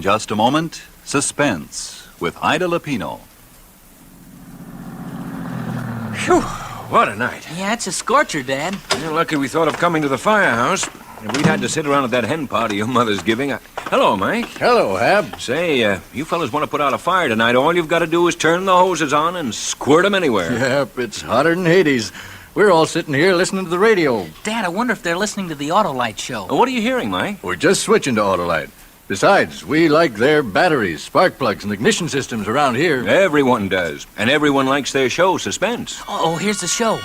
just a moment, Suspense with Ida Lupino. Phew, what a night. Yeah, it's a scorcher, Dad. You're lucky we thought of coming to the firehouse. If we'd had to sit around at that hen party your mother's giving. Hello, Mike. Hello, Hab. Say, you fellas want to put out a fire tonight, all you've got to do is turn the hoses on and squirt them anywhere. Yep, it's hotter than Hades. We're all sitting here listening to the radio. Dad, I wonder if they're listening to the Autolite show. What are you hearing, Mike? We're just switching to Autolite. Besides, we like their batteries, spark plugs, and ignition systems around here. Everyone does. And everyone likes their show, Suspense. Oh, here's the show.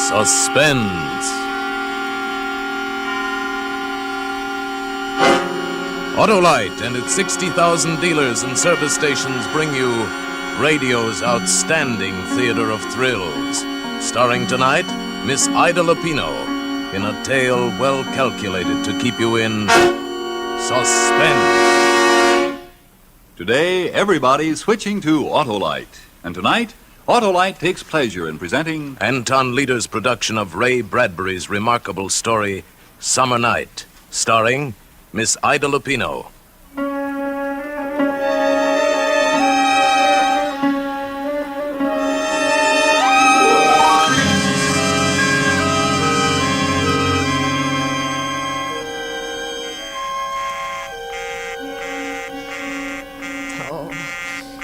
Suspense. Autolite and its 60,000 dealers and service stations bring you radio's outstanding theater of thrills. Starring tonight, Miss Ida Lupino in a tale well calculated to keep you in suspense. Today, everybody's switching to Autolite. And tonight, Autolite takes pleasure in presenting Anton Leader's production of Ray Bradbury's remarkable story, Summer Night, starring Miss Ida Lupino.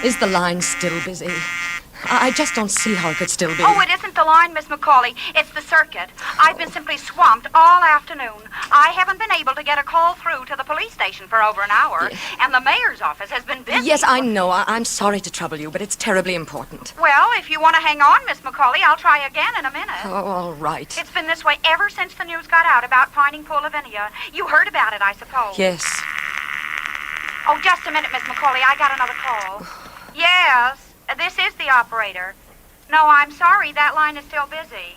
Is the line still busy? I just don't see how it could still be. Oh, it isn't the line, Miss McCauley. It's the circuit. I've been simply swamped all afternoon. I haven't been able to get a call through to the police station for over an hour, and the mayor's office has been busy. Yes, I know. I'm sorry to trouble you, but it's terribly important. Well, if you want to hang on, Miss McCauley, I'll try again in a minute. Oh, all right. It's been this way ever since the news got out about finding poor Lavinia. You heard about it, I suppose. Yes. Oh, just a minute, Miss McCauley. I got another call. Yes. This is the operator. No, I'm sorry, that line is still busy.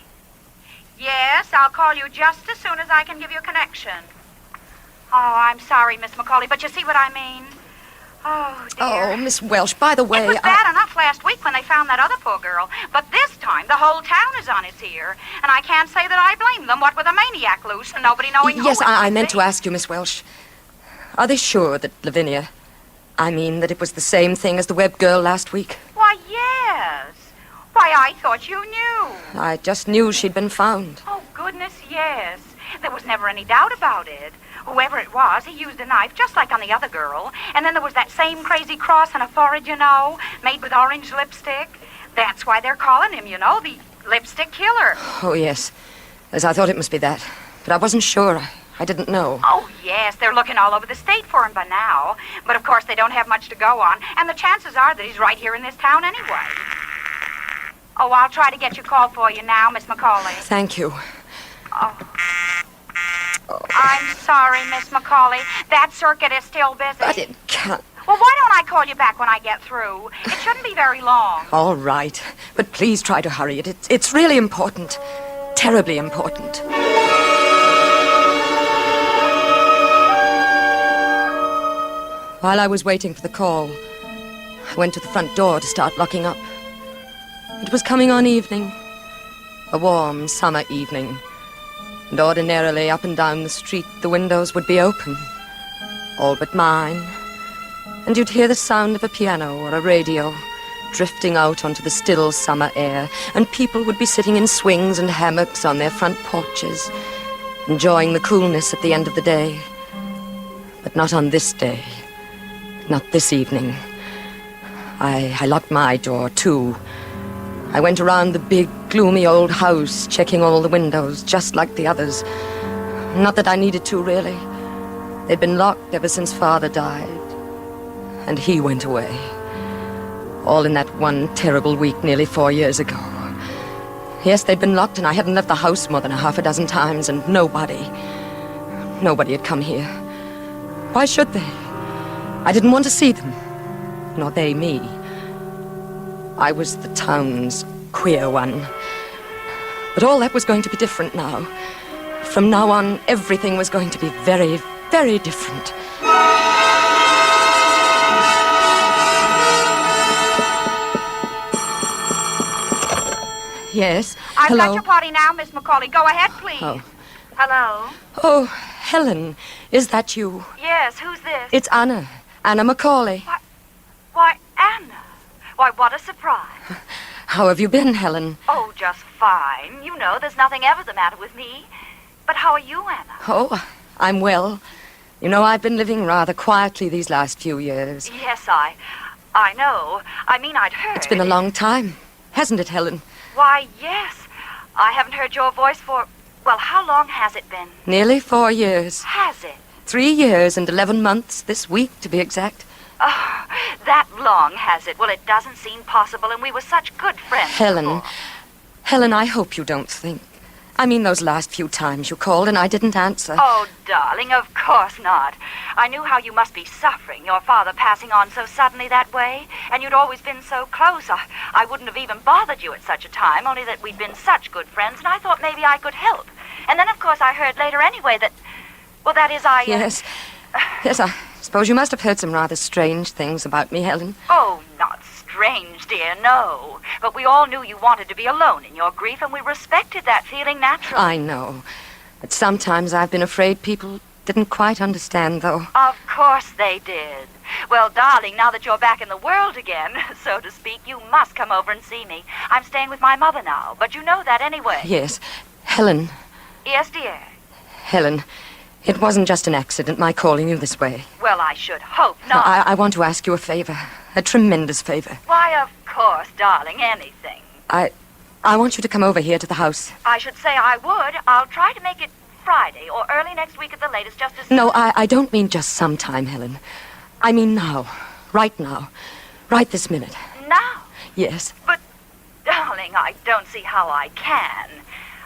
Yes, I'll call you just as soon as I can give you a connection. Oh, I'm sorry, Miss McCauley, but you see what I mean? Oh, dear. Oh, Miss Welsh, by the way, It was bad enough last week when they found that other poor girl, but this time the whole town is on its ear, and I can't say that I blame them, what with a maniac loose and nobody knowing who Yes, it I could meant be. to ask you, Miss Welsh. Are they sure that Lavinia... I mean, that it was the same thing as the Webb girl last week? Why, yes. Why, I thought you knew. I just knew she'd been found. Oh, goodness, yes. There was never any doubt about it. Whoever it was, he used a knife just like on the other girl. And then there was that same crazy cross on her forehead, you know, made with orange lipstick. That's why they're calling him, you know, the lipstick killer. Oh, yes. As I thought it must be that. But I wasn't sure. I didn't know. Oh, yes, they're looking all over the state for him by now. But, of course, they don't have much to go on. And the chances are that he's right here in this town anyway. Oh, I'll try to get your call for you now, Miss McCauley. Thank you. Oh. I'm sorry, Miss McCauley. That circuit is still busy. But it can't... Well, why don't I call you back when I get through? It shouldn't be very long. All right. But please try to hurry it. It's really important. Terribly important. While I was waiting for the call, I went to the front door to start locking up. It was coming on evening, a warm summer evening, and ordinarily up and down the street the windows would be open, all but mine, and you'd hear the sound of a piano or a radio drifting out onto the still summer air, and people would be sitting in swings and hammocks on their front porches, enjoying the coolness at the end of the day. But not on this day. Not this evening. I locked my door, too. I went around the big, gloomy old house, checking all the windows, just like the others. Not that I needed to, really. They'd been locked ever since Father died. And he went away. All in that one terrible week nearly 4 years ago. Yes, they'd been locked, and I hadn't left the house more than half a dozen times, and nobody had come here. Why should they? I didn't want to see them, nor they me. I was the town's queer one. But all that was going to be different now. From now on, everything was going to be very, very different. Yes. I've Hello. got your party now, Miss Macaulay. Go ahead, please. Oh. Hello? Oh, Helen, is that you? Yes, who's this? It's Anna. Anna Macaulay. Why, Anna. Why, what a surprise. How have you been, Helen? Oh, just fine. You know, there's nothing ever the matter with me. But how are you, Anna? Oh, I'm well. You know, I've been living rather quietly these last few years. Yes, I know. I mean, I'd heard. It's been a long time, hasn't it, Helen? Why, yes. I haven't heard your voice for... Well, how long has it been? Nearly 4 years. Has it? 3 years and 11 months this week, to be exact. Oh, that long, has it? Well, it doesn't seem possible, and we were such good friends Helen, before. Helen, I hope you don't think. I mean, those last few times you called and I didn't answer. Oh, darling, of course not. I knew how you must be suffering, your father passing on so suddenly that way, and you'd always been so close. I wouldn't have even bothered you at such a time, only that we'd been such good friends, and I thought maybe I could help. And then, of course, I heard later anyway that... Well, that is, I... Yes. Yes, I suppose you must have heard some rather strange things about me, Helen. Oh, not strange, dear, no. But we all knew you wanted to be alone in your grief, and we respected that feeling naturally. I know. But sometimes I've been afraid people didn't quite understand, though. Of course they did. Well, darling, now that you're back in the world again, so to speak, you must come over and see me. I'm staying with my mother now, but you know that anyway. Yes. Helen. Yes, dear. Helen, it wasn't just an accident, my calling you this way. Well, I should hope not. I want to ask you a favor. A tremendous favor. Why, of course, darling, anything. I want you to come over here to the house. I should say I would. I'll try to make it Friday or early next week at the latest, just as... No, I don't mean just sometime, Helen. I mean now. Right now. Right this minute. Now? Yes. But, darling, I don't see how I can.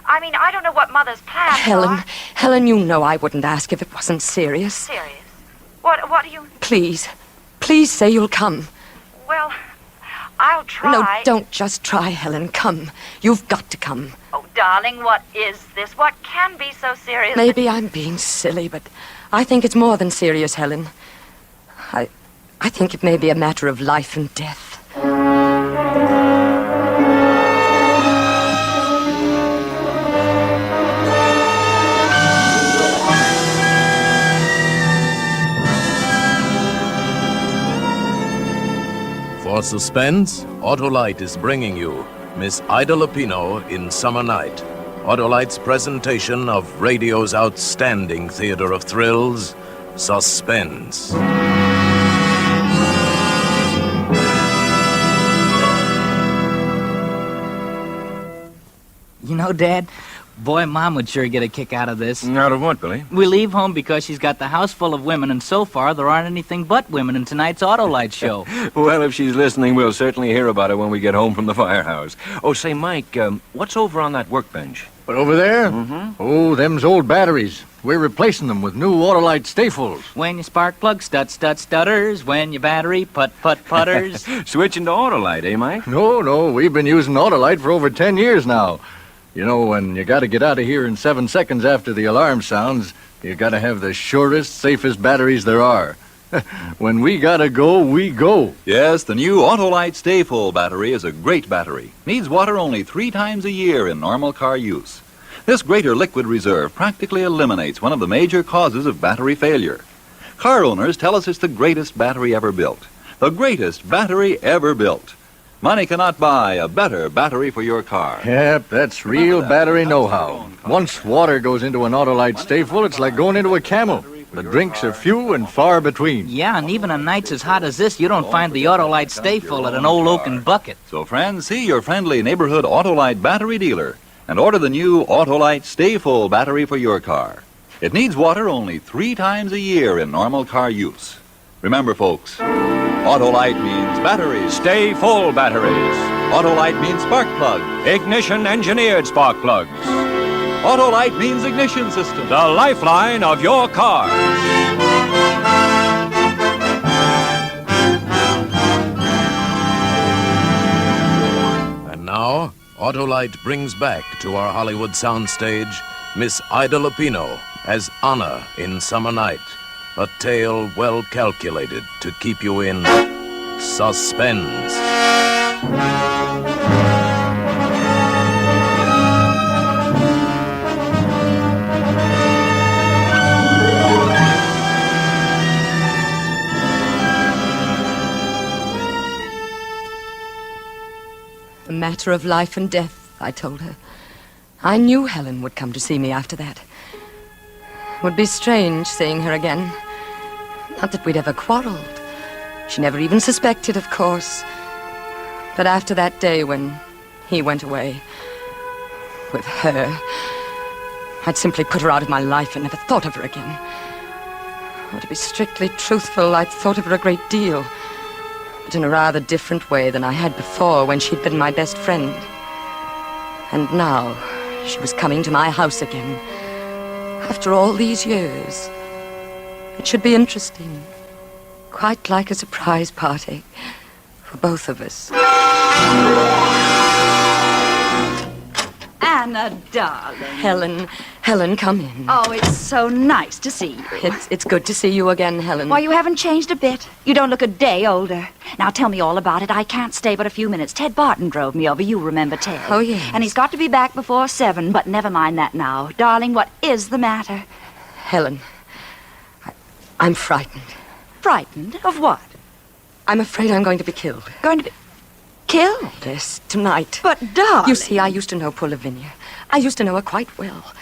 I mean, I don't know what Mother's plans are. Helen, you know I wouldn't ask if it wasn't serious. Serious? What do you... Please say you'll come. Well, I'll try. No, don't just try, Helen. Come. You've got to come. Oh, darling, what is this? What can be so serious? Maybe I'm being silly, but I think it's more than serious, Helen. I think it may be a matter of life and death. For Suspense, Autolite is bringing you Miss Ida Lupino in Summer Night. Autolite's presentation of radio's outstanding theater of thrills, Suspense. You know, Dad, boy, Mom would sure get a kick out of this. Out of what, Billy? We leave home because she's got the house full of women, and so far there aren't anything but women in tonight's Autolite show. Well, if she's listening, we'll certainly hear about it when we get home from the firehouse. Oh, say, Mike, what's over on that workbench? But over there? Mm-hmm. Oh, them's old batteries. We're replacing them with new Autolite stayfuls. When your spark plug stutters, when your battery putters. Switching to Autolite, eh, Mike? No, we've been using Autolite for over 10 years now. You know, when you gotta get out of here in 7 seconds after the alarm sounds, you gotta have the surest, safest batteries there are. When we gotta go, we go. Yes, the new Autolite Stay Full battery is a great battery. Needs water only 3 times a year in normal car use. This greater liquid reserve practically eliminates one of the major causes of battery failure. Car owners tell us it's the greatest battery ever built. The greatest battery ever built. Money cannot buy a better battery for your car. Yep, that's real battery know-how. Once water goes into an Autolite stayful, it's like going into a camel. The drinks are few and far between. Yeah, and even on nights as hot as this, you don't find the Autolite Stay Full at an old oaken bucket. So, friends, see your friendly neighborhood Autolite battery dealer and order the new Autolite Stay Full battery for your car. It needs water only 3 times a year in normal car use. Remember, folks, Autolite means batteries. Stay full batteries. Autolite means spark plug. Ignition-engineered spark plugs. Autolite means ignition system. The lifeline of your car. And now, Autolite brings back to our Hollywood soundstage Miss Ida Lupino as Anna in Summer Night. A tale well calculated to keep you in suspense. matter of life and death, I told her. I knew Helen would come to see me after that. It would be strange seeing her again. Not that we'd ever quarreled. She never even suspected, of course. But after that day when he went away with her, I'd simply put her out of my life and never thought of her again. Oh, to be strictly truthful, I'd thought of her a great deal, but in a rather different way than I had before when she'd been my best friend. And now she was coming to my house again. After all these years, it should be interesting. Quite like a surprise party for both of us. Anna, darling. Helen, come in. Oh, it's so nice to see you. It's good to see you again, Helen. Why, you haven't changed a bit. You don't look a day older. Now, tell me all about it. I can't stay but a few minutes. Ted Barton drove me over. You remember Ted. Oh, yes. And he's got to be back before 7, but never mind that now. Darling, what is the matter? Helen, I'm frightened. Frightened? Of what? I'm afraid I'm going to be killed. Going to be killed? Yes, tonight. But, darling... You see, I used to know poor Lavinia. I used to know her quite well.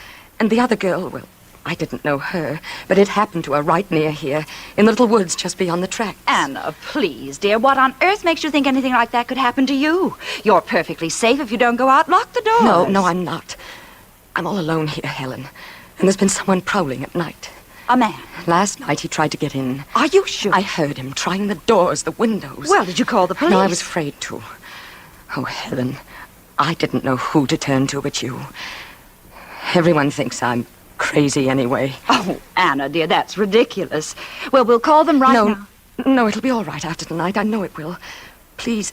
And the other girl, well, I didn't know her, but it happened to her right near here, in the little woods just beyond the tracks. Anna, please, dear, what on earth makes you think anything like that could happen to you? You're perfectly safe if you don't go out. Lock the doors. No, I'm not. I'm all alone here, Helen. And there's been someone prowling at night. A man? Last night he tried to get in. Are you sure? I heard him trying the doors, the windows. Well, did you call the police? No, I was afraid to. Oh, Helen, I didn't know who to turn to but you. Everyone thinks I'm crazy anyway. Oh, Anna, dear, that's ridiculous. Well, we'll call them right now. No, it'll be all right after tonight. I know it will. Please,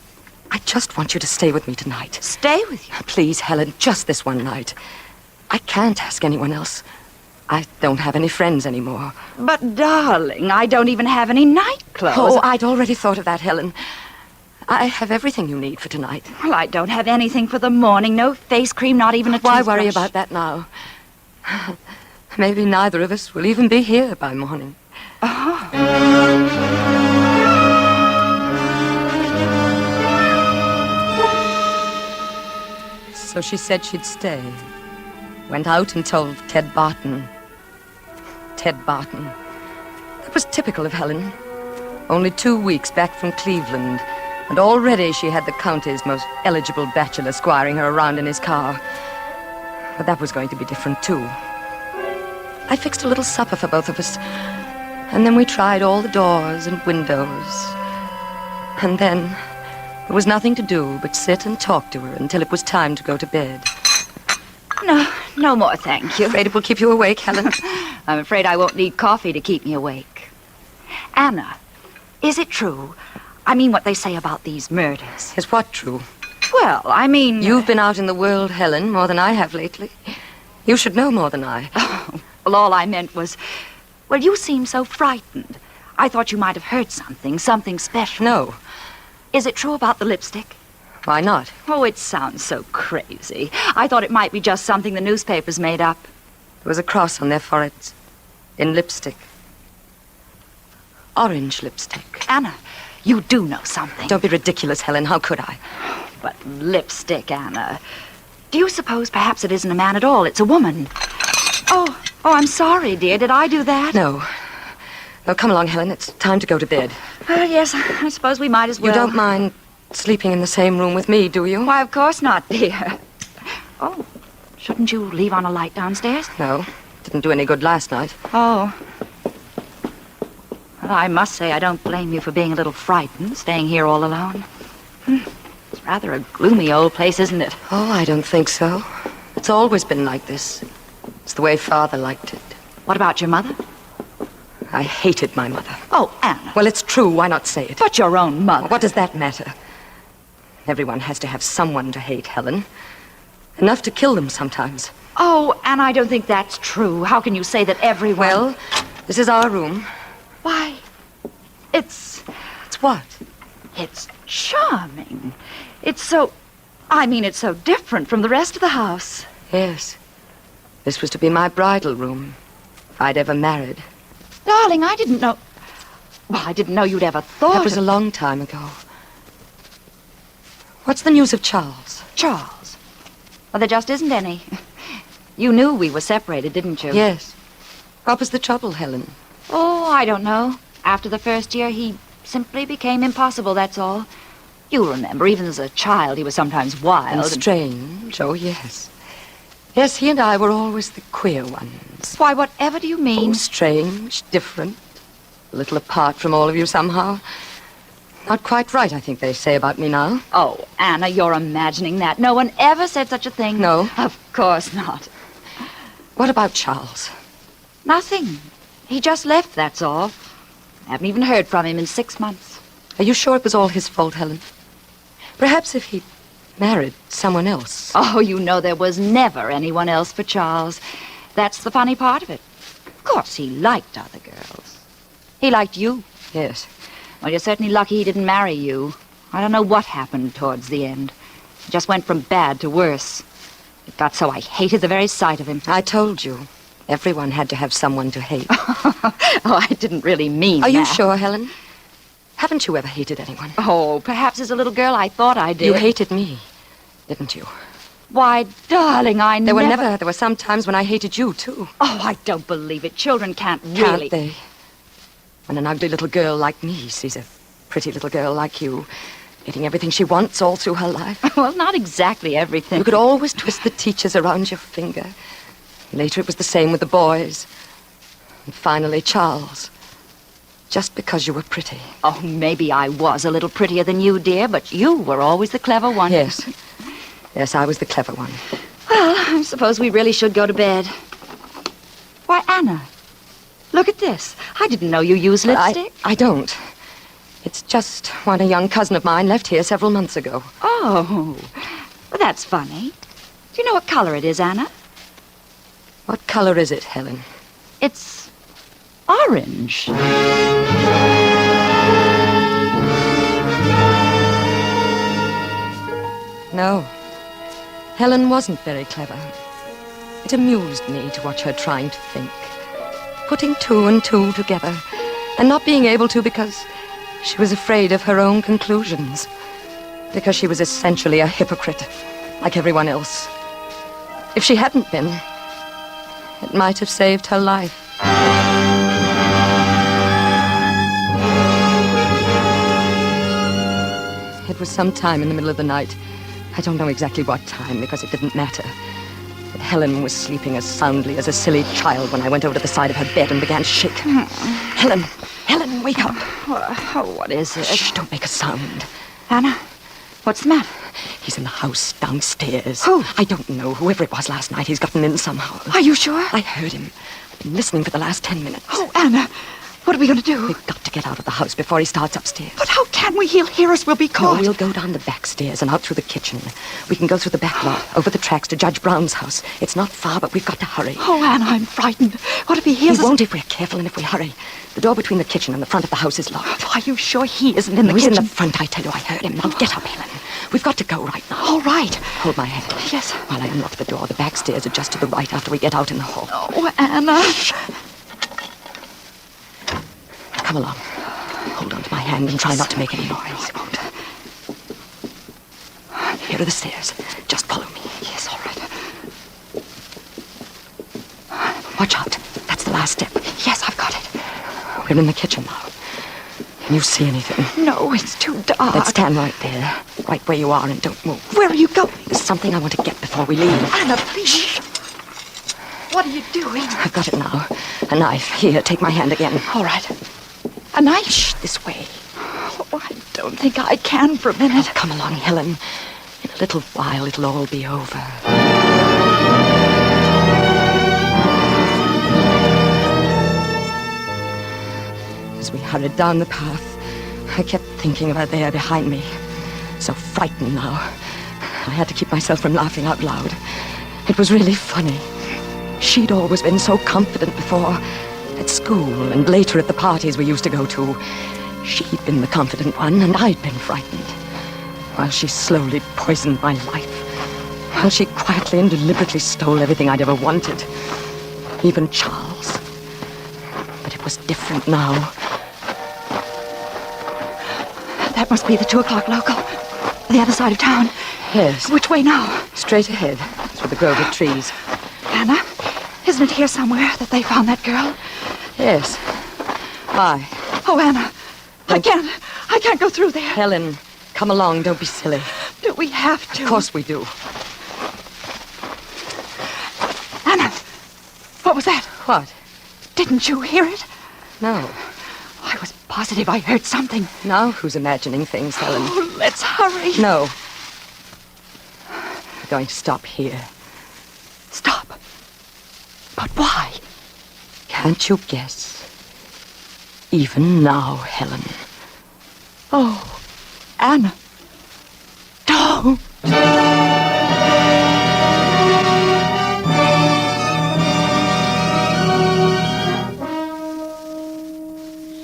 I just want you to stay with me tonight. Stay with you? Please, Helen, just this one night. I can't ask anyone else. I don't have any friends anymore. But, darling, I don't even have any nightclothes. Oh, I'd already thought of that, Helen. I have everything you need for tonight. Well, I don't have anything for the morning. No face cream, not even a Why toothbrush. worry about that now? Maybe neither of us will even be here by morning. So she said she'd stay. Went out and told Ted Barton. Ted Barton. That was typical of Helen. Only 2 weeks back from Cleveland, and already she had the county's most eligible bachelor squiring her around in his car. But that was going to be different, too. I fixed a little supper for both of us, and then we tried all the doors and windows. And then there was nothing to do but sit and talk to her until it was time to go to bed. No more, thank you. Afraid it will keep you awake, Helen? I'm afraid I won't need coffee to keep me awake. Anna, is it true? I mean what they say about these murders. Is what true? Well, I mean... You've been out in the world, Helen, more than I have lately. You should know more than I. Oh, well, all I meant was... Well, you seem so frightened. I thought you might have heard something special. No. Is it true about the lipstick? Why not? Oh, it sounds so crazy. I thought it might be just something the newspapers made up. There was a cross on their foreheads. In lipstick. Orange lipstick. Anna, you do know something. Don't be ridiculous, Helen. How could I? But lipstick, Anna. Do you suppose perhaps it isn't a man at all? It's a woman. Oh, I'm sorry, dear. Did I do that? No. No, come along, Helen. It's time to go to bed. Yes, I suppose we might as well. You don't mind sleeping in the same room with me, do you? Why, of course not, dear. Oh, shouldn't you leave on a light downstairs? No. Didn't do any good last night. Oh. Well, I must say I don't blame you for being a little frightened, staying here all alone. It's rather a gloomy old place, isn't it? Oh, I don't think so. It's always been like this. It's the way Father liked it. What about your mother? I hated my mother. Oh, Anna. Well, it's true. Why not say it? But your own mother. What does that matter? Everyone has to have someone to hate, Helen. Enough to kill them sometimes. Oh, Anna, I don't think that's true. How can you say that everyone... Well, this is our room. Why, it's what? It's charming. It's so different from the rest of the house. Yes. This was to be my bridal room, if I'd ever married. Darling, I didn't know... Well, I didn't know you'd ever thought That was a long time ago. What's the news of Charles? Charles? Well, there just isn't any. You knew we were separated, didn't you? Yes. What was the trouble, Helen? Oh, I don't know. After the first year, he simply became impossible, that's all. You remember, even as a child, he was sometimes wild. And strange, oh, yes. Yes, he and I were always the queer ones. Why, whatever do you mean? Oh, strange, different, a little apart from all of you somehow. Not quite right, I think they say about me now. Oh, Anna, you're imagining that. No one ever said such a thing. No? Of course not. What about Charles? Nothing. He just left, that's all. I haven't even heard from him in 6 months. Are you sure it was all his fault, Helen? Perhaps if he'd married someone else. Oh, you know there was never anyone else for Charles. That's the funny part of it. Of course, he liked other girls. He liked you. Yes. Well, you're certainly lucky he didn't marry you. I don't know what happened towards the end. It just went from bad to worse. It got so I hated the very sight of him. I told you. Everyone had to have someone to hate. Oh, I didn't really mean Are you that. sure, Helen? Haven't you ever hated anyone? Oh, perhaps as a little girl I thought I did. You hated me, didn't you? Why, darling, I There were some times when I hated you, too. Oh, I don't believe it. Children can't really... Can't they? When an ugly little girl like me sees a pretty little girl like you getting everything she wants all through her life. Well, not exactly everything. You could always twist the teachers around your finger. Later it was the same with the boys. And finally, Charles. Just because you were pretty. Oh, maybe I was a little prettier than you, dear, but you were always the clever one. Yes. Yes, I was the clever one. Well, I suppose we really should go to bed. Why, Anna, look at this. I didn't know you used lipstick. I don't. It's just one a young cousin of mine left here several months ago. Oh, well, that's funny. Do you know what color it is, Anna? What color is it, Helen? It's orange. No. Helen wasn't very clever. It amused me to watch her trying to think. Putting two and two together. And not being able to because she was afraid of her own conclusions. Because she was essentially a hypocrite, like everyone else. If she hadn't been, it might have saved her life. It was sometime in the middle of the night. I don't know exactly what time, because it didn't matter. But Helen was sleeping as soundly as a silly child when I went over to the side of her bed and began to shake her. Helen, wake up. Oh, what is it? Shh, don't make a sound. Anna, what's the matter? He's in the house downstairs. Who? I don't know. Whoever it was last night, he's gotten in somehow. Are you sure? I heard him. I've been listening for the last 10 minutes. Oh, Anna, what are we going to do? We've got to get out of the house before he starts upstairs. But how can we? He'll hear us. We'll be No, caught. we'll go down the back stairs and out through the kitchen. We can go through the back lot, over the tracks to Judge Brown's house. It's not far, but we've got to hurry. Oh, Anna, I'm frightened. What if he hears He us? won't if we're careful and if we hurry. The door between the kitchen and the front of the house is locked. Are you sure he isn't in the He's kitchen? in the front, I tell you. I heard him. Now get up, Helen. We've got to go right now. All right. Hold my hand. Yes. While I unlock the door, the back stairs are just to the right after we get out in the hall. Oh, Anna. Come along. Hold on to my hand and try not to make any noise. Here are the stairs. Just follow me. Yes, all right. Watch out. That's the last step. Yes, I've got it. We're in the kitchen now. Can you see anything? No, it's too dark. Then stand right there. Right where you are and don't move. Where are you going? There's something I want to get before we leave. Anna, please. What are you doing? I've got it now. A knife. Here, take my hand again. All right. A knife? Shh, this way. Oh, I don't think I can for a minute. Oh, come along, Helen. In a little while, it'll all be over. As we hurried down the path, I kept thinking of her there behind me. So frightened now. I had to keep myself from laughing out loud. It was really funny. She'd always been so confident before. At school and later at the parties we used to go to. She'd been the confident one and I'd been frightened. While she slowly poisoned my life. While she quietly and deliberately stole everything I'd ever wanted. Even Charles. But it was different now. That must be the 2 o'clock local. The other side of town. Yes. Which way now? Straight ahead, through the grove of trees. Anna, isn't it here somewhere that they found that girl? Yes. Why? Oh, Anna, I can't go through there. Helen, come along. Don't be silly. Do we have to? Of course we do. Anna, what was that? What? Didn't you hear it? No. I was positive I heard something. Now who's imagining things, Helen? Oh, let's hurry. No. We're going to stop here. Stop. But why? Can't you guess? Even now, Helen. Oh, Anna. Don't.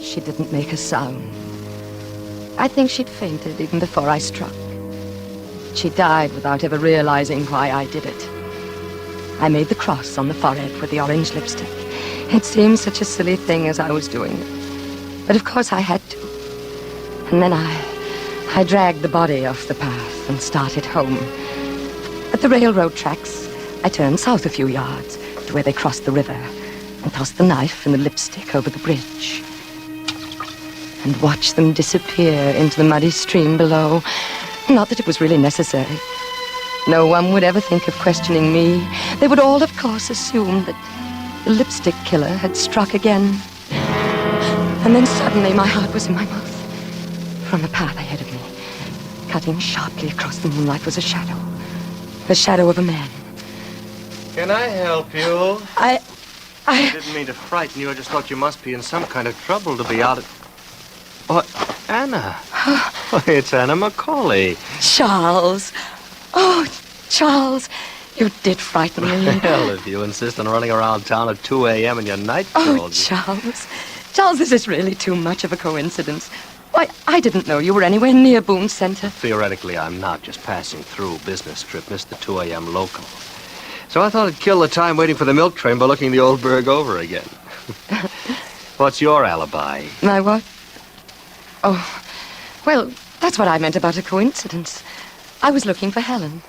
She didn't make a sound. I think she'd fainted even before I struck. She died without ever realizing why I did it. I made the cross on the forehead with the orange lipstick. It seemed such a silly thing as I was doing it. But of course I had to. And then I dragged the body off the path and started home. At the railroad tracks, I turned south a few yards to where they crossed the river and tossed the knife and the lipstick over the bridge. And watched them disappear into the muddy stream below. Not that it was really necessary. No one would ever think of questioning me. They would all, of course, assume that the lipstick killer had struck again. And then suddenly my heart was in my mouth. From the path ahead of me, cutting sharply across the moonlight, was a shadow. The shadow of a man. Can I help you? I didn't mean to frighten you. I just thought you must be in some kind of trouble to be out at... Oh, Anna. Why, it's Anna Macaulay. Charles. Oh, Charles, you did frighten me. Well, if you insist on running around town at 2 a.m. in your night Oh, clothes. Charles. Charles, this is really too much of a coincidence. Why, I didn't know you were anywhere near Boone Center. Theoretically, I'm not. Just passing through. Business trip. Missed the 2 a.m. local. So I thought I'd kill the time waiting for the milk train by looking the old burg over again. What's your alibi? My what? Oh, well, that's what I meant about a coincidence. I was looking for Helen.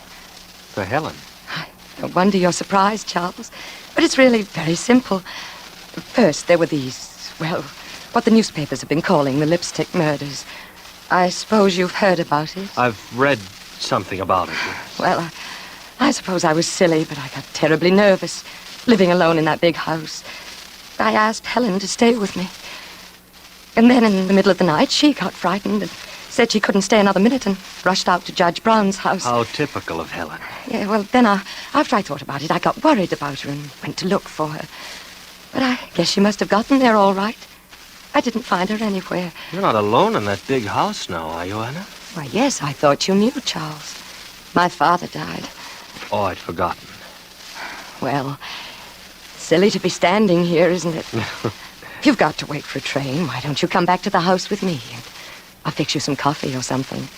For Helen? I don't wonder you're surprised, Charles. But it's really very simple. First, there were these, well, what the newspapers have been calling the lipstick murders. I suppose you've heard about it. I've read something about it. Yes. Well, I suppose I was silly, but I got terribly nervous, living alone in that big house. I asked Helen to stay with me. And then in the middle of the night, she got frightened and said she couldn't stay another minute and rushed out to Judge Brown's house. How typical of Helen. Yeah, well, then after I thought about it, I got worried about her and went to look for her. But I guess she must have gotten there all right. I didn't find her anywhere. You're not alone in that big house now, are you, Anna? Why, yes, I thought you knew, Charles. My father died. Oh, I'd forgotten. Well, silly to be standing here, isn't it? If you've got to wait for a train, why don't you come back to the house with me? And I'll fix you some coffee or something.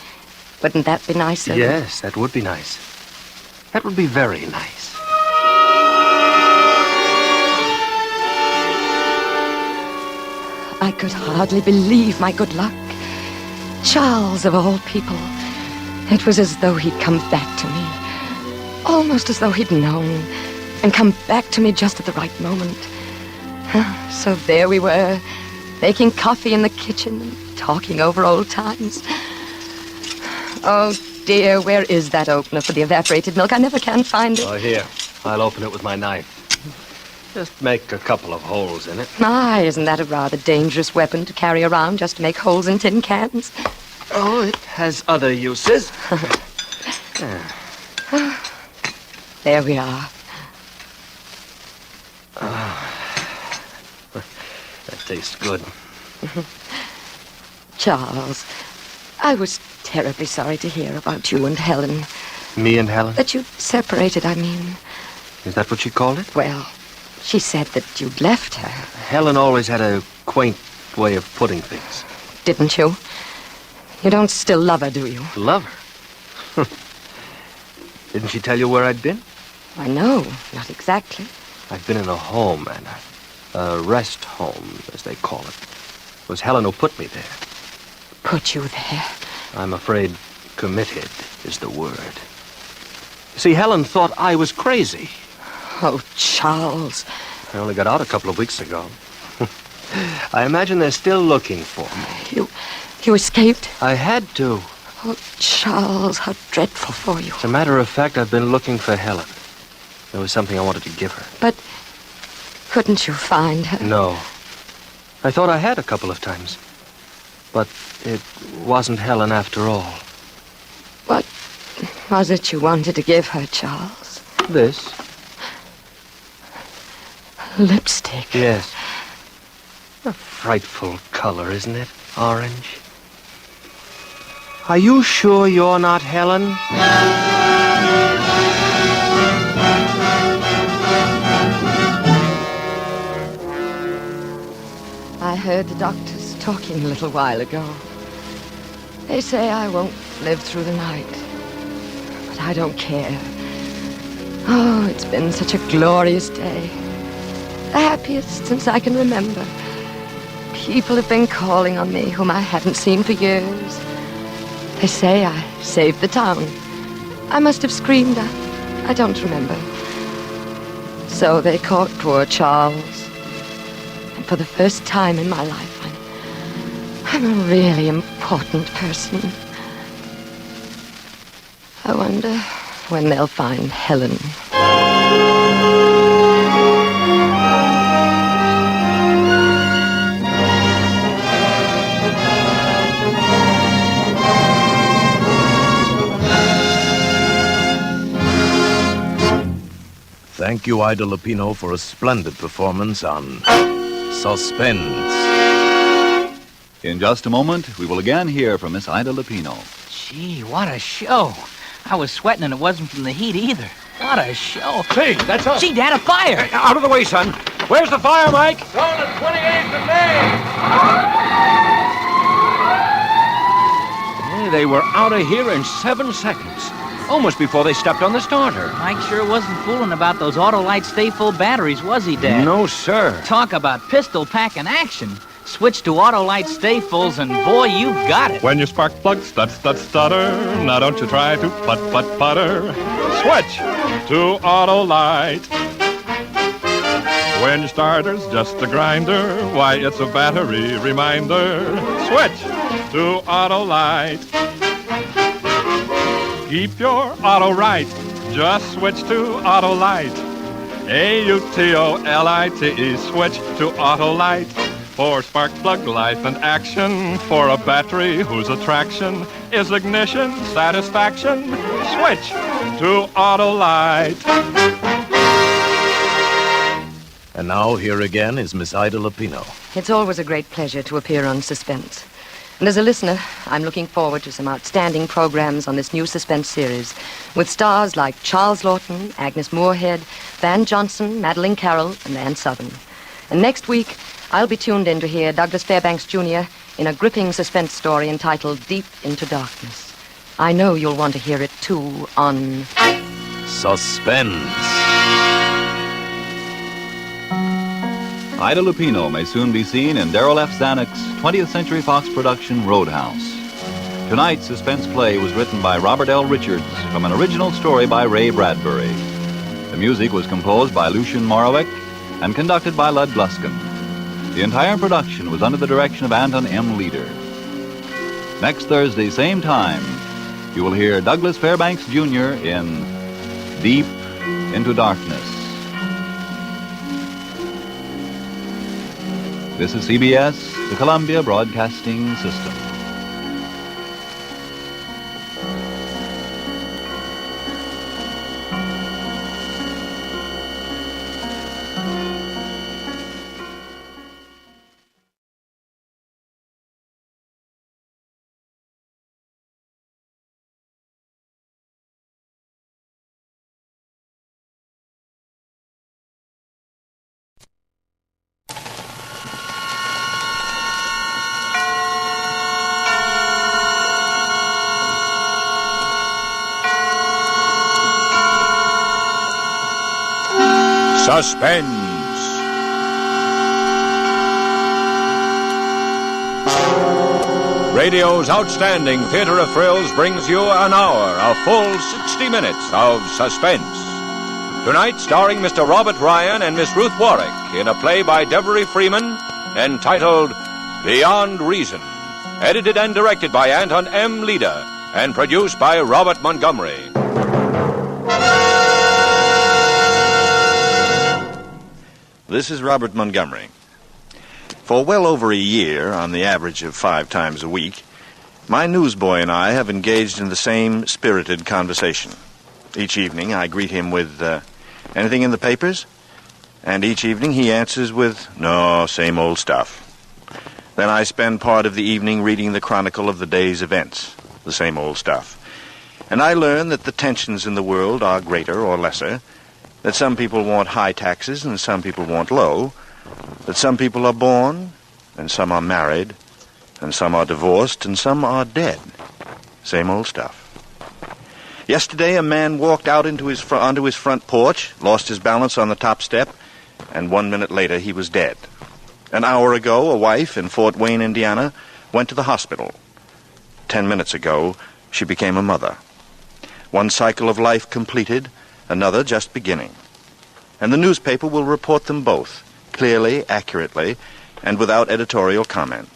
Wouldn't that be nicer? Yes, that would be nice. That would be very nice. I could hardly believe my good luck. Charles, of all people. It was as though he'd come back to me. Almost as though he'd known and come back to me just at the right moment. So there we were, making coffee in the kitchen and talking over old times. Oh, dear, where is that opener for the evaporated milk? I never can find it. Oh, here. I'll open it with my knife. Just make a couple of holes in it. My, isn't that a rather dangerous weapon to carry around just to make holes in tin cans? Oh, it has other uses. There we are. That tastes good. Charles, I was terribly sorry to hear about you and Helen. Me and Helen? That you'd separated, I mean. Is that what she called it? Well, she said that you'd left her. Helen always had a quaint way of putting things. Didn't you? You don't still love her, do you? Love her? Didn't she tell you where I'd been? I know, not exactly. I've been in a home, Anna. A rest home, as they call it. It was Helen who put me there. Put you there? I'm afraid Committed is the word. See, Helen thought I was crazy. Oh, Charles. I only got out a couple of weeks ago. I imagine they're still looking for me. You escaped? I had to. Oh, Charles, how dreadful for you. As a matter of fact, I've been looking for Helen. There was something I wanted to give her. But couldn't you find her? No. I thought I had a couple of times. But it wasn't Helen after all. What was it you wanted to give her, Charles? This? Lipstick. Yes. A frightful color, isn't it? Orange. Are you sure you're not Helen? I heard the doctors talking a little while ago. They say I won't live through the night. But I don't care. Oh, it's been such a glorious day. The happiest since I can remember. People have been calling on me whom I haven't seen for years. They say I saved the town. I must have screamed. I don't remember. So they caught poor Charles. And for the first time in my life, I'm a really important person. I wonder when they'll find Helen. Thank you, Ida Lupino, for a splendid performance on Suspense. In just a moment, we will again hear from Miss Ida Lupino. Gee, what a show. I was sweating and it wasn't from the heat either. What a show. Say, that's us. Gee, Dad, a fire. Hey, out of the way, son. Where's the fire, Mike? On the 28th of May. Hey, they were out of here in 7 seconds. Almost before they stepped on the starter. Mike sure wasn't fooling about those Autolite Stay Full batteries, was he, Dad? No, sir. Talk about pistol packing action. Switch to Autolite Stay Fulls and boy, you've got it. When your spark plug stutter, now don't you try to putter. Switch to Autolite. When your starter's just a grinder, why, it's a battery reminder. Switch to Autolite. Keep your auto right. Just switch to Autolite. Autolite. Switch to Autolite. For spark plug life and action. For a battery whose attraction is ignition satisfaction. Switch to Autolite. And now, here again is Miss Ida Lupino. It's always a great pleasure to appear on Suspense. And as a listener, I'm looking forward to some outstanding programs on this new Suspense series with stars like Charles Lawton, Agnes Moorehead, Van Johnson, Madeline Carroll, and Ann Southern. And next week, I'll be tuned in to hear Douglas Fairbanks Jr. in a gripping suspense story entitled Deep into Darkness. I know you'll want to hear it, too, on Suspense. Ida Lupino may soon be seen in Darrell F. Zanuck's 20th Century Fox production Roadhouse. Tonight's suspense play was written by Robert L. Richards from an original story by Ray Bradbury. The music was composed by Lucien Morawick and conducted by Lud Gluskin. The entire production was under the direction of Anton M. Leader. Next Thursday, same time, you will hear Douglas Fairbanks Jr. in Deep into Darkness. This is CBS, the Columbia Broadcasting System. Suspense. Radio's outstanding theater of thrills brings you an hour, a full 60 minutes of suspense. Tonight, starring Mr. Robert Ryan and Miss Ruth Warwick in a play by Devery Freeman entitled Beyond Reason, edited and directed by Anton M. Leader, and produced by Robert Montgomery. This is Robert Montgomery. For well over a year, on the average of 5 times a week, my newsboy and I have engaged in the same spirited conversation. Each evening I greet him with, anything in the papers? And each evening he answers with, no, same old stuff. Then I spend part of the evening reading the chronicle of the day's events, the same old stuff. And I learn that the tensions in the world are greater or lesser, that some people want high taxes and some people want low, that some people are born and some are married, and some are divorced and some are dead. Same old stuff. Yesterday, a man walked out onto his front porch, lost his balance on the top step, and 1 minute later he was dead. An hour ago, a wife in Fort Wayne, Indiana, went to the hospital. 10 minutes ago, she became a mother. One cycle of life completed, another just beginning. And the newspaper will report them both, clearly, accurately, and without editorial comment.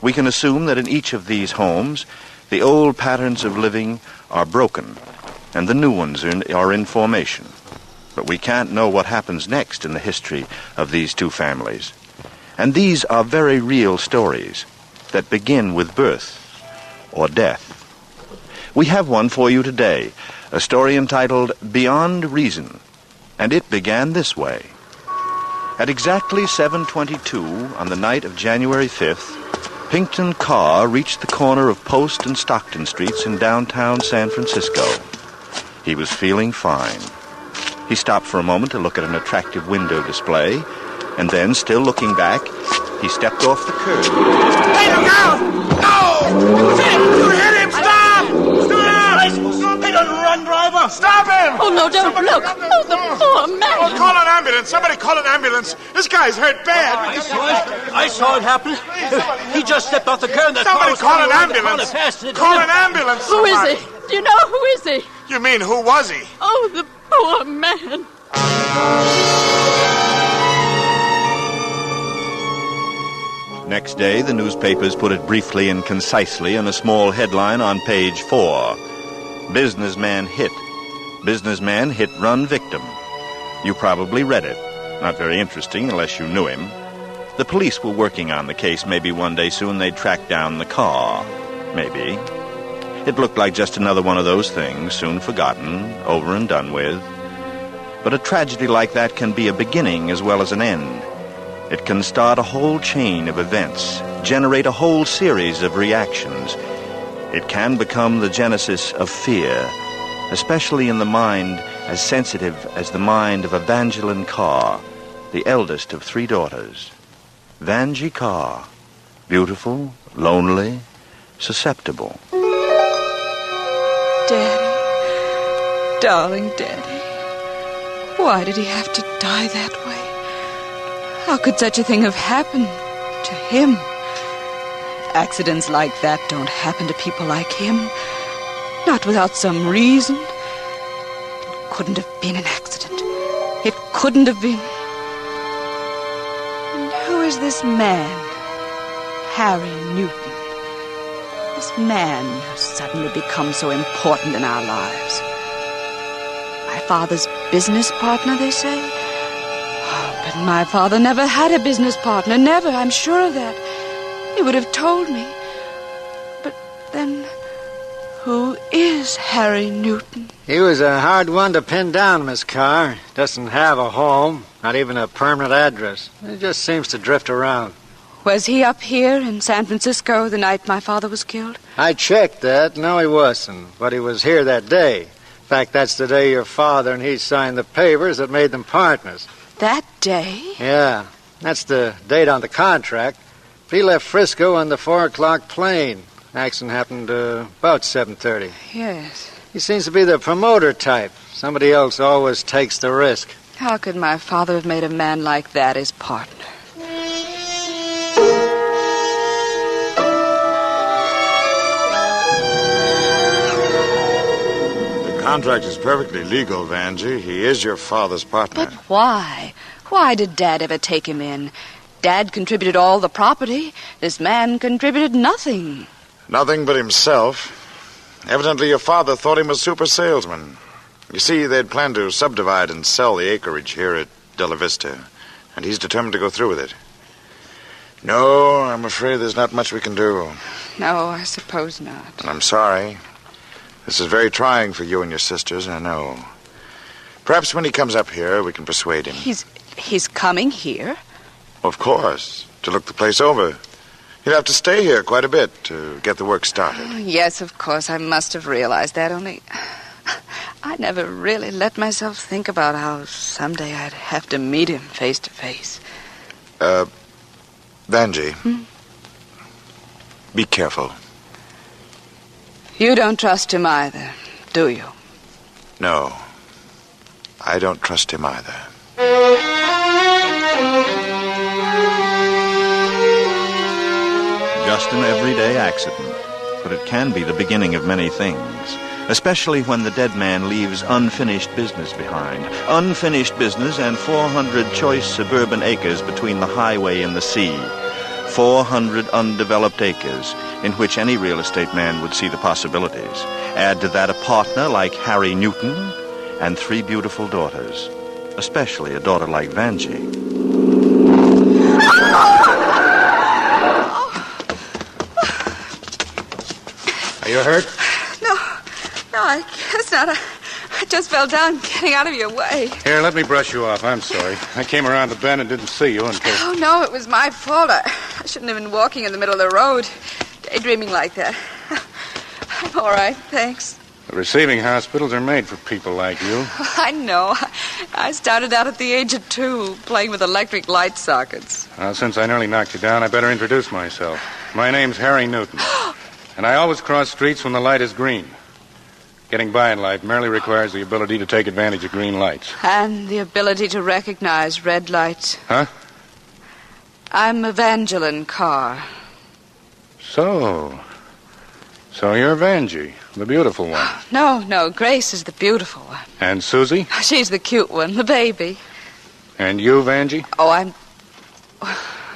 We can assume that in each of these homes, the old patterns of living are broken, and the new ones are in formation. But we can't know what happens next in the history of these two families. And these are very real stories that begin with birth or death. We have one for you today, a story entitled Beyond Reason, and it began this way. At exactly 7:22 on the night of January 5th, Pinkton Carr reached the corner of Post and Stockton Streets in downtown San Francisco. He was feeling fine. He stopped for a moment to look at an attractive window display, and then, still looking back, he stepped off the curb. Hey, look out! No! You hit him! Stop! Stop! Hey, don't run, driver! Stop him! Oh, no, don't look. Oh, the poor man. Oh, call an ambulance. Somebody call an ambulance. This guy's hurt bad. I saw it happen. He just stepped off the curb. Somebody call an ambulance. Call an ambulance. Who is he? Do you know who is he? You mean, who was he? Oh, the poor man. Next day, the newspapers put it briefly and concisely in a small headline on page 4. Businessman hit. Businessman hit run victim. You probably read it. Not very interesting unless you knew him. The police were working on the case. Maybe one day soon they'd track down the car. Maybe. It looked like just another one of those things, soon forgotten, over and done with. But a tragedy like that can be a beginning as well as an end. It can start a whole chain of events, generate a whole series of reactions. It can become the genesis of fear, especially in the mind as sensitive as the mind of Evangeline Carr, the eldest of 3 daughters. Vangie Carr, beautiful, lonely, susceptible. Daddy, darling Daddy, why did he have to die that way? How could such a thing have happened to him? Accidents like that don't happen to people like him. Not without some reason. It couldn't have been an accident. It couldn't have been. And who is this man? Harry Newton. This man who's suddenly become so important in our lives. My father's business partner, they say? But my father never had a business partner, never, I'm sure of that. He would have told me. But then, who is Harry Newton? He was a hard one to pin down, Miss Carr. Doesn't have a home, not even a permanent address. He just seems to drift around. Was he up here in San Francisco the night my father was killed? I checked that. No, he wasn't. But he was here that day. In fact, that's the day your father and he signed the papers that made them partners. That day? Yeah, that's the date on the contract. He left Frisco on the 4 o'clock plane. Accident happened about 7:30. Yes. He seems to be the promoter type. Somebody else always takes the risk. How could my father have made a man like that his partner? contract is perfectly legal, Vanjie. He is your father's partner. But why? Why did Dad ever take him in? Dad contributed all the property. This man contributed nothing. Nothing but himself. Evidently, your father thought him a super salesman. You see, they'd planned to subdivide and sell the acreage here at De La Vista, and he's determined to go through with it. No, I'm afraid there's not much we can do. No, I suppose not. I'm sorry. This is very trying for you and your sisters, I know. Perhaps when he comes up here, we can persuade him. He's coming here? Of course, to look the place over. He'll have to stay here quite a bit to get the work started. Yes, of course, I must have realized that, only I never really let myself think about how someday I'd have to meet him face to face. Vanjie, be careful. You don't trust him either, do you? No, I don't trust him either. Just an everyday accident, but it can be the beginning of many things, especially when the dead man leaves unfinished business behind. Unfinished business and 400 choice suburban acres between the highway and the sea. 400 undeveloped acres in which any real estate man would see the possibilities. Add to that a partner like Harry Newton and 3 beautiful daughters, especially a daughter like Vanjie. Are you hurt? No, I guess not. I just fell down getting out of your way. Here, let me brush you off. I'm sorry. I came around the bend and didn't see you until... Oh, no, it was my fault. I shouldn't have been walking in the middle of the road, daydreaming like that. I'm all right, thanks. The receiving hospitals are made for people like you. I know. I started out at the age of 2, playing with electric light sockets. Well, since I nearly knocked you down, I better introduce myself. My name's Harry Newton, and I always cross streets when the light is green. Getting by in life merely requires the ability to take advantage of green lights. And the ability to recognize red lights. Huh? I'm Evangeline Carr. So you're Vanjie, the beautiful one. No, Grace is the beautiful one. And Susie? She's the cute one, the baby. And you, Vanjie? Oh,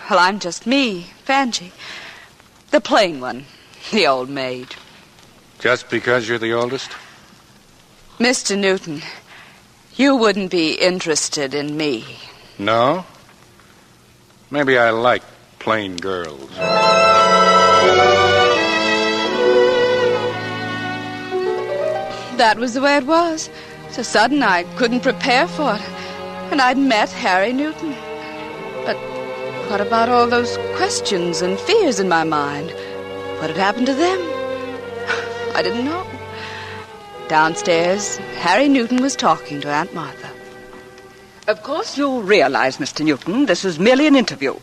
I'm just me, Vanjie. The plain one, the old maid. Just because you're the oldest? Mr. Newton, you wouldn't be interested in me. No? Maybe I like plain girls. That was the way it was. So sudden I couldn't prepare for it. And I'd met Harry Newton. But what about all those questions and fears in my mind? What had happened to them? I didn't know. Downstairs, Harry Newton was talking to Aunt Martha. Of course you realize, Mr. Newton, this is merely an interview.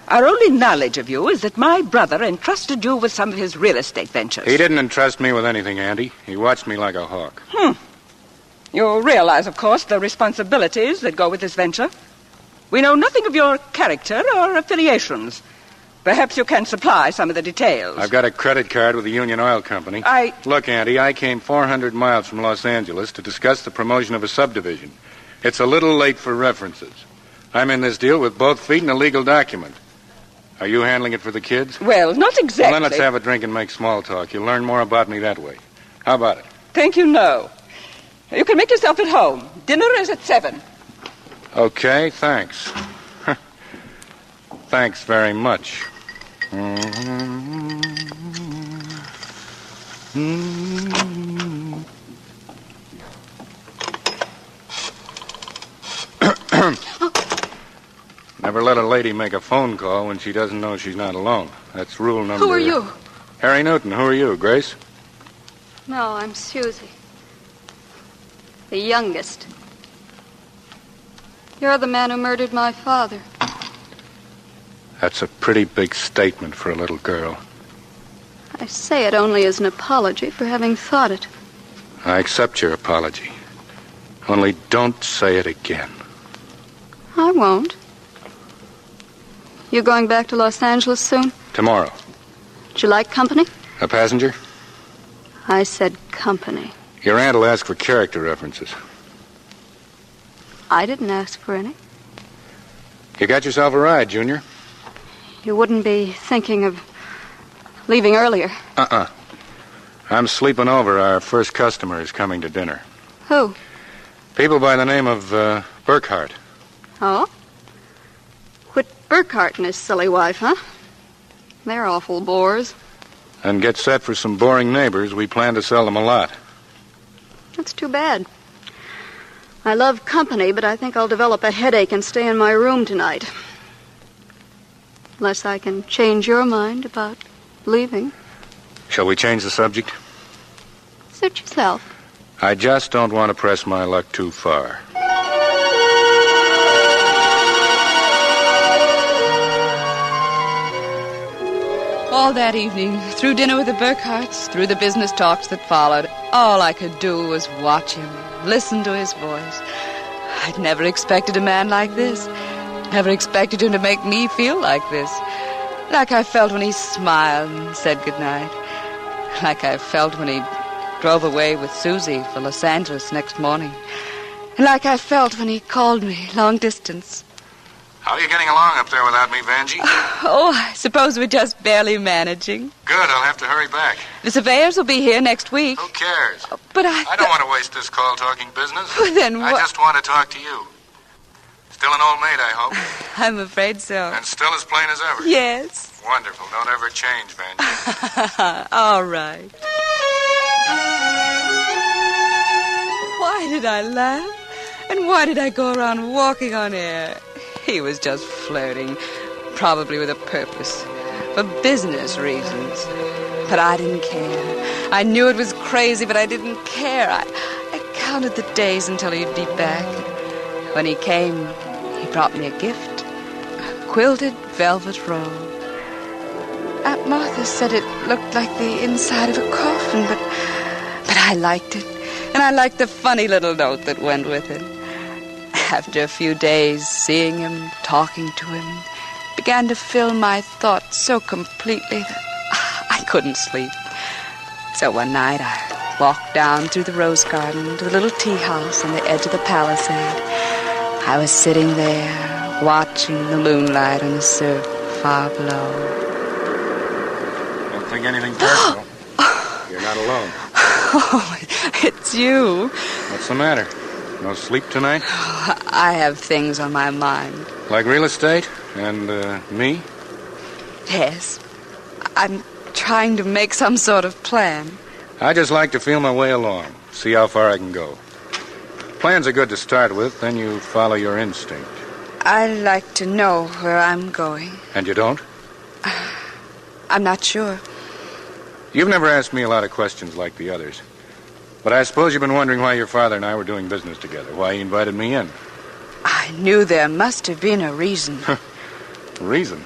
Our only knowledge of you is that my brother entrusted you with some of his real estate ventures. He didn't entrust me with anything, Andy. He watched me like a hawk. You realize, of course, the responsibilities that go with this venture. We know nothing of your character or affiliations. Perhaps you can supply some of the details. I've got a credit card with the Union Oil Company. Look, Andy, I came 400 miles from Los Angeles to discuss the promotion of a subdivision. It's a little late for references. I'm in this deal with both feet and a legal document. Are you handling it for the kids? Well, not exactly. Well, then let's have a drink and make small talk. You'll learn more about me that way. How about it? Thank you, no. You can make yourself at home. Dinner is at 7. Okay, thanks. Thanks very much. Never let a lady make a phone call when she doesn't know she's not alone. That's rule number... Who are you? Harry Newton. Who are you, Grace? No, I'm Susie. The youngest. You're the man who murdered my father. That's a pretty big statement for a little girl. I say it only as an apology for having thought it. I accept your apology. Only don't say it again. I won't. You going back to Los Angeles soon? Tomorrow. Would you like company? A passenger? I said company. Your aunt will ask for character references. I didn't ask for any. You got yourself a ride, Junior. You wouldn't be thinking of leaving earlier. I'm sleeping over. Our first customer is coming to dinner. Who? People by the name of Burkhart. Oh? Whit Burkhart and his silly wife, huh? They're awful bores. And get set for some boring neighbors. We plan to sell them a lot. That's too bad. I love company, but I think I'll develop a headache and stay in my room tonight. Unless I can change your mind about leaving. Shall we change the subject? Suit yourself. I just don't want to press my luck too far. All that evening, through dinner with the Burkharts, through the business talks that followed, all I could do was watch him, listen to his voice. I'd never expected a man like this. Never expected him to make me feel like this. Like I felt when he smiled and said goodnight. Like I felt when he drove away with Susie for Los Angeles next morning. And like I felt when he called me long distance. How are you getting along up there without me, Vanjie? Oh, I suppose we're just barely managing. Good, I'll have to hurry back. The surveyors will be here next week. Who cares? But I don't want to waste this call talking business. Well, then I just want to talk to you. Still an old maid, I hope? I'm afraid so. And still as plain as ever? Yes. Wonderful. Don't ever change, Vanjie. All right. Why did I laugh? And why did I go around walking on air? He was just flirting, probably with a purpose, for business reasons. But I didn't care. I knew it was crazy, but I didn't care. I counted the days until he'd be back. When he came, he brought me a gift, a quilted velvet robe. Aunt Martha said it looked like the inside of a coffin, but I liked it, and I liked the funny little note that went with it. After a few days, seeing him, talking to him, began to fill my thoughts so completely that I couldn't sleep. So one night I walked down through the rose garden to the little tea house on the edge of the palisade. I was sitting there, watching the moonlight on the surf far below. Don't think anything personal. You're not alone. Oh, it's you. What's the matter? No sleep tonight? I have things on my mind. Like real estate? And, me? Yes. I'm trying to make some sort of plan. I just like to feel my way along, see how far I can go. Plans are good to start with, then you follow your instinct. I like to know where I'm going. And you don't? I'm not sure. You've never asked me a lot of questions like the others. But I suppose you've been wondering why your father and I were doing business together, why he invited me in. I knew there must have been a reason. Reason?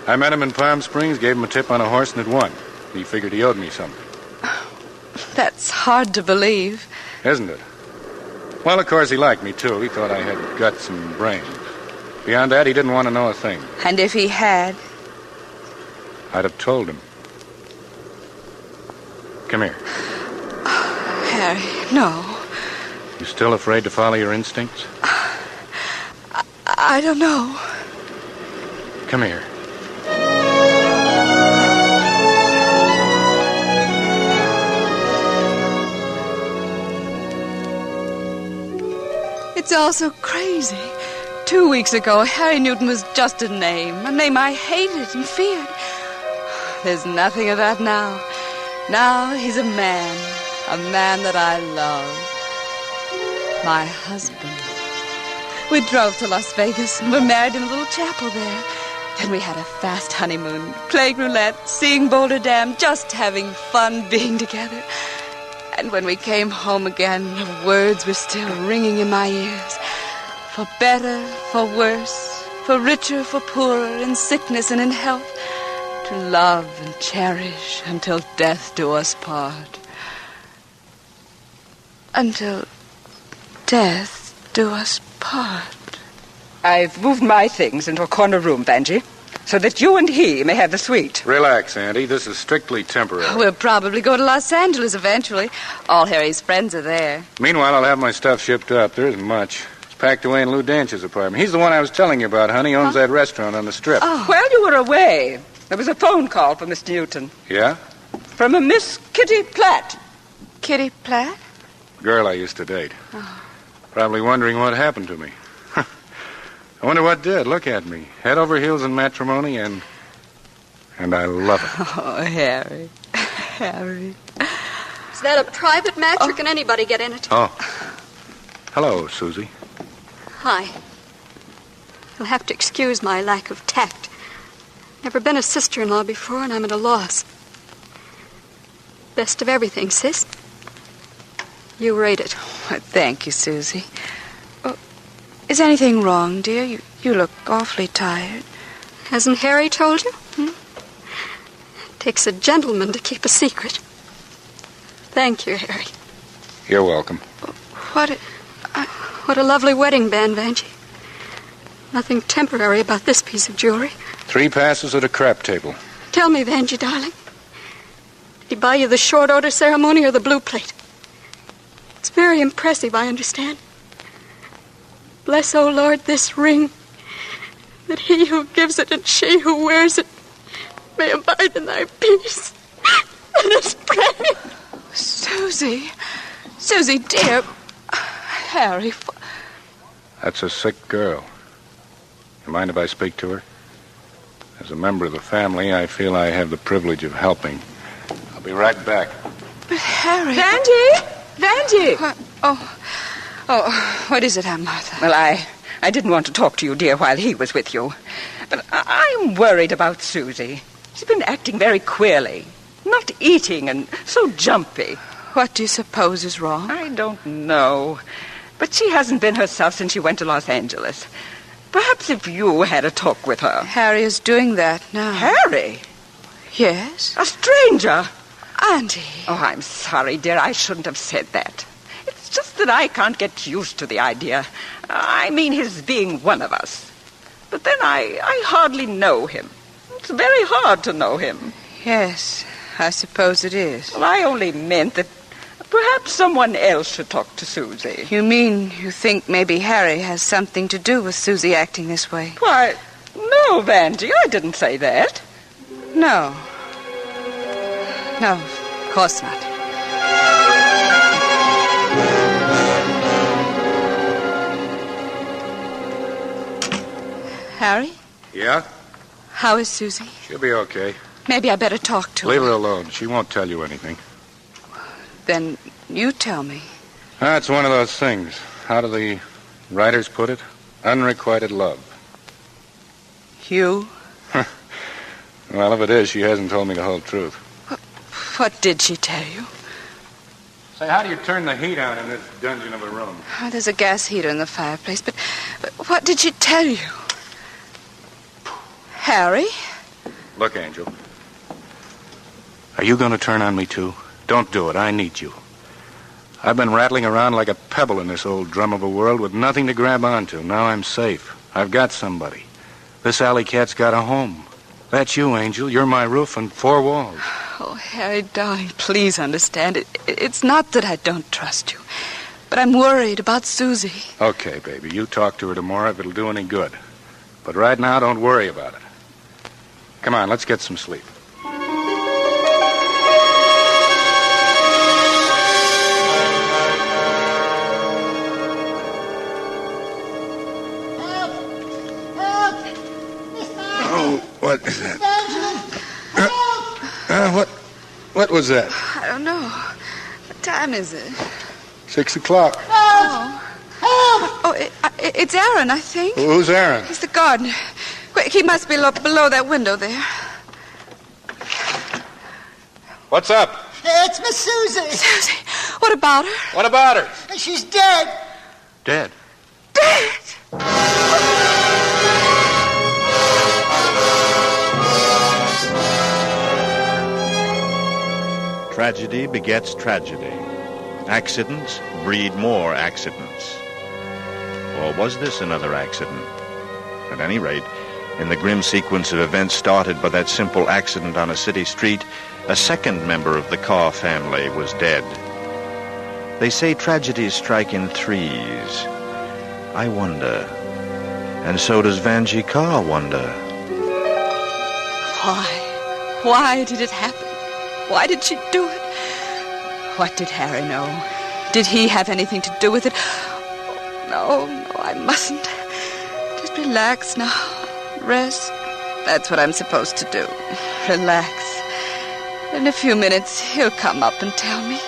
I met him in Palm Springs, gave him a tip on a horse, and it won. He figured he owed me something. That's hard to believe. Isn't it? Well, of course, he liked me, too. He thought I had guts and brains. Beyond that, he didn't want to know a thing. And if he had? I'd have told him. Come here. Harry, no. You still afraid to follow your instincts? I don't know. Come here. It's all so crazy. 2 weeks ago, Harry Newton was just a name I hated and feared. There's nothing of that now. Now he's a man that I love. My husband. We drove to Las Vegas and were married in a little chapel there. Then we had a fast honeymoon, playing roulette, seeing Boulder Dam, just having fun being together. And when we came home again, the words were still ringing in my ears. For better, for worse, for richer, for poorer, in sickness and in health, to love and cherish until death do us part. Until death do us part. I've moved my things into a corner room, Benji. so that you and he may have the suite. Relax, Auntie. This is strictly temporary. We'll probably go to Los Angeles eventually. All Harry's friends are there. Meanwhile, I'll have my stuff shipped up. There isn't much. It's packed away in Lou Danch's apartment. He's the one I was telling you about, honey. He owns that restaurant on the Strip. Oh. While you were away, there was a phone call from Mr. Newton. Yeah? From a Miss Kitty Platt. Kitty Platt? Girl I used to date. Probably wondering what happened to me. I wonder what did. Look at me. Head over heels in matrimony, and I love it. Oh, Harry. Harry. Is that a private match, or can anybody get in it? Oh. Hello, Susie. Hi. You'll have to excuse my lack of tact. Never been a sister-in-law before, and I'm at a loss. Best of everything, sis. You rate it. Well, thank you, Susie. Oh, is anything wrong, dear? You look awfully tired. Hasn't Harry told you? Takes a gentleman to keep a secret. Thank you, Harry. You're welcome. What a lovely wedding band, Vanjie. Nothing temporary about this piece of jewelry. 3 passes at a crap table. Tell me, Vanjie, darling. Did he buy you the short order ceremony or the blue plate? It's very impressive, I understand. Bless, O Lord, this ring, that he who gives it and she who wears it may abide in thy peace. Let us pray. Susie. Susie, dear. Harry. That's a sick girl. You mind if I speak to her? As a member of the family, I feel I have the privilege of helping. I'll be right back. But Harry... Vanjie! What is it, Aunt Martha? Well, I didn't want to talk to you, dear, while he was with you. But I'm worried about Susie. She's been acting very queerly. Not eating and so jumpy. What do you suppose is wrong? I don't know. But she hasn't been herself since she went to Los Angeles. Perhaps if you had a talk with her. Harry is doing that now. Harry? Yes? A stranger? Auntie. Oh, I'm sorry, dear. I shouldn't have said that. It's just that I can't get used to the idea. I mean, his being one of us. But then I hardly know him. It's very hard to know him. Yes, I suppose it is. Well, I only meant that perhaps someone else should talk to Susie. You mean you think maybe Harry has something to do with Susie acting this way? Why, no, Vanjie, I didn't say that. No. No, of course not. Harry? Yeah? How is Susie? She'll be okay. Maybe I better talk to her. Leave her alone. She won't tell you anything. Then you tell me. That's one of those things. How do the writers put it? Unrequited love. You? Well, if it is, she hasn't told me the whole truth. What did she tell you? Say, how do you turn the heat on in this dungeon of a room? Oh, there's a gas heater in the fireplace, but what did she tell you? Harry? Look, Angel. Are you going to turn on me, too? Don't do it. I need you. I've been rattling around like a pebble in this old drum of a world with nothing to grab onto. Now I'm safe. I've got somebody. This alley cat's got a home. That's you, Angel. You're my roof and 4 walls. Oh, Harry, darling, please understand. It's not that I don't trust you, but I'm worried about Susie. Okay, baby. You talk to her tomorrow if it'll do any good. But right now, don't worry about it. Come on, let's get some sleep. Oh, what is that? What was that? I don't know. What time is it? 6 o'clock. It's Aaron, I think. Who's Aaron? He's the gardener. Quick, he must be below that window there. What's up? It's Miss Susie. Susie, what about her? What about her? She's dead. Dead. Dead? Tragedy begets tragedy. Accidents breed more accidents. Or was this another accident? At any rate, In the grim sequence of events started by that simple accident on a city street, a second member of the Carr family was dead. They say tragedies strike in threes. I wonder. And so does Vanjie Carr wonder. Why? Why did it happen? Why did she do it? What did Harry know? Did he have anything to do with it? No, I mustn't. Just relax now. Rest. That's what I'm supposed to do. Relax. In a few minutes, he'll come up and tell me.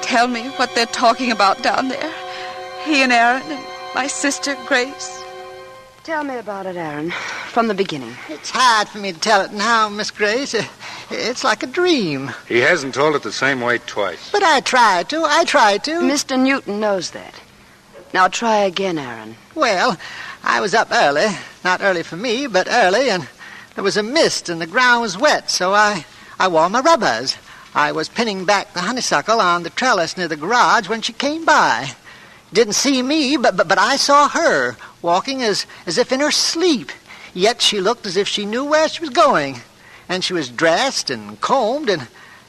Tell me what they're talking about down there. He and Aaron and my sister, Grace. Tell me about it, Aaron, from the beginning. It's hard for me to tell it now, Miss Grace. It's like a dream. He hasn't told it the same way twice. But I tried to. Mr. Newton knows that. Now try again, Aaron. Well, I was up early. Not early for me, but early, and there was a mist and the ground was wet, so I wore my rubbers. I was pinning back the honeysuckle on the trellis near the garage when she came by. Didn't see me, but I saw her, walking as if in her sleep. Yet she looked as if she knew where she was going. And she was dressed and combed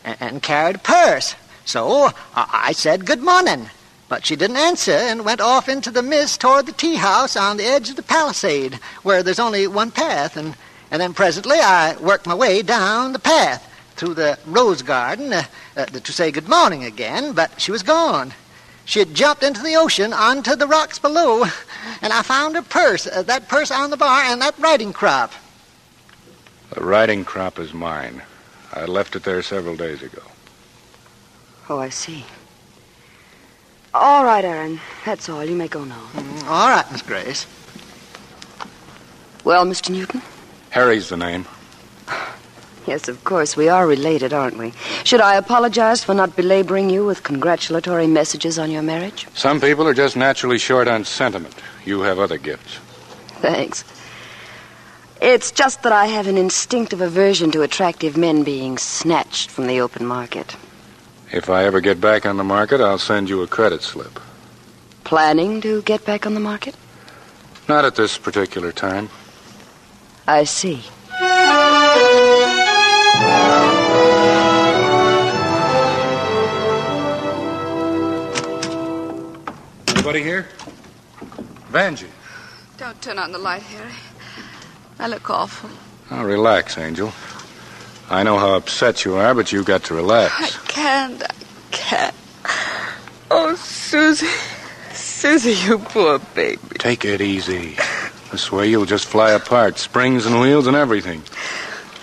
and carried a purse. So I said good morning. But she didn't answer and went off into the mist toward the tea house on the edge of the palisade, where there's only one path. And then presently I worked my way down the path through the rose garden to say good morning again, but she was gone. She had jumped into the ocean onto the rocks below, and I found her purse, that purse on the bar, and that riding crop. The riding crop is mine. I left it there several days ago. Oh, I see. All right, Aaron. That's all. You may go now. All right, Miss Grace. Well, Mr. Newton? Harry's the name. Yes, of course. We are related, aren't we? Should I apologize for not belaboring you with congratulatory messages on your marriage? Some people are just naturally short on sentiment. You have other gifts. Thanks. It's just that I have an instinctive aversion to attractive men being snatched from the open market. If I ever get back on the market, I'll send you a credit slip. Planning to get back on the market? Not at this particular time. I see. Anybody here? Vanjie. Don't turn on the light, Harry. I look awful. Oh, relax, Angel. I know how upset you are, but you've got to relax. I can't. Oh, Susie. Susie, you poor baby. Take it easy. This way you'll just fly apart, springs and wheels and everything.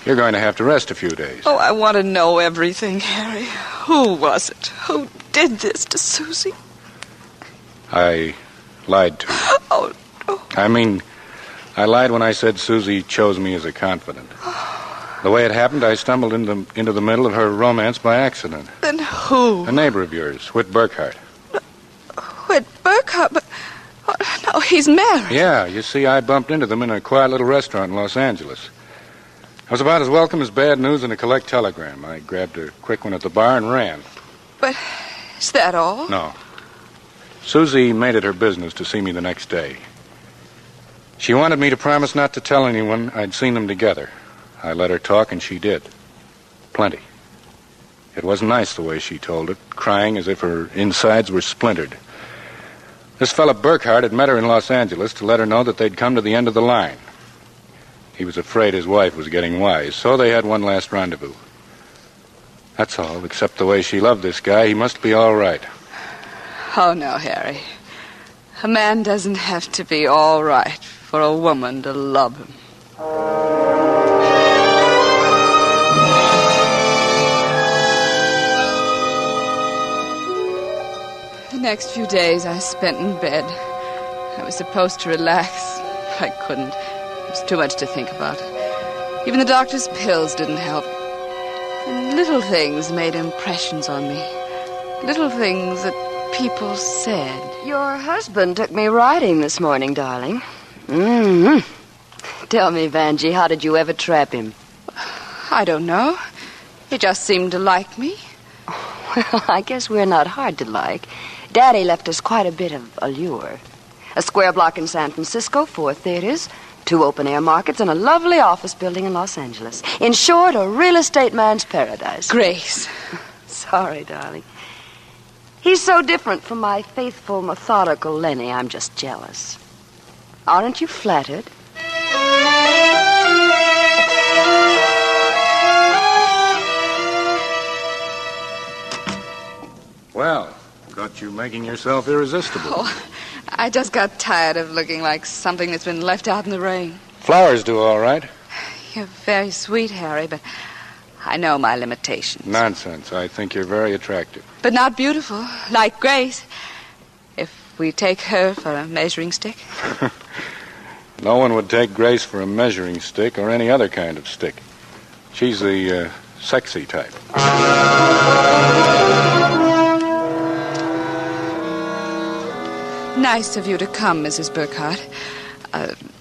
You're going to have to rest a few days. Oh, I want to know everything, Harry. Who was it? Who did this to Susie? I lied to you. Oh. I lied when I said Susie chose me as a confidant. The way it happened, I stumbled into the middle of her romance by accident. Then who? A neighbor of yours, Whit Burkhart. Whit Burkhart? But no, he's married. Yeah, you see, I bumped into them in a quiet little restaurant in Los Angeles. I was about as welcome as bad news in a collect telegram. I grabbed a quick one at the bar and ran. But is that all? No. Susie made it her business to see me the next day. She wanted me to promise not to tell anyone I'd seen them together. I let her talk, and she did. Plenty. It wasn't nice the way she told it, crying as if her insides were splintered. This fella Burkhart had met her in Los Angeles to let her know that they'd come to the end of the line. He was afraid his wife was getting wise, so they had one last rendezvous. That's all, except the way she loved this guy. He must be all right. Oh, no, Harry. A man doesn't have to be all right for a woman to love him. The next few days I spent in bed. I was supposed to relax. I couldn't. There was too much to think about. Even the doctor's pills didn't help. And little things made impressions on me. Little things that people said. Your husband took me riding this morning, darling. Tell me, Vanjie, how did you ever trap him? I don't know. He just seemed to like me. Well, I guess we're not hard to like. Daddy left us quite a bit of allure. A square block in San Francisco, 4 theaters, 2 open-air markets, and a lovely office building in Los Angeles. In short, a real estate man's paradise. Grace. Sorry, darling. He's so different from my faithful, methodical Lenny, I'm just jealous. Aren't you flattered? Well, got you making yourself irresistible. Oh, I just got tired of looking like something that's been left out in the rain. Flowers do all right. You're very sweet, Harry, but I know my limitations. Nonsense. I think you're very attractive. But not beautiful, like Grace. If we take her for a measuring stick. No one would take Grace for a measuring stick or any other kind of stick. She's the sexy type. Nice of you to come, Mrs. Burkhardt.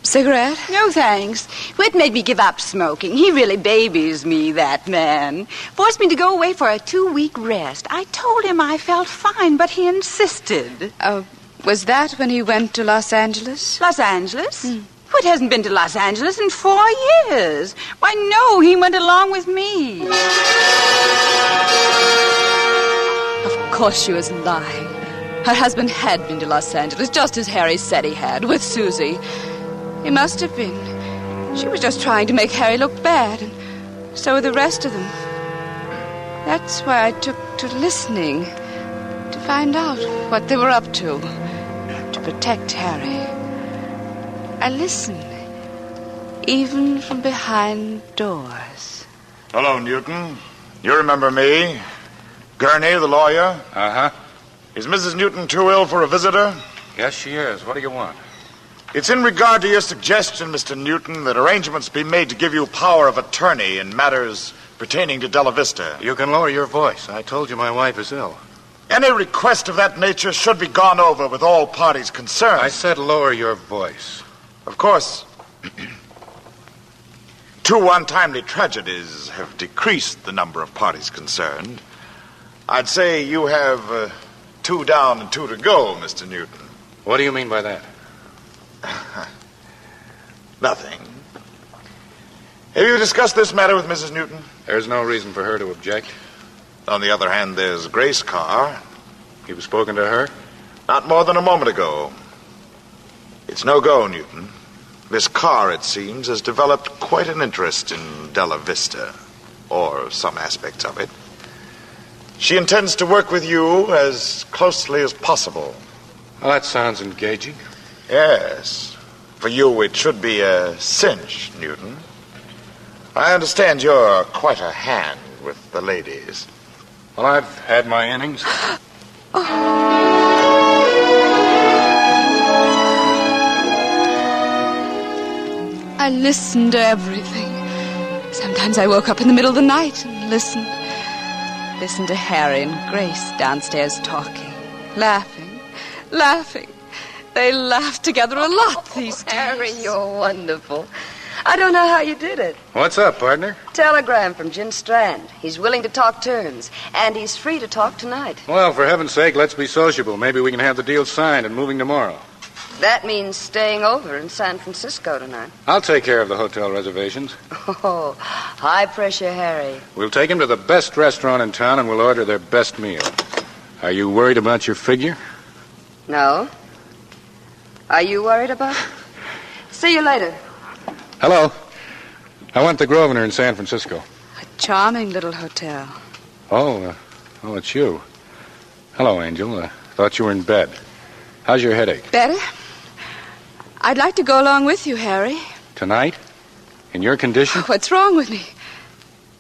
Cigarette? No, thanks. Whit made me give up smoking. He really babies me, that man. Forced me to go away for a 2-week rest. I told him I felt fine, but he insisted. Was that when he went to Los Angeles? Los Angeles? Whit hasn't been to Los Angeles in 4 years. Why, no, he went along with me. Of course she was lying. Her husband had been to Los Angeles, just as Harry said he had, with Susie. He must have been. She was just trying to make Harry look bad, and so were the rest of them. That's why I took to listening, to find out what they were up to protect Harry. I listened, even from behind doors. Hello, Newton. You remember me? Gurney, the lawyer? Uh-huh. Is Mrs. Newton too ill for a visitor? Yes, she is. What do you want? It's in regard to your suggestion, Mr. Newton, that arrangements be made to give you power of attorney in matters pertaining to Della Vista. You can lower your voice. I told you my wife is ill. Any request of that nature should be gone over with all parties concerned. I said lower your voice. Of course, 2 untimely tragedies have decreased the number of parties concerned. I'd say you have 2 down and 2 to go, Mr. Newton. What do you mean by that? Nothing. Have you discussed this matter with Mrs. Newton? There's no reason for her to object. On the other hand, there's Grace Carr. You've spoken to her? Not more than a moment ago. It's no go, Newton. Miss Carr, it seems, has developed quite an interest in Della Vista, or some aspects of it. She intends to work with you as closely as possible. Well, that sounds engaging. Yes. For you, it should be a cinch, Newton. I understand you're quite a hand with the ladies. Well, I've had my innings. I listened to everything. Sometimes I woke up in the middle of the night and listened. Listened to Harry and Grace downstairs talking, laughing. They laugh together a lot these days. Harry, you're wonderful. I don't know how you did it. What's up, partner? Telegram from Jim Strand. He's willing to talk terms, and he's free to talk tonight. Well, for heaven's sake, let's be sociable. Maybe we can have the deal signed and moving tomorrow. That means staying over in San Francisco tonight. I'll take care of the hotel reservations. Oh, high pressure, Harry. We'll take him to the best restaurant in town and we'll order their best meal. Are you worried about your figure? No. Are you worried about it? See you later. Hello. I want the Grosvenor in San Francisco. A charming little hotel. Oh, it's you. Hello, Angel. Thought you were in bed. How's your headache? Better? I'd like to go along with you, Harry. Tonight? In your condition? What's wrong with me?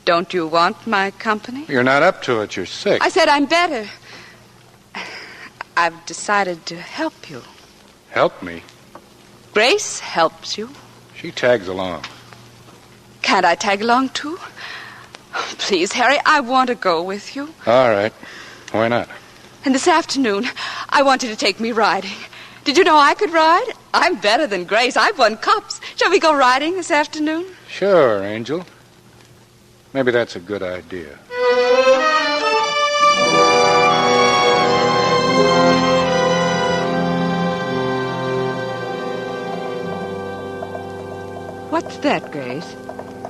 Don't you want my company? You're not up to it. You're sick. I said I'm better. I've decided to help you. Help me? Grace helps you. She tags along. Can't I tag along, too? Please, Harry, I want to go with you. All right. Why not? And this afternoon, I want you to take me riding. Did you know I could ride? I'm better than Grace. I've won cups. Shall we go riding this afternoon? Sure, Angel. Maybe that's a good idea. What's that, Grace?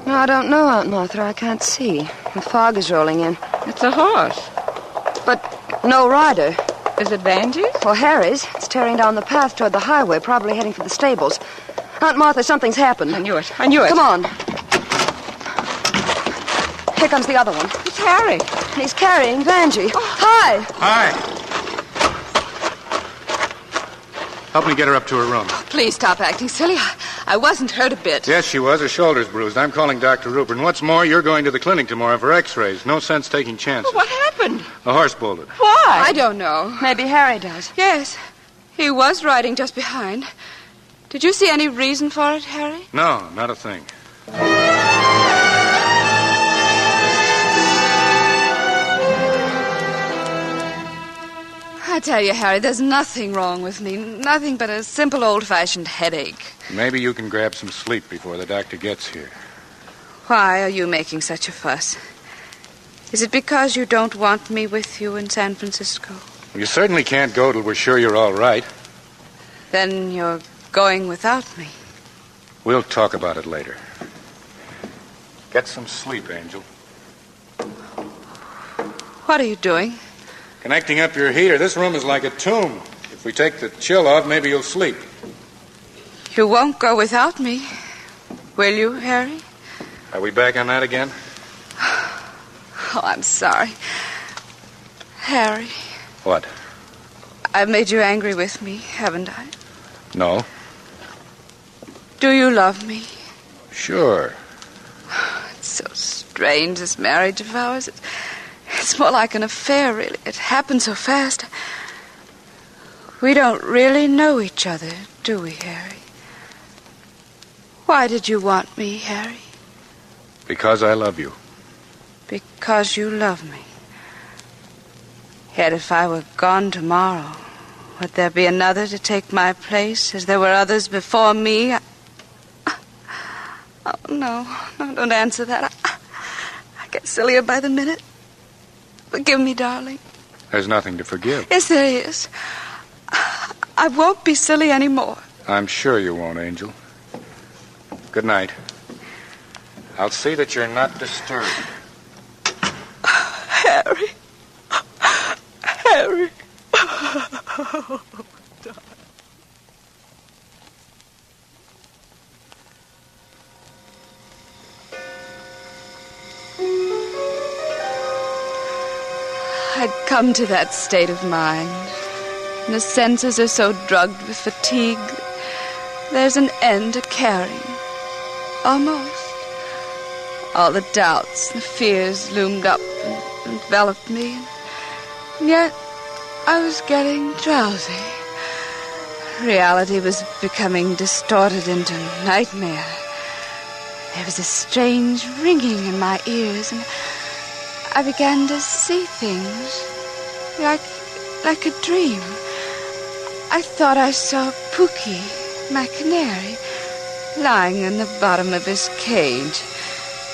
No, I don't know, Aunt Martha. I can't see. The fog is rolling in. It's a horse. But no rider. Is it Vanjie's? Well, Harry's. It's tearing down the path toward the highway, probably heading for the stables. Aunt Martha, something's happened. I knew it. I knew it. Come on. Here comes the other one. It's Harry. And he's carrying Vanjie. Oh. Hi. Hi. Help me get her up to her room. Please stop acting silly. I wasn't hurt a bit. Yes, she was. Her shoulder's bruised. I'm calling Dr. Rupert. And what's more, you're going to the clinic tomorrow for x-rays. No sense taking chances. What happened? A horse bolted. Why? I don't know. Maybe Harry does. Yes. He was riding just behind. Did you see any reason for it, Harry? No, not a thing. I tell you, Harry, there's nothing wrong with me. Nothing but a simple old-fashioned headache. Maybe you can grab some sleep before the doctor gets here. Why are you making such a fuss? Is it because you don't want me with you in San Francisco? You certainly can't go till we're sure you're all right. Then you're going without me. We'll talk about it later. Get some sleep, Angel. What are you doing? Connecting up your heater. This room is like a tomb. If we take the chill off, maybe you'll sleep. You won't go without me, will you, Harry? Are we back on that again? Oh, I'm sorry. Harry. What? I've made you angry with me, haven't I? No. Do you love me? Sure. It's so strange, this marriage of ours. It's more like an affair, really. It happened so fast. We don't really know each other, do we, Harry? Why did you want me, Harry? Because I love you. Because you love me. Yet if I were gone tomorrow, would there be another to take my place as there were others before me? Oh, no, don't answer that. I get sillier by the minute. Forgive me, darling. There's nothing to forgive. Yes, there is. I won't be silly anymore. I'm sure you won't, Angel. Good night. I'll see that you're not disturbed. Harry. Harry. Oh, darling. I'd come to that state of mind, and the senses are so drugged with fatigue, there's an end to caring. Almost. All the doubts and the fears loomed up and enveloped me, and yet I was getting drowsy. Reality was becoming distorted into nightmare. There was a strange ringing in my ears, and I began to see things like a dream. I thought I saw Pookie, my canary, lying in the bottom of his cage,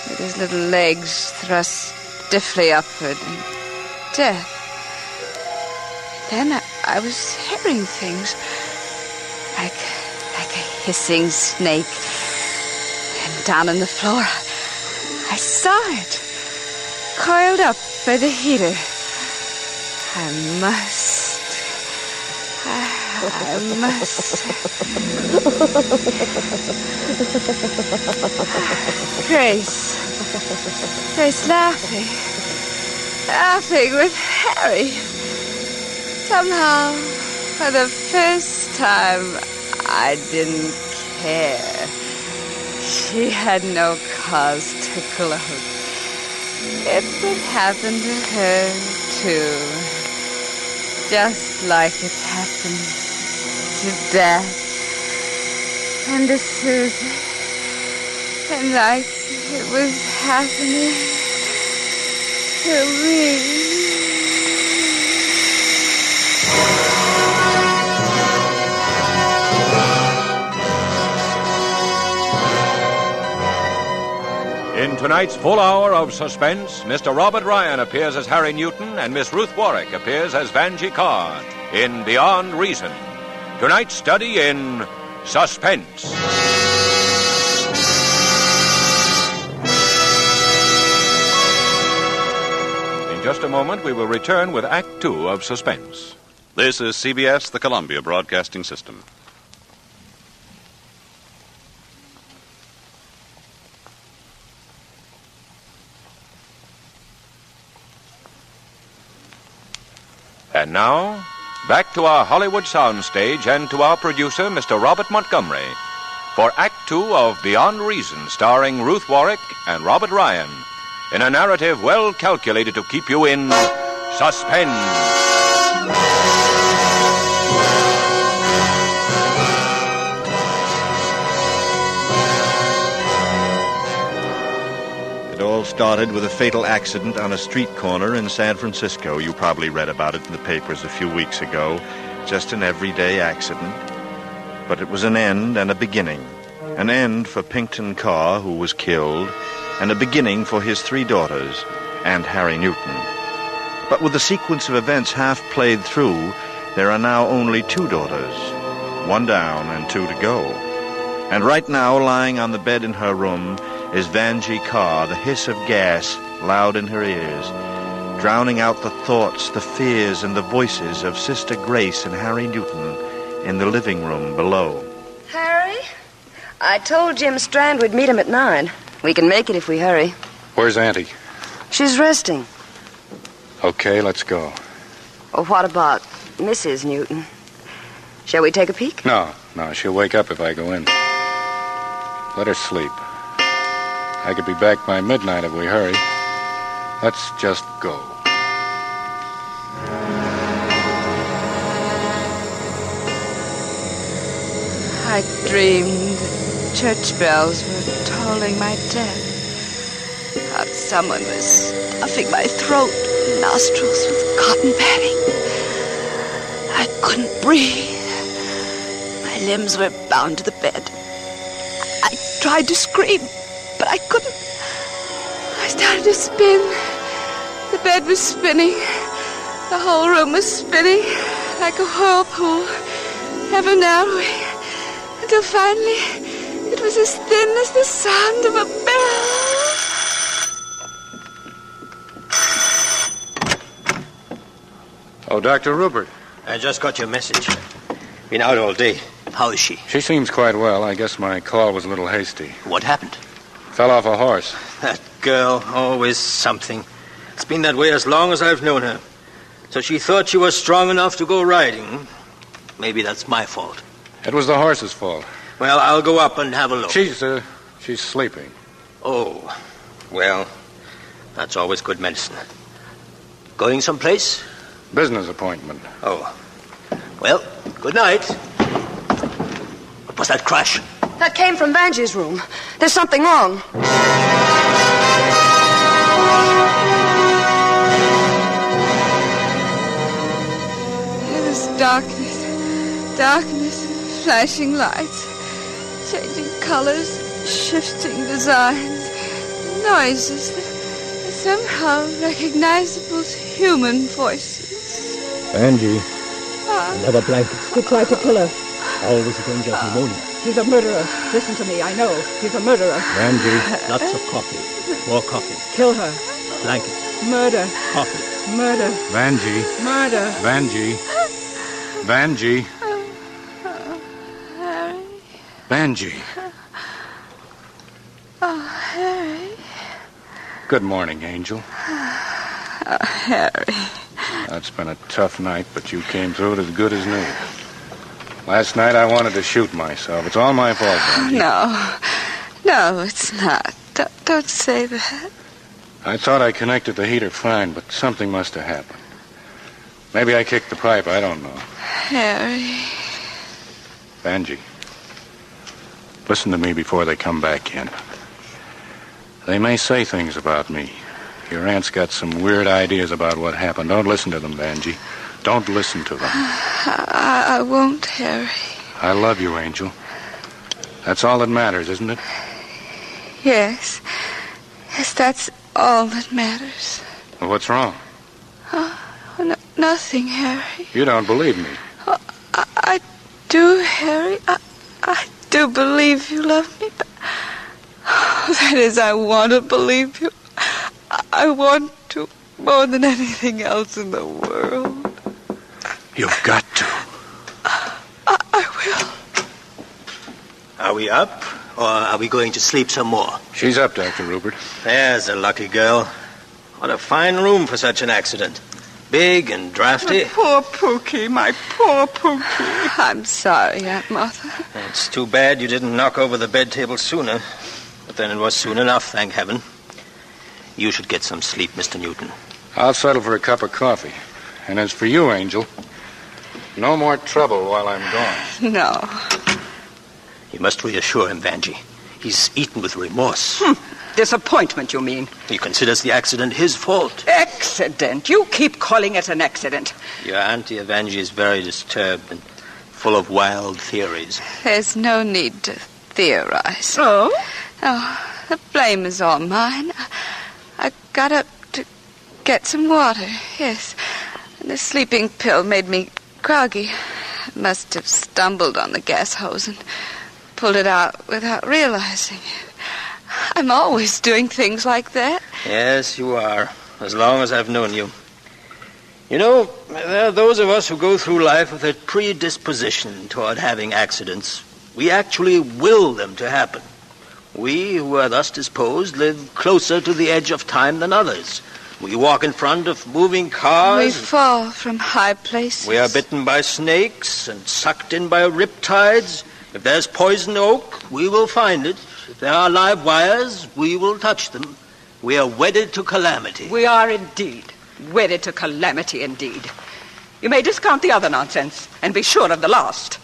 with his little legs thrust stiffly upward in death. Then I was hearing things like a hissing snake. And down on the floor, I saw it, coiled up by the heater. I must. Grace laughing with Harry. Somehow, for the first time, I didn't care. She had no cause to gloat. It would happen to her, too. Just like it happened to Dad and to Susan. And like it was happening to me. In tonight's full hour of suspense, Mr. Robert Ryan appears as Harry Newton and Miss Ruth Warwick appears as Vanjie Carr in Beyond Reason. Tonight's study in Suspense. just a moment, we will return with Act Two of Suspense. This is CBS, the Columbia Broadcasting System. And now, back to our Hollywood soundstage and to our producer, Mr. Robert Montgomery, for Act Two of Beyond Reason, starring Ruth Warwick and Robert Ryan, in a narrative well calculated to keep you in suspense. It all started with a fatal accident on a street corner in San Francisco. You probably read about it in the papers a few weeks ago. Just an everyday accident. But it was an end and a beginning. An end for Pinkton Carr, who was killed, and a beginning for his 3 daughters and Harry Newton. But with the sequence of events half played through, there are now only 2 daughters. 1 down and 2 to go. And right now, lying on the bed in her room, is Vanjie Carr, the hiss of gas loud in her ears, drowning out the thoughts, the fears, and the voices of Sister Grace and Harry Newton in the living room below. Harry? I told Jim Strand we'd meet him at 9. We can make it if we hurry. Where's Auntie? She's resting. Okay, let's go. Well, what about Mrs. Newton? Shall we take a peek? No, she'll wake up if I go in. Let her sleep. I could be back by midnight if we hurry. Let's just go. I dreamed church bells were tolling my death. Thought someone was stuffing my throat and nostrils with cotton padding. I couldn't breathe. My limbs were bound to the bed. I tried to scream, but I couldn't. I started to spin. The bed was spinning. The whole room was spinning like a whirlpool, ever narrowing, until finally it was as thin as the sound of a bell. Oh, Dr. Rupert. I just got your message. Been out all day. How is she? She seems quite well. I guess my call was a little hasty. What happened? Fell off a horse. That girl, always something. It's been that way as long as I've known her. So she thought she was strong enough to go riding. Maybe that's my fault. It was the horse's fault. Well, I'll go up and have a look. She's sleeping. Oh, well, that's always good medicine. Going someplace? Business appointment. Oh. Well, good night. What was that crash? That came from Vanjie's room. There's something wrong. There was darkness, flashing lights, changing colors, shifting designs, noises that are somehow recognizable to human voices. Angie, another blanket. He tried to kill her. Always a danger of pneumonia. He's a murderer. Listen to me, I know. He's a murderer. Angie, lots of coffee. More coffee. Kill her. Blanket. Murder. Coffee. Murder. Vanjie. Murder. Vanjie. Vanjie. Harry. Vanjie. Oh, Harry. Good morning, Angel. Oh, Harry. It's been a tough night, but you came through it as good as new. Last night I wanted to shoot myself. It's all my fault, Vanjie. No, it's not. Don't say that. I thought I connected the heater fine, but something must have happened. Maybe I kicked the pipe, I don't know. Harry. Vanjie, listen to me before they come back in. They may say things about me. Your aunt's got some weird ideas about what happened. Don't listen to them, Vanjie. Don't listen to them. I won't, Harry. I love you, Angel. That's all that matters, isn't it? Yes. Yes, that's all that matters. Well, what's wrong? Nothing, Harry. You don't believe me. I do, Harry. I do believe you love me, but... that is, I want to believe you. I want to more than anything else in the world. You've got to. I will. Are we up, or are we going to sleep some more? She's up, Dr. Rupert. There's a lucky girl. What a fine room for such an accident. Big and drafty. My poor Pookie, my poor Pookie. I'm sorry, Aunt Martha. It's too bad you didn't knock over the bed table sooner. But then it was soon enough, thank heaven. You should get some sleep, Mr. Newton. I'll settle for a cup of coffee. And as for you, Angel, no more trouble while I'm gone. No. You must reassure him, Vanjie. He's eaten with remorse. Disappointment, you mean? He considers the accident his fault. Accident? You keep calling it an accident. Your Auntie Vanjie is very disturbed and full of wild theories. There's no need to theorize. Oh? Oh, the blame is all mine. I got up to get some water, yes. And the sleeping pill made me groggy. I must have stumbled on the gas hose and pulled it out without realizing it. I'm always doing things like that. Yes, you are, as long as I've known you. You know, there are those of us who go through life with a predisposition toward having accidents. We actually will them to happen. We who are thus disposed live closer to the edge of time than others. We walk in front of moving cars. We fall from high places. We are bitten by snakes and sucked in by riptides. If there's poison oak, we will find it. If there are live wires, we will touch them. We are wedded to calamity. We are indeed. Wedded to calamity indeed. You may discount the other nonsense and be sure of the last.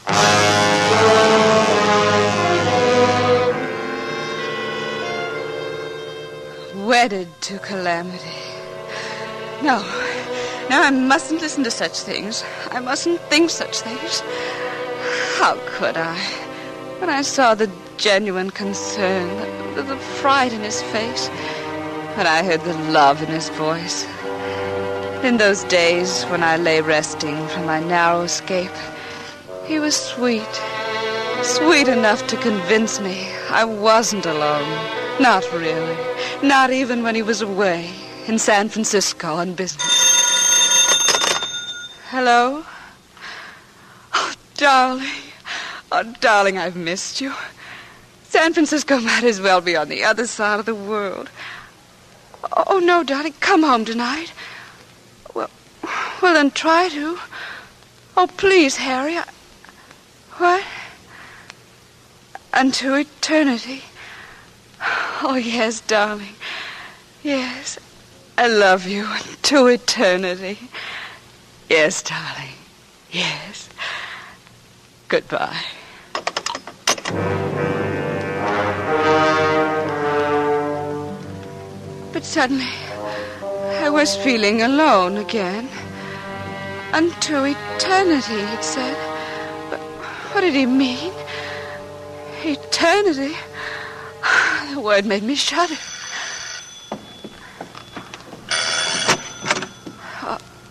Wedded to calamity. No, I mustn't listen to such things. I mustn't think such things. How could I? When I saw the genuine concern, the fright in his face, when I heard the love in his voice. In those days when I lay resting from my narrow escape, he was sweet. Sweet enough to convince me I wasn't alone. Not really. Not even when he was away in San Francisco on business. Hello? Oh, darling. Oh, darling, I've missed you. San Francisco might as well be on the other side of the world. Oh, no, darling, come home tonight. Well, then try to. Oh, please, Harry. What? Unto eternity. Oh, yes, darling. Yes, I love you unto eternity. Yes, darling. Yes. Goodbye. But suddenly, I was feeling alone again. Unto eternity, it said. But what did he mean? Eternity? The word made me shudder.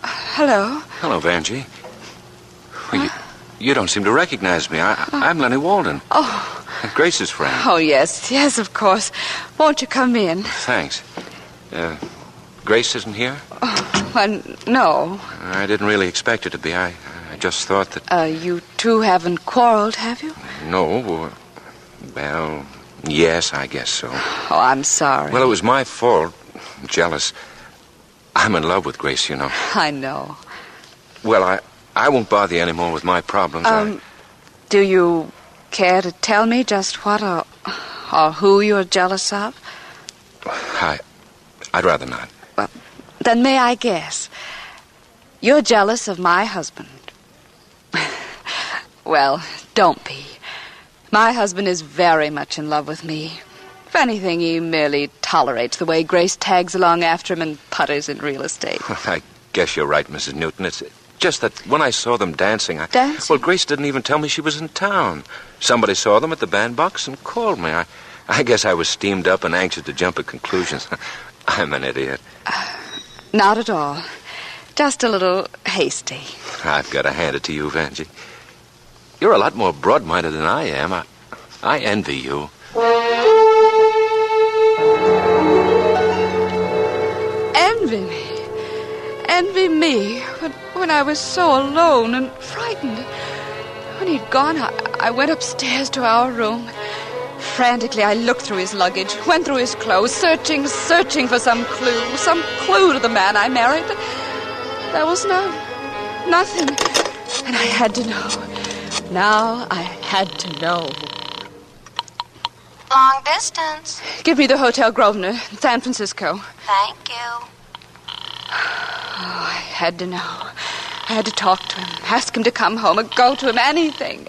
Hello? Hello, Vanjie. Well, you don't seem to recognize me. I'm Lenny Walden. Oh. Grace's friend. Oh, yes, of course. Won't you come in? Thanks. Grace isn't here? Oh, well, no. I didn't really expect her to be. I just thought that... You two haven't quarreled, have you? No. Well, yes, I guess so. Oh, I'm sorry. Well, it was my fault. I'm jealous. I'm in love with Grace, you know. I know. Well, I won't bother you anymore with my problems. Do you care to tell me just what or who you're jealous of? I'd rather not. Well, then may I guess? You're jealous of my husband. Well, don't be. My husband is very much in love with me. If anything, he merely tolerates the way Grace tags along after him and putters in real estate. I guess you're right, Mrs. Newton. It's just that when I saw them dancing... Dancing? Well, Grace didn't even tell me she was in town. Somebody saw them at the bandbox and called me. I guess I was steamed up and anxious to jump at conclusions. I'm an idiot. Not at all. Just a little hasty. I've got to hand it to you, Vanjie. You're a lot more broad-minded than I am. I envy you. Envy me? I was so alone and frightened. When he'd gone, I went upstairs to our room. Frantically, I looked through his luggage, went through his clothes, searching for some clue to the man I married. But there was none. Nothing. And I had to know. Now I had to know. Long distance. Give me the Hotel Grosvenor in San Francisco. Thank you. I had to know. I had to talk to him, ask him to come home, or go to him, anything.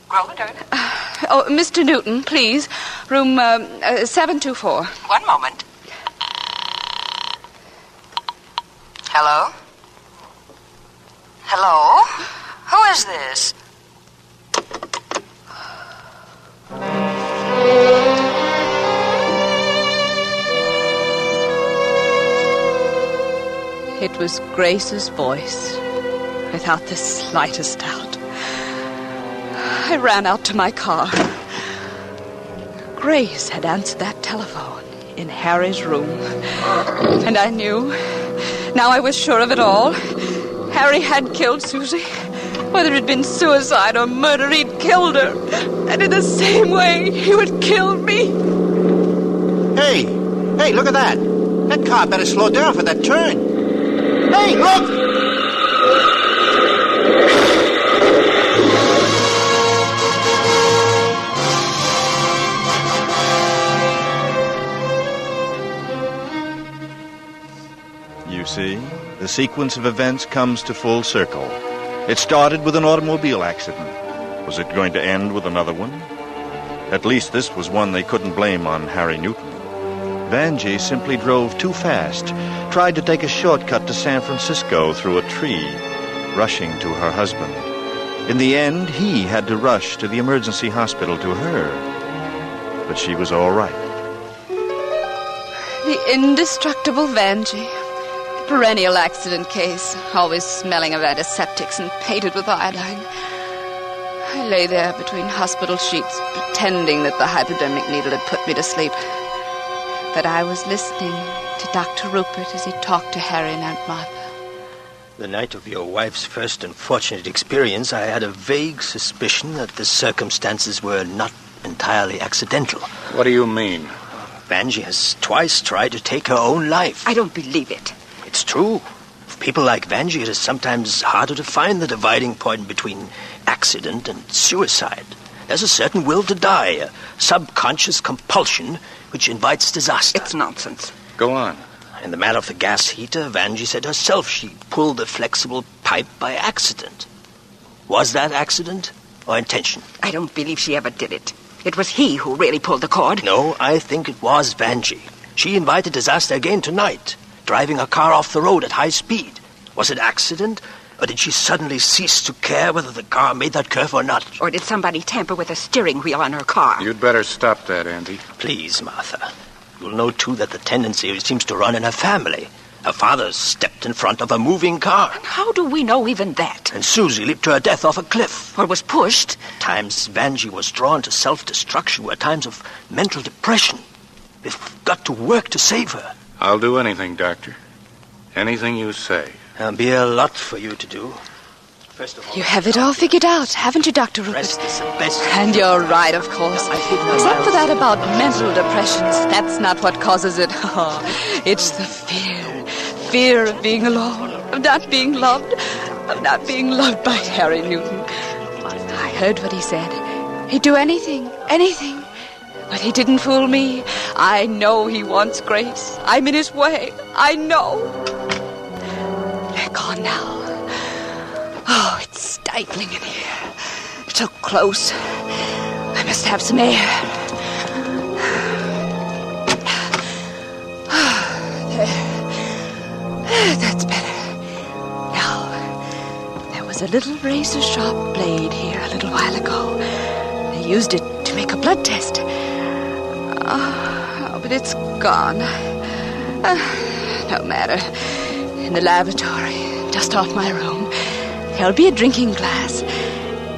Grosvenor? Oh, Mr. Newton, please. Room 724. One moment. Hello? Hello? Who is this? It was Grace's voice, without the slightest doubt. I ran out to my car. Grace had answered that telephone in Harry's room. And I knew. Now I was sure of it all. Harry had killed Susie. Whether it had been suicide or murder, he'd killed her. And in the same way, he would kill me. Hey, look at that. That car better slow down for that turn. Hey, look! You see, the sequence of events comes to full circle. It started with an automobile accident. Was it going to end with another one? At least this was one they couldn't blame on Harry Newton. Vanjie simply drove too fast, tried to take a shortcut to San Francisco through a tree, rushing to her husband. In the end, he had to rush to the emergency hospital to her. But she was all right. The indestructible Vanjie. Perennial accident case, always smelling of antiseptics and painted with iodine. I lay there between hospital sheets, pretending that the hypodermic needle had put me to sleep. But I was listening to Dr. Rupert as he talked to Harry and Aunt Martha. The night of your wife's first unfortunate experience, I had a vague suspicion that the circumstances were not entirely accidental. What do you mean? Vanjie has twice tried to take her own life. I don't believe it. It's true. For people like Vanjie, it is sometimes harder to find the dividing point between accident and suicide. There's a certain will to die, a subconscious compulsion which invites disaster. It's nonsense. Go on. In the matter of the gas heater, Vanjie said herself she pulled the flexible pipe by accident. Was that accident or intention? I don't believe she ever did it. It was he who really pulled the cord. No, I think it was Vanjie. She invited disaster again tonight, driving her car off the road at high speed. Was it accident, or did she suddenly cease to care whether the car made that curve or not? Or did somebody tamper with a steering wheel on her car? You'd better stop that, Andy. Please, Martha. You'll know, too, that the tendency seems to run in her family. Her father stepped in front of a moving car. And how do we know even that? And Susie leaped to her death off a cliff. Or was pushed. At times, Vanjie was drawn to self-destruction were times of mental depression. We've got to work to save her. I'll do anything, Doctor. Anything you say. There'll be a lot for you to do. First of all, You have it all figured out, haven't you, Dr. Rupert? rest is the best. And you're right, of course. Except for that about mental depressions. That's not what causes it. It's the fear. Fear of being alone, of not being loved by Harry Newton. I heard what he said. He'd do anything. But he didn't fool me. I know he wants Grace. I'm in his way. I know. They're gone now. Oh, it's stifling in here. So close. I must have some air. There. That's better. Now, there was a little razor-sharp blade here a little while ago. They used it to make a blood test. Oh, but it's gone. No matter. In the laboratory, just off my room, there'll be a drinking glass.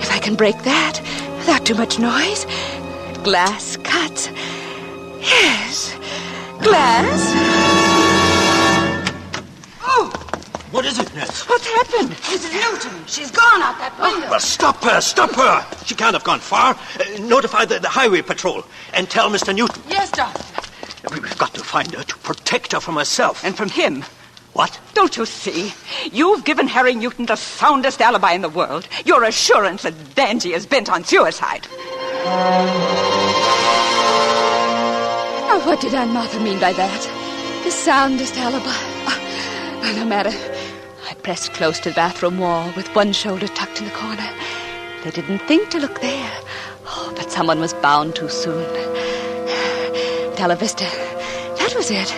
If I can break that without too much noise. Glass cuts. Yes. Glass. Oh! What is it, Nurse? What's happened? Mrs. Newton, she's gone out that window. Well, stop her. She can't have gone far. Notify the highway patrol and tell Mr. Newton. Yes, Doctor. We've got to find her to protect her from herself. And from him. What? Don't you see? You've given Harry Newton the soundest alibi in the world. Your assurance that Vanjie is bent on suicide. Now, what did Aunt Martha mean by that? The soundest alibi. Oh, no matter. I pressed close to the bathroom wall with one shoulder tucked in the corner. They didn't think to look there. Oh, but someone was bound too soon. Bella Vista. That was it.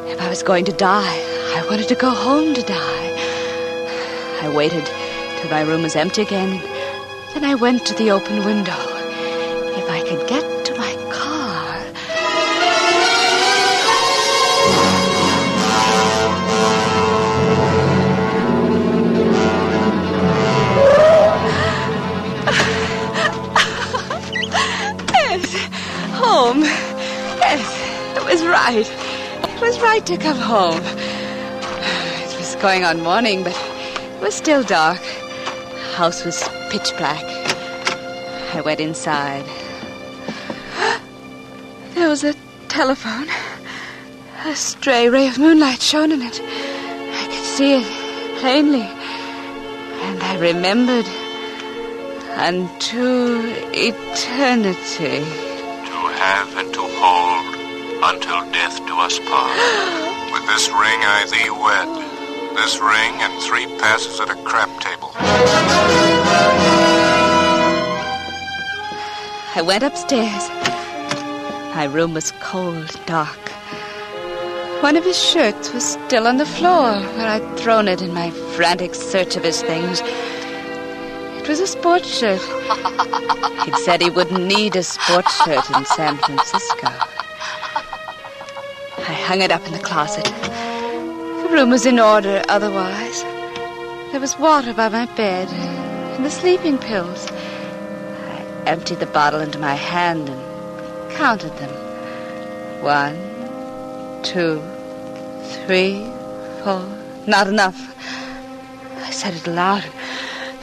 If I was going to die, I wanted to go home to die. I waited till my room was empty again, and then I went to the open window. If I could get to my car... Yes, home. Yes, it was right. It was right to come home. It was going on morning, but it was still dark. The house was pitch black. I went inside. There was a telephone. A stray ray of moonlight shone in it. I could see it plainly. And I remembered unto eternity. To have and to hold until death do us part. With this ring I thee wed. This ring and 3 passes at a crap table. I went upstairs. My room was cold and dark. One of his shirts was still on the floor where I'd thrown it in my frantic search of his things. It was a sports shirt. He'd said he wouldn't need a sports shirt in San Francisco. I hung it up in the closet. The room was in order otherwise. There was water by my bed and the sleeping pills. I emptied the bottle into my hand and counted them. 1, 2, 3, 4. Not enough. I said it aloud.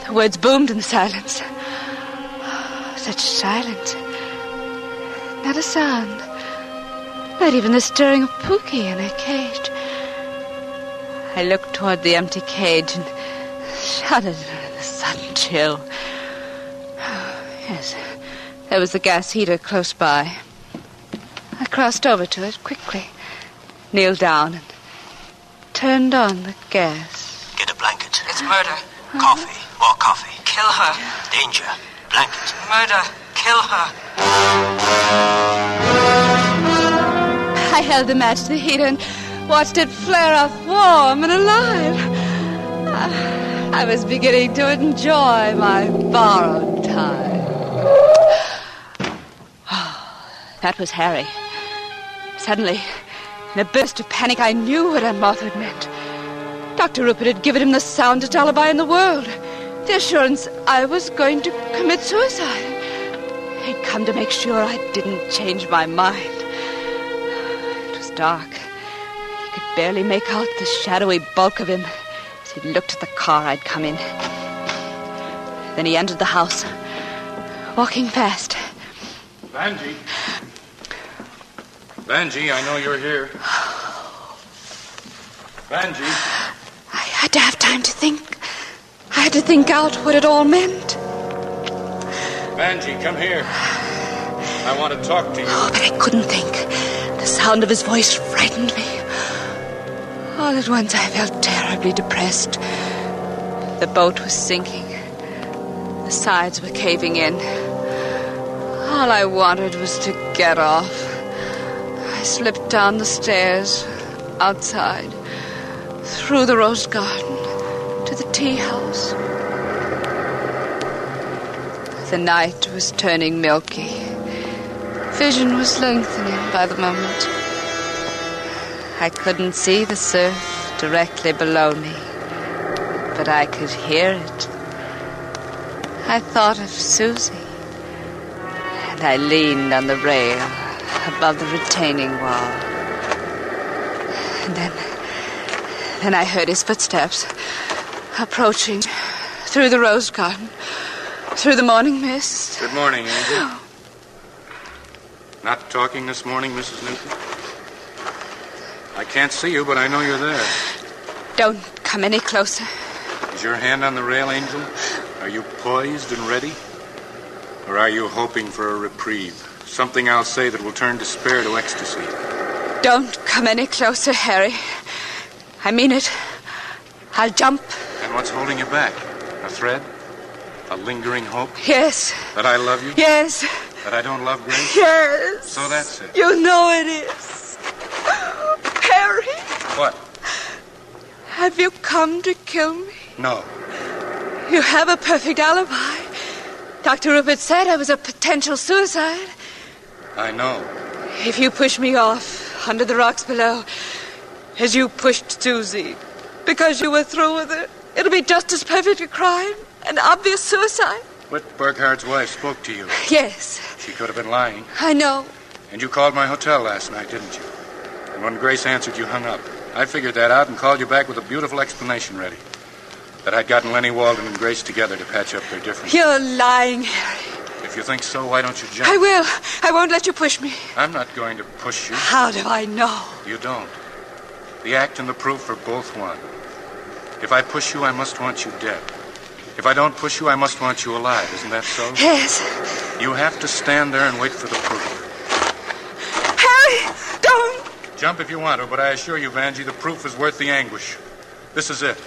The words boomed in the silence. Such silence. Not a sound. Not even the stirring of Pookie in her cage. I looked toward the empty cage and shuddered in the sudden chill. Yes, there was the gas heater close by. I crossed over to it quickly, kneeled down, and turned on the gas. Get a blanket. It's murder. Coffee. More coffee. Kill her. Danger. Blanket. Murder. Kill her. I held the match to the heater and watched it flare up warm and alive. I was beginning to enjoy my borrowed time. That was Harry. Suddenly, in a burst of panic, I knew what Aunt Martha had meant. Dr. Rupert had given him the soundest alibi in the world. The assurance I was going to commit suicide. He'd come to make sure I didn't change my mind. It was dark. You could barely make out the shadowy bulk of him as he looked at the car I'd come in. Then he entered the house, walking fast. Vanjie. Vanjie, I know you're here. Vanjie. I had to have time to think. I had to think out what it all meant. Vanjie, come here. I want to talk to you. Oh, but I couldn't think. The sound of his voice frightened me. All at once I felt terribly depressed. The boat was sinking. The sides were caving in. All I wanted was to get off. I slipped down the stairs, outside, through the rose garden, to the tea house. The night was turning milky. Vision was lengthening by the moment. I couldn't see the surf directly below me, but I could hear it. I thought of Susie, and I leaned on the rail above the retaining wall. And Then I heard his footsteps approaching through the rose garden, through the morning mist. Good morning, Angel. Not talking this morning, Mrs. Newton? I can't see you, but I know you're there. Don't come any closer. Is your hand on the rail, Angel? Are you poised and ready? Or are you hoping for a reprieve? Something I'll say that will turn despair to ecstasy. Don't come any closer, Harry. I mean it. I'll jump. And what's holding you back? A thread? A lingering hope? Yes. That I love you? Yes. That I don't love Grace? Yes. So that's it. You know it is. Harry. What? Have you come to kill me? No. You have a perfect alibi. Dr. Rupert said I was a potential suicide. I know. If you push me off under the rocks below, as you pushed Susie, because you were through with her, it'll be just as perfect a crime, an obvious suicide. Whit Burkhardt's wife spoke to you. Yes. She could have been lying. I know. And you called my hotel last night, didn't you? And when Grace answered, you hung up. I figured that out and called you back with a beautiful explanation ready. That I'd gotten Lenny Walden and Grace together to patch up their differences. You're lying, Harry. If you think so, why don't you jump? I will. I won't let you push me. I'm not going to push you. How do I know? You don't. The act and the proof are both one. If I push you, I must want you dead. If I don't push you, I must want you alive. Isn't that so? Yes. You have to stand there and wait for the proof. Harry, don't! Jump if you want to, but I assure you, Vanjie, the proof is worth the anguish. This is it.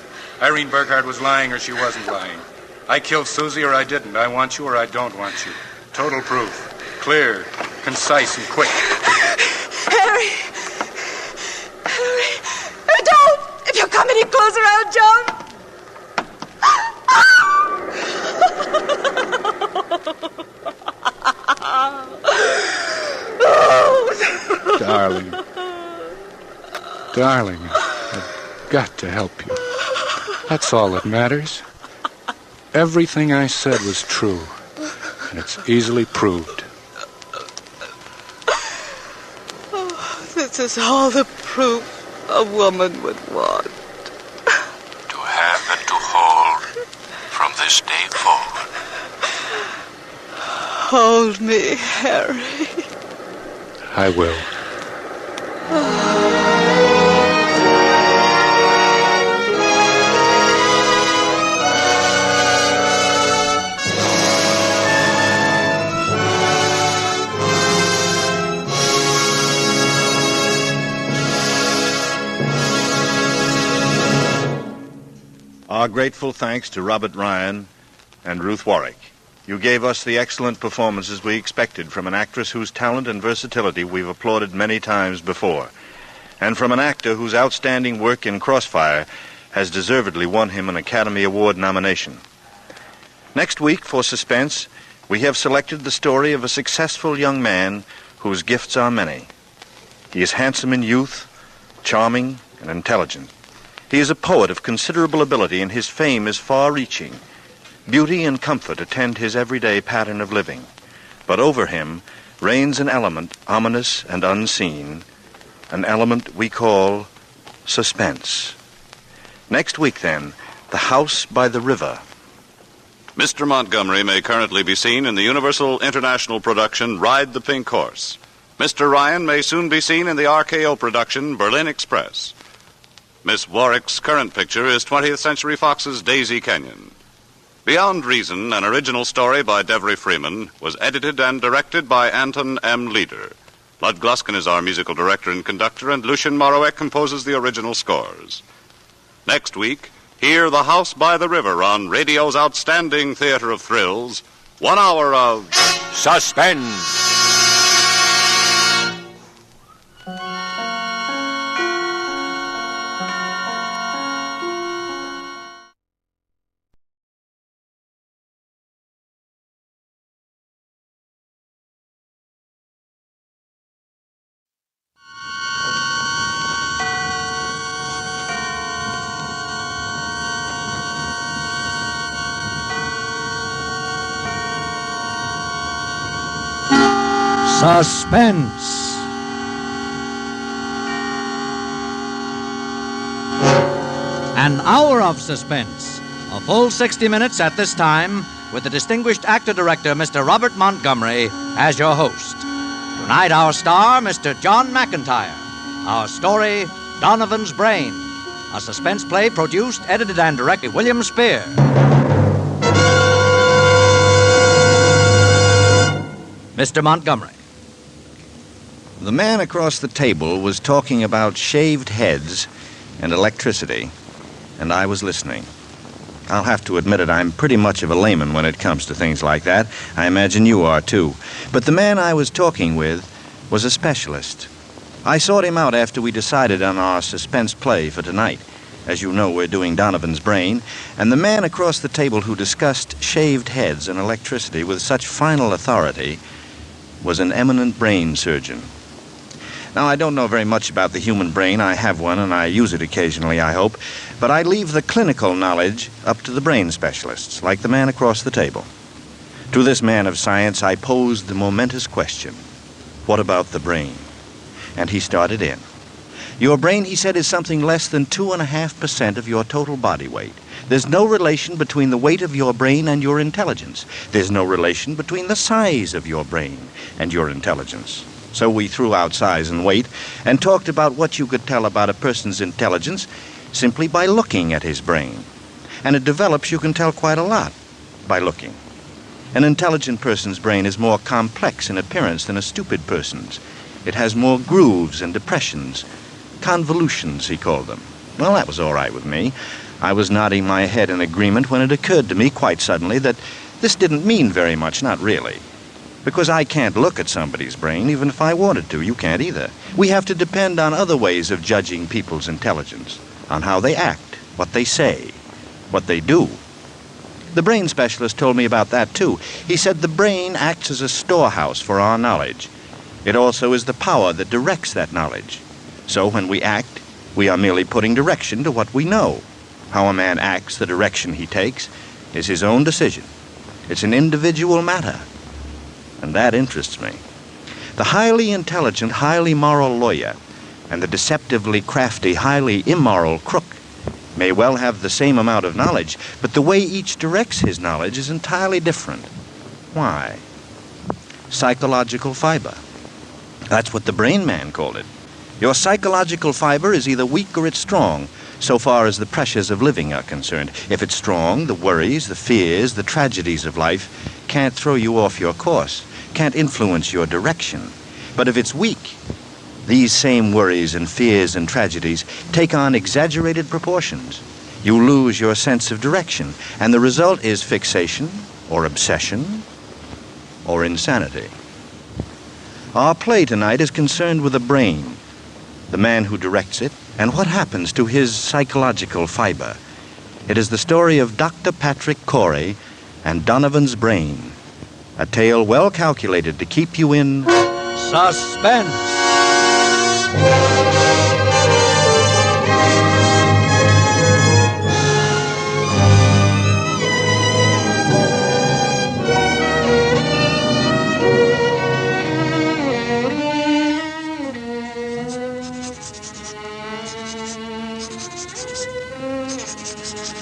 Irene Burkhardt was lying or she wasn't lying. I killed Susie or I didn't. I want you or I don't want you. Total proof. Clear, concise, and quick. Harry! Harry, don't! If you come any closer, I'll jump! Darling. Darling, I've got to help you. That's all that matters. Everything I said was true, and it's easily proved. Oh, this is all the proof a woman would want. To have and to hold from this day forward. Hold me, Harry. I will. Our grateful thanks to Robert Ryan and Ruth Warwick. You gave us the excellent performances we expected from an actress whose talent and versatility we've applauded many times before, and from an actor whose outstanding work in Crossfire has deservedly won him an Academy Award nomination. Next week, for Suspense, we have selected the story of a successful young man whose gifts are many. He is handsome in youth, charming, and intelligent. He is a poet of considerable ability, and his fame is far-reaching. Beauty and comfort attend his everyday pattern of living. But over him reigns an element ominous and unseen, an element we call suspense. Next week, then, The House by the River. Mr. Montgomery may currently be seen in the Universal International production Ride the Pink Horse. Mr. Ryan may soon be seen in the RKO production Berlin Express. Miss Warwick's current picture is 20th Century Fox's Daisy Canyon. Beyond Reason, an original story by Devery Freeman, was edited and directed by Anton M. Leader. Lud Gluskin is our musical director and conductor, and Lucien Morawek composes the original scores. Next week, hear The House by the River on radio's outstanding theater of thrills, 1 hour of Suspense. Suspense. An hour of suspense. A full 60 minutes at this time with the distinguished actor-director, Mr. Robert Montgomery, as your host. Tonight, our star, Mr. John McIntyre. Our story, Donovan's Brain. A suspense play produced, edited, and directed by William Spear. Mr. Montgomery. The man across the table was talking about shaved heads and electricity, and I was listening. I'll have to admit it, I'm pretty much of a layman when it comes to things like that. I imagine you are, too. But the man I was talking with was a specialist. I sought him out after we decided on our suspense play for tonight. As you know, we're doing Donovan's Brain, and the man across the table who discussed shaved heads and electricity with such final authority was an eminent brain surgeon. Now, I don't know very much about the human brain. I have one, and I use it occasionally, I hope. But I leave the clinical knowledge up to the brain specialists, like the man across the table. To this man of science, I posed the momentous question, what about the brain? And he started in. Your brain, he said, is something less than 2.5% of your total body weight. There's no relation between the weight of your brain and your intelligence. There's no relation between the size of your brain and your intelligence. So we threw out size and weight and talked about what you could tell about a person's intelligence simply by looking at his brain. And it develops, you can tell quite a lot by looking. An intelligent person's brain is more complex in appearance than a stupid person's. It has more grooves and depressions, convolutions, he called them. Well, that was all right with me. I was nodding my head in agreement when it occurred to me quite suddenly that this didn't mean very much, not really. Because I can't look at somebody's brain, even if I wanted to. You can't either. We have to depend on other ways of judging people's intelligence, on how they act, what they say, what they do. The brain specialist told me about that, too. He said the brain acts as a storehouse for our knowledge. It also is the power that directs that knowledge. So when we act, we are merely putting direction to what we know. How a man acts, the direction he takes, is his own decision. It's an individual matter. And that interests me. The highly intelligent, highly moral lawyer and the deceptively crafty, highly immoral crook may well have the same amount of knowledge, but the way each directs his knowledge is entirely different. Why? Psychological fiber. That's what the brain man called it. Your psychological fiber is either weak or it's strong, so far as the pressures of living are concerned. If it's strong, the worries, the fears, the tragedies of life can't throw you off your course, can't influence your direction. But if it's weak, these same worries and fears and tragedies take on exaggerated proportions. You lose your sense of direction, and the result is fixation, or obsession, or insanity. Our play tonight is concerned with the brain, the man who directs it, and what happens to his psychological fiber. It is the story of Dr. Patrick Corey and Donovan's Brain, a tale well calculated to keep you in suspense.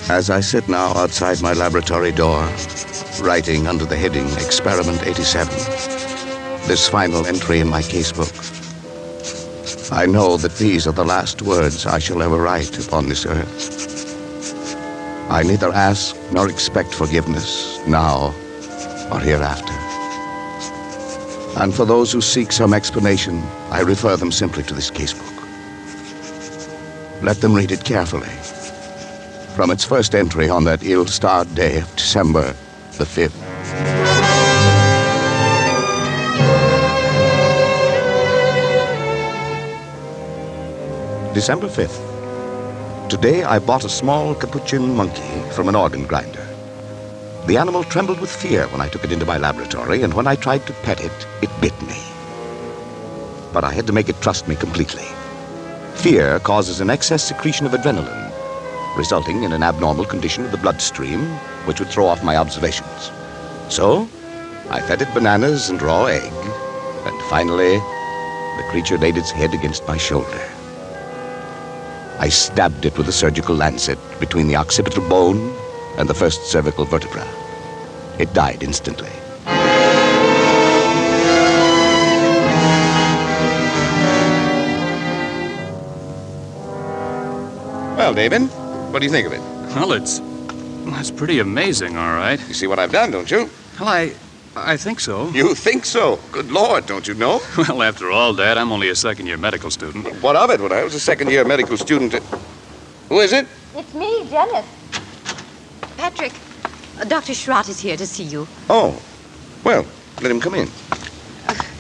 As I sit now outside my laboratory door, writing under the heading Experiment 87, this final entry in my casebook, I know that these are the last words I shall ever write upon this earth. I neither ask nor expect forgiveness now or hereafter. And for those who seek some explanation, I refer them simply to this casebook. Let them read it carefully. From its first entry on that ill-starred day of December the 5th. December 5th. Today I bought a small capuchin monkey from an organ grinder. The animal trembled with fear when I took it into my laboratory, and when I tried to pet it, it bit me. But I had to make it trust me completely. Fear causes an excess secretion of adrenaline, resulting in an abnormal condition of the bloodstream, which would throw off my observations. So, I fed it bananas and raw egg, and finally, the creature laid its head against my shoulder. I stabbed it with a surgical lancet between the occipital bone and the first cervical vertebra. It died instantly. Well, David, what do you think of it? Well, it's pretty amazing, all right. You see what I've done, don't you? Well, I think so. You think so? Good Lord, don't you know? Well, after all, Dad, I'm only a second-year medical student. What of it when I was a second-year medical student? Who is it? It's me, Janice. Patrick, Dr. Schrott is here to see you. Oh, well, let him come in.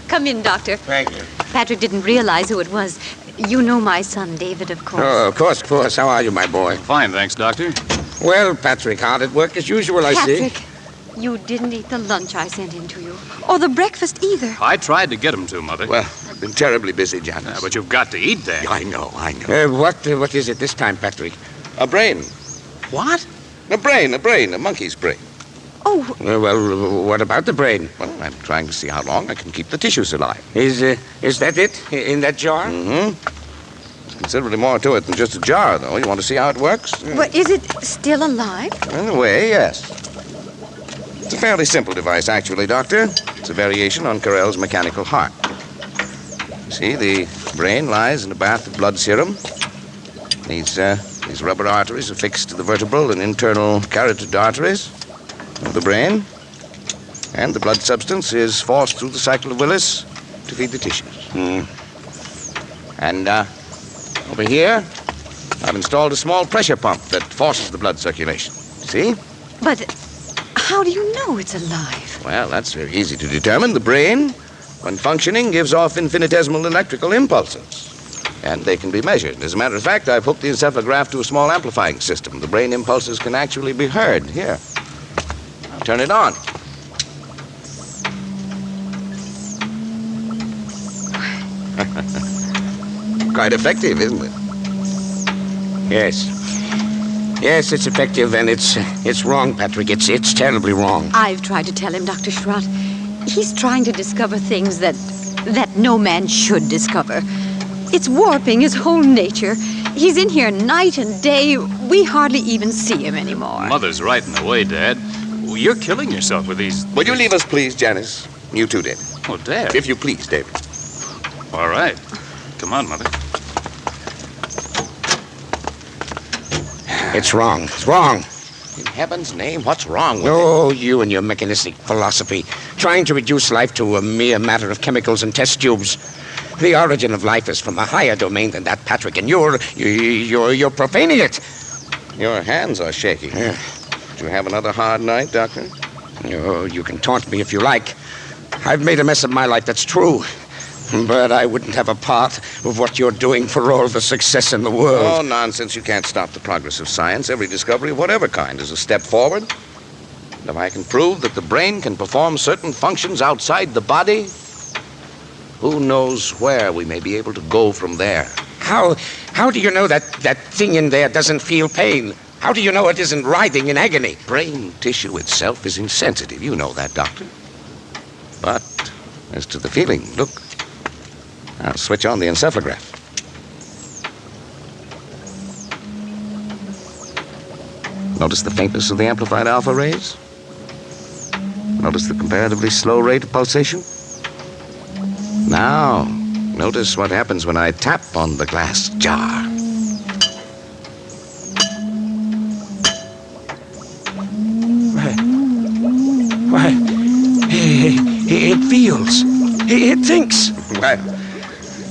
Come in, Doctor. Thank you. Patrick didn't realize who it was. You know my son, David, of course. Oh, of course. How are you, my boy? Fine, thanks, Doctor. Well, Patrick, hard at work as usual, I see. Patrick, you didn't eat the lunch I sent in to you. Or the breakfast either. I tried to get him to, Mother. Well, I've been terribly busy, Janice. Yeah, but you've got to eat, Dad. I know. What is it this time, Patrick? A brain. What? A brain, a monkey's brain. Oh. Well, what about the brain? Well, I'm trying to see how long I can keep the tissues alive. Is that it? In that jar? Mm-hmm. There's considerably more to it than just a jar, though. You want to see how it works? Well, is it still alive? In a way, yes. It's a fairly simple device, actually, Doctor. It's a variation on Carrel's mechanical heart. See, the brain lies in a bath of blood serum. These rubber arteries are fixed to the vertebral and internal carotid arteries of the brain, and the blood substance is forced through the cycle of Willis to feed the tissues. And over here, I've installed a small pressure pump that forces the blood circulation. See? But how do you know it's alive? Well, that's very easy to determine. The brain, when functioning, gives off infinitesimal electrical impulses. And they can be measured. As a matter of fact, I've hooked the encephalograph to a small amplifying system. The brain impulses can actually be heard. Here. I'll turn it on. Quite effective, isn't it? Yes, it's effective, and it's wrong, Patrick. It's terribly wrong. I've tried to tell him, Dr. Schrott. He's trying to discover things that no man should discover. It's warping his whole nature. He's in here night and day. We hardly even see him anymore. Mother's right in the way, Dad. You're killing yourself with these... Will you leave us, please, Janice? You too, David. Oh, Dad. If you please, David. All right. Come on, Mother. It's wrong. It's wrong. In heaven's name, what's wrong with it? Oh, you and your mechanistic philosophy. Trying to reduce life to a mere matter of chemicals and test tubes. The origin of life is from a higher domain than that, Patrick, and you're profaning it. Your hands are shaky. Yeah. Did you have another hard night, Doctor? Oh, you can taunt me if you like. I've made a mess of my life, that's true. But I wouldn't have a part of what you're doing for all the success in the world. Oh, nonsense. You can't stop the progress of science. Every discovery of whatever kind is a step forward. And if I can prove that the brain can perform certain functions outside the body, who knows where we may be able to go from there? How do you know that thing in there doesn't feel pain? How do you know it isn't writhing in agony? Brain tissue itself is insensitive. You know that, Doctor. But as to the feeling, look. I'll switch on the encephalograph. Notice the faintness of the amplified alpha rays? Notice the comparatively slow rate of pulsation? Now, notice what happens when I tap on the glass jar. Why, it feels. It thinks.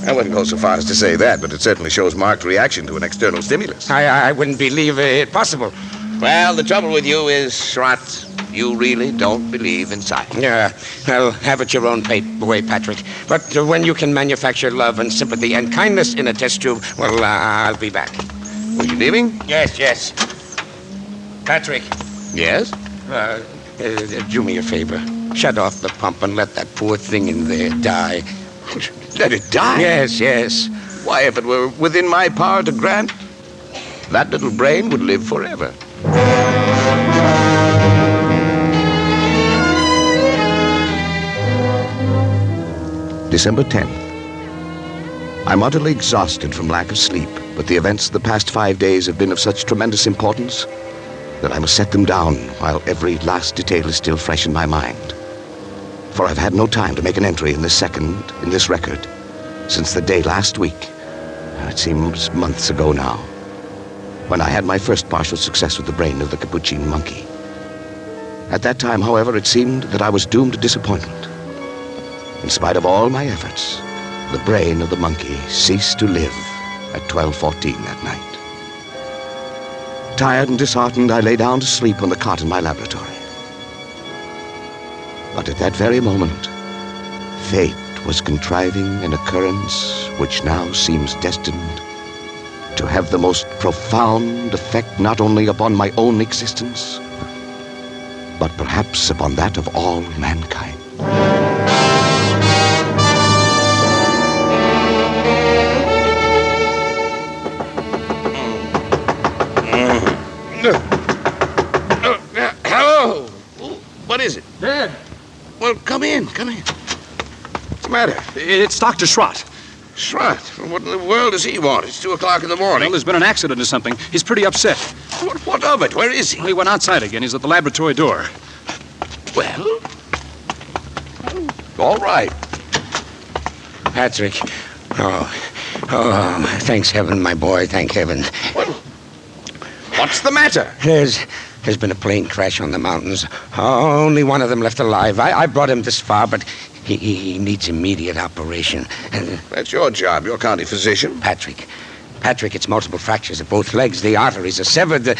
I wouldn't go so far as to say that, but it certainly shows marked reaction to an external stimulus. I wouldn't believe it possible. Well, the trouble with you is, Schrott, you really don't believe in science. Yeah, well, have it your own way, Patrick. But when you can manufacture love and sympathy and kindness in a test tube, well, I'll be back. Were you leaving? Yes. Patrick. Yes? Do me a favor. Shut off the pump and let that poor thing in there die. Let it die? Yes. Why, if it were within my power to grant, that little brain would live forever. December 10th. I'm utterly exhausted from lack of sleep. But the events of the past 5 days have been of such tremendous importance that I must set them down while every last detail is still fresh in my mind. For I've had no time to make an entry in this record, since the day last week, it seems months ago now, when I had my first partial success with the brain of the capuchin monkey. At that time, however, it seemed that I was doomed to disappointment. In spite of all my efforts, the brain of the monkey ceased to live at 12:14 that night. Tired and disheartened, I lay down to sleep on the cot in my laboratory. But at that very moment, fate was contriving an occurrence which now seems destined to have the most profound effect not only upon my own existence, but perhaps upon that of all mankind. Hello? What is it? Dad. Well, come in. What's the matter? It's Dr. Schrott. Schrott? What in the world does he want? It's 2 o'clock in the morning. Well, there's been an accident or something. He's pretty upset. What of it? Where is he? Well, he went outside again. He's at the laboratory door. Well, all right. Patrick. Oh, thanks heaven, my boy. Thank heaven. What's the matter? There's been a plane crash on the mountains. Only one of them left alive. I brought him this far, but he needs immediate operation. That's your job. You're county physician. Patrick, it's multiple fractures of both legs. The arteries are severed.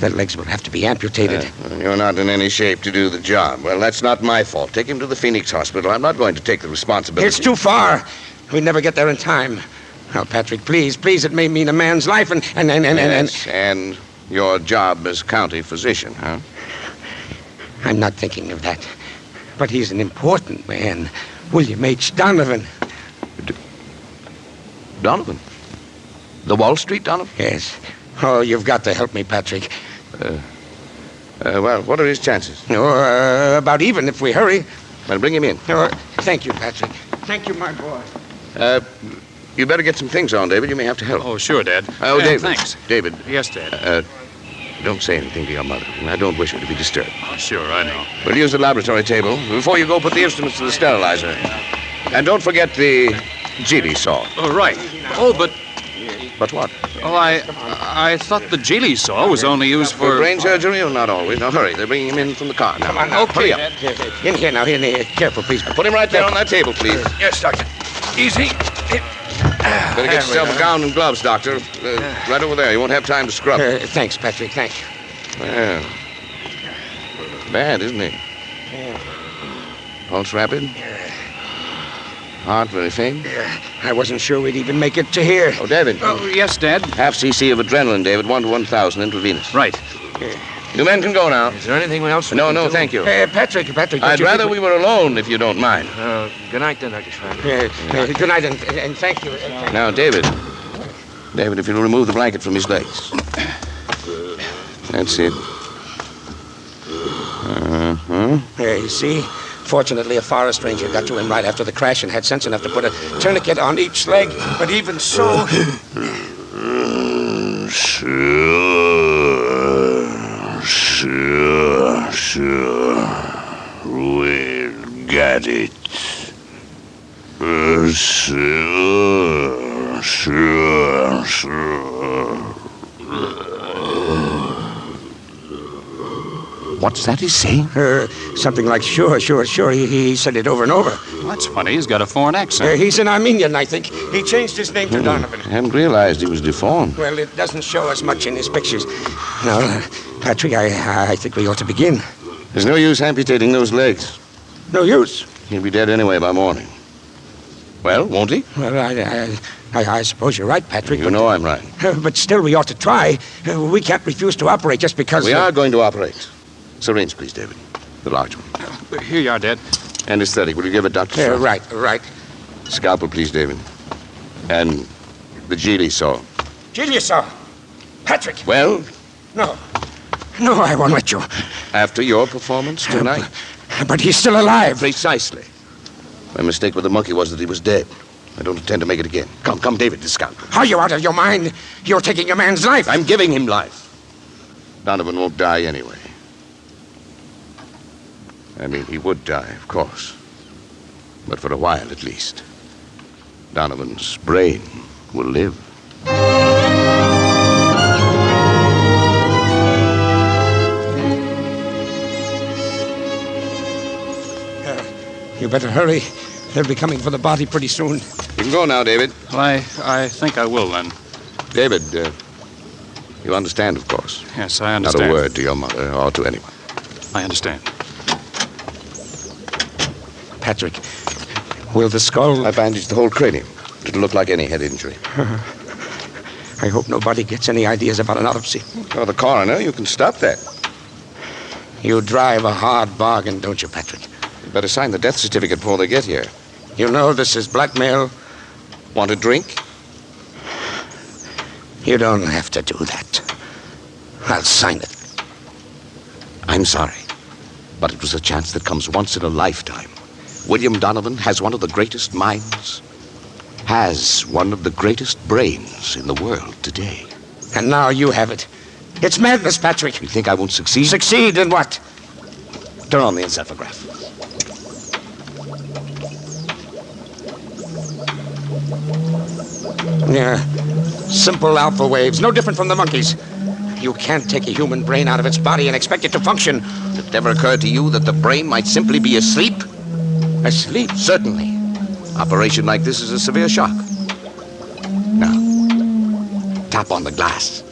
The legs will have to be amputated. You're not in any shape to do the job. Well, that's not my fault. Take him to the Phoenix Hospital. I'm not going to take the responsibility. It's too far. We'd never get there in time. Now, Patrick, please, it may mean a man's life, and your job as county physician, huh? I'm not thinking of that. But he's an important man. William H. Donovan. Donovan? The Wall Street Donovan? Yes. Oh, you've got to help me, Patrick. Well, what are his chances? About even if we hurry. Well, bring him in. Thank you, Patrick. Thank you, my boy. You better get some things on, David. You may have to help. Oh, sure, Dad. David. Thanks. David. Yes, Dad. Don't say anything to your mother. I don't wish her to be disturbed. Oh, sure, I know. We'll use the laboratory table. Before you go, put the instruments to the sterilizer. And don't forget the Geely saw. Oh, right. Oh, but... But what? Oh, I thought the Geely saw was only used for... brain surgery? Oh, not always. Now, hurry. They're bringing him in from the car now. Come on now. Okay. Hurry up. In here now. In here. Careful, please. Put him right there on that table, please. Yes, Doctor. Easy. Better get yourself a gown and gloves, Doctor. Right over there. You won't have time to scrub. Thanks, Patrick. Thanks. Well, bad, isn't it? Yeah. Pulse rapid? Heart very faint? I wasn't sure we'd even make it to here. Oh, David. Oh, yes, Dad. Half cc of adrenaline, David. 1 to 1,000 intravenous. Right. You men can go now. Is there anything else? No, thank you. Patrick. I'd rather we were alone, if you don't mind. Good night, then, Dr. Schreiber. Good night, and thank you. Now, David, if you'll remove the blanket from his legs. That's it. You see? Fortunately, a forest ranger got to him right after the crash and had sense enough to put a tourniquet on each leg. But even so... Sure. We'll get it. Sure. What's that he's saying? Something like sure. He said it over and over. Well, that's funny. He's got a foreign accent. He's an Armenian, I think. He changed his name to Donovan. I hadn't realized he was deformed. Well, it doesn't show us much in his pictures. No, Patrick, I think we ought to begin. There's no use amputating those legs. No use? He'll be dead anyway by morning. Well, won't he? Well, I suppose you're right, Patrick. You know I'm right. But still, we ought to try. We can't refuse to operate just because... We are going to operate. Syringe, please, David. The large one. Here you are, Dad. Anesthetic. Will you give it, Dr. Right. Scalpel, please, David. And the Geely saw. Geely saw? Patrick! Well? No, I won't let you. After your performance tonight? But he's still alive. Precisely. My mistake with the monkey was that he was dead. I don't intend to make it again. Come, David, this scoundrel. Are you out of your mind? You're taking a man's life. I'm giving him life. Donovan won't die anyway. I mean, he would die, of course. But for a while, at least. Donovan's brain will live. You better hurry. They'll be coming for the body pretty soon. You can go now, David. Well, I think I will, then. David, you understand, of course. Yes, I understand. Not a word to your mother or to anyone. I understand. Patrick, will the skull... I bandaged the whole cranium. It'll look like any head injury. I hope nobody gets any ideas about an autopsy. Oh, the coroner, you can stop that. You drive a hard bargain, don't you, Patrick? You better sign the death certificate before they get here. You know this is blackmail. Want a drink? You don't have to do that. I'll sign it. I'm sorry, but it was a chance that comes once in a lifetime. William Donovan has one of the greatest minds, has one of the greatest brains in the world today. And now you have it. It's madness, Patrick. You think I won't succeed? Succeed in what? Turn on the encephalograph. Yeah, simple alpha waves, no different from the monkeys. You can't take a human brain out of its body and expect it to function. It never occurred to you that the brain might simply be asleep? Asleep? Certainly. Operation like this is a severe shock. Now, tap on the glass.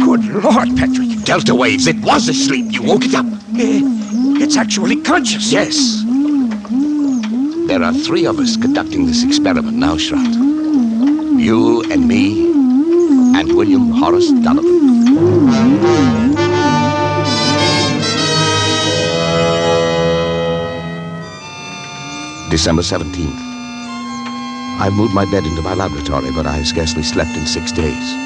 Good Lord, Patrick. Delta waves. It was asleep. You woke it up. It's actually conscious. Yes. There are 3 of us conducting this experiment now, Schrott. You and me and William Horace Donovan. December 17th. I've moved my bed into my laboratory, but I scarcely slept in 6 days.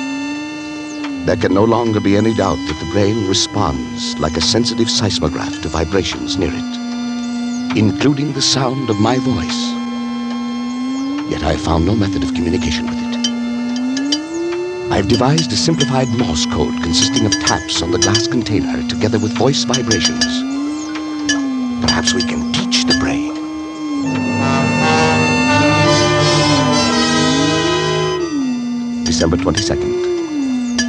There can no longer be any doubt that the brain responds like a sensitive seismograph to vibrations near it, including the sound of my voice. Yet I have found no method of communication with it. I've devised a simplified Morse code consisting of taps on the glass container together with voice vibrations. Perhaps we can teach the brain. December 22nd.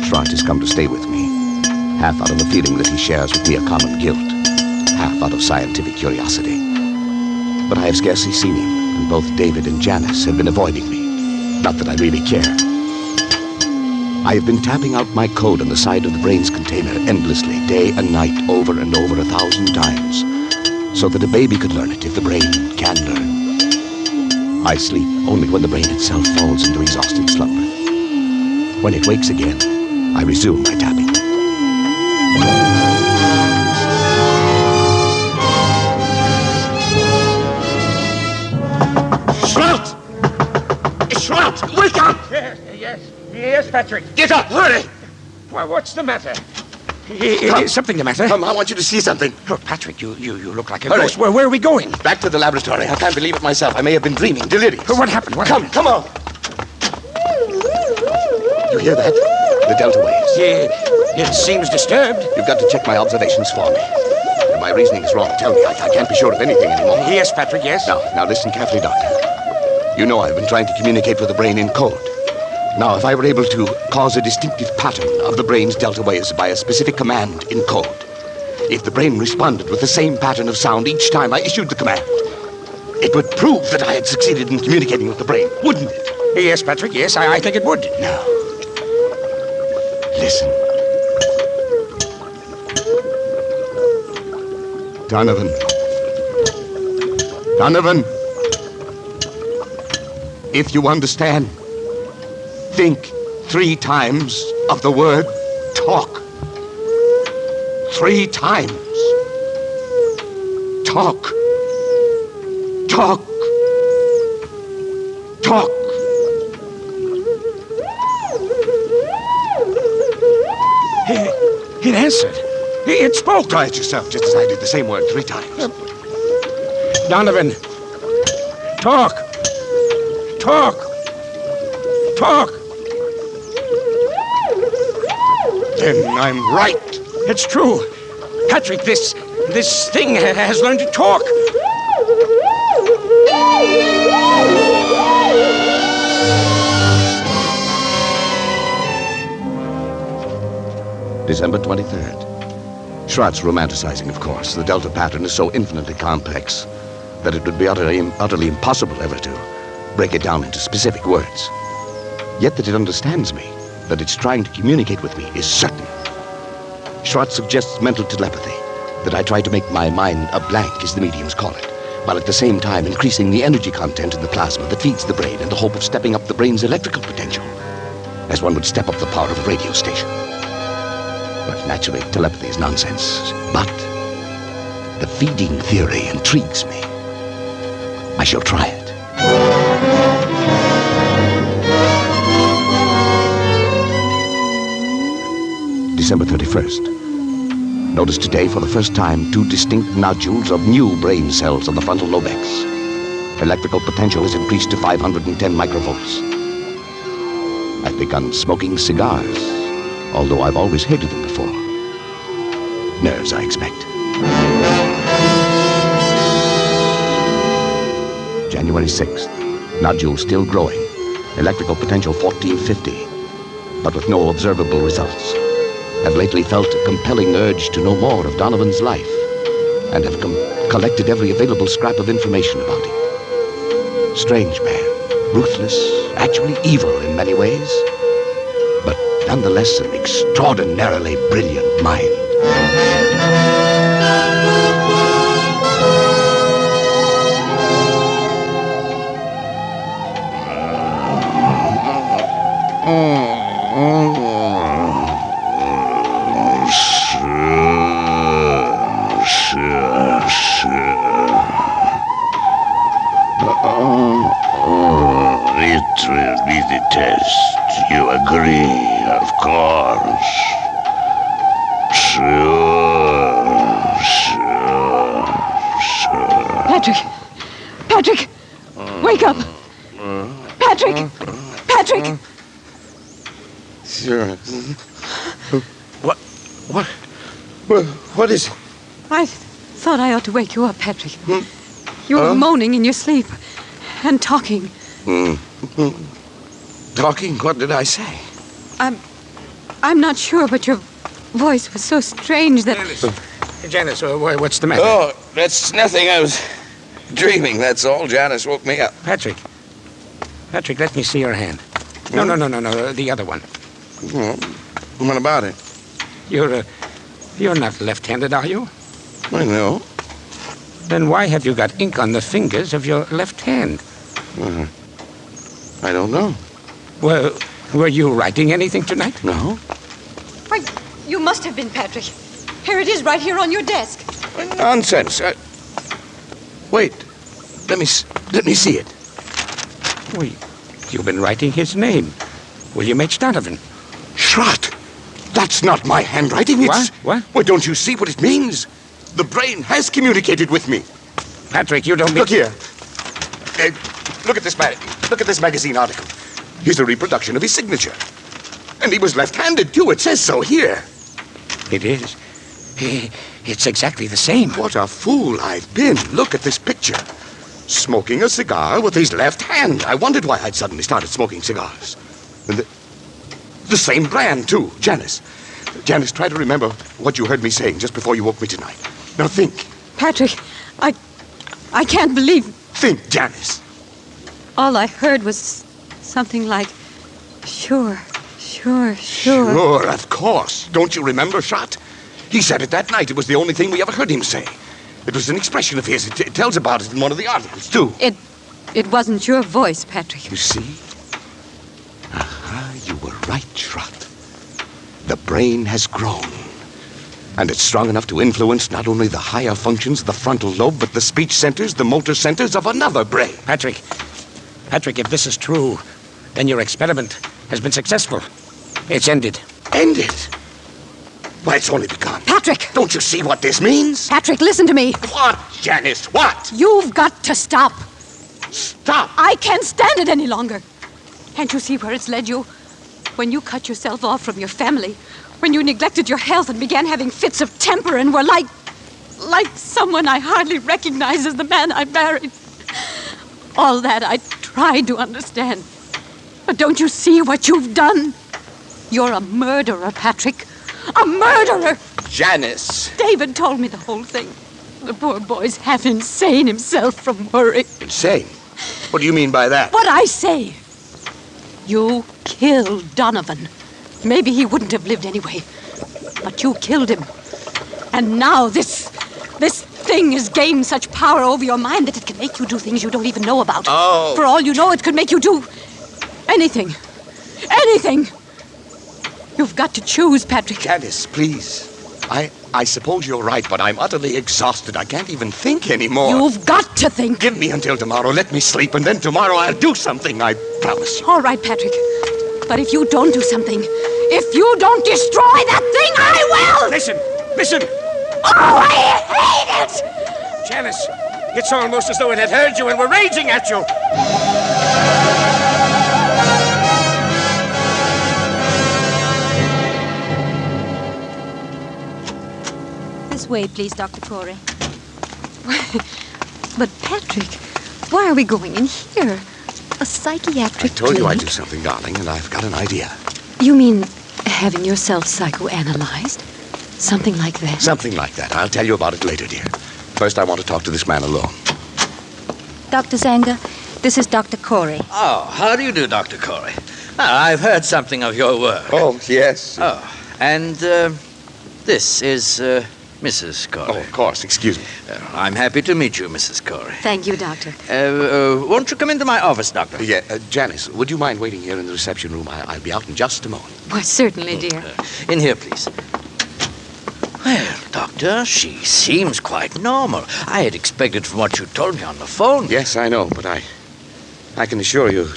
Schrott has come to stay with me, half out of the feeling that he shares with me a common guilt, half out of scientific curiosity. But I have scarcely seen him, and both David and Janice have been avoiding me. Not that I really care. I have been tapping out my code on the side of the brain's container endlessly, day and night, over and over 1,000 times, so that a baby could learn it if the brain can learn. I sleep only when the brain itself falls into exhausted slumber. When it wakes again, I resume my tapping. Schrott! Schrott, wake up! Yes, Patrick. Get up, hurry! Why, what's the matter? Is something the matter? Come, I want you to see something. Oh, Patrick, you look like a Hurry. ghost. Where are we going? Back to the laboratory. I can't believe it myself. I may have been dreaming. Delirious. What happened? Come on. You hear that? The delta waves. Yeah, it seems disturbed. You've got to check my observations for me. If my reasoning is wrong, tell me. I can't be sure of anything anymore. Yes, Patrick, yes. Now listen carefully, Doctor. You know I've been trying to communicate with the brain in code. Now, if I were able to cause a distinctive pattern of the brain's delta waves by a specific command in code, if the brain responded with the same pattern of sound each time I issued the command, it would prove that I had succeeded in communicating with the brain, wouldn't it? Yes, Patrick, yes, I think it would. Now, listen. Donovan. If you understand, think 3 times of the word talk. 3 times. Talk. Talk. Talk. It answered. It spoke. Try it yourself, just as I did the same word 3 times. Donovan, talk. Talk. Talk. Then I'm right. It's true. Patrick, this thing has learned to talk. December 23rd. Schrott's romanticizing, of course. The delta pattern is so infinitely complex that it would be utterly impossible ever to break it down into specific words. Yet that it understands me, that it's trying to communicate with me, is certain. Schrott suggests mental telepathy, that I try to make my mind a blank, as the mediums call it, while at the same time increasing the energy content in the plasma that feeds the brain in the hope of stepping up the brain's electrical potential, as one would step up the power of a radio station. But naturally, telepathy is nonsense. But the feeding theory intrigues me. I shall try it. December 31st. Notice today, for the first time, 2 distinct nodules of new brain cells on the frontal lobex. Electrical potential is increased to 510 microvolts. I've begun smoking cigars, although I've always hated them before. Nerves, I expect. January 6th. Nodule still growing. Electrical potential 1450, but with no observable results. I've lately felt a compelling urge to know more of Donovan's life, and have collected every available scrap of information about him. Strange man, ruthless, actually evil in many ways, but nonetheless an extraordinarily brilliant mind. It will be the test. You agree, of course. Sure. Patrick! Patrick! Wake up! Patrick! Patrick! Sure. What is it? I thought I ought to wake you up, Patrick. You were moaning in your sleep and talking. Talking? What did I say? I'm not sure, but your voice was so strange that... Janice, what's the matter? Oh, that's nothing. I was dreaming, that's all. Janice woke me up. Patrick, let me see your hand. No, the other one. What about it? You're not left-handed, are you? I know. Then why have you got ink on the fingers of your left hand? I don't know. Well, were you writing anything tonight? No. Why, you must have been, Patrick. Here it is, right here on your desk. Nonsense. Wait. Let me see it. Well, you've been writing his name. William H. Donovan. Schrott! That's not my handwriting. It's... What? Well, don't you see what it means? The brain has communicated with me. Patrick, you don't... Look here. Look at this magazine article. Here's a reproduction of his signature. And he was left-handed, too. It says so here. It is. It's exactly the same. What a fool I've been. Look at this picture. Smoking a cigar with his left hand. I wondered why I'd suddenly started smoking cigars. And the same brand, too. Janice, try to remember what you heard me saying just before you woke me tonight. Now think. Patrick, I can't believe... Think, Janice. All I heard was something like, sure. Sure, of course. Don't you remember, Schrott? He said it that night. It was the only thing we ever heard him say. It was an expression of his. It tells about it in one of the articles, too. It wasn't your voice, Patrick. You see? You were right, Schrott. The brain has grown. And it's strong enough to influence not only the higher functions of the frontal lobe, but the speech centers, the motor centers of another brain. Patrick, if this is true, then your experiment has been successful. It's ended. Ended? Why, it's only begun. Patrick! Don't you see what this means? Patrick, listen to me. What, Janice? What? You've got to stop. Stop! I can't stand it any longer. Can't you see where it's led you? When you cut yourself off from your family, when you neglected your health and began having fits of temper and were like someone I hardly recognize as the man I married. All that I tried to understand. But don't you see what you've done? You're a murderer, Patrick. A murderer! Janice! David told me the whole thing. The poor boy's half insane himself from worry. Insane? What do you mean by that? What I say. You killed Donovan. Maybe he wouldn't have lived anyway. But you killed him. And now this thing has gained such power over your mind that it can make you do things you don't even know about. Oh. For all you know, it could make you do anything. Anything. You've got to choose, Patrick. Janice, please. I suppose you're right, but I'm utterly exhausted. I can't even think anymore. You've got to think. Give me until tomorrow. Let me sleep, and then tomorrow I'll do something, I promise you. All right, Patrick. But if you don't do something, if you don't destroy that thing, I will! Listen! Oh, I hate it! Janice, it's almost as though it had heard you and were raging at you. This way, please, Dr. Corey. But, Patrick, why are we going in here? A psychiatric I told you clinic? I'd do something, darling, and I've got an idea. You mean having yourself psychoanalyzed? Something like that? Something like that. I'll tell you about it later, dear. First, I want to talk to this man alone. Dr. Zanger, this is Dr. Corey. Oh, how do you do, Dr. Corey? I've heard something of your work. Oh, yes. Oh, and this is Mrs. Corey. Oh, of course. Excuse me. I'm happy to meet you, Mrs. Corey. Thank you, Doctor. Won't you come into my office, Doctor? Yeah, Janice, would you mind waiting here in the reception room? I'll be out in just a moment. Why, certainly, dear. In here, please. Well, Doctor, she seems quite normal. I had expected from what you told me on the phone. Yes, I know, but I can assure you,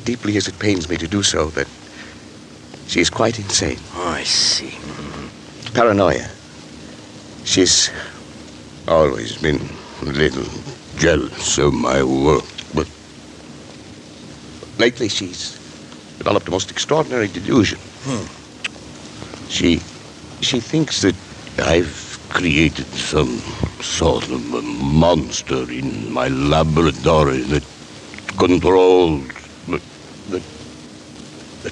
deeply as it pains me to do so, that she is quite insane. Oh, I see. Paranoia. She's always been a little jealous of my work, but lately she's developed a most extraordinary delusion. She thinks that I've created some sort of a monster in my laboratory that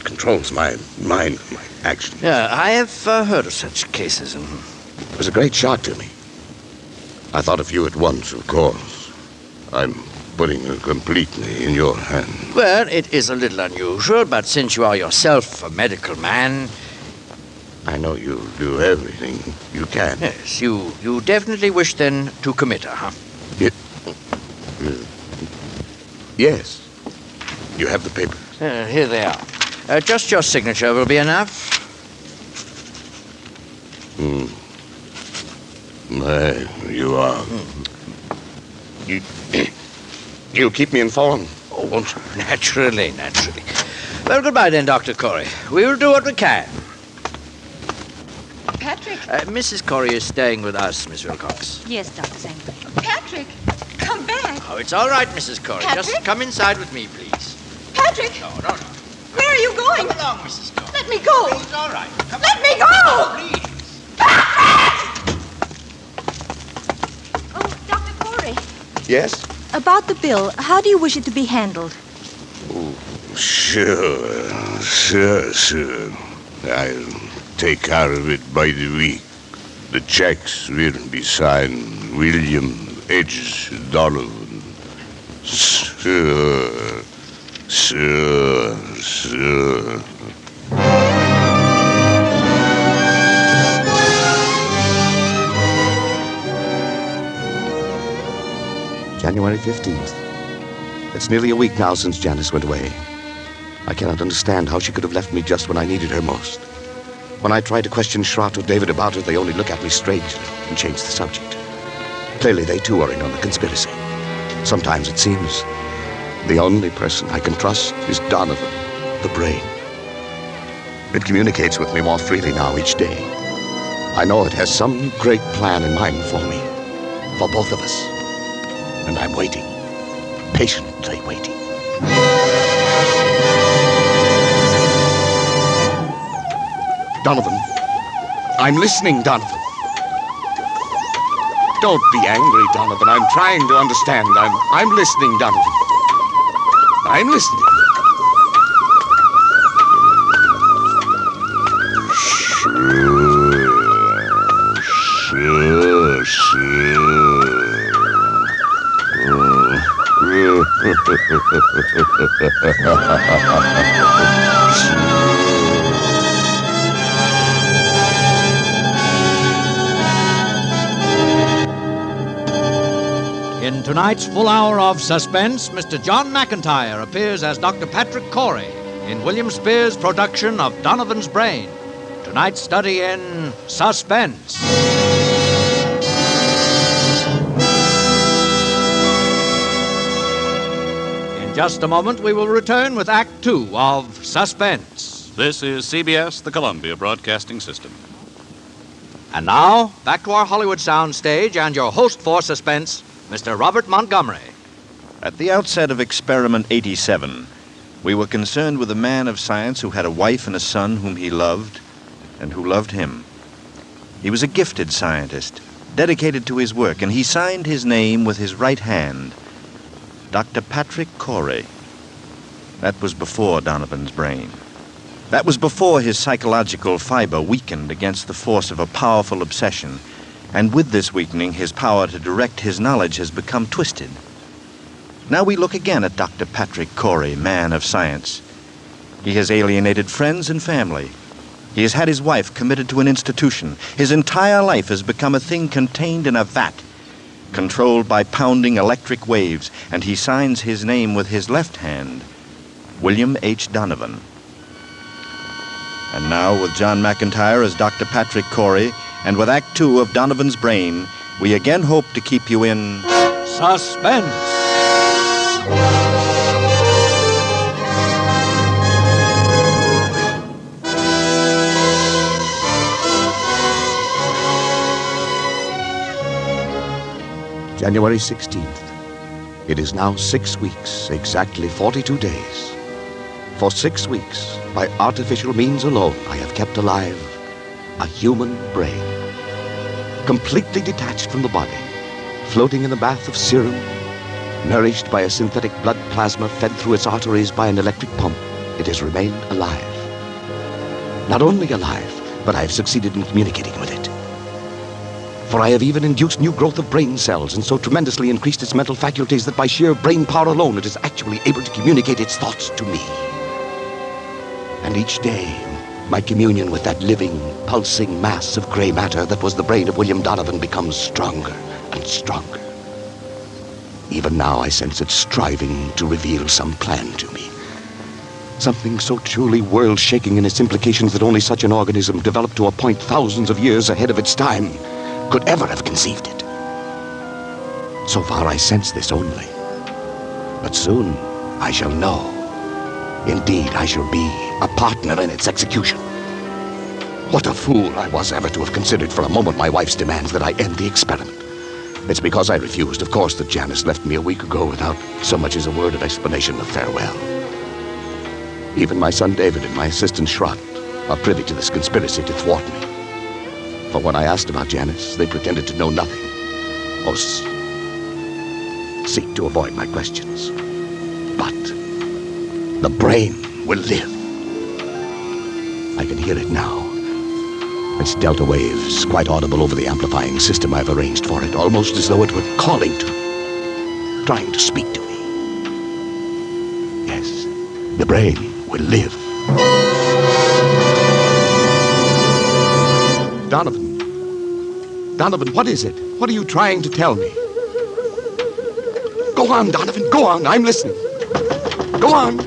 controls my mind, my action. Yeah, I have heard of such cases. It was a great shock to me. I thought of you at once, of course. I'm putting her completely in your hands. Well, it is a little unusual, but since you are yourself a medical man... I know you'll do everything you can. Yes, you definitely wish then to commit her, huh? Yes. You have the papers. Here they are. Just your signature will be enough. There you are. You'll keep me informed. Oh, naturally. Well, goodbye then, Dr. Corey. We will do what we can. Patrick? Mrs. Corey is staying with us, Miss Wilcox. Yes, Dr. Zanger. Patrick, come back. Oh, it's all right, Mrs. Corey. Patrick? Just come inside with me, please. Patrick! No. Where are you going? Come along, Mrs. Corey. Let me go. It's all right. Let me go! Please. Oh, Dr. Corey. Yes? About the bill, how do you wish it to be handled? Oh, sure. I'll take care of it by the week. The checks will be signed William H. Donovan. Sure. January 15th. It's nearly a week now since Janice went away. I cannot understand how she could have left me just when I needed her most. When I try to question Schrott or David about her, they only look at me strangely and change the subject. Clearly, they too are in on the conspiracy. Sometimes it seems the only person I can trust is Donovan, the brain. It communicates with me more freely now each day. I know it has some great plan in mind for me, for both of us. And I'm waiting, patiently waiting. Donovan, I'm listening, Donovan. Don't be angry, Donovan. I'm trying to understand. I'm listening, Donovan. I'm listening. In tonight's full hour of suspense, Mr. John McIntyre appears as Dr. Patrick Corey in William Spears' production of Donovan's Brain. Tonight's study in Suspense. In just a moment, we will return with Act Two of Suspense. This is CBS, the Columbia Broadcasting System. And now, back to our Hollywood soundstage and your host for Suspense, Mr. Robert Montgomery. At the outset of Experiment 87, we were concerned with a man of science who had a wife and a son whom he loved and who loved him. He was a gifted scientist, dedicated to his work, and he signed his name with his right hand, Dr. Patrick Corey. That was before Donovan's Brain. That was before his psychological fiber weakened against the force of a powerful obsession. And with this weakening, his power to direct his knowledge has become twisted. Now we look again at Dr. Patrick Corey, man of science. He has alienated friends and family. He has had his wife committed to an institution. His entire life has become a thing contained in a vat, controlled by pounding electric waves, and he signs his name with his left hand, William H. Donovan. And now, with John McIntyre as Dr. Patrick Corey, and with Act Two of Donovan's Brain, we again hope to keep you in Suspense. January 16th. It is now 6 weeks, exactly 42 days. For 6 weeks, by artificial means alone, I have kept alive a human brain, completely detached from the body, floating in a bath of serum, nourished by a synthetic blood plasma fed through its arteries by an electric pump. It has remained alive. Not only alive, but I have succeeded in communicating with it. For I have even induced new growth of brain cells and so tremendously increased its mental faculties that by sheer brain power alone it is actually able to communicate its thoughts to me. And each day, my communion with that living, pulsing mass of gray matter that was the brain of William Donovan becomes stronger and stronger. Even now I sense it striving to reveal some plan to me. Something so truly world-shaking in its implications that only such an organism developed to a point thousands of years ahead of its time could ever have conceived it. So far I sense this only. But soon I shall know. Indeed, I shall be a partner in its execution. What a fool I was ever to have considered for a moment my wife's demands that I end the experiment. It's because I refused, of course, that Janice left me a week ago without so much as a word of explanation of farewell. Even my son David and my assistant Schrott are privy to this conspiracy to thwart me. For when I asked about Janice, they pretended to know nothing, or seek to avoid my questions. But the brain will live. I can hear it now. Its delta waves, quite audible over the amplifying system I've arranged for it, almost as though it were calling to me, trying to speak to me. Yes, the brain will live. Donovan, what is it? What are you trying to tell me? Go on, Donovan, go on. I'm listening. Go on.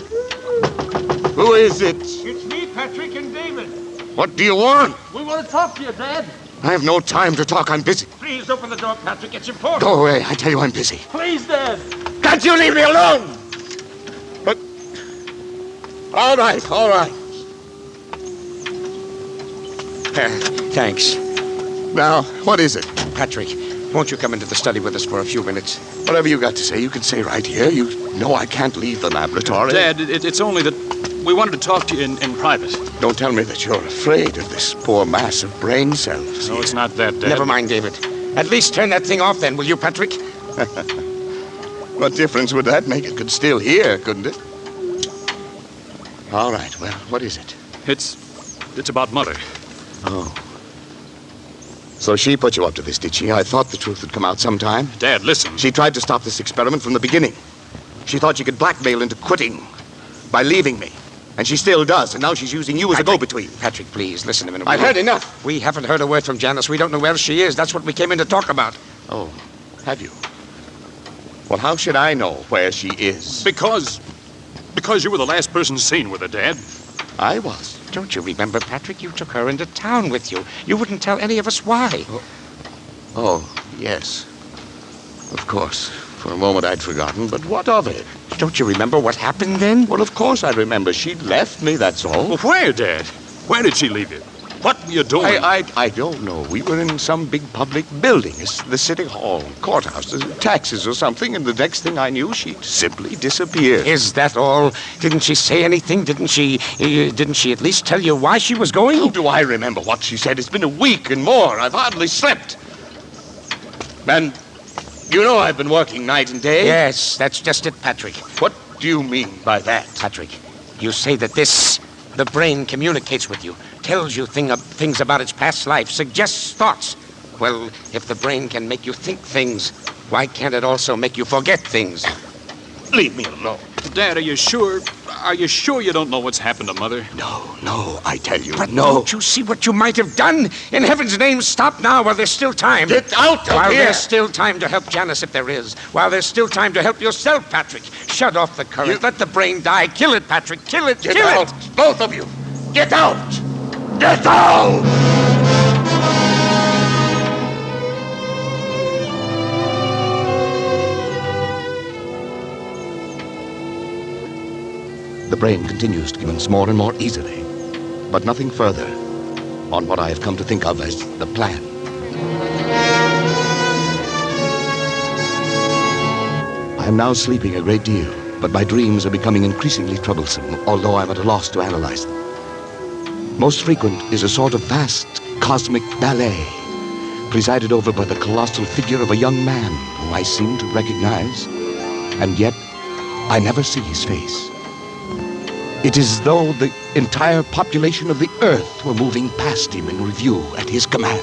Who is it? It's me, Patrick, and David. What do you want? We want to talk to you, Dad. I have no time to talk. I'm busy. Please open the door, Patrick. It's important. Go away. I tell you I'm busy. Please, Dad. Can't you leave me alone? But... All right. Thanks. Now, what is it? Patrick, won't you come into the study with us for a few minutes? Whatever you got to say, you can say right here. You know I can't leave the laboratory. Dad, it's only that we wanted to talk to you in private. Don't tell me that you're afraid of this poor mass of brain cells. No, it's not that, Dad. Never mind, David. At least turn that thing off then, will you, Patrick? What difference would that make? It could still hear, couldn't it? All right, well, what is it? It's about Mother. Oh. So she put you up to this, did she? I thought the truth would come out sometime. Dad, listen. She tried to stop this experiment from the beginning. She thought she could blackmail into quitting by leaving me. And she still does, and now she's using you as a go-between. Patrick, please, listen to me. I've heard enough. We haven't heard a word from Janice. We don't know where she is. That's what we came in to talk about. Oh, have you? Well, how should I know where she is? Because you were the last person seen with her, Dad. I was. Don't you remember, Patrick? You took her into town with you. You wouldn't tell any of us why. Oh, yes. Of course. For a moment I'd forgotten, but what of it? Don't you remember what happened then? Well, of course I remember. She left me, that's all. Well, where, Dad? Where did she leave you? What were you doing? I don't know. We were in some big public building. It's the city hall, courthouse, taxes or something, and the next thing I knew, she'd simply disappeared. Is that all? Didn't she say anything? Didn't she at least tell you why she was going? How do I remember what she said? It's been a week and more. I've hardly slept. And you know I've been working night and day. Yes, that's just it, Patrick. What do you mean by that? Patrick, you say that the brain communicates with you, tells you things about its past life, suggests thoughts. Well, if the brain can make you think things, why can't it also make you forget things? Leave me alone. Dad, are you sure? Are you sure you don't know what's happened to Mother? No, I tell you, but no. Don't you see what you might have done? In heaven's name, stop now while there's still time. Get out of While here! There's still time to help Janice if there is. While there's still time to help yourself, Patrick. Shut off the current. Let the brain die. Kill it, Patrick. Kill it. Get Kill out. it. Both of you. Get out! Get out! The brain continues to commence more and more easily, but nothing further on what I have come to think of as the plan. I am now sleeping a great deal, but my dreams are becoming increasingly troublesome, although I'm at a loss to analyze them. Most frequent is a sort of vast cosmic ballet, presided over by the colossal figure of a young man who I seem to recognize, and yet I never see his face. It is as though the entire population of the earth were moving past him in review at his command.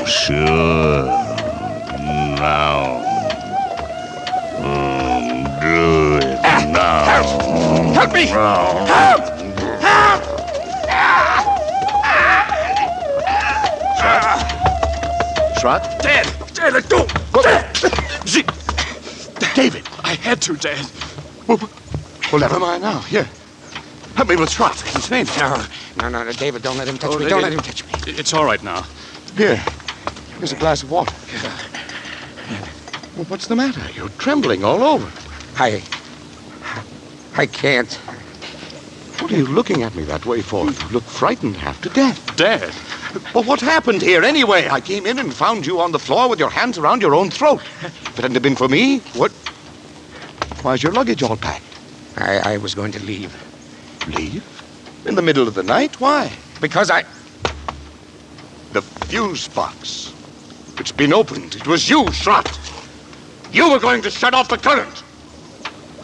Sure. Now. Do it now. Help me! Help! Shot? Dad, let go! David! I had to, Dad. Well, never mind now. Here. Help me with Trot. His name. No, David, don't let him touch me. Don't let him touch me. It's all right now. Here. Here's a glass of water. Well, what's the matter? You're trembling all over. I can't. What are you looking at me that way for? You look frightened half to death. Dad! Well, what happened here anyway? I came in and found you on the floor with your hands around your own throat. If it hadn't been for me, what? Why's your luggage all packed? I was going to leave. Leave? In the middle of the night? Why? Because The fuse box. It's been opened. It was you, Schrott. You were going to shut off the current.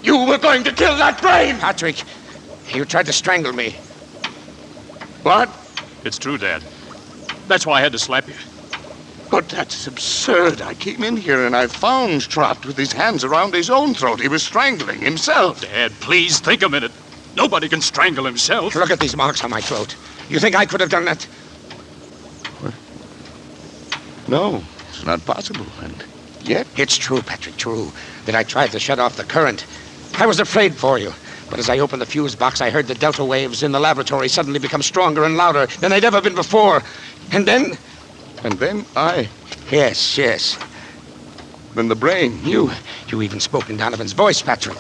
You were going to kill that brain! Patrick, you tried to strangle me. What? It's true, Dad. That's why I had to slap you. But that's absurd. I came in here and I found Trott with his hands around his own throat. He was strangling himself. Dad, please think a minute. Nobody can strangle himself. Look at these marks on my throat. You think I could have done that? What? No, it's not possible. And yet... It's true, Patrick, true, that I tried to shut off the current. I was afraid for you. But as I opened the fuse box, I heard the delta waves in the laboratory suddenly become stronger and louder than they'd ever been before. And then... And then I Yes, yes. Then the brain. You even spoke in Donovan's voice, Patrick.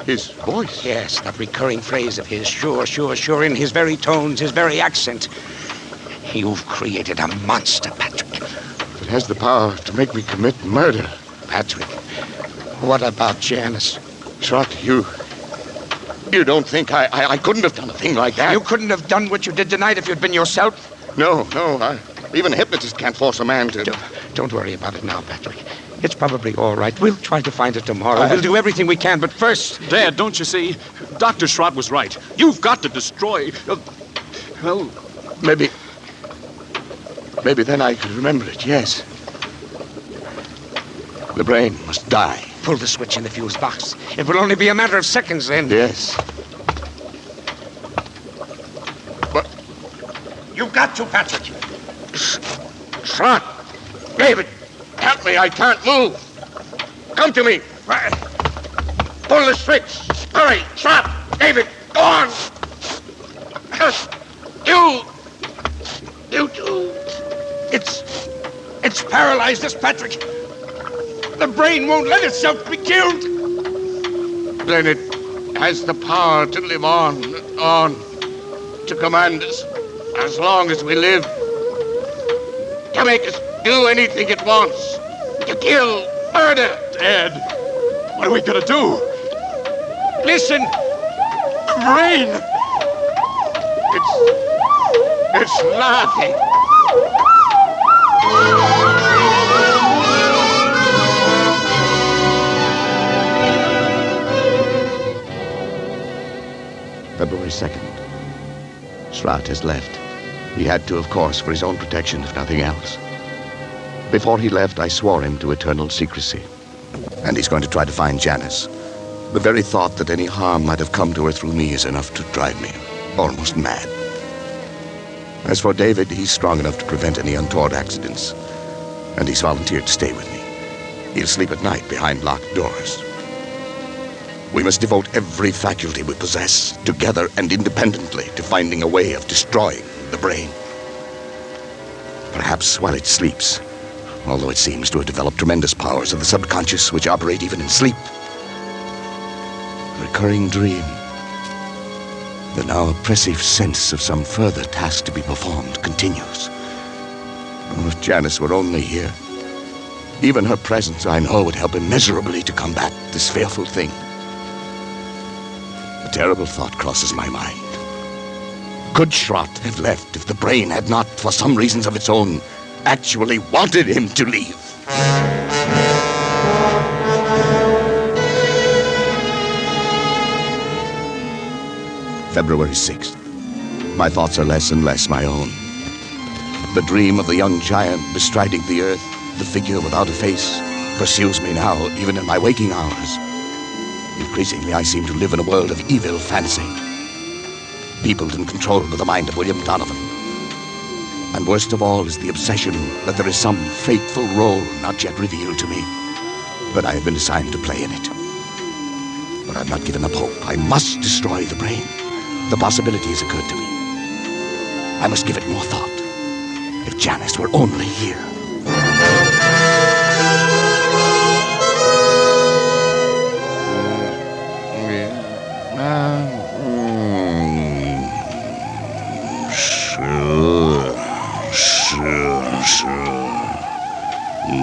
His voice? Yes, that recurring phrase of his, sure, sure, sure, in his very tones, his very accent. You've created a monster, Patrick. It has the power to make me commit murder. Patrick, what about Janice? Trot, you don't think I couldn't have done a thing like that? You couldn't have done what you did tonight if you'd been yourself? No. Even a hypnotist can't force a man to... Don't worry about it now, Patrick. It's probably all right. We'll try to find it tomorrow. We'll do everything we can, but first... Dad, don't you see? Dr. Schrott was right. You've got to destroy... well... Maybe then I could remember it, yes. The brain must die. Pull the switch in the fuse box. It will only be a matter of seconds then. Yes. But... You've got to, Patrick. Schrott! David! Help me, I can't move. Come to me. Pull the switch. Hurry, Schrott, David, go on. You too. It's paralyzed us, Patrick. The brain won't let itself be killed. Then it has the power to live on, to command us as long as we live. To make us do anything it wants. To kill, murder. Dad, what are we gonna do? Listen. The brain. It's laughing. February 2nd. Schrott has left. He had to, of course, for his own protection, if nothing else. Before he left, I swore him to eternal secrecy. And he's going to try to find Janice. The very thought that any harm might have come to her through me is enough to drive me almost mad. As for David, he's strong enough to prevent any untoward accidents. And he's volunteered to stay with me. He'll sleep at night behind locked doors. We must devote every faculty we possess, together and independently, to finding a way of destroying the brain. Perhaps while it sleeps, although it seems to have developed tremendous powers of the subconscious which operate even in sleep. A recurring dream. The now oppressive sense of some further task to be performed continues. Oh, if Janice were only here. Even her presence, I know, would help immeasurably to combat this fearful thing. A terrible thought crosses my mind. Could Schrott have left if the brain had not, for some reasons of its own, actually wanted him to leave? February 6th. My thoughts are less and less my own. The dream of the young giant bestriding the earth, the figure without a face, pursues me now, even in my waking hours. Increasingly, I seem to live in a world of evil fancy, peopled and controlled by the mind of William Donovan. And worst of all is the obsession that there is some fateful role not yet revealed to me, but I have been assigned to play in it. But I've not given up hope. I must destroy the brain. The possibility has occurred to me. I must give it more thought. If Janice were only here. Sure.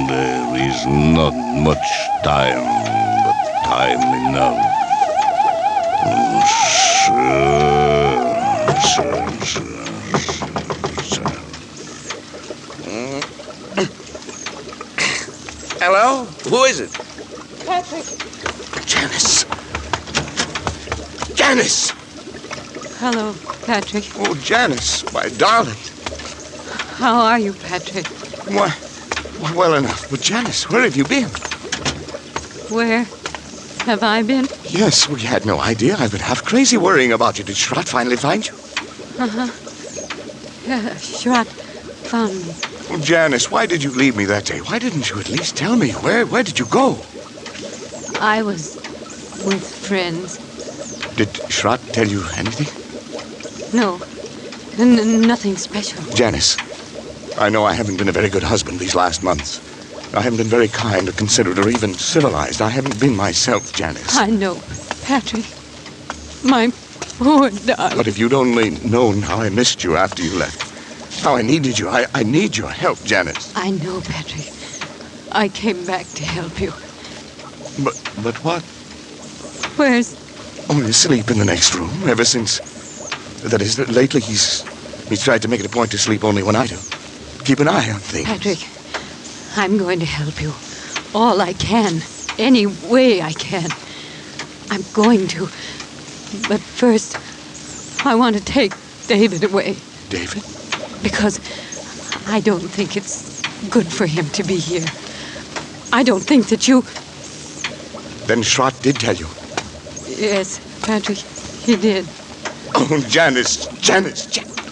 There is not much time, but time enough. Sure. Hello? Who is it? Patrick. Janice. Janice! Hello, Patrick. Oh, Janice, my darling. How are you, Patrick? Why, well enough. But Janice, where have you been? Where have I been? Yes, we had no idea. I've been half crazy worrying about you. Did Schrott finally find you? Schrott found me. Well, Janice, why did you leave me that day? Why didn't you at least tell me? Where did you go? I was with friends. Did Schrott tell you anything? No, nothing special. Janice, I know I haven't been a very good husband these last months. I haven't been very kind or considerate or even civilized. I haven't been myself, Janice. I know, Patrick. My poor darling. But if you'd only known how I missed you after you left, how I needed you, I need your help, Janice. I know, Patrick. I came back to help you. But what? Where's... Only asleep in the next room ever since... That is, lately he's tried to make it a point to sleep only when I do. Keep an eye on things. Patrick, I'm going to help you. All I can. Any way I can. I'm going to. But first, I want to take David away. David? Because I don't think it's good for him to be here. I don't think that you... Then Schrott did tell you. Yes, Patrick, he did. Oh, Janice.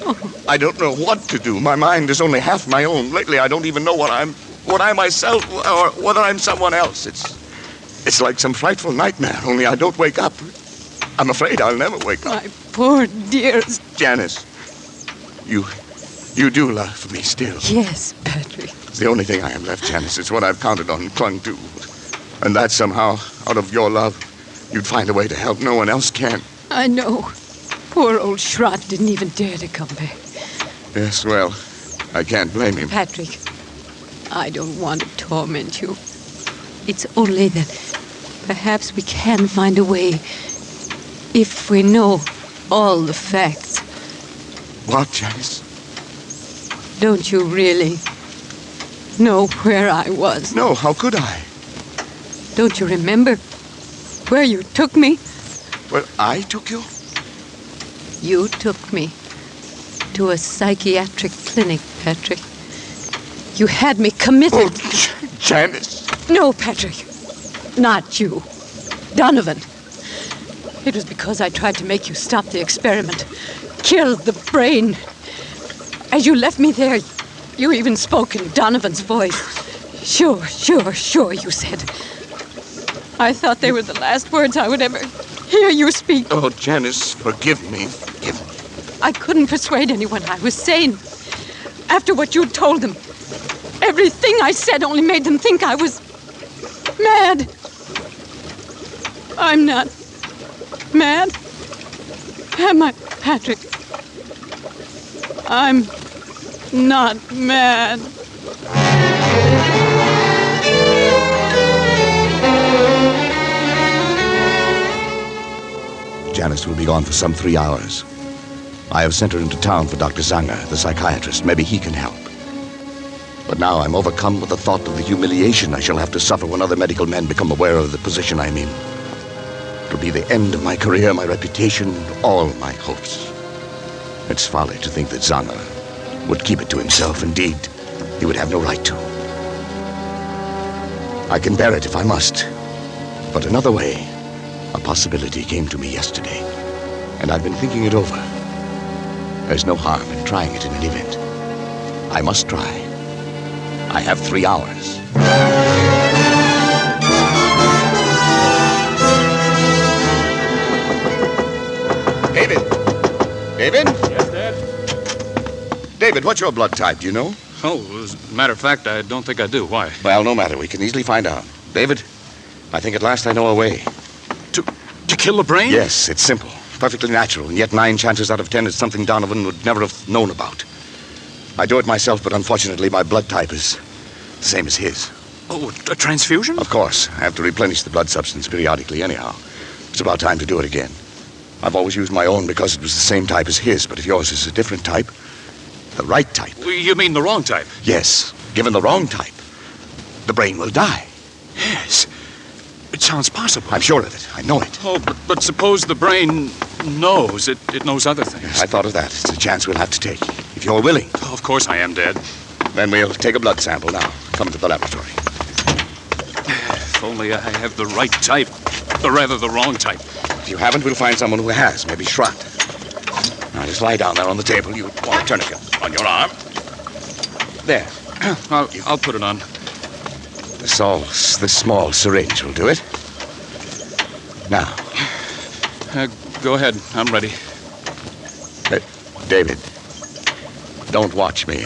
Oh. I don't know what to do. My mind is only half my own. Lately, I don't even know what I myself, or whether I'm someone else. It's like some frightful nightmare, only I don't wake up. I'm afraid I'll never wake up. My poor dearest. Janice, you do love me still. Yes, Patrick. It's the only thing I have left, Janice. It's what I've counted on and clung to. And that somehow, out of your love, you'd find a way to help. No one else can. I know. Poor old Schrott didn't even dare to come back. Yes, well, I can't blame him. Patrick, I don't want to torment you. It's only that perhaps we can find a way if we know all the facts. What, Janice? Don't you really know where I was? No, how could I? Don't you remember where you took me? Where I took you? You took me to a psychiatric clinic, Patrick. You had me committed. Oh, Janice. No, Patrick. Not you. Donovan. It was because I tried to make you stop the experiment. Kill the brain. As you left me there, you even spoke in Donovan's voice. Sure, you said. I thought they were the last words I would ever hear you speak. Oh, Janice, forgive me. I couldn't persuade anyone I was sane. After what you told them, everything I said only made them think I was mad. I'm not mad. Am I, Patrick? I'm not mad. Janice will be gone for some 3 hours. I have sent her into town for Dr. Zanger, the psychiatrist. Maybe he can help. But now I'm overcome with the thought of the humiliation I shall have to suffer when other medical men become aware of the position I'm in. It'll be the end of my career, my reputation, all my hopes. It's folly to think that Zanger would keep it to himself. Indeed, he would have no right to. I can bear it if I must. But another way, a possibility came to me yesterday, and I've been thinking it over. There's no harm in trying it in any event. I must try. I have 3 hours. David? Yes, Dad? David, what's your blood type, do you know? Oh, as a matter of fact, I don't think I do. Why? Well, no matter. We can easily find out. David, I think at last I know a way. To kill the brain? Yes, it's simple. Perfectly natural, and yet 9 chances out of 10 it's something Donovan would never have known about. I do it myself, but unfortunately my blood type is the same as his. Oh, a transfusion? Of course. I have to replenish the blood substance periodically anyhow. It's about time to do it again. I've always used my own because it was the same type as his, but if yours is a different type, the right type... You mean the wrong type? Yes. Given the wrong type, the brain will die. Yes. It sounds possible. I'm sure of it. I know it. Oh, but suppose the brain knows. It knows other things. I thought of that. It's a chance we'll have to take. If you're willing. Oh, of course I am, Dad. Then we'll take a blood sample now. Come to the laboratory. If only I have the right type. Or rather, the wrong type. If you haven't, we'll find someone who has. Maybe Schrott. Now, just lie down there on the table. You want a tourniquet on your arm. There. I'll put it on. This small syringe will do it. Now. Go ahead. I'm ready. David. Don't watch me.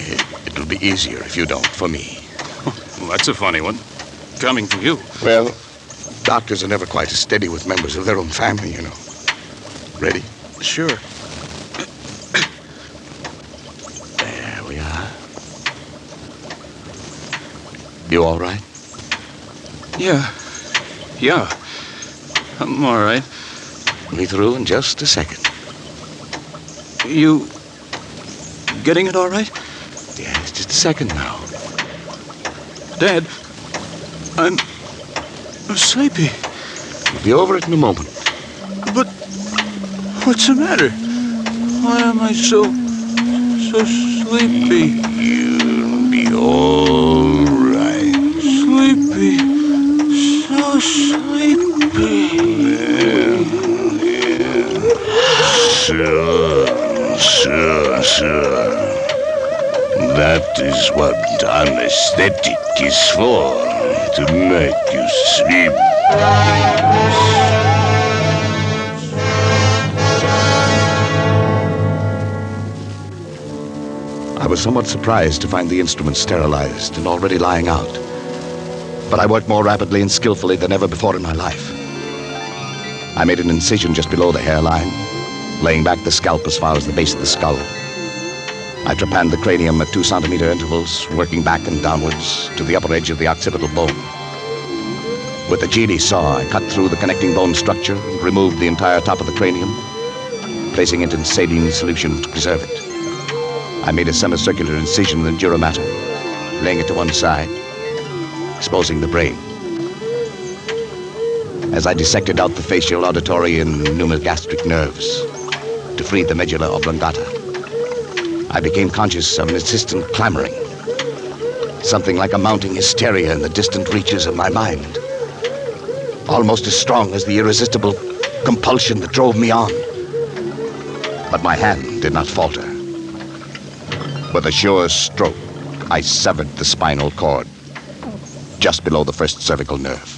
It'll be easier if you don't, for me. Well, that's a funny one. Coming from you. Well, doctors are never quite as steady with members of their own family, you know. Ready? Sure. There we are. You all right? Yeah. I'm all right. Be through in just a second. You getting it all right? Yes, just a second now. Dad, I'm sleepy. We'll be over it in a moment. But what's the matter? Why am I so sleepy? You'll be all right. Sleepy. So sleepy. Sure. That is what anesthetic is for, to make you sleep. I was somewhat surprised to find the instrument sterilized and already lying out. But I worked more rapidly and skillfully than ever before in my life. I made an incision just below the hairline, laying back the scalp as far as the base of the skull. I trepanned the cranium at 2-centimeter intervals, working back and downwards to the upper edge of the occipital bone. With a genie saw, I cut through the connecting bone structure and removed the entire top of the cranium, placing it in saline solution to preserve it. I made a semicircular incision in the dura mater, laying it to one side, exposing the brain. As I dissected out the facial, auditory, and pneumogastric nerves to free the medulla oblongata, I became conscious of an insistent clamoring, something like a mounting hysteria in the distant reaches of my mind, almost as strong as the irresistible compulsion that drove me on. But my hand did not falter. With a sure stroke, I severed the spinal cord just below the first cervical nerve.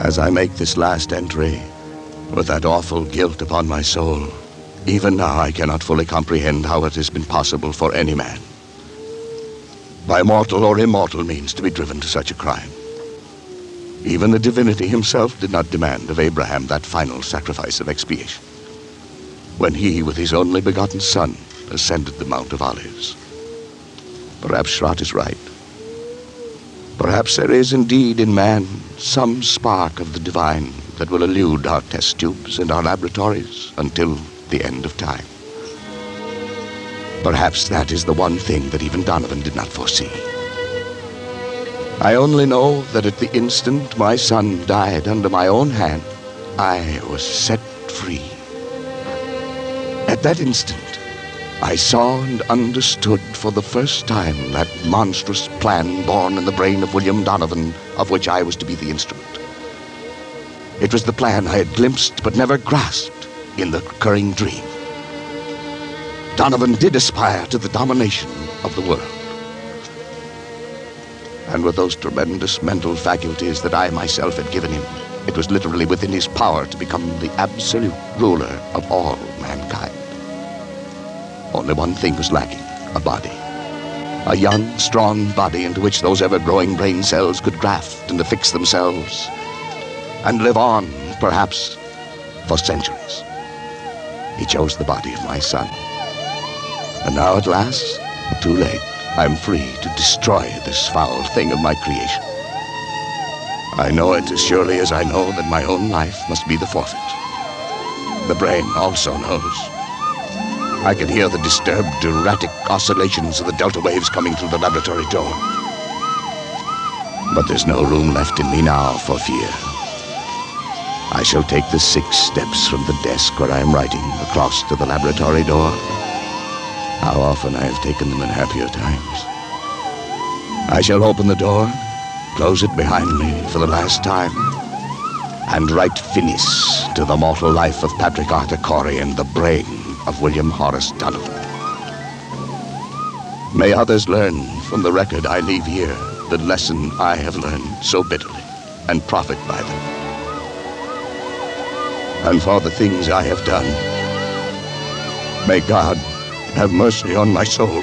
As I make this last entry, with that awful guilt upon my soul, even now I cannot fully comprehend how it has been possible for any man, by mortal or immortal means, to be driven to such a crime. Even the divinity himself did not demand of Abraham that final sacrifice of expiation, when he, with his only begotten son, ascended the Mount of Olives. Perhaps Schrott is right. Perhaps there is indeed in man some spark of the divine that will elude our test tubes and our laboratories until the end of time. Perhaps that is the one thing that even Donovan did not foresee. I only know that at the instant my son died under my own hand, I was set free. At that instant, I saw and understood for the first time that monstrous plan born in the brain of William Donovan, of which I was to be the instrument. It was the plan I had glimpsed but never grasped in the recurring dream. Donovan did aspire to the domination of the world. And with those tremendous mental faculties that I myself had given him, it was literally within his power to become the absolute ruler of all mankind. Only one thing was lacking: a body. A young, strong body into which those ever-growing brain cells could graft and affix themselves and live on, perhaps, for centuries. He chose the body of my son. And now at last, too late, I'm free to destroy this foul thing of my creation. I know it as surely as I know that my own life must be the forfeit. The brain also knows. I can hear the disturbed, erratic oscillations of the delta waves coming through the laboratory door. But there's no room left in me now for fear. I shall take the 6 steps from the desk where I am writing across to the laboratory door. How often I have taken them in happier times. I shall open the door, close it behind me for the last time, and write finis to the mortal life of Patrick Arthur Corey and the brain of William Horace Donovan. May others learn from the record I leave here the lesson I have learned so bitterly and profit by them. And for the things I have done, may God have mercy on my soul.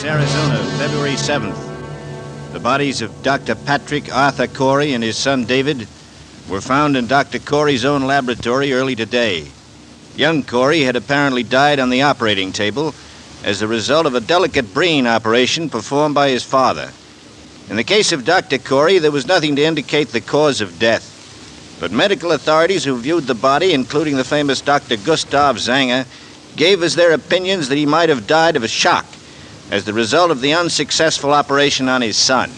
Arizona, February 7th. The bodies of Dr. Patrick Arthur Corey and his son David were found in Dr. Corey's own laboratory early today. Young Corey had apparently died on the operating table as a result of a delicate brain operation performed by his father. In the case of Dr. Corey, there was nothing to indicate the cause of death. But medical authorities who viewed the body, including the famous Dr. Gustav Zanger, gave us their opinions that he might have died of a shock as the result of the unsuccessful operation on his son.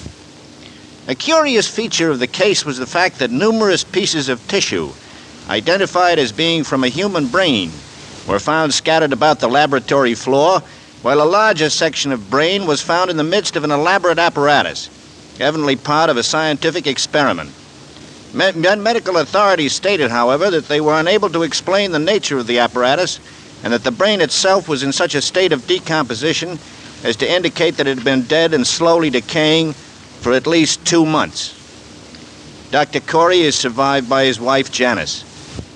A curious feature of the case was the fact that numerous pieces of tissue, identified as being from a human brain, were found scattered about the laboratory floor, while a larger section of brain was found in the midst of an elaborate apparatus, evidently part of a scientific experiment. Medical authorities stated, however, that they were unable to explain the nature of the apparatus and that the brain itself was in such a state of decomposition as to indicate that it had been dead and slowly decaying for at least 2 months. Dr. Corey is survived by his wife, Janice.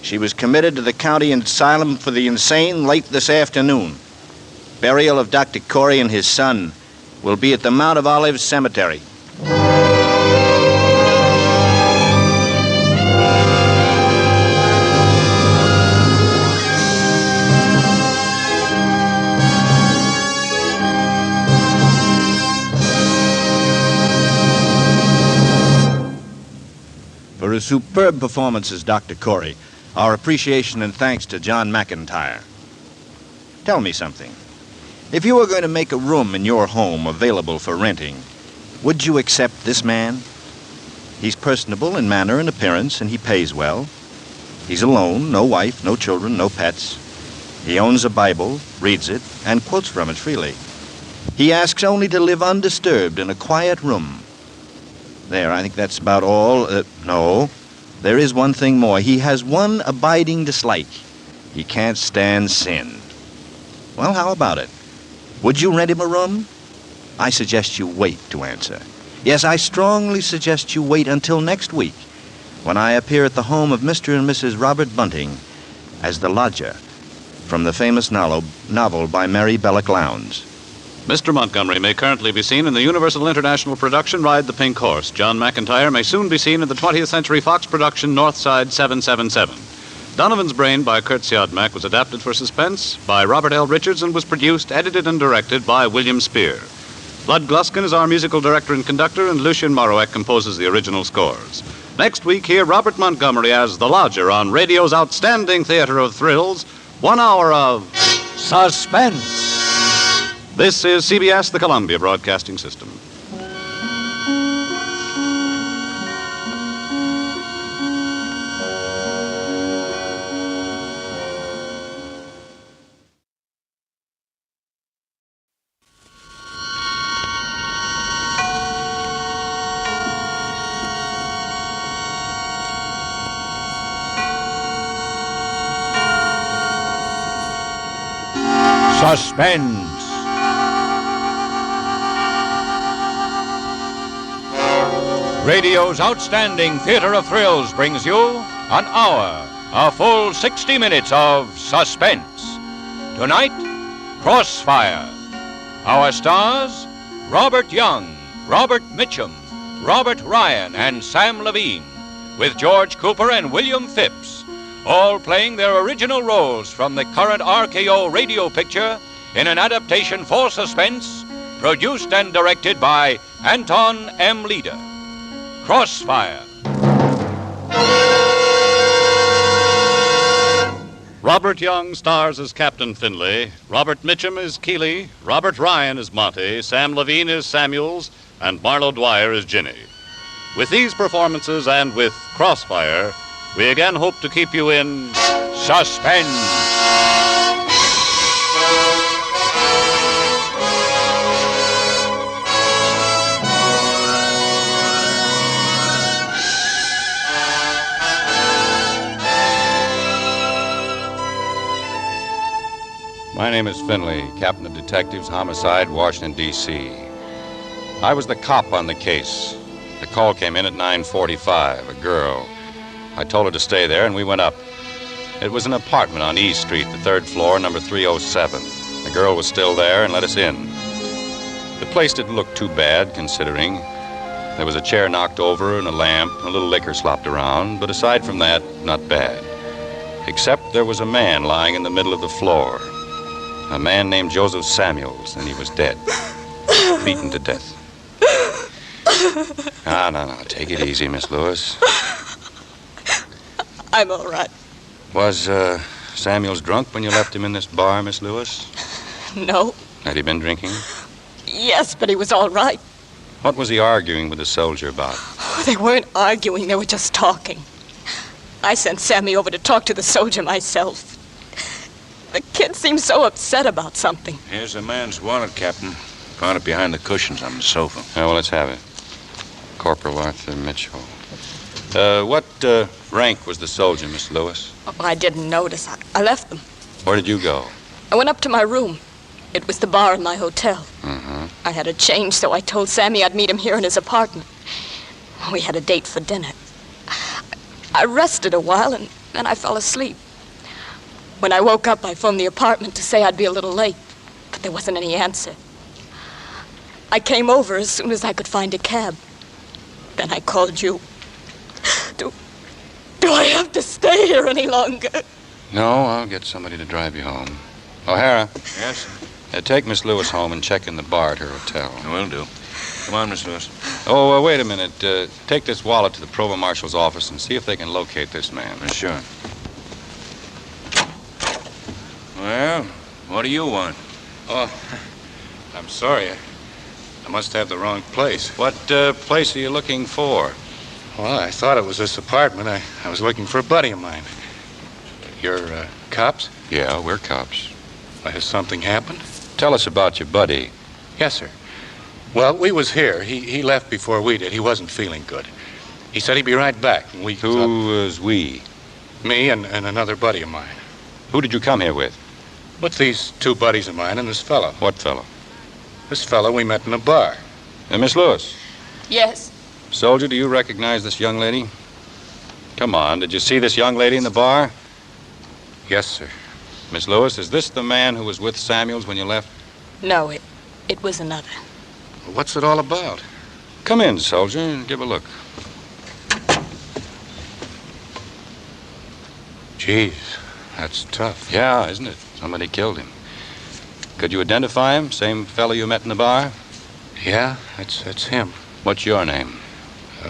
She was committed to the county asylum for the insane late this afternoon. Burial of Dr. Corey and his son will be at the Mount of Olives Cemetery. For his superb performance as Dr. Corey, our appreciation and thanks to John McIntyre. Tell me something. If you were going to make a room in your home available for renting, would you accept this man? He's personable in manner and appearance, and he pays well. He's alone, no wife, no children, no pets. He owns a Bible, reads it, and quotes from it freely. He asks only to live undisturbed in a quiet room. There, I think that's about all. No, there is one thing more. He has one abiding dislike. He can't stand sin. Well, how about it? Would you rent him a room? I suggest you wait to answer. Yes, I strongly suggest you wait until next week, when I appear at the home of Mr. and Mrs. Robert Bunting as the lodger from the famous novel by Mary Belloc Lowndes. Mr. Montgomery may currently be seen in the Universal International production Ride the Pink Horse. John McIntyre may soon be seen in the 20th Century Fox production Northside 777. Donovan's Brain by Kurt Siodmak was adapted for Suspense by Robert L. Richards and was produced, edited, and directed by William Spear. Bud Gluskin is our musical director and conductor, and Lucien Morawek composes the original scores. Next week, hear Robert Montgomery as the lodger on radio's outstanding theater of thrills, 1 hour of Suspense. This is CBS, the Columbia Broadcasting System. Suspense. Radio's outstanding theater of thrills brings you an hour, a full 60 minutes of suspense. Tonight, Crossfire. Our stars, Robert Young, Robert Mitchum, Robert Ryan and Sam Levine, with George Cooper and William Phipps, all playing their original roles from the current RKO radio picture in an adaptation for Suspense, produced and directed by Anton M. Leader. Crossfire. Robert Young stars as Captain Finlay, Robert Mitchum is Keeley, Robert Ryan is Monty, Sam Levine is Samuels, and Marlo Dwyer is Ginny. With these performances and with Crossfire, we again hope to keep you in suspense. My name is Finley, Captain of Detectives, Homicide, Washington, D.C. I was the cop on the case. The call came in at 9:45, a girl. I told her to stay there, and we went up. It was an apartment on E Street, the third floor, number 307. The girl was still there and let us in. The place didn't look too bad, considering. There was a chair knocked over and a lamp, and a little liquor slopped around, but aside from that, not bad. Except there was a man lying in the middle of the floor. A man named Joseph Samuels, and he was dead. Beaten to death. No. Take it easy, Miss Lewis. I'm all right. Was Samuels drunk when you left him in this bar, Miss Lewis? No. Had he been drinking? Yes, but he was all right. What was he arguing with the soldier about? They weren't arguing, they were just talking. I sent Sammy over to talk to the soldier myself. The kid seemed so upset about something. Here's the man's wallet, Captain. Found it behind the cushions on the sofa. Well, let's have it. Corporal Arthur Mitchell. What rank was the soldier, Miss Lewis? Oh, I didn't notice. I left them. Where did you go? I went up to my room. It was the bar in my hotel. Mm-hmm. I had a change, so I told Sammy I'd meet him here in his apartment. We had a date for dinner. I rested a while, and then I fell asleep. When I woke up, I phoned the apartment to say I'd be a little late, but there wasn't any answer. I came over as soon as I could find a cab. Then I called you. Do I have to stay here any longer? No, I'll get somebody to drive you home. O'Hara. Yes? Take Miss Lewis home and check in the bar at her hotel. Will do. Come on, Miss Lewis. Oh, wait a minute. Take this wallet to the provost marshal's office and see if they can locate this man. Sure. Well, what do you want? Oh, I'm sorry. I must have the wrong place. What place are you looking for? Well, I thought it was this apartment. I was looking for a buddy of mine. You're cops? Yeah, we're cops. Has something happened? Tell us about your buddy. Yes, sir. Well, we was here. He left before we did. He wasn't feeling good. He said he'd be right back. And Who was we? Me and another buddy of mine. Who did you come here with? With these two buddies of mine and this fellow. What fellow? This fellow we met in a bar. Miss Lewis. Yes. Soldier, do you recognize this young lady? Come on, did you see this young lady in the bar? Yes, sir. Miss Lewis, is this the man who was with Samuels when you left? No, it was another. Well, what's it all about? Come in, soldier, and give a look. Jeez, that's tough. Yeah, isn't it? Somebody killed him. Could you identify him? Same fellow you met in the bar? Yeah, that's him. What's your name?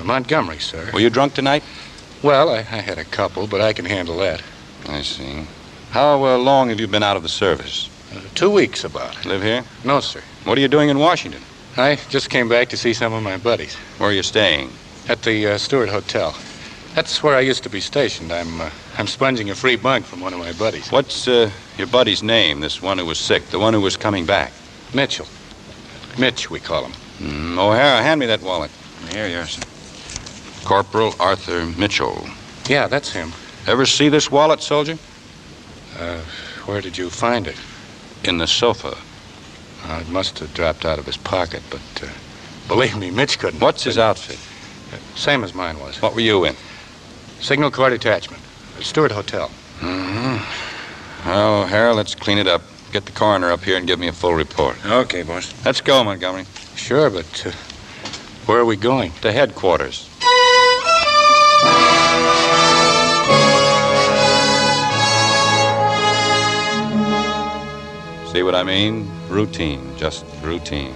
Montgomery, sir. Were you drunk tonight? Well, I had a couple, but I can handle that. I see. How long have you been out of the service? 2 weeks about. Live here? No, sir. What are you doing in Washington? I just came back to see some of my buddies. Where are you staying? At the Stewart Hotel. That's where I used to be stationed. I'm sponging a free bunk from one of my buddies. What's your buddy's name, this one who was sick, the one who was coming back? Mitchell. Mitch, we call him. O'Hara, hand me that wallet. Here you are, sir. Corporal Arthur Mitchell. Yeah, that's him. Ever see this wallet, soldier? Where did you find it? In the sofa. It must have dropped out of his pocket, but believe me, Mitch couldn't. What's his outfit? Same as mine was. What were you in? Signal Corps Detachment. Stewart Hotel. Mm-hmm. Well, O'Hara, let's clean it up. Get the coroner up here and give me a full report. Okay, boss. Let's go, Montgomery. Sure, but Where are we going? To headquarters. See what I mean? Routine, just routine.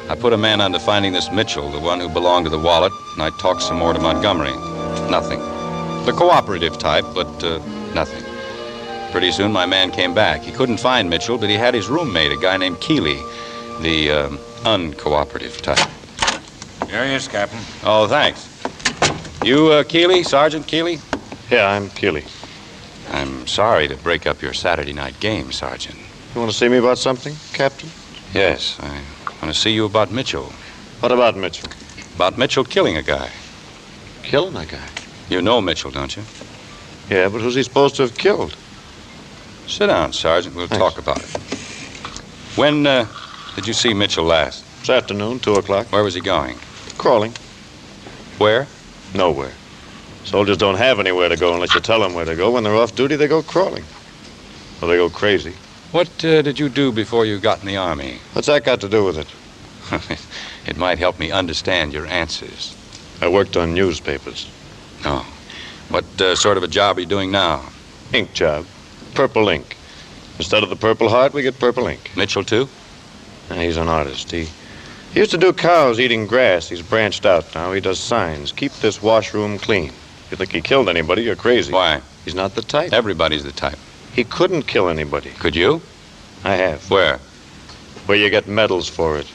I put a man on to finding this Mitchell, the one who belonged to the wallet, and I talked some more to Montgomery. Nothing. The cooperative type, but nothing. Pretty soon my man came back. He couldn't find Mitchell, but he had his roommate, a guy named Keeley, the uncooperative type. Here he is, Captain. Oh, thanks. You Keeley, Sergeant Keeley? Yeah, I'm Keeley. I'm sorry to break up your Saturday night game, Sergeant. You want to see me about something, Captain? Yes, I want to see you about Mitchell. What about Mitchell? About Mitchell killing a guy. Killing a guy? You know Mitchell, don't you? Yeah, but who's he supposed to have killed? Sit down, Sergeant. We'll talk about it. When did you see Mitchell last? This afternoon, 2 o'clock. Where was he going? Crawling. Where? Nowhere. Soldiers don't have anywhere to go unless you tell them where to go. When they're off duty, they go crawling. Or they go crazy. What did you do before you got in the Army? What's that got to do with it? It might help me understand your answers. I worked on newspapers. Oh. What sort of a job are you doing now? Ink job. Purple ink. Instead of the Purple Heart, we get purple ink. Mitchell, too? He's an artist. He used to do cows eating grass. He's branched out now. He does signs. Keep this washroom clean. If you think he killed anybody, you're crazy. Why? He's not the type. Everybody's the type. He couldn't kill anybody. Could you? I have. Where? Where you get medals for it.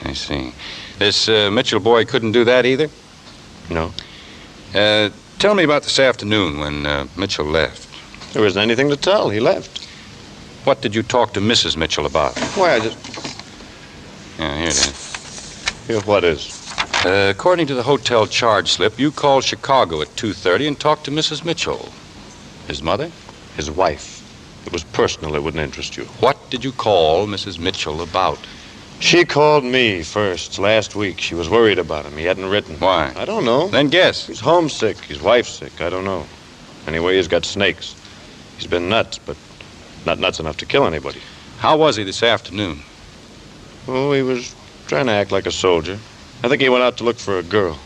I see. This Mitchell boy couldn't do that either? No. Tell me about this afternoon when Mitchell left. There isn't anything to tell. He left. What did you talk to Mrs. Mitchell about? Why, I just... Yeah, here it is. Here, what is? According to the hotel charge slip, you called Chicago at 2:30 and talked to Mrs. Mitchell. His mother? His wife. It was personal. It wouldn't interest you. What did you call Mrs. Mitchell about? She called me first last week. She was worried about him. He hadn't written. Why? I don't know. Then guess. He's homesick. His wife's sick. I don't know. Anyway, he's got snakes. He's been nuts, but not nuts enough to kill anybody. How was he this afternoon? Oh, he was trying to act like a soldier. I think he went out to look for a girl.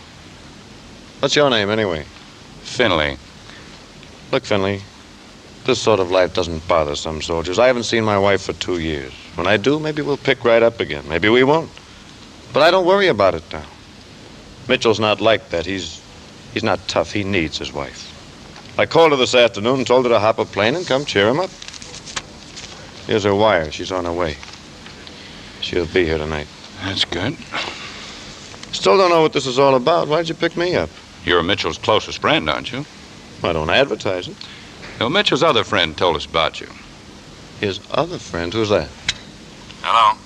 What's your name, anyway? Finley. Look, Finley, this sort of life doesn't bother some soldiers. I haven't seen my wife for 2 years. When I do, maybe we'll pick right up again. Maybe we won't. But I don't worry about it now. Mitchell's not like that. He's not tough. He needs his wife. I called her this afternoon and told her to hop a plane and come cheer him up. Here's her wire. She's on her way. She'll be here tonight. That's good. Still don't know what this is all about. Why'd you pick me up? You're Mitchell's closest friend, aren't you? I don't advertise it. Well, Mitchell's other friend told us about you. His other friend? Who's that? Hello.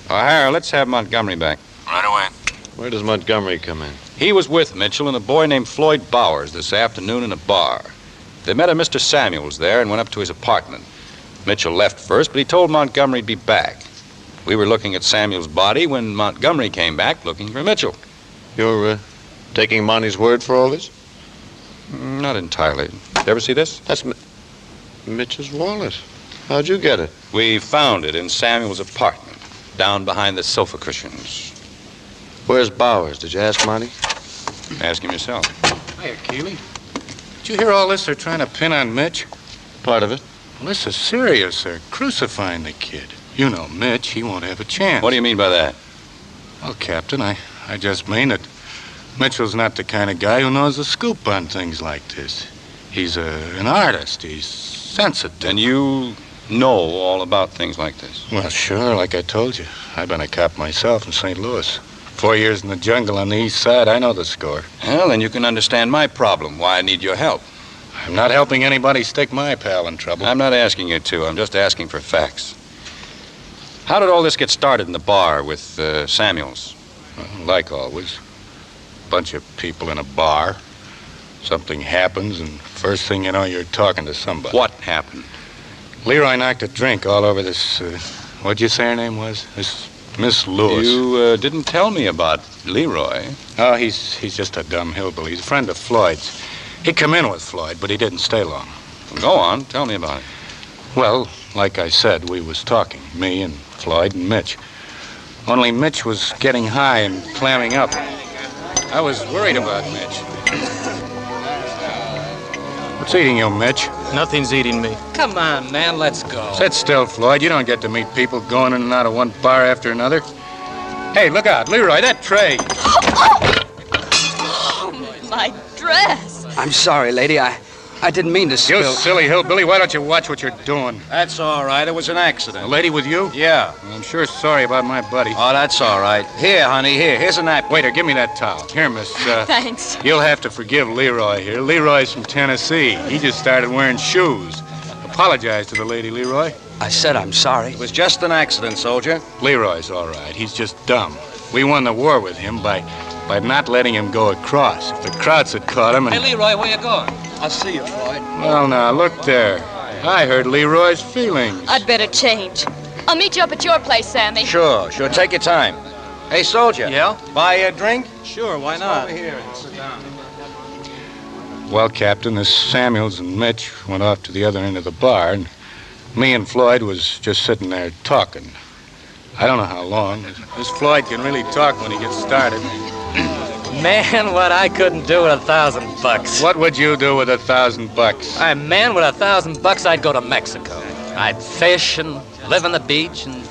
O'Hara, let's have Montgomery back. Right away. Where does Montgomery come in? He was with Mitchell and a boy named Floyd Bowers this afternoon in a bar. They met a Mr. Samuels there and went up to his apartment. Mitchell left first, but he told Montgomery to be back. We were looking at Samuel's body when Montgomery came back looking for Mitchell. You're taking Monty's word for all this? Not entirely. Ever see this? That's Mitch's wallet. How'd you get it? We found it in Samuel's apartment, down behind the sofa cushions. Where's Bowers? Did you ask Monty? Ask him yourself. Hiya, Keeley. Did you hear all this they're trying to pin on Mitch? Part of it. Well, this is serious. They're crucifying the kid. You know Mitch. He won't have a chance. What do you mean by that? Well, Captain, I just mean that Mitchell's not the kind of guy who knows the scoop on things like this. He's an artist. He's sensitive. And you know all about things like this? Well, sure, like I told you. I've been a cop myself in St. Louis. 4 years in the jungle on the east side. I know the score. Well, then you can understand my problem, why I need your help. I'm not helping anybody stick my pal in trouble. I'm not asking you to. I'm just asking for facts. How did all this get started in the bar with Samuels? Well, like always. Bunch of people in a bar. Something happens, and first thing you know, you're talking to somebody. What happened? Leroy knocked a drink all over this, what'd you say her name was? This Miss Lewis. You didn't tell me about Leroy. Oh, he's just a dumb hillbilly. He's a friend of Floyd's. He come in with Floyd, but he didn't stay long. Well, go on. Tell me about it. Well, like I said, we was talking. Me and Floyd and Mitch. Only Mitch was getting high and clamming up. I was worried about Mitch. What's eating you, Mitch? Nothing's eating me. Come on, man, let's go. Sit still, Floyd. You don't get to meet people going in and out of one bar after another. Hey, look out, Leroy, that tray. Oh, my dress. I'm sorry, lady. I didn't mean to spill. You silly hillbilly, why don't you watch what you're doing? That's all right. It was an accident. A lady with you? Yeah. I'm sure sorry about my buddy. Oh, that's all right. Here, honey, here's a napkin. Waiter, give me that towel. Here, miss. Thanks. You'll have to forgive Leroy here. Leroy's from Tennessee. He just started wearing shoes. Apologize to the lady, Leroy. I said I'm sorry. It was just an accident, soldier. Leroy's all right. He's just dumb. We won the war with him by not letting him go across. If the Krauts had caught him and... Hey, Leroy, where you going? I'll see you, Floyd. Well, now, look there. I heard Leroy's feelings. I'd better change. I'll meet you up at your place, Sammy. Sure. Take your time. Hey, soldier. Yeah? Buy a drink? Sure, why not? Over here and sit down. Well, Captain, this Samuels and Mitch went off to the other end of the bar, and me and Floyd was just sitting there talking. I don't know how long. This Floyd can really talk when he gets started. Man, what I couldn't do with $1,000. What would you do with $1,000? Man, with $1,000, I'd go to Mexico. I'd fish and live on the beach and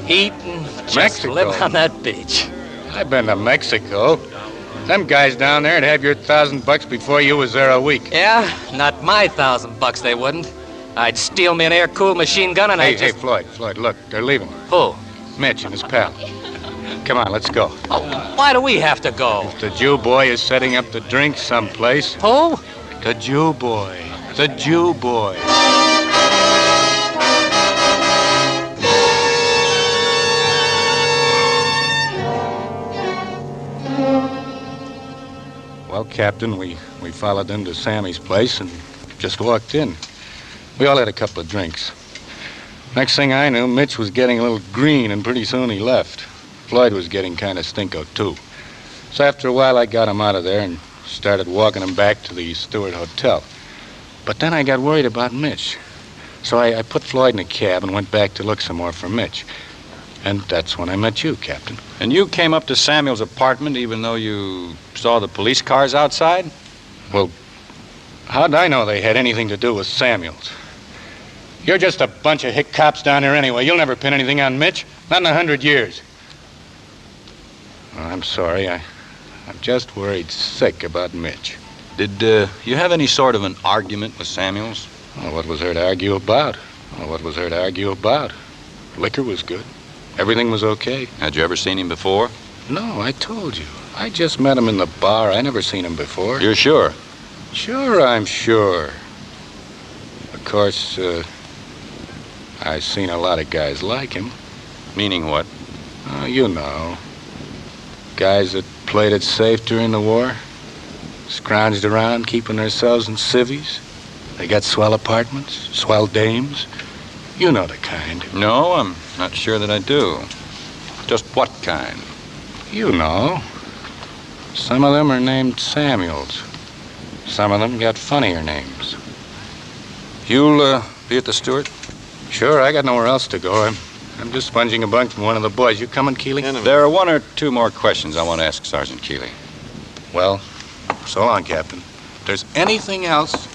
eat and just Mexico? live on that beach. I've been to Mexico. Them guys down there'd have your $1,000 before you was there a week. Yeah, not my $1,000, they wouldn't. I'd steal me an air-cooled machine gun and I'd just... Hey, Floyd, look, they're leaving. Who? Mitch and his pal. Come on, let's go. Oh, why do we have to go? The Jew boy is setting up the drink someplace. Who? The Jew boy. The Jew boy. Well, Captain, we followed them to Sammy's place and just walked in. We all had a couple of drinks. Next thing I knew, Mitch was getting a little green, and pretty soon he left. Floyd was getting kind of stinko, too. So after a while, I got him out of there and started walking him back to the Stewart Hotel. But then I got worried about Mitch. So I put Floyd in a cab and went back to look some more for Mitch. And that's when I met you, Captain. And you came up to Samuel's apartment even though you saw the police cars outside? Well, how'd I know they had anything to do with Samuel's? You're just a bunch of hick cops down here anyway. You'll never pin anything on Mitch. Not in 100 years. Oh, I'm sorry. I'm just worried sick about Mitch. Did you have any sort of an argument with Samuels? Well, what was there to argue about? Liquor was good. Everything was okay. Had you ever seen him before? No, I told you. I just met him in the bar. I never seen him before. You're sure? Sure, I'm sure. Of course, I've seen a lot of guys like him. Meaning what? Oh, you know. Guys that played it safe during the war. Scrounged around, keeping themselves in civvies. They got swell apartments, swell dames. You know the kind. No, I'm not sure that I do. Just what kind? You know. Some of them are named Samuels. Some of them got funnier names. You'll be at the Stewart? Sure, I got nowhere else to go. I'm just sponging a bunk from one of the boys. You coming, Keeley? There are one or two more questions I want to ask Sergeant Keeley. Well, so long, Captain. If there's anything else,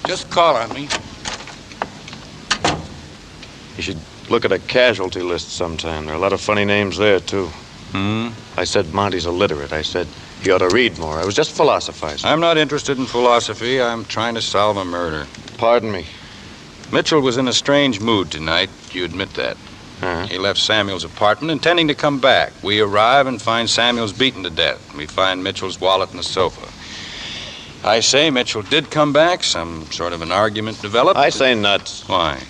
just call on me. You should look at a casualty list sometime. There are a lot of funny names there, too. I said Monty's illiterate. I said he ought to read more. I was just philosophizing. I'm not interested in philosophy. I'm trying to solve a murder. Pardon me? Mitchell was in a strange mood tonight. You admit that. He left Samuel's apartment intending to come back. We arrive and find Samuel's beaten to death. We find Mitchell's wallet on the sofa. I say Mitchell did come back. Some sort of an argument developed. I say nuts. Why?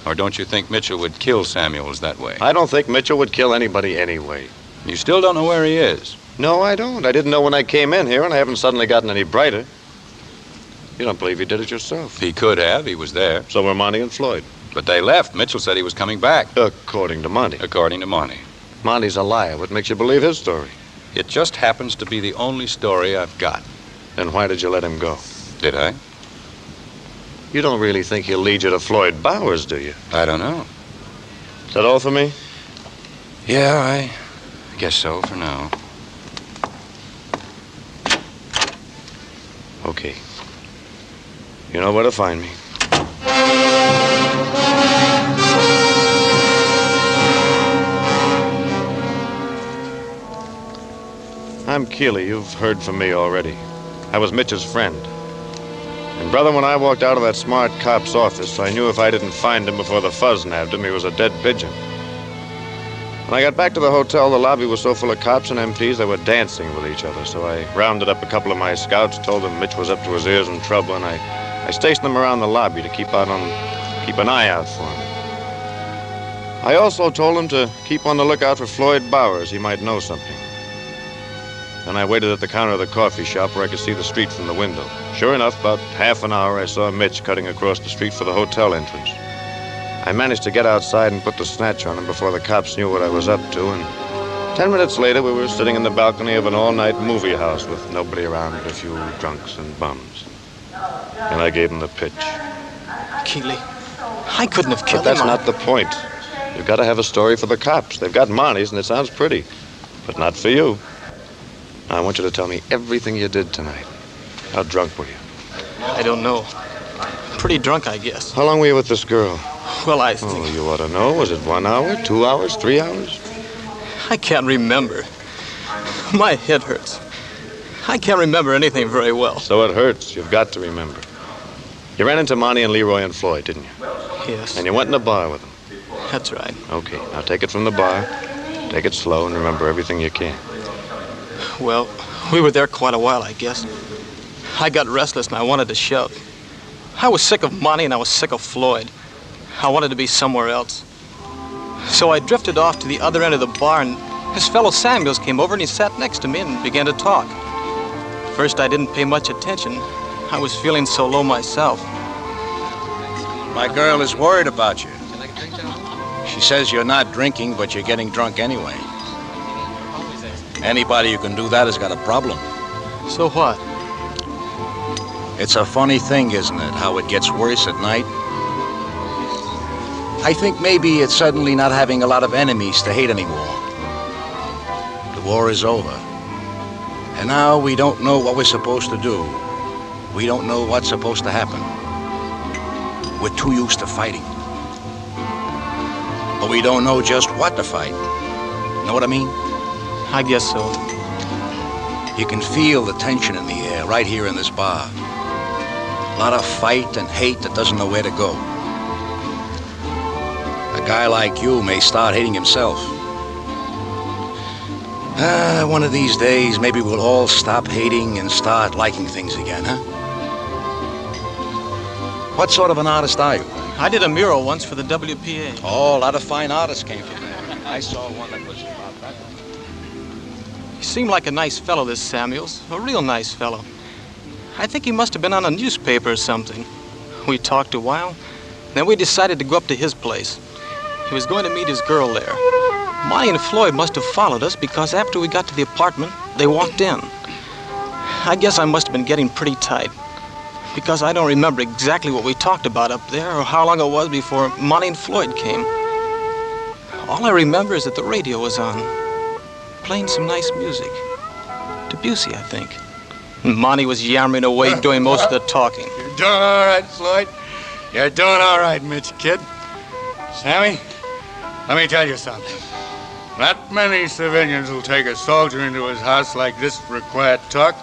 Or don't you think Mitchell would kill Samuels that way? I don't think Mitchell would kill anybody anyway. You still don't know where he is? No, I don't. I didn't know when I came in here, and I haven't suddenly gotten any brighter. You don't believe he did it yourself? He could have. He was there. So were Monty and Floyd. But they left. Mitchell said he was coming back. According to Monty. According to Monty. Monty's a liar. What makes you believe his story? It just happens to be the only story I've got. Then why did you let him go? Did I? You don't really think he'll lead you to Floyd Bowers, do you? I don't know. Is that all for me? Yeah, guess so for now. Okay. You know where to find me. I'm Keeley. You've heard from me already. I was Mitch's friend. And, brother, when I walked out of that smart cop's office, I knew if I didn't find him before the fuzz nabbed him, he was a dead pigeon. When I got back to the hotel, the lobby was so full of cops and MPs they were dancing with each other. So I rounded up a couple of my scouts, told them Mitch was up to his ears in trouble, and I stationed them around the lobby to keep an eye out for him. I also told them to keep on the lookout for Floyd Bowers. He might know something. Then I waited at the counter of the coffee shop where I could see the street from the window. Sure enough, about half an hour, I saw Mitch cutting across the street for the hotel entrance. I managed to get outside and put the snatch on him before the cops knew what I was up to, and 10 minutes later, we were sitting in the balcony of an all-night movie house with nobody around but a few drunks and bums. And I gave him the pitch. Keeley, I couldn't have killed him. But him. that's not the point. You've got to have a story for the cops. They've got Monty's, and it sounds pretty, but not for you. Now, I want you to tell me everything you did tonight. How drunk were you? I don't know. Pretty drunk, I guess. How long were you with this girl? Well, I think... Oh, you ought to know. Was it 1 hour, 2 hours, 3 hours? I can't remember. My head hurts. I can't remember anything very well. So it hurts. You've got to remember. You ran into Monty and Leroy and Floyd, didn't you? Yes. And you went in a bar with them. That's right. Okay, now take it from the bar. Take it slow and remember everything you can. Well, we were there quite a while, I guess. I got restless and I wanted to shout. I was sick of Monty and I was sick of Floyd. I wanted to be somewhere else. So I drifted off to the other end of the bar, and his fellow Samuels came over and he sat next to me and began to talk. First, I didn't pay much attention. I was feeling so low myself. My girl is worried about you. She says you're not drinking, but you're getting drunk anyway. Anybody who can do that has got a problem. So what? It's a funny thing, isn't it, how it gets worse at night? I think maybe it's suddenly not having a lot of enemies to hate anymore. The war is over. And now we don't know what we're supposed to do. We don't know what's supposed to happen. We're too used to fighting. But we don't know just what to fight. Know what I mean? I guess so. You can feel the tension in the air right here in this bar. A lot of fight and hate that doesn't know where to go. A guy like you may start hating himself. One of these days, maybe we'll all stop hating and start liking things again, huh? What sort of an artist are you? I did a mural once for the WPA. Oh, a lot of fine artists came from there. I saw one that was about that. He seemed like a nice fellow, this Samuels. A real nice fellow. I think he must have been on a newspaper or something. We talked a while, then we decided to go up to his place. He was going to meet his girl there. Monty and Floyd must have followed us because after we got to the apartment, they walked in. I guess I must have been getting pretty tight because I don't remember exactly what we talked about up there or how long it was before Monty and Floyd came. All I remember is that the radio was on, playing some nice music. Debussy, I think. And Monty was yammering away, doing most of the talking. You're doing all right, Floyd. You're doing all right, Mitch, kid. Sammy, let me tell you something. Not many civilians will take a soldier into his house like this for a quiet talk.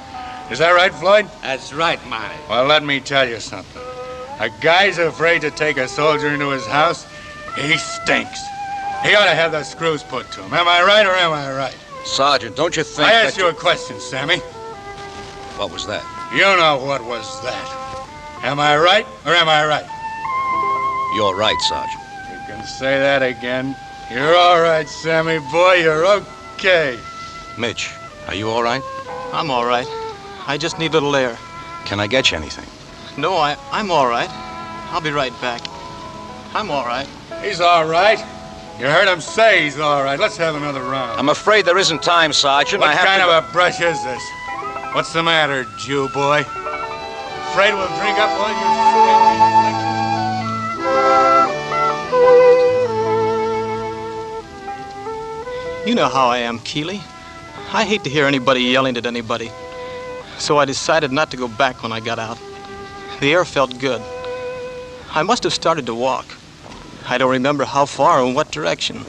Is that right, Floyd? That's right, Monty. Well, let me tell you something. A guy's afraid to take a soldier into his house, he stinks. He ought to have the screws put to him. Am I right or am I right? Sergeant, don't you think I asked you a question, Sammy. What was that? You know what was that. Am I right or am I right? You're right, Sergeant. You can say that again. You're all right, Sammy boy. You're okay. Mitch, are you all right? I'm all right. I just need a little air. Can I get you anything? No, I'm all right. I'll be right back. I'm all right. He's all right. You heard him say he's all right. Let's have another round. I'm afraid there isn't time, Sergeant. What kind of a brush is this? What's the matter, Jew boy? Afraid we'll drink up all your You know how I am, Keeley. I hate to hear anybody yelling at anybody. So I decided not to go back when I got out. The air felt good. I must have started to walk. I don't remember how far or in what direction.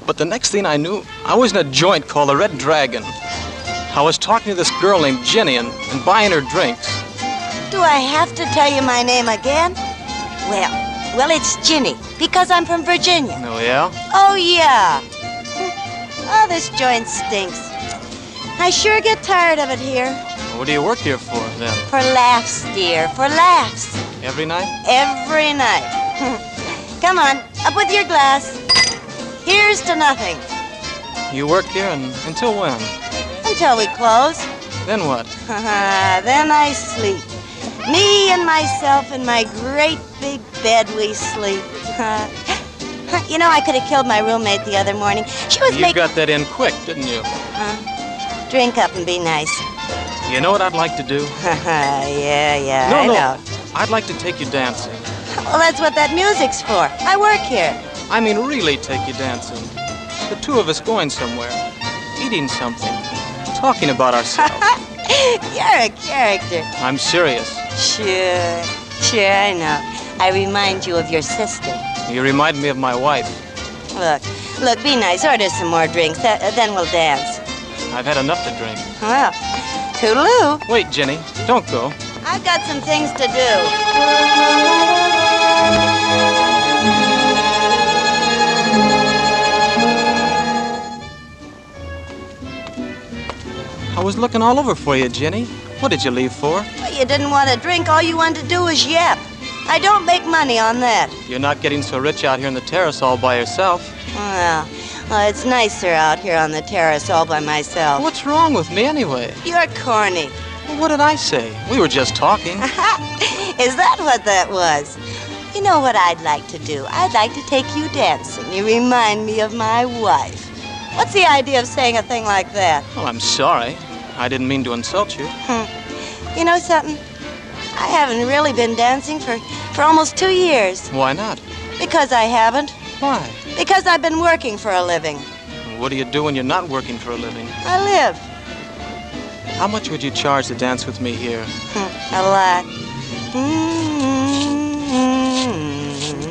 But the next thing I knew, I was in a joint called the Red Dragon. I was talking to this girl named Jenny and buying her drinks. Do I have to tell you my name again? Well, it's Ginny, because I'm from Virginia. Oh, yeah? Oh, yeah. Oh, this joint stinks. I sure get tired of it here. What do you work here for, then? For laughs, dear, for laughs. Every night? Every night. Come on, up with your glass. Here's to nothing. You work here until when? Until we close. Then what? Then I sleep. Me and myself in my great big bed, we sleep. You know, I could have killed my roommate the other morning. She was You got that in quick, didn't you? Drink up and be nice. You know what I'd like to do? Yeah, No, I no. know. I'd like to take you dancing. Well, that's what that music's for. I work here. I mean, really take you dancing. The two of us going somewhere, eating something, talking about ourselves. You're a character. I'm serious. Sure, I know. I remind you of your sister. You remind me of my wife. Look, be nice. Order some more drinks. Then we'll dance. I've had enough to drink. Well, toodaloo. Wait, Jenny, don't go. I've got some things to do. I was looking all over for you, Jenny. What did you leave for? Well, you didn't want to drink. All you wanted to do was yap. I don't make money on that. You're not getting so rich out here in the terrace all by yourself. Well, it's nicer out here on the terrace all by myself. What's wrong with me anyway? You're corny. Well, what did I say? We were just talking. Is that what that was? You know what I'd like to do? I'd like to take you dancing. You remind me of my wife. What's the idea of saying a thing like that? Well, I'm sorry. I didn't mean to insult you. You know something? I haven't really been dancing for almost 2 years. Why not? Because I haven't. Why? Because I've been working for a living. What do you do when you're not working for a living? I live. How much would you charge to dance with me here? A lot.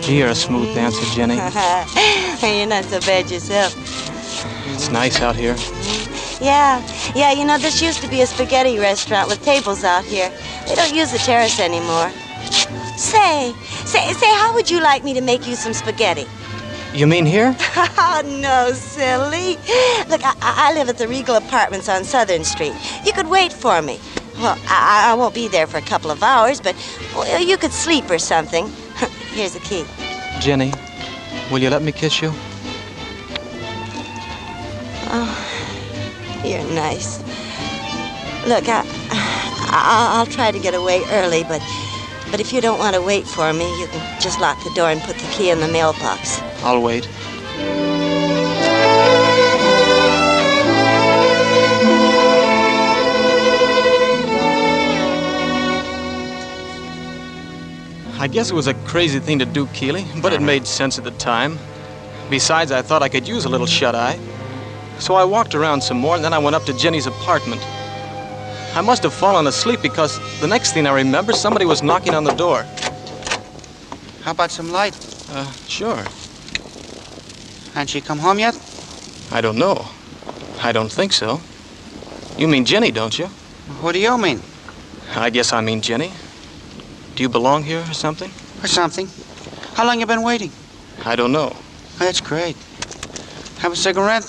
You're a smooth dancer, Jenny. You're not so bad yourself. It's nice out here. Yeah, you know, this used to be a spaghetti restaurant with tables out here. They don't use the terrace anymore. Say, how would you like me to make you some spaghetti? You mean here? Oh, no, silly. Look, I live at the Regal Apartments on Southern Street. You could wait for me. Well, I won't be there for a couple of hours, but you could sleep or something. Here's the key. Jenny, will you let me kiss you? Oh, you're nice. Look, I'll try to get away early, but if you don't want to wait for me, you can just lock the door and put the key in the mailbox. I'll wait. I guess it was a crazy thing to do, Keeley, but it made sense at the time. Besides, I thought I could use a little shut-eye. So I walked around some more, and then I went up to Jenny's apartment. I must have fallen asleep because the next thing I remember, somebody was knocking on the door. How about some light? Sure. Hasn't she come home yet? I don't know. I don't think so. You mean Jenny, don't you? What do you mean? I guess I mean Jenny. Do you belong here or something? Or something. How long you been waiting? I don't know. That's great. Have a cigarette?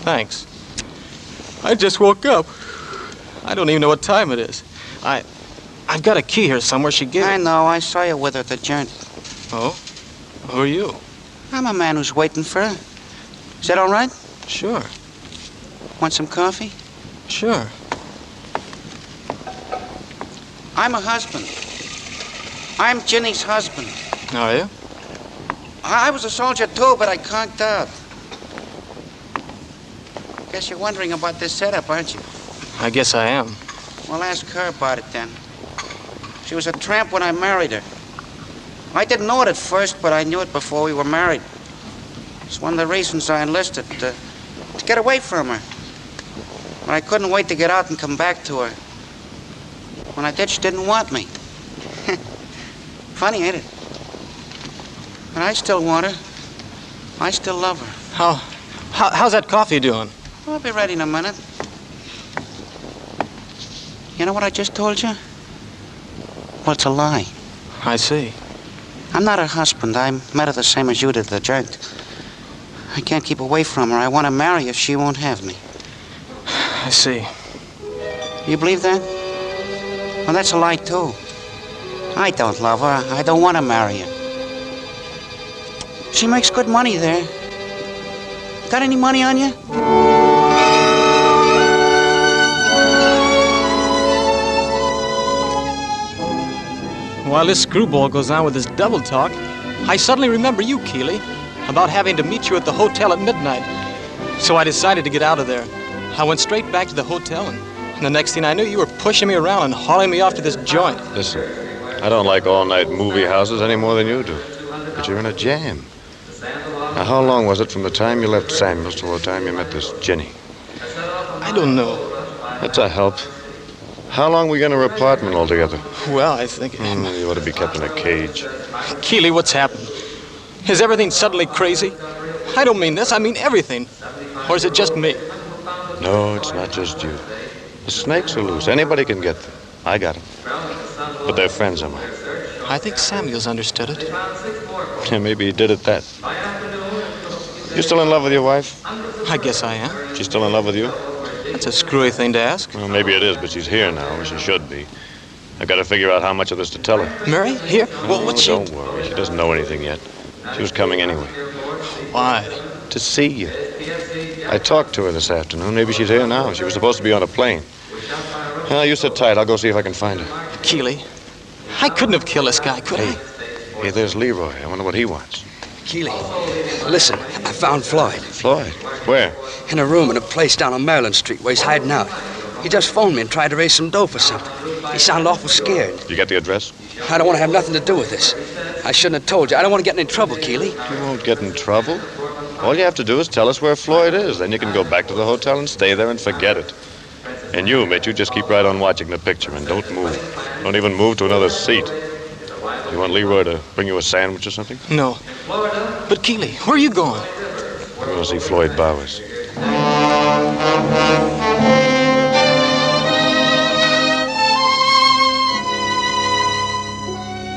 Thanks. I just woke up. I don't even know what time it is. I've got a key here somewhere. She gave it. I know. I saw you with her at the joint. Oh? Who are you? I'm a man who's waiting for her. Is that all right? Sure. Want some coffee? Sure. I'm a husband. I'm Jenny's husband. Are you? I was a soldier too, but I conked out. Guess you're wondering about this setup, aren't you? I guess I am. Well, ask her about it then. She was a tramp when I married her. I didn't know it at first, but I knew it before we were married. It's one of the reasons I enlisted, to get away from her. But I couldn't wait to get out and come back to her. When I did, she didn't want me. Funny, ain't it? But I still want her. I still love her. How's that coffee doing? I'll be ready in a minute. You know what I just told you? Well, it's a lie. I see. I'm not her husband. I met her the same as you did, the joint. I can't keep away from her. I want to marry her. She won't have me. I see. You believe that? Well, that's a lie, too. I don't love her. I don't want to marry her. She makes good money there. Got any money on you? While this screwball goes on with his double talk, I suddenly remember you, Keeley, about having to meet you at the hotel at midnight. So I decided to get out of there. I went straight back to the hotel, and the next thing I knew, you were pushing me around and hauling me off to this joint. Listen, I don't like all-night movie houses any more than you do. But you're in a jam. Now, how long was it from the time you left Samuels till the time you met this Jenny? I don't know. That's a help. How long were you in her apartment altogether? Well, I think... You ought to be kept in a cage. Keeley, what's happened? Is everything suddenly crazy? I don't mean this, I mean everything. Or is it just me? No, it's not just you. The snakes are loose. Anybody can get them. I got them. But they're friends of mine. I think Samuels understood it. Yeah, maybe he did at that. You still in love with your wife? I guess I am. She's still in love with you? That's a screwy thing to ask. Well, maybe it is, but she's here now, or she should be. I've got to figure out how much of this to tell her. Mary? Here? Well, what's she... Don't worry. She doesn't know anything yet. She was coming anyway. Why? To see you. I talked to her this afternoon. Maybe she's here now. She was supposed to be on a plane. Well, you sit tight. I'll go see if I can find her. Keeley, I couldn't have killed this guy, could I? Hey, there's Leroy. I wonder what he wants. Keeley, listen, I found Floyd. Floyd? Where? In a room in a place down on Maryland Street where he's hiding out. He just phoned me and tried to raise some dough for something. He sounded awful scared. You got the address? I don't want to have nothing to do with this. I shouldn't have told you. I don't want to get in any trouble, Keeley. You won't get in trouble. All you have to do is tell us where Floyd is. Then you can go back to the hotel and stay there and forget it. And you, mate, you just keep right on watching the picture and don't move. Don't even move to another seat. You want Leroy to bring you a sandwich or something? No. But, Keeley, where are you going? I'm going to see Floyd Bowers.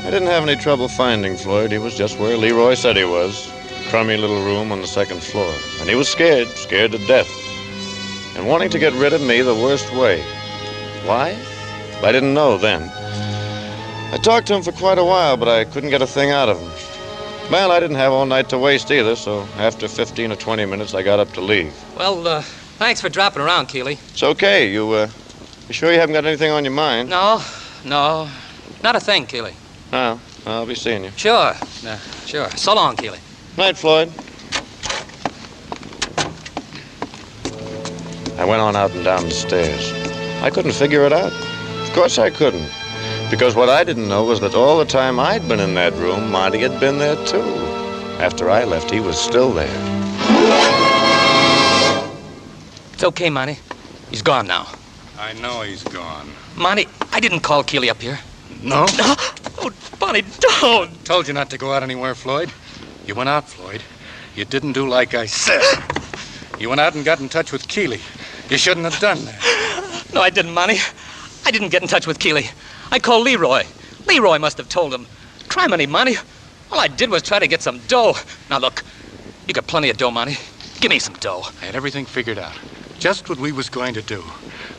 I didn't have any trouble finding Floyd. He was just where Leroy said he was. A crummy little room on the second floor. And he was scared to death. And wanting to get rid of me the worst way. Why? I didn't know then. I talked to him for quite a while, but I couldn't get a thing out of him. Well, I didn't have all night to waste either, so after 15 or 20 minutes, I got up to leave. Well, thanks for dropping around, Keeley. It's okay. You sure you haven't got anything on your mind? No, not a thing, Keeley. No, I'll be seeing you. Sure, sure. So long, Keeley. Night, Floyd. I went on out and down the stairs. I couldn't figure it out. Of course I couldn't. Because what I didn't know was that all the time I'd been in that room, Monty had been there, too. After I left, he was still there. It's okay, Monty. He's gone now. I know he's gone. Monty, I didn't call Keeley up here. No? Oh, Monty, don't! Told you not to go out anywhere, Floyd. You went out, Floyd. You didn't do like I said. You went out and got in touch with Keeley. You shouldn't have done that. No, I didn't, Monty. I didn't get in touch with Keeley. I called Leroy. Leroy must have told him. Criminy, Monty. All I did was try to get some dough. Now, look, you got plenty of dough, Monty. Give me some dough. I had everything figured out. Just what we was going to do.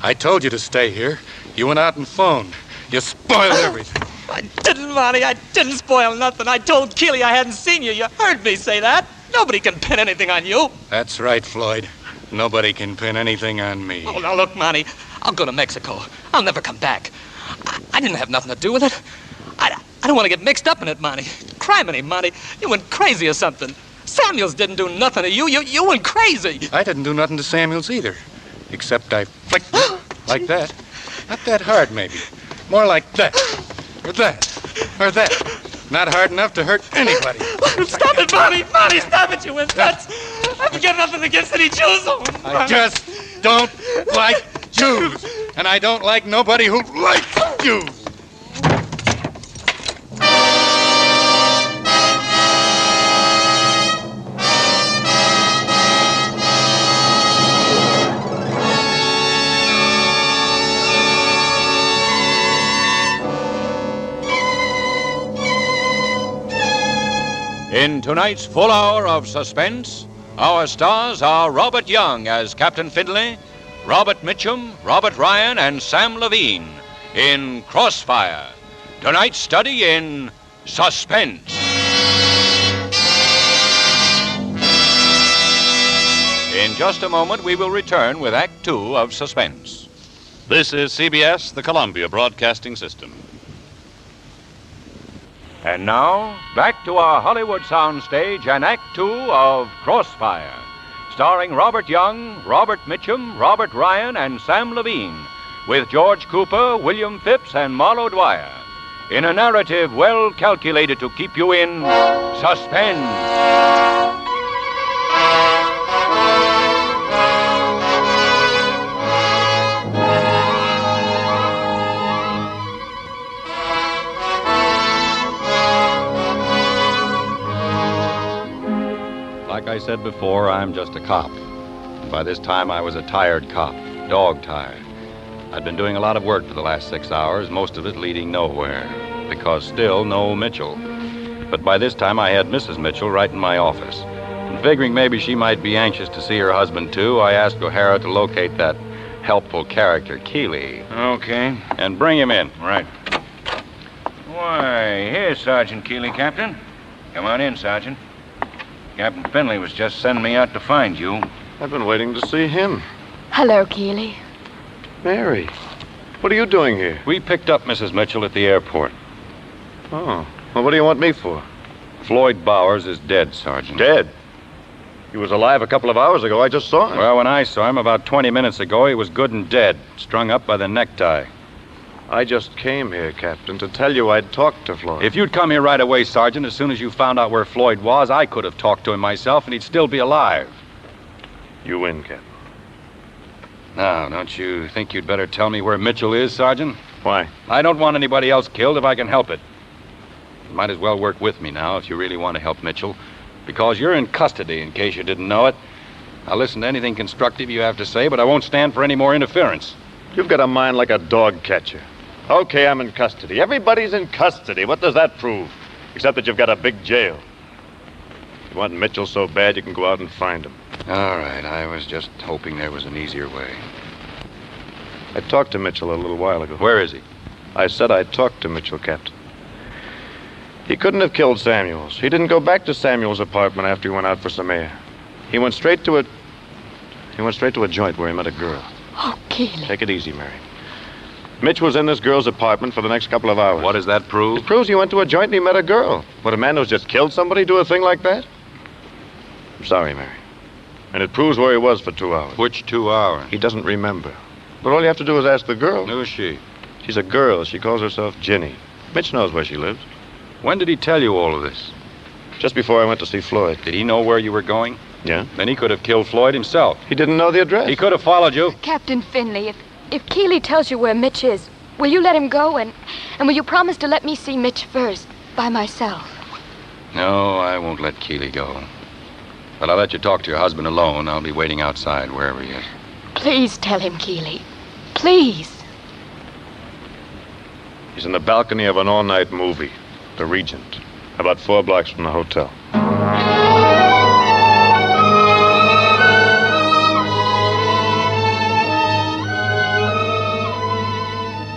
I told you to stay here. You went out and phoned. You spoiled everything. I didn't, Monty. I didn't spoil nothing. I told Keeley I hadn't seen you. You heard me say that. Nobody can pin anything on you. That's right, Floyd. Nobody can pin anything on me. Oh, now look, Monty. I'll go to Mexico. I'll never come back. I didn't have nothing to do with it. I don't want to get mixed up in it, Monty. Criminy, Monty. You went crazy or something. Samuels didn't do nothing to you. You went crazy. I didn't do nothing to Samuels either. Except I flicked him like that. Not that hard, maybe. More like that. Or that. Or that. Not hard enough to hurt anybody. Stop it, Monty. Monty, stop it, you wimp. I've got nothing against any Jews. I just don't like Jews. And I don't like nobody who likes Jews. In tonight's full hour of suspense, our stars are Robert Young as Captain Findlay, Robert Mitchum, Robert Ryan, and Sam Levine in Crossfire. Tonight's study in suspense. In just a moment, we will return with Act Two of Suspense. This is CBS, the Columbia Broadcasting System. And now, back to our Hollywood soundstage and Act Two of Crossfire, starring Robert Young, Robert Mitchum, Robert Ryan, and Sam Levine, with George Cooper, William Phipps, and Marlo Dwyer, in a narrative well calculated to keep you in suspense. Like I said before, I'm just a cop. And by this time, I was a tired cop, dog-tired. I'd been doing a lot of work for the last 6 hours, most of it leading nowhere, because still no Mitchell. But by this time, I had Mrs. Mitchell right in my office. And figuring maybe she might be anxious to see her husband, too, I asked O'Hara to locate that helpful character, Keeley. Okay. And bring him in. Right. Why, here's Sergeant Keeley, Captain. Come on in, Sergeant. Captain Finley was just sending me out to find you. I've been waiting to see him. Hello, Keeley. Mary, what are you doing here? We picked up Mrs. Mitchell at the airport. Oh, well, what do you want me for? Floyd Bowers is dead, Sergeant. Dead? He was alive a couple of hours ago. I just saw him. Well, when I saw him about 20 minutes ago, he was good and dead, strung up by the necktie. I just came here, Captain, to tell you I'd talked to Floyd. If you'd come here right away, Sergeant, as soon as you found out where Floyd was, I could have talked to him myself, and he'd still be alive. You win, Captain. Now, don't you think you'd better tell me where Mitchell is, Sergeant? Why? I don't want anybody else killed if I can help it. You might as well work with me now if you really want to help Mitchell, because you're in custody, in case you didn't know it. I'll listen to anything constructive you have to say, but I won't stand for any more interference. You've got a mind like a dog catcher. Okay, I'm in custody. Everybody's in custody. What does that prove? Except that you've got a big jail. If you want Mitchell so bad, you can go out and find him. All right, I was just hoping there was an easier way. I talked to Mitchell a little while ago. Where is he? I said I talked to Mitchell, Captain. He couldn't have killed Samuels. He didn't go back to Samuels' apartment after he went out for some air. He went straight to a joint where he met a girl. Oh, Keeley. Take it easy, Mary. Mitch was in this girl's apartment for the next couple of hours. What does that prove? It proves he went to a joint and he met a girl. Would a man who's just killed somebody do a thing like that? I'm sorry, Mary. And it proves where he was for 2 hours. Which 2 hours? He doesn't remember. But all you have to do is ask the girl. Who is she? She's a girl. She calls herself Ginny. Mitch knows where she lives. When did he tell you all of this? Just before I went to see Floyd. Did he know where you were going? Yeah. Then he could have killed Floyd himself. He didn't know the address. He could have followed you. Captain Finley, if Keeley tells you where Mitch is, will you let him go, and will you promise to let me see Mitch first, by myself? No, I won't let Keeley go. But I'll let you talk to your husband alone. I'll be waiting outside wherever he is. Please tell him, Keeley. Please. He's in the balcony of an all-night movie, The Regent, about 4 blocks from the hotel.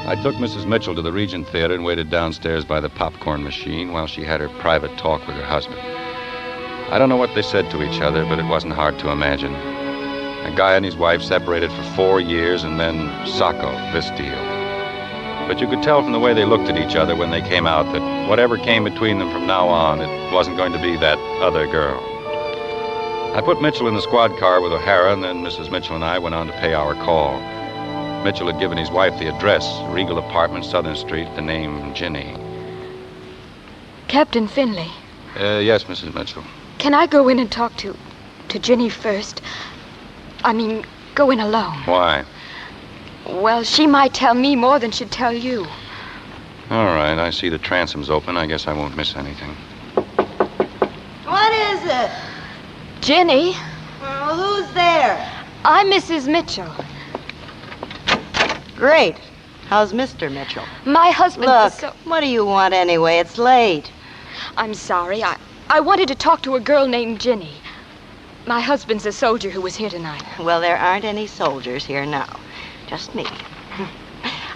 I took Mrs. Mitchell to the Regent Theater and waited downstairs by the popcorn machine while she had her private talk with her husband. I don't know what they said to each other, but it wasn't hard to imagine. A guy and his wife separated for 4 years, and then Sacco, this deal. But you could tell from the way they looked at each other when they came out that whatever came between them from now on, it wasn't going to be that other girl. I put Mitchell in the squad car with O'Hara, and then Mrs. Mitchell and I went on to pay our call. Mitchell had given his wife the address, Regal Apartment, Southern Street, the name Ginny. Captain Finley. Yes, Mrs. Mitchell. Can I go in and talk to to Ginny first. I mean, go in alone. Why? Well, she might tell me more than she'd tell you. All right, I see the transom's open. I guess I won't miss anything. What is it? Ginny, Well, who's there? I'm Mrs. Mitchell. Great. How's Mr. Mitchell? My husband Look, is so... what do you want anyway? It's late. I'm sorry. I wanted to talk to a girl named Ginny. My husband's a soldier who was here tonight. Well, there aren't any soldiers here now. Just me.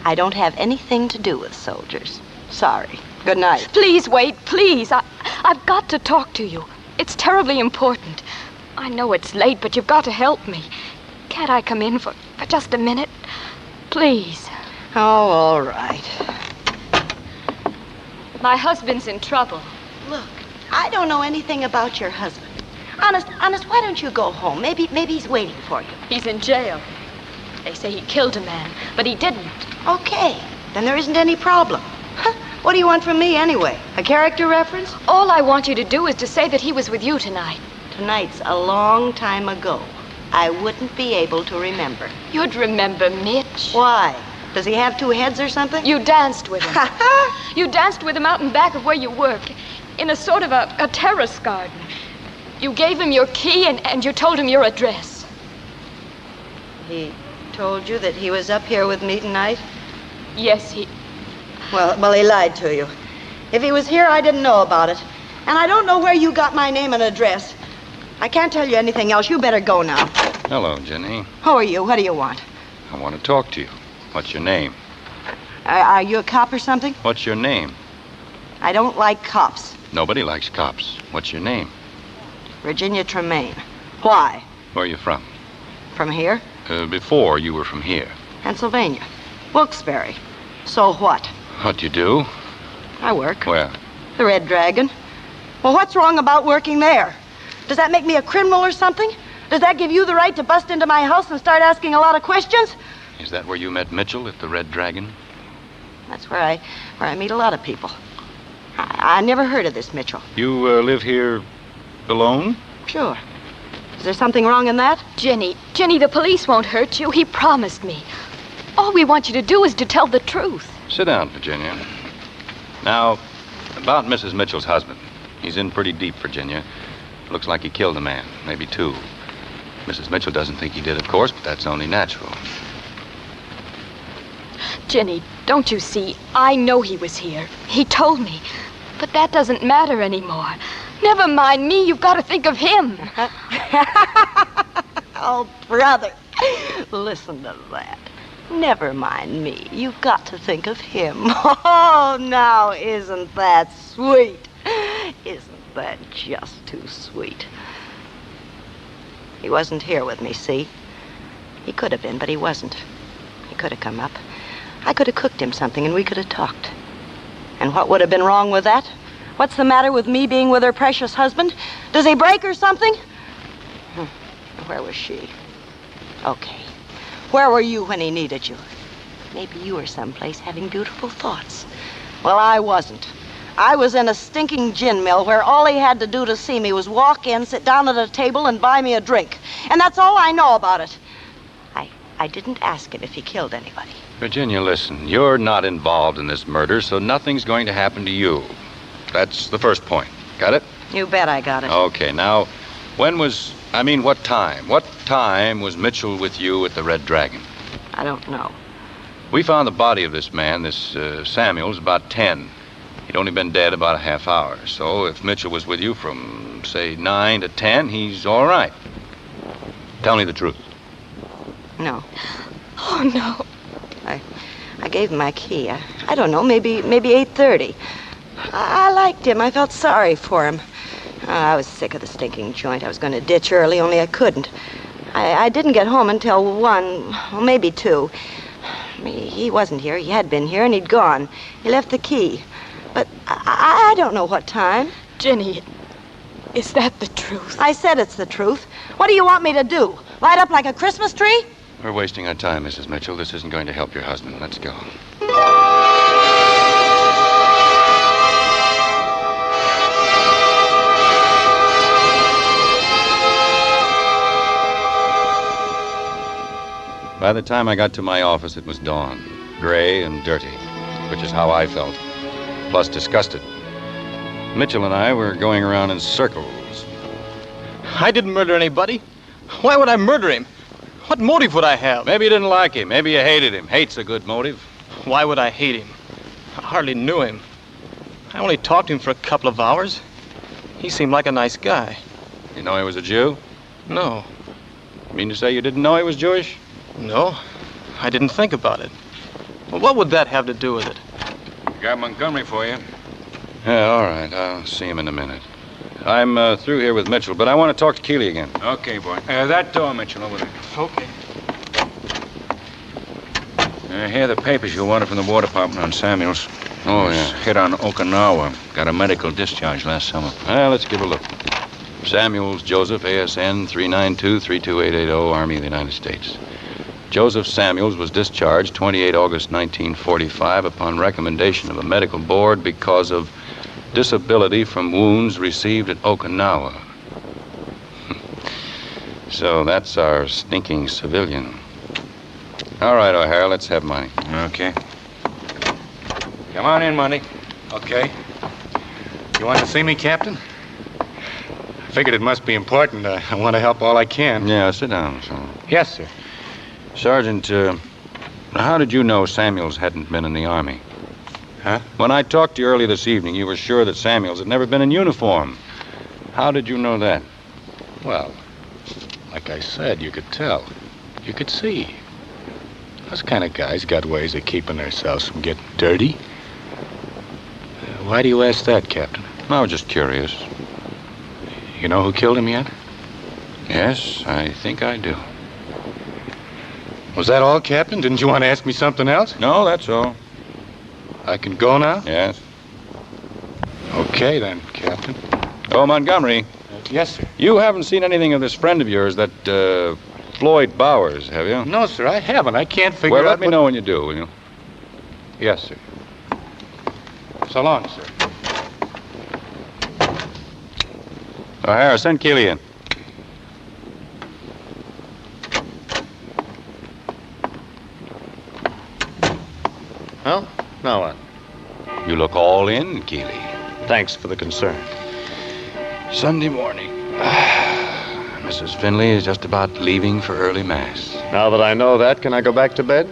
I don't have anything to do with soldiers. Sorry. Good night. Please wait, please. I've got to talk to you. It's terribly important. I know it's late, but you've got to help me. Can't I come in for just a minute? Please. Oh, all right. My husband's in trouble. Look, I don't know anything about your husband. Honest, why don't you go home? Maybe he's waiting for you. He's in jail. They say he killed a man, but he didn't. Okay, then there isn't any problem. What do you want from me anyway? A character reference? All I want you to do is to say that he was with you tonight. Tonight's a long time ago. I wouldn't be able to remember. You'd remember Mitch. Why? Does he have two heads or something? You danced with him. You danced with him out in back of where you work, in a sort of a terrace garden. You gave him your key and you told him your address. He told you that he was up here with me tonight? Yes, he... Well, he lied to you. If he was here, I didn't know about it. And I don't know where you got my name and address. I can't tell you anything else. You better go now. Hello, Jenny. Who are you? What do you want? I want to talk to you. What's your name? Are you a cop or something? What's your name? I don't like cops. Nobody likes cops. What's your name? Virginia Tremaine. Why? Where are you from? From here? Before you were from here. Pennsylvania. Wilkes-Barre. So what? What do you do? I work. Where? The Red Dragon. Well, what's wrong about working there? Does that make me a criminal or something? Does that give you the right to bust into my house and start asking a lot of questions? Is that where you met Mitchell at the Red Dragon? That's where I meet a lot of people. I never heard of this Mitchell. You live here alone? Sure. Is there something wrong in that? Jenny, the police won't hurt you. He promised me. All we want you to do is to tell the truth. Sit down, Virginia. Now, about Mrs. Mitchell's husband. He's in pretty deep, Virginia. Looks like he killed a man, maybe two. Mrs. Mitchell doesn't think he did, of course, but that's only natural. Jenny, don't you see? I know he was here. He told me. But that doesn't matter anymore. Never mind me. You've got to think of him. Oh, brother. Listen to that. Never mind me. You've got to think of him. Oh, now, isn't that sweet? Isn't that just too sweet? He wasn't here with me, see? He could have been, but he wasn't. He could have come up. I could have cooked him something and we could have talked. And what would have been wrong with that? What's the matter with me being with her precious husband? Does he break or something? Where was she? Okay. Where were you when he needed you? Maybe you were someplace having beautiful thoughts. Well, I wasn't. I was in a stinking gin mill where all he had to do to see me was walk in, sit down at a table, and buy me a drink. And that's all I know about it. I didn't ask him if he killed anybody. Virginia, listen. You're not involved in this murder, so nothing's going to happen to you. That's the first point. Got it? You bet I got it. Okay, now, what time? What time was Mitchell with you at the Red Dragon? I don't know. We found the body of this man, this Samuels, about 10. He'd only been dead about a half hour. So if Mitchell was with you from, say, 9 to 10, he's all right. Tell me the truth. No. Oh, no. I gave him my key. I don't know, maybe 8:30. I liked him. I felt sorry for him. I was sick of the stinking joint. I was going to ditch early, only I couldn't. I didn't get home until 1, well, maybe 2. He wasn't here. He had been here, and he'd gone. He left the key. But I don't know what time. Jenny, is that the truth? I said it's the truth. What do you want me to do? Light up like a Christmas tree? We're wasting our time, Mrs. Mitchell. This isn't going to help your husband. Let's go. By the time I got to my office, it was dawn. Gray and dirty, which is how I felt. Plus disgusted. Mitchell and I were going around in circles. I didn't murder anybody. Why would I murder him? What motive would I have? Maybe you didn't like him. Maybe you hated him. Hate's a good motive. Why would I hate him? I hardly knew him. I only talked to him for a couple of hours. He seemed like a nice guy. You know he was a Jew? No. You mean to say you didn't know he was Jewish? No. I didn't think about it. Well, what would that have to do with it? Got Montgomery for you. Yeah, all right. I'll see him in a minute. I'm through here with Mitchell, but I want to talk to Keeley again. Okay, boy. That door, Mitchell, over there. Okay. Here are the papers you wanted from the War Department on Samuels. Oh, He was yeah. hit on Okinawa. Got a medical discharge last summer. Well, let's give a look. Samuels Joseph, ASN 392-32880, Army of the United States. Joseph Samuels was discharged 28 August 1945 upon recommendation of a medical board because of disability from wounds received at Okinawa. So that's our stinking civilian. All right, O'Hara, let's have money. Okay. Come on in, Monty. Okay. You want to see me, Captain? I figured it must be important. I want to help all I can. Yeah, sit down, son. Yes, sir. Sergeant, how did you know Samuels hadn't been in the Army? Huh? When I talked to you early this evening, you were sure that Samuels had never been in uniform. How did you know that? Well, like I said, you could tell. You could see. Those kind of guys got ways of keeping themselves from getting dirty. Why do you ask that, Captain? I was just curious. You know who killed him yet? Yes, I think I do. Was that all, Captain? Didn't you want to ask me something else? No, that's all. I can go now? Yes. Okay, then, Captain. Oh, Montgomery. Yes, sir. You haven't seen anything of this friend of yours, that Floyd Bowers, have you? No, sir, I haven't. I can't figure Well, out let me know when you do, will you? Yes, sir. So long, sir. O'Hara, send Keeley in. Well, now what? You look all in, Keeley. Thanks for the concern. Sunday morning. Mrs. Finley is just about leaving for early mass. Now that I know that, can I go back to bed?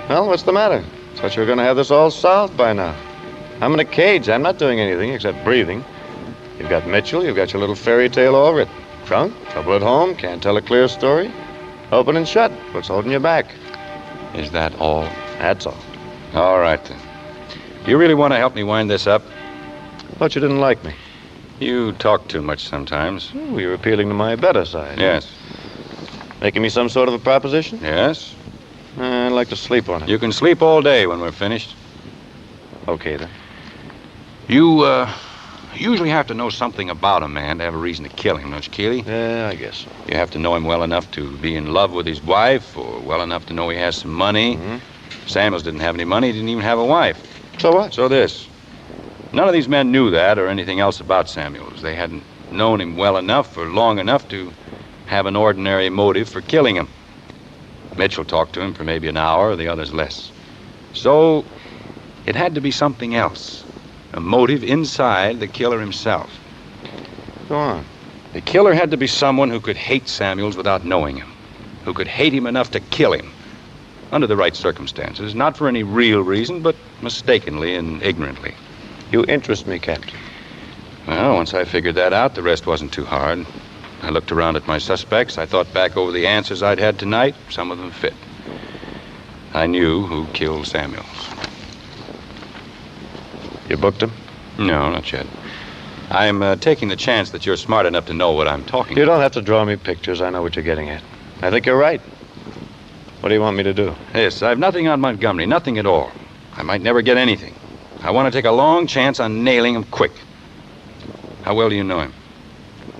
Well, what's the matter? Thought you were going to have this all solved by now. I'm in a cage. I'm not doing anything except breathing. You've got Mitchell. You've got your little fairy tale all written. Drunk, trouble at home, can't tell a clear story. Open and shut. What's holding you back? Is that all? That's all. All right, then. Do you really want to help me wind this up? Thought you didn't like me. You talk too much sometimes. Oh, you're appealing to my better side. Yes. Making me some sort of a proposition? Yes. I'd like to sleep on it. You can sleep all day when we're finished. Okay, then. You usually have to know something about a man to have a reason to kill him, don't you, Keeley? Yeah, I guess so. You have to know him well enough to be in love with his wife, or well enough to know he has some money. Mm-hmm. Samuels didn't have any money. He didn't even have a wife. So what? So this. None of these men knew that or anything else about Samuels. They hadn't known him well enough or long enough to have an ordinary motive for killing him. Mitchell talked to him for maybe an hour, the others less. So it had to be something else. A motive inside the killer himself. Go on. The killer had to be someone who could hate Samuels without knowing him, who could hate him enough to kill him, under the right circumstances, not for any real reason, but mistakenly and ignorantly. You interest me, Captain. Well, once I figured that out, the rest wasn't too hard. I looked around at my suspects. I thought back over the answers I'd had tonight. Some of them fit. I knew who killed Samuels. You booked him? No, not yet. I'm taking the chance that you're smart enough to know what I'm talking You about. don't have to draw me pictures. I know what you're getting at. I think you're right. What do you want me to do? Yes, I've nothing on Montgomery, nothing at all. I might never get anything. I want to take a long chance on nailing him quick. How well do you know him?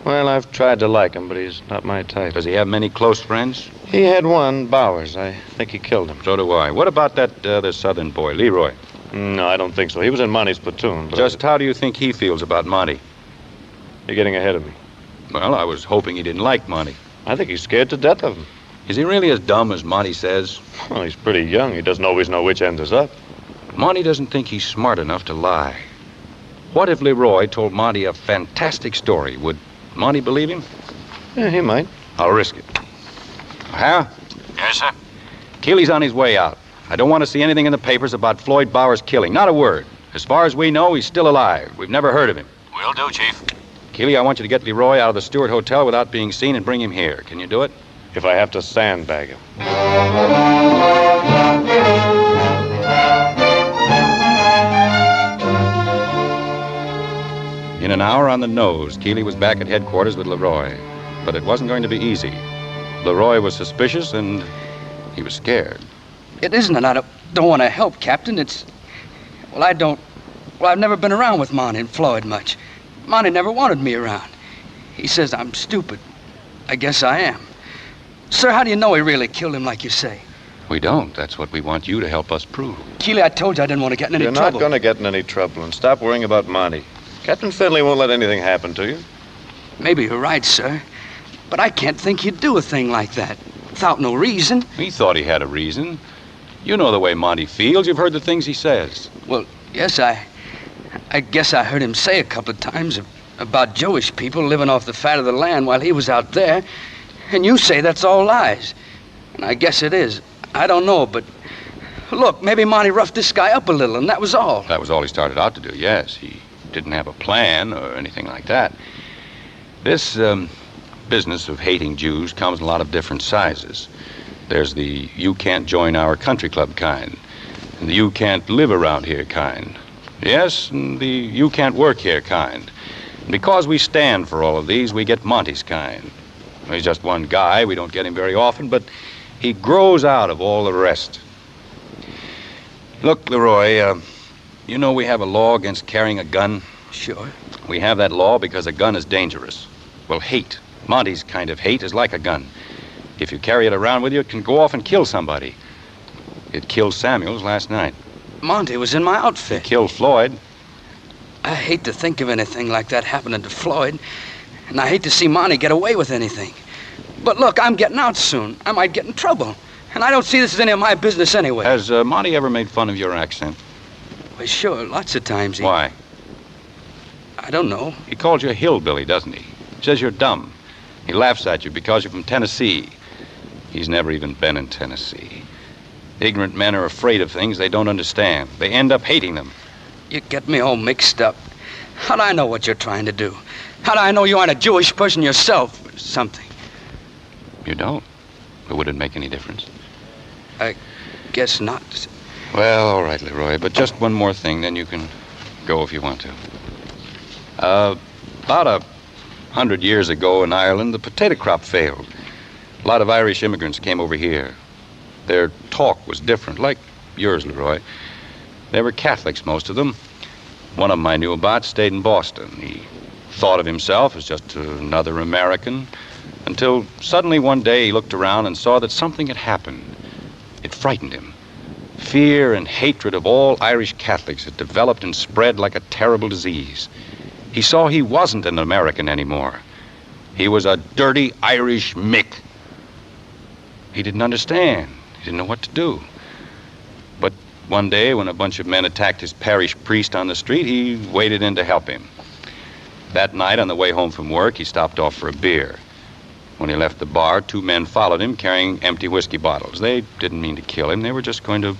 Well, I've tried to like him, but he's not my type. Does he have many close friends? He had one, Bowers. I think he killed him. So do I. What about that other southern boy, Leroy? No, I don't think so. He was in Monty's platoon. But Just how do you think he feels about Monty? You're getting ahead of me. Well, I was hoping he didn't like Monty. I think he's scared to death of him. Is he really as dumb as Monty says? Well, he's pretty young. He doesn't always know which end is up. Monty doesn't think he's smart enough to lie. What if Leroy told Monty a fantastic story? Would Monty believe him? Yeah, he might. I'll risk it. Hal? Yes, sir? Keeley's on his way out. I don't want to see anything in the papers about Floyd Bauer's killing. Not a word. As far as we know, he's still alive. We've never heard of him. Will do, Chief. Keeley, I want you to get Leroy out of the Stewart Hotel without being seen and bring him here. Can you do it? If I have to sandbag him. In an hour on the nose, Keeley was back at headquarters with Leroy. But it wasn't going to be easy. Leroy was suspicious and he was scared. It isn't that I don't want to help, Captain. It's... Well, I've never been around with Monty and Floyd much. Monty never wanted me around. He says I'm stupid. I guess I am. Sir, how do you know he really killed him like you say? We don't. That's what we want you to help us prove. Keeley, I told you I didn't want to get in any trouble. You're not going to get in any trouble, and stop worrying about Monty. Captain Finley won't let anything happen to you. Maybe you're right, sir. But I can't think he'd do a thing like that without no reason. He thought he had a reason. You know the way Monty feels. You've heard the things he says. Well, yes, I guess I heard him say a couple of times about Jewish people living off the fat of the land while he was out there. And you say that's all lies. And I guess it is. I don't know, but look, maybe Monty roughed this guy up a little, and that was all. That was all he started out to do, yes. He didn't have a plan or anything like that. This business of hating Jews comes in a lot of different sizes. There's the you can't join our country club kind, and the you can't live around here kind. Yes, and the you can't work here kind. And because we stand for all of these, we get Monty's kind. He's just one guy. We don't get him very often, but he grows out of all the rest. Look, Leroy, you know we have a law against carrying a gun? Sure. We have that law because a gun is dangerous. Well, hate, Monty's kind of hate, is like a gun. If you carry it around with you, it can go off and kill somebody. It killed Samuels last night. Monty was in my outfit. It killed Floyd. I hate to think of anything like that happening to Floyd. And I hate to see Monty get away with anything. But look, I'm getting out soon. I might get in trouble. And I don't see this as any of my business anyway. Has Monty ever made fun of your accent? Well, sure, lots of times. Why? I don't know. He calls you a hillbilly, doesn't he? Says you're dumb. He laughs at you because you're from Tennessee. He's never even been in Tennessee. Ignorant men are afraid of things they don't understand. They end up hating them. You get me all mixed up. How'd I know what you're trying to do? How'd I know you aren't a Jewish person yourself or something? You don't? But would it make any difference? I guess not. Well, all right, Leroy, but just one more thing, then you can go if you want to. About 100 years ago in Ireland, the potato crop failed. A lot of Irish immigrants came over here. Their talk was different, like yours, Leroy. They were Catholics, most of them. One of them I knew about stayed in Boston. He thought of himself as just another American, until suddenly one day he looked around and saw that something had happened. It frightened him. Fear and hatred of all Irish Catholics had developed and spread like a terrible disease. He saw he wasn't an American anymore. He was a dirty Irish Mick. He didn't understand. He didn't know what to do. But one day, when a bunch of men attacked his parish priest on the street, he waded in to help him. That night, on the way home from work, he stopped off for a beer. When he left the bar, 2 men followed him carrying empty whiskey bottles. They didn't mean to kill him. They were just going to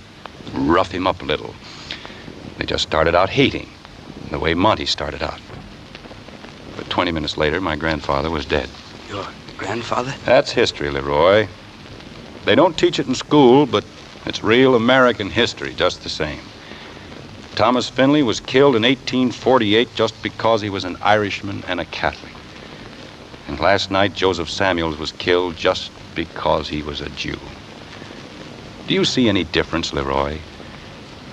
rough him up a little. They just started out hating, the way Monty started out. But 20 minutes later, my grandfather was dead. Your grandfather? That's history, Leroy. They don't teach it in school, but it's real American history just the same. Thomas Finley was killed in 1848 just because he was an Irishman and a Catholic. And last night, Joseph Samuels was killed just because he was a Jew. Do you see any difference, Leroy?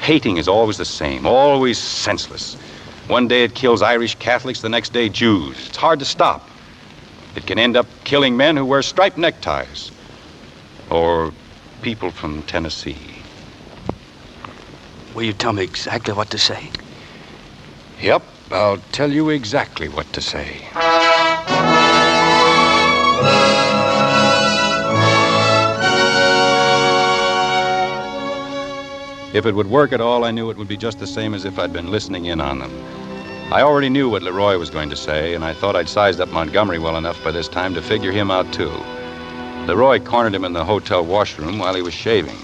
Hating is always the same, always senseless. One day it kills Irish Catholics, the next day Jews. It's hard to stop. It can end up killing men who wear striped neckties. Or people from Tennessee. Will you tell me exactly what to say? Yep, I'll tell you exactly what to say. If it would work at all, I knew it would be just the same as if I'd been listening in on them. I already knew what Leroy was going to say, and I thought I'd sized up Montgomery well enough by this time to figure him out, too. Leroy cornered him in the hotel washroom while he was shaving.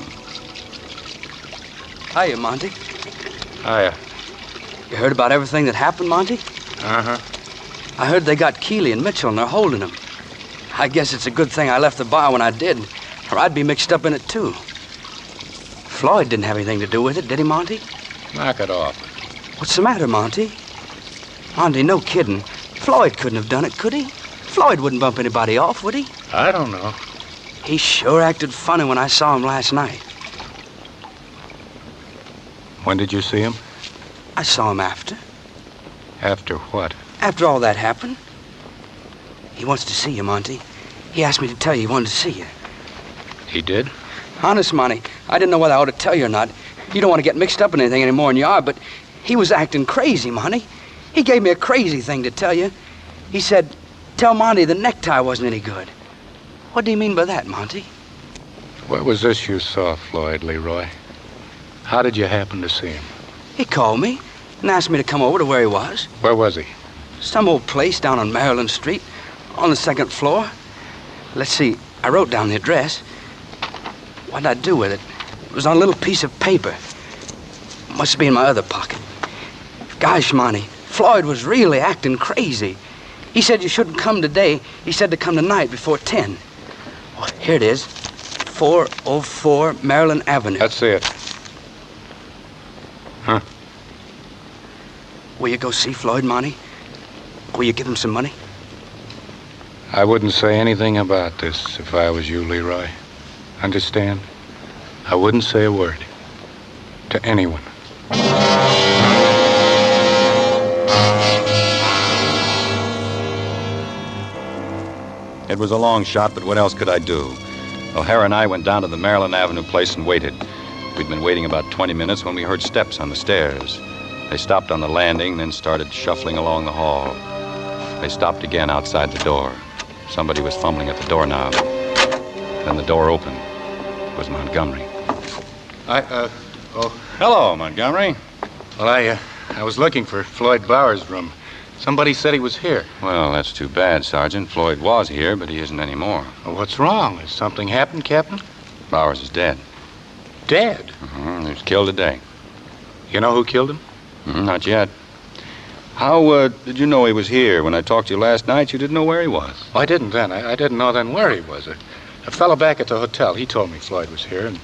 Hiya, Monty. Hiya. You heard about everything that happened, Monty? Uh-huh. I heard they got Keeley and Mitchell and they're holding him. I guess it's a good thing I left the bar when I did, or I'd be mixed up in it, too. Floyd didn't have anything to do with it, did he, Monty? Knock it off. What's the matter, Monty? Monty, no kidding. Floyd couldn't have done it, could he? Floyd wouldn't bump anybody off, would he? I don't know. He sure acted funny when I saw him last night. When did you see him? I saw him after. After what? After all that happened. He wants to see you, Monty. He asked me to tell you he wanted to see you. He did? Honest, Monty, I didn't know whether I ought to tell you or not. You don't want to get mixed up in anything anymore than you are, but he was acting crazy, Monty. He gave me a crazy thing to tell you. He said, tell Monty the necktie wasn't any good. What do you mean by that, Monty? What was this you saw, Floyd, Leroy? How did you happen to see him? He called me and asked me to come over to where he was. Where was he? Some old place down on Maryland Street, on the second floor. Let's see, I wrote down the address. What did I do with it? It was on a little piece of paper. Must be in my other pocket. Gosh, Monty, Floyd was really acting crazy. He said you shouldn't come today. He said to come tonight before 10. Well, here it is. 404 Maryland Avenue. That's it. Huh? Will you go see Floyd, Monty? Will you give him some money? I wouldn't say anything about this if I was you, Leroy. Understand? I wouldn't say a word to anyone. It was a long shot, but what else could I do? O'Hara and I went down to the Maryland Avenue place and waited. We'd been waiting about 20 minutes when we heard steps on the stairs. They stopped on the landing, then started shuffling along the hall. They stopped again outside the door. Somebody was fumbling at the doorknob. Then the door opened. It was Montgomery. Hello, Montgomery. Well, I was looking for Floyd Bauer's room. Somebody said he was here. Well, that's too bad, Sergeant. Floyd was here, but he isn't anymore. Well, what's wrong? Has something happened, Captain? Bowers is dead. Dead? He was killed today. You know who killed him? Not yet. How did you know he was here? When I talked to you last night, you didn't know where he was. Well, I didn't then. I didn't know then where he was. A fellow back at the hotel, he told me Floyd was here, and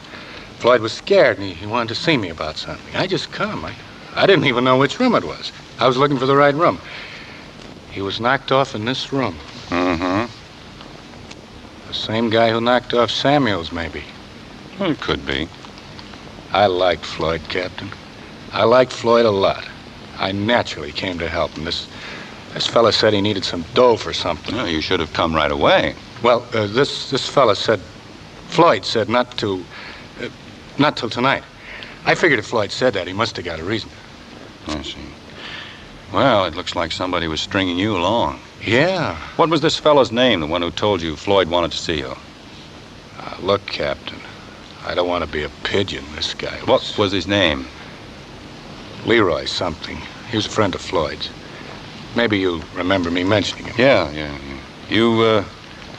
Floyd was scared, and he wanted to see me about something. I just come. I didn't even know which room it was. I was looking for the right room. He was knocked off in this room. Mm-hmm. The same guy who knocked off Samuels, maybe. Well, it could be. I liked Floyd, Captain. I liked Floyd a lot. I naturally came to help him. This fella said he needed some dough for something. Well, you should have come right away. Well, this fella said, Floyd said not till tonight. I figured if Floyd said that, he must have got a reason. I see. Well, it looks like somebody was stringing you along. Yeah. What was this fellow's name, the one who told you Floyd wanted to see you? Look, Captain, I don't want to be a pigeon, this guy. What was his name? Leroy something. He was a friend of Floyd's. Maybe you remember me mentioning him. Yeah. You,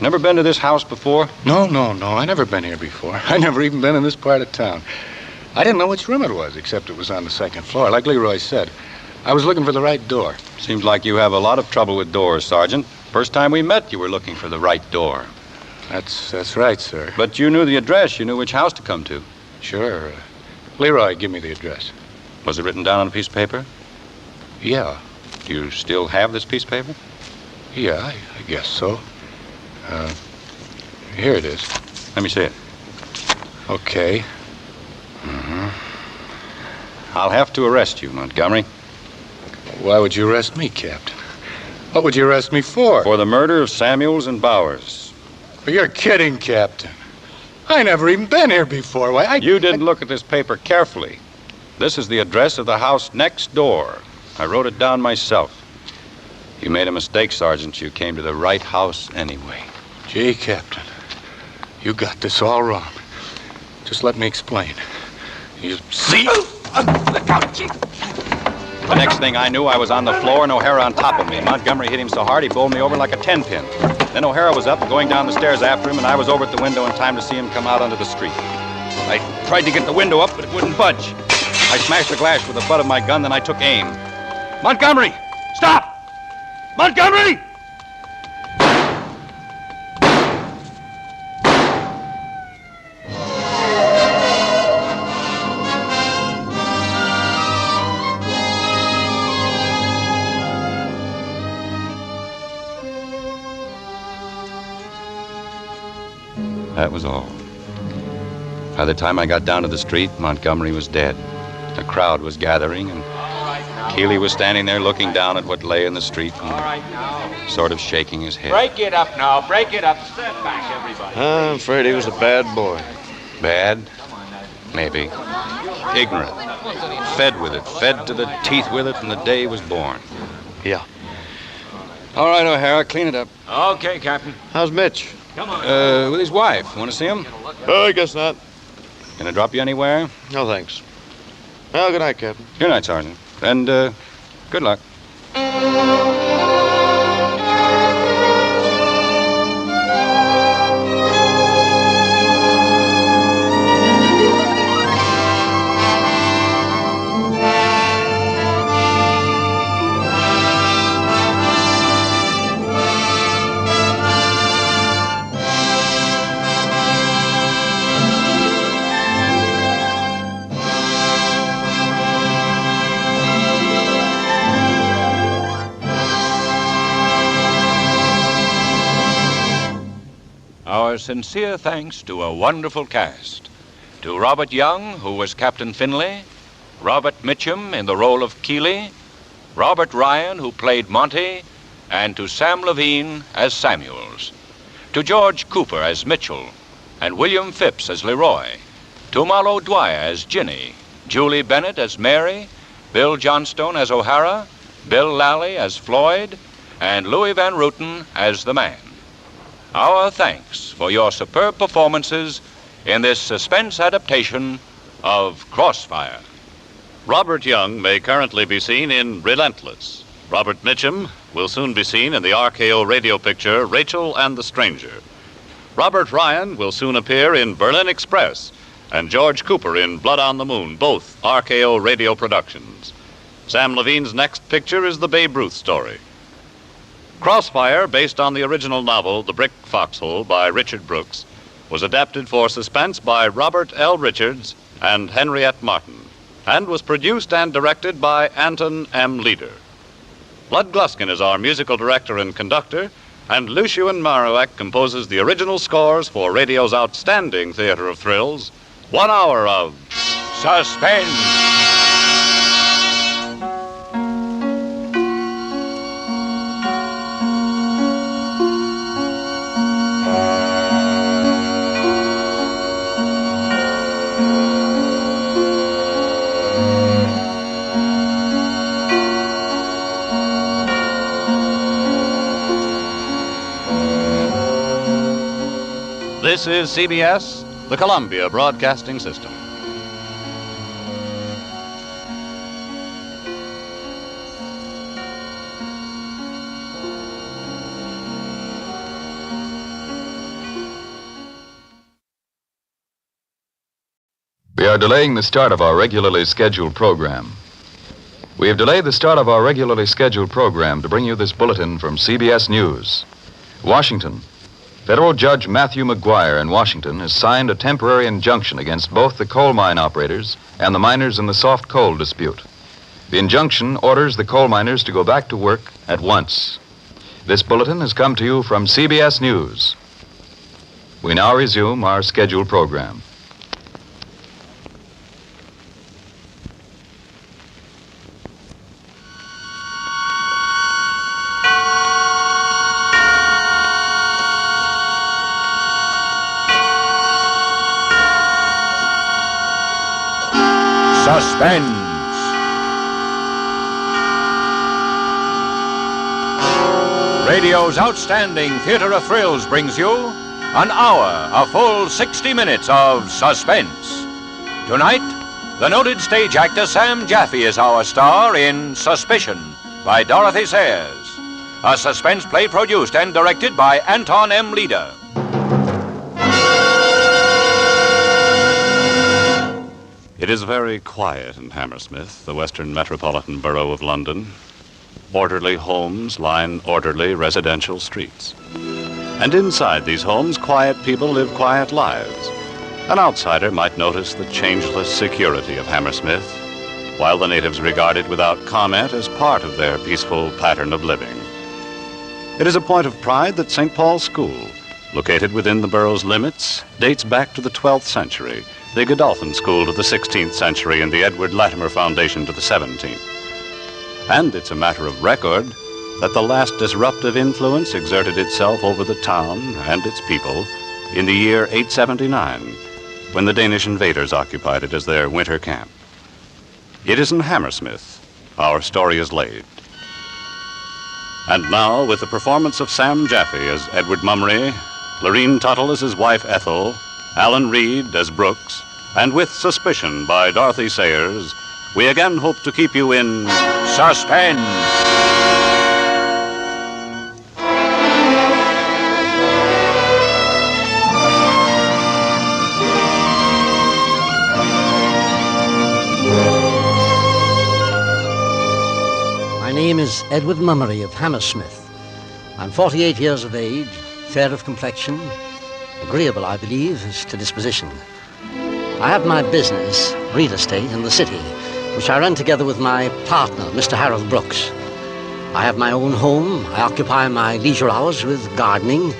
never been to this house before? No. I never been here before. I never even been in this part of town. I didn't know which room it was, except it was on the second floor. Like Leroy said, I was looking for the right door. Seems like you have a lot of trouble with doors, Sergeant. First time we met, you were looking for the right door. That's right, sir. But you knew the address. You knew which house to come to. Sure. Leroy, give me the address. Was it written down on a piece of paper? Yeah. Do you still have this piece of paper? Yeah, I guess so. Here it is. Let me see it. Okay. I'll have to arrest you, Montgomery. Why would you arrest me, Captain? What would you arrest me for? For the murder of Samuels and Bowers. Well, you're kidding, Captain. I never even been here before. Why, You didn't look at this paper carefully. This is the address of the house next door. I wrote it down myself. You made a mistake, Sergeant. You came to the right house anyway. Gee, Captain, you got this all wrong. Just let me explain. You see? Look out, Chief. The next thing I knew, I was on the floor and O'Hara on top of me. Montgomery hit him so hard he bowled me over like a 10-pin. Then O'Hara was up, going down the stairs after him, and I was over at the window in time to see him come out onto the street. I tried to get the window up, but it wouldn't budge. I smashed the glass with the butt of my gun, then I took aim. Montgomery! Stop! Montgomery! That was all. By the time I got down to the street, Montgomery was dead. A crowd was gathering, and Keeley was standing there looking down at what lay in the street and sort of shaking his head. Break it up now. Break it up. Step back, everybody. I'm afraid he was a bad boy. Bad? Maybe. Ignorant. Fed with it. Fed to the teeth with it from the day he was born. Yeah. All right, O'Hara, clean it up. Okay, Captain. How's Mitch? With his wife. Want to see him? Oh, I guess not. Gonna drop you anywhere? No, thanks. Well, good night, Captain. Good night, Sergeant. And, good luck. Our sincere thanks to a wonderful cast. To Robert Young, who was Captain Finley, Robert Mitchum in the role of Keeley, Robert Ryan, who played Monty, and to Sam Levine as Samuels. To George Cooper as Mitchell, and William Phipps as Leroy. To Marlo Dwyer as Ginny, Julie Bennett as Mary, Bill Johnstone as O'Hara, Bill Lally as Floyd, and Louis Van Rooten as the man. Our thanks for your superb performances in this suspense adaptation of Crossfire. Robert Young may currently be seen in Relentless. Robert Mitchum will soon be seen in the RKO radio picture Rachel and the Stranger. Robert Ryan will soon appear in Berlin Express, and George Cooper in Blood on the Moon, both RKO radio productions. Sam Levine's next picture is the Babe Ruth story. Crossfire, based on the original novel The Brick Foxhole by Richard Brooks, was adapted for suspense by Robert L. Richards and Henriette Martin, and was produced and directed by Anton M. Leader. Bud Gluskin is our musical director and conductor, and Lucien Marowek composes the original scores for radio's outstanding theater of thrills, 1 hour of Suspense. This is CBS, the Columbia Broadcasting System. We are delaying the start of our regularly scheduled program. We have delayed the start of our regularly scheduled program to bring you this bulletin from CBS News. Washington. Federal Judge Matthew McGuire in Washington has signed a temporary injunction against both the coal mine operators and the miners in the soft coal dispute. The injunction orders the coal miners to go back to work at once. This bulletin has come to you from CBS News. We now resume our scheduled program. Suspense. Radio's outstanding theater of thrills brings you an hour, a full 60 minutes of suspense. Tonight, The noted stage actor Sam Jaffe is our star in Suspicion by Dorothy Sayers, a suspense play produced and directed by Anton M. Leader. It is very quiet in Hammersmith, the western metropolitan borough of London. Orderly homes line orderly residential streets. And inside these homes, quiet people live quiet lives. An outsider might notice the changeless security of Hammersmith, while the natives regard it without comment as part of their peaceful pattern of living. It is a point of pride that St. Paul's School, located within the borough's limits, dates back to the 12th century, the Godolphin School to the 16th century, and the Edward Latimer Foundation to the 17th. And it's a matter of record that the last disruptive influence exerted itself over the town and its people in the year 879, when the Danish invaders occupied it as their winter camp. It is in Hammersmith our story is laid. And now, with the performance of Sam Jaffe as Edward Mummery, Lorene Tuttle as his wife Ethel, Alan Reed as Brooks, and with Suspicion by Dorothy Sayers, we again hope to keep you in suspense. My name is Edward Mummery of Hammersmith. I'm 48 years of age, fair of complexion, agreeable, I believe, as to disposition. I have my business, real estate, in the city, which I run together with my partner, Mr. Harold Brooks. I have my own home. I occupy my leisure hours with gardening,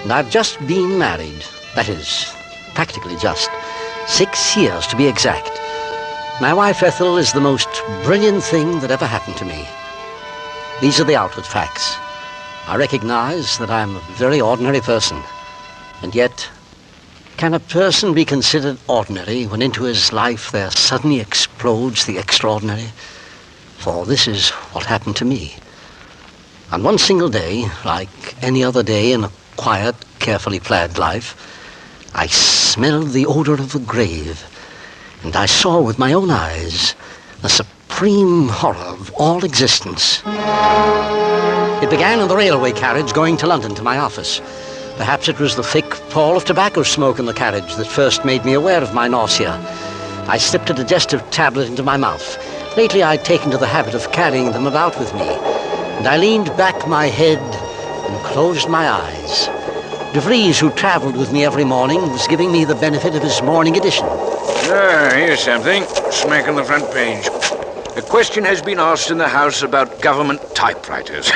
and I've just been married. That is, practically just. 6 years, to be exact. My wife, Ethel, is the most brilliant thing that ever happened to me. These are the outward facts. I recognize that I'm a very ordinary person. And yet, can a person be considered ordinary when into his life there suddenly explodes the extraordinary? For this is what happened to me. On one single day, like any other day in a quiet, carefully planned life, I smelled the odor of the grave, and I saw with my own eyes the supreme horror of all existence. It began in the railway carriage going to London to my office. Perhaps it was the thick pall of tobacco smoke in the carriage that first made me aware of my nausea. I slipped a digestive tablet into my mouth. Lately I'd taken to the habit of carrying them about with me, and I leaned back my head and closed my eyes. De Vries, who traveled with me every morning, was giving me the benefit of his morning edition. Here's something. Smack on the front page. A question has been asked in the House about government typewriters.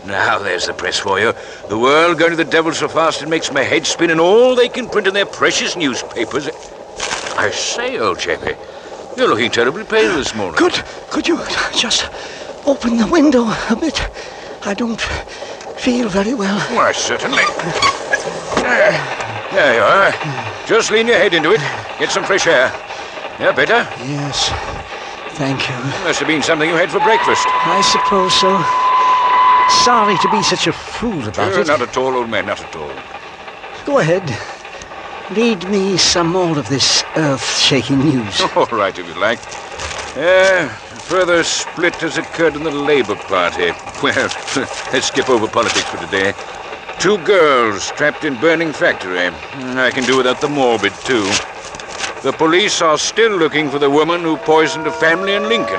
Now there's the press for you. The world going to the devil so fast it makes my head spin, and all they can print in their precious newspapers. I say, old chappie, you're looking terribly pale this morning. Could you just open the window a bit? I don't feel very well. Why, certainly. There you are. Just lean your head into it. Get some fresh air. Yeah, better? Yes. Thank you. Must have been something you had for breakfast. I suppose so. Sorry to be such a fool about it. Not at all, old man, not at all. Go ahead. Read me some more of this earth-shaking news. All right, if you like. A further split has occurred in the Labour Party. Well, let's skip over politics for today. 2 girls trapped in burning factory. I can do without the morbid, too. The police are still looking for the woman who poisoned a family in Lincoln.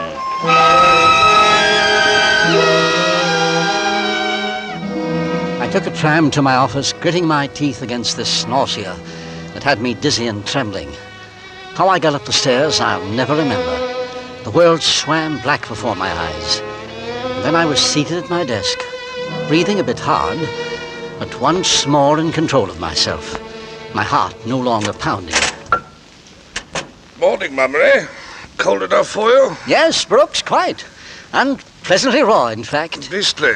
I took a tram to my office, gritting my teeth against this nausea that had me dizzy and trembling. How I got up the stairs, I'll never remember. The world swam black before my eyes. And then I was seated at my desk, breathing a bit hard, but once more in control of myself, my heart no longer pounding. Morning, Mummery. Cold enough for you? Yes, Brooks, quite. And pleasantly raw, in fact. Beastly.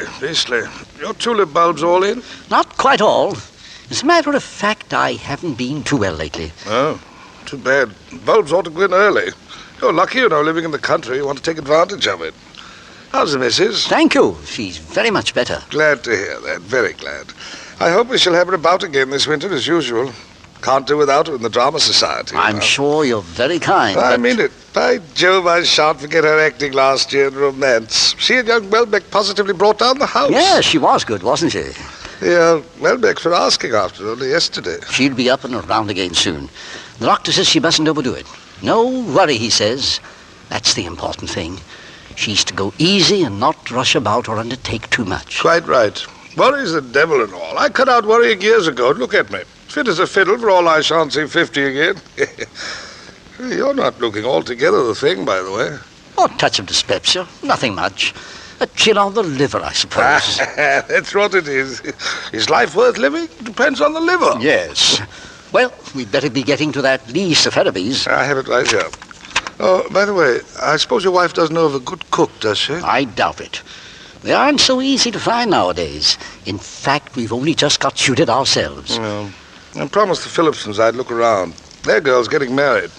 Your tulip bulbs all in? Not quite all. As a matter of fact, I haven't been too well lately. Oh, too bad. Bulbs ought to go in early. You're lucky, living in the country. You want to take advantage of it. How's the missus? Thank you. She's very much better. Glad to hear that. Very glad. I hope we shall have her about again this winter as usual. Can't do without her in the Drama Society. I'm sure you're very kind. I mean it. By Jove, I shan't forget her acting last year in Romance. She and young Welbeck positively brought down the house. Yeah, she was good, wasn't she? Yeah, Welbeck's were asking after her only yesterday. She'll be up and around again soon. The doctor says she mustn't overdo it. No worry, he says. That's the important thing. She's to go easy and not rush about or undertake too much. Quite right. Worry's the devil and all. I cut out worrying years ago, and look at me. Fit as a fiddle, for all I shan't see 50 again. You're not looking altogether the thing, by the way. Oh, a touch of dyspepsia. Nothing much. A chill on the liver, I suppose. That's what it is. Is life worth living? Depends on the liver. Yes. Well, we'd better be getting to that Lee Cephalopods. I have it right here. Oh, by the way, I suppose your wife does know of a good cook, does she? I doubt it. They aren't so easy to find nowadays. In fact, we've only just got shooted ourselves. Well, I promised the Phillipsons I'd look around. Their girl's getting married.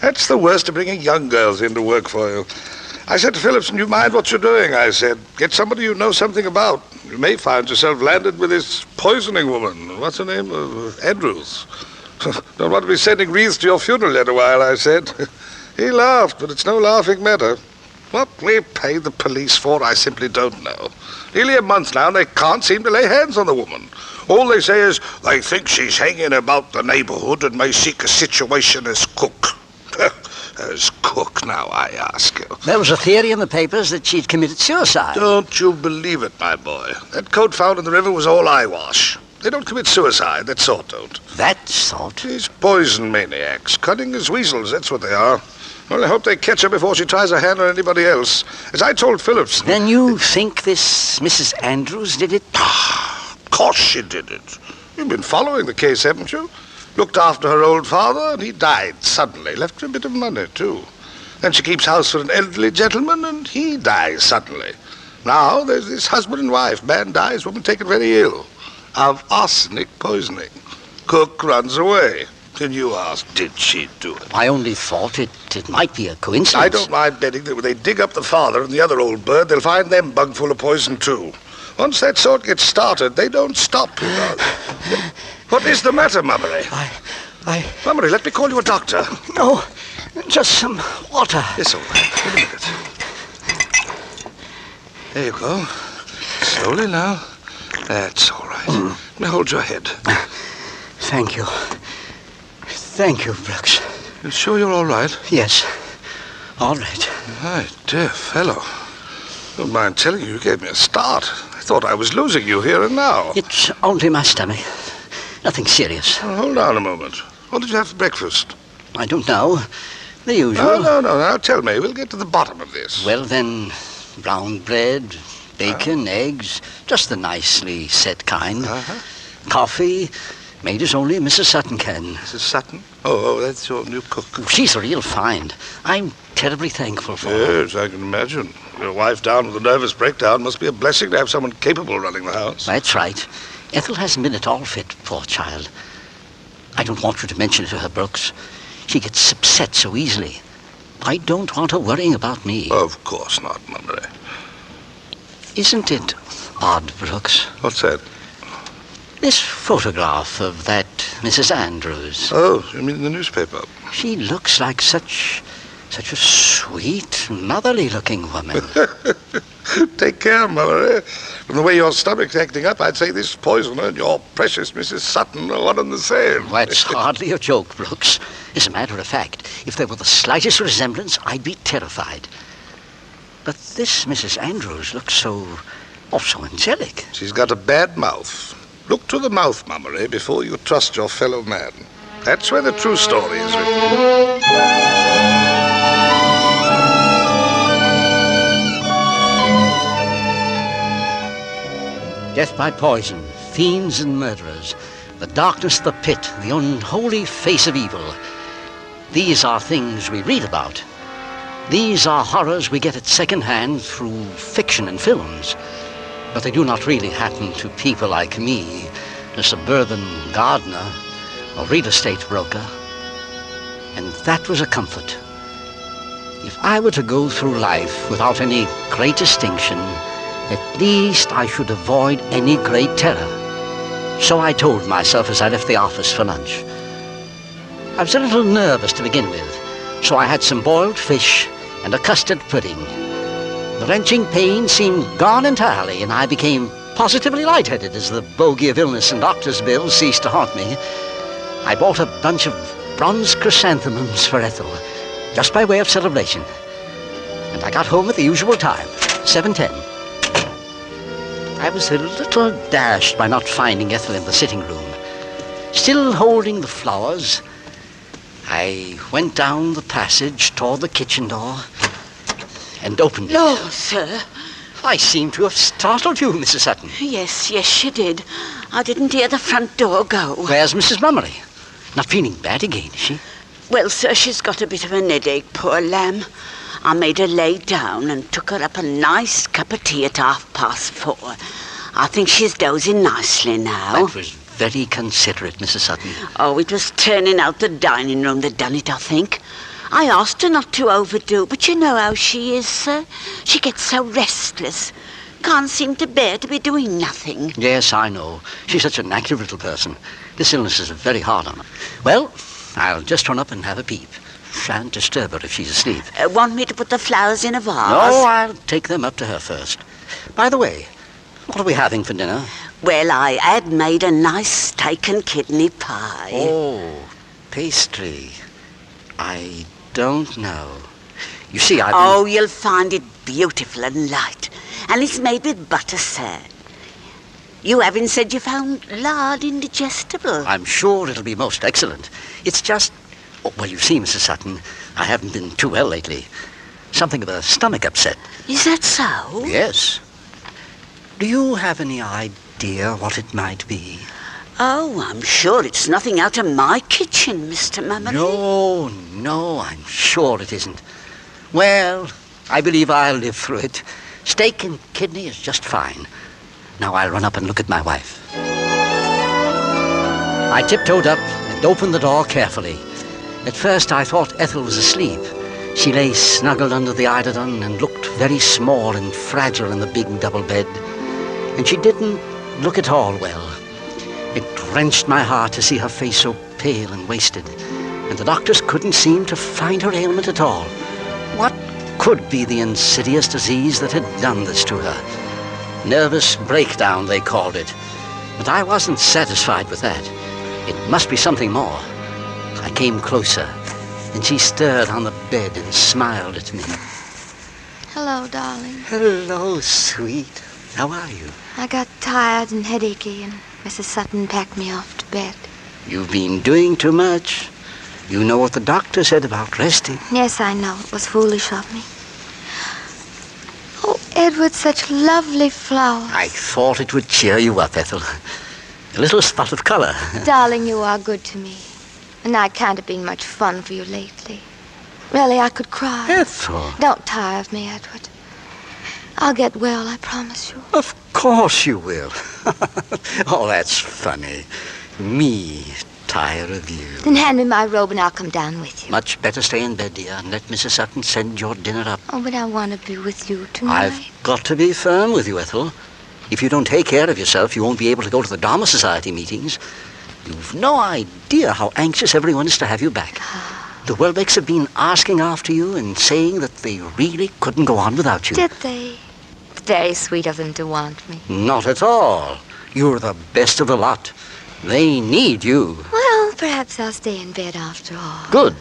That's the worst of bringing young girls in to work for you. I said to Phillipson, you mind what you're doing, I said. Get somebody you know something about. You may find yourself landed with this poisoning woman. What's her name? Andrews. Don't want to be sending wreaths to your funeral yet a while, I said. He laughed, but it's no laughing matter. What we pay the police for, I simply don't know. Nearly a month now, and they can't seem to lay hands on the woman. All they say is they think she's hanging about the neighborhood and may seek a situation as cook. As cook, now, I ask you. There was a theory in the papers that she'd committed suicide. Don't you believe it, my boy. That coat found in the river was all eyewash. They don't commit suicide, that sort don't. That sort? These poison maniacs, cunning as weasels, that's what they are. Well, I hope they catch her before she tries her hand on anybody else. As I told Phillips... Then you think this Mrs. Andrews did it? Of course she did it. You've been following the case, haven't you? Looked after her old father, and he died suddenly. Left her a bit of money, too. Then she keeps house for an elderly gentleman, and he dies suddenly. Now there's this husband and wife. Man dies, woman taken very ill. Of arsenic poisoning. Cook runs away. Then you ask, did she do it? I only thought it might be a coincidence. I don't mind betting that when they dig up the father and the other old bird, they'll find them bung full of poison, too. Once that sort gets started, they don't stop, you know. What is the matter, Mummery? Mummery, let me call you a doctor. No, just some water. Yes, all right. Wait a minute. There you go. Slowly now. That's all right. Now hold your head. Thank you. Thank you, Brooks. You sure you're all right? Yes. All right. My dear fellow. Don't mind telling you, you gave me a start. I thought I was losing you here and now. It's only my stomach. Nothing serious. Well, hold on a moment. What did you have for breakfast? I don't know. The usual. No. Now tell me. We'll get to the bottom of this. Well, then, brown bread, bacon, eggs, just the nicely set kind. Coffee, made as only Mrs. Sutton can. Mrs. Sutton? Oh, that's your new cook. She's a real find. I'm terribly thankful for her. Yes, I can imagine. Your wife down with a nervous breakdown must be a blessing to have someone capable running the house. That's right. Ethel hasn't been at all fit, poor child. I don't want you to mention it to her, Brooks. She gets upset so easily. I don't want her worrying about me. Of course not, Mummery. Isn't it odd, Brooks? What's that? This photograph of that Mrs. Andrews. Oh, you mean in the newspaper? She looks like such a sweet, motherly-looking woman. Take care, Mummery. From the way your stomach's acting up, I'd say this poisoner and your precious Mrs. Sutton are one and the same. That's hardly a joke, Brooks. As a matter of fact, if there were the slightest resemblance, I'd be terrified. But this Mrs. Andrews looks so angelic. She's got a bad mouth. Look to the mouth, Mummery, before you trust your fellow man. That's where the true story is written. Death by poison, fiends and murderers, the darkness of the pit, the unholy face of evil. These are things we read about. These are horrors we get at second hand through fiction and films. But they do not really happen to people like me, a suburban gardener or real estate broker. And that was a comfort. If I were to go through life without any great distinction, at least I should avoid any great terror. So I told myself as I left the office for lunch. I was a little nervous to begin with. So I had some boiled fish and a custard pudding. The wrenching pain seemed gone entirely, and I became positively lightheaded as the bogey of illness and doctor's bills ceased to haunt me. I bought a bunch of bronze chrysanthemums for Ethel, just by way of celebration. And I got home at the usual time, 7:10. I was a little dashed by not finding Ethel in the sitting room. Still holding the flowers, I went down the passage toward the kitchen door and opened it. No, sir. I seem to have startled you, Mrs. Sutton. Yes, you did. I didn't hear the front door go. Where's Mrs. Mummery? Not feeling bad again, is she? Well, sir, she's got a bit of an headache, poor lamb. I made her lay down and took her up a nice cup of tea at 4:30. I think she's dozing nicely now. That was very considerate, Mrs. Sutton. Oh, it was turning out the dining room that done it, I think. I asked her not to overdo, but you know how she is, sir. She gets so restless. Can't seem to bear to be doing nothing. Yes, I know. She's such an active little person. This illness is very hard on her. Well, I'll just run up and have a peep. Shan't disturb her if she's asleep. Want me to put the flowers in a vase? No, I'll take them up to her first. By the way, what are we having for dinner? Well, I had made a nice steak and kidney pie. Oh, pastry. I don't know. You see, Oh, you'll find it beautiful and light. And it's made with butter, sir. You haven't said you found lard indigestible. I'm sure it'll be most excellent. It's just... Oh, well, you see, Mrs. Sutton, I haven't been too well lately. Something of a stomach upset. Is that so? Yes. Do you have any idea what it might be? Oh, I'm sure it's nothing out of my kitchen, Mr. Mummery. No, I'm sure it isn't. Well, I believe I'll live through it. Steak and kidney is just fine. Now I'll run up and look at my wife. I tiptoed up and opened the door carefully. At first I thought Ethel was asleep. She lay snuggled under the eiderdown and looked very small and fragile in the big double bed. And she didn't look at all well. It wrenched my heart to see her face so pale and wasted, and the doctors couldn't seem to find her ailment at all. What could be the insidious disease that had done this to her? Nervous breakdown, they called it. But I wasn't satisfied with that. It must be something more. I came closer, and she stirred on the bed and smiled at me. Hello, darling. Hello, sweet. How are you? I got tired and headachy, and Mrs. Sutton packed me off to bed. You've been doing too much. You know what the doctor said about resting. Yes, I know. It was foolish of me. Oh, Edward, such lovely flowers. I thought it would cheer you up, Ethel. A little spot of color. Darling, you are good to me. And I can't have been much fun for you lately. Really, I could cry. Ethel. Don't tire of me, Edward. I'll get well, I promise you. Of course you will. Oh, that's funny. Me tire of you. Then hand me my robe and I'll come down with you. Much better stay in bed, dear, and let Mrs. Sutton send your dinner up. Oh, but I want to be with you tonight. I've got to be firm with you, Ethel. If you don't take care of yourself, you won't be able to go to the Dharma Society meetings. You've no idea how anxious everyone is to have you back. The Welbecks have been asking after you and saying that they really couldn't go on without you. Did they? Very sweet of them to want me. Not at all. You're the best of the lot. They need you. Well, perhaps I'll stay in bed after all. Good.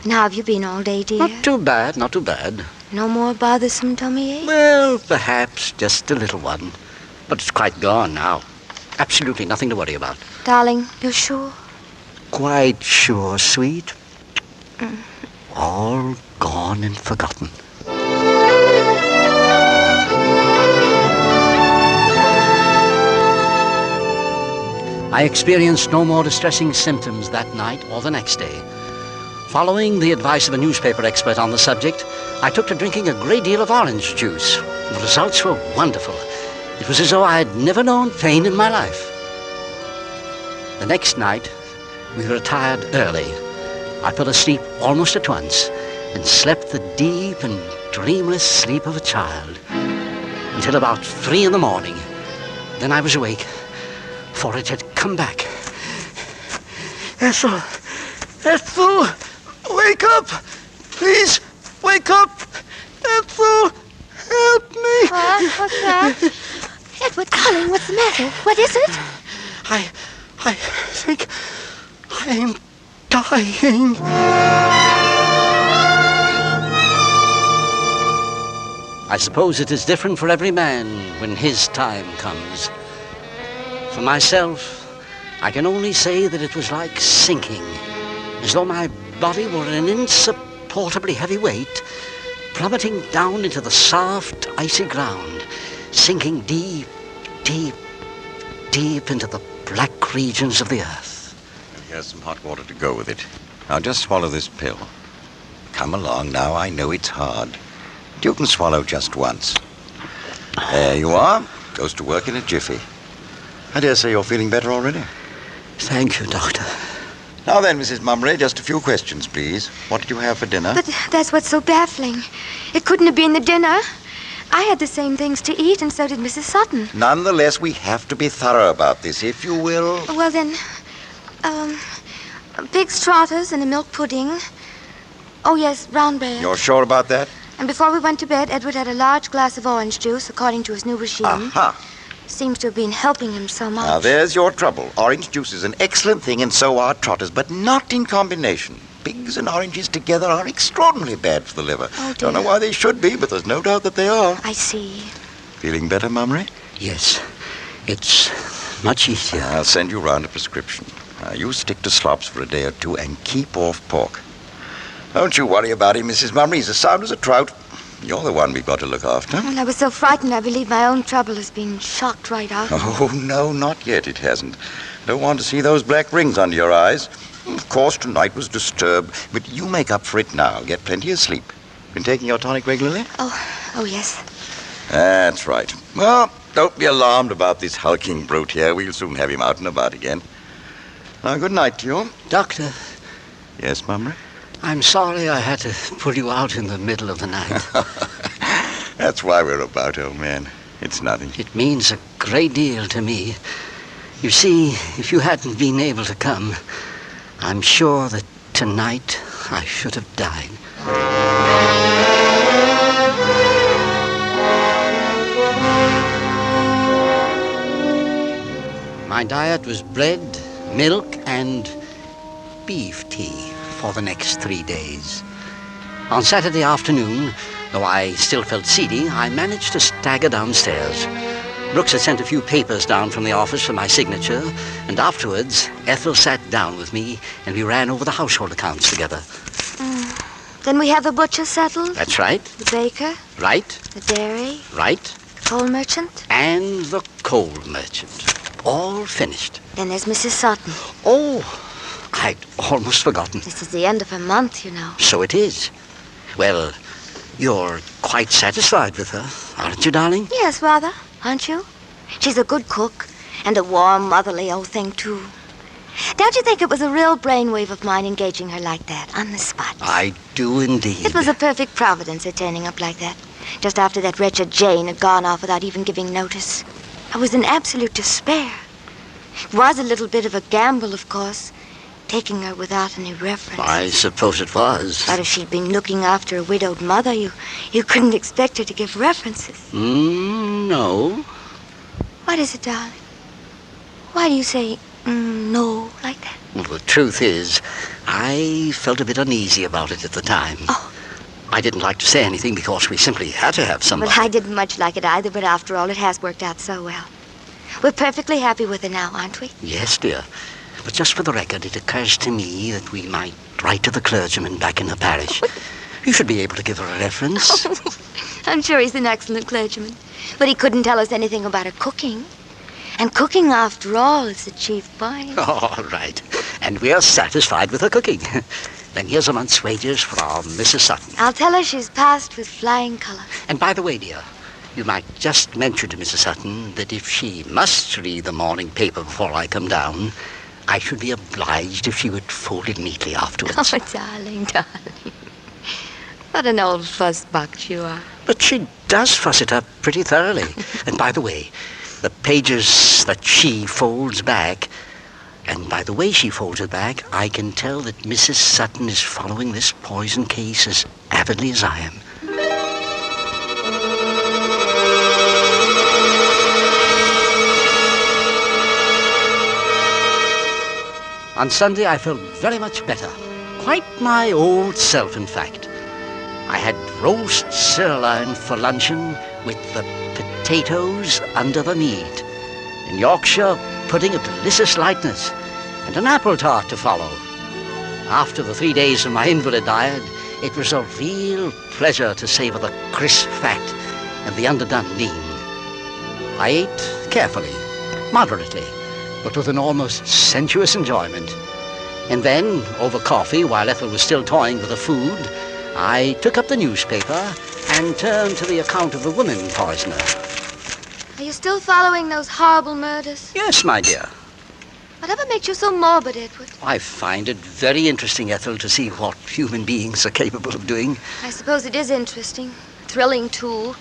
And how have you been all day, dear? Not too bad, not too bad. No more bothersome tummy ache? Well, perhaps just a little one. But it's quite gone now. Absolutely nothing to worry about. Darling, you're sure? Quite sure, sweet. All gone and forgotten. I experienced no more distressing symptoms that night or the next day. Following the advice of a newspaper expert on the subject, I took to drinking a great deal of orange juice. The results were wonderful. It was as though I had never known pain in my life. The next night, we retired early. I fell asleep almost at once and slept the deep and dreamless sleep of a child until about 3 in the morning. Then I was awake, for it had come back. Ethel! Ethel! Wake up! Please, wake up! Ethel, help me! What's that? Edward, darling, what's the matter? What is it? I think I'm dying. I suppose it is different for every man when his time comes. For myself, I can only say that it was like sinking, as though my body were an insupportably heavy weight, plummeting down into the soft, icy ground, sinking deep, deep, deep into the black regions of the earth. Here's some hot water to go with it. Now just swallow this pill. Come along now, I know it's hard. But you can swallow just once. There you are. Goes to work in a jiffy. I dare say you're feeling better already. Thank you, Doctor. Now then, Mrs. Mummery, just a few questions, please. What did you have for dinner? But that's what's so baffling. It couldn't have been the dinner. I had the same things to eat, and so did Mrs. Sutton. Nonetheless, we have to be thorough about this, if you will. Well, then, big stratas and a milk pudding. Oh, yes, brown bread. You're sure about that? And before we went to bed, Edward had a large glass of orange juice, according to his new regime. Aha. Seems to have been helping him so much. Now, there's your trouble. Orange juice is an excellent thing, and so are trotters, but not in combination. Pigs and oranges together are extraordinarily bad for the liver. Oh, dear. Don't know why they should be, but there's no doubt that they are. I see. Feeling better, Mummery? Yes. It's much easier. I'll send you round a prescription. You stick to slops for a day or two and keep off pork. Don't you worry about him, Mrs. Mummery. He's as sound as a trout. You're the one we've got to look after. Well, I was so frightened, I believe my own trouble has been shocked right out. Oh, no, not yet. It hasn't. Don't want to see those black rings under your eyes. Of course, tonight was disturbed, but you make up for it now. Get plenty of sleep. Been taking your tonic regularly? Oh, yes. That's right. Well, don't be alarmed about this hulking brute here. We'll soon have him out and about again. Now, good night to you. Doctor. Yes, Mummery? I'm sorry I had to pull you out in the middle of the night. That's why we're about, old man. It's nothing. It means a great deal to me. You see, if you hadn't been able to come, I'm sure that tonight I should have died. My diet was bread, milk, and beef tea for the next 3 days. On Saturday afternoon, though I still felt seedy, I managed to stagger downstairs. Brooks had sent a few papers down from the office for my signature, and afterwards, Ethel sat down with me, and we ran over the household accounts together. Then we have the butcher settled. That's right. The baker. Right. The dairy. Right. The coal merchant. And the coal merchant. All finished. Then there's Mrs. Sutton. Oh, I'd almost forgotten. This is the end of her month, you know. So it is. Well, you're quite satisfied with her, aren't you, darling? Yes, rather. Aren't you? She's a good cook, and a warm, motherly old thing, too. Don't you think it was a real brainwave of mine engaging her like that, on the spot? I do indeed. It was a perfect providence, her turning up like that, just after that wretched Jane had gone off without even giving notice. I was in absolute despair. It was a little bit of a gamble, of course, taking her without any reference. I suppose it was. But if she'd been looking after a widowed mother, you couldn't expect her to give references. No. What is it, darling? Why do you say no like that? Well, the truth is, I felt a bit uneasy about it at the time. Oh. I didn't like to say anything because we simply had to have somebody. Well, I didn't much like it either, but after all, it has worked out so well. We're perfectly happy with her now, aren't we? Yes, dear. But just for the record, it occurs to me that we might write to the clergyman back in the parish. You should be able to give her a reference. I'm sure he's an excellent clergyman. But he couldn't tell us anything about her cooking. And cooking, after all, is the chief point. All right. And we are satisfied with her cooking. Then here's a month's wages from Mrs. Sutton. I'll tell her she's passed with flying colors. And by the way, dear, you might just mention to Mrs. Sutton that if she must read the morning paper before I come down, I should be obliged if she would fold it neatly afterwards. Oh, darling, darling. What an old fussbuck you are. But she does fuss it up pretty thoroughly. And by the way, the pages that she folds back, And by the way she folds it back, I can tell that Mrs. Sutton is following this poison case as avidly as I am. On Sunday, I felt very much better. Quite my old self, in fact. I had roast sirloin for luncheon with the potatoes under the meat. In Yorkshire, pudding of delicious lightness, and an apple tart to follow. After the 3 days of my invalid diet, it was a real pleasure to savor the crisp fat and the underdone lean. I ate carefully, moderately, but with an almost sensuous enjoyment. And then, over coffee, while Ethel was still toying with the food, I took up the newspaper and turned to the account of the woman poisoner. Are you still following those horrible murders? Yes, my dear. Whatever makes you so morbid, Edward? I find it very interesting, Ethel, to see what human beings are capable of doing. I suppose it is interesting. Thrilling, too.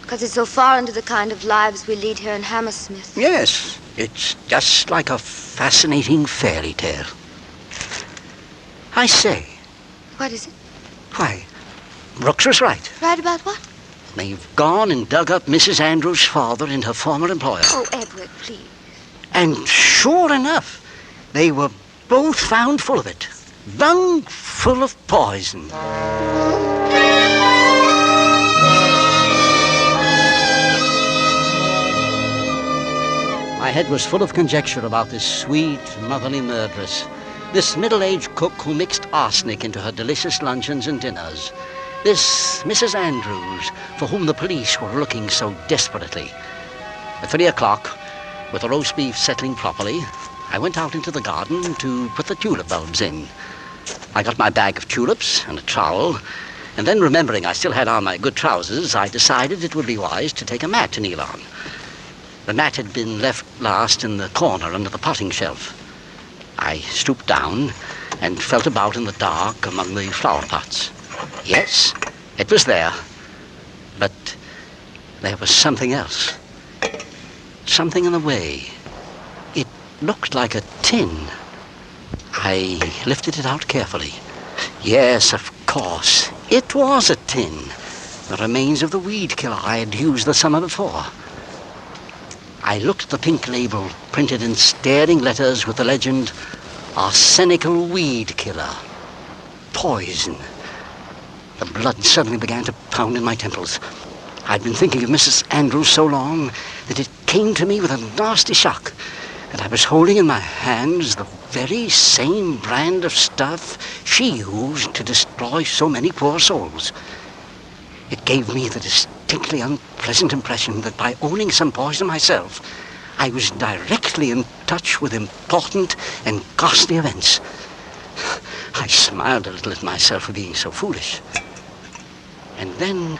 Because it's so far into the kind of lives we lead here in Hammersmith. Yes, it's just like a fascinating fairy tale. I say. What is it? Why, Brooks was right. Right about what? They've gone and dug up Mrs. Andrews' father and her former employer. Oh, Edward, please. And sure enough, they were both found full of it. Lung full of poison. My head was full of conjecture about this sweet, motherly murderess. This middle-aged cook who mixed arsenic into her delicious luncheons and dinners. This Mrs. Andrews, for whom the police were looking so desperately. At 3 o'clock, with the roast beef settling properly, I went out into the garden to put the tulip bulbs in. I got my bag of tulips and a trowel, and then remembering I still had on my good trousers, I decided it would be wise to take a mat to kneel on. The mat had been left last in the corner under the potting shelf. I stooped down and felt about in the dark among the flower pots. Yes, it was there. But there was something else. Something in the way. It looked like a tin. I lifted it out carefully. Yes, of course, it was a tin. The remains of the weed killer I had used the summer before. I looked at the pink label printed in staring letters with the legend, Arsenical Weed Killer. Poison. The blood suddenly began to pound in my temples. I'd been thinking of Mrs. Andrews so long that it came to me with a nasty shock. And I was holding in my hands the very same brand of stuff she used to destroy so many poor souls. It gave me the distinctly unpleasant impression that by owning some poison myself, I was directly in touch with important and ghastly events. I smiled a little at myself for being so foolish. And then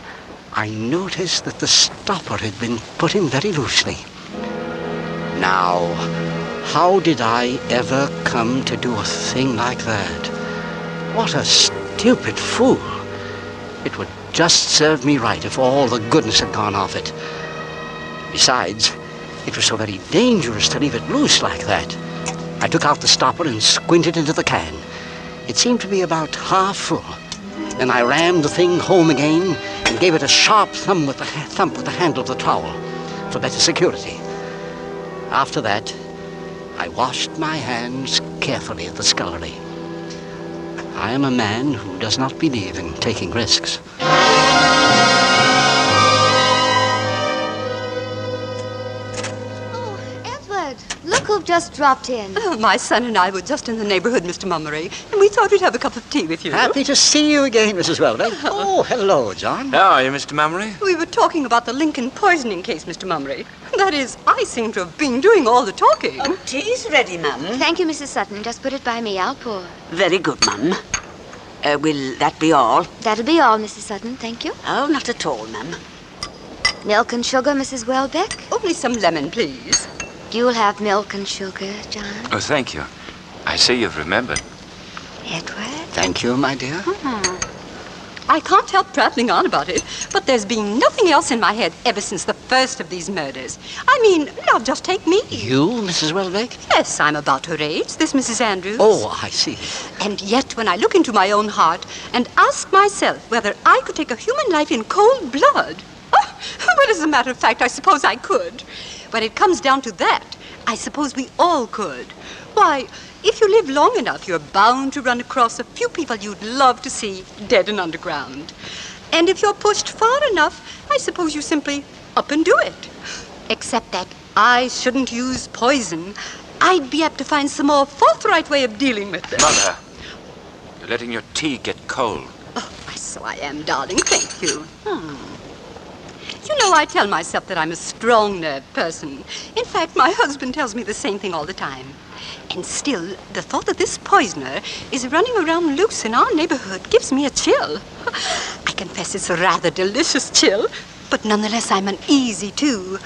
I noticed that the stopper had been put in very loosely. Now, how did I ever come to do a thing like that? What a stupid fool. It would just serve me right if all the goodness had gone off it. Besides, it was so very dangerous to leave it loose like that. I took out the stopper and squinted into the can. It seemed to be about half full. Then I rammed the thing home again and gave it a sharp thump with the handle of the trowel for better security. After that, I washed my hands carefully at the scullery. I am a man who does not believe in taking risks. Look who just dropped in. Oh, my son and I were just in the neighborhood, Mr. Mummery, and we thought we'd have a cup of tea with you. Happy to see you again, Mrs. Welbeck. Oh, hello, John. How are you, Mr. Mummery? We were talking about the Lincoln poisoning case, Mr. Mummery. That is, I seem to have been doing all the talking. Oh, tea's ready, Mum. Thank you, Mrs. Sutton. Just put it by me. I'll pour. Very good, Mum. Will that be all? That'll be all, Mrs. Sutton. Thank you. Oh, not at all, Mum. Milk and sugar, Mrs. Welbeck? Only some lemon, please. You'll have milk and sugar, John. Oh, thank you. I see you've remembered. Edward? Thank you, my dear. I can't help prattling on about it, but there's been nothing else in my head ever since the first of these murders. I mean, now just take me. You, Mrs. Welbeck? Yes, I'm about her age, this Mrs. Andrews. Oh, I see. And yet, when I look into my own heart and ask myself whether I could take a human life in cold blood, well, as a matter of fact, I suppose I could. When it comes down to that, I suppose we all could. Why, if you live long enough, you're bound to run across a few people you'd love to see dead and underground. And if you're pushed far enough, I suppose you simply up and do it. Except that I shouldn't use poison. I'd be apt to find some more forthright way of dealing with it. Mother, you're letting your tea get cold. Oh, so I am, darling. Thank you. You know, I tell myself that I'm a strong-nerved person. In fact, my husband tells me the same thing all the time. And still, the thought that this poisoner is running around loose in our neighborhood gives me a chill. I confess it's a rather delicious chill, but nonetheless I'm uneasy, too.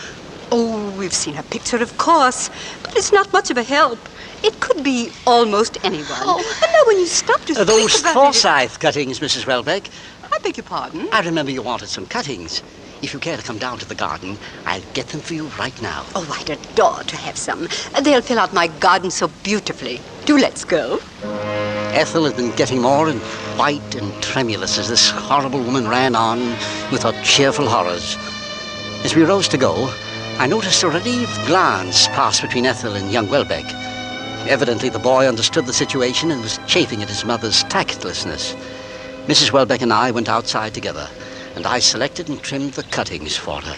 Oh, we've seen her picture, of course, but it's not much of a help. It could be almost anyone. Oh. And now when you stop to think Those about Forsyth cuttings, Mrs. Welbeck. I beg your pardon? I remember you wanted some cuttings. If you care to come down to the garden, I'll get them for you right now. Oh, I'd adore to have some. They'll fill out my garden so beautifully. Do let's go. Ethel had been getting more and white and tremulous as this horrible woman ran on with her cheerful horrors. As we rose to go, I noticed a relieved glance pass between Ethel and young Welbeck. Evidently, the boy understood the situation and was chafing at his mother's tactlessness. Mrs. Welbeck and I went outside together, and I selected and trimmed the cuttings for her.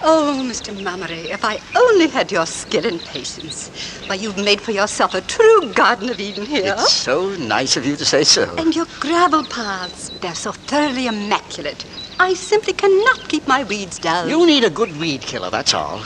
Oh, Mr. Mummery, if I only had your skill and patience. Why, you've made for yourself a true Garden of Eden here. It's so nice of you to say so. And your gravel paths, they're so thoroughly immaculate. I simply cannot keep my weeds down. You need a good weed killer, that's all.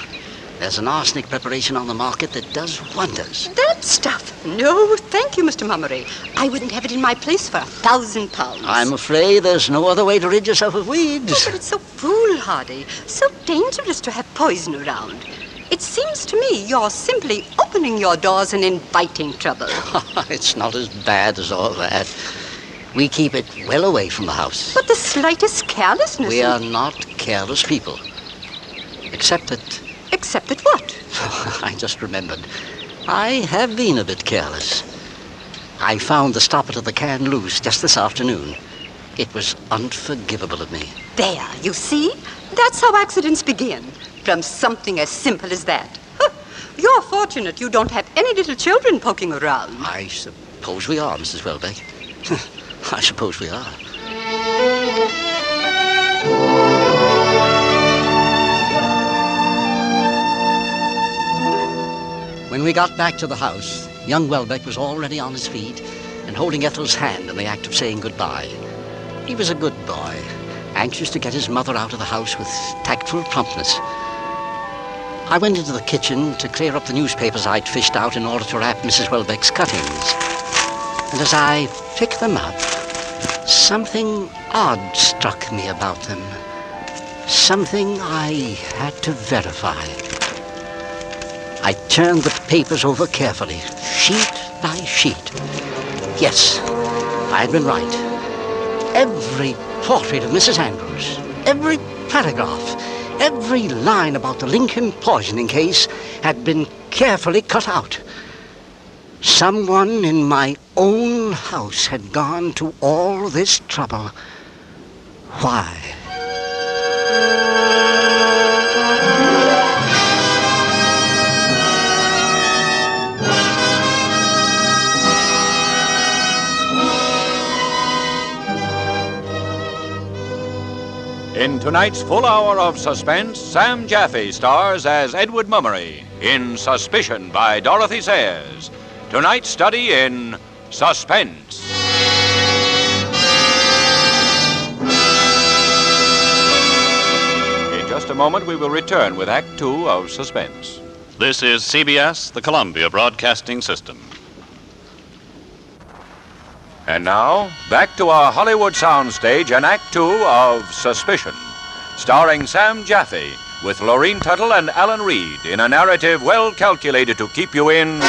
There's an arsenic preparation on the market that does wonders. That stuff? No, thank you, Mr. Mummery. I wouldn't have it in my place for £1,000. I'm afraid there's no other way to rid yourself of weeds. Oh, but it's so foolhardy, so dangerous to have poison around. It seems to me you're simply opening your doors and inviting trouble. It's not as bad as all that. We keep it well away from the house. But the slightest carelessness... We are not careless people. Except that... Except that what? I just remembered. I have been a bit careless. I found the stopper to the can loose just this afternoon. It was unforgivable of me. There, you see? That's how accidents begin. From something as simple as that. You're fortunate you don't have any little children poking around. I suppose we are, Mrs. Welbeck. I suppose we are. When we got back to the house, young Welbeck was already on his feet and holding Ethel's hand in the act of saying goodbye. He was a good boy, anxious to get his mother out of the house with tactful promptness. I went into the kitchen to clear up the newspapers I'd fished out in order to wrap Mrs. Welbeck's cuttings. And as I picked them up, something odd struck me about them. Something I had to verify. I turned the papers over carefully, sheet by sheet. Yes, I had been right. Every portrait of Mrs. Andrews, every paragraph, every line about the Lincoln poisoning case had been carefully cut out. Someone in my own house had gone to all this trouble. Why? In tonight's full hour of suspense, Sam Jaffe stars as Edward Mummery in Suspicion by Dorothy Sayers. Tonight's study in Suspense. In just a moment, we will return with Act Two of Suspense. This is CBS, the Columbia Broadcasting System. And now, back to our Hollywood soundstage and Act Two of Suspicion, starring Sam Jaffe with Lorene Tuttle and Alan Reed in a narrative well calculated to keep you in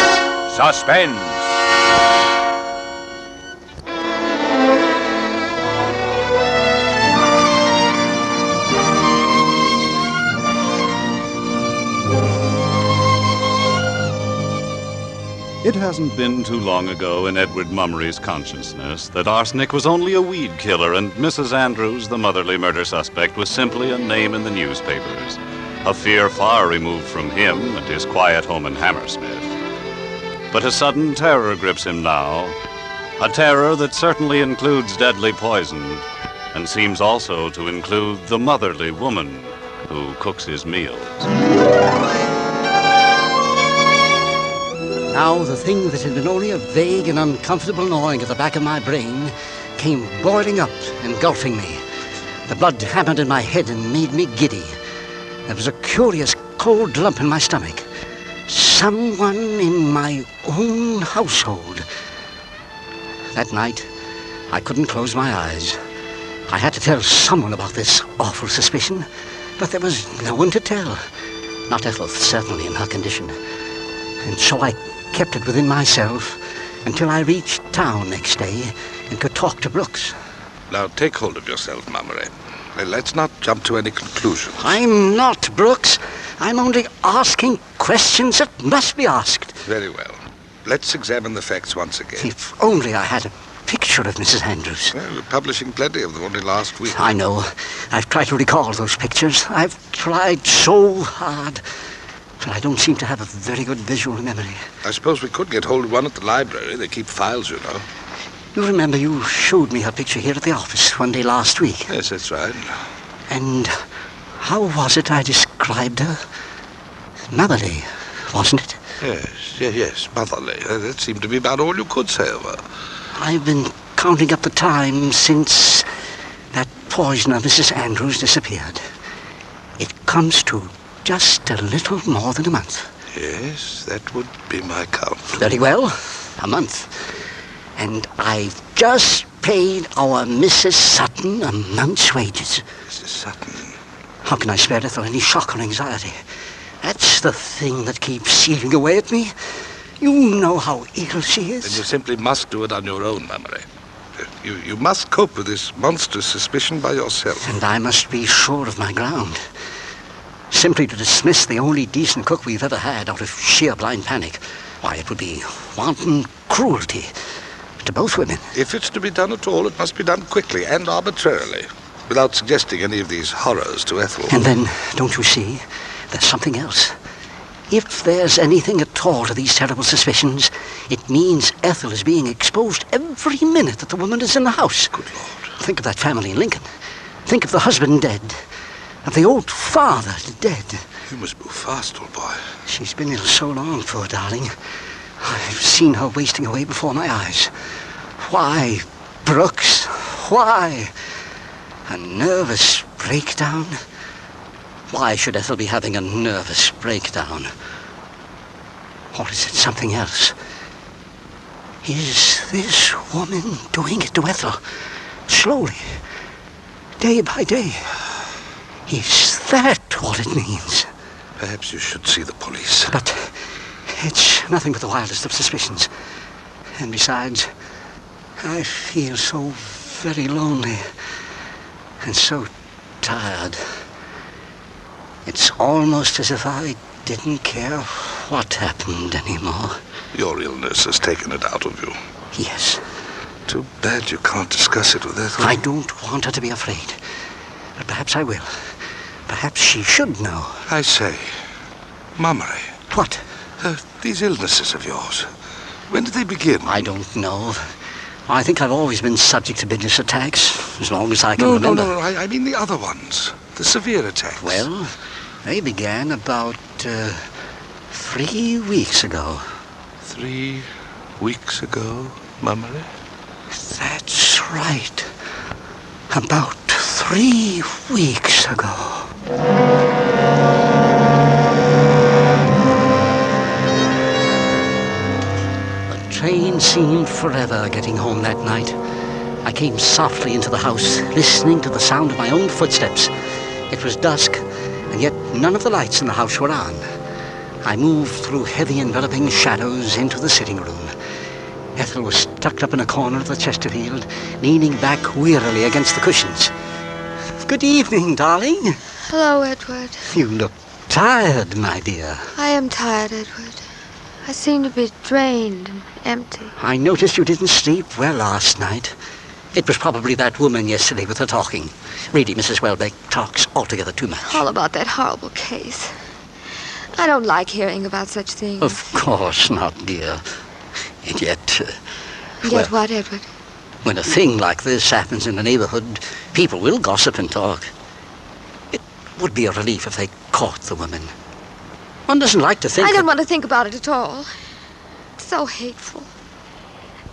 suspense. It hasn't been too long ago in Edward Mummery's consciousness that arsenic was only a weed killer and Mrs. Andrews, the motherly murder suspect, was simply a name in the newspapers. A fear far removed from him and his quiet home in Hammersmith. But a sudden terror grips him now. A terror that certainly includes deadly poison and seems also to include the motherly woman who cooks his meals. Now the thing that had been only a vague and uncomfortable gnawing at the back of my brain came boiling up, engulfing me. The blood hammered in my head and made me giddy. There was a curious cold lump in my stomach. Someone in my own household. That night, I couldn't close my eyes. I had to tell someone about this awful suspicion, but there was no one to tell. Not Ethel, certainly in her condition. And so I kept it within myself until I reached town next day and could talk to Brooks. Now take hold of yourself, Mummery. Let's not jump to any conclusions. I'm not, Brooks. I'm only asking questions that must be asked. Very well. Let's examine the facts once again. If only I had a picture of Mrs. Andrews. Well, we're publishing plenty of them only last week. I know. I've tried to recall those pictures. I've tried so hard. But I don't seem to have a very good visual memory. I suppose we could get hold of one at the library. They keep files, you know. You remember you showed me her picture here at the office one day last week? Yes, that's right. And how was it I described her? Motherly, wasn't it? Yes, motherly. That seemed to be about all you could say of her. I've been counting up the time since that poisoner, Mrs. Andrews, disappeared. It comes to just a little more than a month. Yes, that would be my count. Very well, a month. And I've just paid our Mrs. Sutton a month's wages. Mrs. Sutton? How can I spare Ethel any shock or anxiety? That's the thing that keeps eating away at me. You know how ill she is. Then you simply must do it on your own, Mummery. You must cope with this monstrous suspicion by yourself. And I must be sure of my ground. Simply to dismiss the only decent cook we've ever had out of sheer blind panic, why, it would be wanton cruelty to both women. If it's to be done at all, it must be done quickly and arbitrarily, without suggesting any of these horrors to Ethel. And then, don't you see, there's something else. If there's anything at all to these terrible suspicions, it means Ethel is being exposed every minute that the woman is in the house. Good Lord. Think of that family in Lincoln. Think of the husband dead. Of the old father dead. You must move fast, old boy. She's been ill so long, poor darling. I've seen her wasting away before my eyes. Why, Brooks? Why? A nervous breakdown? Why should Ethel be having a nervous breakdown? Or is it something else? Is this woman doing it to Ethel? Slowly. Day by day. Is that what it means? Perhaps you should see the police. But it's nothing but the wildest of suspicions. And besides, I feel so very lonely and so tired. It's almost as if I didn't care what happened anymore. Your illness has taken it out of you. Yes. Too bad you can't discuss it with Ethel. I don't want her to be afraid. But perhaps I will. Perhaps she should know. I say, Mummery. What? These illnesses of yours. When did they begin? I don't know. I think I've always been subject to business attacks, as long as I can remember. No. I mean the other ones. The severe attacks. Well, they began about 3 weeks ago. 3 weeks ago, Mummery? That's right. About 3 weeks ago. The train seemed forever getting home that night. I came softly into the house, listening to the sound of my own footsteps. It was dusk, and yet none of the lights in the house were on. I moved through heavy enveloping shadows into the sitting room. Ethel was tucked up in a corner of the Chesterfield, leaning back wearily against the cushions. Good evening, darling. Hello, Edward. You look tired, my dear. I am tired, Edward. I seem to be drained and empty. I noticed you didn't sleep well last night. It was probably that woman yesterday with her talking. Really, Mrs. Welbeck talks altogether too much. All about that horrible case. I don't like hearing about such things. Of course not, dear. And yet... Yet what, Edward? When a thing like this happens in the neighborhood, people will gossip and talk. It would be a relief if they caught the woman. One doesn't like to think... I don't want to think about it at all. It's so hateful.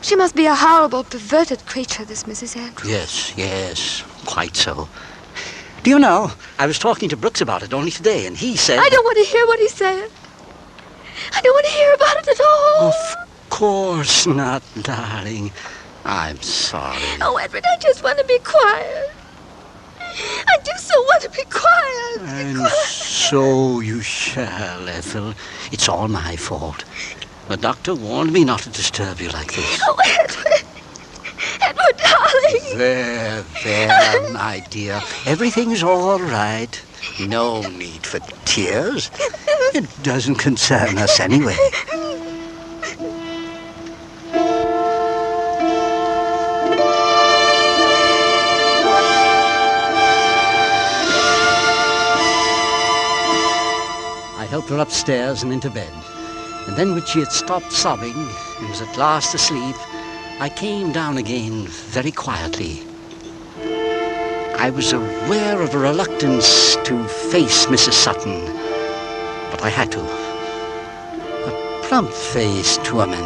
She must be a horrible, perverted creature, this Mrs. Andrews. Yes, quite so. Do you know, I was talking to Brooks about it only today, and he said... I don't want to hear what he said. I don't want to hear about it at all. Of course not, darling. I'm sorry. Oh, Edward, I just want to be quiet. I do so want to be quiet. And so you shall, Ethel. It's all my fault. The doctor warned me not to disturb you like this. Oh, Edward. Edward, darling. There, my dear. Everything's all right. No need for tears. It doesn't concern us anyway. I helped her upstairs and into bed. And then when she had stopped sobbing and was at last asleep, I came down again very quietly. I was aware of a reluctance to face Mrs. Sutton, but I had to. A plump-faced woman,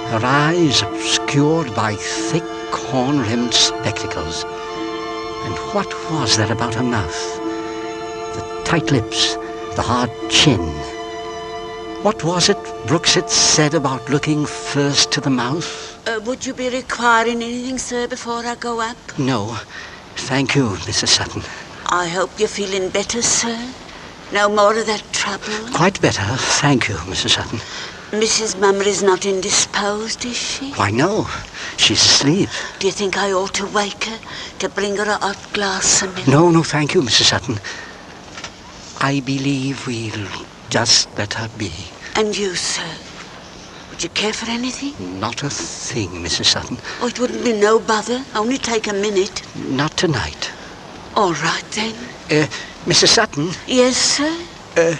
her eyes obscured by thick, horn-rimmed spectacles. And what was there about her mouth? The tight lips, the hard chin. What was it Brooks had said about looking first to the mouth? Would you be requiring anything, sir, before I go up? No. Thank you, Mrs. Sutton. I hope you're feeling better, sir. No more of that trouble. Quite better, thank you, Mrs. Sutton. Mrs. Mummery's not indisposed, is she? Why, no. She's asleep. Do you think I ought to wake her, to bring her a hot glass of milk? No, thank you, Mrs. Sutton. I believe we'll just let her be. And you, sir? Would you care for anything? Not a thing, Mrs. Sutton. Oh, it wouldn't be no bother. Only take a minute. Not tonight. All right, then. Mrs. Sutton? Yes, sir?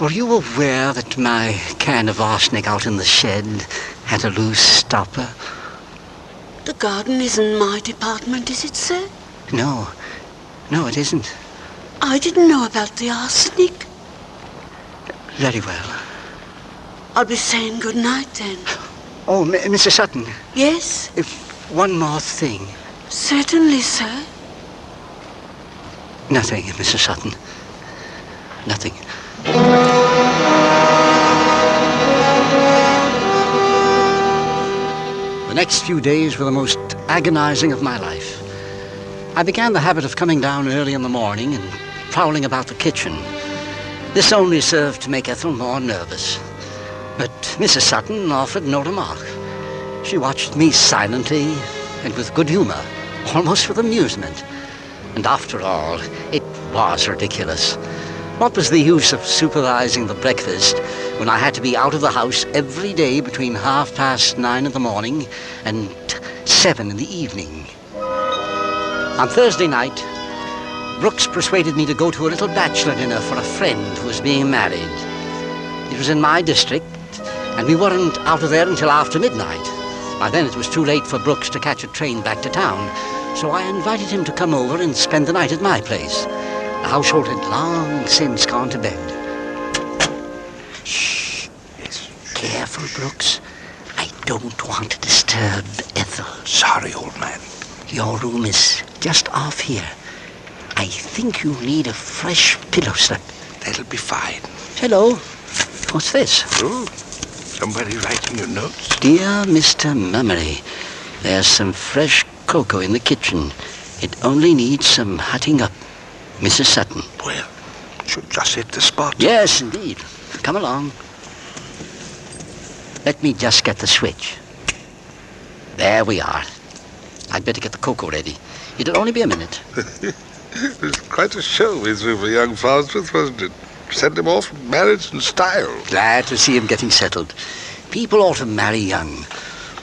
Were you aware that my can of arsenic out in the shed had a loose stopper? The garden isn't my department, is it, sir? No, it isn't. I didn't know about the arsenic. Very well. I'll be saying good night, then. Oh, Mrs. Sutton. Yes? One more thing. Certainly, sir. Nothing, Mrs. Sutton. Nothing. The next few days were the most agonizing of my life. I began the habit of coming down early in the morning and prowling about the kitchen. This only served to make Ethel more nervous. But Mrs. Sutton offered no remark. She watched me silently and with good humor, almost with amusement. And after all, it was ridiculous. What was the use of supervising the breakfast when I had to be out of the house every day between 9:30 in the morning and 7 in the evening? On Thursday night, Brooks persuaded me to go to a little bachelor dinner for a friend who was being married. It was in my district, and we weren't out of there until after midnight. By then it was too late for Brooks to catch a train back to town, so I invited him to come over and spend the night at my place. The household had long since gone to bed. Shh. Yes. Careful, Brooks. I don't want to disturb Ethel. Sorry, old man. Your room is just off here. I think you need a fresh pillow slip. That'll be fine. Hello. What's this? Oh, somebody writing your notes? Dear Mr. Mummery, there's some fresh cocoa in the kitchen. It only needs some hotting up. Mrs. Sutton. Well, should just hit the spot. Yes, indeed. Come along. Let me just get the switch. There we are. I'd better get the cocoa ready. It'll only be a minute. It was quite a show we threw for young Farnsworth, wasn't it? Send him off from marriage in style. Glad to see him getting settled. People ought to marry young.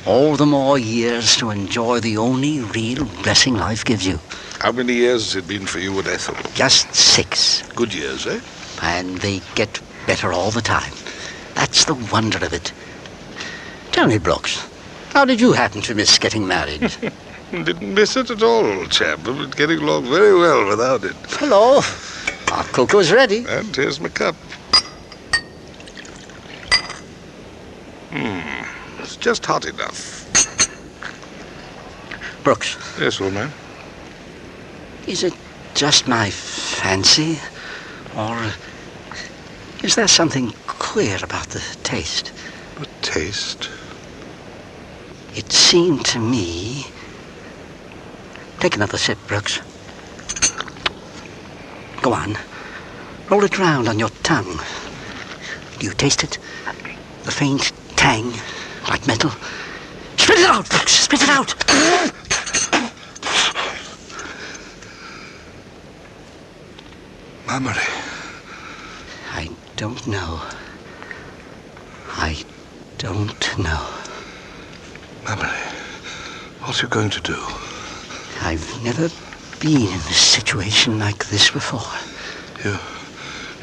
All the more years to enjoy the only real blessing life gives you. How many years has it been for you and Ethel? Just 6. Good years, eh? And they get better all the time. That's the wonder of it. Tell me, Brooks, how did you happen to miss getting married? Didn't miss it at all, old chap. I've been getting along very well without it. Hello. Our cocoa's ready. And here's my cup. It's just hot enough. Brooks. Yes, old man. Is it just my fancy? Or is there something queer about the taste? The taste? It seemed to me... Take another sip, Brooks. Go on. Roll it round on your tongue. Do you taste it? The faint tang, like metal. Spit it out, Brooks! Spit it out! Memory. I don't know. I don't know. Memory. What are you going to do? I've never been in a situation like this before. You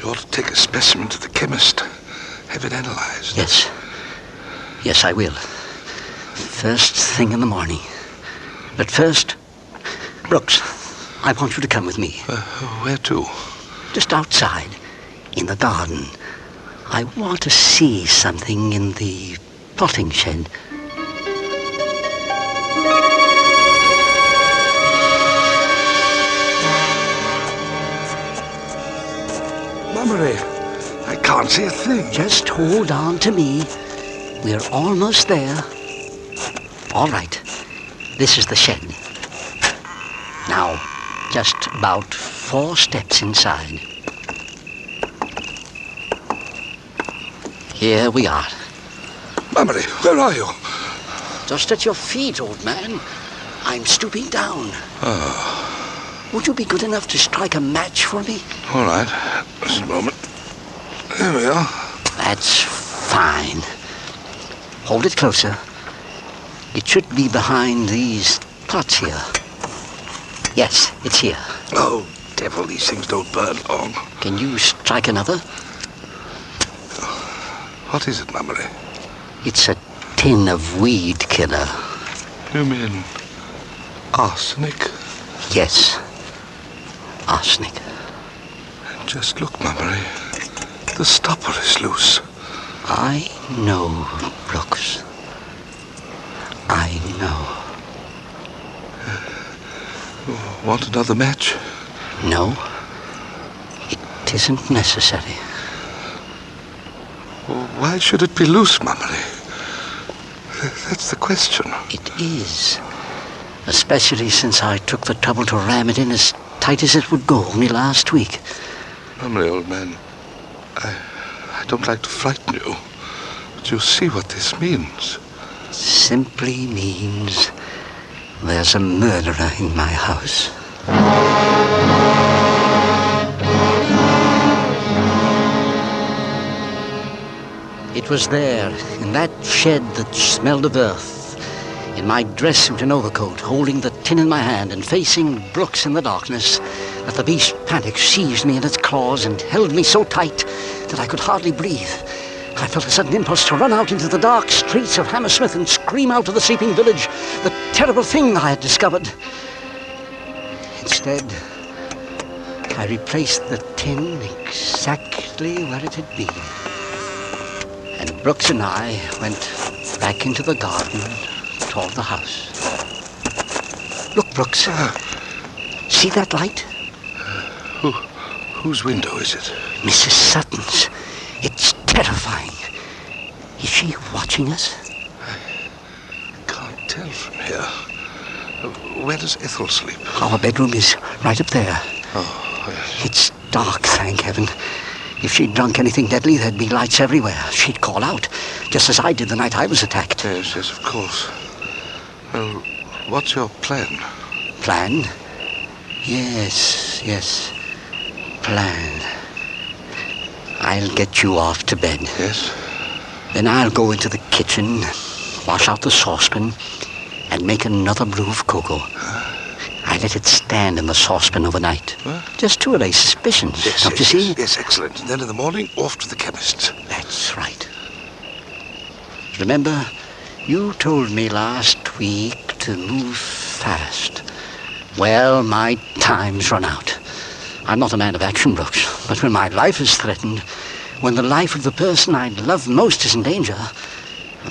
ought to take a specimen to the chemist. Have it analyzed. Yes. Yes, I will. First thing in the morning. But first, Brooks, I want you to come with me. Where to? Just outside, in the garden. I want to see something in the potting shed. Memory, I can't see a thing. Just hold on to me. We're almost there. All right. This is the shed. Now, just about 4 steps inside. Here we are. Memory, where are you? Just at your feet, old man. I'm stooping down. Oh. Would you be good enough to strike a match for me? All right. Just a moment. There we are. That's fine. Hold it closer. It should be behind these pots here. Yes, it's here. Oh, devil, these things don't burn long. Can you strike another? What is it, Memory? It's a tin of weed killer. You mean arsenic? Yes. Arsenic. And just look, Memory. The stopper is loose. I know, Brooks. I know. Want another match? No. It isn't necessary. Why should it be loose, Memory? That's the question. It is. Especially since I took the trouble to ram it in as tight as it would go only last week. Memory, old man, I don't like to frighten you, but you see what this means. Simply means there's a murderer in my house. It was there, in that shed that smelled of earth, in my dress suit and overcoat, holding the tin in my hand and facing Brooks in the darkness, that the beast panic seized me in its claws and held me so tight that I could hardly breathe. I felt a sudden impulse to run out into the dark streets of Hammersmith and scream out to the sleeping village the terrible thing I had discovered. Instead, I replaced the tin exactly where it had been. And Brooks and I went back into the garden toward the house. Look, Brooks. See that light? Whose window is it? Mrs. Sutton's. It's terrifying. Is she watching us? I can't tell from here. Where does Ethel sleep? Our bedroom is right up there. Oh, yes. It's dark, thank heaven. If she'd drunk anything deadly, there'd be lights everywhere. She'd call out, just as I did the night I was attacked. Yes, of course. Well, what's your plan? Plan? Yes. Plan. I'll get you off to bed. Yes? Then I'll go into the kitchen, wash out the saucepan, and make another brew of cocoa. I let it stand in the saucepan overnight, just to allay suspicions, don't you see? Yes, excellent. And then in the morning, off to the chemist's. That's right. Remember, you told me last week to move fast. Well, my time's run out. I'm not a man of action, Brooks, but when my life is threatened, when the life of the person I love most is in danger,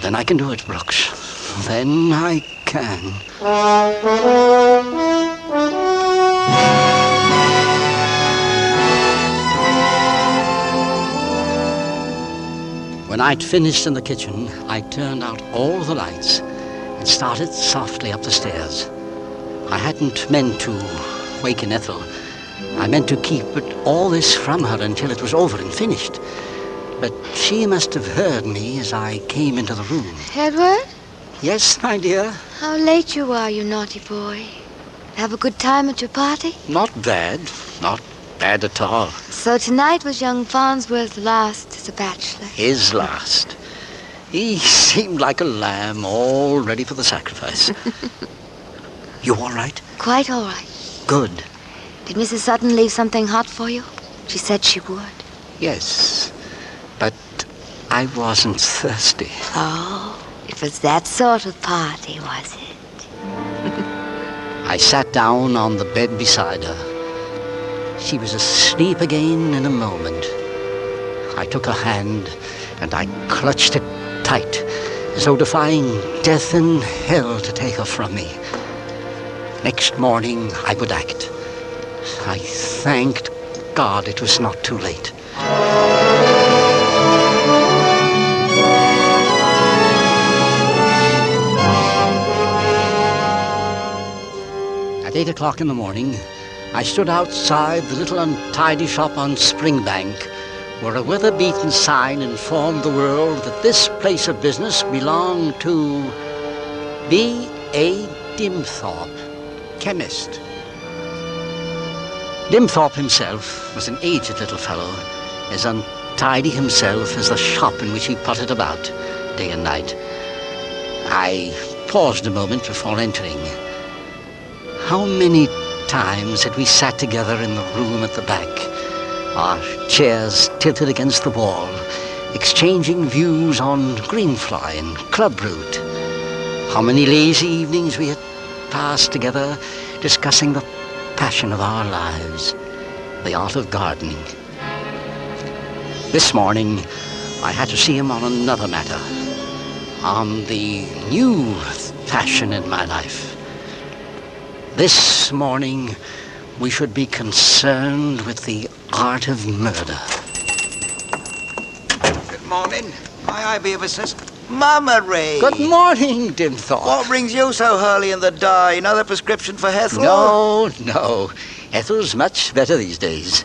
then I can do it, Brooks. Then I can. When I'd finished in the kitchen, I turned out all the lights and started softly up the stairs. I hadn't meant to waken Ethel. I meant to keep all this from her until it was over and finished. But she must have heard me as I came into the room. Edward? Yes, my dear? How late you are, you naughty boy. Have a good time at your party? Not bad. Not bad at all. So tonight was young Farnsworth's last as a bachelor. His last. He seemed like a lamb, all ready for the sacrifice. You all right? Quite all right. Good. Did Mrs. Sutton leave something hot for you? She said she would. Yes, but I wasn't thirsty. Oh, it was that sort of party, was it? I sat down on the bed beside her. She was asleep again in a moment. I took her hand and I clutched it tight, as though defying death and hell to take her from me. Next morning, I would act. I thanked God it was not too late. At 8 o'clock in the morning, I stood outside the little untidy shop on Springbank, where a weather-beaten sign informed the world that this place of business belonged to B.A. Dimthorpe, chemist. Dimthorpe himself was an aged little fellow, as untidy himself as the shop in which he pottered about day and night. I paused a moment before entering. How many times had we sat together in the room at the back, our chairs tilted against the wall, exchanging views on greenfly and clubroot. How many lazy evenings we had passed together discussing the passion of our lives, the art of gardening. This morning, I had to see him on another matter, on the new passion in my life. This morning, we should be concerned with the art of murder. Good morning. May I be of assistance? Mummery! Good morning, Dimthorpe. What brings you so early in the day? Another prescription for Ethel? No. Ethel's much better these days.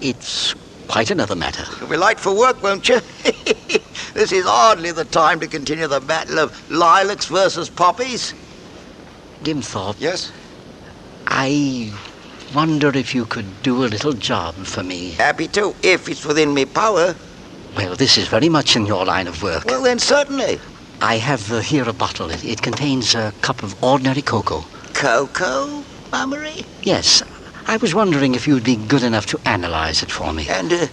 It's quite another matter. You'll be late for work, won't you? This is hardly the time to continue the battle of lilacs versus poppies. Dimthorpe. Yes? I wonder if you could do a little job for me. Happy to, if it's within me power. Well, this is very much in your line of work. Well, then, certainly. I have here a bottle. It contains a cup of ordinary cocoa. Cocoa, Mummery? Yes. I was wondering if you'd be good enough to analyze it for me. And,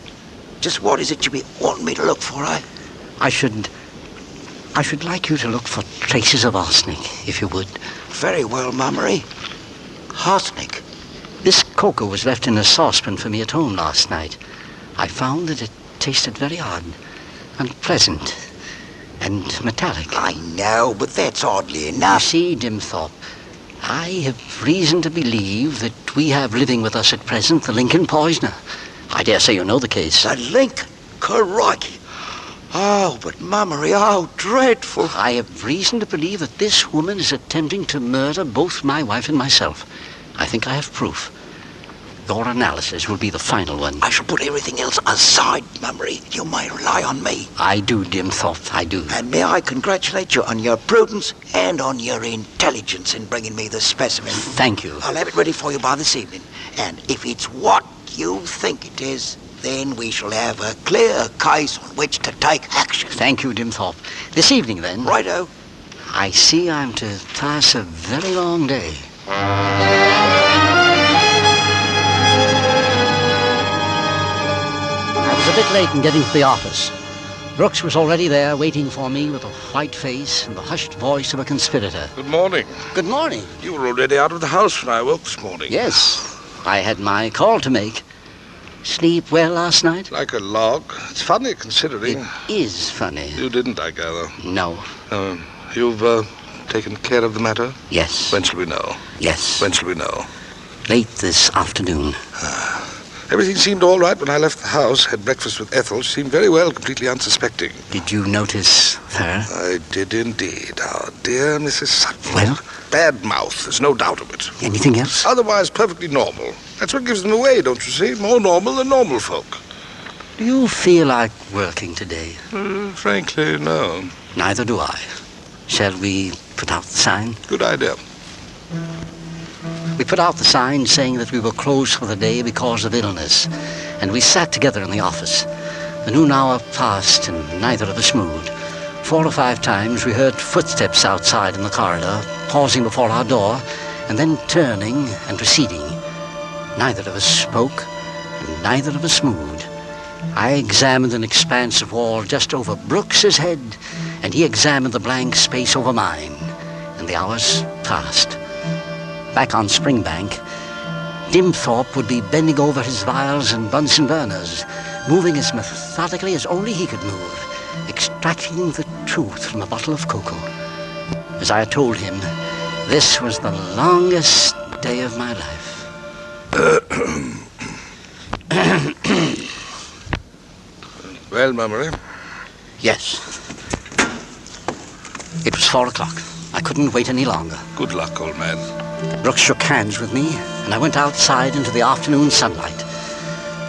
just what is it you want me to look for, I should like you to look for traces of arsenic, if you would. Very well, Mummery. Arsenic? This cocoa was left in a saucepan for me at home last night. I found that it tasted very odd, unpleasant, and metallic. I know, but that's oddly enough. You see, Dimthorpe, I have reason to believe that we have living with us at present the Lincoln poisoner. I dare say you know the case. The Lincoln? Crikey. Oh, but Mummery, how dreadful. I have reason to believe that this woman is attempting to murder both my wife and myself. I think I have proof. Your analysis will be the final one. I shall put everything else aside, Mummery. You may rely on me. I do, Dimthorpe, I do. And may I congratulate you on your prudence and on your intelligence in bringing me the specimen. Thank you. I'll have it ready for you by this evening. And if it's what you think it is, Then we shall have a clear case on which to take action. Thank you, Dimthorpe. This evening, then. Righto. I see I'm to pass a very long day. I was a bit late in getting to the office. Brooks was already there, waiting for me with a white face and the hushed voice of a conspirator. Good morning. Good morning. You were already out of the house when I woke this morning. Yes, I had my call to make. Sleep well last night? Like a log. It's funny, considering. It is funny. You didn't, I gather. No. You've taken care of the matter? Yes. When shall we know? Yes. When shall we know? Late this afternoon. Everything seemed all right when I left the house, had breakfast with Ethel. She seemed very well, completely unsuspecting. Did you notice her? I did indeed. Our dear Mrs. Sutton. Well? Bad mouth, there's no doubt of it. Anything else? Otherwise, perfectly normal. That's what gives them away, don't you see? More normal than normal folk. Do you feel like working today? Frankly, no. Neither do I. Shall we put out the sign? Good idea. We put out the sign saying that we were closed for the day because of illness, and we sat together in the office. The noon hour passed, and neither of us moved. 4 or 5 times we heard footsteps outside in the corridor, pausing before our door, and then turning and receding. Neither of us spoke, and neither of us moved. I examined an expanse of wall just over Brooks's head, and he examined the blank space over mine, and the hours passed. Back on Springbank, Dimthorpe would be bending over his vials and Bunsen burners, moving as methodically as only he could move, extracting the truth from a bottle of cocoa. As I had told him, this was the longest day of my life. Well, Mummery? Yes. It was 4 o'clock. I couldn't wait any longer. Good luck, old man. Brooks shook hands with me, and I went outside into the afternoon sunlight.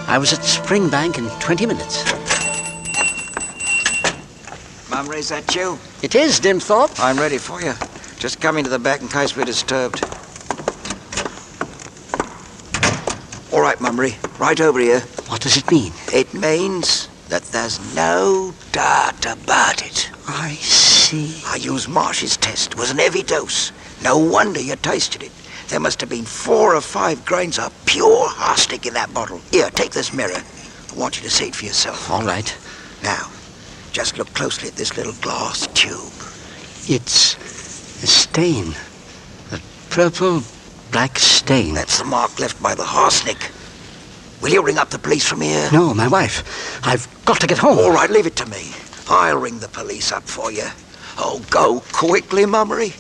I was at Springbank in 20 minutes. Mummery, is that you? It is, Dimthorpe. I'm ready for you. Just come into the back in case we're disturbed. All right, Mummery. Right over here. What does it mean? It means that there's no doubt about it. I see. I used Marsh's test. It was an heavy dose. No wonder you tasted it. There must have been 4 or 5 grains of pure arsenic in that bottle. Here, take this mirror. I want you to see it for yourself. All right. Now, just look closely at this little glass tube. It's a stain. A purple black stain. That's the mark left by the arsenic. Will you ring up the police from here? No, my wife. I've got to get home. All right, leave it to me. I'll ring the police up for you. Oh, go quickly, Mummery.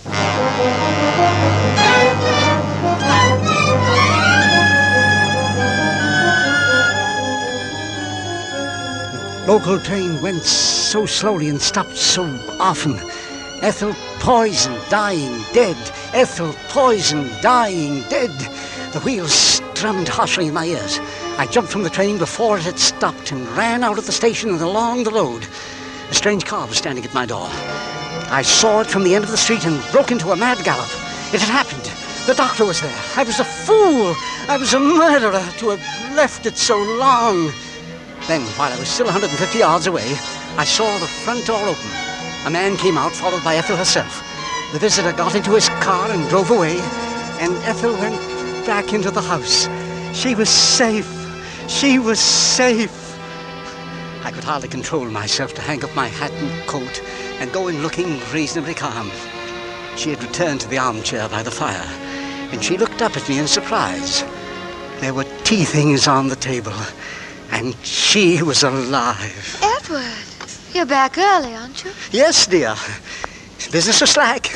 Local train went so slowly and stopped so often. Ethel poisoned, dying, dead. Ethel poisoned, dying, dead. The wheels strummed harshly in my ears. I jumped from the train before it had stopped and ran out of the station and along the road. A strange car was standing at my door. I saw it from the end of the street and broke into a mad gallop. It had happened. The doctor was there. I was a fool. I was a murderer to have left it so long. Then, while I was still 150 yards away, I saw the front door open. A man came out, followed by Ethel herself. The visitor got into his car and drove away, and Ethel went back into the house. She was safe. She was safe. I could hardly control myself to hang up my hat and coat and go in looking reasonably calm. She had returned to the armchair by the fire, and she looked up at me in surprise. There were tea things on the table, and she was alive. Edward, you're back early, aren't you? Yes, dear. Business was slack.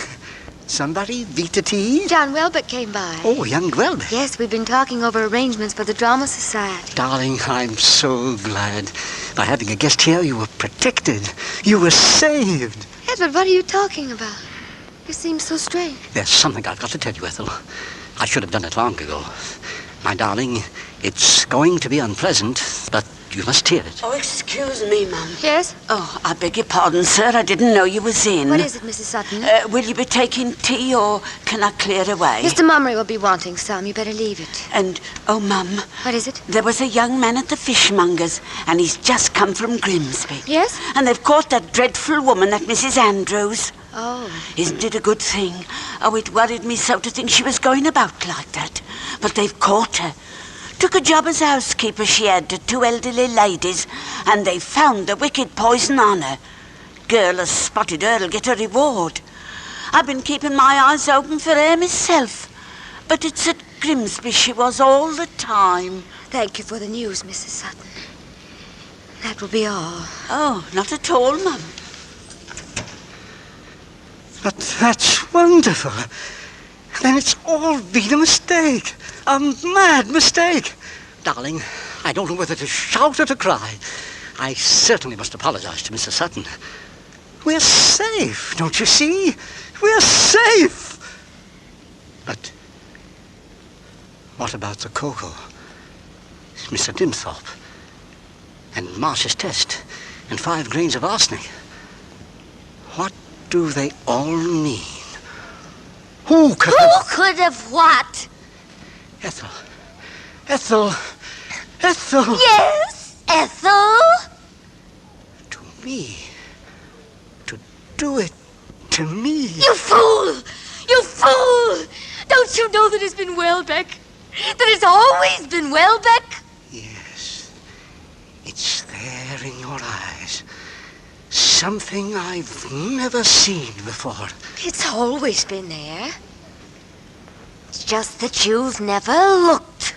Somebody beat the tea? John Welbeck came by. Oh, young Welbeck. Yes, we've been talking over arrangements for the Drama Society. Darling, I'm so glad. By having a guest here, you were protected. You were saved. Edward, what are you talking about? You seem so strange. There's something I've got to tell you, Ethel. I should have done it long ago. My darling, it's going to be unpleasant, but You must hear it. Oh, excuse me, Mum. Yes? Oh, I beg your pardon, sir. I didn't know you was in. What is it, Mrs. Sutton? Will you be taking tea, or can I clear away? Mr. Mummery will be wanting some. You better leave it. And, oh, Mum. What is it? There was a young man at the fishmonger's, and he's just come from Grimsby. Yes? And they've caught that dreadful woman, that Mrs. Andrews. Oh. Isn't it a good thing? Oh, it worried me so to think she was going about like that. But they've caught her. Took a job as housekeeper she had to 2 elderly ladies, and they found the wicked poison on her. Girl has spotted her'll get a reward. I've been keeping my eyes open for her myself, but it's at Grimsby she was all the time. Thank you for the news, Mrs. Sutton. That will be all. Oh, not at all, Mum. But that's wonderful. Then it's all been a mistake. A mad mistake. Darling, I don't know whether to shout or to cry. I certainly must apologize to Mrs. Sutton. We're safe, don't you see? We're safe. But what about the cocoa? Mr. Dimthorpe, and Marsh's test, and 5 grains of arsenic. What do they all mean? Who could have what? Ethel. Ethel. Ethel. Yes, Ethel? To me. To do it to me. You fool! You fool! Don't you know that it's been Welbeck? That it's always been Welbeck? Yes. It's there in your eyes. Something I've never seen before. It's always been there. It's just that you've never looked.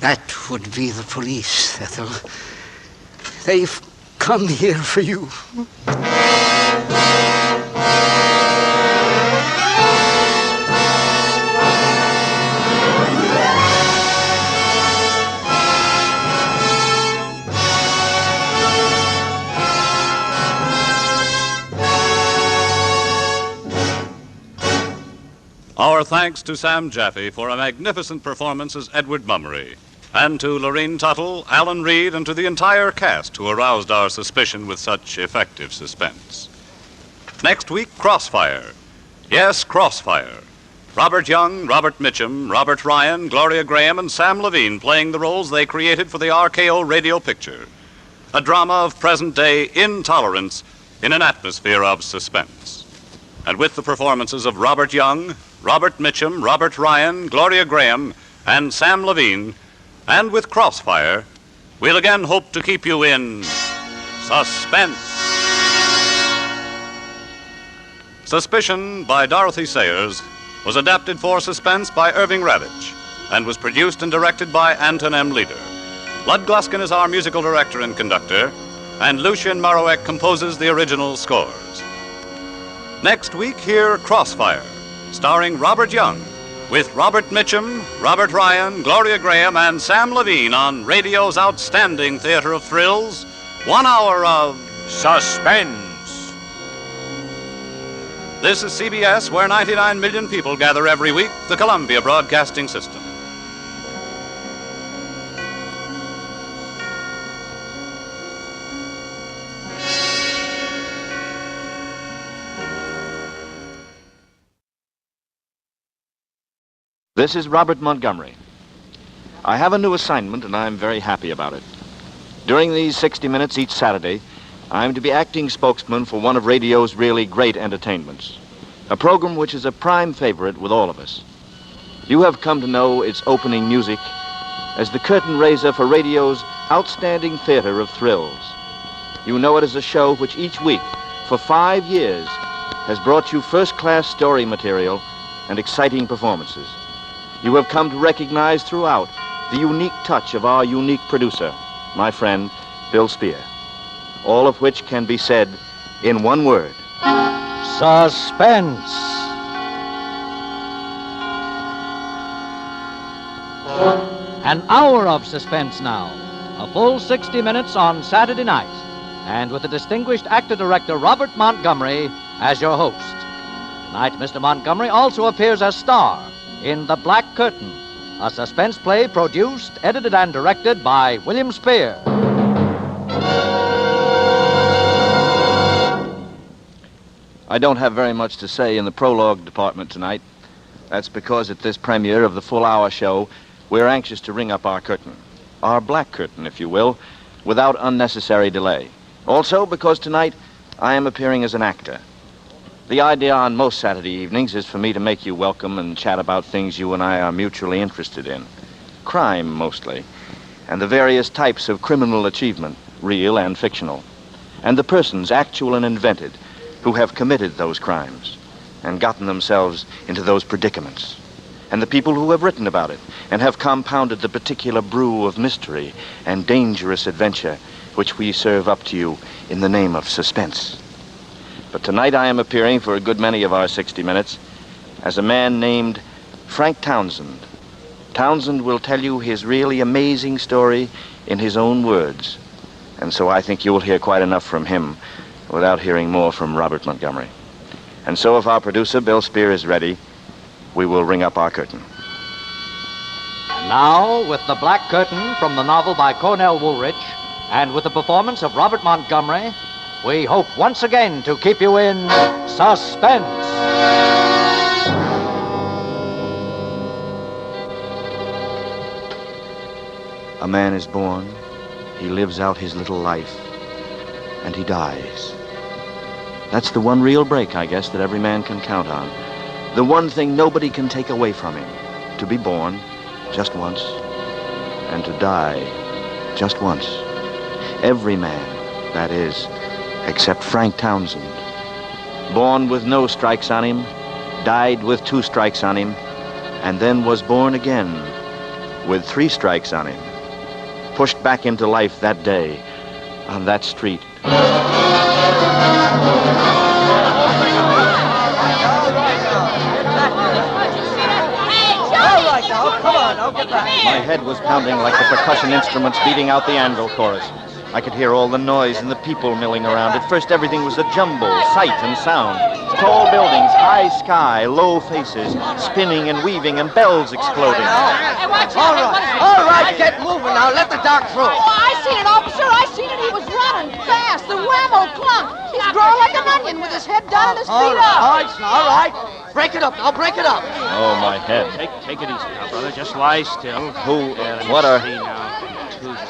That would be the police, Ethel. They've come here for you. Our thanks to Sam Jaffe for a magnificent performance as Edward Mummery, and to Lorene Tuttle, Alan Reed, and to the entire cast who aroused our suspicion with such effective suspense. Next week, Crossfire. Yes, Crossfire. Robert Young, Robert Mitchum, Robert Ryan, Gloria Graham, and Sam Levine playing the roles they created for the RKO radio picture. A drama of present-day intolerance in an atmosphere of suspense. And with the performances of Robert Young, Robert Mitchum, Robert Ryan, Gloria Graham, and Sam Levine, and with Crossfire, we'll again hope to keep you in suspense. Suspicion by Dorothy Sayers was adapted for Suspense by Irving Ravitch and was produced and directed by Anton M. Leader. Lud Gluskin is our musical director and conductor, and Lucien Morawek composes the original scores. Next week, hear Crossfire, starring Robert Young, with Robert Mitchum, Robert Ryan, Gloria Graham, and Sam Levine on radio's outstanding theater of thrills, 1 hour of suspense. This is CBS, where 99 million people gather every week, the Columbia Broadcasting System. This is Robert Montgomery. I have a new assignment, and I'm very happy about it. During these 60 minutes each Saturday, I'm to be acting spokesman for one of radio's really great entertainments, a program which is a prime favorite with all of us. You have come to know its opening music as the curtain raiser for radio's outstanding theater of thrills. You know it as a show which each week, for 5 years, has brought you first-class story material and exciting performances. You have come to recognize throughout the unique touch of our unique producer, my friend, Bill Spear. All of which can be said in one word. Suspense. An hour of suspense now. A full 60 minutes on Saturday night. And with the distinguished actor-director Robert Montgomery as your host. Tonight, Mr. Montgomery also appears as star in The Black Curtain, a suspense play produced, edited, and directed by William Spear. I don't have very much to say in the prologue department tonight. That's because at this premiere of the full-hour show, we're anxious to ring up our curtain. Our black curtain, if you will, without unnecessary delay. Also because tonight I am appearing as an actor. The idea on most Saturday evenings is for me to make you welcome and chat about things you and I are mutually interested in. Crime, mostly, and the various types of criminal achievement, real and fictional, and the persons, actual and invented, who have committed those crimes and gotten themselves into those predicaments, and the people who have written about it and have compounded the particular brew of mystery and dangerous adventure which we serve up to you in the name of suspense. But tonight I am appearing for a good many of our 60 minutes as a man named Frank Townsend. Townsend will tell you his really amazing story in his own words, and so I think you'll hear quite enough from him without hearing more from Robert Montgomery. And so if our producer, Bill Spear, is ready, we will ring up our curtain. And now, with the Black Curtain from the novel by Cornell Woolrich, and with the performance of Robert Montgomery, we hope once again to keep you in suspense. A man is born, he lives out his little life, and he dies. That's the one real break, I guess, that every man can count on. The one thing nobody can take away from him. To be born just once, and to die just once. Every man, that is, except Frank Townsend. Born with no strikes on him, died with 2 strikes on him, and then was born again with 3 strikes on him. Pushed back into life that day on that street. All right, now, come on, I'll get back. My head was pounding like the percussion instruments beating out the anvil chorus. I could hear all the noise and the people milling around. At first, everything was a jumble, sight and sound. Tall buildings, high sky, low faces, spinning and weaving, and bells exploding. All right, get moving now. Let the doc through. Oh, I seen it, officer. I seen it. He was running fast. The whammo clunk. He's growing like an onion with his head down and his feet up. All right. Break it up now. Break it up. Oh, my head. Take it easy now, brother. Just lie still. Who? What are...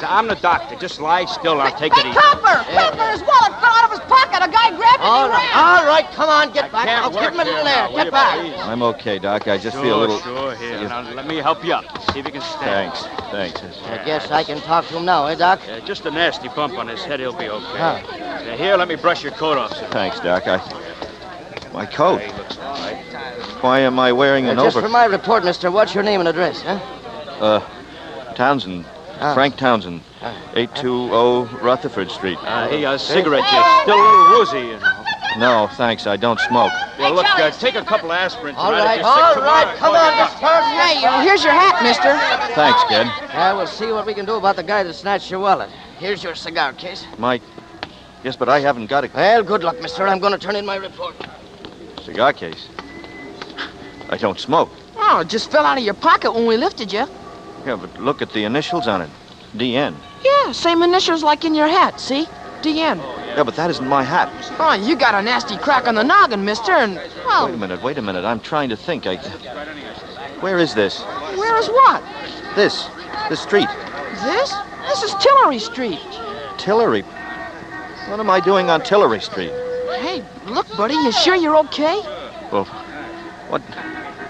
I'm the doctor. Just lie still. I'll take it easy. Copper! Copper! His wallet fell out of his pocket. A guy grabbed it and he ran. All right, come on, get back. I'll give him a little air. Get back. I'm okay, Doc. I just feel a little... Sure, here. Now, let me help you up. See if you can stand. Thanks. I guess I can talk to him now, eh, Doc? Just a nasty bump on his head. He'll be okay. Huh. Here, let me brush your coat off, sir. Thanks, Doc. My coat? Why am I wearing an Just over... for my report, mister, what's your name and address, huh? Townsend. Frank Townsend. 820 Rutherford Street. Hey, a cigarette. You're still a little woozy, you know. No, thanks. I don't smoke. Well, look, take a couple aspirin. All right, come on, this person. Hey, here's your hat, mister. Thanks, kid. We'll see what we can do about the guy that snatched your wallet. Here's your cigar case. Yes, but I haven't got a... Well, good luck, mister. I'm going to turn in my report. Cigar case? I don't smoke. Oh, it just fell out of your pocket when we lifted you. Yeah, but look at the initials on it. DN. Yeah, same initials like in your hat, see? DN. Yeah, but that isn't my hat. Oh, you got a nasty crack on the noggin, mister, and, well... Wait a minute. I'm trying to think. Where is this? Where is what? This street. This? This is Tillery Street. Tillery? What am I doing on Tillery Street? Hey, look, buddy, you sure you're okay? Well,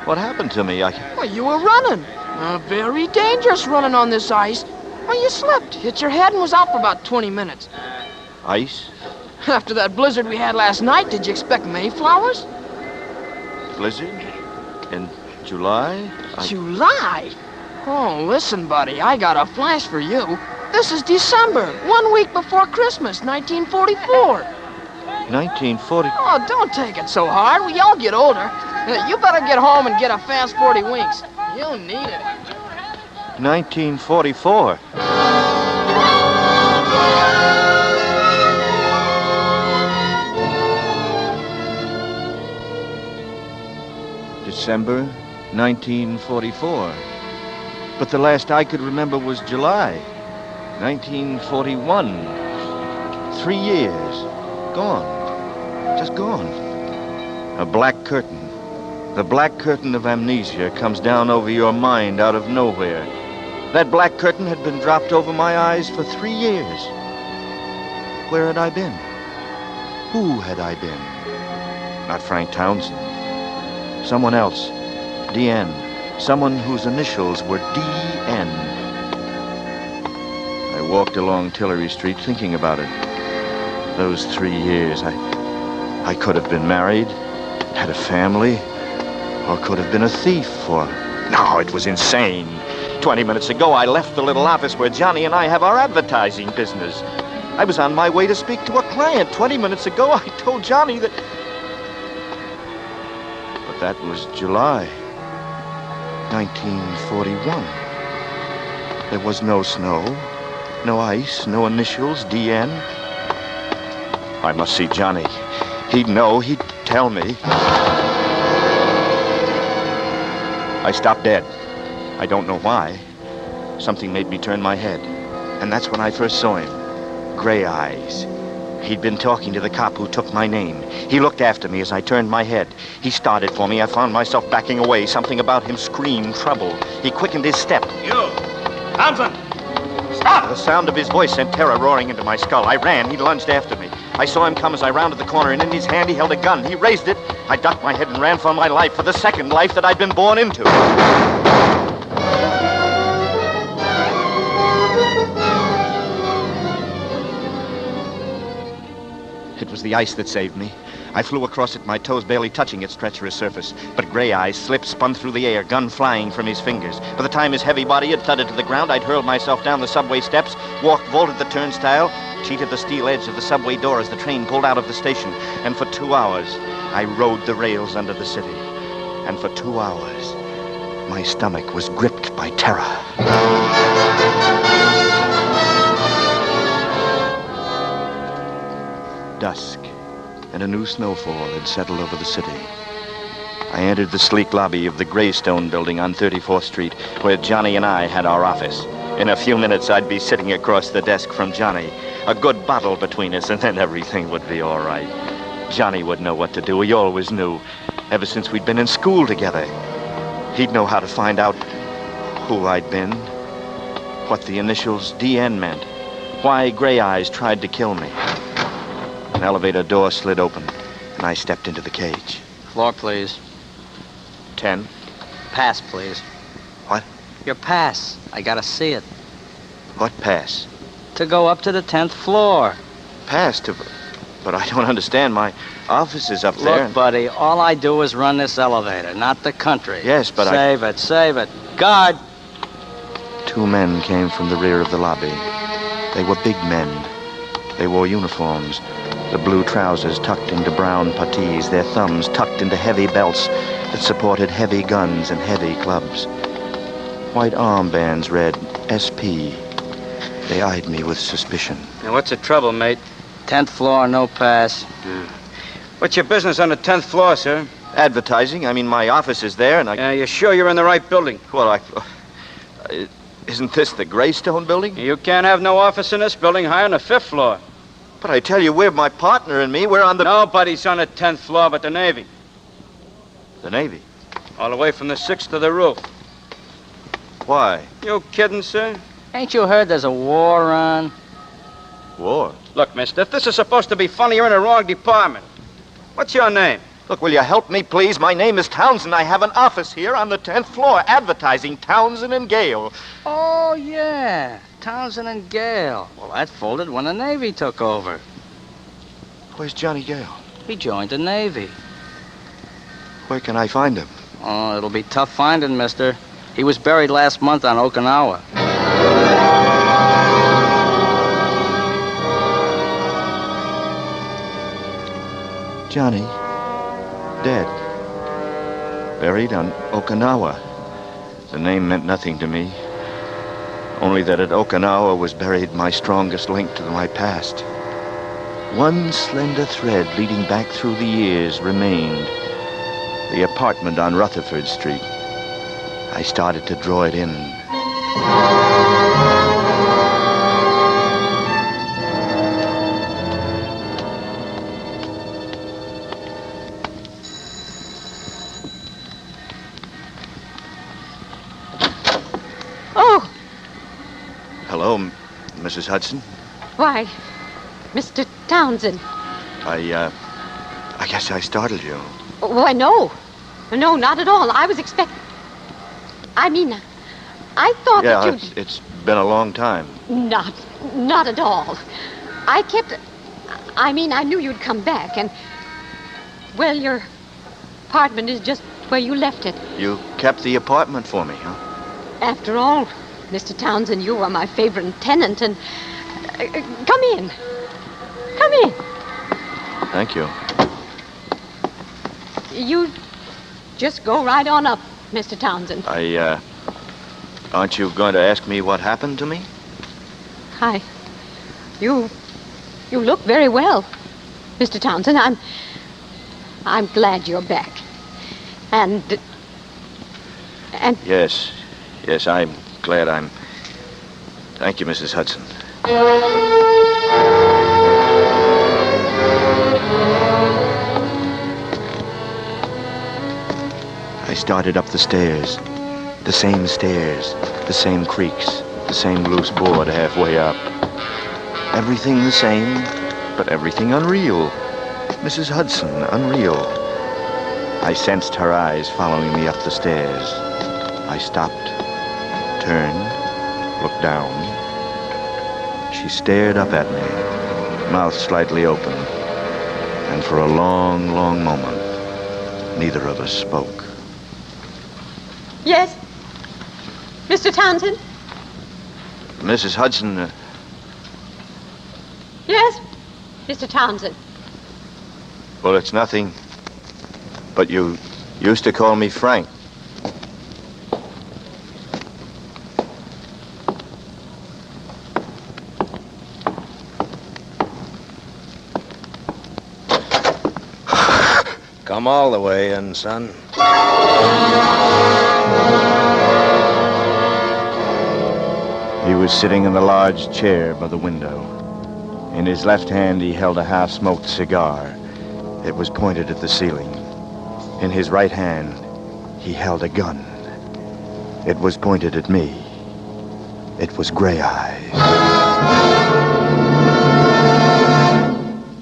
what happened to me? Well, you were running. Very dangerous running on this ice. Well, you slipped, hit your head, and was out for about 20 minutes. Ice? After that blizzard we had last night, did you expect Mayflowers? Blizzard? In July? July? Oh, listen, buddy, I got a flash for you. This is December, 1 week before Christmas, 1944. 1940? Oh, don't take it so hard. We all get older. You better get home and get a fast 40 winks. You'll need it. 1944. December 1944. But the last I could remember was July, 1941. 3 years. Gone. Just gone. A black curtain. The black curtain of amnesia comes down over your mind out of nowhere. That black curtain had been dropped over my eyes for 3 years. Where had I been? Who had I been? Not Frank Townsend. Someone else. D.N. Someone whose initials were D.N. I walked along Tillery Street thinking about it. Those 3 years, I could have been married, had a family, or could have been a thief, or... No, it was insane. 20 minutes ago, I left the little office where Johnny and I have our advertising business. I was on my way to speak to a client. 20 minutes ago, I told Johnny that... But that was July 1941. There was no snow, no ice, no initials, D.N. I must see Johnny. He'd know, he'd tell me. I stopped dead. I don't know why. Something made me turn my head. And that's when I first saw him. Gray eyes. He'd been talking to the cop who took my name. He looked after me as I turned my head. He started for me. I found myself backing away. Something about him screamed trouble. He quickened his step. You! Townsend! Stop! The sound of his voice sent terror roaring into my skull. I ran. He lunged after me. I saw him come as I rounded the corner, and in his hand he held a gun. He raised it. I ducked my head and ran for my life, for the second life that I'd been born into. It was the ice that saved me. I flew across it, my toes barely touching its treacherous surface. But Gray Eyes slipped, spun through the air, gun flying from his fingers. By the time his heavy body had thudded to the ground, I'd hurled myself down the subway steps, vaulted the turnstile, cheated the steel edge of the subway door as the train pulled out of the station. And for 2 hours, I rode the rails under the city. And for 2 hours, my stomach was gripped by terror. Dusk, and a new snowfall had settled over the city. I entered the sleek lobby of the Greystone building on 34th Street, where Johnny and I had our office. In a few minutes, I'd be sitting across the desk from Johnny. A good bottle between us, and then everything would be all right. Johnny would know what to do. He always knew, ever since we'd been in school together. He'd know how to find out who I'd been, what the initials DN meant, why Gray Eyes tried to kill me. An elevator door slid open, and I stepped into the cage. Floor, please. 10. Pass, please. What? Your pass. I gotta see it. What pass? To go up to the 10th floor. Pass to... But I don't understand. My office is up there. Look, buddy, all I do is run this elevator, not the country. Yes, but Save it. Guard! 2 men came from the rear of the lobby. They were big men. They wore uniforms. The blue trousers tucked into brown puttees, their thumbs tucked into heavy belts that supported heavy guns and heavy clubs. White armbands read SP. They eyed me with suspicion. Now, what's the trouble, mate? 10th floor, no pass. What's your business on the 10th floor, sir? Advertising. I mean, my office is there, and I... you sure you're in the right building? Well, isn't this the Greystone building? You can't have no office in this building higher than the 5th floor. But I tell you, we're my partner and me. We're on the... Nobody's on the 10th floor but the Navy. The Navy? All the way from the 6th to the roof. Why? You kidding, sir? Ain't you heard there's a war on? War? Look, mister, if this is supposed to be funny, you're in the wrong department. What's your name? Look, will you help me, please? My name is Townsend. I have an office here on the 10th floor, advertising Townsend and Gale. Oh, yeah. Townsend and Gale. Well, that folded when the Navy took over. Where's Johnny Gale? He joined the Navy. Where can I find him? Oh, it'll be tough finding, mister. He was buried last month on Okinawa. Johnny, dead. Buried on Okinawa. The name meant nothing to me. Only that at Okinawa was buried my strongest link to my past. One slender thread leading back through the years remained. The apartment on Rutherford Street. I started to draw it in, Oh, Hello, Mrs. Hudson. why, Mr. Townsend. I guess I startled you. Why, no. No, not at all. I was expecting... I mean, I thought Yeah, that you'd... it's been a long time. Not at all. I knew you'd come back, and... Well, your apartment is just where you left it. You kept the apartment for me, huh? After all, Mr. Townsend, you are my favorite tenant, and... come in. Come in. Thank you. You just go right on up, Mr. Townsend. Aren't you going to ask me what happened to me? Hi. You look very well, Mr. Townsend. I'm glad you're back. And... Yes, I'm glad I'm... Thank you, Mrs. Hudson. I started up the stairs. The same creaks, the same loose board halfway up. Everything the same, but everything unreal. Mrs. Hudson, unreal. I sensed her eyes following me up the stairs. I stopped, turned, looked down. She stared up at me, mouth slightly open. And for a long, long moment, neither of us spoke. Yes? Mr. Townsend? Mrs. Hudson, Yes? Mr. Townsend? well, it's nothing, but you used to call me Frank. Come all the way in, son. He was sitting in the large chair by the window. In his left hand, he held a half-smoked cigar. It was pointed at the ceiling. In his right hand, he held a gun. It was pointed at me. It was Gray Eyes.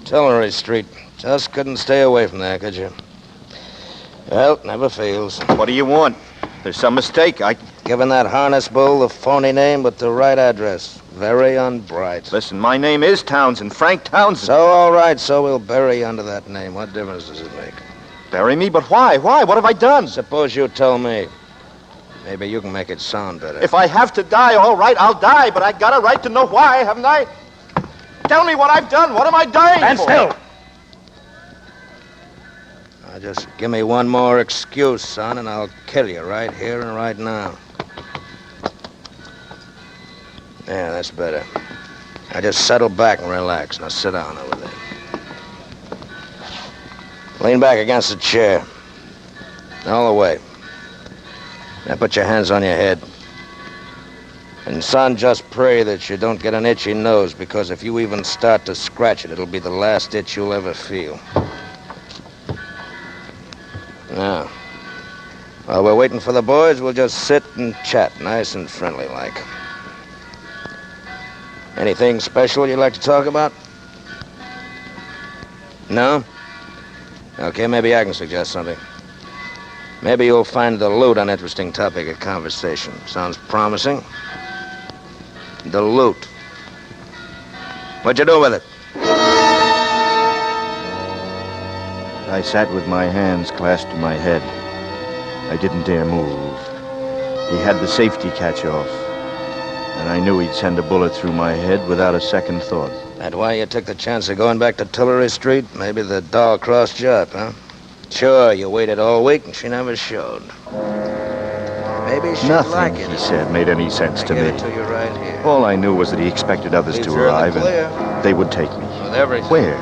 Tillery Street. Just couldn't stay away from there, could you? Well, never fails. What do you want? There's some mistake. Given that harness bull the phony name but the right address. Very unbright. Listen, my name is Townsend, Frank Townsend. So, all right, so we'll bury you under that name. What difference does it make? Bury me? But why? Why? What have I done? Suppose you tell me. Maybe you can make it sound better. If I have to die, all right, I'll die, but I got a right to know why, haven't I? Tell me what I've done. What am I dying for? Stand still. Now, just give me one more excuse, son, and I'll kill you right here and right now. Yeah, that's better. Now just settle back and relax. Now sit down over there. Lean back against the chair. All the way. Now put your hands on your head. And son, just pray that you don't get an itchy nose, because if you even start to scratch it, it'll be the last itch you'll ever feel. Now, while we're waiting for the boys, we'll just sit and chat, nice and friendly like. Anything special you'd like to talk about? No? Okay, maybe I can suggest something. Maybe you'll find the loot an interesting topic of conversation. Sounds promising. The loot. What'd you do with it? I sat with my hands clasped to my head. I didn't dare move. He had the safety catch off, and I knew he'd send a bullet through my head without a second thought. That why you took the chance of going back to Tillery Street? Maybe the doll crossed you up, huh? Sure, you waited all week and she never showed. Maybe she'd like Nothing, it. he said, made any sense to Give me. it to you right here. All I knew was that he expected others Leaves to her in the arrive, clear. and they would take me. With everything. Where?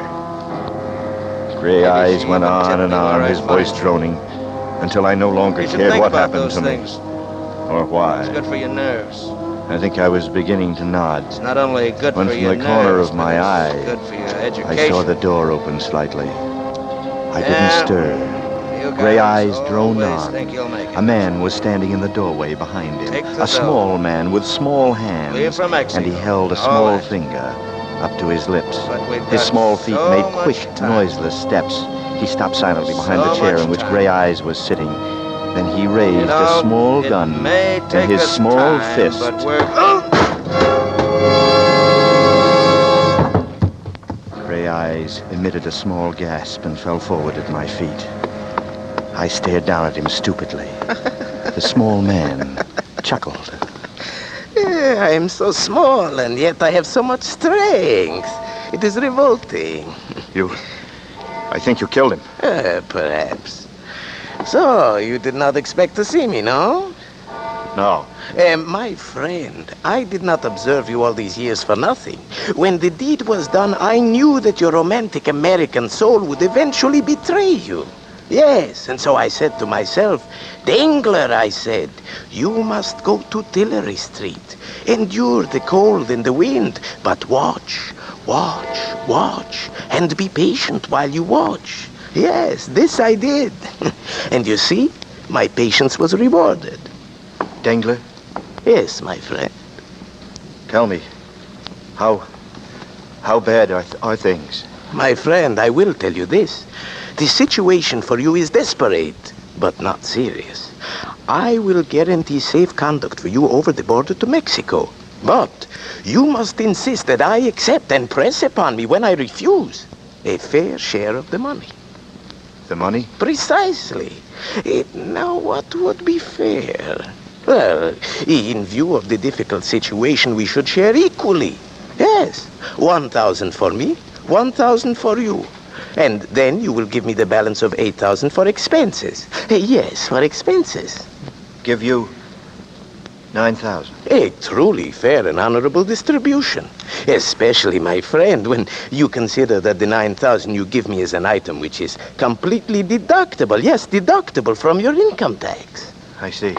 Gray eyes she went even on tipped and me on, where his I voice find you. droning, until I no longer You should cared think what about happened those to things. me. Or why. It's good for your nerves. I think I was beginning to nod. It's not only good when for from your the corner nerves, of my but eye, it's good for your education. I saw the door open slightly. I didn't stir. You Gray guys eyes droned always on. think you'll make it. A man was standing in the doorway behind him. Take the A small man with small hands. We're from Mexico. And he held a All small that. finger up to his lips. we've His got small feet so made much quick, time. noiseless steps. He stopped silently behind the So chair much in which time. Gray Eyes was sitting. Then he raised a small it gun, may take and his us small time, fist but we're... Gray Eyes emitted a small gasp and fell forward at my feet. I stared down at him stupidly. The small man chuckled. I am so small, and yet I have so much strength. It is revolting. I think you killed him. Perhaps. So, you did not expect to see me, no? No. My friend, I did not observe you all these years for nothing. When the deed was done, I knew that your romantic American soul would eventually betray you. Yes, and so I said to myself, Dangler, I said, you must go to Tillery Street. Endure the cold and the wind, but watch, and be patient while you watch. Yes, this I did. And you see, my patience was rewarded. Dangler? Yes, my friend. Tell me, how bad are things? My friend, I will tell you this. The situation for you is desperate, but not serious. I will guarantee safe conduct for you over the border to Mexico. But you must insist that I accept and press upon me when I refuse a fair share of the money. The money? Precisely. Now, what would be fair? Well, in view of the difficult situation, we should share equally. Yes, 1,000 for me, 1,000 for you. And then you will give me the balance of 8,000 for expenses. Yes, for expenses. Give you 9,000. A truly fair and honorable distribution. Especially, my friend, when you consider that the 9,000 you give me is an item which is completely deductible. Yes, deductible from your income tax. I see.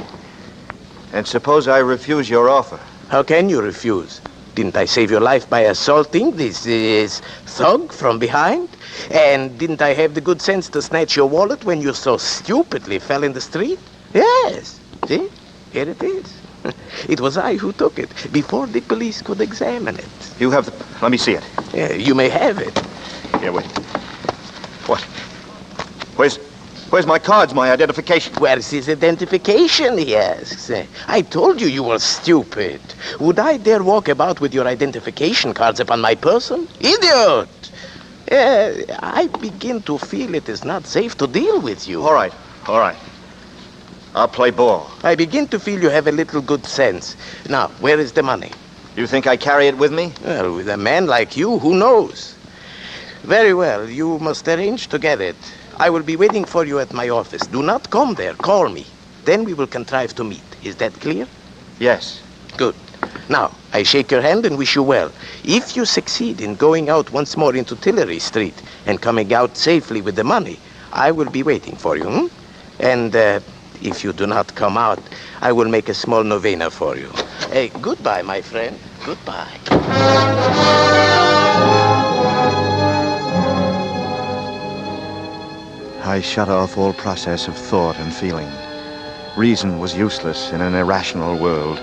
And suppose I refuse your offer? How can you refuse? Didn't I save your life by assaulting this thug from behind? And didn't I have the good sense to snatch your wallet when you so stupidly fell in the street? Yes. See? Here it is. It was I who took it, before the police could examine it. You have the... Let me see it. Yeah, you may have it. Here, wait. What? Where's my cards, my identification? Where's his identification, he asks. I told you you were stupid. Would I dare walk about with your identification cards upon my person? Idiot! I begin to feel it is not safe to deal with you. All right. I'll play ball. I begin to feel you have a little good sense. Now, where is the money? You think I carry it with me? Well, with a man like you, who knows? Very well, you must arrange to get it. I will be waiting for you at my office. Do not come there. Call me. Then we will contrive to meet. Is that clear? Yes. Good. Now, I shake your hand and wish you well. If you succeed in going out once more into Tillery Street and coming out safely with the money, I will be waiting for you. And if you do not come out, I will make a small novena for you. Goodbye, my friend. Goodbye. I shut off all process of thought and feeling. Reason was useless in an irrational world.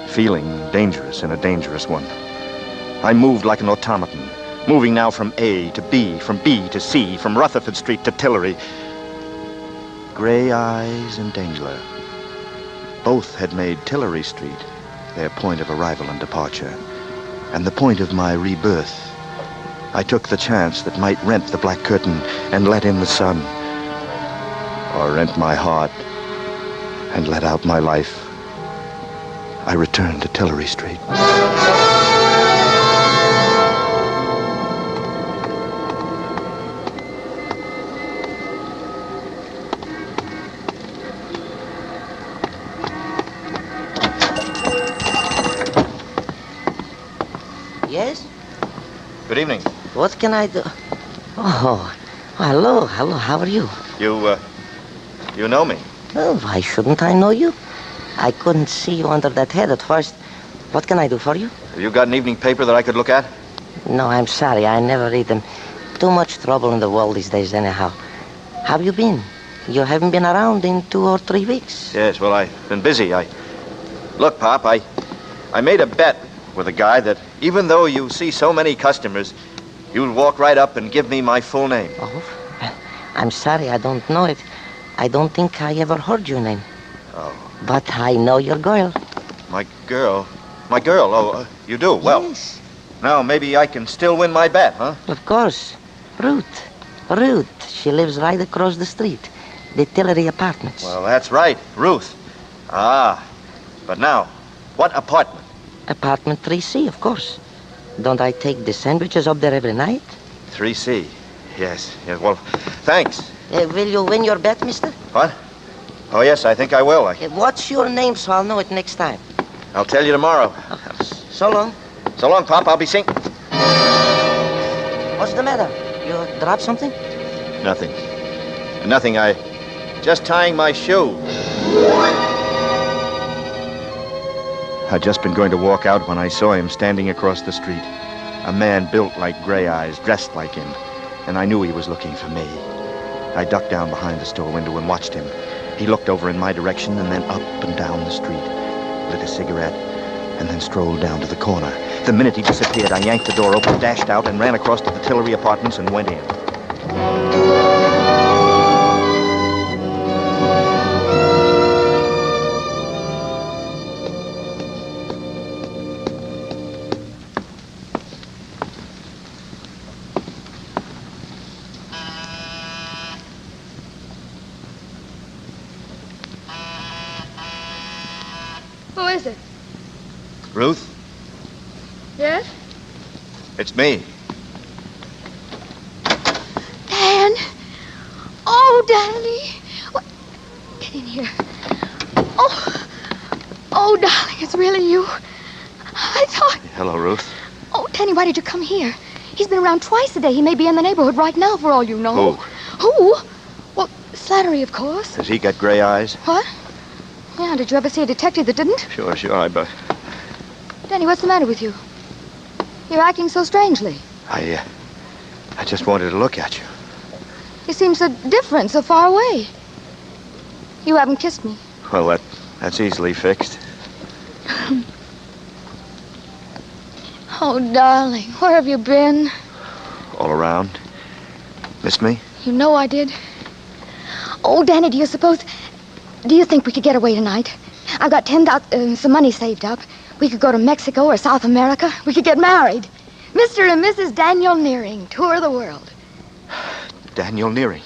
Feeling dangerous in a dangerous one. I moved like an automaton, moving now from A to B, from B to C, from Rutherford Street to Tillery. Gray Eyes and Dangler. Both had made Tillery Street their point of arrival and departure, and the point of my rebirth. I took the chance that might rent the black curtain and let in the sun, or rent my heart and let out my life. I returned to Tillery Street. Yes? Good evening. What can I do? Oh, hello, how are you? You know me? Oh, why shouldn't I know you? I couldn't see you under that head at first. What can I do for you? Have you got an evening paper that I could look at? No, I'm sorry. I never read them. Too much trouble in the world these days, anyhow. How have you been? You haven't been around in 2 or 3 weeks. Yes, well, I've been busy. Look, Pop, I made a bet with a guy that even though you see so many customers, you'll walk right up and give me my full name. Oh, I'm sorry. I don't know it. I don't think I ever heard your name. Oh. But I know your girl. My girl? My girl? Oh, you do? Well, yes. Now maybe I can still win my bet, huh? Of course. Ruth. She lives right across the street. The Tillery Apartments. Well, that's right. Ruth. Ah. But now, what apartment? Apartment 3C, of course. Don't I take the sandwiches up there every night? 3C. Yes. Well, thanks. Will you win your bet, mister? What? Oh, yes, I think I will. What's your name so I'll know it next time? I'll tell you tomorrow. So long. So long, Pop. I'll be seeing... What's the matter? You dropped something? Nothing. Nothing. Just tying my shoe. I'd just been going to walk out when I saw him standing across the street. A man built like Gray Eyes, dressed like him. And I knew he was looking for me. I ducked down behind the store window and watched him. He looked over in my direction and then up and down the street, lit a cigarette, and then strolled down to the corner. The minute he disappeared, I yanked the door open, dashed out, and ran across to the Tillery Apartments and went in. Who is it? Ruth? Yes? It's me. Dan! Oh, Danny! What? Get in here. Oh, darling, it's really you. I thought... Hello, Ruth. Oh, Danny, why did you come here? He's been around twice a day. He may be in the neighborhood right now, for all you know. Who? Well, Slattery, of course. Has he got gray eyes? What? Yeah, did you ever see a detective that didn't? Sure, but Danny, what's the matter with you? You're acting so strangely. I just wanted to look at you. You seem so different, so far away. You haven't kissed me. Well, that's easily fixed. Oh, darling, where have you been? All around. Miss me? You know I did. Oh, Danny, do you think we could get away tonight? I've got some money saved up. We could go to Mexico or South America. We could get married. Mr. and Mrs. Daniel Nearing, tour the world. Daniel Nearing.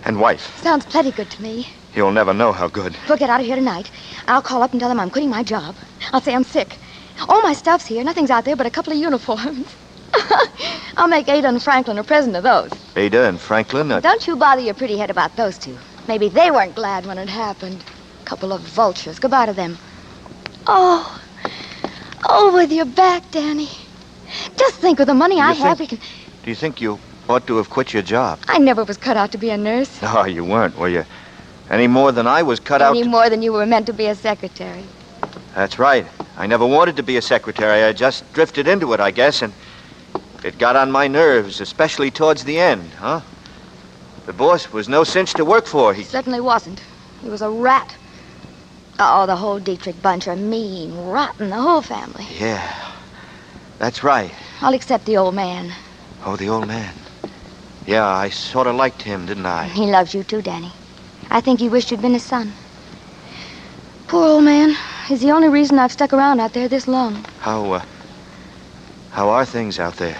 And wife. Sounds plenty good to me. You'll never know how good. We'll get out of here tonight. I'll call up and tell them I'm quitting my job. I'll say I'm sick. All my stuff's here. Nothing's out there but a couple of uniforms. I'll make Ada and Franklin a present of those. Ada and Franklin? Don't you bother your pretty head about those two. Maybe they weren't glad when it happened. Couple of vultures. Goodbye to them. Oh, with your back, Danny. Just think of the money I have, we can... Do you think you ought to have quit your job? I never was cut out to be a nurse. No, you weren't, were you? Any more than I was cut out Any more than you were meant to be a secretary. That's right. I never wanted to be a secretary. I just drifted into it, I guess, and it got on my nerves, especially towards the end, huh? The boss was no cinch to work for. He certainly wasn't. He was a rat. Oh, the whole Dietrich bunch are mean, rotten, the whole family. Yeah, that's right. I'll accept the old man. Oh, the old man. Yeah, I sort of liked him, didn't I? He loves you too, Danny. I think he wished you'd been his son. Poor old man. He's the only reason I've stuck around out there this long. How are things out there?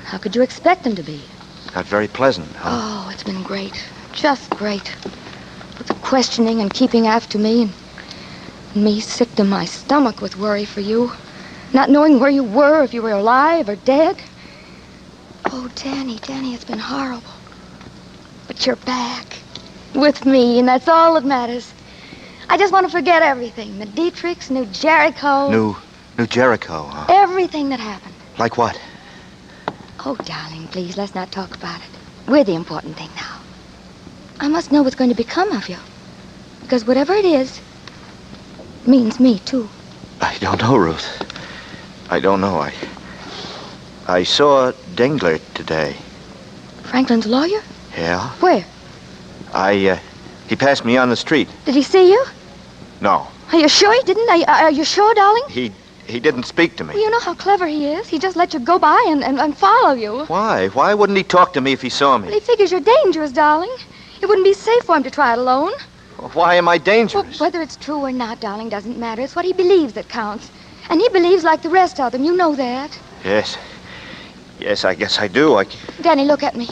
How could you expect them to be? Not very pleasant, huh? Oh, it's been great. Just great. With the questioning and keeping after me, and me sick to my stomach with worry for you. Not knowing where you were, if you were alive or dead. Oh, Danny, it's been horrible. But you're back. With me, and that's all that matters. I just want to forget everything. The Dietrichs, New Jericho. New Jericho, huh? Everything that happened. Like what? Oh, darling, please, let's not talk about it. We're the important thing now. I must know what's going to become of you. Because whatever it is, it means me, too. I I don't know, Ruth. I don't know. I saw Dengler today. Franklin's lawyer? Yeah? Where? He passed me on the street. Did he see you? No. Are you sure he didn't? Are you sure, darling? He didn't speak to me. Well, you know how clever he is. He just let you go by and follow you. Why? Why wouldn't he talk to me if he saw me? Well, he figures you're dangerous, darling. It wouldn't be safe for him to try it alone. Why am I dangerous? Well, whether it's true or not, darling, doesn't matter. It's what he believes that counts. And he believes like the rest of them. You know that. Yes. Yes, I guess I do. Danny, look at me.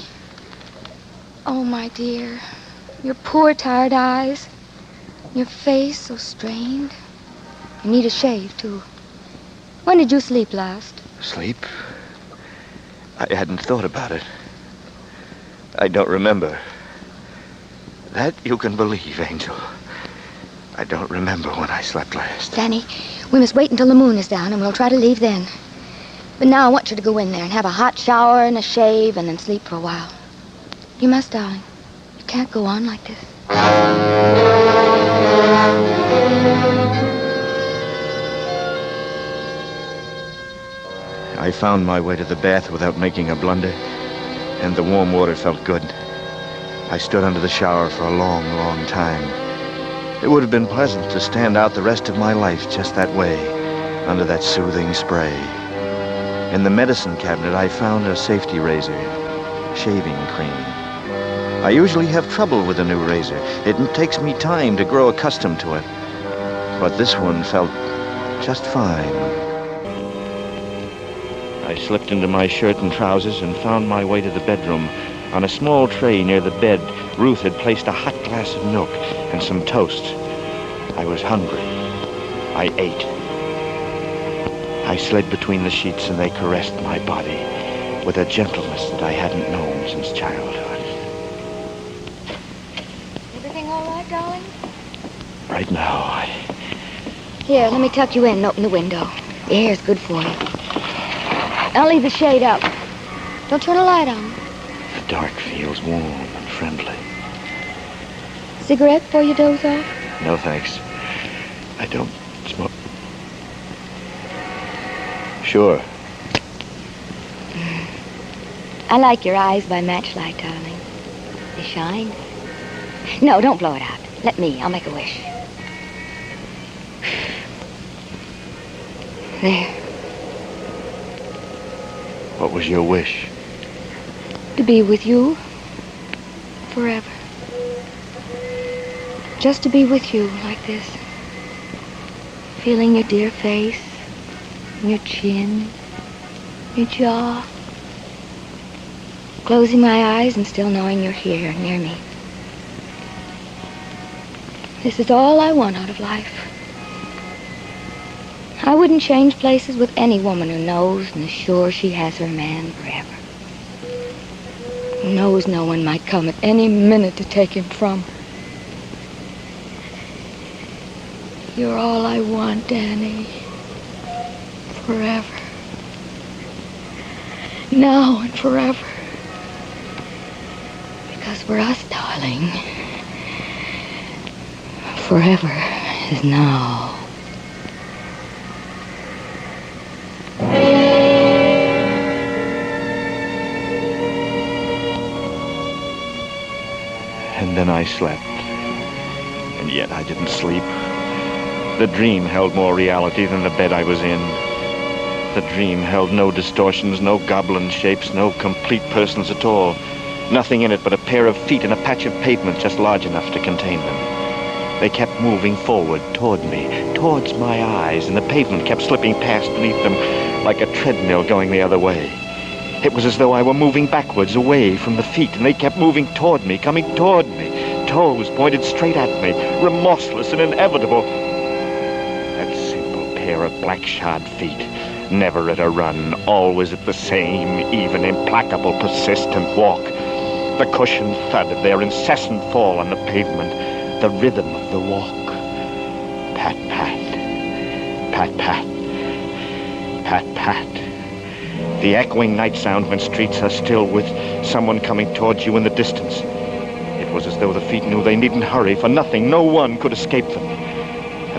Oh, my dear. Your poor, tired eyes. Your face so strained. You need a shave, too. When did you sleep last? Sleep? I hadn't thought about it. I don't remember. That you can believe, Angel. I don't remember when I slept last. Danny, we must wait until the moon is down, and we'll try to leave then. But now I want you to go in there and have a hot shower and a shave and then sleep for a while. You must, darling. You can't go on like this. I found my way to the bath without making a blunder, and the warm water felt good. I stood under the shower for a long, long time. It would have been pleasant to stand out the rest of my life just that way, under that soothing spray. In the medicine cabinet, I found a safety razor, shaving cream. I usually have trouble with a new razor. It takes me time to grow accustomed to it. But this one felt just fine. I slipped into my shirt and trousers and found my way to the bedroom. On a small tray near the bed, Ruth had placed a hot glass of milk and some toast. I was hungry. I ate. I slid between the sheets and they caressed my body with a gentleness that I hadn't known since childhood. Everything all right, darling? Right now, Here, let me tuck you in and open the window. The air's good for you. I'll leave the shade up. Don't turn a light on. The dark feels warm and friendly. Cigarette before you doze off? No, thanks. I don't smoke. Sure. I like your eyes by matchlight, darling. They shine. No, don't blow it out. Let me. I'll make a wish. There. What was your wish? To be with you forever. Just to be with you like this. Feeling your dear face, your chin, your jaw. Closing my eyes and still knowing you're here near me. This is all I want out of life. I wouldn't change places with any woman who knows and is sure she has her man forever. Who knows no one might come at any minute to take him from her. You're all I want, Danny. Forever. Now and forever. Because for us, darling, forever is now. And then I slept. And yet I didn't sleep. The dream held more reality than the bed I was in. The dream held no distortions, no goblin shapes, no complete persons at all. Nothing in it but a pair of feet and a patch of pavement just large enough to contain them. They kept moving forward toward me, towards my eyes, and the pavement kept slipping past beneath them like a treadmill going the other way. It was as though I were moving backwards, away from the feet, and they kept moving toward me, coming toward me. Toes pointed straight at me, remorseless and inevitable. That simple pair of black-shod feet, never at a run, always at the same, even, implacable, persistent walk. The cushioned thud of their incessant fall on the pavement, the rhythm of the walk. Pat, pat, pat, pat, pat, pat. The echoing night sound when streets are still with someone coming towards you in the distance. It was as though the feet knew they needn't hurry for nothing. No one could escape them.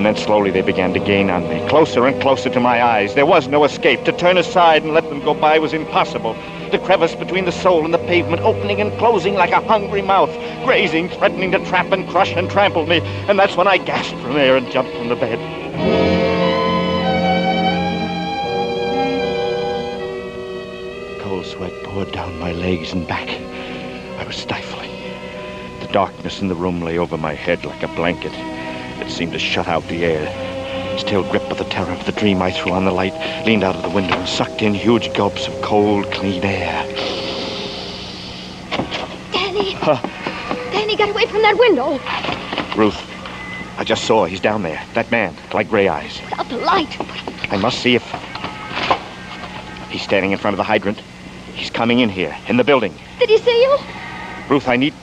And then slowly they began to gain on me, closer and closer to my eyes. There was no escape. To turn aside and let them go by was impossible. The crevice between the soul and the pavement opening and closing like a hungry mouth, grazing, threatening to trap and crush and trample me. And that's when I gasped from air and jumped from the bed. Cold sweat poured down my legs and back. I was stifling. The darkness in the room lay over my head like a blanket. It seemed to shut out the air. Still gripped by the terror of the dream, I threw on the light, leaned out of the window, and sucked in huge gulps of cold, clean air. Danny! Danny, get away from that window! Ruth, I just saw he's down there. That man, like gray eyes. Put out the light. I must see if... He's standing in front of the hydrant. He's coming in here, in the building. Did he see you? Ruth, I need...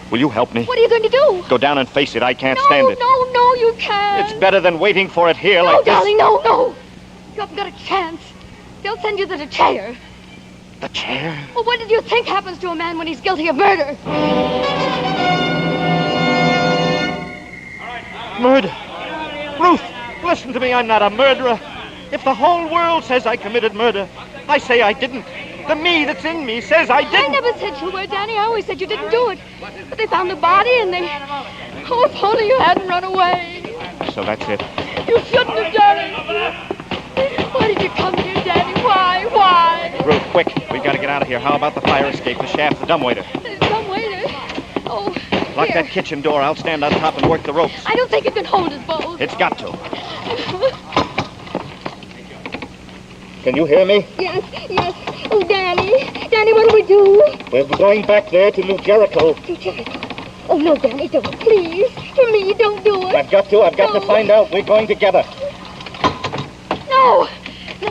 Will you help me? What are you going to do? Go down and face it. I can't stand it. No, you can't. It's better than waiting for it here like this. No, darling, no. You haven't got a chance. They'll send you to the chair. The chair? Well, what did you think happens to a man when he's guilty of murder? Murder? Ruth, listen to me. I'm not a murderer. If the whole world says I committed murder, I say I didn't. The me that's in me says I didn't. I never said you were, Danny. I always said you didn't do it. But they found the body and they... Oh, if only you hadn't run away. So that's it. You shouldn't have done it. Why did you come here, Danny? Why? Ruth, quick. We've got to get out of here. How about the fire escape, the shaft, the dumbwaiter? The dumbwaiter? Oh, Lock here. that kitchen door. I'll stand on top and work the ropes. I don't think it can hold us both. It's got to. Can you hear me? Yes. Oh, Danny, what do we do? We're going back there to New Jericho. New Jericho? Oh, no, Danny, don't, please. For me, don't do it. I've got to find out. We're going together. No,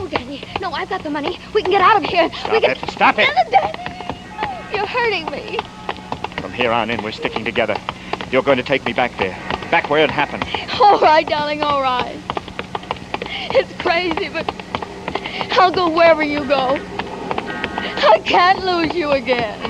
Danny, no, I've got the money. We can get out of here. Stop it. Danny, you're hurting me. From here on in, we're sticking together. You're going to take me back there. Back where it happened. All right, darling, all right. It's crazy, but I'll go wherever you go. I can't lose you again.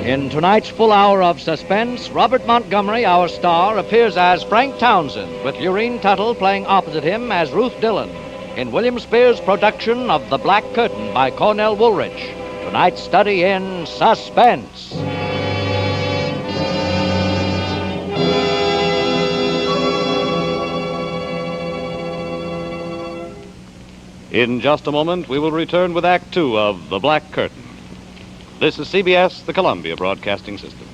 In tonight's full hour of suspense, Robert Montgomery, our star, appears as Frank Townsend, with Lurene Tuttle playing opposite him as Ruth Dillon, in William Spears' production of The Black Curtain by Cornell Woolrich. Tonight's study in Suspense. In just a moment, we will return with Act Two of The Black Curtain. This is CBS, the Columbia Broadcasting System.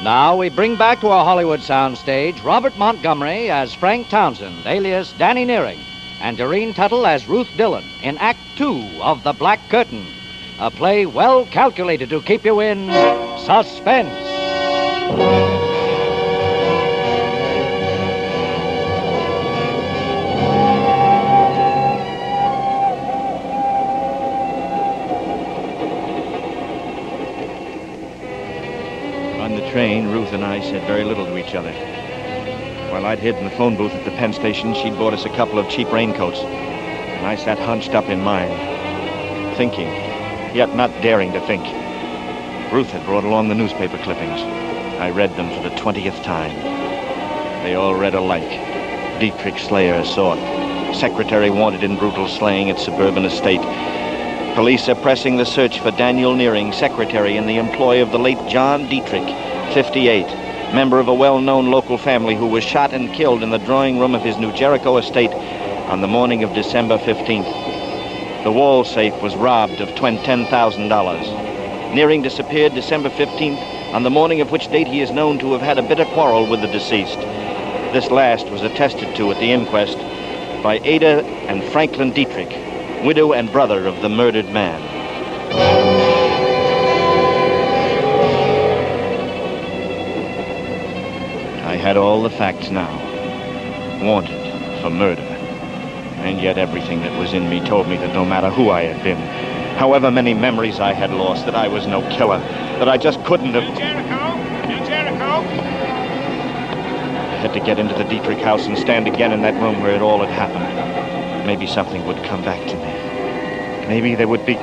Now we bring back to our Hollywood soundstage Robert Montgomery as Frank Townsend, alias Danny Nearing, and Lurene Tuttle as Ruth Dillon in Act Two of The Black Curtain, a play well calculated to keep you in suspense. On the train, Ruth and I said very little to each other. While I'd hid in the phone booth at the Penn station, she'd bought us a couple of cheap raincoats. And I sat hunched up in mine, thinking, yet not daring to think. Ruth had brought along the newspaper clippings. I read them for the 20th time. They all read alike. Dietrich Slayer sought. Secretary wanted in brutal slaying at suburban estate. Police are pressing the search for Daniel Nearing, secretary in the employ of the late John Dietrich, 58, member of a well-known local family who was shot and killed in the drawing room of his New Jericho estate on the morning of December 15th. The wall safe was robbed of $10,000. Nearing disappeared December 15th, on the morning of which date he is known to have had a bitter quarrel with the deceased. This last was attested to at the inquest by Ada and Franklin Dietrich, widow and brother of the murdered man. I had all the facts now. Wanted for murder. And yet everything that was in me told me that no matter who I had been, However many memories I had lost, that I was no killer, that I just couldn't have... I had to get into the Dietrich house and stand again in that room where it all had happened. Maybe something would come back to me. Maybe there would be...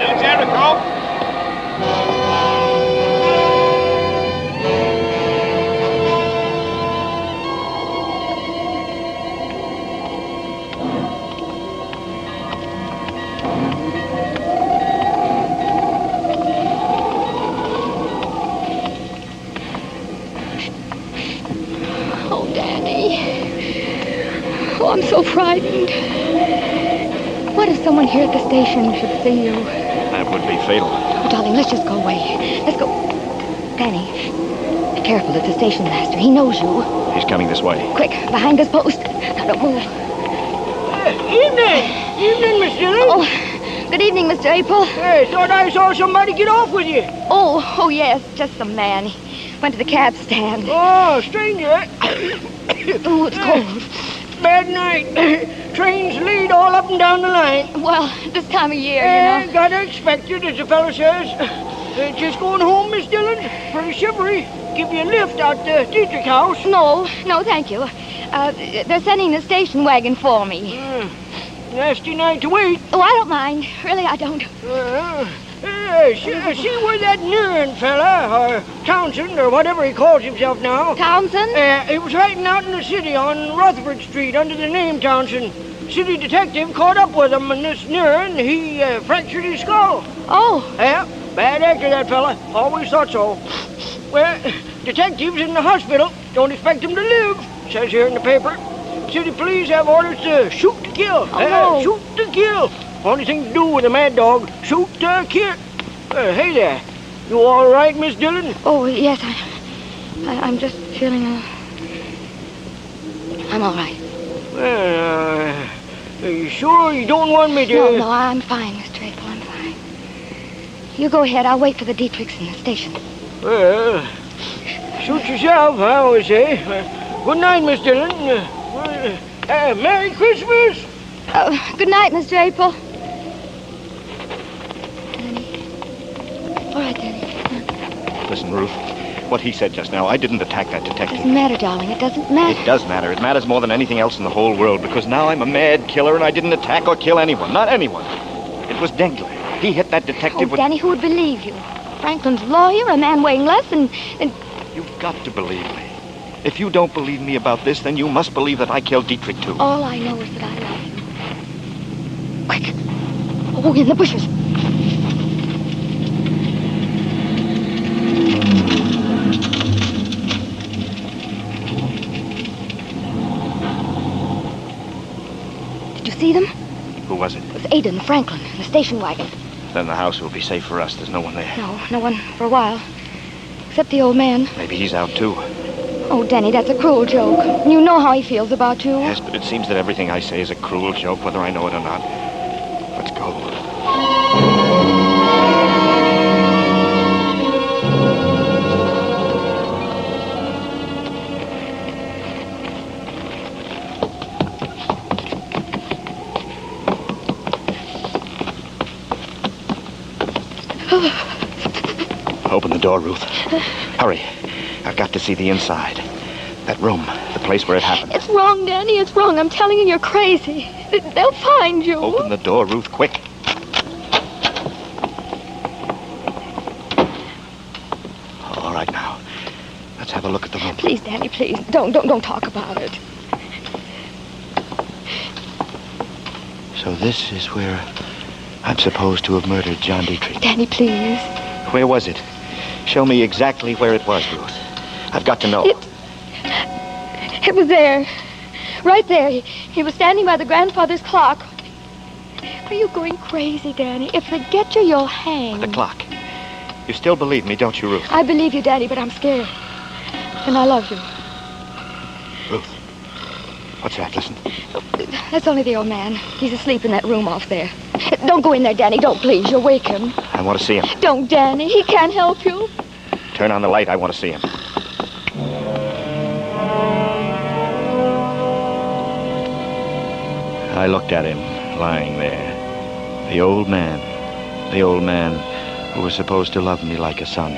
Oh, Danny. Oh, I'm so frightened. What if someone here at the station should see you? That would be fatal. Oh, darling, let's just go away. Let's go. Danny, be careful. It's the station master. He knows you. He's coming this way. Quick, behind this post. Now, don't move. Evening, Miss Dillon. Oh, good evening, Mr. April. Hey, thought I saw somebody get off with you. Oh, yes, just some man. He went to the cab stand. Oh, stranger. Oh, it's cold. Bad night. Trains lead all up and down the line. Well, this time of year, you know. Gotta expect it, as the fellow says. Just going home, Miss Dillon? Pretty shivery. Give you a lift out the Dietrich house. No, thank you. They're sending the station wagon for me. Nasty night to wait. Oh, I don't mind. Really, I don't. See where that Nuren fella, or Townsend, or whatever he calls himself now. Townsend? He was hiding out in the city on Rutherford Street under the name Townsend. City detective caught up with him, and this Nuren, he fractured his skull. Oh. Yeah, bad actor, that fella. Always thought so. Well, detectives in the hospital don't expect him to live, says here in the paper. City police have orders to shoot to kill. Oh, no. Shoot to kill. Only thing to do with a mad dog, shoot to kill. Hey there. You all right, Miss Dillon? Oh, yes, I'm just feeling... I'm all right. Well, are you sure you don't want me to... No, I'm fine, Mr. April, I'm fine. You go ahead. I'll wait for the Dietrichs in the station. Well, shoot yourself, I always say. Good night, Miss Dillon. Merry Christmas! Good night, Mr. April. All right, Danny. Listen, Ruth, what he said just now, I didn't attack that detective. It doesn't matter, darling. It doesn't matter. It does matter. It matters more than anything else in the whole world, because now I'm a mad killer and I didn't attack or kill anyone. Not anyone. It was Dengler. He hit that detective with... Danny, who would believe you? Franklin's lawyer, a man weighing less than... You've got to believe me. If you don't believe me about this, then you must believe that I killed Dietrich, too. All I know is that I love you. Quick. Oh, in the bushes. Did you see them? Who was it? It was Ada and Franklin in the station wagon. Then the house will be safe for us. There's no one there. No one for a while. Except the old man. Maybe he's out, too. Oh, Danny, that's a cruel joke. You know how he feels about you. Yes, but it seems that everything I say is a cruel joke, whether I know it or not. Let's go. Open the door, Ruth. Hurry. I've got to see the inside. That room, the place where it happened. It's wrong, Danny. It's wrong. I'm telling you, you're crazy. They'll find you. Open the door, Ruth, quick. All right, now. Let's have a look at the room. Please, Danny, please. Don't talk about it. So this is where I'm supposed to have murdered John Dietrich. Danny, please. Where was it? Show me exactly where it was, Ruth. I've got to know. It was there. Right there. He was standing by the grandfather's clock. Are you going crazy, Danny? If they get you, you'll hang. The clock. You still believe me, don't you, Ruth? I believe you, Daddy, but I'm scared. And I love you. Ruth. What's that? Listen. That's only the old man. He's asleep in that room off there. Don't go in there, Danny. Don't, please. You'll wake him. I want to see him. Don't, Danny. He can't help you. Turn on the light. I want to see him. I looked at him, lying there. The old man. The old man who was supposed to love me like a son.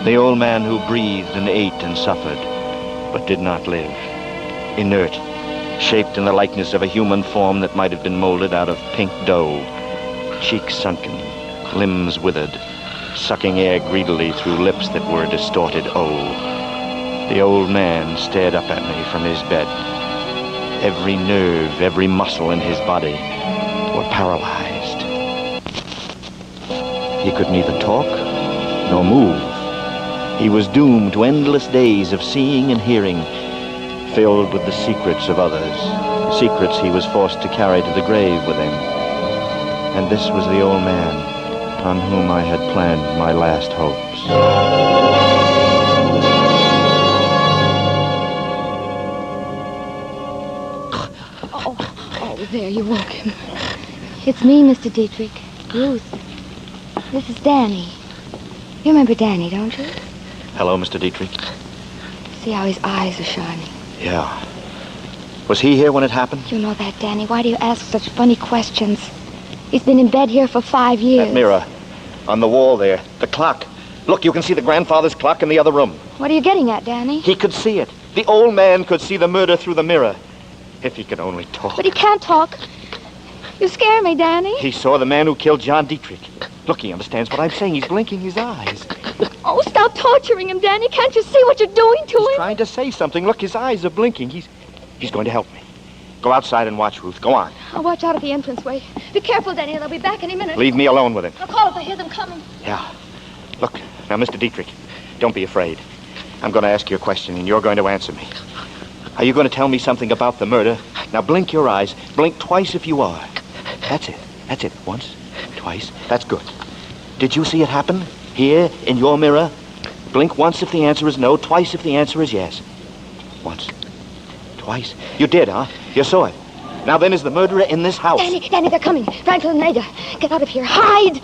The old man who breathed and ate and suffered, but did not live. Inert, shaped in the likeness of a human form that might have been molded out of pink dough. Cheeks sunken, limbs withered, sucking air greedily through lips that were distorted O. The old man stared up at me from his bed. Every nerve, every muscle in his body were paralyzed. He could neither talk nor move. He was doomed to endless days of seeing and hearing, filled with the secrets of others, secrets he was forced to carry to the grave with him. And this was the old man on whom I had planned my last hopes. Oh, there, you woke him. It's me, Mr. Dietrich. Ruth. This is Danny. You remember Danny, don't you? Hello, Mr. Dietrich. See how his eyes are shining. Yeah. Was he here when it happened? You know that, Danny. Why do you ask such funny questions? He's been in bed here for 5 years. That mirror on the wall there, the clock. Look, you can see the grandfather's clock in the other room. What are you getting at, Danny? He could see it. The old man could see the murder through the mirror. If he could only talk. But he can't talk. You scare me, Danny. He saw the man who killed John Dietrich. Look, he understands what I'm saying. He's blinking his eyes. Oh, stop torturing him, Danny. Can't you see what you're doing to him? He's trying to say something. Look, his eyes are blinking. He's going to help me. Go outside and watch, Ruth. Go on. I'll watch out at the entranceway. Be careful, Danny. They'll be back any minute. Leave me alone with him. I'll call if I hear them coming. Yeah. Look, now, Mr. Dietrich, don't be afraid. I'm going to ask you a question, and you're going to answer me. Are you going to tell me something about the murder? Now, blink your eyes. Blink twice if you are. That's it. That's it. Once, twice. That's good. Did you see it happen? Here, in your mirror? Blink once if the answer is no, twice if the answer is yes. Once. Twice. You did, huh? You saw it. Now then, is the murderer in this house? Danny, they're coming. Franklin and Ada. Get out of here. Hide!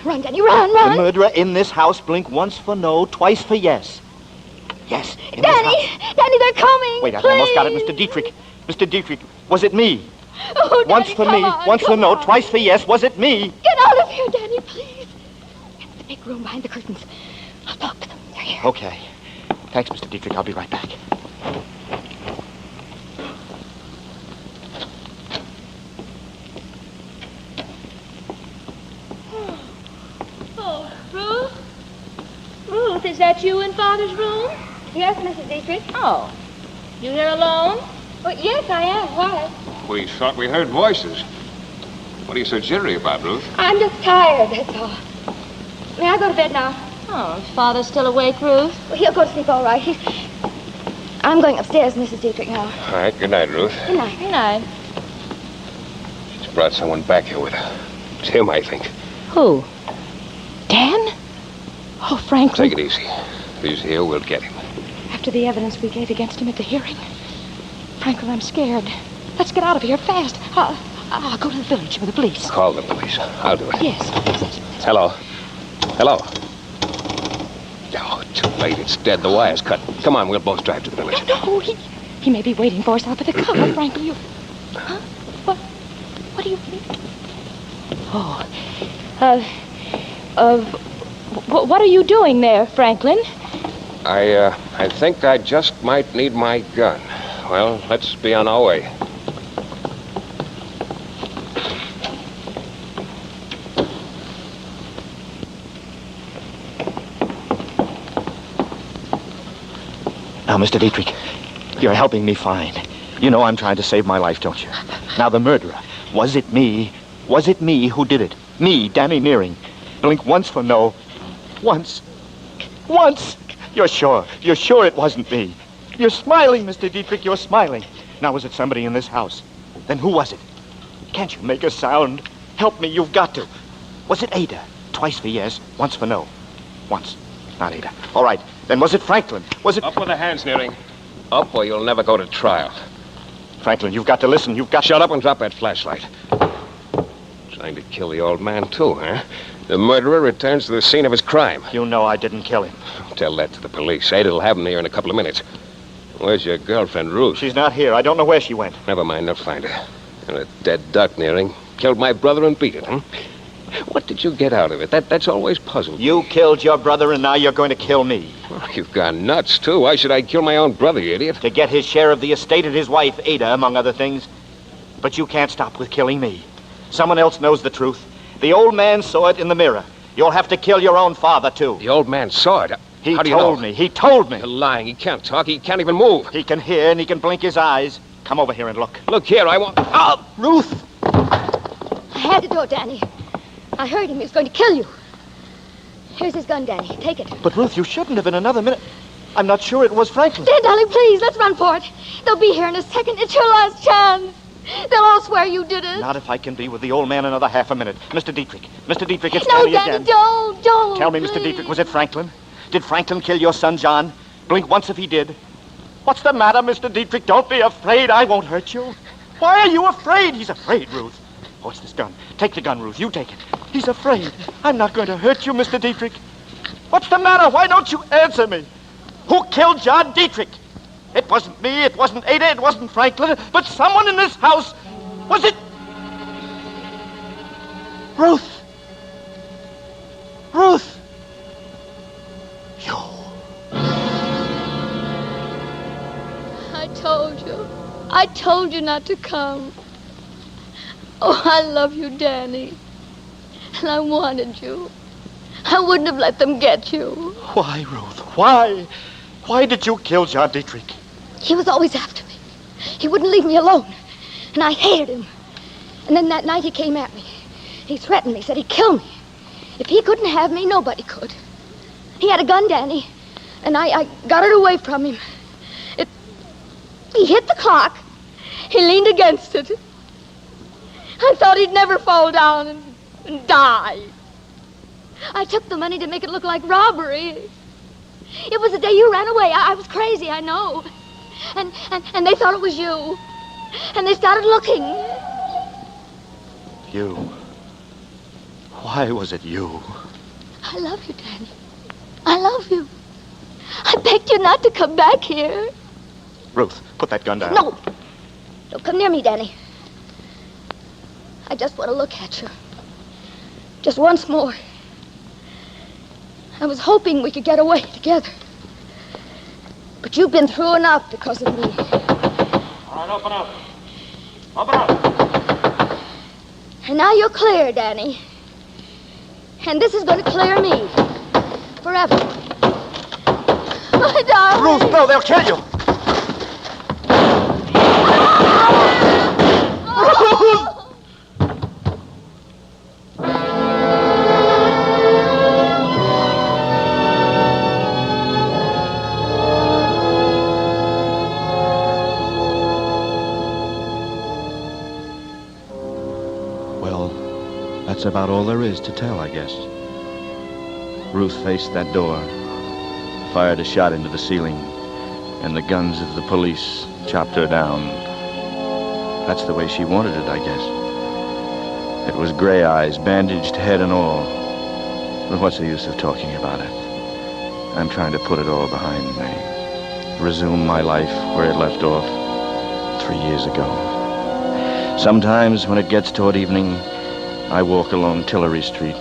Run, Danny, run! The murderer in this house. Blink once for no, twice for yes. Yes, in Danny! Danny, they're coming! Wait, I almost got it, Mr. Dietrich. Mr. Dietrich, was it me? Oh, Danny, once for me, once for no, twice for yes. Was it me? Get out of here, Danny, please. Get to the big room behind the curtains. I'll talk to them. They're here. Okay. Thanks, Mr. Dietrich. I'll be right back. Oh, Ruth? Ruth, is that you in Father's room? Yes, Mrs. Dietrich. Oh. You here alone? Well, yes, I am. Why? We thought we heard voices. What are you so jittery about, Ruth? I'm just tired, that's all. May I go to bed now? Oh, is Father still awake, Ruth? Well, he'll go to sleep all right. I'm going upstairs, Mrs. Dietrich, now. All right, good night, Ruth. Good night. Good night. She's brought someone back here with her. It's him, I think. Who? Dan? Oh, Franklin. Take it easy. If he's here, we'll get him. After the evidence we gave against him at the hearing. Franklin, I'm scared. Let's get out of here fast. I'll go to the village with the police. Call the police. I'll do it. Yes. Hello. Hello. Oh, too late. It's dead. The wire's cut. Come on, we'll both drive to the village. No, he may be waiting for us out by the car, Franklin. You... Huh? What do you think? Oh. What are you doing there, Franklin? I think I just might need my gun. Well, let's be on our way. Now, Mr. Dietrich, you're helping me fine. You know I'm trying to save my life, don't you? Now, the murderer, was it me? Was it me who did it? Me, Danny Nearing. Blink once for no. Once. Once! You're sure? You're sure it wasn't me? You're smiling, Mr. Dietrich, you're smiling. Now, was it somebody in this house? Then who was it? Can't you make a sound? Help me, you've got to. Was it Ada? Twice for yes, once for no. Once, not Ada. All right, then was it Franklin? Was it... Up with the hands, Nearing. Up or you'll never go to trial. Franklin, you've got to listen, you've got... Shut up and drop that flashlight. Trying to kill the old man, too, huh? The murderer returns to the scene of his crime. You know I didn't kill him. Tell that to the police. Ada'll have him here in a couple of minutes. Where's your girlfriend, Ruth? She's not here. I don't know where she went. Never mind, they'll find her. And a dead duck, Nearing. Killed my brother and beat it, huh? What did you get out of it? That's always puzzled me. You killed your brother, and now you're going to kill me. Oh, you've gone nuts, too. Why should I kill my own brother, you idiot? To get his share of the estate and his wife, Ada, among other things. But you can't stop with killing me. Someone else knows the truth. The old man saw it in the mirror. You'll have to kill your own father, too. The old man saw it? He How do you know? told me. He told me. You're lying. He can't talk. He can't even move. He can hear, and he can blink his eyes. Come over here and look. Look here, I want... Oh, Ruth! I had to do it, Danny. I heard him. He was going to kill you. Here's his gun, Danny. Take it. But, Ruth, you shouldn't have in another minute. I'm not sure it was Franklin. Dan, darling, please, let's run for it. They'll be here in a second. It's your last chance. They'll all swear you did it. Not if I can be with the old man another half a minute. Mr. Dietrich. Mr. Dietrich, it's No, Danny Danny, again. don't. Tell me, Mr. Dietrich, was it Franklin? Did Franklin kill your son, John? Blink once if he did. What's the matter, Mr. Dietrich? Don't be afraid. I won't hurt you. Why are you afraid? He's afraid, Ruth. Oh, it's this gun. Take the gun, Ruth. You take it. He's afraid. I'm not going to hurt you, Mr. Dietrich. What's the matter? Why don't you answer me? Who killed John Dietrich? It wasn't me. It wasn't Ada. It wasn't Franklin. But someone in this house. Was it... Ruth? Ruth? I told you not to come. Oh, I love you, Danny. And I wanted you. I wouldn't have let them get you. Why, Ruth? Why? Why did you kill John Dietrich? He was always after me. He wouldn't leave me alone. And I hated him. And then that night he came at me. He threatened me, said he'd kill me. If he couldn't have me, nobody could. He had a gun, Danny. And I got it away from him. He hit the clock. He leaned against it. I thought he'd never fall down and die. I took the money to make it look like robbery. It was the day you ran away. I was crazy, I know. And they thought it was you. And they started looking. You. Why was it you? I love you, Danny. I love you. I begged you not to come back here. Ruth, put that gun down. No. Don't come near me, Danny. I just want to look at you. Just once more. I was hoping we could get away together. But you've been through enough because of me. All right, open up. Open up. And now you're clear, Danny. And this is going to clear me. Forever. My darling. Ruth, no, they'll kill you. Well, that's about all there is to tell, I guess. Ruth faced that door, fired a shot into the ceiling, and the guns of the police chopped her down. That's the way she wanted it, I guess. It was gray eyes, bandaged head and all. But what's the use of talking about it? I'm trying to put it all behind me. Resume my life where it left off 3 years ago. Sometimes when it gets toward evening, I walk along Tillery Street.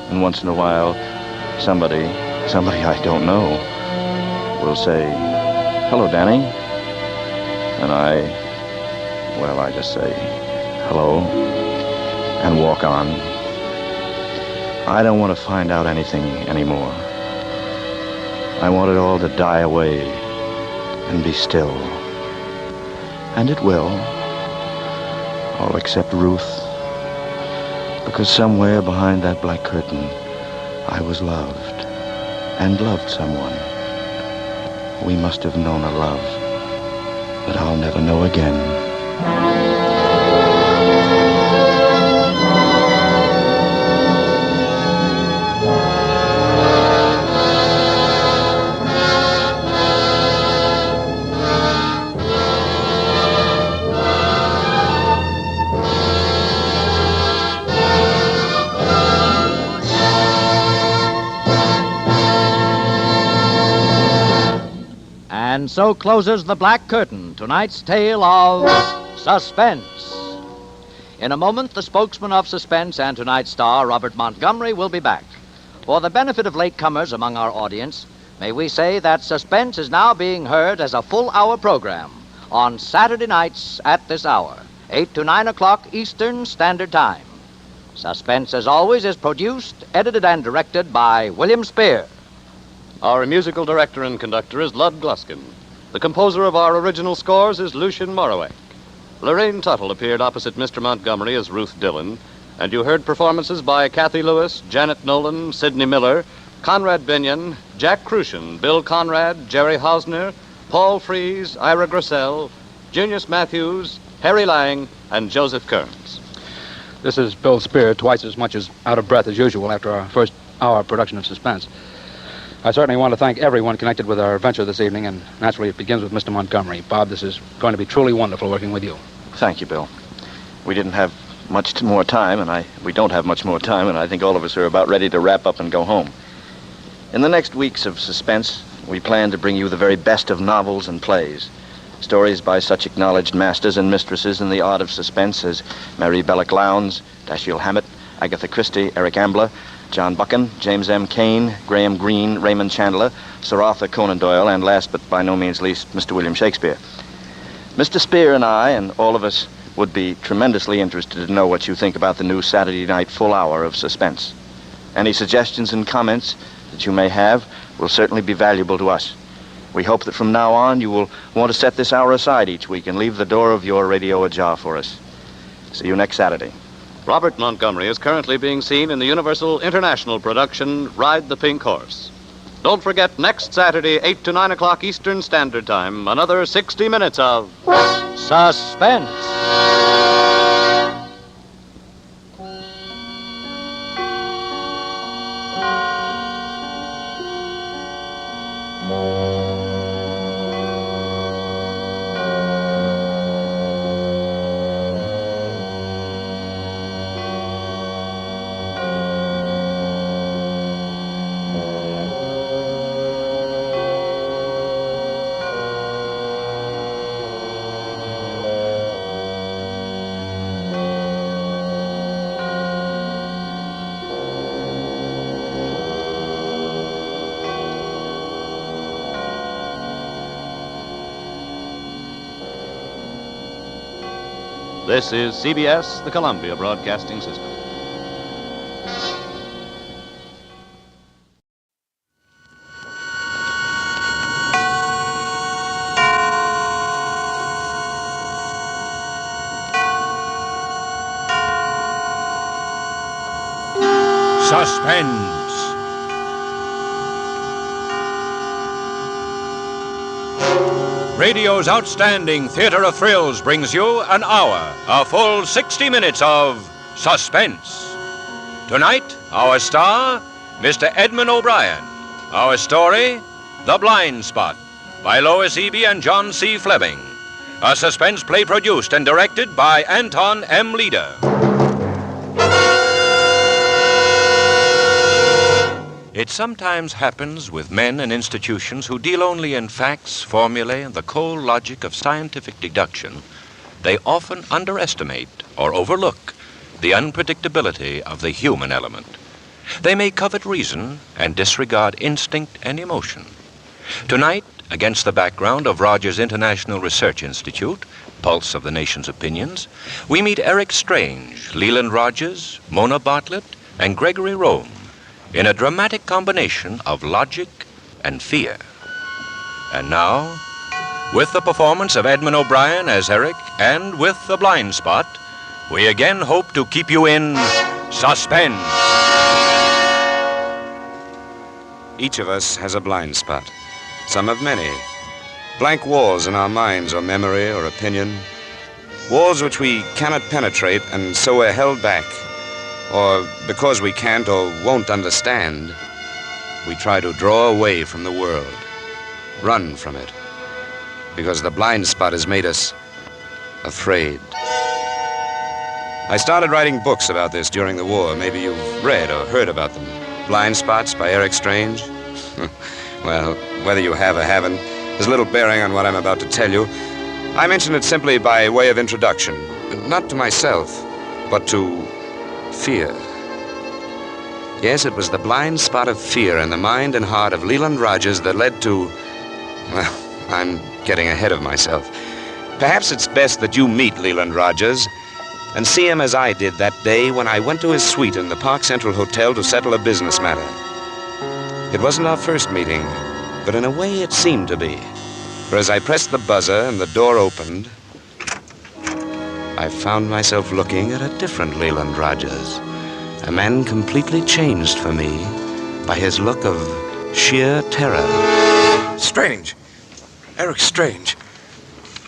And once in a while, somebody I don't know will say, "Hello, Danny." And I just say, "Hello," and walk on. I don't want to find out anything anymore. I want it all to die away and be still. And it will. All except Ruth. Because somewhere behind that black curtain, I was loved and loved someone. We must have known a love that I'll never know again. And so closes The Black Curtain, tonight's tale of Suspense. In a moment, the spokesman of Suspense and tonight's star, Robert Montgomery, will be back. For the benefit of latecomers among our audience, may we say that Suspense is now being heard as a full-hour program on Saturday nights at this hour, 8 to 9 o'clock Eastern Standard Time. Suspense, as always, is produced, edited, and directed by William Spear. Our musical director and conductor is Lud Gluskin. The composer of our original scores is Lucien Morawek. Lorraine Tuttle appeared opposite Mr. Montgomery as Ruth Dillon, and you heard performances by Kathy Lewis, Janet Nolan, Sidney Miller, Conrad Binion, Jack Crucian, Bill Conrad, Jerry Hausner, Paul Fries, Ira Grissell, Junius Matthews, Harry Lang, and Joseph Kearns. This is Bill Spear, twice as much as out of breath as usual after our first hour production of Suspense. I certainly want to thank everyone connected with our venture this evening, and naturally it begins with Mr. Montgomery. Bob, this is going to be truly wonderful working with you. Thank you, Bill. We didn't have much more time, and we don't have much more time, and I think all of us are about ready to wrap up and go home. In the next weeks of Suspense, we plan to bring you the very best of novels and plays. Stories by such acknowledged masters and mistresses in the art of suspense as Mary Belloc Lowndes, Dashiell Hammett, Agatha Christie, Eric Ambler, John Buchan, James M. Cain, Graham Greene, Raymond Chandler, Sir Arthur Conan Doyle, and last but by no means least, Mr. William Shakespeare. Mr. Spear and I, and all of us, would be tremendously interested to know what you think about the new Saturday night full hour of Suspense. Any suggestions and comments that you may have will certainly be valuable to us. We hope that from now on you will want to set this hour aside each week and leave the door of your radio ajar for us. See you next Saturday. Robert Montgomery is currently being seen in the Universal International production Ride the Pink Horse. Don't forget, next Saturday, 8 to 9 o'clock Eastern Standard Time, another 60 minutes of Suspense. This is CBS, the Columbia Broadcasting System. Suspense. Radio's outstanding theater of thrills brings you an hour, a full 60 minutes of Suspense. Tonight, our star, Mr. Edmund O'Brien. Our story, The Blind Spot, by Lois Eby and John C. Fleming. A suspense play produced and directed by Anton M. Leader. It sometimes happens with men and institutions who deal only in facts, formulae, and the cold logic of scientific deduction. They often underestimate or overlook the unpredictability of the human element. They may covet reason and disregard instinct and emotion. Tonight, against the background of Rogers International Research Institute, pulse of the nation's opinions, we meet Eric Strange, Leland Rogers, Mona Bartlett, and Gregory Rome in a dramatic combination of logic and fear. And now, with the performance of Edmund O'Brien as Eric and with The Blind Spot, we again hope to keep you in suspense. Each of us has a blind spot. Some have many. Blank walls in our minds or memory or opinion. Walls which we cannot penetrate and so we're held back. Or because we can't or won't understand, we try to draw away from the world, run from it, because the blind spot has made us afraid. I started writing books about this during the war. Maybe you've read or heard about them. Blind Spots by Eric Strange. Well, whether you have or haven't, there's little bearing on what I'm about to tell you. I mention it simply by way of introduction, not to myself, but to fear. Yes, it was the blind spot of fear in the mind and heart of Leland Rogers that led to... Well, I'm getting ahead of myself. Perhaps it's best that you meet Leland Rogers and see him as I did that day when I went to his suite in the Park Central Hotel to settle a business matter. It wasn't our first meeting, but in a way it seemed to be. For as I pressed the buzzer and the door opened, I found myself looking at a different Leland Rogers, a man completely changed for me by his look of sheer terror. Strange. Eric Strange.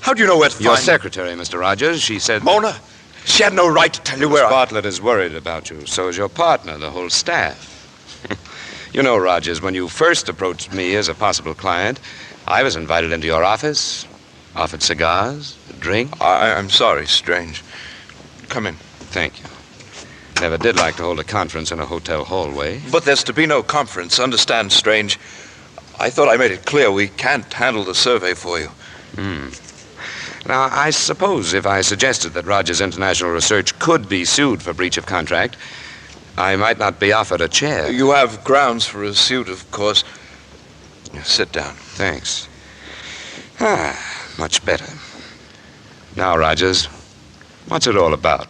How do you know where to find... Your secretary, Mr. Rogers, she said... Mona? She had no right to tell you where Miss Bartlett is worried about you. So is your partner, the whole staff. You know, Rogers, when you first approached me as a possible client, I was invited into your office, offered cigars, a drink. I'm sorry, Strange. Come in. Thank you. Never did like to hold a conference in a hotel hallway. But there's to be no conference. Understand, Strange. I thought I made it clear we can't handle the survey for you. Now, I suppose if I suggested that Rogers International Research could be sued for breach of contract, I might not be offered a chair. You have grounds for a suit, of course. Sit down. Thanks. Much better. Now, Rogers, what's it all about?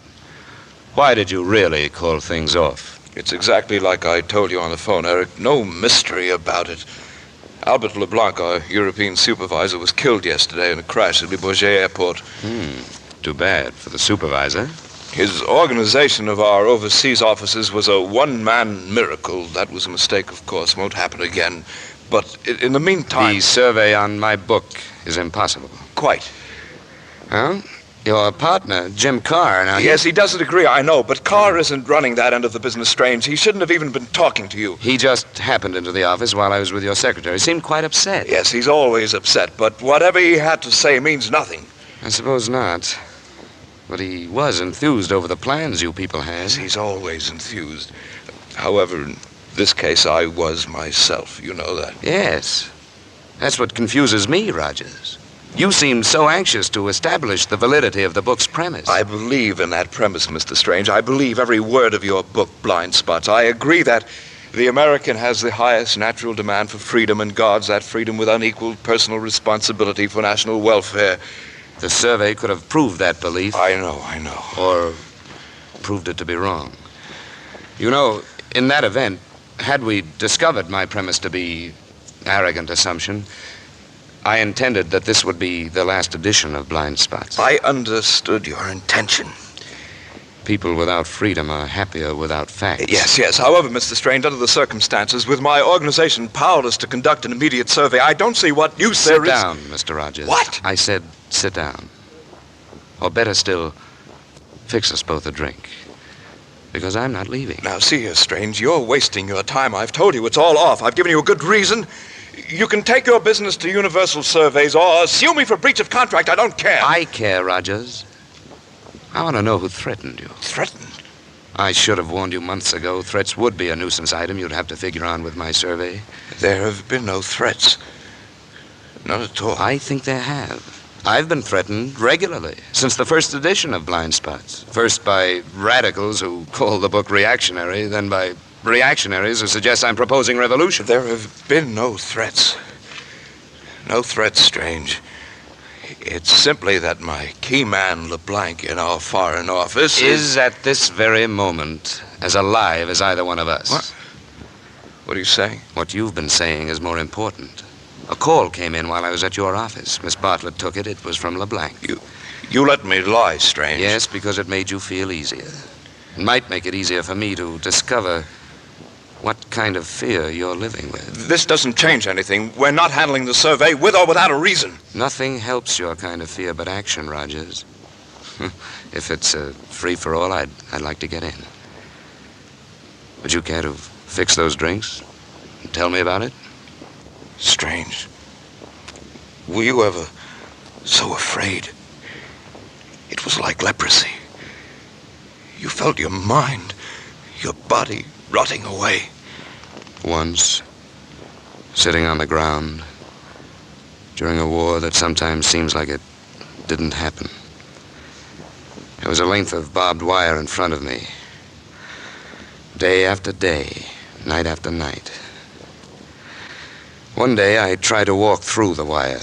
Why did you really call things off? It's exactly like I told you on the phone, Eric. No mystery about it. Albert LeBlanc, our European supervisor, was killed yesterday in a crash at Le Bourget Airport. Too bad for the supervisor. His organization of our overseas offices was a one-man miracle. That was a mistake, of course. Won't happen again. But in the meantime... The survey on my book is impossible. Quite. Well, your partner, Jim Carr, now... Yes, he doesn't agree, I know, but Carr isn't running that end of the business, Strange. He shouldn't have even been talking to you. He just happened into the office while I was with your secretary. He seemed quite upset. Yes, he's always upset, but whatever he had to say means nothing. I suppose not. But he was enthused over the plans you people had. Yes, he's always enthused. However, in this case, I was myself. You know that. Yes. That's what confuses me, Rogers. You seemed so anxious to establish the validity of the book's premise. I believe in that premise, Mr. Strange. I believe every word of your book, Blind Spots. I agree that the American has the highest natural demand for freedom and guards that freedom with unequaled personal responsibility for national welfare. The survey could have proved that belief. I know. Or proved it to be wrong. You know, in that event, had we discovered my premise to be arrogant assumption, I intended that this would be the last edition of Blind Spots. I understood your intention. People without freedom are happier without facts. Yes. However, Mr. Strange, under the circumstances, with my organization powerless to conduct an immediate survey, I don't see what use there is... Sit down, Mr. Rogers. What? I said sit down. Or better still, fix us both a drink. Because I'm not leaving. Now, see here, Strange, you're wasting your time. I've told you it's all off. I've given you a good reason. You can take your business to Universal Surveys or sue me for breach of contract. I don't care. I care, Rogers. I want to know who threatened you. Threatened? I should have warned you months ago. Threats would be a nuisance item you'd have to figure on with my survey. There have been no threats. Not at all. I think there have. I've been threatened regularly since the first edition of Blind Spots. First by radicals who call the book reactionary, then by reactionaries who suggest I'm proposing revolution. There have been no threats. No threats, Strange. It's simply that my key man, LeBlanc, in our foreign office is at this very moment as alive as either one of us. What? What are you saying? What you've been saying is more important. A call came in while I was at your office. Miss Bartlett took it. It was from LeBlanc. You let me lie, Strange. Yes, because it made you feel easier. It might make it easier for me to discover what kind of fear you're living with. This doesn't change anything. We're not handling the survey with or without a reason. Nothing helps your kind of fear but action, Rogers. If it's a free-for-all, I'd like to get in. Would you care to fix those drinks and tell me about it? Strange. Were you ever so afraid? It was like leprosy. You felt your mind, your body rotting away. Once, sitting on the ground, during a war that sometimes seems like it didn't happen. There was a length of barbed wire in front of me. Day after day, night after night. One day I tried to walk through the wire.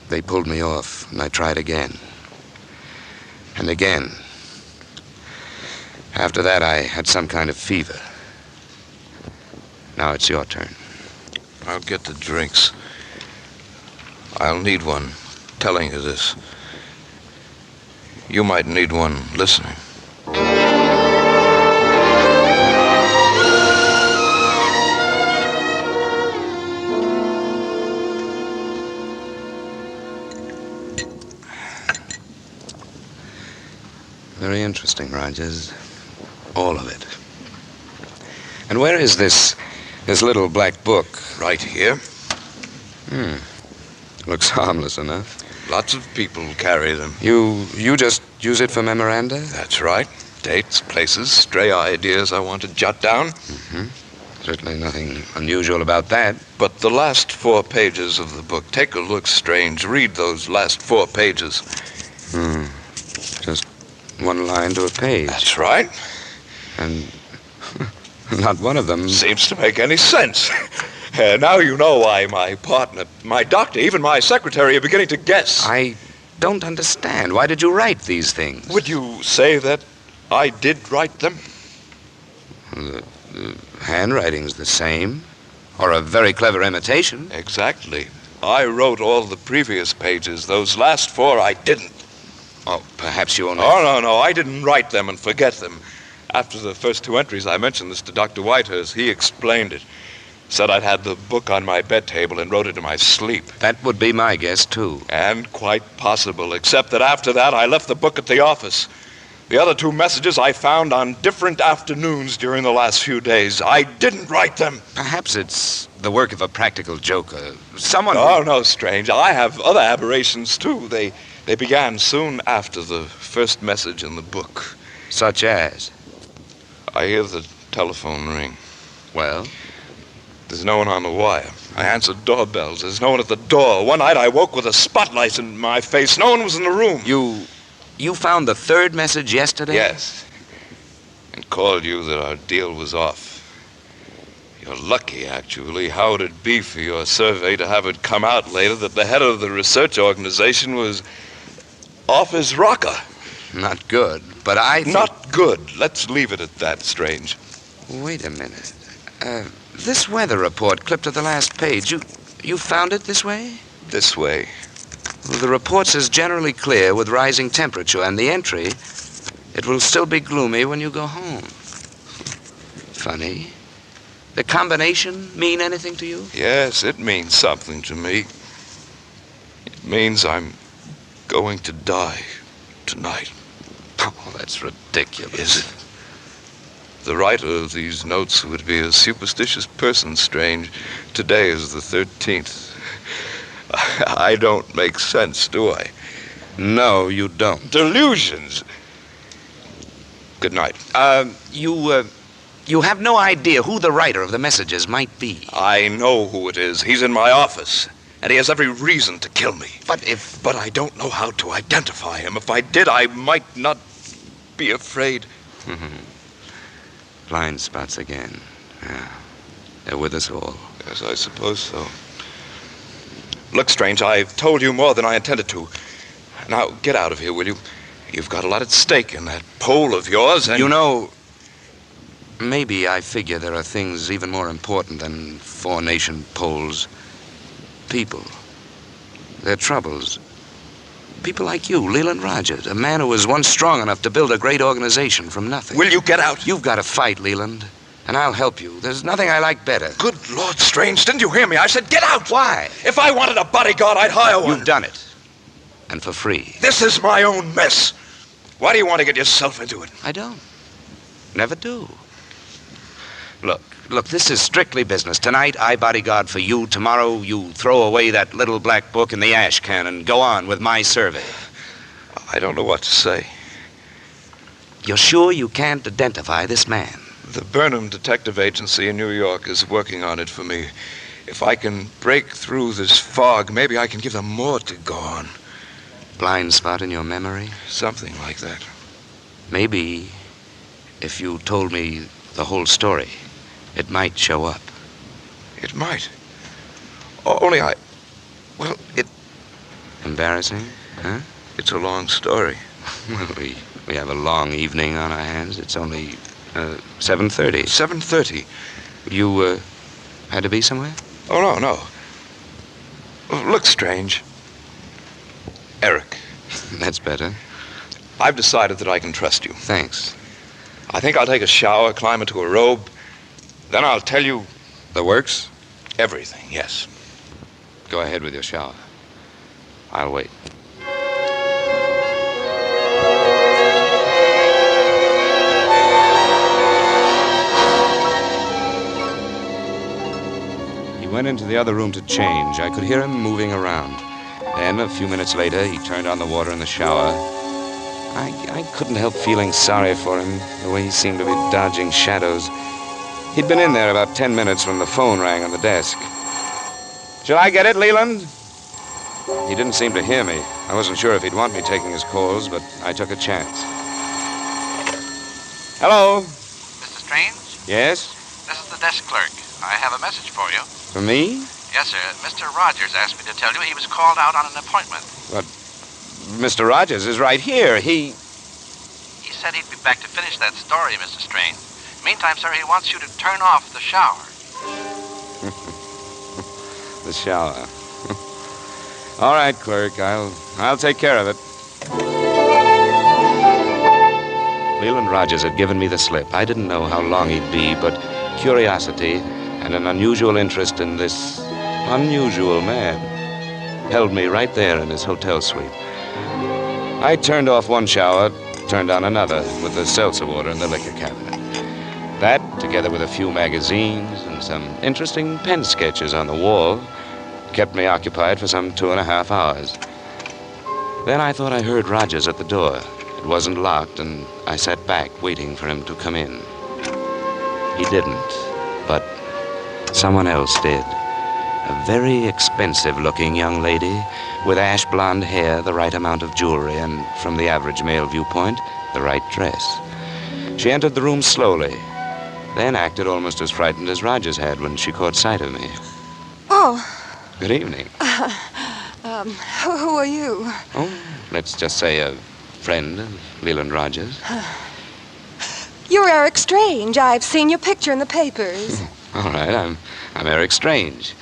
They pulled me off, and I tried again. And again. After that, I had some kind of fever. Now it's your turn. I'll get the drinks. I'll need one telling you this. You might need one listening. Very interesting, Rogers. All of it. And where is this little black book? Right here. Looks harmless enough. Lots of people carry them. You just use it for memoranda? That's right. Dates, places, stray ideas I want to jot down. Mm-hmm. Certainly nothing unusual about that. But the last 4 pages of the book, take a look, Strange. Read those last 4 pages. Just one line to a page. That's right. And not one of them seems to make any sense. Now you know why my partner, my doctor, even my secretary are beginning to guess. I don't understand. Why did you write these things? Would you say that I did write them? The handwriting's the same. Or a very clever imitation. Exactly. I wrote all the previous pages. Those last 4 I didn't. Oh, perhaps you only... Oh, no. I didn't write them and forget them. After the first 2 entries, I mentioned this to Dr. Whitehurst. He explained it. Said I'd had the book on my bed table and wrote it in my sleep. That would be my guess, too. And quite possible, except that after that, I left the book at the office. The other 2 messages I found on different afternoons during the last few days. I didn't write them. Perhaps it's the work of a practical joker. Someone... Oh, no, Strange. I have other aberrations, too. They began soon after the first message in the book. Such as? I hear the telephone ring. Well? There's no one on the wire. I answered doorbells. There's no one at the door. One night I woke with a spotlight in my face. No one was in the room. You found the 3rd message yesterday? Yes. And called you that our deal was off. You're lucky, actually. How would it be for your survey to have it come out later that the head of the research organization was off his rocker? Not good, but I think... Not good. Let's leave it at that, Strange. Wait a minute. This weather report clipped to the last page, you found it this way? This way. Well, the report says generally clear with rising temperature, and the entry, it will still be gloomy when you go home. Funny. The combination mean anything to you? Yes, it means something to me. It means I'm going to die tonight. Oh, that's ridiculous. Is it? The writer of these notes would be a superstitious person, Strange. Today is the 13th. I don't make sense, do I? No, you don't. Delusions. Good night. You have no idea who the writer of the messages might be. I know who it is. He's in my office, and he has every reason to kill me. But I don't know how to identify him. If I did, I might not be afraid. Blind spots again. Yeah. They're with us all. Yes, I suppose so. Look, Strange, I've told you more than I intended to. Now, get out of here, will you? You've got a lot at stake in that poll of yours, and... You know, maybe I figure there are things even more important than 4-nation polls. People. Their troubles. People like you, Leland Rogers, a man who was once strong enough to build a great organization from nothing. Will you get out? You've got to fight, Leland, and I'll help you. There's nothing I like better. Good Lord, Strange, didn't you hear me? I said get out! Why? If I wanted a bodyguard, I'd hire one. You've done it. And for free. This is my own mess. Why do you want to get yourself into it? I don't. Never do. Look, this is strictly business. Tonight, I bodyguard for you. Tomorrow, you throw away that little black book in the ash can and go on with my survey. I don't know what to say. You're sure you can't identify this man? The Burnham Detective Agency in New York is working on it for me. If I can break through this fog, maybe I can give them more to go on. blind spot in your memory? Something like that. Maybe if you told me the whole story, it might show up. It might. Only well, Embarrassing, huh? It's a long story. Well, we have a long evening on our hands. It's only 7:30. 7:30. You had to be somewhere? Oh, no. Look, Strange. Eric. That's better. I've decided that I can trust you. Thanks. I think I'll take a shower, climb into a robe. Then I'll tell you... The works? Everything, yes. Go ahead with your shower. I'll wait. He went into the other room to change. I could hear him moving around. Then, a few minutes later, he turned on the water in the shower. I couldn't help feeling sorry for him, the way he seemed to be dodging shadows. He'd been in there about 10 minutes when the phone rang on the desk. Shall I get it, Leland? He didn't seem to hear me. I wasn't sure if he'd want me taking his calls, but I took a chance. Hello? Mr. Strange? Yes? This is the desk clerk. I have a message for you. For me? Yes, sir. Mr. Rogers asked me to tell you he was called out on an appointment. But Mr. Rogers is right here. He said he'd be back to finish that story, Mr. Strange. Meantime, sir, he wants you to turn off the shower. The shower. All right, clerk. I'll take care of it. Leland Rogers had given me the slip. I didn't know how long he'd be, but curiosity and an unusual interest in this unusual man held me right there in his hotel suite. I turned off one shower, turned on another with the seltzer water in the liquor cabinet. That, together with a few magazines and some interesting pen sketches on the wall, kept me occupied for some 2.5 hours. Then I thought I heard Rogers at the door. It wasn't locked, and I sat back waiting for him to come in. He didn't, but someone else did. A very expensive-looking young lady with ash blonde hair, the right amount of jewelry, and, from the average male viewpoint, the right dress. She entered the room slowly, then acted almost as frightened as Rogers had when she caught sight of me. Oh. Good evening. Who are you? Oh, let's just say a friend of Leland Rogers. You're Eric Strange. I've seen your picture in the papers. All right, I'm Eric Strange.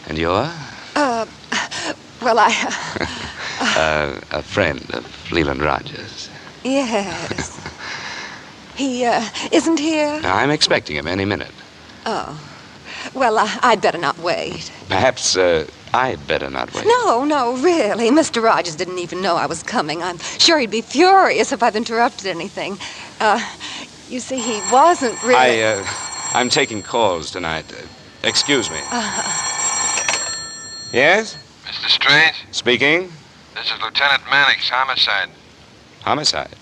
And you're? Well, I... a friend of Leland Rogers. Yes. He, isn't here? I'm expecting him any minute. Oh. Well, I'd better not wait. Perhaps, I'd better not wait. No, really. Mr. Rogers didn't even know I was coming. I'm sure he'd be furious if I've interrupted anything. You see, he wasn't really... I'm taking calls tonight. Excuse me. Yes? Mr. Strange? Speaking. This is Lieutenant Mannix, homicide. Homicide?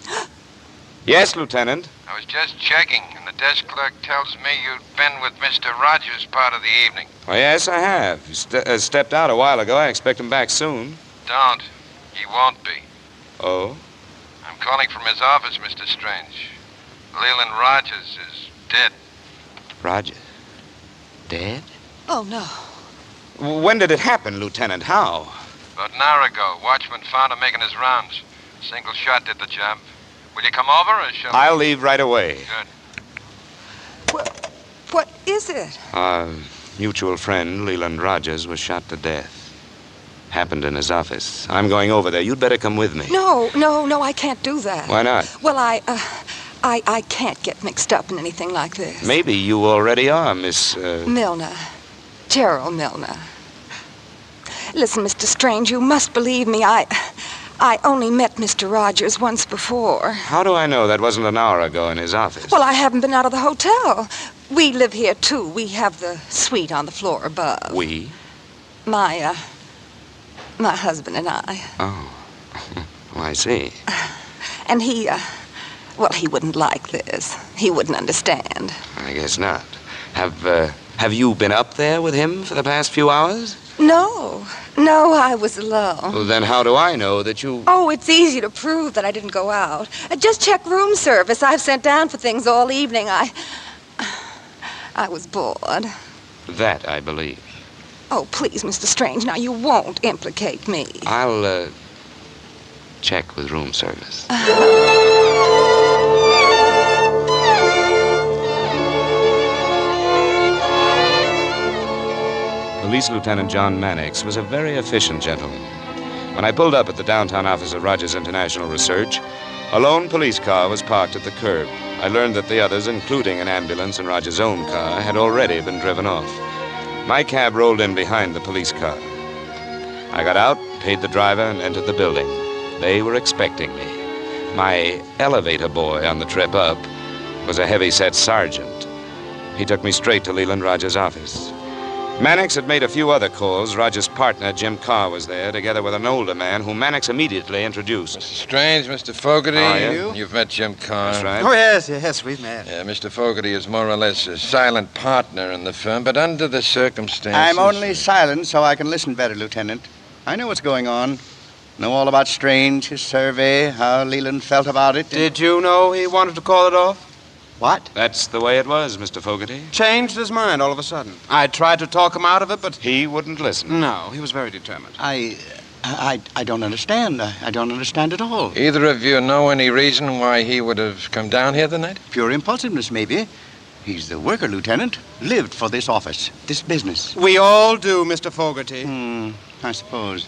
Yes, Lieutenant. I was just checking, and the desk clerk tells me you'd been with Mr. Rogers part of the evening. Well, yes, I have. He stepped out a while ago. I expect him back soon. Don't. He won't be. Oh? I'm calling from his office, Mr. Strange. Leland Rogers is dead. Rogers? Dead? Oh, no. When did it happen, Lieutenant? How? About an hour ago, watchman found him making his rounds. Single shot did the job. Will you come over, or shall I'll leave right away. Good. What is it? Our mutual friend, Leland Rogers, was shot to death. Happened in his office. I'm going over there. You'd better come with me. No, I can't do that. Why not? Well, I can't get mixed up in anything like this. Maybe you already are, Miss... Milner. Gerald Milner. Listen, Mr. Strange, you must believe me. I only met Mr. Rogers once before. How do I know that wasn't an hour ago in his office? Well, I haven't been out of the hotel. We live here, too. We have the suite on the floor above. We? My husband and I. Oh. Oh, I see. And he wouldn't like this. He wouldn't understand. I guess not. Have you been up there with him for the past few hours? No, I was alone. Well, then how do I know that you... Oh, it's easy to prove that I didn't go out. Just check room service. I've sent down for things all evening. I was bored. That I believe. Oh, please, Mr. Strange, now you won't implicate me. I'll, check with room service. Police Lieutenant John Mannix was a very efficient gentleman. When I pulled up at the downtown office of Rogers International Research, a lone police car was parked at the curb. I learned that the others, including an ambulance and Rogers' own car, had already been driven off. My cab rolled in behind the police car. I got out, paid the driver, and entered the building. They were expecting me. My elevator boy on the trip up was a heavy-set sergeant. He took me straight to Leland Rogers' office. Mannix had made a few other calls. Rogers' partner, Jim Carr, was there, together with an older man whom Mannix immediately introduced. Mr. Strange, Mr. Fogarty. How are you? You've met Jim Carr. That's right. Oh, yes, we've met. Mr. Fogarty is more or less a silent partner in the firm, but under the circumstances... I'm only silent so I can listen better, Lieutenant. I know what's going on. Know all about Strange, his survey, how Leland felt about it. Did you know he wanted to call it off? What? That's the way it was, Mr. Fogarty. Changed his mind all of a sudden. I tried to talk him out of it, but... He wouldn't listen. No, he was very determined. I don't understand. I don't understand at all. Either of you know any reason why he would have come down here tonight? Pure impulsiveness, maybe. He's the worker, Lieutenant. Lived for this office, this business. We all do, Mr. Fogarty. I suppose.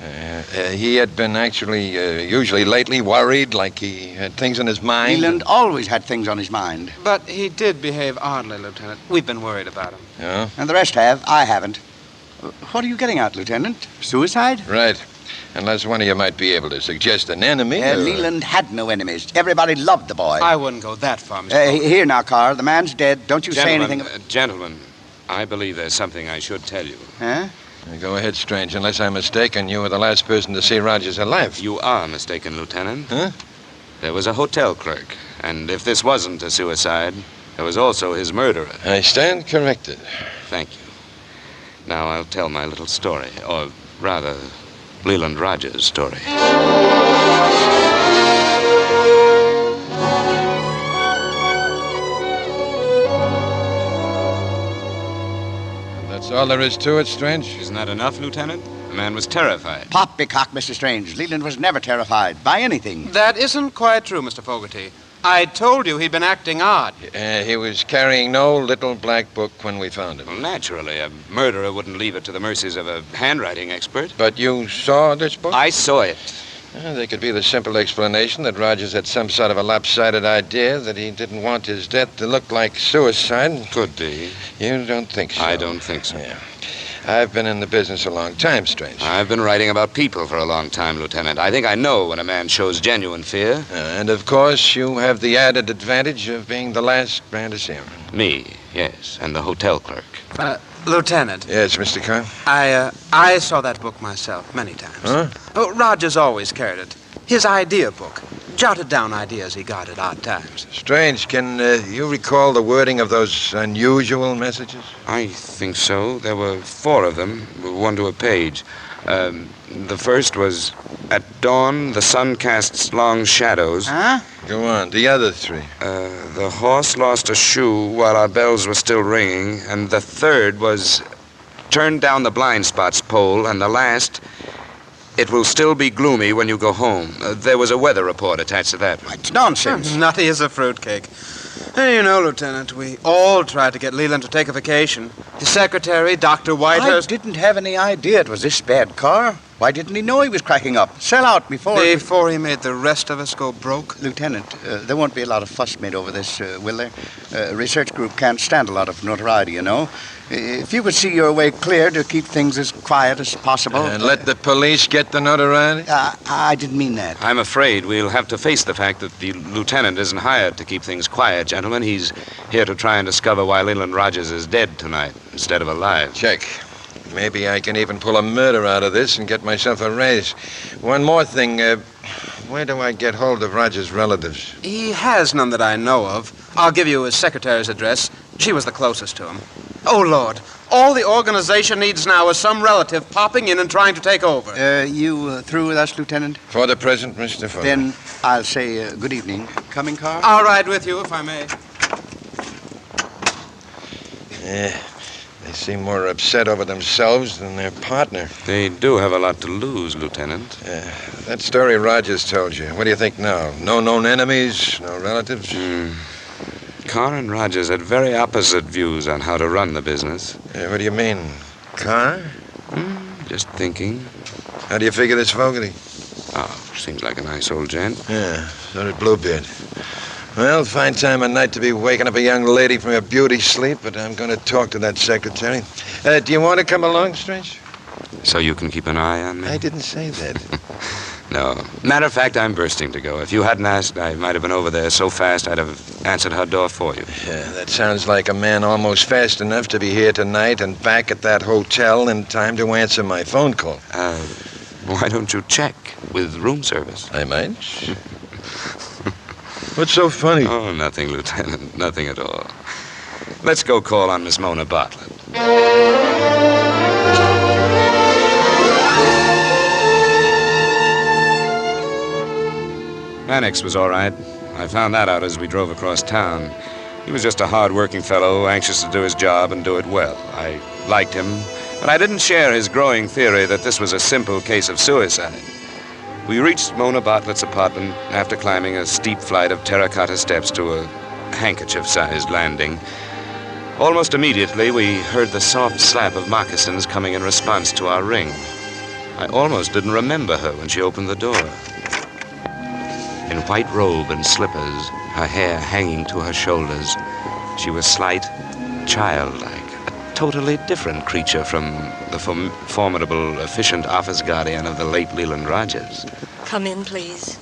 He had been actually, usually lately, worried, like he had things on his mind. Leland always had things on his mind. But he did behave oddly, Lieutenant. We've been worried about him. Yeah? And the rest have. I haven't. What are you getting at, Lieutenant? Suicide? Right. Unless one of you might be able to suggest an enemy. Leland had no enemies. Everybody loved the boy. I wouldn't go that far, Mr. Fogarty. Here now, Carl. The man's dead. Don't you say anything... Gentlemen, I believe there's something I should tell you. Huh? Go ahead, Strange. Unless I'm mistaken, you were the last person to see Rogers alive. You are mistaken, Lieutenant. Huh? There was a hotel clerk, and if this wasn't a suicide, there was also his murderer. I stand corrected. Thank you. Now I'll tell my little story, or rather, Leland Rogers' story. That's all there is to it, Strange. Isn't that enough, Lieutenant? The man was terrified. Poppycock, Mr. Strange. Leland was never terrified by anything. That isn't quite true, Mr. Fogarty. I told you he'd been acting odd. He was carrying no little black book when we found him. Well, naturally, a murderer wouldn't leave it to the mercies of a handwriting expert. But you saw this book? I saw it. There could be the simple explanation that Rogers had some sort of a lopsided idea that he didn't want his death to look like suicide. Could be. You don't think so? I don't think so. Yeah. I've been in the business a long time, Strange. I've been writing about people for a long time, Lieutenant. I think I know when a man shows genuine fear. And, of course, you have the added advantage of being the last man to see him. Me, yes, and the hotel clerk. Lieutenant. Yes, Mr. Carr? I saw that book myself many times. Huh? Oh, Rogers always carried it. His idea book. Jotted down ideas he got at odd times. Strange. Can you recall the wording of those unusual messages? I think so. There were 4 of them, one to a page. The first was, "At dawn, the sun casts long shadows." Huh? Go on. The other 3. The horse lost a shoe while our bells were still ringing. And the third was, "Turn down the blind spots pole." And the last, "It will still be gloomy when you go home." There was a weather report attached to that. It's nonsense. Nutty as a fruitcake. Hey, you know, Lieutenant, we all tried to get Leland to take a vacation. His secretary, Dr. Whitehurst... I didn't have any idea it was this bad, Carr. Why didn't he know he was cracking up? Sell out before... Before he made the rest of us go broke? Lieutenant, there won't be a lot of fuss made over this, will there? A research group can't stand a lot of notoriety, you know. If you could see your way clear to keep things as quiet as possible... And let the police get the notoriety? I didn't mean that. I'm afraid we'll have to face the fact that the lieutenant isn't hired to keep things quiet, gentlemen. He's here to try and discover why Leland Rogers is dead tonight instead of alive. Check. Maybe I can even pull a murder out of this and get myself a raise. One more thing. Where do I get hold of Rogers' relatives? He has none that I know of. I'll give you his secretary's address. She was the closest to him. Oh, Lord. All the organization needs now is some relative popping in and trying to take over. You through with us, Lieutenant? For the present, Mr. Fuller. Then I'll say good evening. Coming car? I'll ride with you, if I may. Yeah, they seem more upset over themselves than their partner. They do have a lot to lose, Lieutenant. That story Rogers told you. What do you think now? No known enemies? No relatives? Carr and Rogers had very opposite views on how to run the business. What do you mean? Carr? Just thinking. How do you figure this Fogarty? Oh, seems like a nice old gent. Yeah, so did Bluebeard. Well, fine time of night to be waking up a young lady from her beauty sleep, but I'm going to talk to that secretary. Do you want to come along, Strange? So you can keep an eye on me? I didn't say that. No. Matter of fact, I'm bursting to go. If you hadn't asked, I might have been over there so fast I'd have answered her door for you. Yeah, that sounds like a man almost fast enough to be here tonight and back at that hotel in time to answer my phone call. Why don't you check with room service? I might. What's so funny? Oh, nothing, Lieutenant. Nothing at all. Let's go call on Miss Mona Bartlett. Mannix was all right. I found that out as we drove across town. He was just a hard-working fellow, anxious to do his job and do it well. I liked him, but I didn't share his growing theory that this was a simple case of suicide. We reached Mona Bartlett's apartment after climbing a steep flight of terracotta steps to a handkerchief-sized landing. Almost immediately, we heard the soft slap of moccasins coming in response to our ring. I almost didn't remember her when she opened the door. In white robe and slippers, her hair hanging to her shoulders, she was slight, childlike, a totally different creature from the formidable, efficient office guardian of the late Leland Rogers. Come in, please.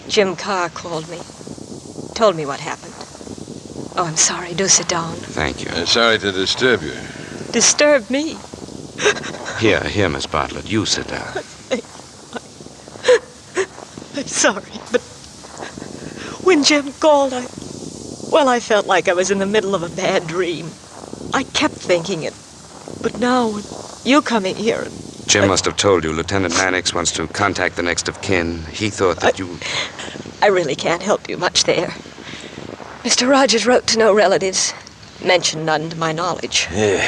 Jim Carr called me. Told me what happened. Oh, I'm sorry. Do sit down. Thank you. Sorry to disturb you. Disturb me? Here, Miss Bartlett, you sit down. I'm sorry, but when Jim called, I felt like I was in the middle of a bad dream. I kept thinking it. But now, when you coming here... Jim must have told you Lieutenant Mannix wants to contact the next of kin. He thought that you... I really can't help you much there. Mr. Rogers wrote to no relatives. Mentioned none to my knowledge. Yeah,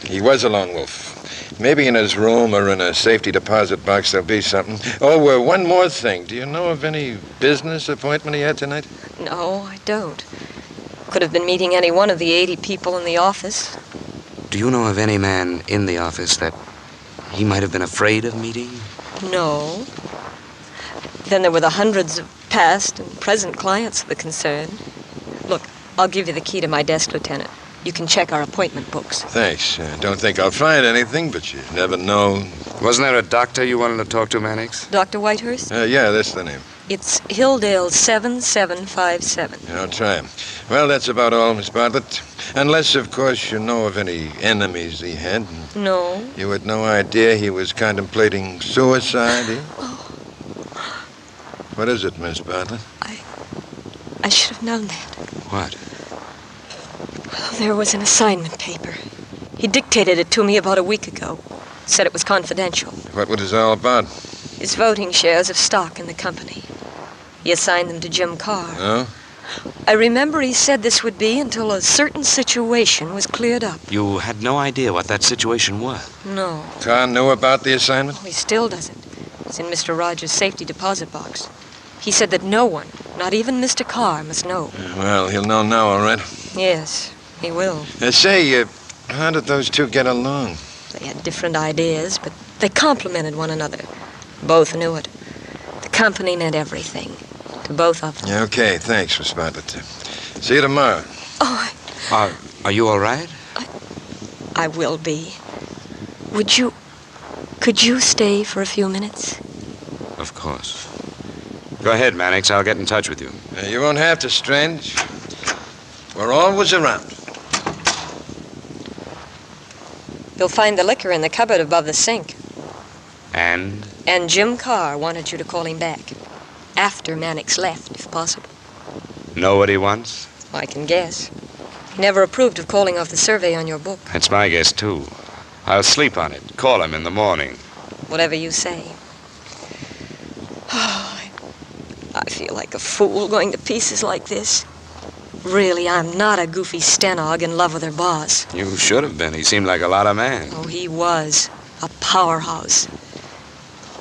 he was a lone wolf. Maybe in his room or in a safety deposit box there'll be something. Oh, one more thing. Do you know of any business appointment he had tonight? No, I don't. Could have been meeting any one of the 80 people in the office. Do you know of any man in the office that he might have been afraid of meeting? No. Then there were the hundreds of past and present clients of the concern. Look, I'll give you the key to my desk, Lieutenant. You can check our appointment books. Thanks. Don't think I'll find anything, but you never know. Wasn't there a doctor you wanted to talk to, Mannix? Dr. Whitehurst? Yeah, that's the name. It's Hilldale 7757. I'll try him. Well, that's about all, Miss Bartlett. Unless, of course, you know of any enemies he had. No. You had no idea he was contemplating suicide, eh? Oh. What is it, Miss Bartlett? I should have known that. What? Well, there was an assignment paper. He dictated it to me about a week ago. Said it was confidential. What was it all about? His voting shares of stock in the company. He assigned them to Jim Carr. Oh? I remember he said this would be until a certain situation was cleared up. You had no idea what that situation was? No. Carr knew about the assignment? He still doesn't. It's in Mr. Rogers' safety deposit box. He said that no one, not even Mr. Carr, must know. Well, he'll know now, all right. Yes, he will. Say, how did those two get along? They had different ideas, but they complemented one another. Both knew it. The company meant everything to both of them. Yeah, okay, thanks, Miss Bartlett. See you tomorrow. Oh, Are you all right? I will be. Could you stay for a few minutes? Of course. Go ahead, Mannix. I'll get in touch with you. You won't have to, Strange. We're always around. You'll find the liquor in the cupboard above the sink. And? And Jim Carr wanted you to call him back. After Mannix left, if possible. Know what he wants? I can guess. He never approved of calling off the survey on your book. It's my guess, too. I'll sleep on it. Call him in the morning. Whatever you say. Oh, I feel like a fool going to pieces like this. Really, I'm not a goofy stenog in love with her boss. You should have been. He seemed like a lot of man. Oh, he was. A powerhouse.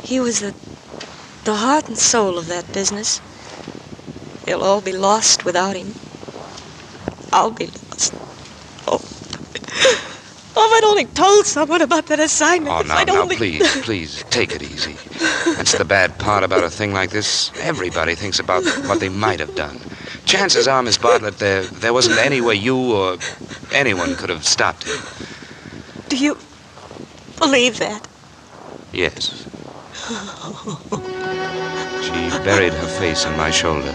He was the heart and soul of that business. They'll all be lost without him. I'll be lost. Oh, if I'd only told someone about that assignment. Oh, if I'd only... please, take it easy. That's the bad part about a thing like this. Everybody thinks about what they might have done. Chances are, Miss Bartlett, there wasn't any way you or anyone could have stopped it. Do you believe that? Yes. She buried her face on my shoulder.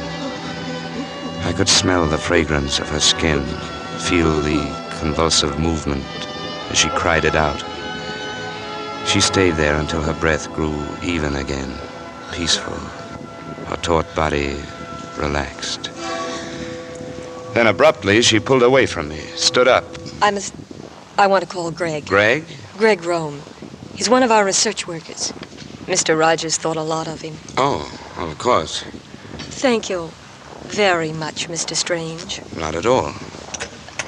I could smell the fragrance of her skin, feel the convulsive movement as she cried it out. She stayed there until her breath grew even again, peaceful, her taut body relaxed. Then abruptly, she pulled away from me, stood up. I want to call Greg. Greg? Greg Rome. He's one of our research workers. Mr. Rogers thought a lot of him. Oh, of course. Thank you very much, Mr. Strange. Not at all.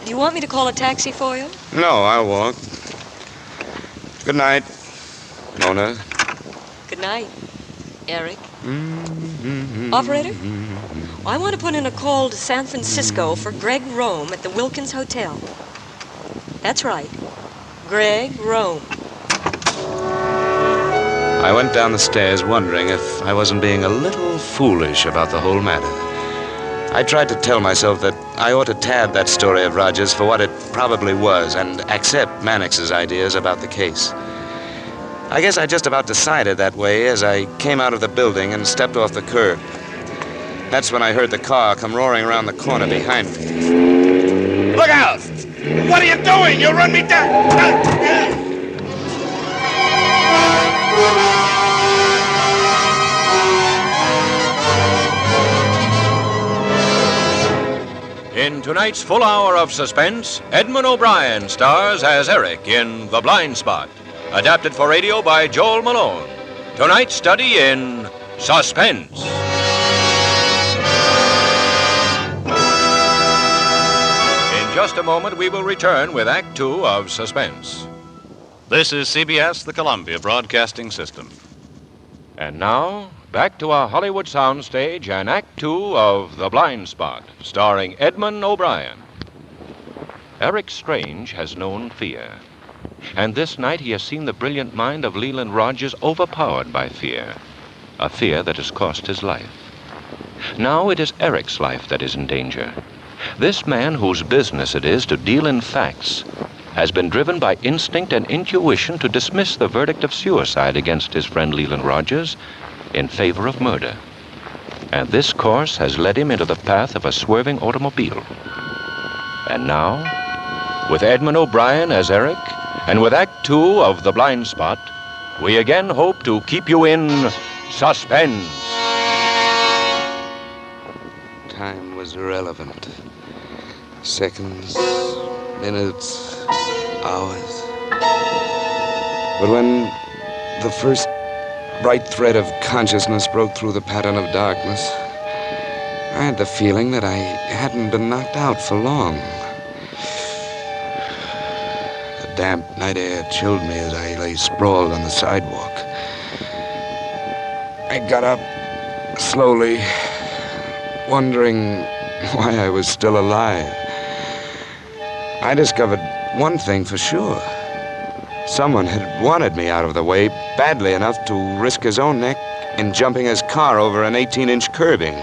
Do you want me to call a taxi for you? No, I'll walk. Good night, Mona. Good night, Eric. Operator? I want to put in a call to San Francisco for Greg Rome at the Wilkins Hotel. That's right. Greg Rome. I went down the stairs wondering if I wasn't being a little foolish about the whole matter. I tried to tell myself that I ought to tab that story of Rogers for what it probably was and accept Mannix's ideas about the case. I guess I just about decided that way as I came out of the building and stepped off the curb. That's when I heard the car come roaring around the corner behind me. Look out! What are you doing? You'll run me down! In tonight's full hour of suspense, Edmund O'Brien stars as Eric in The Blind Spot, adapted for radio by Joel Malone. Tonight's study in Suspense. In just a moment, we will return with Act Two of Suspense. This is CBS, the Columbia Broadcasting System. And now, back to our Hollywood soundstage and Act Two of The Blind Spot, starring Edmund O'Brien. Eric Strange has known fear. And this night he has seen the brilliant mind of Leland Rogers overpowered by fear. A fear that has cost his life. Now it is Eric's life that is in danger. This man, whose business it is to deal in facts, has been driven by instinct and intuition to dismiss the verdict of suicide against his friend Leland Rogers in favor of murder. And this course has led him into the path of a swerving automobile. And now, with Edmund O'Brien as Eric, and with Act Two of The Blind Spot, we again hope to keep you in suspense. Time was irrelevant. Seconds, minutes, hours. But when the first bright thread of consciousness broke through the pattern of darkness, I had the feeling that I hadn't been knocked out for long. The damp night air chilled me as I lay sprawled on the sidewalk. I got up slowly, wondering why I was still alive. I discovered one thing for sure. Someone had wanted me out of the way badly enough to risk his own neck in jumping his car over an 18-inch curbing.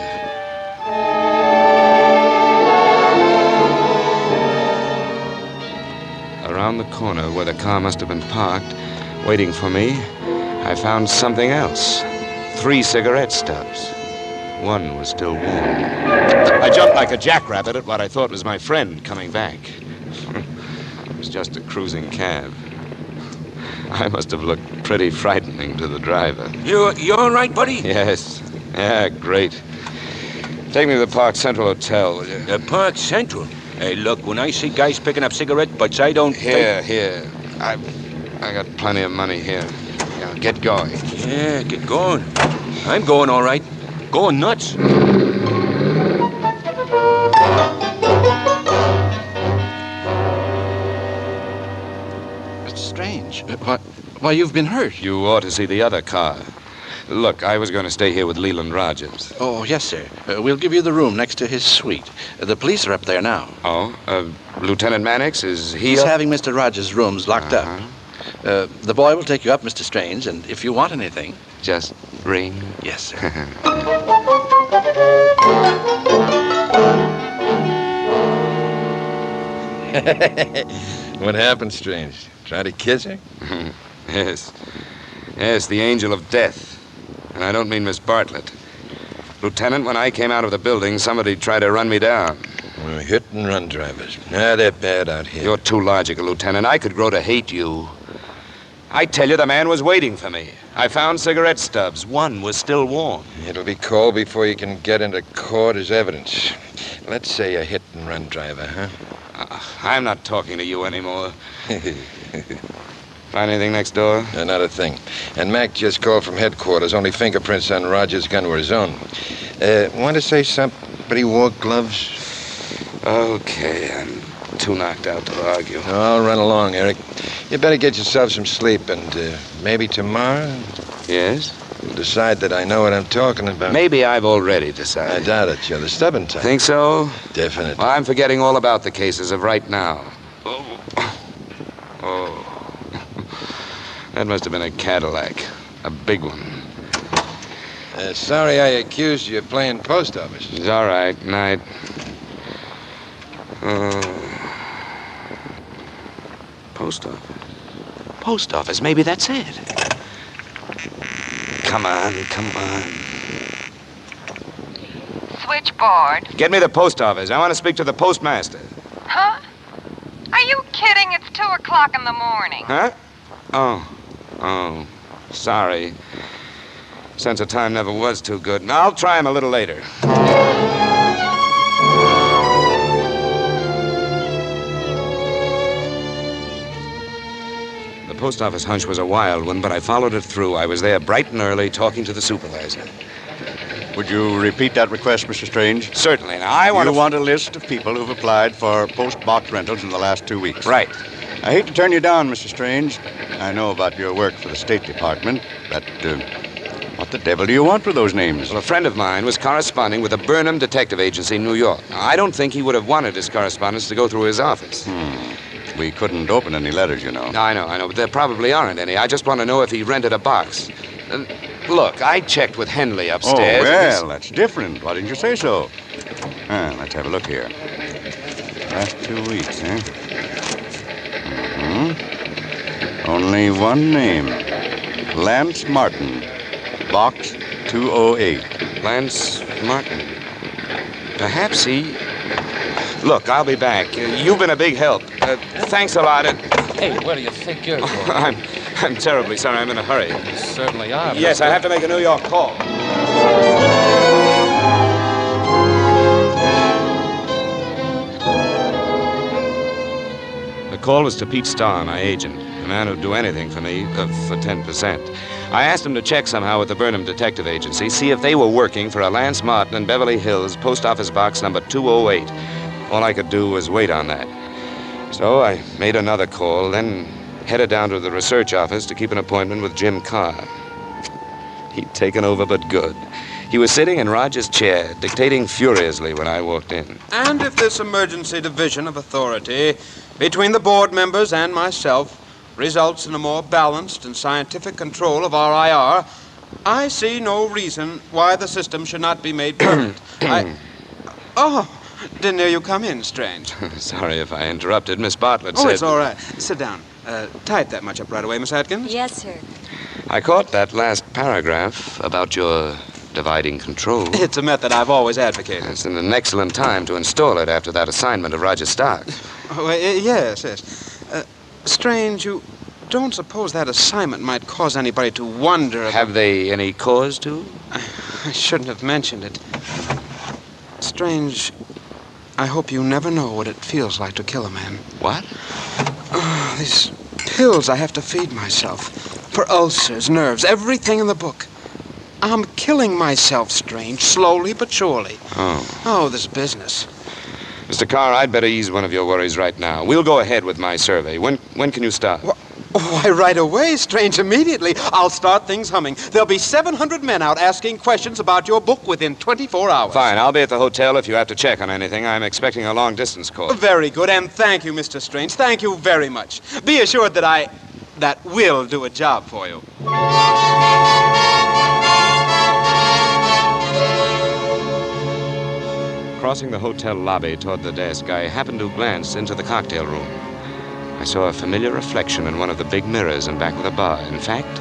Around the corner where the car must have been parked, waiting for me, I found something else. 3 cigarette stubs. One was still warm. I jumped like a jackrabbit at what I thought was my friend coming back. It was just a cruising cab. I must have looked pretty frightening to the driver. You all right, buddy? Yes. Yeah, great. Take me to the Park Central Hotel, will you? The Park Central? Hey, look, when I see guys picking up cigarette butts, I don't... Here. I got plenty of money here. Yeah, get going. Yeah, get going. I'm going all right. Going nuts. It's strange. Why, you've been hurt. You ought to see the other car. Look, I was going to stay here with Leland Rogers. Oh, yes, sir. We'll give you the room next to his suite. The police are up there now. Oh? Lieutenant Mannix, is he He's up? having Mr. Rogers' rooms locked up. The boy will take you up, Mr. Strange, and if you want anything... Just ring? Yes, sir. What happened, Strange? Try to kiss her? Yes. Yes, the angel of death. And I don't mean Miss Bartlett. Lieutenant, when I came out of the building, somebody tried to run me down. Hit-and-run drivers. They're bad out here. You're too logical, Lieutenant. I could grow to hate you. I tell you, the man was waiting for me. I found cigarette stubs. One was still warm. It'll be cold before you can get into court as evidence. Let's say a hit-and-run driver, huh? I'm not talking to you anymore. Find anything next door? Not a thing. And Mac just called from headquarters. Only fingerprints on Rogers' gun were his own. Want to say somebody wore gloves? Okay, I'm too knocked out to argue. I'll run along, Eric. You better get yourself some sleep, and maybe tomorrow... Yes? You'll decide that I know what I'm talking about. Maybe I've already decided. I doubt it. You're the stubborn type. Think so? Definitely. Well, I'm forgetting all about the cases of right now. Oh. That must have been a Cadillac. A big one. Sorry I accused you of playing post office. It's all right. Night. Post office. Post office. Maybe that's it. Come on. Switchboard. Get me the post office. I want to speak to the postmaster. Huh? Are you kidding? It's 2 o'clock in the morning. Huh? Oh, sorry. Sense of time never was too good. I'll try him a little later. The post office hunch was a wild one, but I followed it through. I was there bright and early talking to the supervisor. Would you repeat that request, Mr. Strange? Certainly. Now, I want You want a list of people who've applied for post-box rentals in the last 2 weeks. Right. I hate to turn you down, Mr. Strange. I know about your work for the State Department, but what the devil do you want with those names? Well, a friend of mine was corresponding with the Burnham Detective Agency in New York. Now, I don't think he would have wanted his correspondence to go through his office. We couldn't open any letters, you know. I know, but there probably aren't any. I just want to know if he rented a box. Look, I checked with Henley upstairs. Oh, well, that's different. Why didn't you say so? Let's have a look here. Last 2 weeks, eh? Only one name. Lance Martin. Box 208. Lance Martin. Perhaps he... Look, I'll be back. You've been a big help. Thanks a lot. Hey, where do you think you're going? I'm terribly sorry. I'm in a hurry. You certainly are. Yes, I have to make a New York call. The call was to Pete Starr, my agent, the man who'd do anything for me for 10%. I asked him to check somehow with the Burnham Detective Agency, see if they were working for a Lance Martin in Beverly Hills, post office box number 208. All I could do was wait on that. So I made another call, then headed down to the research office to keep an appointment with Jim Carr. He'd taken over, but good. He was sitting in Roger's chair, dictating furiously when I walked in. And if this emergency division of authority between the board members and myself results in a more balanced and scientific control of our IR, I see no reason why the system should not be made permanent. Didn't hear you come in, Strange. Sorry if I interrupted. Miss Bartlett said... Oh, it's all right. Sit down. Type that much up right away, Miss Atkins. Yes, sir. I caught that last paragraph about your dividing control. It's a method I've always advocated. It's an excellent time to install it after that assignment of Roger Stark. Oh, yes. Strange, you don't suppose that assignment might cause anybody to wonder about... Have they any cause to? I shouldn't have mentioned it. Strange, I hope you never know what it feels like to kill a man. What? These pills I have to feed myself. For ulcers, nerves, everything in the book. I'm killing myself, Strange, slowly but surely. Oh, this business. Mr. Carr, I'd better ease one of your worries right now. We'll go ahead with my survey. When can you start? Why, right away, Strange, immediately. I'll start things humming. There'll be 700 men out asking questions about your book within 24 hours. Fine, I'll be at the hotel if you have to check on anything. I'm expecting a long-distance call. Very good, and thank you, Mr. Strange. Thank you very much. Be assured that will do a job for you. Crossing the hotel lobby toward the desk, I happened to glance into the cocktail room. I saw a familiar reflection in one of the big mirrors in back of the bar. In fact,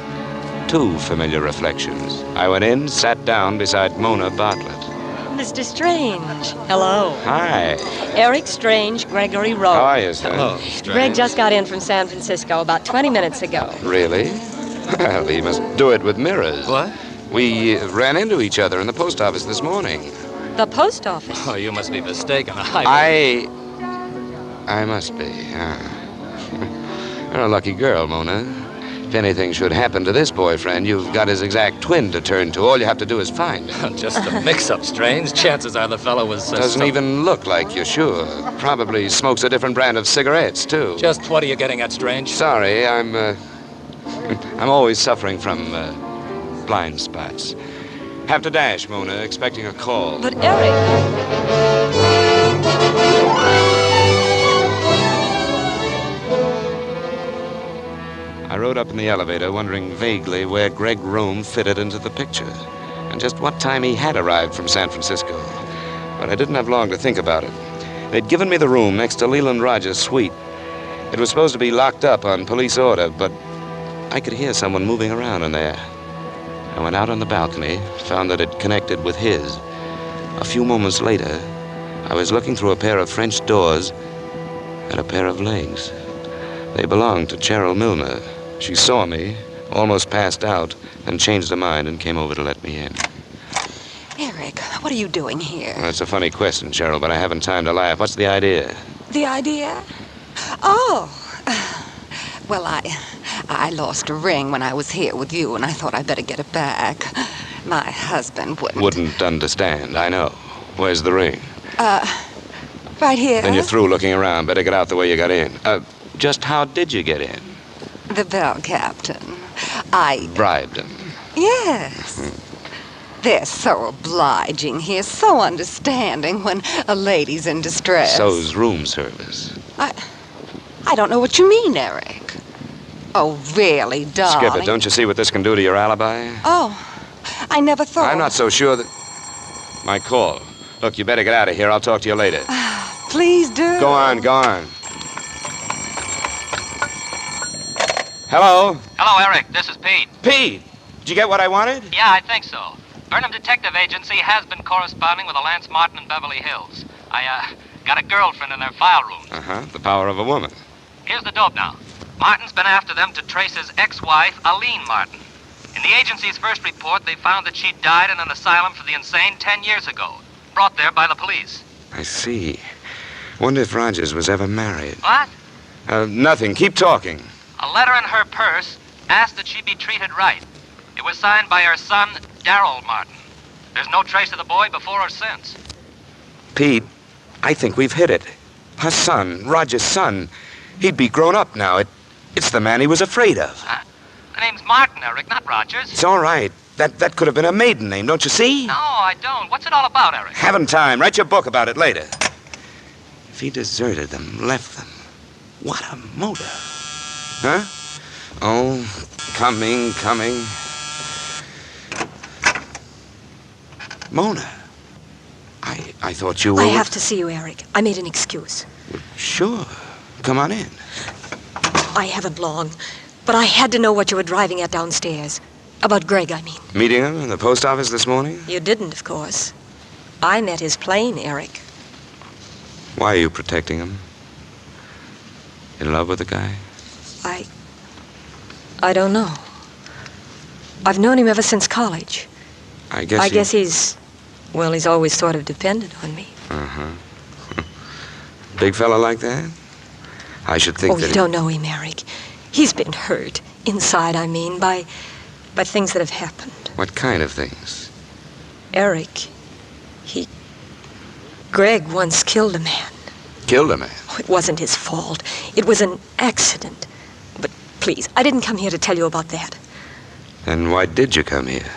two familiar reflections. I went in, sat down beside Mona Bartlett. Mr. Strange. Hello. Hi. Eric Strange, Gregory Rowe. How are you, sir? Hello, Greg just got in from San Francisco about 20 minutes ago. Really? Well, he must do it with mirrors. What? We ran into each other in the post office this morning. The post office? Oh, you must be mistaken. I must be, You're a lucky girl, Mona. If anything should happen to this boyfriend, you've got his exact twin to turn to. All you have to do is find him. Just a mix-up, Strange. Chances are the fellow was... Doesn't even look like you're sure. Probably smokes a different brand of cigarettes, too. Just what are you getting at, Strange? Sorry, I'm always suffering from blind spots. Have to dash, Mona, expecting a call. But Eric... I rode up in the elevator, wondering vaguely where Greg Rome fitted into the picture, and just what time he had arrived from San Francisco. But I didn't have long to think about it. They'd given me the room next to Leland Rogers' suite. It was supposed to be locked up on police order, but I could hear someone moving around in there. I went out on the balcony, found that it connected with his. A few moments later, I was looking through a pair of French doors at a pair of legs. They belonged to Cheryl Milner. She saw me, almost passed out, and changed her mind and came over to let me in. Eric, what are you doing here? Well, that's a funny question, Cheryl, but I haven't time to laugh. What's the idea? The idea? Oh. Well, I lost a ring when I was here with you, and I thought I'd better get it back. My husband wouldn't. Wouldn't understand, I know. Where's the ring? Right here. Then you're through looking around. Better get out the way you got in. Just how did you get in? The bell captain. I... Bribed him. Yes. They're so obliging here, so understanding when a lady's in distress. So's room service. I don't know what you mean, Eric. Oh, really, darling? Skip it. Don't you see what this can do to your alibi? Oh, I never thought... I'm not so sure that... My call. Look, you better get out of here. I'll talk to you later. Please do. Go on, go on. Hello? Hello, Eric. This is Pete. Pete! Did you get what I wanted? Yeah, I think so. Burnham Detective Agency has been corresponding with a Lance Martin in Beverly Hills. I, got a girlfriend in their file room. The power of a woman. Here's the dope now. Martin's been after them to trace his ex-wife, Aline Martin. In the agency's first report, they found that she died in an asylum for the insane 10 years ago. Brought there by the police. I see. Wonder if Rogers was ever married. What? Nothing. Keep talking. A letter in her purse asked that she be treated right. It was signed by her son, Darrell Martin. There's no trace of the boy before or since. Pete, I think we've hit it. Her son, Roger's son, he'd be grown up now. It's the man he was afraid of. The name's Martin, Eric, not Rogers. It's all right. That could have been a maiden name, don't you see? No, I don't. What's it all about, Eric? Haven't time. Write your book about it later. If he deserted them, left them, what a motive. Huh? Oh, coming. Mona, I thought you were... I have to see you, Eric. I made an excuse. Sure. Come on in. I haven't long, but I had to know what you were driving at downstairs. About Greg, I mean. Meeting him in the post office this morning? You didn't, of course. I met his plane, Eric. Why are you protecting him? In love with the guy? I don't know. I've known him ever since college. I guess he's... Well, he's always sort of depended on me. Big fella like that? I should think Oh, that you don't know him, Eric. He's been hurt. Inside, I mean, by things that have happened. What kind of things? Eric, Greg once killed a man. Killed a man? Oh, it wasn't his fault. It was an accident. But please, I didn't come here to tell you about that. Then why did you come here?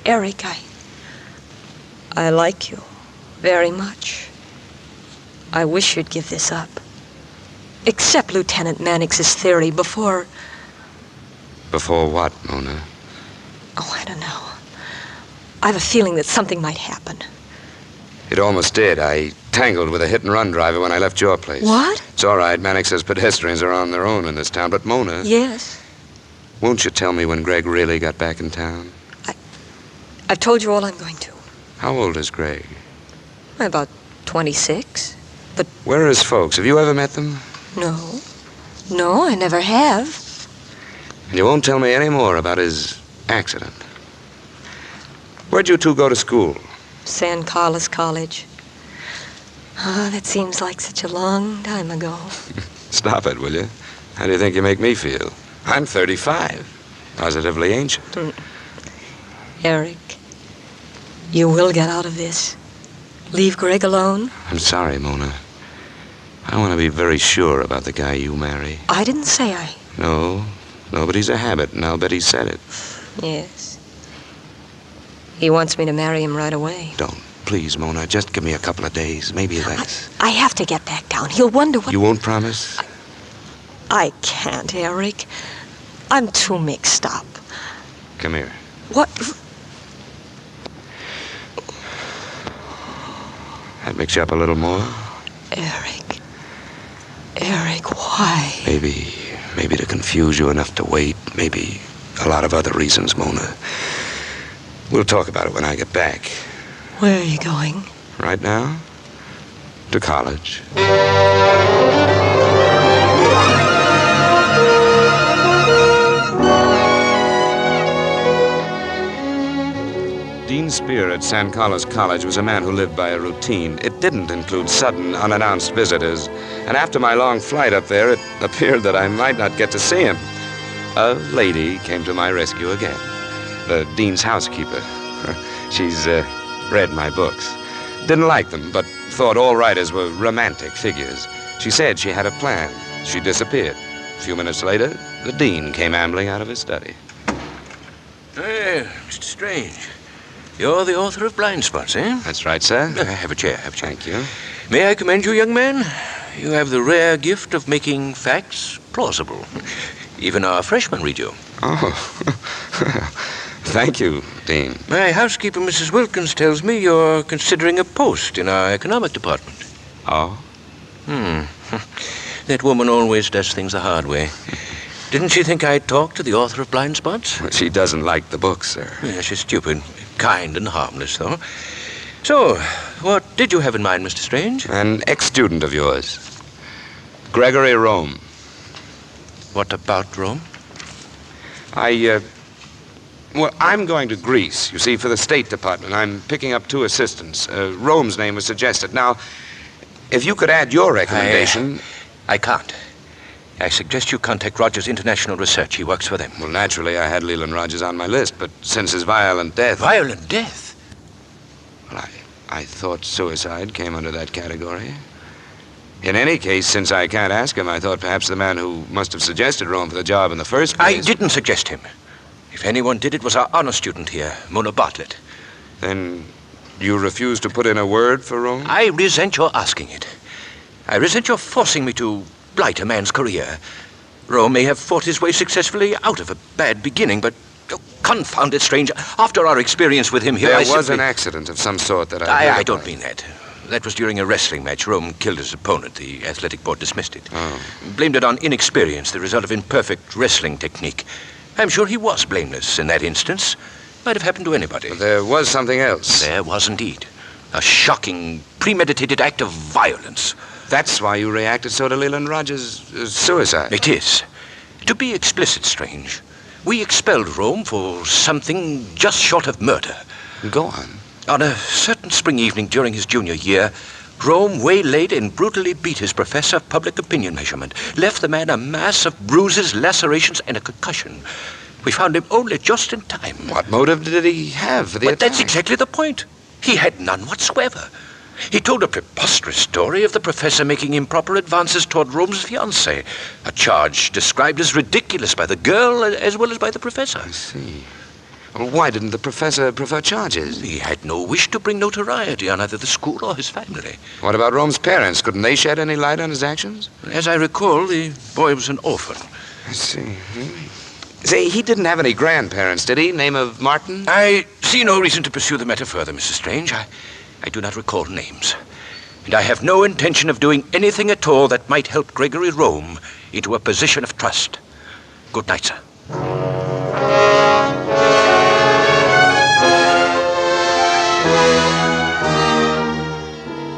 Eric, I like you very much. I wish you'd give this up. Accept Lieutenant Mannix's theory before... Before what, Mona? Oh, I don't know. I have a feeling that something might happen. It almost did. I tangled with a hit-and-run driver when I left your place. What? It's all right. Mannix says pedestrians are on their own in this town. But, Mona... Yes? Won't you tell me when Greg really got back in town? I've told you all I'm going to. How old is Greg? About 26. But... Where are his folks? Have you ever met them? No. No, I never have. And you won't tell me any more about his accident. Where'd you two go to school? San Carlos College. Oh, that seems like such a long time ago. Stop it, will you? How do you think you make me feel? I'm 35. Positively ancient. Eric, you will get out of this. Leave Greg alone. I'm sorry, Mona. I want to be very sure about the guy you marry. I didn't say I... No, but he's a habit, and I'll bet he said it. Yes. He wants me to marry him right away. Don't. Please, Mona, just give me a couple of days, maybe less. I have to get back down. He'll wonder what... You won't promise? I can't, Eric. I'm too mixed up. Come here. What? That makes you up a little more? Eric, why? Maybe to confuse you enough to wait. Maybe a lot of other reasons, Mona. We'll talk about it when I get back. Where are you going? Right now? To college. Dean Spear at San Carlos College was a man who lived by a routine. It didn't include sudden, unannounced visitors. And after my long flight up there, it appeared that I might not get to see him. A lady came to my rescue again. The dean's housekeeper. She's read my books. Didn't like them, but thought all writers were romantic figures. She said she had a plan. She disappeared. A few minutes later, the dean came ambling out of his study. Hey, Mr. Strange. You're the author of Blind Spots, eh? That's right, sir. Have a chair, Thank you. May I commend you, young man? You have the rare gift of making facts plausible. Even our freshmen read you. Oh, thank you, Dean. My housekeeper, Mrs. Wilkins, tells me you're considering a post in our economic department. Oh? That woman always does things the hard way. Didn't she think I'd talk to the author of Blind Spots? Well, she doesn't like the book, sir. Yeah, she's stupid. Kind and harmless, though. So, what did you have in mind, Mr. Strange? An ex-student of yours. Gregory Rome. What about Rome? Well, I'm going to Greece, you see, for the State Department. I'm picking up 2 assistants. Rome's name was suggested. Now, if you could add your recommendation... I can't. I suggest you contact Rogers International Research. He works for them. Well, naturally, I had Leland Rogers on my list, but since his violent death... Violent death? Well, I thought suicide came under that category. In any case, since I can't ask him, I thought perhaps the man who must have suggested Rome for the job in the first place... I didn't suggest him. If anyone did, it was our honor student here, Mona Bartlett. Then you refuse to put in a word for Rome? I resent your asking it. I resent your forcing me to blight a man's career. Rome may have fought his way successfully out of a bad beginning, but... Oh, confound it, Strange. After our experience with him here, There was an accident of some sort that I don't mean that. That was during a wrestling match. Rome killed his opponent. The athletic board dismissed it. Oh. Blamed it on inexperience, the result of imperfect wrestling technique. I'm sure he was blameless in that instance. Might have happened to anybody. But there was something else. There was indeed. A shocking, premeditated act of violence. That's why you reacted so to Leland Rogers' suicide. It is. To be explicit, Strange, we expelled Rome for something just short of murder. Go on. On a certain spring evening during his junior year, Rome waylaid and brutally beat his professor of public opinion measurement, left the man a mass of bruises, lacerations, and a concussion. We found him only just in time. What motive did he have for the attack? That's exactly the point. He had none whatsoever. He told a preposterous story of the professor making improper advances toward Rome's fiancée, a charge described as ridiculous by the girl as well as by the professor. I see. Well, why didn't the professor prefer charges? He had no wish to bring notoriety on either the school or his family. What about Rome's parents? Couldn't they shed any light on his actions? As I recall, the boy was an orphan. I see. Say, he didn't have any grandparents, did he? Name of Martin? I see no reason to pursue the matter further, Mrs. Strange. I do not recall names. And I have no intention of doing anything at all that might help Gregory Rome into a position of trust. Good night, sir.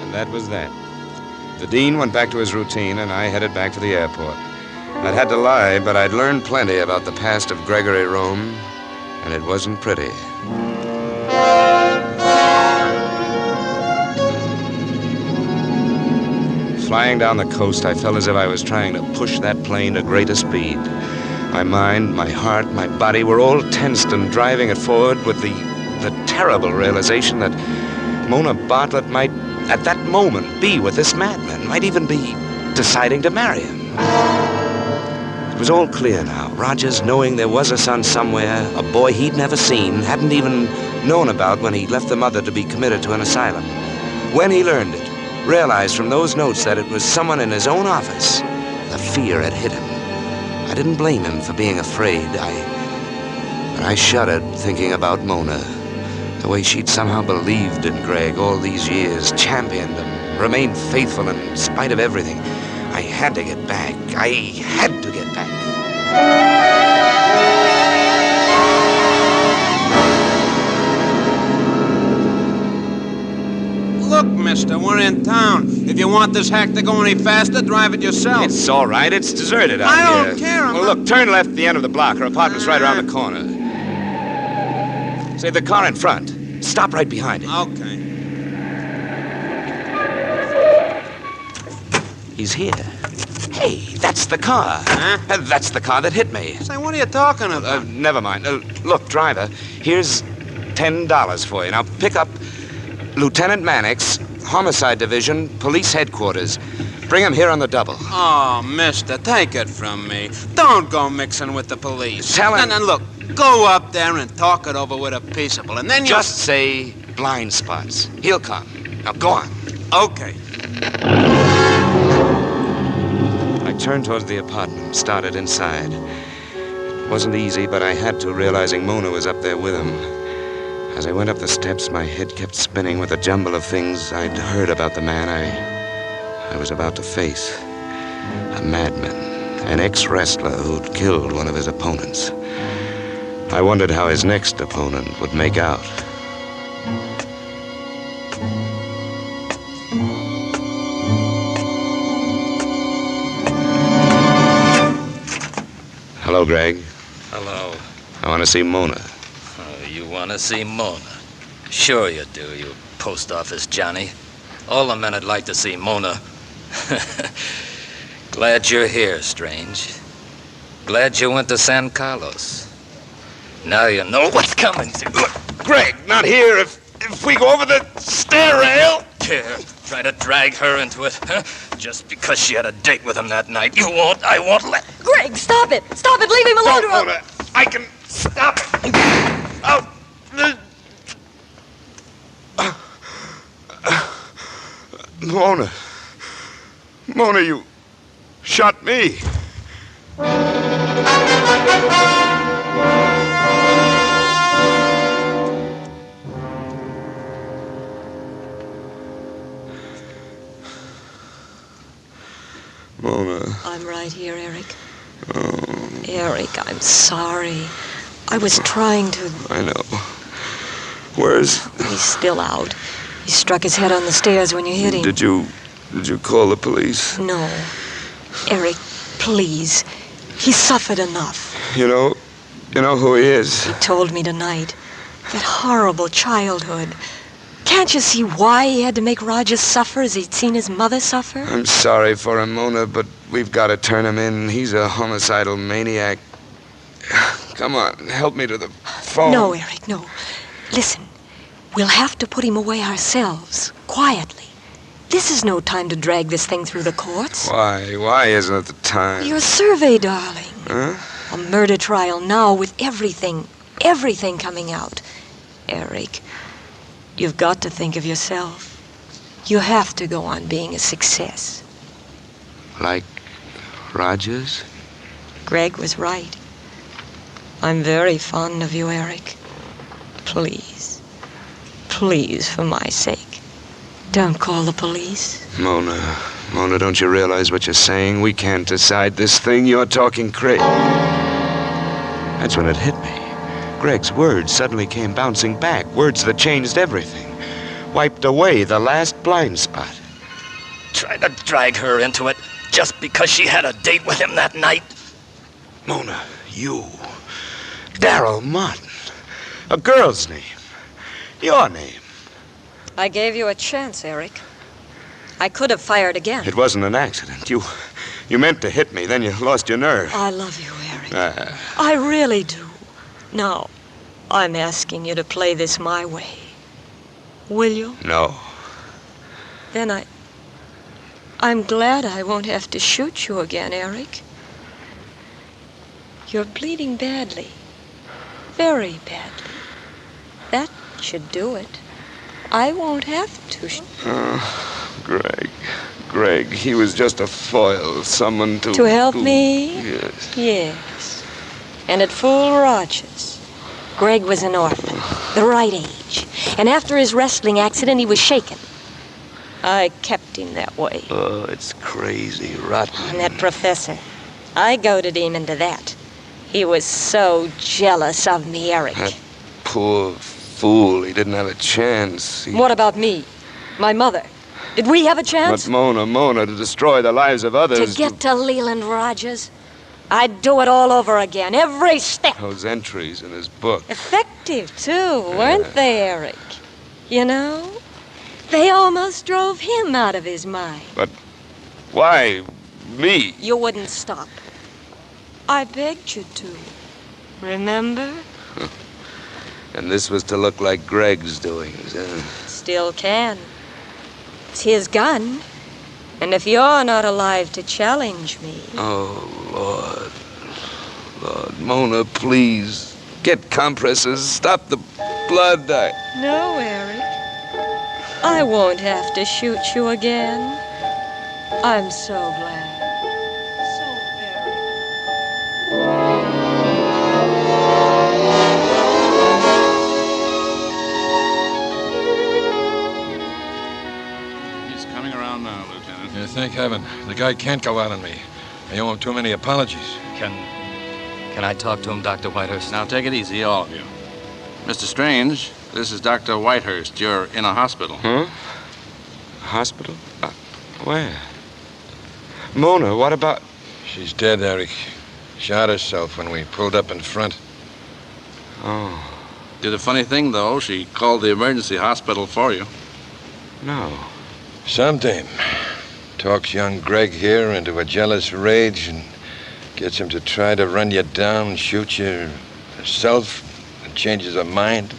And that was that. The dean went back to his routine, and I headed back for the airport. I'd had to lie, but I'd learned plenty about the past of Gregory Rome, and it wasn't pretty. Flying down the coast, I felt as if I was trying to push that plane to greater speed. My mind, my heart, my body were all tensed and driving it forward with the terrible realization that Mona Bartlett might, at that moment, be with this madman, might even be deciding to marry him. It was all clear now. Rogers, knowing there was a son somewhere, a boy he'd never seen, hadn't even known about when he left the mother to be committed to an asylum. When he learned it, realized from those notes that it was someone in his own office, the fear had hit him. I didn't blame him for being afraid. But I shuddered thinking about Mona. The way she'd somehow believed in Greg all these years, championed him, remained faithful in spite of everything. I had to get back. I had to get back. Look, mister, we're in town. If you want this hack to go any faster, drive it yourself. It's all right. It's deserted out I here. don't care. Well, look, turn left at the end of the block. Her apartment's right around the corner. Say, the car in front. Stop right behind it. Okay. He's here. Hey, that's the car. Huh? That's the car that hit me. Say, what are you talking about? Never mind. Look, driver, here's $10 for you. Now, pick up Lieutenant Mannix, Homicide Division, Police Headquarters. Bring him here on the double. Oh, mister, take it from me. Don't go mixing with the police. Tell him. And look, go up there and talk it over with a peaceable, and then you... Just say blind spots. He'll come. Now, go on. Okay. I turned towards the apartment, started inside. It wasn't easy, but I had to, realizing Mona was up there with him. As I went up the steps, my head kept spinning with a jumble of things I'd heard about the man I was about to face. A madman, an ex-wrestler who'd killed one of his opponents. I wondered how his next opponent would make out. Hello, Greg. Hello. I want to see Mona. Oh, you want to see Mona? Sure you do, you post office Johnny. All the men would like to see Mona. Glad you're here, Strange. Glad you went to San Carlos. Now you know what's coming. Look, Greg, not here. If we go over the stair rail... Here, try to drag her into it, huh? Just because she had a date with him that night. I won't let... Greg, stop it! Stop it! Leave him alone! Don't, Mona. I can stop it. Out. Mona. Mona, you shot me. Mona. I'm right here, Eric. Oh. Eric, I'm sorry. I was trying to... I know. Where's... He's still out. He struck his head on the stairs when you hit him. Did you call the police? No. Eric, please. He suffered enough. You know who he is. He told me tonight. That horrible childhood. Can't you see why he had to make Roger suffer as he'd seen his mother suffer? I'm sorry for him, Mona, but we've got to turn him in. He's a homicidal maniac. Come on, help me to the phone. No, Eric, no. Listen, we'll have to put him away ourselves, quietly. This is no time to drag this thing through the courts. Why? Why isn't it the time? Your survey, darling. Huh? A murder trial now with everything coming out. Eric, you've got to think of yourself. You have to go on being a success. Like Rogers? Greg was right. I'm very fond of you, Eric. Please, for my sake, don't call the police. Mona, don't you realize what you're saying? We can't decide this thing. You're talking crazy. That's when it hit me. Greg's words suddenly came bouncing back. Words that changed everything. Wiped away the last blind spot. Try to drag her into it just because she had a date with him that night. Mona, you. Darrell Martin. A girl's name. Your name. I gave you a chance, Eric. I could have fired again. It wasn't an accident. You meant to hit me, then you lost your nerve. I love you, Eric. I really do. Now, I'm asking you to play this my way. Will you? No. Then I'm glad I won't have to shoot you again, Eric. You're bleeding badly. Very badly. That should do it. I won't have to. Greg, he was just a foil, someone to... To help me? Yes. Yes. And it fooled Rogers. Greg was an orphan, the right age. And after his wrestling accident, he was shaken. I kept him that way. Oh, it's crazy, rotten. And that professor, I goaded him into that. He was so jealous of me, Eric. That poor fool, he didn't have a chance. What about me? My mother? Did we have a chance? But Mona, to destroy the lives of others... To get to Leland, Rogers. I'd do it all over again, every step. Those entries in his book. Effective, too, weren't they, Eric? You know, they almost drove him out of his mind. But why me? You wouldn't stop. I begged you to. Remember? And this was to look like Greg's doings, huh? Still can. It's his gun. And if you're not alive to challenge me... Oh, Lord, Mona, please. Get compresses. Stop the blood. No, Eric. I won't have to shoot you again. I'm so glad. Thank heaven. The guy can't go out on me. I owe him too many apologies. Can I talk to him, Dr. Whitehurst? Now, take it easy, all of you. Mr. Strange, this is Dr. Whitehurst. You're in a hospital. Huh? Hospital? Where? Mona, what about... She's dead, Eric. Shot herself when we pulled up in front. Oh. Did a funny thing, though. She called the emergency hospital for you. No. Some dame talks young Greg here into a jealous rage and gets him to try to run you down, shoot you herself, and changes her mind,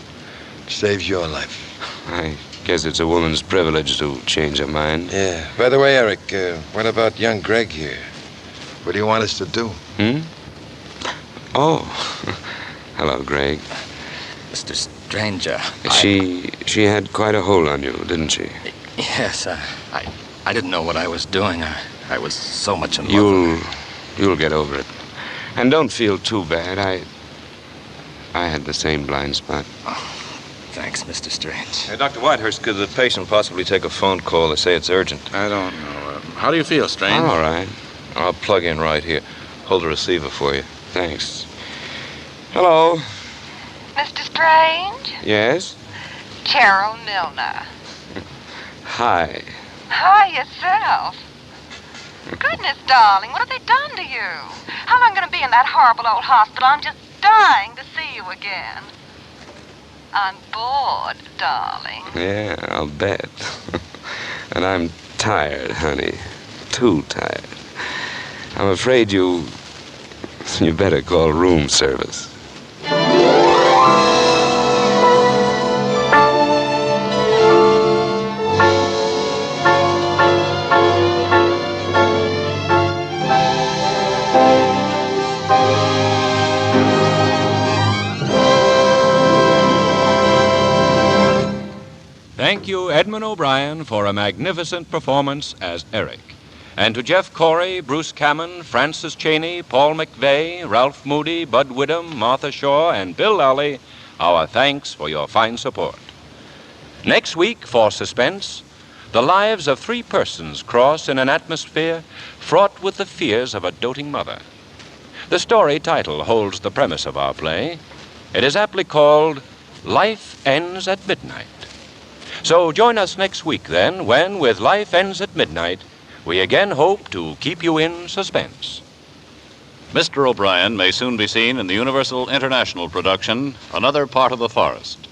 saves your life. I guess it's a woman's privilege to change her mind. Yeah. By the way, Eric, what about young Greg here? What do you want us to do? Oh. Hello, Greg. Mr. Stranger. She had quite a hold on you, didn't she? Yes, I didn't know what I was doing. I was so much in love. You'll get over it. And don't feel too bad. I had the same blind spot. Oh, thanks, Mr. Strange. Hey, Dr. Whitehurst, could the patient possibly take a phone call? They say it's urgent. I don't know. How do you feel, Strange? All right. I'll plug in right here. Hold the receiver for you. Thanks. Hello. Mr. Strange? Yes? Cheryl Milner. Hi. Hi, yourself. Goodness, darling, what have they done to you? How long are you going to be in that horrible old hospital? I'm just dying to see you again. I'm bored, darling. Yeah, I'll bet. And I'm tired, honey. Too tired. I'm afraid you better call room service. Thank you, Edmund O'Brien, for a magnificent performance as Eric. And to Jeff Corey, Bruce Cameron, Francis Cheney, Paul McVeigh, Ralph Moody, Bud Whittam, Martha Shaw, and Bill Lally, our thanks for your fine support. Next week, for Suspense, the lives of 3 persons cross in an atmosphere fraught with the fears of a doting mother. The story title holds the premise of our play. It is aptly called Life Ends at Midnight. So join us next week, then, when, with Life Ends at Midnight, we again hope to keep you in suspense. Mr. O'Brien may soon be seen in the Universal International production, Another Part of the Forest.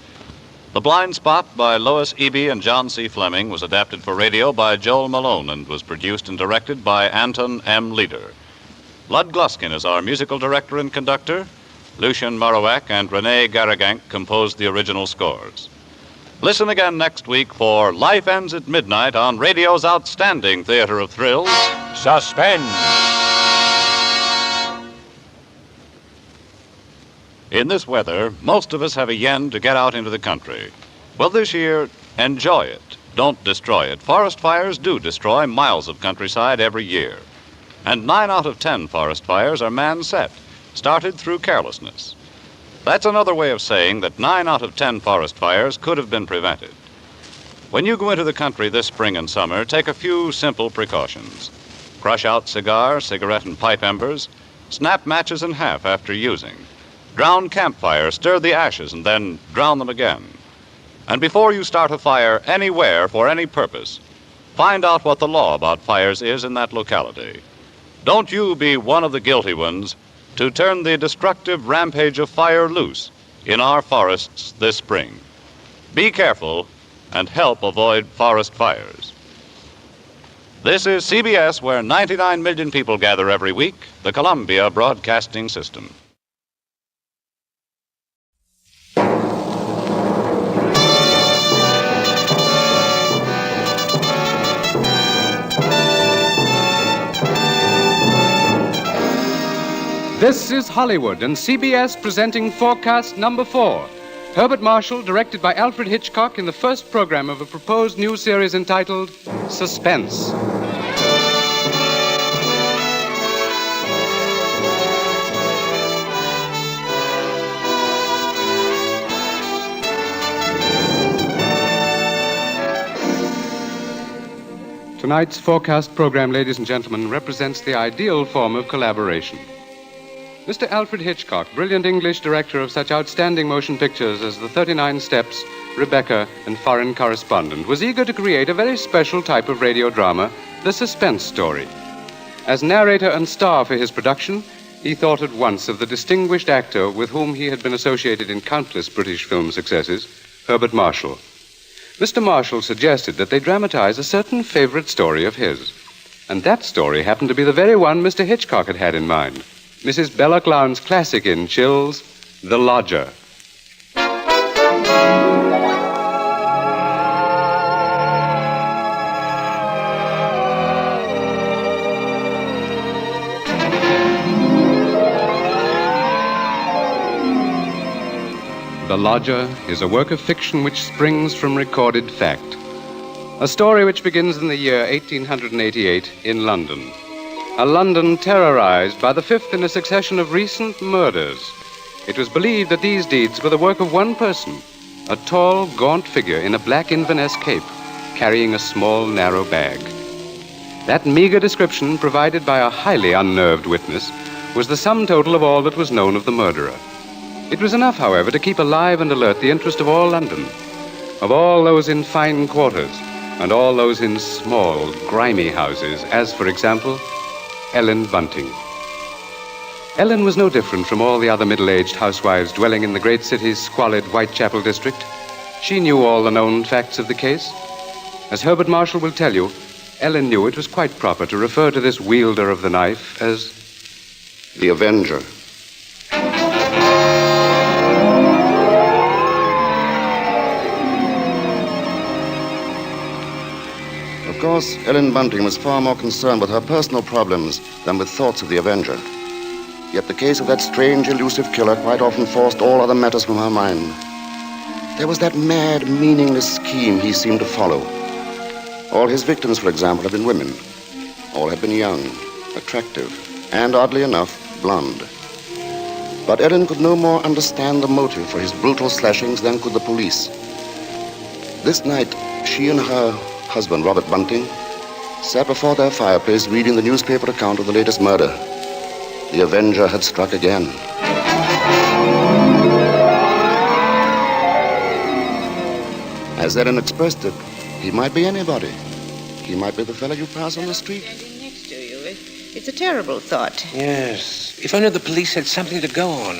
The Blind Spot by Lois Eby and John C. Fleming was adapted for radio by Joel Malone and was produced and directed by Anton M. Leader. Lud Gluskin is our musical director and conductor. Lucien Morawak and Renee Garrigank composed the original scores. Listen again next week for Life Ends at Midnight on radio's outstanding theater of thrills, Suspense. In this weather, most of us have a yen to get out into the country. Well, this year, enjoy it. Don't destroy it. Forest fires do destroy miles of countryside every year. And 9 out of 10 forest fires are man-set, started through carelessness. That's another way of saying that 9 out of 10 forest fires could have been prevented. When you go into the country this spring and summer, take a few simple precautions. Crush out cigar, cigarette, and pipe embers. Snap matches in half after using. Drown campfire, stir the ashes, and then drown them again. And before you start a fire anywhere for any purpose, find out what the law about fires is in that locality. Don't you be one of the guilty ones to turn the destructive rampage of fire loose in our forests this spring. Be careful and help avoid forest fires. This is CBS, where 99 million people gather every week, the Columbia Broadcasting System. This is Hollywood and CBS presenting Forecast Number 4. Herbert Marshall, directed by Alfred Hitchcock in the first program of a proposed new series entitled Suspense. Tonight's Forecast program, ladies and gentlemen, represents the ideal form of collaboration. Mr. Alfred Hitchcock, brilliant English director of such outstanding motion pictures as The 39 Steps, Rebecca, and Foreign Correspondent, was eager to create a very special type of radio drama, the suspense story. As narrator and star for his production, he thought at once of the distinguished actor with whom he had been associated in countless British film successes, Herbert Marshall. Mr. Marshall suggested that they dramatize a certain favorite story of his. And that story happened to be the very one Mr. Hitchcock had in mind. Mrs. Bella Clown's classic in Chills, The Lodger. The Lodger is a work of fiction which springs from recorded fact. A story which begins in the year 1888 in London. A London terrorized by the fifth in a succession of recent murders. It was believed that these deeds were the work of one person, a tall, gaunt figure in a black Inverness cape, carrying a small, narrow bag. That meager description, provided by a highly unnerved witness, was the sum total of all that was known of the murderer. It was enough, however, to keep alive and alert the interest of all London, of all those in fine quarters, and all those in small, grimy houses, as, for example, Ellen Bunting. Ellen was no different from all the other middle-aged housewives dwelling in the great city's squalid Whitechapel district. She knew all the known facts of the case. As Herbert Marshall will tell you, Ellen knew it was quite proper to refer to this wielder of the knife as the Avenger. Of course, Ellen Bunting was far more concerned with her personal problems than with thoughts of the Avenger. Yet the case of that strange, elusive killer quite often forced all other matters from her mind. There was that mad, meaningless scheme he seemed to follow. All his victims, for example, had been women. All had been young, attractive, and, oddly enough, blonde. But Ellen could no more understand the motive for his brutal slashings than could the police. This night, she and her husband, Robert Bunting, sat before their fireplace reading the newspaper account of the latest murder. The Avenger had struck again. As Ellen expressed it, he might be anybody. He might be the fellow you pass on the street. Next to you. It's a terrible thought. Yes. If only the police had something to go on.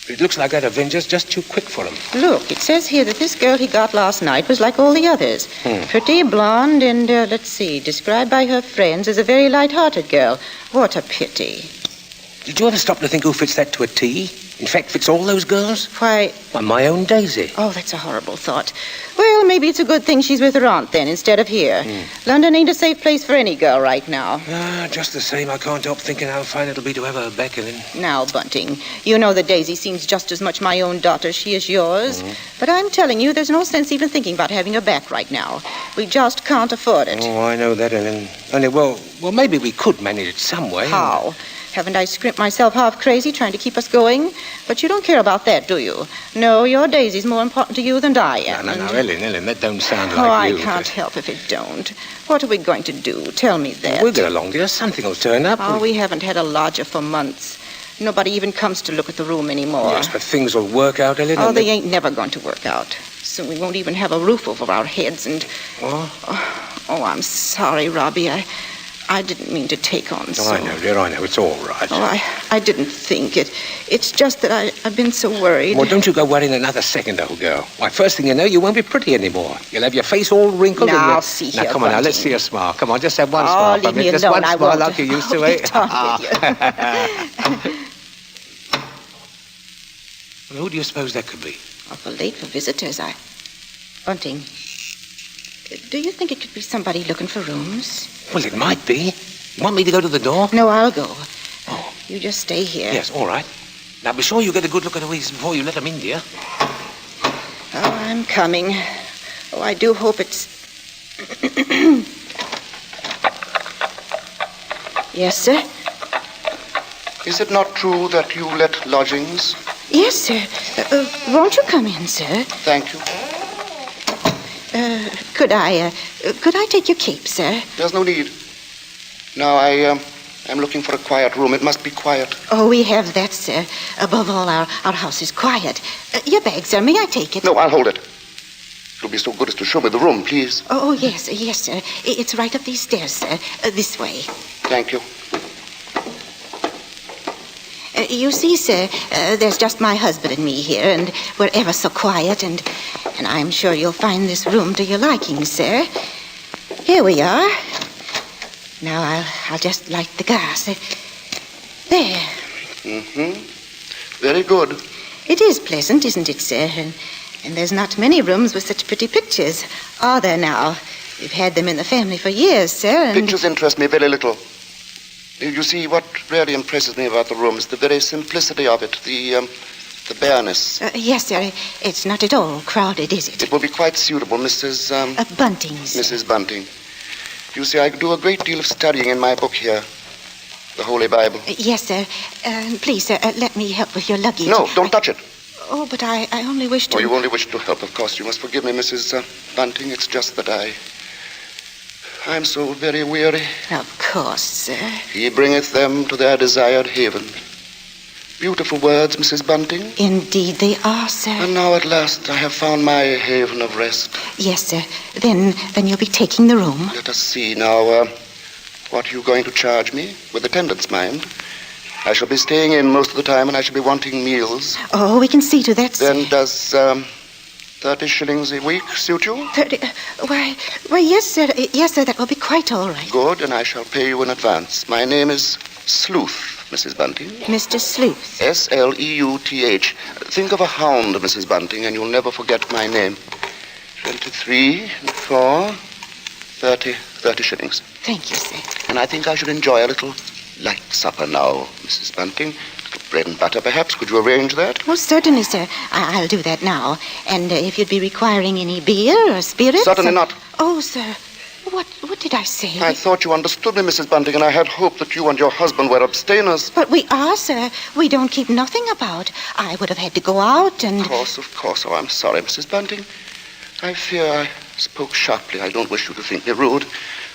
But it looks like that Avenger's just too quick for him. Look, it says here that this girl he got last night was like all the others. Pretty, blonde, and, described by her friends as a very light-hearted girl. What a pity. Did you ever stop to think who fits that to a T? In fact, fits all those girls? Why... Well, my own Daisy. Oh, that's a horrible thought. Well, maybe it's a good thing she's with her aunt, then, instead of here. London ain't a safe place for any girl right now. Just the same, I can't help thinking how fine it'll be to have her back in. Now, Bunting, you know that Daisy seems just as much my own daughter as she is yours. But I'm telling you, there's no sense even thinking about having her back right now. We just can't afford it. Oh, I know that, Ellen. Only, well, maybe we could manage it some way. How? Haven't I scrimped myself half crazy trying to keep us going? But you don't care about that, do you? No, your Daisy's more important to you than I am. No, Ellen, that don't sound like you. you. I can't help if it don't. What are we going to do? Tell me that. We'll get along, dear. Something will turn up. Oh, we haven't had a lodger for months. Nobody even comes to look at the room anymore. Yes, but things will work out, Ellen. Oh, they ain't never going to work out. Soon we won't even have a roof over our heads and... Oh, I'm sorry, Robbie. I didn't mean to take on so... I know, dear, I know. It's all right. Oh, I didn't think it. It's just that I've been so worried. Well, don't you go worrying another second, old girl. Why, first thing you know, you won't be pretty anymore. You'll have your face all wrinkled and... Now, see here, Now, come on, now, let's see a smile. Come on, just have one Oh, smile. leave me just alone, one I smile won't. like you used to, I'll eh? be done with you. Well, who do you suppose that could be? Awful late for visitors, Bunting, do you think it could be somebody looking for rooms? Well, it might be. You want me to go to the door? No, I'll go. Oh. You just stay here. Yes, all right. Now, be sure you get a good look at the ways before you let them in, dear. Oh, I'm coming. Oh, I do hope it's... Yes, sir? Is it not true that you let lodgings? Yes, sir. Won't you come in, sir? Thank you. Could I take your cape, sir? There's no need. Now, I'm looking for a quiet room. It must be quiet. Oh, we have that, sir. Above all, our house is quiet. Your bag, sir. May I take it? No, I'll hold it. You'll be so good as to show me the room, please. Oh, yes, sir. It's right up these stairs, sir. This way. Thank you. You see, sir, there's just my husband and me here, and we're ever so quiet, and I'm sure you'll find this room to your liking, sir. Here we are. Now, I'll just light the gas. There. Very good. It is pleasant, isn't it, sir? And there's not many rooms with such pretty pictures, are there now? We've had them in the family for years, sir, and... Pictures interest me very little. You see, what really impresses me about the room is the very simplicity of it, the bareness. Yes, sir. It's not at all crowded, is it? It will be quite suitable, Mrs. Bunting's. Mrs. Bunting. You see, I do a great deal of studying in my book here, the Holy Bible. Yes, sir. Please, sir, let me help with your luggage. No, don't touch it. Oh, but I only wish to... Oh, you only wish to help, of course. You must forgive me, Mrs. Bunting. It's just that I'm so very weary. Of course, sir. He bringeth them to their desired haven. Beautiful words, Mrs. Bunting. Indeed they are, sir. And now at last I have found my haven of rest. Yes, sir. Then you'll be taking the room. Let us see now. What are you going to charge me? With attendance, mind. I shall be staying in most of the time, and I shall be wanting meals. Oh, we can see to that, sir. Then does 30 shillings a week suit you? 30? Why, yes, sir. Yes, sir, that will be quite all right. Good, and I shall pay you in advance. My name is Sleuth, Mrs. Bunting. Mr. Sleuth. Sleuth. Think of a hound, Mrs. Bunting, and you'll never forget my name. 23, 4, 30 shillings. Thank you, sir. And I think I should enjoy a little light supper now, Mrs. Bunting. A little bread and butter, perhaps. Could you arrange that? Oh, certainly, sir. I'll do that now. And if you'd be requiring any beer or spirits... Certainly not. Oh, sir. What did I say? I thought you understood me, Mrs. Bunting, and I had hoped that you and your husband were abstainers. But we are, sir. We don't keep nothing about. I would have had to go out and... Of course. Oh, I'm sorry, Mrs. Bunting. I fear I spoke sharply. I don't wish you to think me rude.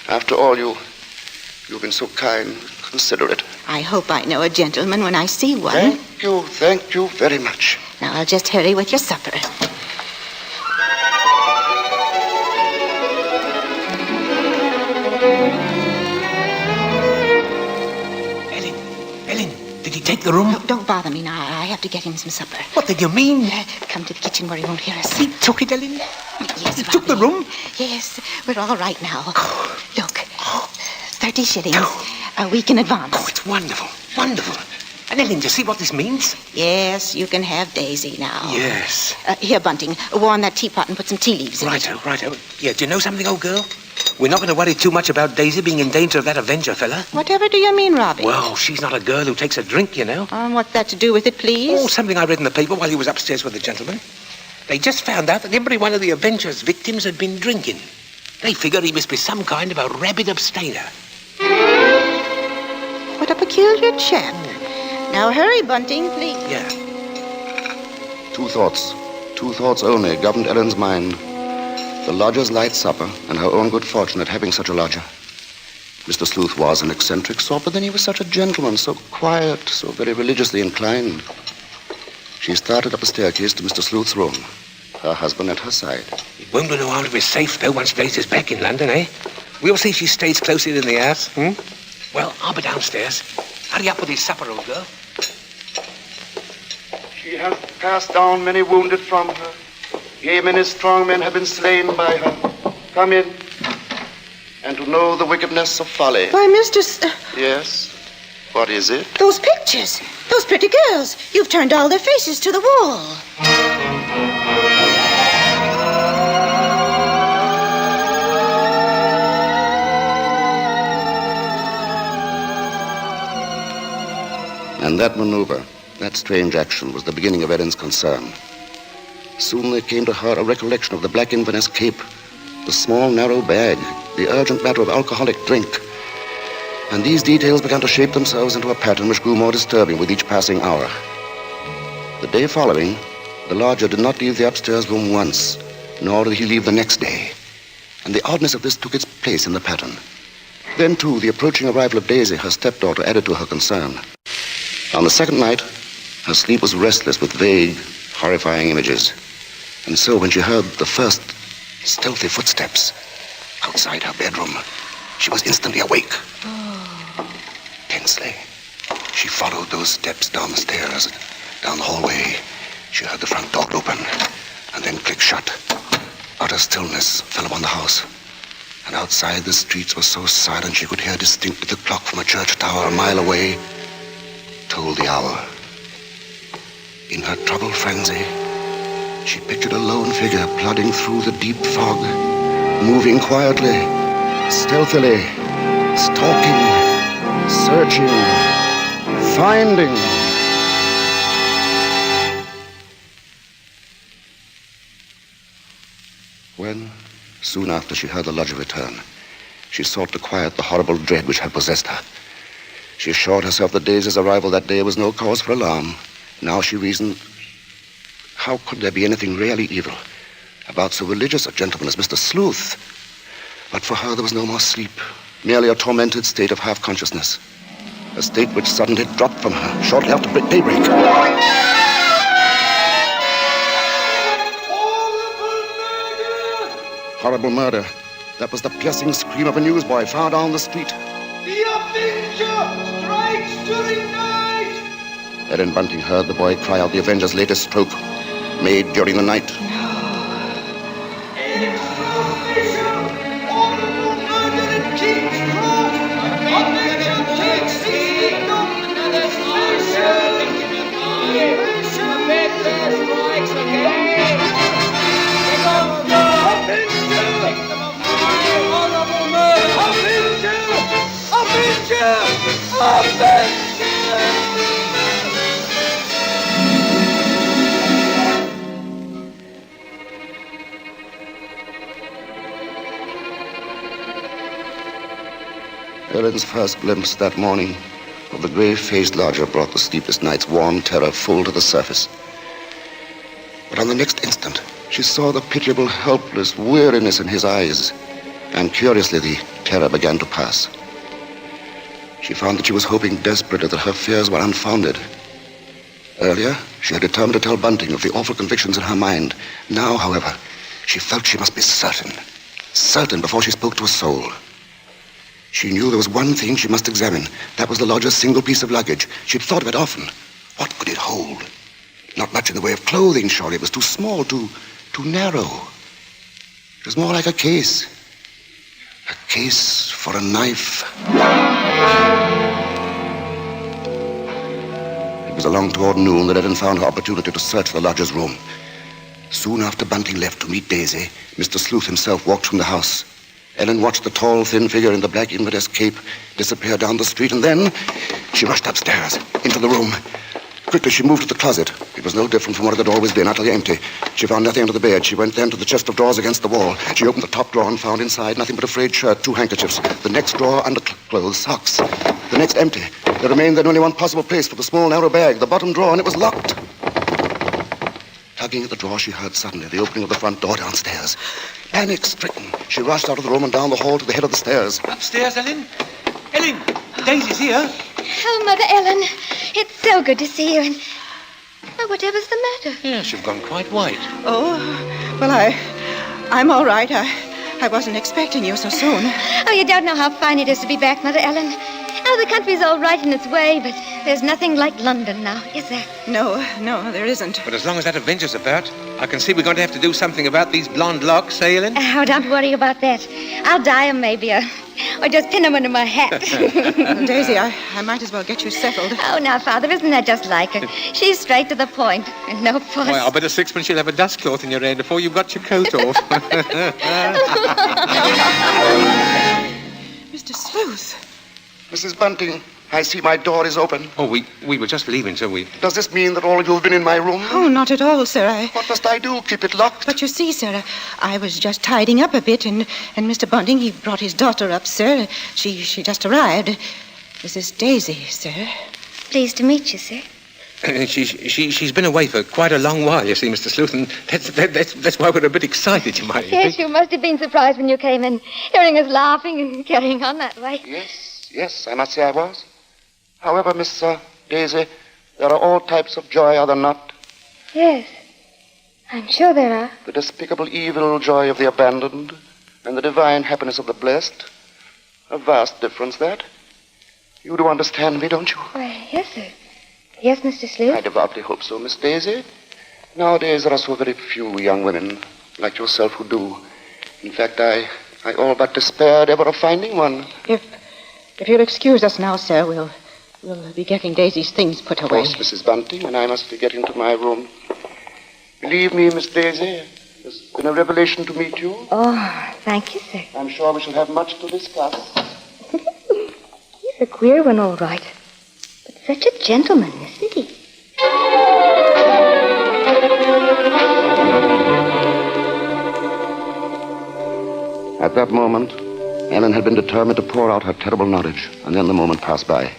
After all, you've been so kind, considerate. I hope I know a gentleman when I see one. Thank you very much. Now, I'll just hurry with your supper. Ellen, did he take the room? No, don't bother me now. I have to get him some supper. What did you mean? Come to the kitchen where he won't hear us. He took it, Ellen? Yes, He took the room? Yes, we're all right now. Look, 30 shillings. A week in advance. Oh, it's wonderful. And Ellen, do you see what this means? Yes, you can have Daisy now. Yes. Here, Bunting, warm that teapot and put some tea leaves in it. Righto. Yeah, do you know something, old girl? We're not going to worry too much about Daisy being in danger of that Avenger fella. Whatever do you mean, Robbie? Well, she's not a girl who takes a drink, you know. What's that to do with it, please? Oh, something I read in the paper while he was upstairs with the gentleman. They just found out that every one of the Avenger's victims had been drinking. They figured he must be some kind of a rabid abstainer. What a peculiar chap. Now hurry, Bunting, please. Yeah. Two thoughts only governed Ellen's mind. The lodger's light supper and her own good fortune at having such a lodger. Mr. Sleuth was an eccentric sort, but then he was such a gentleman, so quiet, so very religiously inclined. She started up the staircase to Mr. Sleuth's room, her husband at her side. It won't do no harm to be safe, though, once Daisy's back in London, eh? We'll see if she stays close in the house, Well, I'll be downstairs. Hurry up with his supper, old girl. She has cast down many wounded from her. Yea, many strong men have been slain by her. Come in. And to know the wickedness of folly. Why, Mr. Yes? What is it? Those pictures. Those pretty girls. You've turned all their faces to the wall. And that maneuver, that strange action, was the beginning of Ellen's concern. Soon there came to her a recollection of the black Inverness cape, the small, narrow bag, the urgent matter of alcoholic drink. And these details began to shape themselves into a pattern which grew more disturbing with each passing hour. The day following, the lodger did not leave the upstairs room once, nor did he leave the next day. And the oddness of this took its place in the pattern. Then, too, the approaching arrival of Daisy, her stepdaughter, added to her concern. On the second night, her sleep was restless with vague, horrifying images. And so when she heard the first stealthy footsteps outside her bedroom, she was instantly awake. Tensely, she followed those steps down the stairs, down the hallway. She heard the front door open, and then click shut. Utter stillness fell upon the house. And outside, the streets were so silent she could hear distinctly the clock from a church tower a mile away told the hour. In her troubled frenzy, she pictured a lone figure plodding through the deep fog, moving quietly, stealthily, stalking, searching, finding. When, soon after she heard the lodger return, she sought to quiet the horrible dread which had possessed her. She assured herself that Daisy's arrival that day was no cause for alarm. Now she reasoned, how could there be anything really evil about so religious a gentleman as Mr. Sleuth? But for her there was no more sleep, merely a tormented state of half-consciousness, a state which suddenly dropped from her shortly after daybreak. Horrible murder. That was the piercing scream of a newsboy far down the street. The Avenger strikes during night! Ellen Bunting heard the boy cry out the Avenger's latest stroke, made during the night. Ellen's first glimpse that morning of the gray-faced lodger brought the sleepless night's warm terror full to the surface. But on the next instant, she saw the pitiable, helpless weariness in his eyes, and curiously the terror began to pass. She found that she was hoping desperately that her fears were unfounded. Earlier, she had determined to tell Bunting of the awful convictions in her mind. Now, however, she felt she must be certain before she spoke to a soul. She knew there was one thing she must examine. That was the lodger's single piece of luggage. She'd thought of it often. What could it hold? Not much in the way of clothing, surely. It was too small, too narrow. It was more like a case. A case for a knife. It was along toward noon that Ellen found her opportunity to search the lodger's room. Soon after Bunting left to meet Daisy, Mr. Sleuth himself walked from the house. Ellen watched the tall, thin figure in the black Inverness cape disappear down the street, and then she rushed upstairs, into the room. Quickly, she moved to the closet. It was no different from what it had always been, utterly empty. She found nothing under the bed. She went then to the chest of drawers against the wall. She opened the top drawer and found inside nothing but a frayed shirt, 2 handkerchiefs. The next drawer, underclothes, socks. The next empty. There remained then only one possible place for the small, narrow bag, the bottom drawer, and it was locked. Tugging at the drawer, she heard suddenly the opening of the front door downstairs. Panic-stricken, she rushed out of the room and down the hall to the head of the stairs. Upstairs, Ellen? Ellen, Daisy's here. Oh, Mother Ellen, it's so good to see you. And whatever's the matter? Yes, you've gone quite white. Oh, well, I'm all right. I wasn't expecting you so soon. Oh, you don't know how fine it is to be back, Mother Ellen. Oh, the country's all right in its way, but there's nothing like London now, is there? No, there isn't. But as long as that Avenger's about, I can see we're going to have to do something about these blonde locks, eh, Ellen? Oh, don't worry about that. I'll dye 'em maybe, or just pin 'em under my hat. Daisy, I might as well get you settled. Oh, now, Father, isn't that just like her? She's straight to the point, and no fuss. Well, I'll bet a sixpence you'll have a dust cloth in your hair before you've got your coat off. Mr. Sleuth. Mrs. Bunting, I see my door is open. Oh, we were just leaving, so we... Does this mean that all of you have been in my room? Oh, not at all, sir. What must I do? Keep it locked? But you see, sir, I was just tidying up a bit, and Mr. Bunting, he brought his daughter up, sir. She just arrived. This is Daisy, sir. Pleased to meet you, sir. She's been away for quite a long while, you see, Mr. Sleuth, and that's why we're a bit excited, you might think. Yes, you must have been surprised when you came in, hearing us laughing and carrying on that way. Yes, I must say I was. However, Miss Daisy, there are all types of joy, are there not? Yes, I'm sure there are. The despicable evil joy of the abandoned and the divine happiness of the blessed. A vast difference, that. You do understand me, don't you? Why, yes, sir. Yes, Mr. Sleuth. I devoutly hope so, Miss Daisy. Nowadays, there are so very few young women like yourself who do. In fact, I all but despaired ever of finding one. If you'll excuse us now, sir, we'll be getting Daisy's things put away. Of course, Mrs. Bunting, and I must be getting to my room. Believe me, Miss Daisy, it's been a revelation to meet you. Oh, thank you, sir. I'm sure we shall have much to discuss. He's a queer one, all right. But such a gentleman, isn't he? At that moment, Ellen had been determined to pour out her terrible knowledge, and then the moment passed by.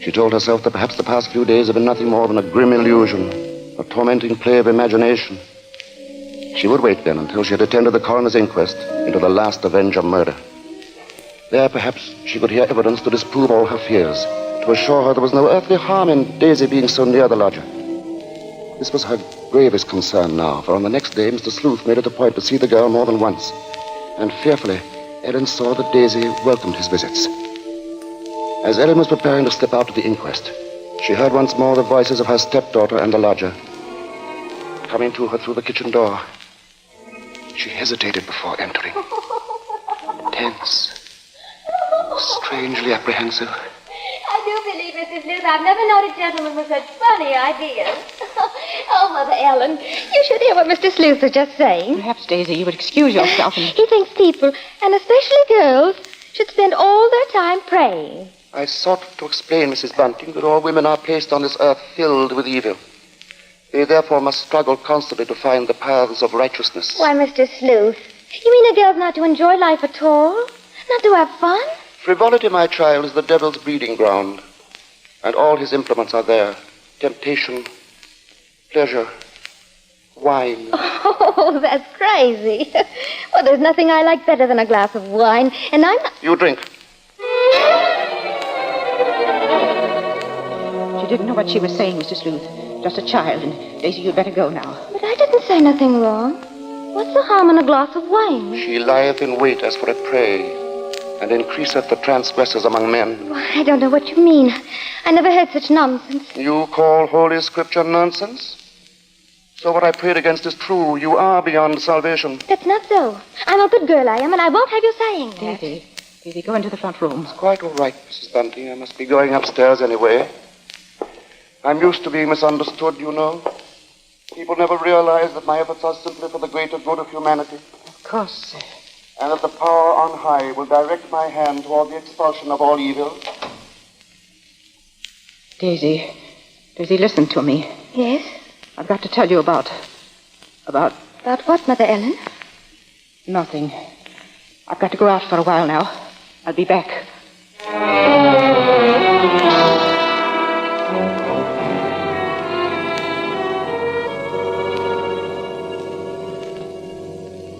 She told herself that perhaps the past few days had been nothing more than a grim illusion, a tormenting play of imagination. She would wait then until she had attended the coroner's inquest into the last Avenger murder. There, perhaps, she could hear evidence to disprove all her fears, to assure her there was no earthly harm in Daisy being so near the lodger. This was her gravest concern now, for on the next day, Mr. Sleuth made it a point to see the girl more than once, and fearfully, Ellen saw that Daisy welcomed his visits. As Ellen was preparing to slip out to the inquest, She heard once more the voices of her stepdaughter and the lodger coming to her through the kitchen door. She hesitated before entering. Tense. Strangely apprehensive. I do believe, Mrs. Luth, I've never known a gentleman with such funny ideas. Oh, Mother Ellen, you should hear what Mr. Sleuth was just saying. Perhaps, Daisy, you would excuse yourself and... He thinks people, and especially girls, should spend all their time praying. I sought to explain, Mrs. Bunting, that all women are placed on this earth filled with evil. They therefore must struggle constantly to find the paths of righteousness. Why, Mr. Sleuth, you mean a girl's not to enjoy life at all? Not to have fun? Frivolity, my child, is the devil's breeding ground. And all his implements are there. Temptation, pleasure, wine. Oh, that's crazy. Well, there's nothing I like better than a glass of wine, and I'm not... You drink. She didn't know what she was saying, Mr. Sleuth. Just a child, and Daisy, you'd better go now. But I didn't say nothing wrong. What's the harm in a glass of wine? She lieth in wait as for a prey, and increaseth the transgressors among men. Well, I don't know what you mean. I never heard such nonsense. You call Holy Scripture nonsense? So what I prayed against is true. You are beyond salvation. That's not so. I'm a good girl, I am, and I won't have you saying that. Daisy, go into the front room. It's quite all right, Mrs. Bunting. I must be going upstairs anyway. I'm used to being misunderstood, you know. People never realize that my efforts are simply for the greater good of humanity. Of course, sir. And that the power on high will direct my hand toward the expulsion of all evil. Daisy, listen to me. Yes? I've got to tell you about... About what, Mother Ellen? Nothing. I've got to go out for a while now. I'll be back.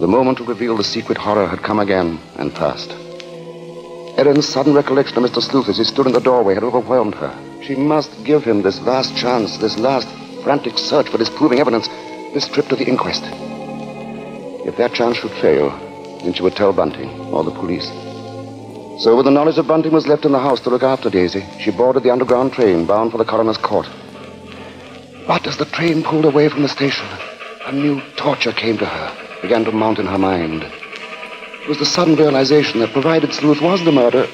The moment to reveal the secret horror had come again and passed. Ellen's sudden recollection of Mr. Sleuth as he stood in the doorway had overwhelmed her. She must give him this last chance, this last frantic search for disproving evidence, this trip to the inquest. If that chance should fail, then she would tell Bunting or the police. So with the knowledge that Bunting was left in the house to look after Daisy, she boarded the underground train bound for the coroner's court. But as the train pulled away from the station, a new torture came to her, began to mount in her mind. It was the sudden realization that provided Sleuth was the murderer,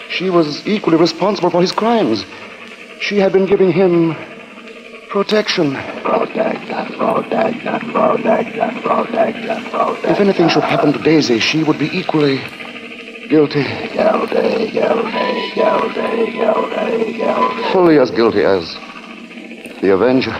she was equally responsible for his crimes. She had been giving him protection. If anything should happen to Daisy, she would be equally guilty. Fully as guilty as the Avenger.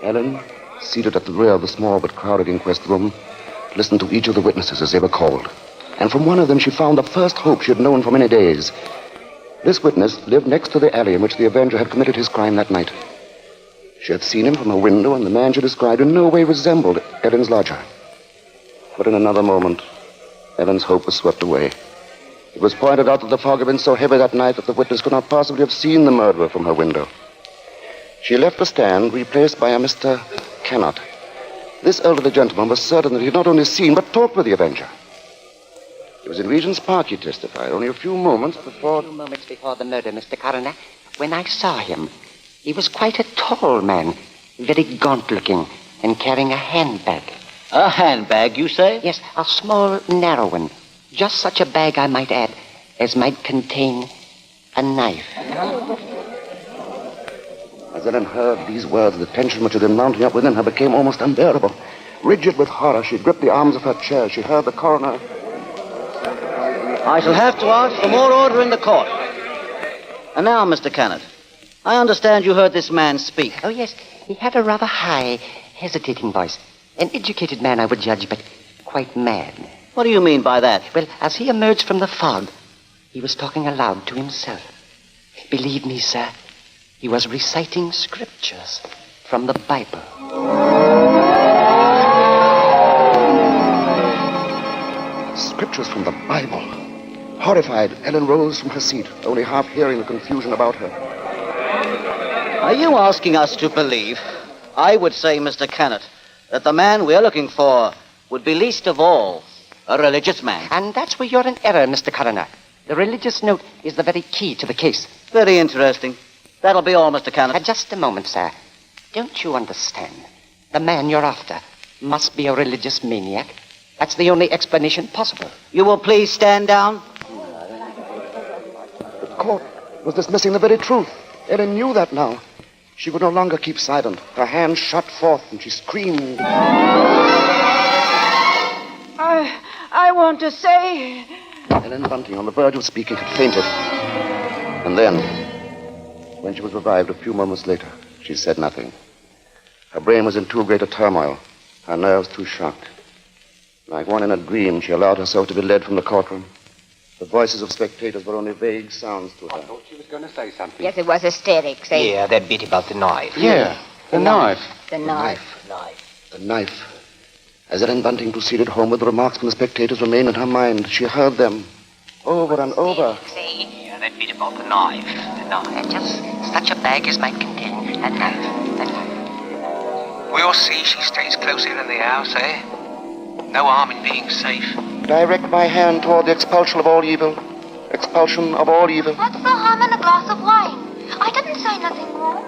Ellen, seated at the rear of the small but crowded inquest room, listened to each of the witnesses as they were called. And from one of them she found the first hope she had known for many days. This witness lived next to the alley in which the Avenger had committed his crime that night. She had seen him from a window, and the man she described in no way resembled Ellen's lodger. But in another moment, Ellen's hope was swept away. It was pointed out that the fog had been so heavy that night that the witness could not possibly have seen the murderer from her window. She left the stand, replaced by a Mr. Cannot. This elderly gentleman was certain that he had not only seen, but talked with the Avenger. It was in Regent's Park, he testified, only a few moments before... A few moments before the murder, Mr. Coroner, when I saw him. He was quite a tall man, very gaunt-looking, and carrying a handbag. A handbag, you say? Yes, a small, narrow one. Just such a bag, I might add, as might contain a knife. As Ellen heard these words, the tension which had been mounting up within her became almost unbearable. Rigid with horror, she gripped the arms of her chair. She heard the coroner... I shall have to ask for more order in the court. And now, Mr. Cannot, I understand you heard this man speak. Oh, yes. He had a rather high, hesitating voice. An educated man, I would judge, but quite mad. What do you mean by that? Well, as he emerged from the fog, he was talking aloud to himself. Believe me, sir, he was reciting scriptures from the Bible. scriptures from the Bible. Horrified, Ellen rose from her seat, only half hearing the confusion about her. Are you asking us to believe, I would say, Mr. Kennett, that the man we're looking for would be least of all a religious man? And that's where you're in error, Mr. Coroner. The religious note is the very key to the case. Very interesting. That'll be all, Mr. Kennett. Just a moment, sir. Don't you understand? The man you're after must be a religious maniac. That's the only explanation possible. You will please stand down? The court was dismissing the very truth. Ellen knew that now. She could no longer keep silent. Her hands shot forth and she screamed. I want to say... Ellen Bunting, on the verge of speaking, had fainted. And then, when she was revived a few moments later, she said nothing. Her brain was in too great a turmoil, her nerves too shocked. Like one in a dream, she allowed herself to be led from the courtroom. The voices of spectators were only vague sounds to her. I thought she was going to say something. Yes, it was hysterics, eh? Yeah, that bit about the knife. Yeah, the knife. The knife. The knife. As Ellen Bunting proceeded homeward, the remarks from the spectators remained in her mind. She heard them over and over. Yeah, that bit about the knife. The knife. Just such a bag as might contain a knife. A knife. We'll see she stays close in the house, eh? No harm in being safe. Direct my hand toward the expulsion of all evil. Expulsion of all evil. What's the harm in a glass of wine? I didn't say nothing wrong.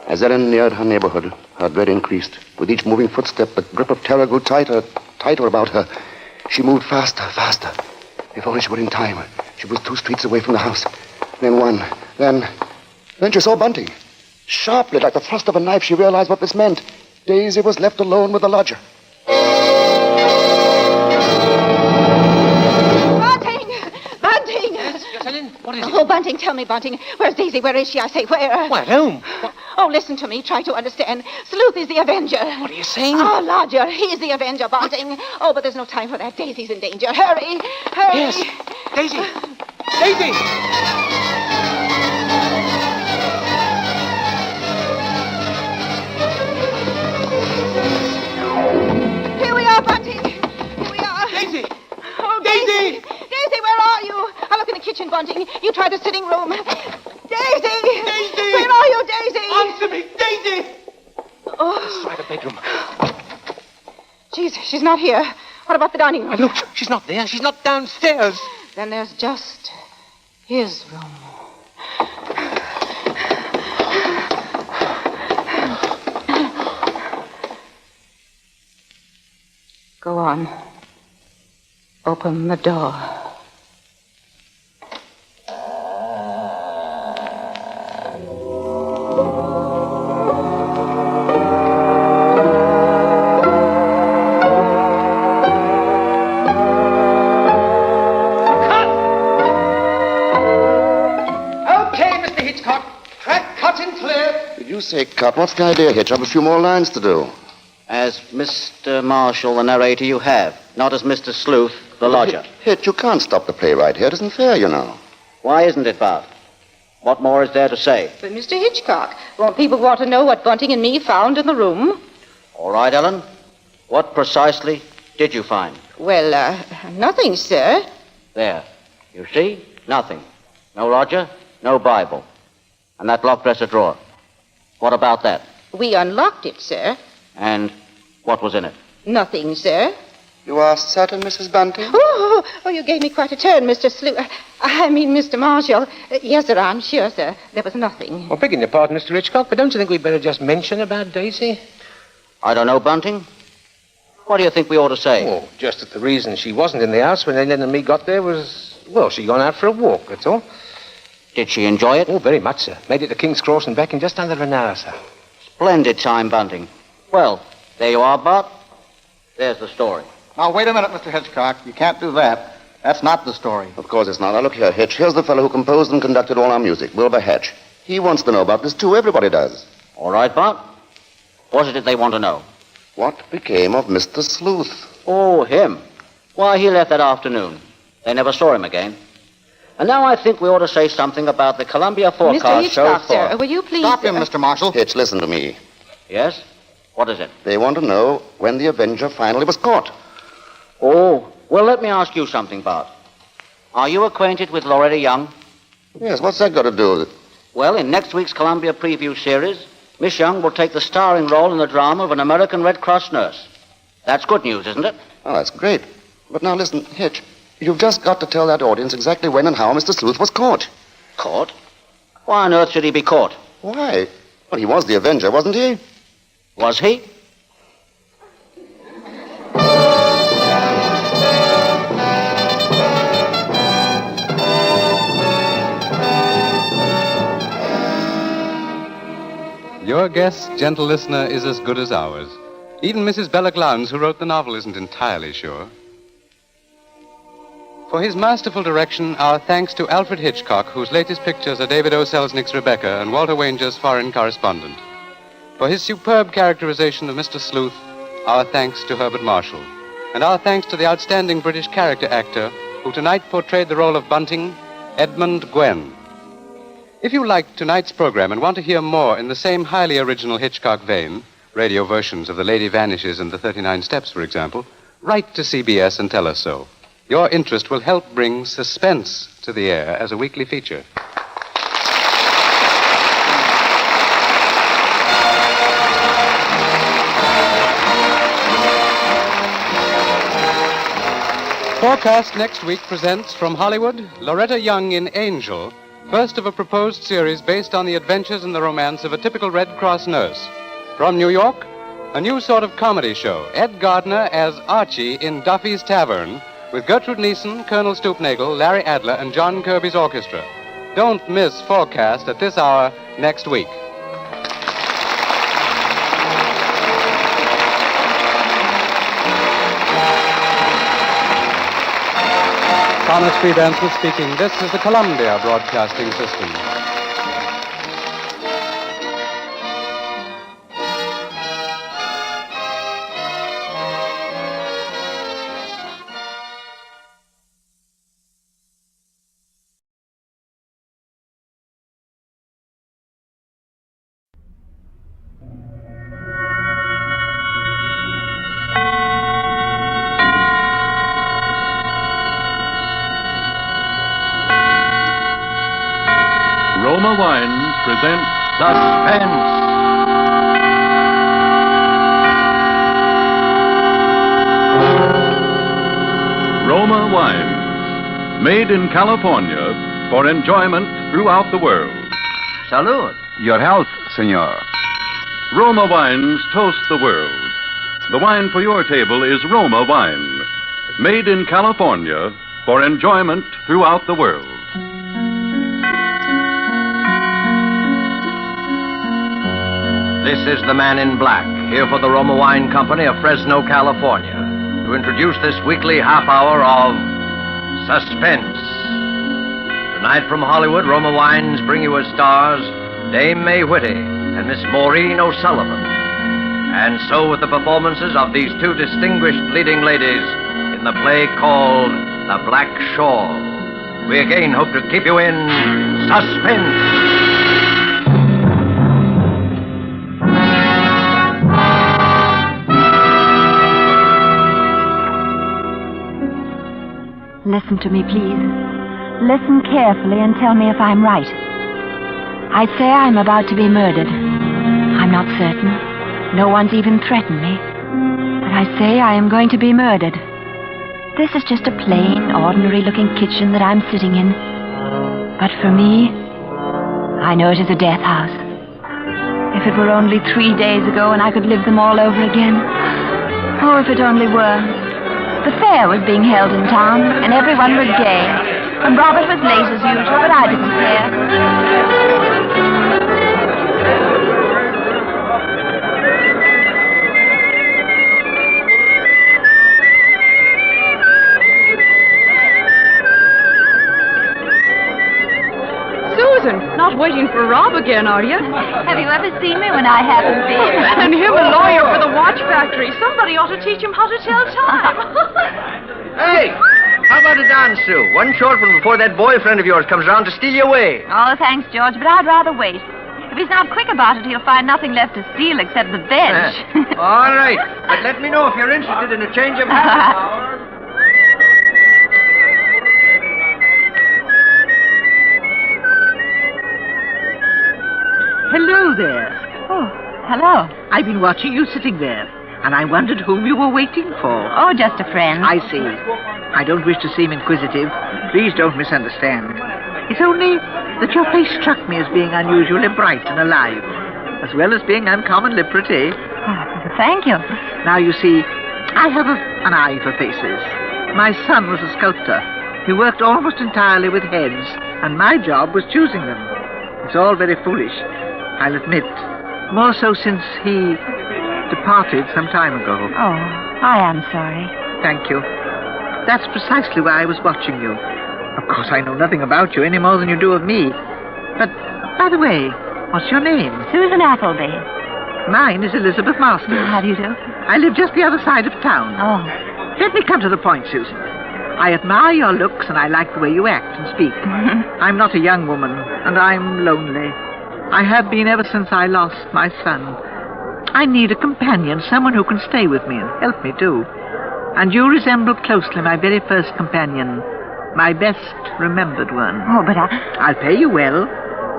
As Ellen neared her neighborhood, her dread increased. With each moving footstep, the grip of terror grew tighter, tighter about her. She moved faster, faster. If only she were in time. She was 2 streets away from the house. Then one. Then she saw Bunting. Sharply, like the thrust of a knife, she realized what this meant. Daisy was left alone with the lodger. Bunting! Yes, Ellen? What is it? Oh, Bunting, tell me, Bunting. Where's Daisy? Where is she? I say, where? Why, at home. Oh, listen to me. Try to understand. Sleuth is the avenger. What are you saying? Oh, lodger. He's the avenger, Bunting. Oh, but there's no time for that. Daisy's in danger. Hurry! Hurry! Yes. Daisy! Daisy! Here we are, Bunting. Here we are. Daisy! Oh, Daisy! Daisy, where are you? I'll look in the kitchen, Bunting. You try the sitting room. Daisy! Daisy! Where are you, Daisy? Answer me, Daisy! Oh. Let's try the bedroom. She's not here. What about the dining room? Look, she's not there. She's not downstairs. Then there's just his room. Go on. Open the door. Did you say cut? What's the idea, Hitch? I have a few more lines to do. As Mr. Marshall, the narrator, you have. Not as Mr. Sleuth, the lodger. Hitch, you can't stop the play right here. It isn't fair, you know. Why isn't it, Bart? What more is there to say? But, Mr. Hitchcock, won't people want to know what Bunting and me found in the room? All right, Ellen. What precisely did you find? Well, nothing, sir. There. You see? Nothing. No lodger, no Bible. And that locked dresser drawer. What about that? We unlocked it, sir. And what was in it? Nothing, sir. You are certain, Mrs. Bunting? Oh, you gave me quite a turn, Mr. Mr. Marshall. Yes, sir, I'm sure, sir. There was nothing. Well, begging your pardon, Mr. Hitchcock, but don't you think we'd better just mention about Daisy? I don't know, Bunting. What do you think we ought to say? Oh, just that the reason she wasn't in the house when Ellen and me got there was, well, she'd gone out for a walk, that's all. Did she enjoy it? Oh, very much, sir. Made it to King's Cross and back in just under an hour, sir. Splendid time, Bunting. Well, there you are, Bart. There's the story. Now, wait a minute, Mr. Hitchcock. You can't do that. That's not the story. Of course it's not. Now, look here, Hitch. Here's the fellow who composed and conducted all our music, Wilbur Hatch. He wants to know about this, too. Everybody does. All right, Bart. What is it they want to know? What became of Mr. Sleuth? Oh, him. Why, he left that afternoon. They never saw him again. And now I think we ought to say something about the Columbia forecast Mr. Hitchcock, so far. sir, will you please... Stop him, Mr. Marshall. Hitch, listen to me. Yes? What is it? They want to know when the Avenger finally was caught. Oh, well, let me ask you something, Bart. Are you acquainted with Loretta Young? Yes, what's that got to do with it? Well, in next week's Columbia Preview series, Miss Young will take the starring role in the drama of an American Red Cross nurse. That's good news, isn't it? Oh, that's great. But now listen, Hitch, you've just got to tell that audience exactly when and how Mr. Sleuth was caught. Caught? Why on earth should he be caught? Why? Well, he was the Avenger, wasn't he? Was he? Your guess, gentle listener, is as good as ours. Even Mrs. Bella Glounds, who wrote the novel, isn't entirely sure. For his masterful direction, our thanks to Alfred Hitchcock, whose latest pictures are David O. Selznick's Rebecca and Walter Wanger's Foreign Correspondent. For his superb characterization of Mr. Sleuth, our thanks to Herbert Marshall. And our thanks to the outstanding British character actor who tonight portrayed the role of Bunting, Edmund Gwen. If you liked tonight's program and want to hear more in the same highly original Hitchcock vein, radio versions of The Lady Vanishes and The 39 Steps, for example, write to CBS and tell us so. Your interest will help bring Suspense to the air as a weekly feature. Forecast next week presents from Hollywood, Loretta Young in Angel, first of a proposed series based on the adventures and the romance of a typical Red Cross nurse. From New York, a new sort of comedy show, Ed Gardner as Archie in Duffy's Tavern, with Gertrude Neeson, Colonel Stoopnagle, Larry Adler, and John Kirby's orchestra. Don't miss Forecast at this hour next week. Thomas Freebanson speaking. This is the Columbia Broadcasting System. Roma Wines present Suspense. Roma Wines, made in California for enjoyment throughout the world. Salud. Your health, senor. Roma Wines toast the world. The wine for your table is Roma Wine, made in California for enjoyment throughout the world. This is the Man in Black, here for the Roma Wine Company of Fresno, California, to introduce this weekly half hour of Suspense. Tonight from Hollywood, Roma Wines bring you as stars Dame May Whitty and Miss Maureen O'Sullivan. And so with the performances of these two distinguished leading ladies in the play called The Black Shawl, we again hope to keep you in suspense. Listen to me, please. Listen carefully and tell me if I'm right. I say I'm about to be murdered. I'm not certain. No one's even threatened me. But I say I am going to be murdered. This is just a plain, ordinary-looking kitchen that I'm sitting in. But for me, I know it is a death house. If it were only 3 days ago and I could live them all over again. Oh, if it only were. The fair was being held in town, and everyone was gay. And Robert was late as usual, but I didn't care. Susan, not waiting for Rob again, are you? Have you ever seen me when I haven't been? And him a lawyer for the watch factory. Somebody ought to teach him how to tell time. Hey, how about a dance, Sue? One short one before that boyfriend of yours comes around to steal you away. Oh, thanks, George, but I'd rather wait. If he's not quick about it, he'll find nothing left to steal except the bench. All right. But let me know if you're interested in a change of habit. Hello there. Oh, hello. I've been watching you sitting there, and I wondered whom you were waiting for. Oh, just a friend. I see. I don't wish to seem inquisitive. Please don't misunderstand. It's only that your face struck me as being unusually bright and alive, as well as being uncommonly pretty. Oh, thank you. Now, you see, I have an eye for faces. My son was a sculptor. He worked almost entirely with heads, and my job was choosing them. It's all very foolish, I'll admit. More so since he departed some time ago. Oh, I am sorry. Thank you. That's precisely why I was watching you. Of course, I know nothing about you any more than you do of me. But, by the way, what's your name? Susan Appleby. Mine is Elizabeth Masters. How do you do? I live just the other side of town. Oh. Let me come to the point, Susan. I admire your looks and I like the way you act and speak. I'm not a young woman, and I'm lonely. I have been ever since I lost my son. I need a companion, someone who can stay with me and help me too. And you resemble closely my very first companion, my best remembered one. Oh, but I'll pay you well,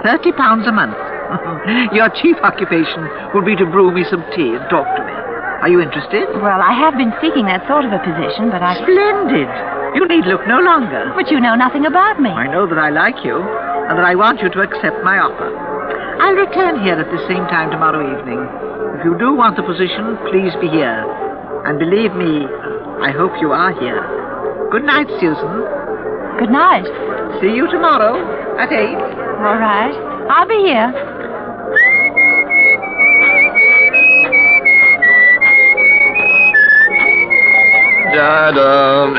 £30 a month. Your chief occupation will be to brew me some tea and talk to me. Are you interested? Well, I have been seeking that sort of a position, but Splendid! You need look no longer. But you know nothing about me. I know that I like you, and that I want you to accept my offer. I'll return here at the same time tomorrow evening. If you do want the position, please be here. And believe me, I hope you are here. Good night, Susan. Good night. See you tomorrow at 8. All right. I'll be here. Da-dum.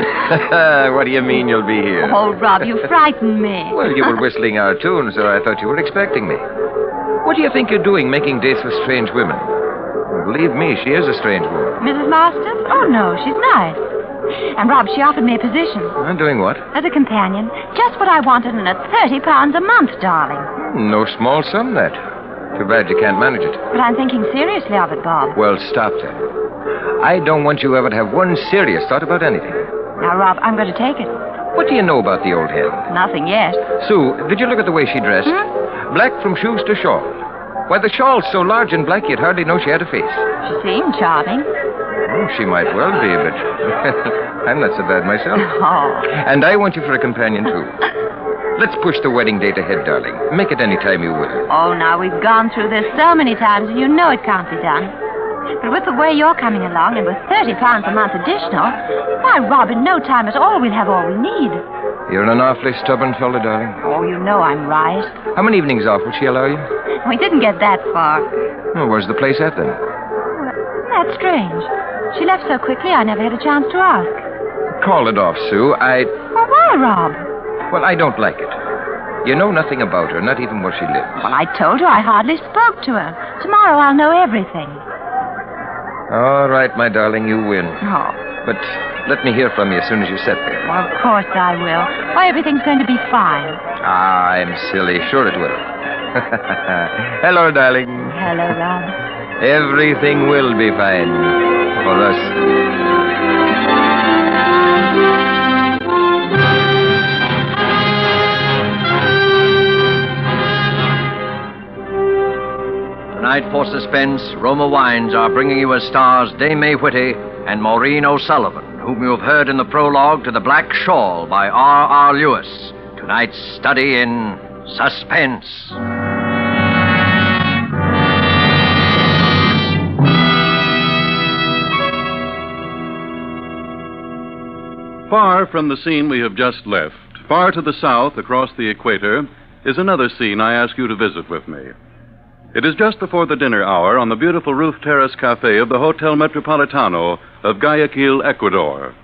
What do you mean you'll be here? Oh, Rob, you frightened me. Well, you were whistling our tune, so I thought you were expecting me. What do you think you're doing, making dates with strange women? Believe me, she is a strange woman. Mrs. Masters? Oh, no, she's nice. And, Rob, she offered me a position. Doing what? As a companion. Just what I wanted, and at £30 a month, darling. No small sum, that. Too bad you can't manage it. But I'm thinking seriously of it, Bob. Well, stop that. I don't want you ever to have one serious thought about anything. Now, Rob, I'm going to take it. What do you know about the old hen? Nothing yet. Sue, did you look at the way she dressed? Black from shoes to shawl. Why, the shawl's so large and black you'd hardly know she had a face. She seemed charming. Oh, she might well be, but I'm not so bad myself. Oh. And I want you for a companion, too. Let's push the wedding date ahead, darling. Make it any time you will. Oh, now, we've gone through this so many times, and you know it can't be done. But with the way you're coming along, and with £30 a month additional, why, Rob, in no time at all, we'll have all we need. You're an awfully stubborn fellow, darling. Oh, you know I'm right. How many evenings off will she allow you? We didn't get that far. Well, where's the place at, then? That's strange. She left so quickly, I never had a chance to ask. Call it off, Sue. Well, why, Rob? Well, I don't like it. You know nothing about her, not even where she lives. Well, I told her I hardly spoke to her. Tomorrow I'll know everything. All right, my darling, you win. Oh. But let me hear from you as soon as you set there. Well, of course I will. Why, everything's going to be fine. Ah, I'm silly. Sure it will. Hello, darling. Hello, Rob. Everything will be fine for us. Tonight for Suspense, Roma Wines are bringing you as stars Dame May Whitty and Maureen O'Sullivan, whom you have heard in the prologue to The Black Shawl by R.R. Lewis. Tonight's study in Suspense. Far from the scene we have just left, far to the south across the equator, is another scene I ask you to visit with me. It is just before the dinner hour on the beautiful roof terrace cafe of the Hotel Metropolitano of Guayaquil, Ecuador.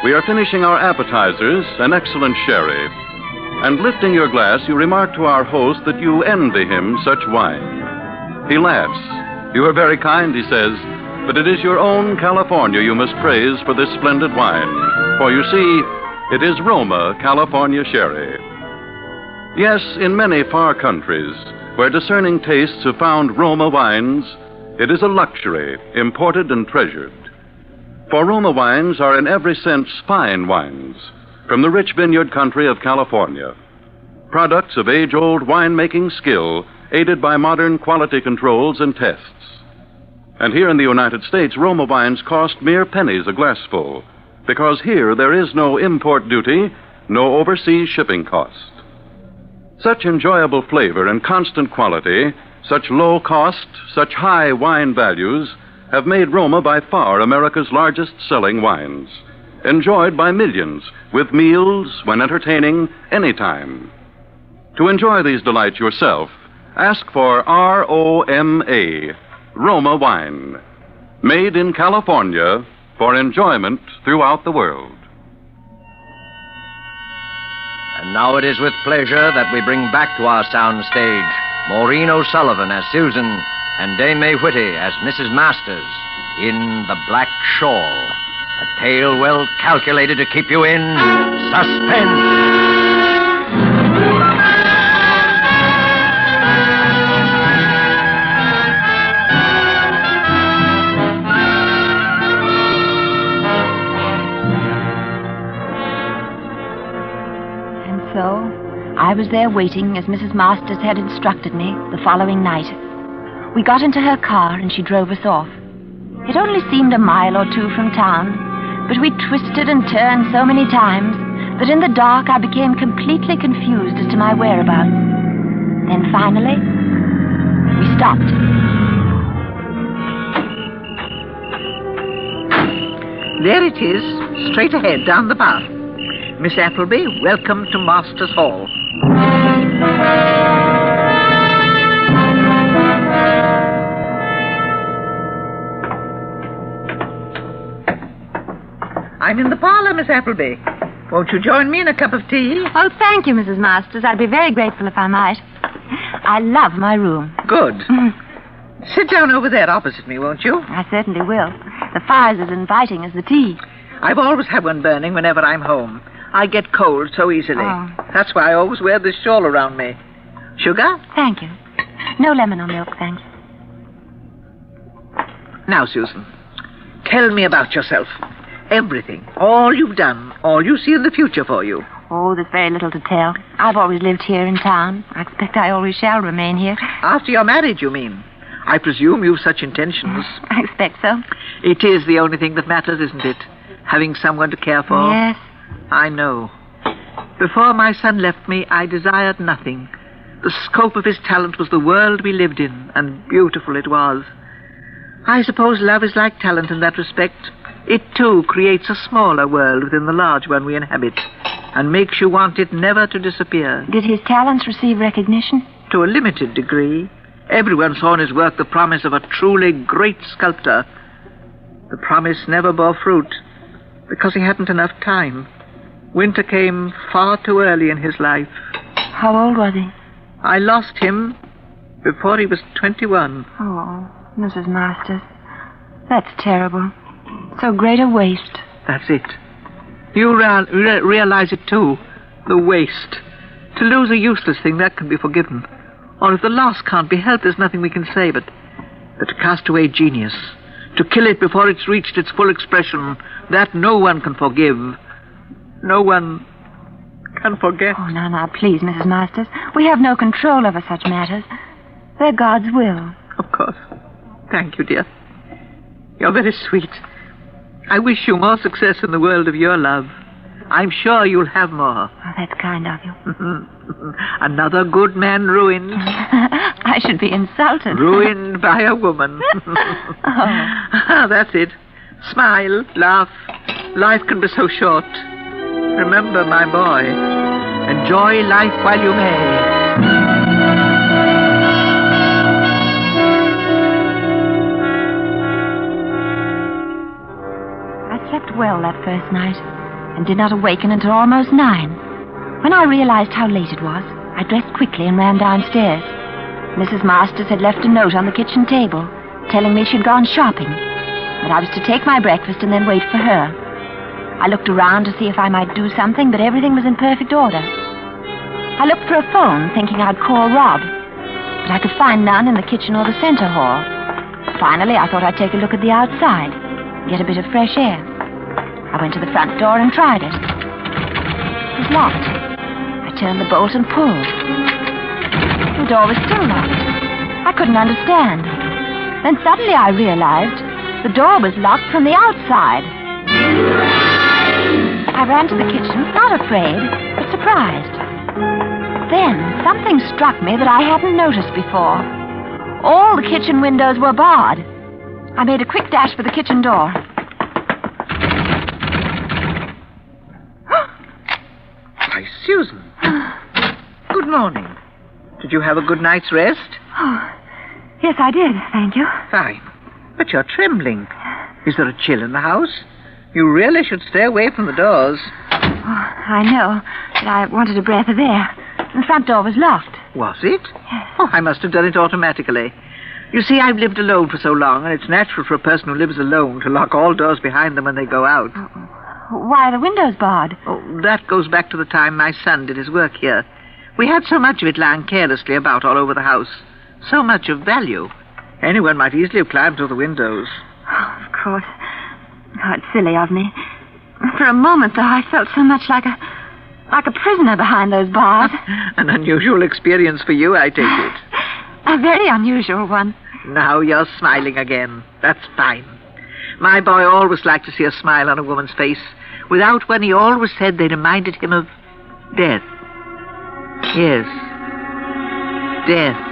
We are finishing our appetizers, an excellent sherry. And lifting your glass, you remark to our host that you envy him such wine. He laughs. You are very kind, he says, but it is your own California you must praise for this splendid wine. For you see, it is Roma California sherry. Yes, in many far countries, where discerning tastes have found Roma wines, it is a luxury, imported and treasured. For Roma wines are in every sense fine wines from the rich vineyard country of California. Products of age-old winemaking skill aided by modern quality controls and tests. And here in the United States, Roma wines cost mere pennies a glassful, because here there is no import duty, no overseas shipping cost. Such enjoyable flavor and constant quality, such low cost, such high wine values, have made Roma by far America's largest selling wines, enjoyed by millions with meals, when entertaining, anytime. To enjoy these delights yourself, ask for ROMA, Roma wine, made in California for enjoyment throughout the world. And now it is with pleasure that we bring back to our soundstage Maureen O'Sullivan as Susan and Dame May Whitty as Mrs. Masters in The Black Shawl, a tale well calculated to keep you in suspense. So, I was there waiting as Mrs. Masters had instructed me the following night. We got into her car and she drove us off. It only seemed a mile or two from town, but we twisted and turned so many times that in the dark I became completely confused as to my whereabouts. Then finally, we stopped. There it is, straight ahead, down the path. Miss Appleby, welcome to Masters Hall. I'm in the parlor, Miss Appleby. Won't you join me in a cup of tea? Oh, thank you, Mrs. Masters. I'd be very grateful if I might. I love my room. Good. Sit down over there opposite me, won't you? I certainly will. The fire's as inviting as the tea. I've always had one burning whenever I'm home. I get cold so easily. Oh. That's why I always wear this shawl around me. Sugar? Thank you. No lemon or milk, thanks. Now, Susan, tell me about yourself. Everything. All you've done. All you see in the future for you. Oh, there's very little to tell. I've always lived here in town. I expect I always shall remain here. After you're married, you mean? I presume you've such intentions. I expect so. It is the only thing that matters, isn't it? Having someone to care for. Yes. I know. Before my son left me, I desired nothing. The scope of his talent was the world we lived in, and beautiful it was. I suppose love is like talent in that respect. It, too, creates a smaller world within the large one we inhabit, and makes you want it never to disappear. Did his talents receive recognition? To a limited degree. Everyone saw in his work the promise of a truly great sculptor. The promise never bore fruit, because he hadn't enough time. Winter came far too early in his life. How old was he? I lost him before he was 21. Oh, Mrs. Masters. That's terrible. So great a waste. That's it. You realize it, too. The waste. To lose a useless thing, that can be forgiven. Or if the loss can't be helped, there's nothing we can say, but to cast away genius, to kill it before it's reached its full expression, that no one can forgive. No one can forget. Oh, now, please, Mrs. Masters. We have no control over such matters. They're God's will. Of course. Thank you, dear. You're very sweet. I wish you more success in the world of your love. I'm sure you'll have more. Oh, that's kind of you. Another good man ruined. I should be insulted. Ruined by a woman. Oh. That's it. Smile, laugh. Life can be so short. Remember, my boy, enjoy life while you may. I slept well that first night and did not awaken until almost 9. When I realized how late it was, I dressed quickly and ran downstairs. Mrs. Masters had left a note on the kitchen table telling me she'd gone shopping, that I was to take my breakfast and then wait for her. I looked around to see if I might do something, but everything was in perfect order. I looked for a phone, thinking I'd call Rob, but but I could find none in the kitchen or the center hall. Finally, I thought I'd take a look at the outside, get a bit of fresh air. I went to the front door and tried it. It was locked. I turned the bolt and pulled. The door was still locked. I couldn't understand. Then suddenly I realized the door was locked from the outside. I ran to the kitchen, not afraid, but surprised. Then something struck me that I hadn't noticed before. All the kitchen windows were barred. I made a quick dash for the kitchen door. Why, Susan. Good morning. Did you have a good night's rest? Oh, yes, I did, thank you. Fine. But you're trembling. Is there a chill in the house? You really should stay away from the doors. Oh, I know, but I wanted a breath of air. The front door was locked. Was it? Yes. Oh, I must have done it automatically. You see, I've lived alone for so long, and it's natural for a person who lives alone to lock all doors behind them when they go out. Why are the windows barred? Oh, that goes back to the time my son did his work here. We had so much of it lying carelessly about all over the house. So much of value. Anyone might easily have climbed through the windows. Oh, of course. Oh, it's silly of me. For a moment, though, I felt so much like a prisoner behind those bars. An unusual experience for you, I take it. A very unusual one. Now you're smiling again. That's fine. My boy always liked to see a smile on a woman's face. Without one, he always said they reminded him of death. Yes. Death.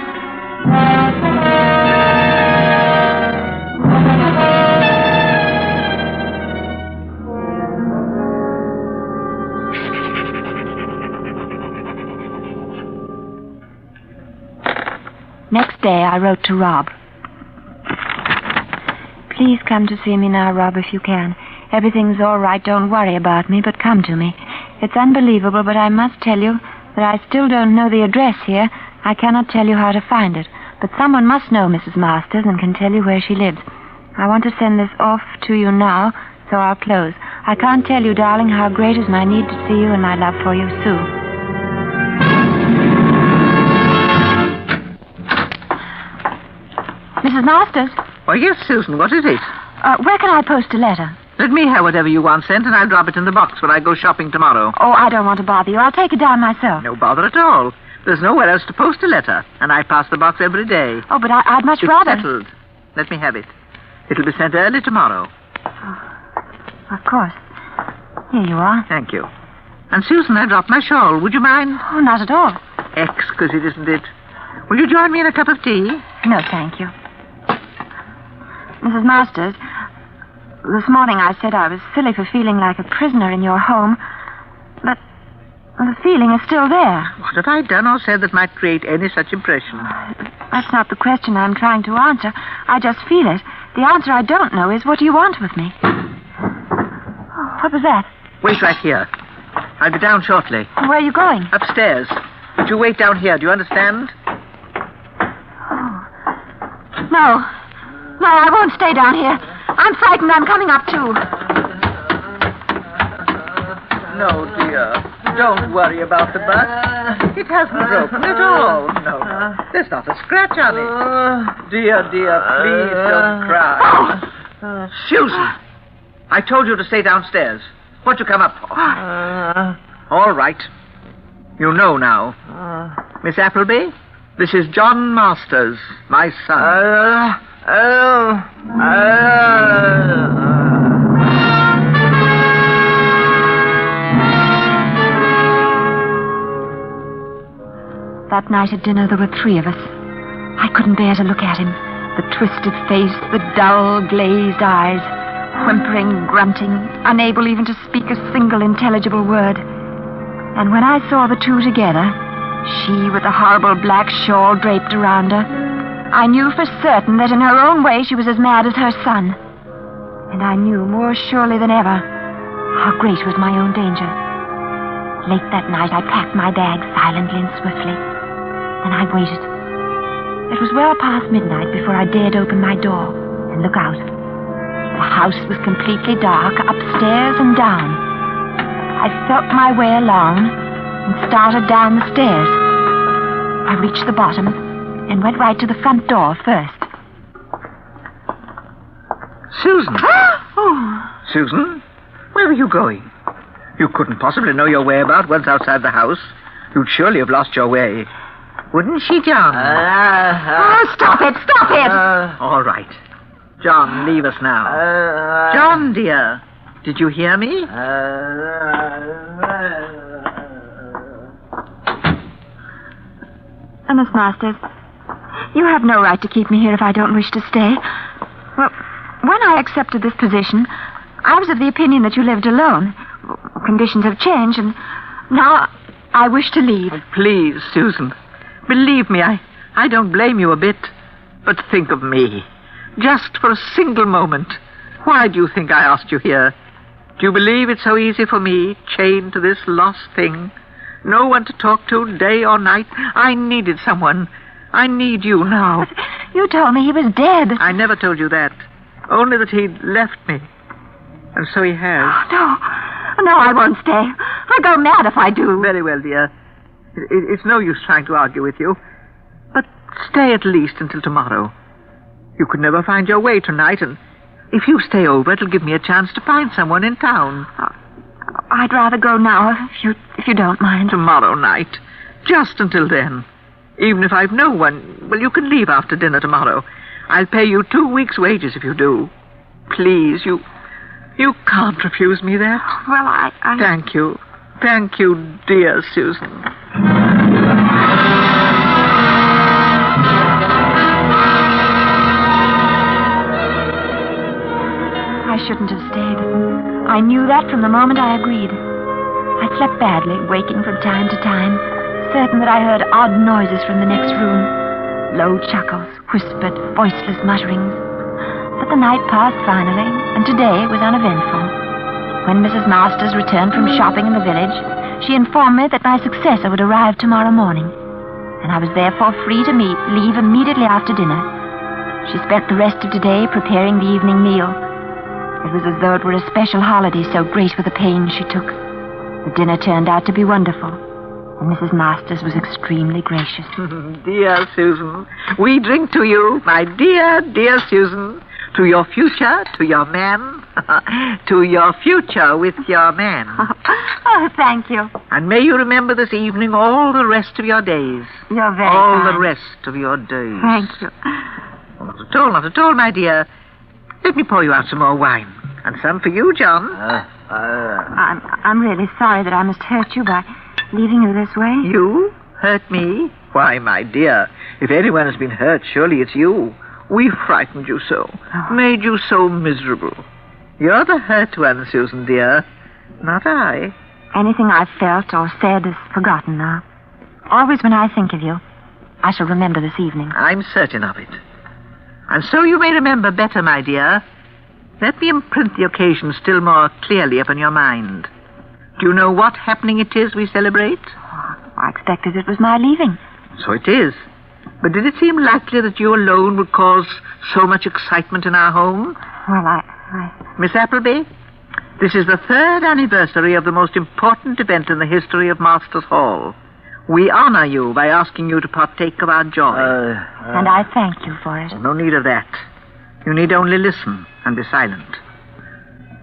Next day, I wrote to Rob. Please come to see me now, Rob, if you can. Everything's all right. Don't worry about me, but come to me. It's unbelievable, but I must tell you that I still don't know the address here. I cannot tell you how to find it. But someone must know Mrs. Masters and can tell you where she lives. I want to send this off to you now, so I'll close. I can't tell you, darling, how great is my need to see you and my love for you, Sue. Mrs. Masters? Oh, yes, Susan, what is it? Where can I post a letter? Let me have whatever you want sent, and I'll drop it in the box when I go shopping tomorrow. Oh, I don't want to bother you. I'll take it down myself. No bother at all. There's nowhere else to post a letter, and I pass the box every day. Oh, but I'd much It's rather... settled. Let me have it. It'll be sent early tomorrow. Of course. Here you are. Thank you. And, Susan, I dropped my shawl. Would you mind? Oh, not at all. Exquisite, isn't it? Will you join me in a cup of tea? No, thank you. Mrs. Masters, this morning I said I was silly for feeling like a prisoner in your home, but the feeling is still there. What have I done or said that might create any such impression? That's not the question I'm trying to answer. I just feel it. The answer I don't know is, what do you want with me? What was that? Wait right here. I'll be down shortly. Where are you going? Upstairs. But you wait down here, do you understand? No. No, I won't stay down here. I'm frightened. I'm coming up, too. No, dear. Don't worry about the butt. It hasn't broken at all. No. There's not a scratch on it. Dear, please don't cry. Susan, I told you to stay downstairs. What'd you come up for? All right. You know now. Miss Appleby, this is John Masters, my son. That night at dinner, there were three of us. I couldn't bear to look at him. The twisted face, the dull, glazed eyes, whimpering, grunting, unable even to speak a single intelligible word. And when I saw the two together, she with the horrible black shawl draped around her, I knew for certain that in her own way she was as mad as her son. And I knew more surely than ever how great was my own danger. Late that night, I packed my bag silently and swiftly. Then I waited. It was well past midnight before I dared open my door and look out. The house was completely dark, upstairs and down. I felt my way along and started down the stairs. I reached the bottom and went right to the front door first. Susan! Oh. Susan, where are you going? You couldn't possibly know your way about once outside the house. You'd surely have lost your way. Wouldn't she, John? Oh, stop it! Stop it! All right. John, leave us now. John, dear, did you hear me? Miss Masters, you have no right to keep me here if I don't wish to stay. Well, when I accepted this position, I was of the opinion that you lived alone. Conditions have changed, and now I wish to leave. Please, Susan, believe me, I don't blame you a bit. But think of me. Just for a single moment. Why do you think I asked you here? Do you believe it's so easy for me, chained to this lost thing? No one to talk to day or night. I needed someone. I need you now. But you told me he was dead. I never told you that. Only that he'd left me. And so he has. No, I won't stay. I'll go mad if I do. Very well, dear. It's no use trying to argue with you. But stay at least until tomorrow. You could never find your way tonight, and if you stay over, it'll give me a chance to find someone in town. I'd rather go now, if you don't mind. Tomorrow night. Just until then. Even if I've no one, well, you can leave after dinner tomorrow. I'll pay you 2 weeks' wages if you do. Please, you can't refuse me that. Well, I... Thank you. Thank you, dear Susan. I shouldn't have stayed. I knew that from the moment I agreed. I slept badly, waking from time to time, certain that I heard odd noises from the next room. Low chuckles, whispered, voiceless mutterings. But the night passed finally, and today was uneventful. When Mrs. Masters returned from shopping in the village, she informed me that my successor would arrive tomorrow morning, and I was therefore free to leave immediately after dinner. She spent the rest of today preparing the evening meal. It was as though it were a special holiday, so great were the pains she took. The dinner turned out to be wonderful, and Mrs. Masters was extremely gracious. Dear Susan, we drink to you, my dear, dear Susan, to your future, to your man, to your future with your man. Oh, thank you. And may you remember this evening all the rest of your days. You're very all kind. The rest of your days. Thank you. Not at all, my dear. Let me pour you out some more wine. And some for you, John. I'm really sorry that I must hurt you by leaving you this way. You? Hurt me? Why, my dear, if anyone has been hurt, surely it's you. We frightened you so. Made you so miserable. You're the hurt one, Susan, dear. Not I. Anything I've felt or said is forgotten now. Always when I think of you, I shall remember this evening. I'm certain of it. And so you may remember better, my dear. Let me imprint the occasion still more clearly upon your mind. Do you know what happening it is we celebrate? I expected it was my leaving. So it is. But did it seem likely that you alone would cause so much excitement in our home? Well, Miss Appleby, this is the 3rd anniversary of the most important event in the history of Masters Hall. We honor you by asking you to partake of our joy. And I thank you for it. No need of that. You need only listen and be silent.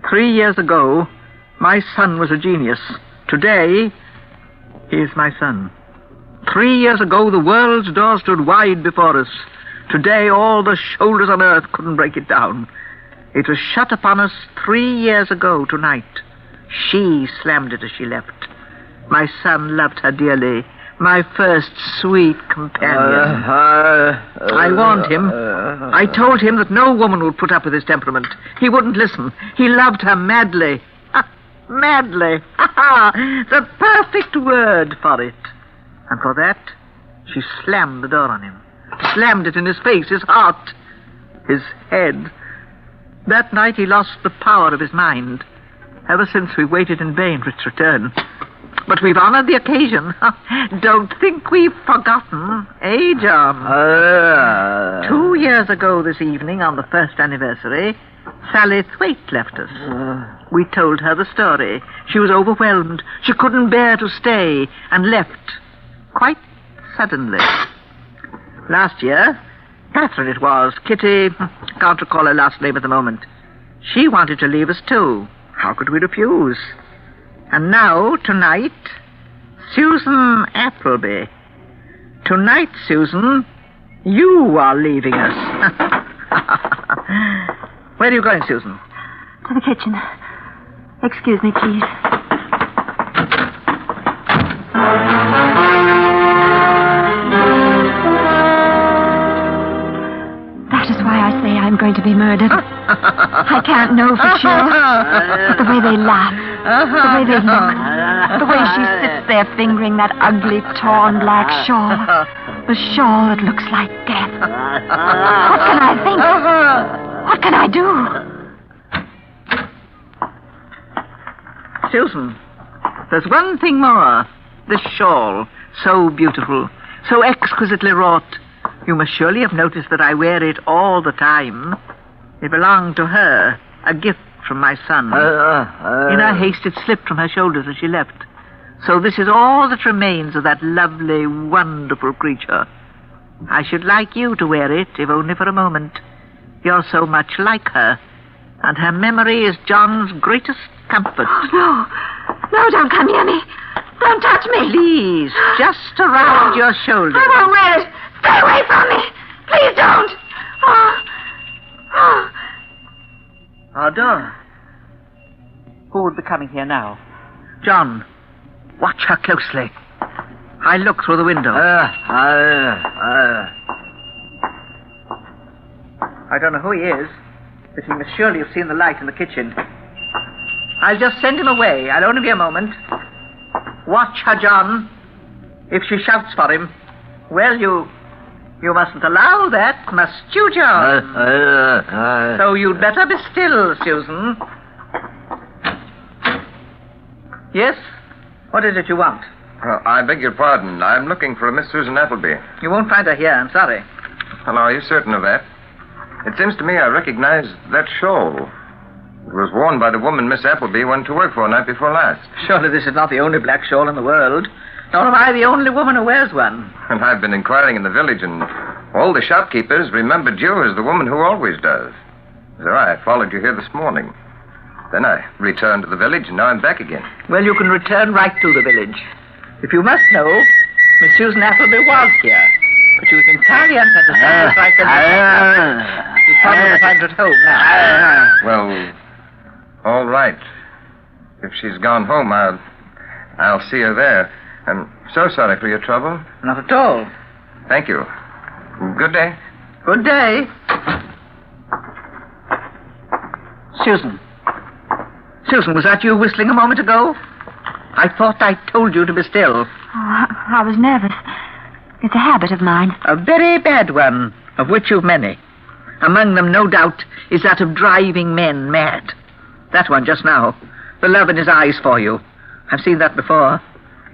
3 years ago, my son was a genius. Today, he is my son. 3 years ago, the world's door stood wide before us. Today, all the shoulders on earth couldn't break it down. It was shut upon us 3 years ago tonight. She slammed it as she left. My son loved her dearly. My first sweet companion. I warned him. I told him that no woman would put up with his temperament. He wouldn't listen. He loved her madly. Madly. The perfect word for it. And for that, she slammed the door on him. Slammed it in his face, his heart, his head. That night he lost the power of his mind. Ever since, we've waited in vain for its return. But we've honored the occasion. Don't think we've forgotten, eh, John? 2 years ago this evening, on the 1st anniversary, Sally Thwaite left us. We told her the story. She was overwhelmed. She couldn't bear to stay and left quite suddenly. Last year, Catherine it was, Kitty, can't recall her last name at the moment. She wanted to leave us too. How could we refuse? And now, tonight, Susan Appleby. Tonight, Susan, you are leaving us. Where are you going, Susan? To the kitchen. Excuse me, please. That is why I say I'm going to be murdered. I can't know for sure. But the way they laugh, the way they look, the way she sits there fingering that ugly, torn black shawl. The shawl that looks like death. What can I think? What can I do? Susan, there's one thing more. This shawl, so beautiful, so exquisitely wrought. You must surely have noticed that I wear it all the time. It belonged to her, a gift from my son. In her haste, it slipped from her shoulders as she left. So this is all that remains of that lovely, wonderful creature. I should like you to wear it, if only for a moment. You're so much like her, and her memory is John's greatest comfort. Oh, no. No, don't come near me. Don't touch me. Please, just around your shoulders. I won't wear it. Stay away from me. Please don't. Our door. Who would be coming here now? John, watch her closely. I look through the window. I don't know who he is, but he must surely have seen the light in the kitchen. I'll just send him away. I'll only be a moment. Watch her, John. If she shouts for him, well, you mustn't allow that, must you, John? So you'd better be still, Susan. Yes? What is it you want? I beg your pardon. I'm looking for a Miss Susan Appleby. You won't find her here, I'm sorry. Well, are you certain of that? It seems to me I recognize that shawl. It was worn by the woman Miss Appleby went to work for night before last. Surely this is not the only black shawl in the world. Nor am I the only woman who wears one. And I've been inquiring in the village, and all the shopkeepers remembered you as the woman who always does. So I followed you here this morning. Then I returned to the village, and now I'm back again. Well, you can return right to the village. If you must know, Miss Susan Appleby was here. But she was entirely unsatisfied with life. She's probably find her at home now. Well, all right. If she's gone home, I'll see her there. I'm so sorry for your trouble. Not at all. Thank you. Good day. Good day. Susan. Susan, was that you whistling a moment ago? I thought I told you to be still. Oh, I was nervous. It's a habit of mine. A very bad one, of which you've many. Among them, no doubt, is that of driving men mad. That one just now. The love in his eyes for you. I've seen that before.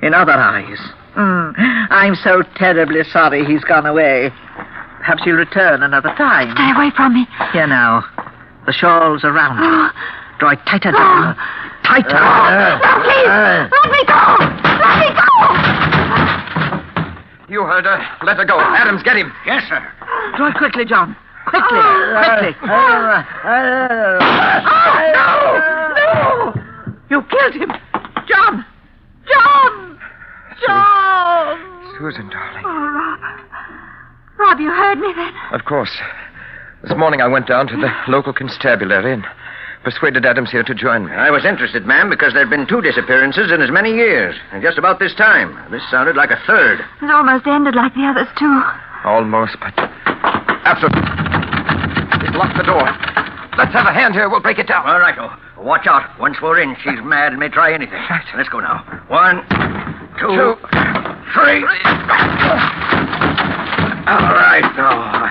In other eyes. I'm so terribly sorry he's gone away. Perhaps he'll return another time. Stay away from me. Here now. The shawl's around you. Draw it tighter down. Tighter. No, please. Let me go. Let me go. You heard her. Let her go. Adams, get him. Yes, sir. Draw it quickly, John. Quickly. Quickly. Oh, no. You killed him. John. John. John. Susan, darling. Oh, Rob. Rob, you heard me then? Of course. This morning I went down to the local constabulary and persuaded Adams here to join me. I was interested, ma'am, because there'd been 2 disappearances in as many years. And just about this time. This sounded like a third. It almost ended like the others, too. Almost, but... Absolutely. He's locked the door. Let's have a hand here. We'll break it down. All right, oh. Watch out. Once we're in, she's mad and may try anything. Right. Let's go now. 1, 2, 3. All right, now.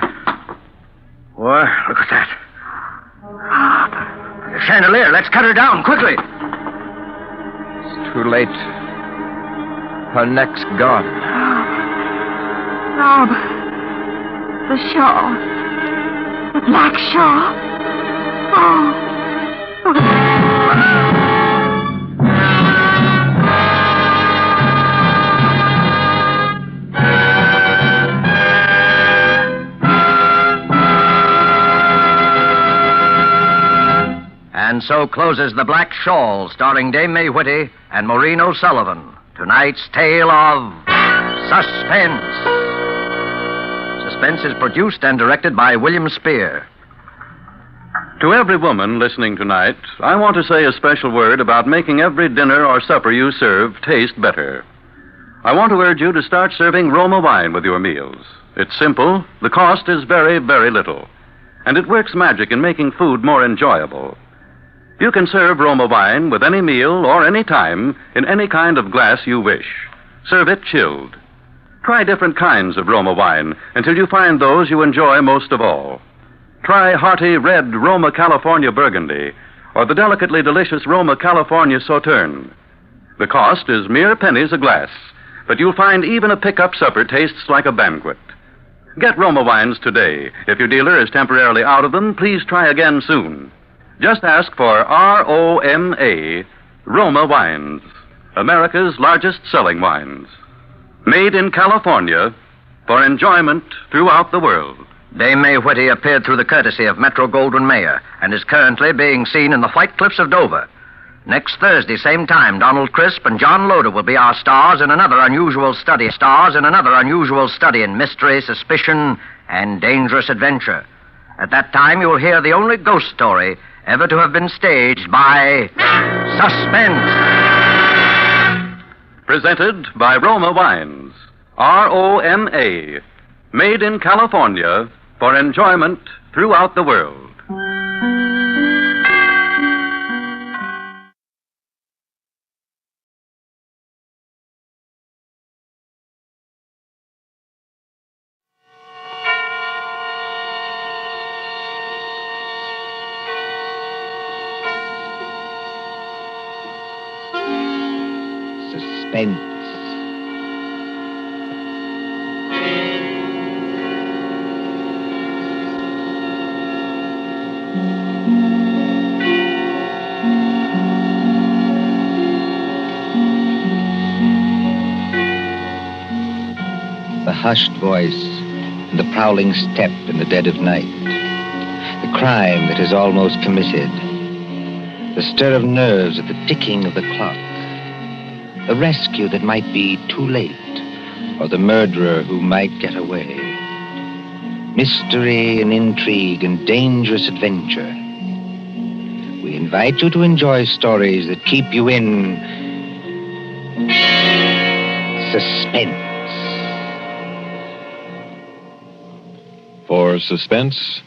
Well, look at that. The chandelier. Let's cut her down, quickly. It's too late. Her neck's gone. Rob. The shawl. The black shawl. Oh. And so closes The Black Shawl, starring Dame May Whitty and Maureen O'Sullivan. Tonight's tale of Suspense. Suspense is produced and directed by William Spear. To every woman listening tonight, I want to say a special word about making every dinner or supper you serve taste better. I want to urge you to start serving Roma wine with your meals. It's simple, the cost is very, very little, and it works magic in making food more enjoyable. You can serve Roma wine with any meal or any time in any kind of glass you wish. Serve it chilled. Try different kinds of Roma wine until you find those you enjoy most of all. Try hearty red Roma California Burgundy or the delicately delicious Roma California Sauterne. The cost is mere pennies a glass, but you'll find even a pickup supper tastes like a banquet. Get Roma wines today. If your dealer is temporarily out of them, please try again soon. Just ask for R-O-M-A, Roma Wines, America's largest selling wines. Made in California for enjoyment throughout the world. Dame May Whitty appeared through the courtesy of Metro-Goldwyn-Mayer and is currently being seen in the White Cliffs of Dover. Next Thursday, same time, Donald Crisp and John Loder will be our stars in another unusual study. In mystery, suspicion, and dangerous adventure. At that time, you will hear the only ghost story ever to have been staged by Suspense. Presented by Roma Wines, R-O-M-A, made in California for enjoyment throughout the world. Suspense. The hushed voice and the prowling step in the dead of night. The crime that is almost committed. The stir of nerves at the ticking of the clock. The rescue that might be too late, or the murderer who might get away. Mystery and intrigue and dangerous adventure. We invite you to enjoy stories that keep you in suspense. For Suspense,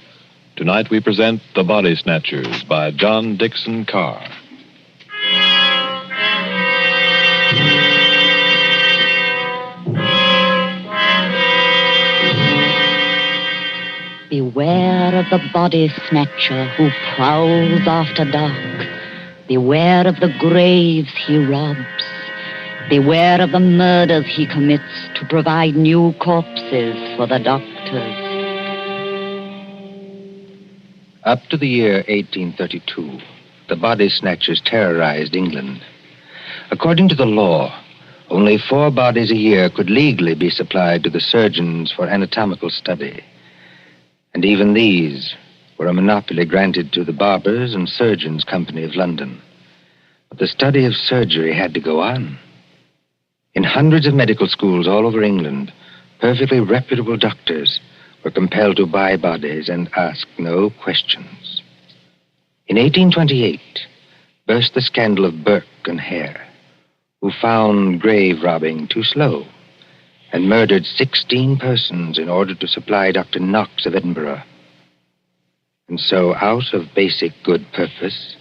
tonight we present The Body Snatchers by John Dixon Carr. Beware of the body snatcher who prowls after dark. Beware of the graves he robs. Beware of the murders he commits to provide new corpses for the doctors. Up to the year 1832, the body snatchers terrorized England. According to the law, only 4 bodies a year could legally be supplied to the surgeons for anatomical study. And even these were a monopoly granted to the Barbers and Surgeons Company of London. But the study of surgery had to go on. In hundreds of medical schools all over England, perfectly reputable doctors were compelled to buy bodies and ask no questions. In 1828, burst the scandal of Burke and Hare, who found grave robbing too slow and murdered 16 persons in order to supply Dr. Knox of Edinburgh. And so, out of basic good purpose,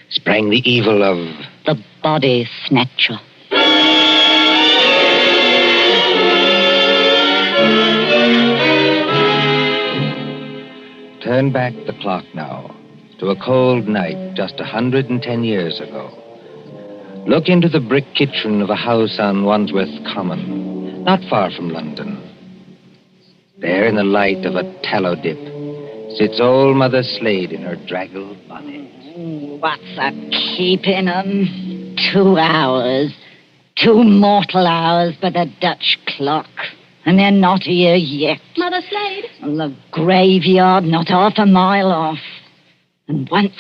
sprang the evil of the body snatcher. Turn back the clock now to a cold night just 110 years ago. Look into the brick kitchen of a house on Wandsworth Common, not far from London. There, in the light of a tallow dip, sits old Mother Slade in her draggled bonnet. What's a keeping 'em? 2 hours. 2 mortal hours by the Dutch clock. And they're not here yet. Mother Slade? The graveyard not half a mile off. And once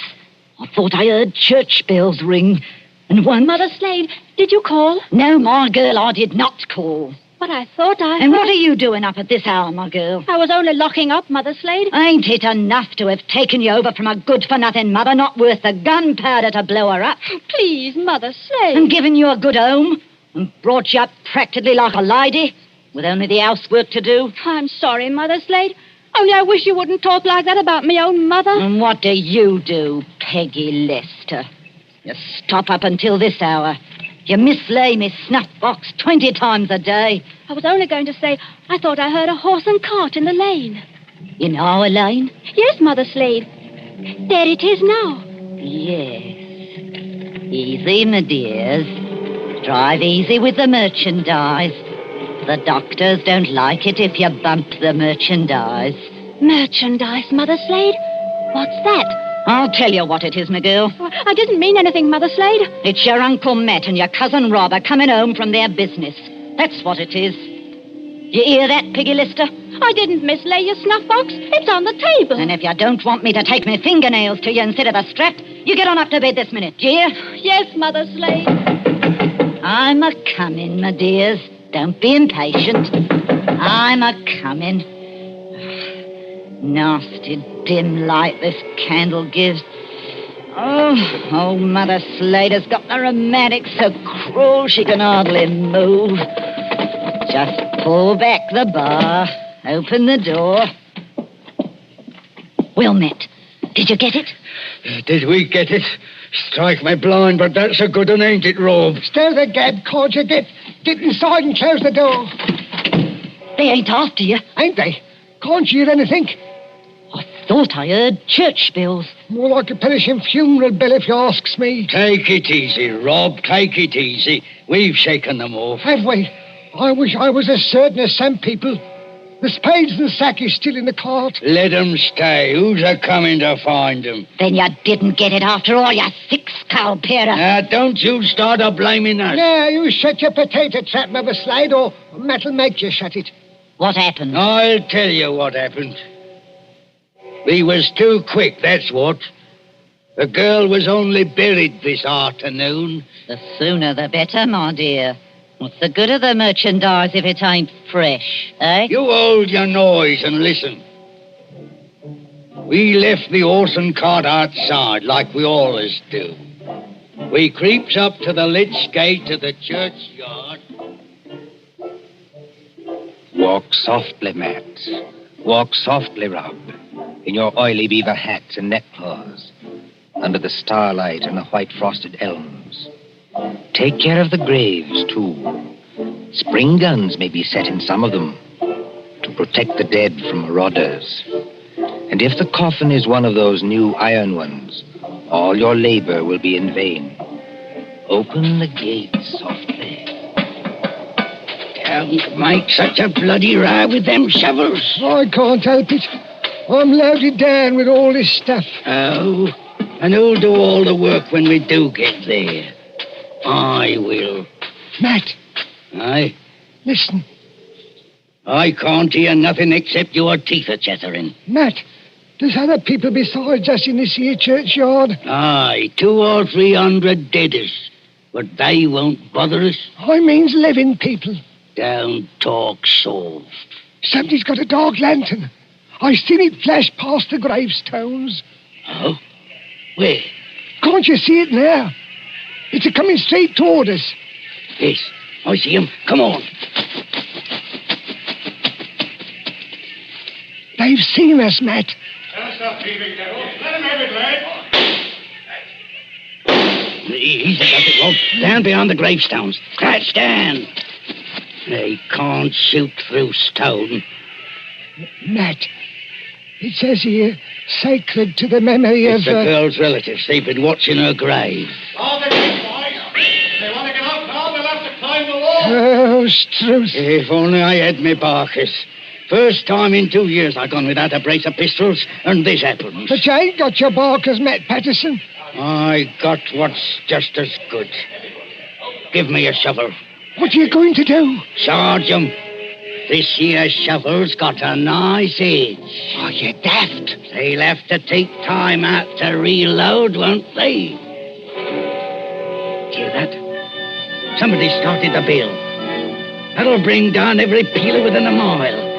I thought I heard church bells ring. And once... Mother Slade, did you call? No, my girl, I did not call. But I thought I And heard... what are you doing up at this hour, my girl? I was only locking up, Mother Slade. Ain't it enough to have taken you over from a good-for-nothing mother not worth the gunpowder to blow her up? Please, Mother Slade. And given you a good home and brought you up practically like a lady with only the housework to do? I'm sorry, Mother Slade. Only I wish you wouldn't talk like that about me own mother. And what do you do, Peggy Lester? You stop up until this hour. You mislay me snuff box 20 times a day. I was only going to say I thought I heard a horse and cart in the lane. In our lane? Yes, Mother Slade. There it is now. Yes. Easy, my dears. Drive easy with the merchandise. The doctors don't like it if you bump the merchandise. Merchandise, Mother Slade? What's that? I'll tell you what it is, my girl. I didn't mean anything, Mother Slade. It's your Uncle Matt and your cousin Rob are coming home from their business. That's what it is. You hear that, Peggy Lister? I didn't mislay your snuff box. It's on the table. And if you don't want me to take my fingernails to you instead of a strap, you get on up to bed this minute, do you? Yes, Mother Slade. I'm a-coming, my dears. Don't be impatient. I'm a-coming. Nasty dim light this candle gives. Oh, old Mother Slater's got the rheumatics so cruel she can hardly move. Just pull back the bar, open the door. Well, Matt, did you get it? Did we get it? Strike me blind, but that's a good one, ain't it, Rob? Stir the gab, can't you? Get inside and close the door. They ain't after you. Ain't they? Can't you hear anything? Thought I heard church bells. More like a perishing funeral bell, if you asks me. Take it easy, Rob. Take it easy. We've shaken them off. Have we? I wish I was as certain as some people. The spades and sack is still in the cart. Let 'em stay. Who's a-coming to find 'em? Then you didn't get it after all, you thick-skull pair of... Now, don't you start a-blaming us. Now, you shut your potato trap, Mother Slade, or Matt'll make you shut it. What happened? I'll tell you what happened. We was too quick, that's what. The girl was only buried this afternoon. The sooner the better, my dear. What's the good of the merchandise if it ain't fresh, eh? You hold your noise and listen. We left the horse and cart outside, like we always do. We creeps up to the lich gate of the churchyard. Walk softly, Matt. Walk softly, Rob, in your oily beaver hats and neckcloths, under the starlight and the white frosted elms. Take care of the graves, too. Spring guns may be set in some of them to protect the dead from marauders. And if the coffin is one of those new iron ones, all your labor will be in vain. Open the gates softly. Don't make such a bloody row with them shovels. I can't help it. I'm loaded down with all this stuff. Oh, and who'll do all the work when we do get there? I will. Matt. Aye? Listen. I can't hear nothing except your teeth are chattering. Matt, there's other people besides us in this here churchyard. Aye, 200 or 300 deaders. But they won't bother us. I means living people. Don't talk soft. Somebody's got a dark lantern. I seen it flash past the gravestones. Oh? Where? Can't you see it now? It's a-coming straight toward us. Yes, I see him. Come on. They've seen us, Matt. Let him have it, lad. He's got it, Rob. Down beyond the gravestones. Crouch down. They can't shoot through stone. Matt, it says here, sacred to the memory It's of... the girl's relatives. They've been watching her grave. All the big boys. If they want to get out now, they'll have to climb the wall. Oh, Struth. If only I had me Barkers. First time in 2 years I've gone without a brace of pistols, and this happens. But you ain't got your barkers, Matt Patterson. I got what's just as good. Give me a shovel. What are you going to do? Charge 'em. This here shovel's got a nice edge. Oh, you're daft. They'll have to take time out to reload, won't they? Hear that? Somebody started the bill. That'll bring down every peeler within a mile.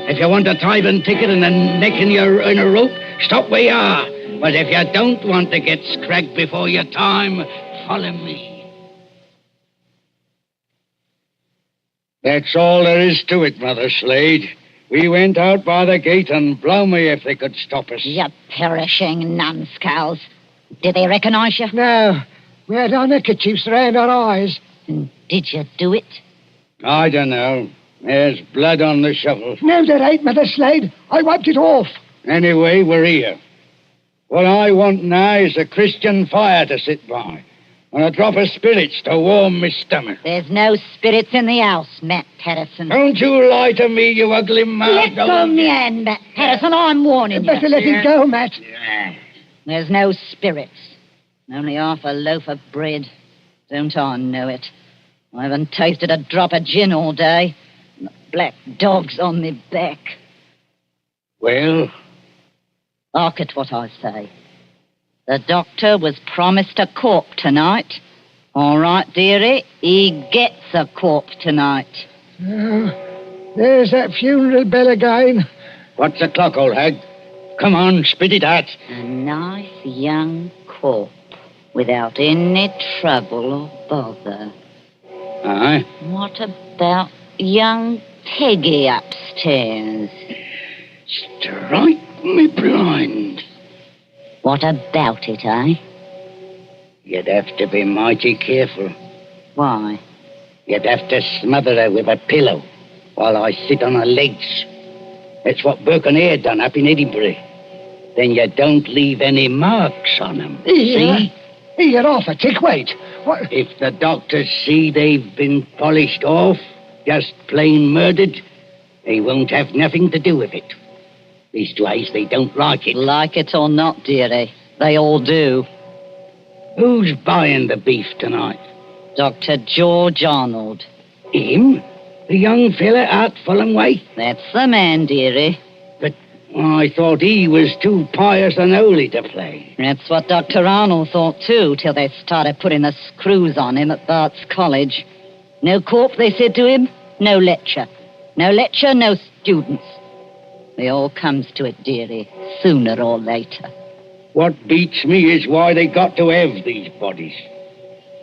If you want a tithing ticket and a neck in a rope, stop where you are. But if you don't want to get scragged before your time, follow me. That's all there is to it, Mother Slade. We went out by the gate, and blow me if they could stop us. You perishing numbskulls. Did they recognize you? No. We had our neckerchiefs around our eyes. And did you do it? I don't know. There's blood on the shovel. No, there ain't, Mother Slade. I wiped it off. Anyway, we're here. What I want now is a Christian fire to sit by, and a drop of spirits to warm my stomach. There's no spirits in the house, Matt Patterson. Don't you lie to me, you ugly mouth. Let go of me hand, Matt Patterson. I'm warning you. Better let it go, Matt. There's no spirits. Only half a loaf of bread. Don't I know it? I haven't tasted a drop of gin all day. And the black dog's on me back. Well? Hark at what I say. The doctor was promised a corp tonight. All right, dearie, he gets a corp tonight. Oh, there's that funeral bell again. What's the clock, old hag? Come on, spit it out. A nice young corp without any trouble or bother. Aye? What about young Peggy upstairs? Strike me blind. What about it, eh? You'd have to be mighty careful. Why? You'd have to smother her with a pillow while I sit on her legs. That's what Burke and Hare done up in Edinburgh. Then you don't leave any marks on them. See? You're off a tick, wait. What? If the doctors see they've been polished off, just plain murdered, they won't have nothing to do with it. Leastways, they don't like it. Like it or not, dearie, they all do. Who's buying the beef tonight? Dr. George Arnold. Him? The young fella out Fulham way? That's the man, dearie. But I thought he was too pious and holy to play. That's what Dr. Arnold thought, too, till they started putting the screws on him at Bart's College. No corp, they said to him. No lecture. No lecture, no students. It all comes to it, dearie, sooner or later. What beats me is why they got to have these bodies.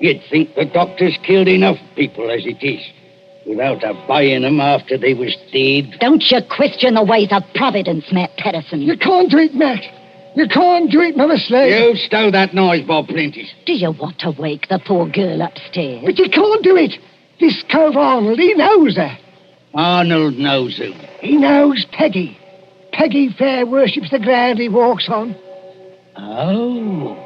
You'd think the doctors killed enough people as it is, without buying them after they was dead. Don't you question the ways of Providence, Matt Patterson. You can't do it, Matt. You can't do it, Mother Slade. You stow that noise, Bob Prentice. Do you want to wake the poor girl upstairs? But you can't do it. This cove Arnold, he knows her. Arnold knows who? He knows Peggy. Peggy fair worships the ground he walks on. Oh.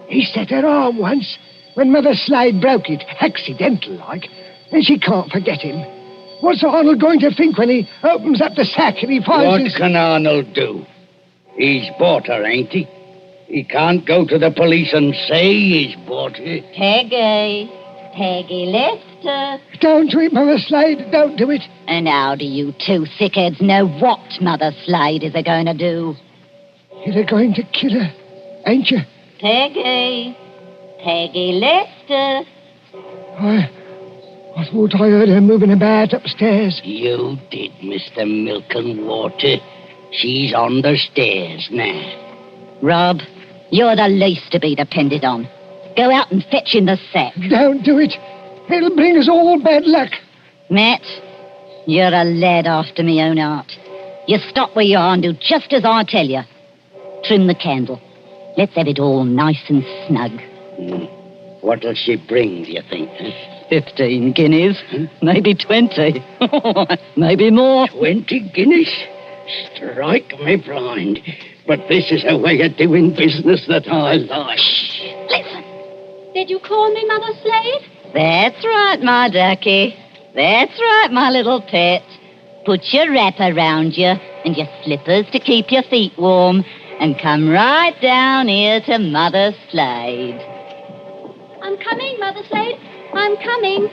He set her arm once when Mother Slade broke it, accidental-like, and she can't forget him. What's Arnold going to think when he opens up the sack and he finds What can Arnold do? He's bought her, ain't he? He can't go to the police and say he's bought her. Peggy. Peggy Lester. Don't do it, Mother Slade. Don't do it. And how do you two thickheads know what Mother Slade is going to do? You're going to kill her, ain't you? Peggy. Peggy Lester. I thought I heard her moving about upstairs. You did, Mr. Milk and Water. She's on the stairs now. Rob, you're the least to be depended on. Go out and fetch in the sack. Don't do it. It'll bring us all bad luck. Matt, you're a lad after me own heart. You stop where you are and do just as I tell you. Trim the candle. Let's have it all nice and snug. What'll she bring, do you think? 15 guineas. Maybe 20. Maybe more. 20 guineas? Strike me blind. But this is a way of doing business that I like. Shh. Listen. Did you call me Mother Slade? That's right, my ducky. That's right, my little pet. Put your wrap around you and your slippers to keep your feet warm and come right down here to Mother Slade. I'm coming, Mother Slade. I'm coming.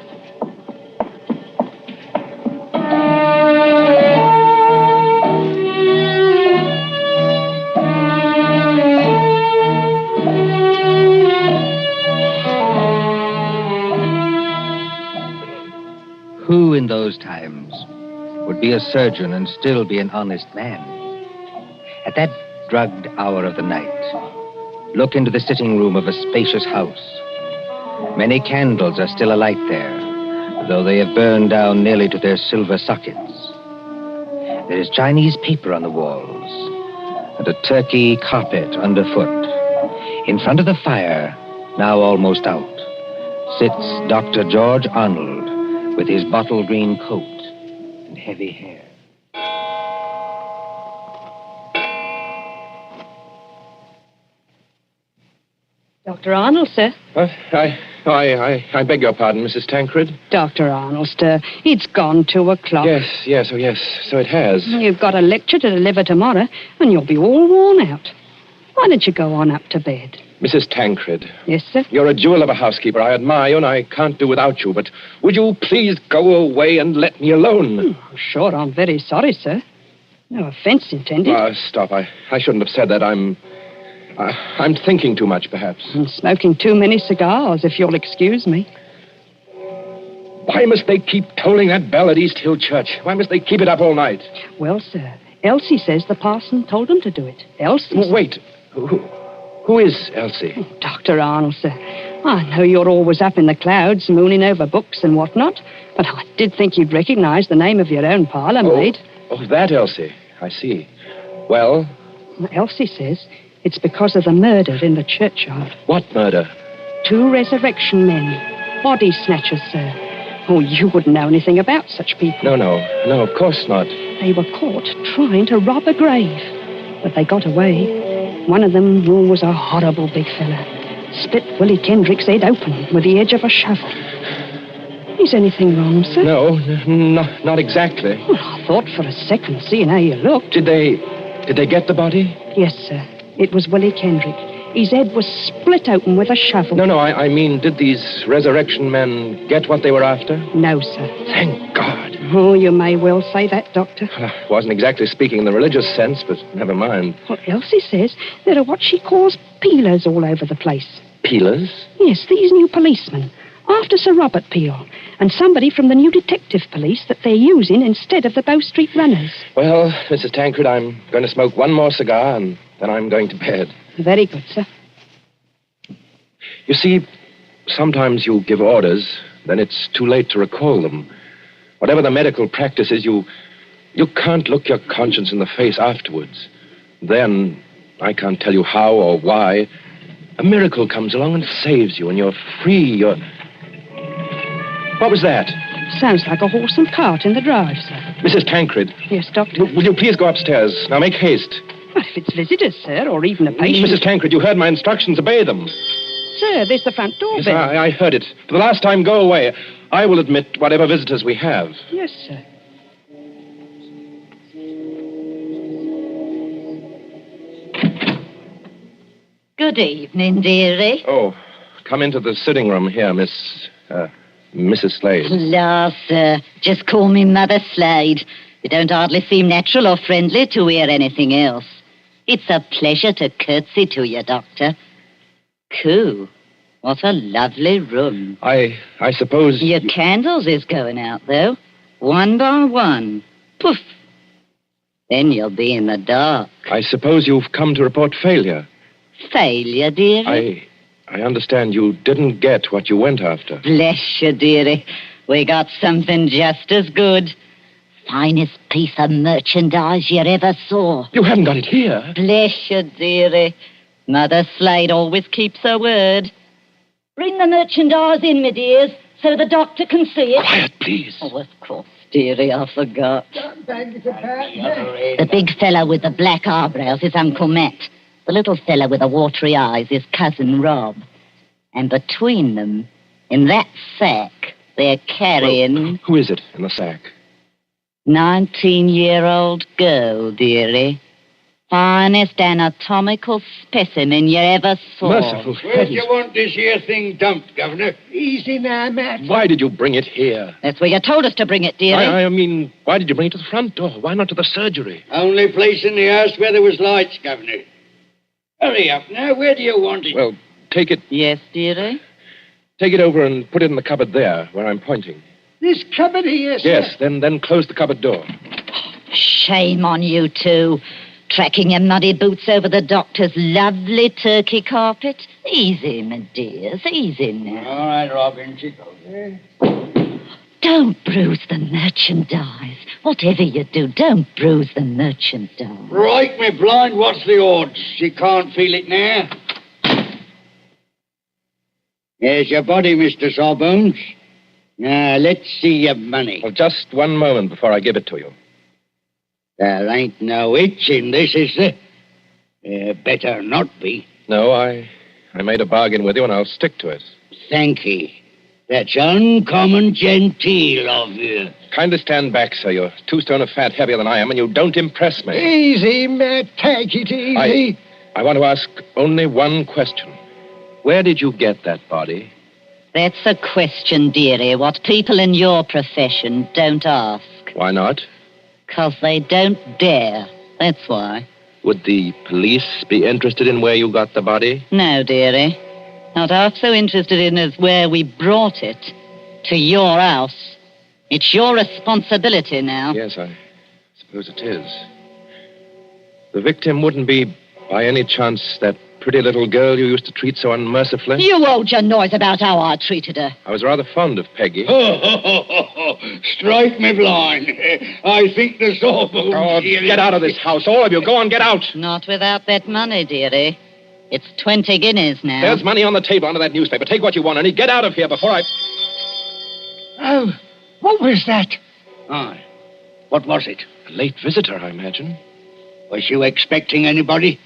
Who in those times would be a surgeon and still be an honest man? At that drugged hour of the night, look into the sitting room of a spacious house. Many candles are still alight there, though they have burned down nearly to their silver sockets. There is Chinese paper on the walls and a turkey carpet underfoot. In front of the fire, now almost out, sits Dr. George Arnold with his bottle green coat and heavy hair. Dr. Arnold, sir. I beg your pardon, Mrs. Tancred. Dr. Arnold, sir. It's gone 2 o'clock. Yes, so it has. You've got a lecture to deliver tomorrow, and you'll be all worn out. Why don't you go on up to bed? Mrs. Tancred. Yes, sir? You're a jewel of a housekeeper. I admire you, and I can't do without you, but would you please go away and let me alone? Sure, I'm very sorry, sir. No offense intended. Stop. I shouldn't have said that. I'm thinking too much, perhaps. And smoking too many cigars, if you'll excuse me. Why must they keep tolling that bell at East Hill Church? Why must they keep it up all night? Well, sir, Elsie says the parson told them to do it. Elsie. Wait. Who is Elsie? Dr. Arnold, sir. I know you're always up in the clouds, mooning over books and whatnot, but I did think you'd recognize the name of your own parlour maid. Oh, that Elsie. I see. Well? Elsie says it's because of the murder in the churchyard. What murder? 2 resurrection men. Body snatchers, sir. Oh, you wouldn't know anything about such people. No, of course not. They were caught trying to rob a grave, but they got away. One of them was a horrible big fella. Split Willie Kendrick's head open with the edge of a shovel. Is anything wrong, sir? No, not exactly. Well, I thought for a second, seeing how you looked. Did they get the body? Yes, sir. It was Willie Kendrick. His head was split open with a shovel. No, I mean, did these resurrection men get what they were after? No, sir. Thank God. Oh, you may well say that, Doctor. Well, I wasn't exactly speaking in the religious sense, but never mind. Well, Elsie says there are what she calls peelers all over the place. Peelers? Yes, these new policemen. After Sir Robert Peel, and somebody from the new detective police that they're using instead of the Bow Street runners. Well, Mrs. Tancred, I'm going to smoke one more cigar, and then I'm going to bed. Very good, sir. You see, sometimes you give orders, then it's too late to recall them. Whatever the medical practice is, you can't look your conscience in the face afterwards. Then, I can't tell you how or why, a miracle comes along and saves you, and you're free, What was that? Sounds like a horse and cart in the drive, sir. Mrs. Tancred. Yes, Doctor? Will you please go upstairs? Now, make haste. Well, if it's visitors, sir, or even a patient... Mrs. Tancred, you heard my instructions. Obey them. Sir, there's the front door bell. Yes, I heard it. For the last time, go away. I will admit whatever visitors we have. Yes, sir. Good evening, dearie. Oh, come into the sitting room here, Mrs. Slade. La, sir. Just call me Mother Slade. You don't hardly seem natural or friendly to hear anything else. It's a pleasure to curtsy to you, Doctor. Coo. What a lovely room. I suppose... Your candles is going out, though. One by one. Poof. Then you'll be in the dark. I suppose you've come to report failure. Failure, dearie? I understand you didn't get what you went after. Bless you, dearie. We got something just as good. Finest piece of merchandise you ever saw. You haven't got it here. Bless you, dearie. Mother Slade always keeps her word. Bring the merchandise in, my dears, so the doctor can see it. Quiet, please. Oh, of course, dearie, I forgot. The big fellow with the black eyebrows is Uncle Matt. The little fellow with the watery eyes is Cousin Rob. And between them, in that sack, they're carrying... Well, who is it in the sack? 19-year-old girl, dearie. Finest anatomical specimen you ever saw. Merciful Where do you want this here thing dumped, Governor? Easy now, Matt. Why did you bring it here? That's where you told us to bring it, dearie. I mean, why did you bring it to the front door? Why not to the surgery? Only place in the house where there was lights, Governor. Hurry up now. Where do you want it? Well, take it. Yes, dearie? Take it over and put it in the cupboard there, where I'm pointing. This cupboard here, sir. Yes, then close the cupboard door. Shame on you two. Tracking your muddy boots over the doctor's lovely turkey carpet. Easy, my dears, easy now. All right, Robin, she goes there. Don't bruise the merchandise. Whatever you do, don't bruise the merchandise. Right, me blind, what's the odds? She can't feel it now. Here's your body, Mr. Sawbones. Now, let's see your money. Well, just one moment before I give it to you. There ain't no itch in this, is there? Better not be. No, I made a bargain with you, and I'll stick to it. Thank ye. That's uncommon genteel of you. Kindly stand back, sir. You're 2 stone of fat heavier than I am, and you don't impress me. Easy, Matt. Take it easy. I want to ask only one question. Where did you get that body? That's a question, dearie, what people in your profession don't ask. Why not? 'Cause they don't dare. That's why. Would the police be interested in where you got the body? No, dearie. Not half so interested in as where we brought it. To your house. It's your responsibility now. Yes, I suppose it is. The victim wouldn't be, by any chance, that pretty little girl you used to treat so unmercifully? You hold your noise about how I treated her. I was rather fond of Peggy. Strike me blind. I think the Sawbones... Oh, get out of this house, all of you. Go on, get out. Not without that money, dearie. It's 20 guineas now. There's money on the table under that newspaper. Take what you want, and get out of here before I... Oh, what was that? Aye. What was it? A late visitor, I imagine. Was you expecting anybody?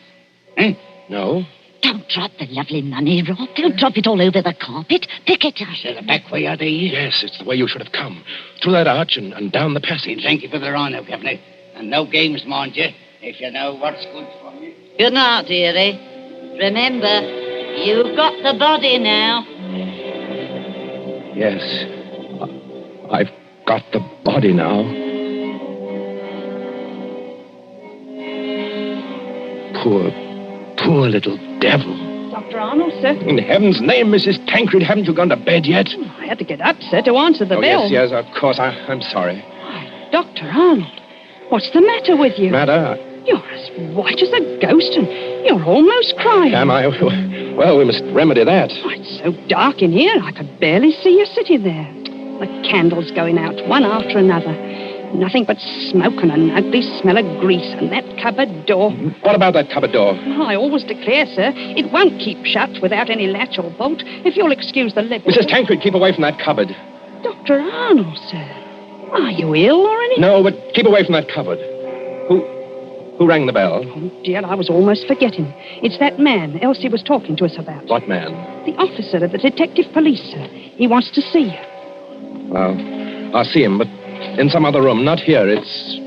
Eh? No. Don't drop the lovely money, Rob. Don't drop it all over the carpet. Pick it up. Is there a back way out of here? Yes, it's the way you should have come. Through that arch and down the passage. Thank you for the rhino, Governor. And no games, mind you, if you know what's good for you. Good night, dearie. Remember, you've got the body now. Yes. I've got the body now. Poor little devil. Dr. Arnold, sir. In heaven's name, Mrs. Tancred, haven't you gone to bed yet? I had to get up, sir, to answer the bell. Yes, of course. I'm sorry. Dr. Arnold, what's the matter with you? Matter? You're as white as a ghost, and you're almost crying. Am I? Well, we must remedy that. Oh, it's so dark in here, I could barely see you sitting there. The candles going out, one after another. Nothing but smoke and an ugly smell of grease, and that cupboard door. What about that cupboard door? I always declare, sir, it won't keep shut without any latch or bolt, if you'll excuse the liberty. Mrs. Tancred, keep away from that cupboard. Dr. Arnold, sir. Are you ill or anything? No, but keep away from that cupboard. Who rang the bell? Oh, dear, I was almost forgetting. It's that man Elsie was talking to us about. What man? The officer of the detective police, sir. He wants to see you. Well, I'll see him, but in some other room, not here. It's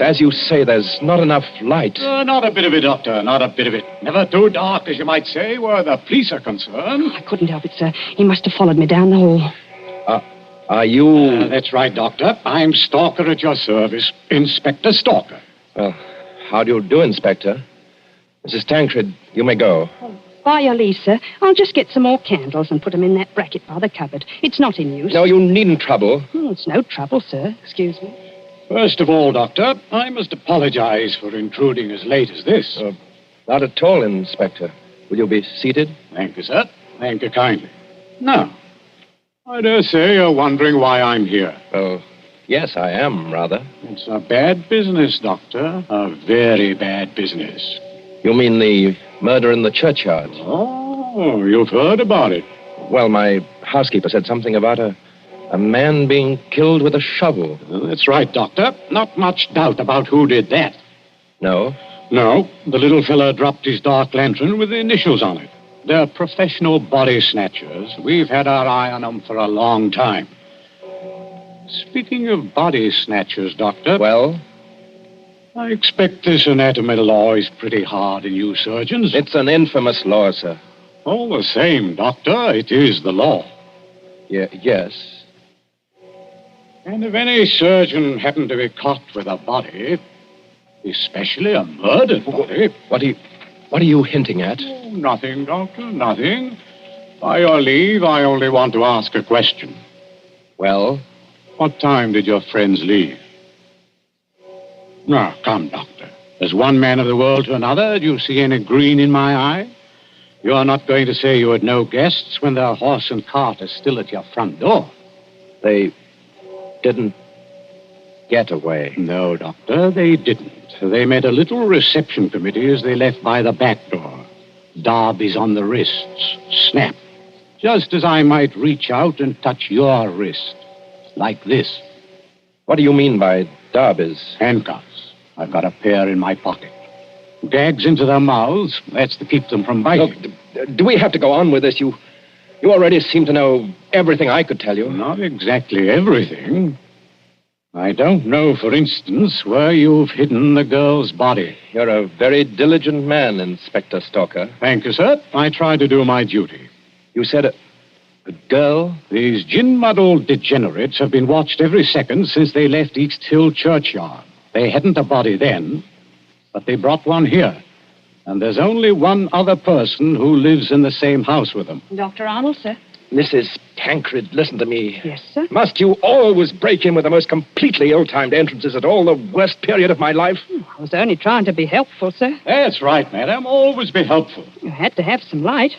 as you say, there's not enough light. Not a bit of it, Doctor, not a bit of it. Never too dark, as you might say, where the police are concerned. I couldn't help it, sir. He must have followed me down the hall. Are you... That's right, Doctor. I'm Stalker at your service. Inspector Stalker. Well, how do you do, Inspector? Mrs. Tancred, you may go. By your leave, sir. I'll just get some more candles and put them in that bracket by the cupboard. It's not in use. No, you needn't trouble. It's no trouble, sir. Excuse me. First of all, Doctor, I must apologize for intruding as late as this. Not at all, Inspector. Will you be seated? Thank you, sir. Thank you kindly. Now, I dare say you're wondering why I'm here. Oh, yes, I am, rather. It's a bad business, Doctor. A very bad business. You mean the murder in the churchyard? Oh, you've heard about it. Well, my housekeeper said something about a man being killed with a shovel. That's right, Doctor. Not much doubt about who did that. No? No. The little fella dropped his dark lantern with the initials on it. They're professional body snatchers. We've had our eye on them for a long time. Speaking of body snatchers, Doctor... Well? I expect this anatomy law is pretty hard on you surgeons. It's an infamous law, sir. All the same, Doctor, it is the law. Yes. And if any surgeon happened to be caught with a body, especially a murdered body... What are you hinting at? Oh, nothing, Doctor, nothing. By your leave, I only want to ask a question. Well? What time did your friends leave? Now, come, Doctor. As one man of the world to another, do you see any green in my eye? You're not going to say you had no guests when their horse and cart are still at your front door. They didn't get away. No, Doctor, they didn't. They made a little reception committee as they left by the back door. Darby's on the wrists. Snap. Just as I might reach out and touch your wrist. Like this. What do you mean by Darby's? Handcuffs. I've got a pair in my pocket. Gags into their mouths. That's to keep them from biting. Look, do we have to go on with this? You already seem to know everything I could tell you. Not exactly everything. I don't know, for instance, where you've hidden the girl's body. You're a very diligent man, Inspector Stalker. Thank you, sir. I try to do my duty. You said a girl? These gin-muddled degenerates have been watched every second since they left East Hill Churchyard. They hadn't a body then, but they brought one here. And there's only one other person who lives in the same house with them. Dr. Arnold, sir. Mrs. Tancred, listen to me. Yes, sir. Must you always break in with the most completely ill-timed entrances at all the worst period of my life? I was only trying to be helpful, sir. That's right, madam. Always be helpful. You had to have some light.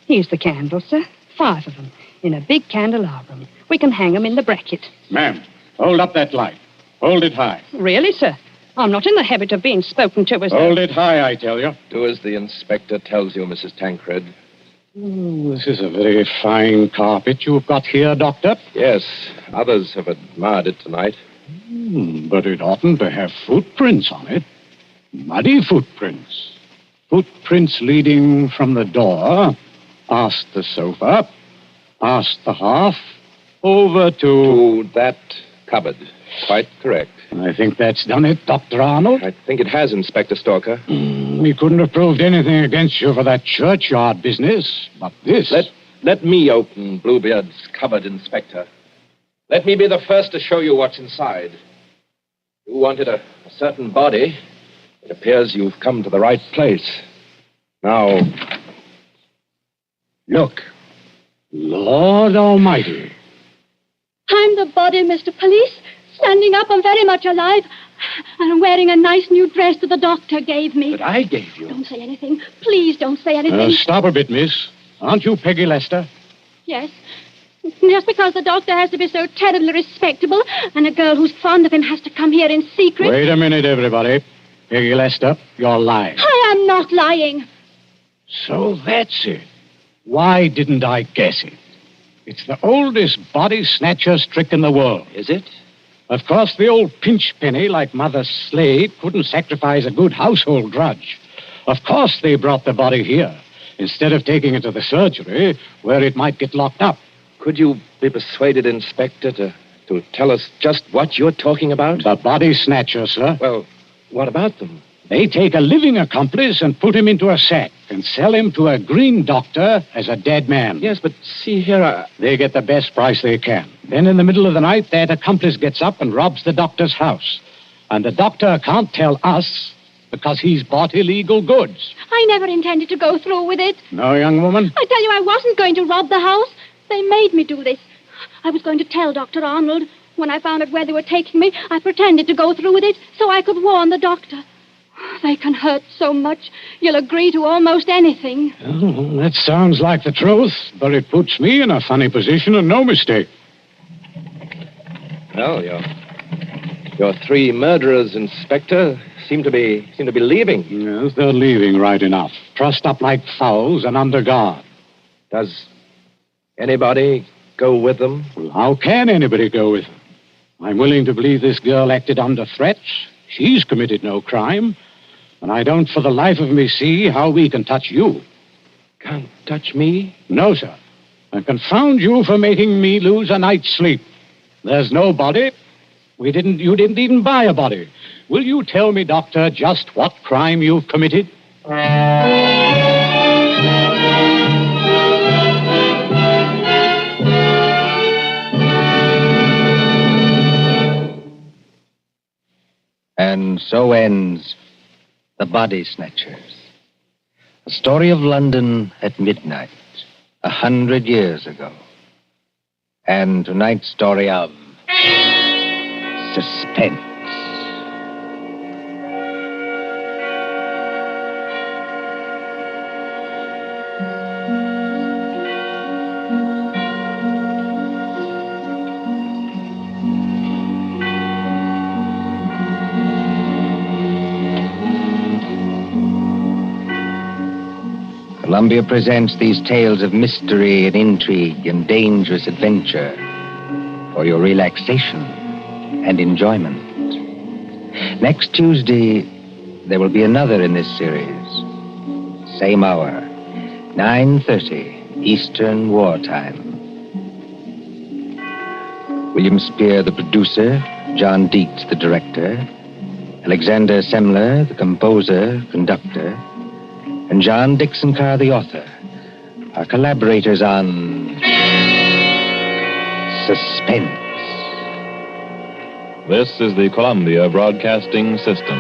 Here's the candles, sir. 5 of them. In a big candelabrum. We can hang them in the bracket. Ma'am, hold up that light. Hold it high. Really, sir? I'm not in the habit of being spoken to as... Hold it high, I tell you. Do as the inspector tells you, Mrs. Tancred. This is a very fine carpet you've got here, Doctor. Yes, others have admired it tonight. But it oughtn't to have footprints on it. Muddy footprints. Footprints leading from the door, past the sofa, past the hearth, over to that cupboard. Quite correct. I think that's done it, Dr. Arnold. I think it has, Inspector Stalker. We couldn't have proved anything against you for that churchyard business, but this... Let me open Bluebeard's cupboard, Inspector. Let me be the first to show you what's inside. You wanted a certain body. It appears you've come to the right place. Now, look. Lord Almighty. I'm the body, Mr. Police. Standing up, I'm very much alive. And I'm wearing a nice new dress that the doctor gave me. But I gave you. Don't say anything. Please don't say anything. Stop a bit, miss. Aren't you Peggy Lester? Yes. Just because the doctor has to be so terribly respectable and a girl who's fond of him has to come here in secret. Wait a minute, everybody. Peggy Lester, you're lying. I am not lying. So that's it. Why didn't I guess it? It's the oldest body snatcher's trick in the world. Is it? Of course, the old pinch penny like Mother Slade couldn't sacrifice a good household drudge. Of course they brought the body here, instead of taking it to the surgery, where it might get locked up. Could you be persuaded, Inspector, to tell us just what you're talking about? The body snatcher, sir. Well, what about them? They take a living accomplice and put him into a sack and sell him to a green doctor as a dead man. Yes, but see here, They get the best price they can. Then in the middle of the night, that accomplice gets up and robs the doctor's house. And the doctor can't tell us because he's bought illegal goods. I never intended to go through with it. No, young woman? I tell you, I wasn't going to rob the house. They made me do this. I was going to tell Dr. Arnold. When I found out where they were taking me, I pretended to go through with it so I could warn the doctor. They can hurt so much, you'll agree to almost anything. Oh, that sounds like the truth, but it puts me in a funny position and no mistake. Well, your 3 murderers, Inspector, seem to be leaving. Yes, they're leaving right enough. Trussed up like fowls and under guard. Does anybody go with them? Well, how can anybody go with them? I'm willing to believe this girl acted under threats. She's committed no crime. And I don't for the life of me see how we can touch you. Can't touch me? No, sir. And confound you for making me lose a night's sleep. There's no body. You didn't even buy a body. Will you tell me, Doctor, just what crime you've committed? And so ends The Body Snatchers, a story of London at midnight, 100 years ago. And tonight's story of Suspense. Columbia presents these tales of mystery and intrigue and dangerous adventure for your relaxation and enjoyment. Next Tuesday, there will be another in this series. Same hour, 9:30 Eastern Wartime. William Spear, the producer, John Dietz, the director, Alexander Semler, the composer, conductor, and John Dixon Carr, the author, are collaborators on Suspense. This is the Columbia Broadcasting System.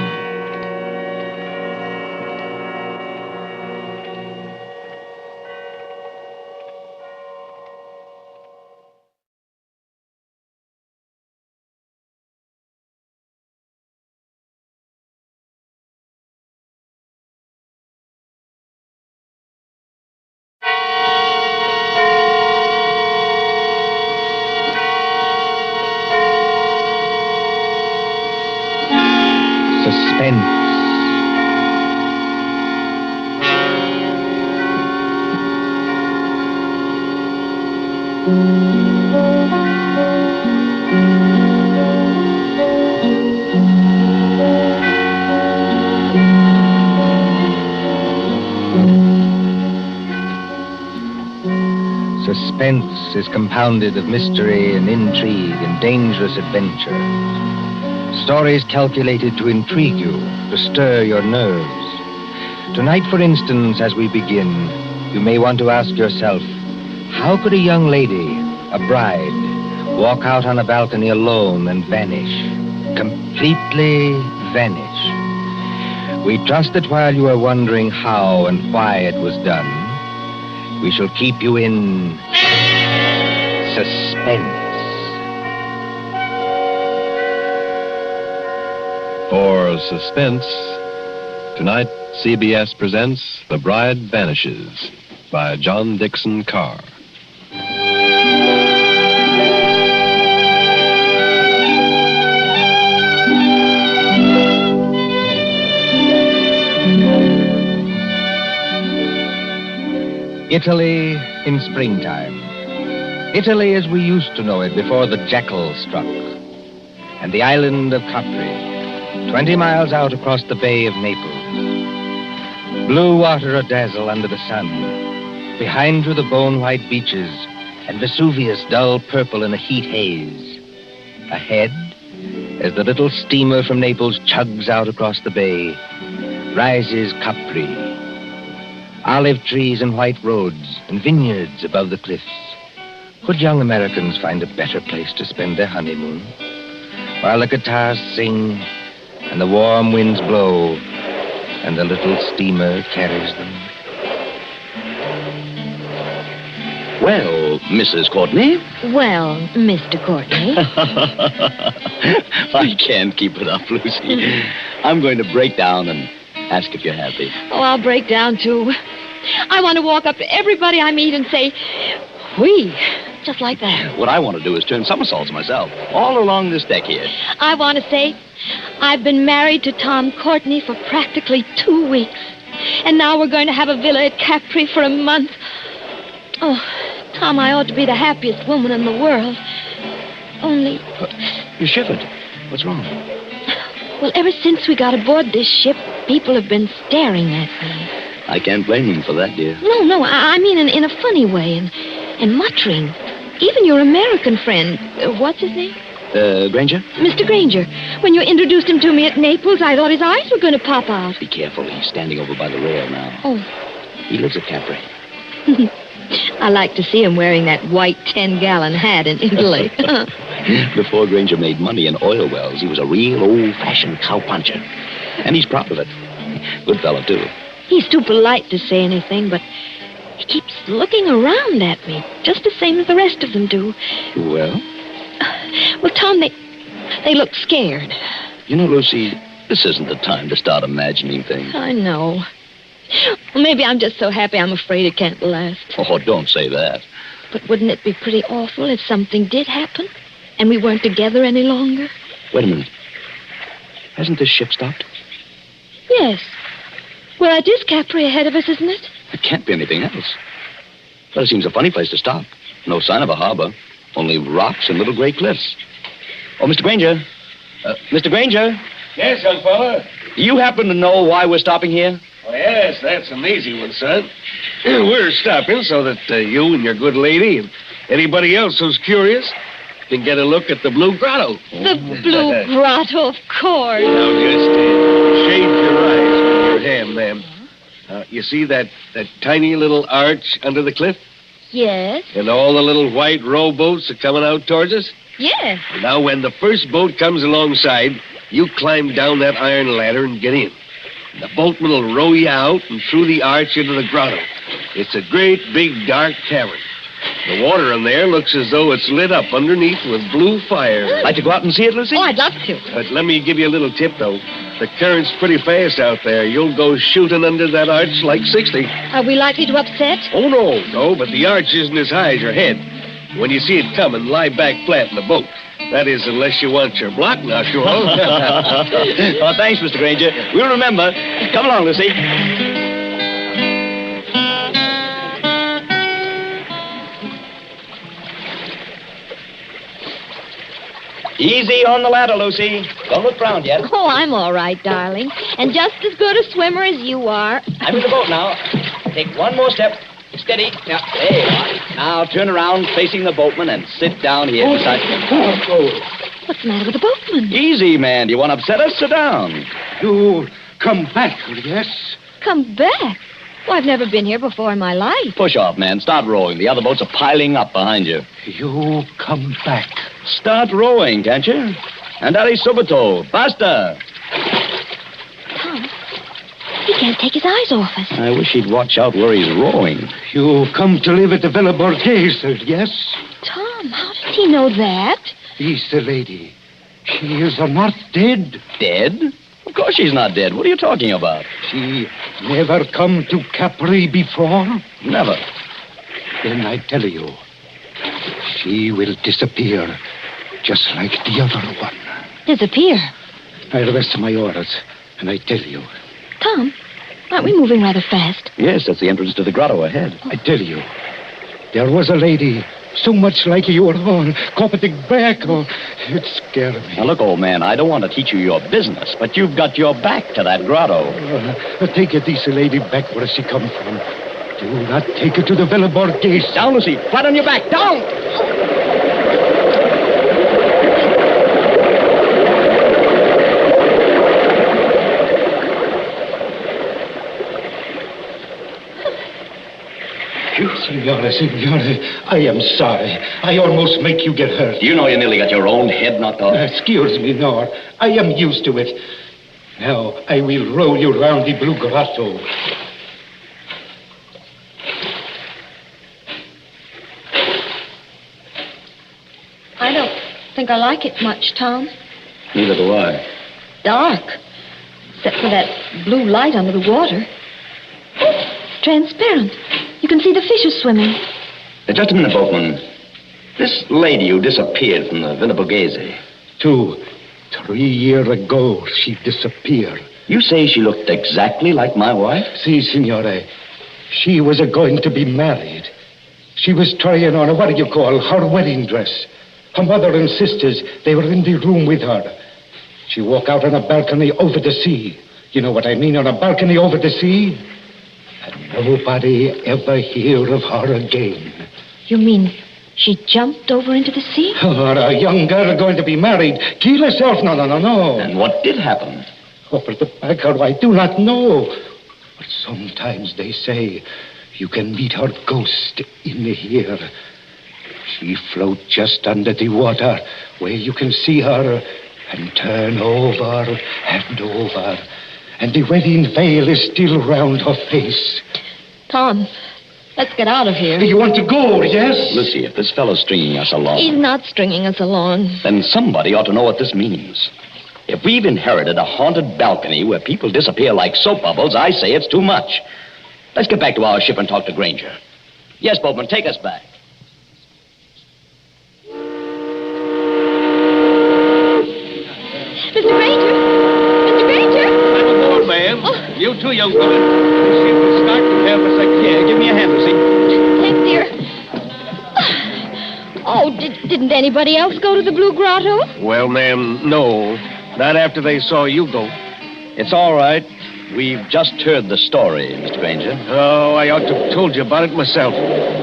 Suspense. Suspense is compounded of mystery and intrigue and dangerous adventure. Stories calculated to intrigue you, to stir your nerves. Tonight, for instance, as we begin, you may want to ask yourself, how could a young lady, a bride, walk out on a balcony alone and vanish? Completely vanish. We trust that while you are wondering how and why it was done, we shall keep you in suspense. For Suspense, tonight CBS presents The Bride Vanishes by John Dixon Carr. Italy in springtime. Italy as we used to know it before the jackal struck. And the island of Capri, 20 miles out across the Bay of Naples. Blue water a-dazzle under the sun. Behind you the bone-white beaches, and Vesuvius dull purple in a heat haze. Ahead, as the little steamer from Naples chugs out across the bay, rises Capri. Olive trees and white roads and vineyards above the cliffs. Could young Americans find a better place to spend their honeymoon? While the guitars sing and the warm winds blow and the little steamer carries them. Well, Mrs. Courtney? Well, Mr. Courtney. I can't keep it up, Lucy. I'm going to break down and ask if you're happy. Oh, I'll break down, too. I want to walk up to everybody I meet and say, "Oui," just like that. What I want to do is turn somersaults myself, all along this deck here. I want to say, I've been married to Tom Courtney for practically 2 weeks. And now we're going to have a villa at Capri for a month. Oh, Tom, I ought to be the happiest woman in the world. Only... You shivered. What's wrong? Well, ever since we got aboard this ship, people have been staring at me. I can't blame them for that, dear. No, I mean in a funny way, and muttering. Even your American friend, what's his name? Granger? Mr. Granger, when you introduced him to me at Naples, I thought his eyes were going to pop out. Be careful. He's standing over by the rail now. Oh. He lives at Capri. I like to see him wearing that white 10-gallon hat in Italy. Before Granger made money in oil wells, he was a real old-fashioned cowpuncher. And he's proud of it. Good fellow, too. He's too polite to say anything, but he keeps looking around at me, just the same as the rest of them do. Well? Well, Tom, they look scared. You know, Lucy, this isn't the time to start imagining things. I know. Well, maybe I'm just so happy I'm afraid it can't last. Oh, don't say that. But wouldn't it be pretty awful if something did happen and we weren't together any longer? Wait a minute. Hasn't this ship stopped? Yes. Well, that is Capri ahead of us, isn't it? It can't be anything else. But it seems a funny place to stop. No sign of a harbor. Only rocks and little gray cliffs. Oh, Mr. Granger. Mr. Granger? Yes, young fella? Do you happen to know why we're stopping here? Oh, yes, that's an easy one, son. We're stopping so that you and your good lady and anybody else who's curious can get a look at the Blue Grotto. The Blue Grotto, of course. Now, just shade your eyes with your hand, ma'am. You see that tiny little arch under the cliff? Yes. And all the little white rowboats are coming out towards us? Yes. Now, when the first boat comes alongside, you climb down that iron ladder and get in. The boatman will row you out and through the arch into the grotto. It's a great, big, dark cavern. The water in there looks as though it's lit up underneath with blue fire. Like to go out and see it, Lucy? Oh, I'd love to. But let me give you a little tip, though. The current's pretty fast out there. You'll go shooting under that arch like 60. Are we likely to upset? Oh, no, but the arch isn't as high as your head. When you see it coming, lie back flat in the boat. That is, unless you want your block knocked off. Oh, thanks, Mr. Granger. We'll remember. Come along, Lucy. Easy on the ladder, Lucy. Don't look round yet. Oh, I'm all right, darling. And just as good a swimmer as you are. I'm in the boat now. Take one more step. Steady. Now, there you are. Now turn around facing the boatman and sit down here beside me. What's the matter with the boatman? Easy, man. Do you want to upset us? Sit down. You come back, yes? Come back? Well, I've never been here before in my life. Push off, man. Start rowing. The other boats are piling up behind you. You come back. Start rowing, can't you? Andare subito. Faster. Tom, he can't take his eyes off us. I wish he'd watch out where he's rowing. You come to live at the Villa Borghese, yes? Tom, how does he know that? He's the lady. She is not dead. Dead? Of course she's not dead. What are you talking about? She never come to Capri before? Never. Then I tell you, she will disappear, just like the other one. Disappear? I rest my orders, and I tell you. Tom, aren't we moving rather fast? Yes, that's the entrance to the grotto ahead. I tell you, there was a lady so much like your own, coming back. Oh, it scared me. Now, look, old man, I don't want to teach you your business, but you've got your back to that grotto. Take this lady back where she come from. Do not take her to the Villa Borghese. Down, Lucy. Flat on your back. Down! Signore, I am sorry. I almost make you get hurt. You know you nearly got your own head knocked off. Excuse me, no. I am used to it. Now, I will roll you round the Blue Grotto. I don't think I like it much, Tom. Neither do I. Dark. Except for that blue light under the water. It's transparent. You can see the fishes swimming. Just a minute, boatman. This lady who disappeared from the Villa Borghese. 2, 3 years ago, she disappeared. You say she looked exactly like my wife? Si, signore. She was going to be married. She was trying on her wedding dress. Her mother and sisters, they were in the room with her. She walked out on a balcony over the sea. You know what I mean, on a balcony over the sea? And nobody ever hear of her again. You mean She jumped over into the sea? Oh, a young girl going to be married. Kill herself. No. And what did happen? Over the back, I do not know. But sometimes they say you can meet her ghost in the air. She floats just under the water where you can see her and turn over and over. And the wedding veil is still round her face. Tom, let's get out of here. You want to go, yes? Lucy, if this fellow's stringing us along, He's not stringing us along. then somebody ought to know what this means. If we've inherited a haunted balcony where people disappear like soap bubbles, I say it's too much. Let's get back to our ship and talk to Granger. Yes, boatman, take us back. Mr. Granger! Mr. Granger! I'm aboard, ma'am. You too, young woman. The ship will start in half a second. Yeah, give me a hand, Lucy. Thanks, dear. Oh, didn't anybody else go to the Blue Grotto? Well, ma'am, no. Not after they saw you go. It's all right. We've just heard the story, Mr. Granger. Oh, I ought to have told you about it myself.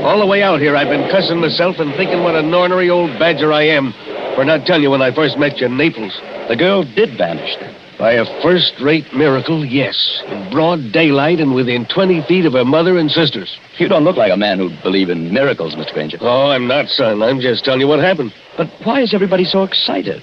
All the way out here, I've been cussing myself and thinking what an ornery old badger I am for not telling you when I first met you in Naples. The girl did vanish then. By a first-rate miracle, yes. In broad daylight and within 20 feet of her mother and sisters. You don't look like a man who'd believe in miracles, Mr. Granger. Oh, I'm not, son. I'm just telling you what happened. But why is everybody so excited?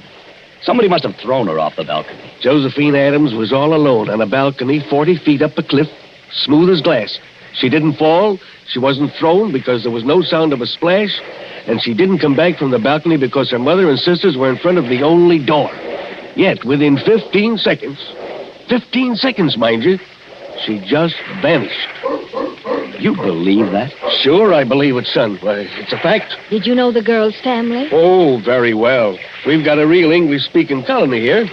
Somebody must have thrown her off the balcony. Josephine Adams was all alone on a balcony 40 feet up a cliff, smooth as glass. She didn't fall, she wasn't thrown because there was no sound of a splash, and she didn't come back from the balcony because her mother and sisters were in front of the only door. Yet, within 15 seconds, mind you, she just vanished. You believe that? Sure, I believe it, son. Why, it's a fact. Did you know the girl's family? Oh, very well. We've got a real English-speaking colony here.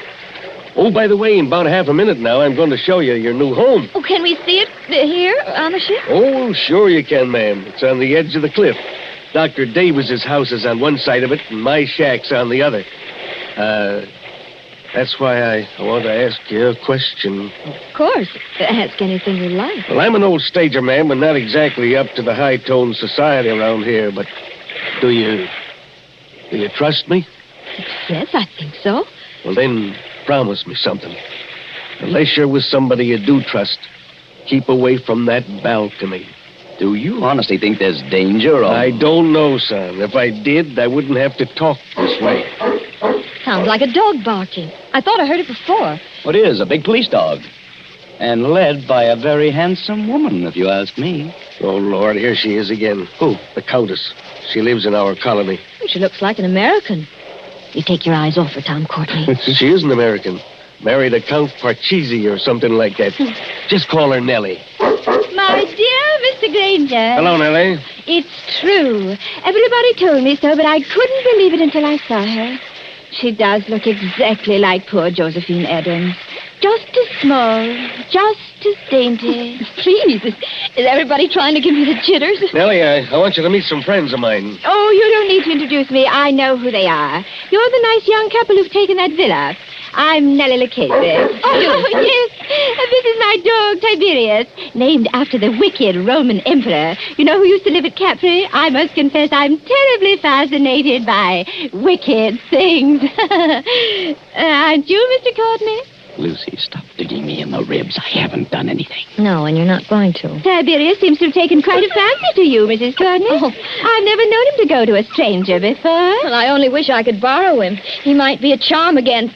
Oh, by the way, in about half a minute now, I'm going to show you your new home. Oh, can we see it here on the ship? Oh, sure you can, ma'am. It's on the edge of the cliff. Dr. Davis's house is on one side of it, and my shack's on the other. That's why I want to ask you a question. Of course. Ask anything you like. Well, I'm an old stager, ma'am, and not exactly up to the high-toned society around here, but do you trust me? Yes, I think so. Well, then, promise me something. Unless you're with somebody you do trust, keep away from that balcony. Do you honestly think there's danger, or... I don't know, son. If I did, I wouldn't have to talk this way. Sounds like a dog barking. I thought I heard it before. It is, a big police dog. And led by a very handsome woman, if you ask me. Oh, Lord, here she is again. Who? The Countess. She lives in our colony. She looks like an American. You take your eyes off her, Tom Courtney. She is an American. Married a Count Parcheesi or something like that. Just call her Nellie. My dear Mr. Granger. Hello, Nellie. It's true. Everybody told me so, but I couldn't believe it until I saw her. She does look exactly like poor Josephine Adams. Just as small, just as dainty. Please, is everybody trying to give me the jitters? Nellie, I want you to meet some friends of mine. Oh, you don't need to introduce me. I know who they are. You're the nice young couple who've taken that villa. I'm Nellie Lucchese. Oh, yes. This is my dog, Tiberius, named after the wicked Roman emperor. You know who used to live at Capri? I must confess I'm terribly fascinated by wicked things. Aren't you, Mr. Courtney? Lucy, stop digging me in the ribs. I haven't done anything. No, and you're not going to. Tiberius seems to have taken quite a fancy to you, Mrs. Courtney. Oh. I've never known him to go to a stranger before. Well, I only wish I could borrow him. He might be a charm against...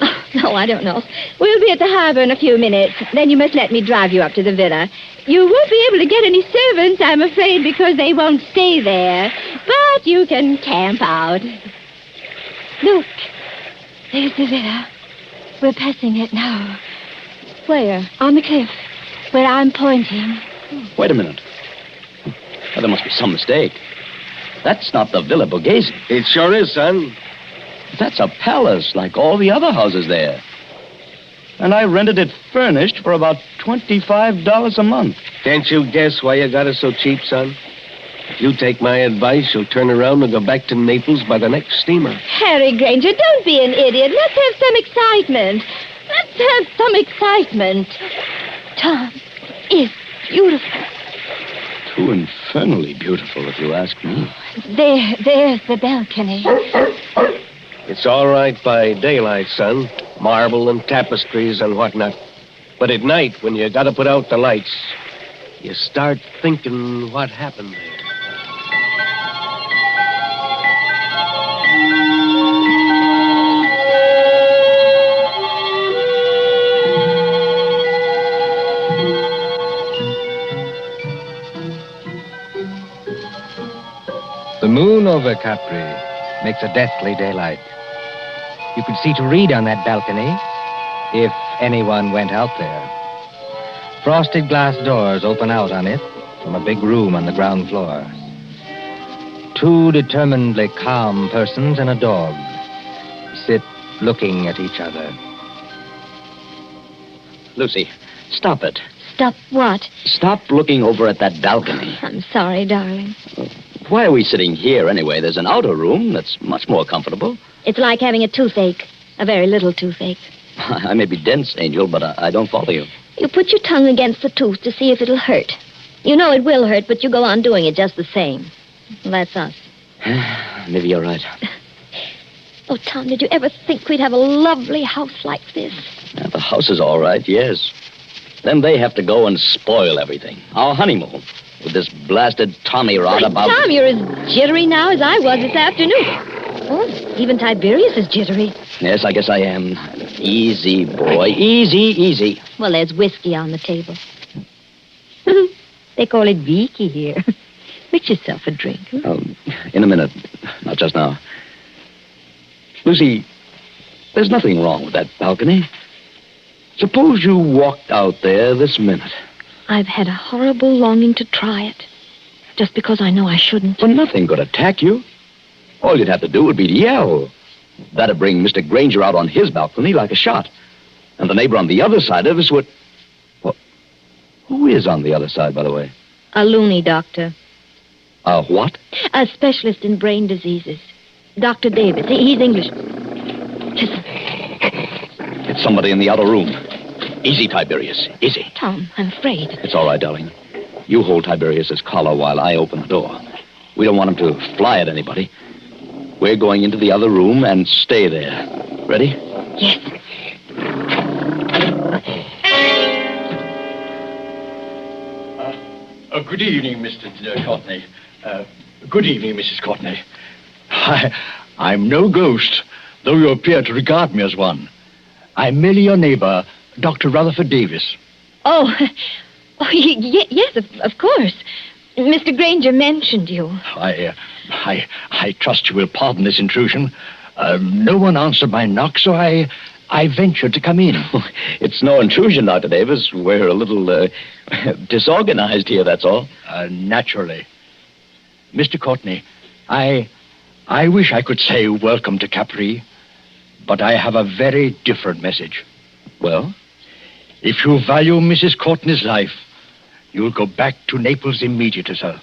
Oh, no, I don't know. We'll be at the harbor in a few minutes. Then you must let me drive you up to the villa. You won't be able to get any servants, I'm afraid, because they won't stay there. But you can camp out. Look, there's the villa. We're passing it now. Where? On the cliff, where I'm pointing. Wait a minute. Well, there must be some mistake. That's not the Villa Borghese. It sure is, son. That's a palace like all the other houses there. And I rented it furnished for about $25 a month. Can't you guess why you got it so cheap, son? If you take my advice, you'll turn around and go back to Naples by the next steamer. Harry Granger, don't be an idiot. Let's have some excitement. Let's have some excitement. Tom is beautiful. Too infernally beautiful, if you ask me. There's the balcony. It's all right by daylight, son. Marble and tapestries and whatnot. But at night, when you gotta put out the lights, you start thinking what happened there. The moon over Capri makes a deathly daylight. You could see to read on that balcony if anyone went out there. Frosted glass doors open out on it from a big room on the ground floor. Two determinedly calm persons and a dog sit looking at each other. Lucy, stop it. Stop what? Stop looking over at that balcony. I'm sorry, darling. Why are we sitting here anyway? There's an outer room that's much more comfortable. It's like having a toothache. A very little toothache. I may be dense, Angel, but I don't follow you. You put your tongue against the tooth to see if it'll hurt. You know it will hurt, but you go on doing it just the same. Well, that's us. Maybe you're right. Oh, Tom, did you ever think we'd have a lovely house like this? Yeah, the house is all right, yes. Then they have to go and spoil everything. Our honeymoon. With this blasted Tommy rod about... Tom, you're as jittery now as I was this afternoon. Oh, even Tiberius is jittery. Yes, I guess I am. Easy, boy. Easy, easy. Well, there's whiskey on the table. They call it Vicky here. Mix yourself a drink. In a minute. Not just now. Lucy, there's nothing wrong with that balcony. Suppose you walked out there this minute. I've had a horrible longing to try it. Just because I know I shouldn't. But nothing could attack you. All you'd have to do would be to yell. That'd bring Mr. Granger out on his balcony like a shot. And the neighbor on the other side of us would... Well, who is on the other side, by the way? A loony doctor. A what? A specialist in brain diseases. Dr. Davis. He's English. Listen. It's somebody in the outer room. Easy, Tiberius. Easy. Tom, I'm afraid. It's all right, darling. You hold Tiberius's collar while I open the door. We don't want him to fly at anybody. We're going into the other room and stay there. Ready? Yes. Good evening, Mr. Courtney. Good evening, Mrs. Courtney. I'm no ghost, though you appear to regard me as one. I'm merely your neighbor, Dr. Rutherford Davis. Oh, yes, of course. Mr. Granger mentioned you. I trust you will pardon this intrusion. No one answered my knock, so I ventured to come in. It's no intrusion, Dr. Davis. We're a little disorganized here, that's all. Naturally. Mr. Courtney, I wish I could say welcome to Capri, but I have a very different message. Well? If you value Mrs. Courtney's life, you'll go back to Naples immediately, sir.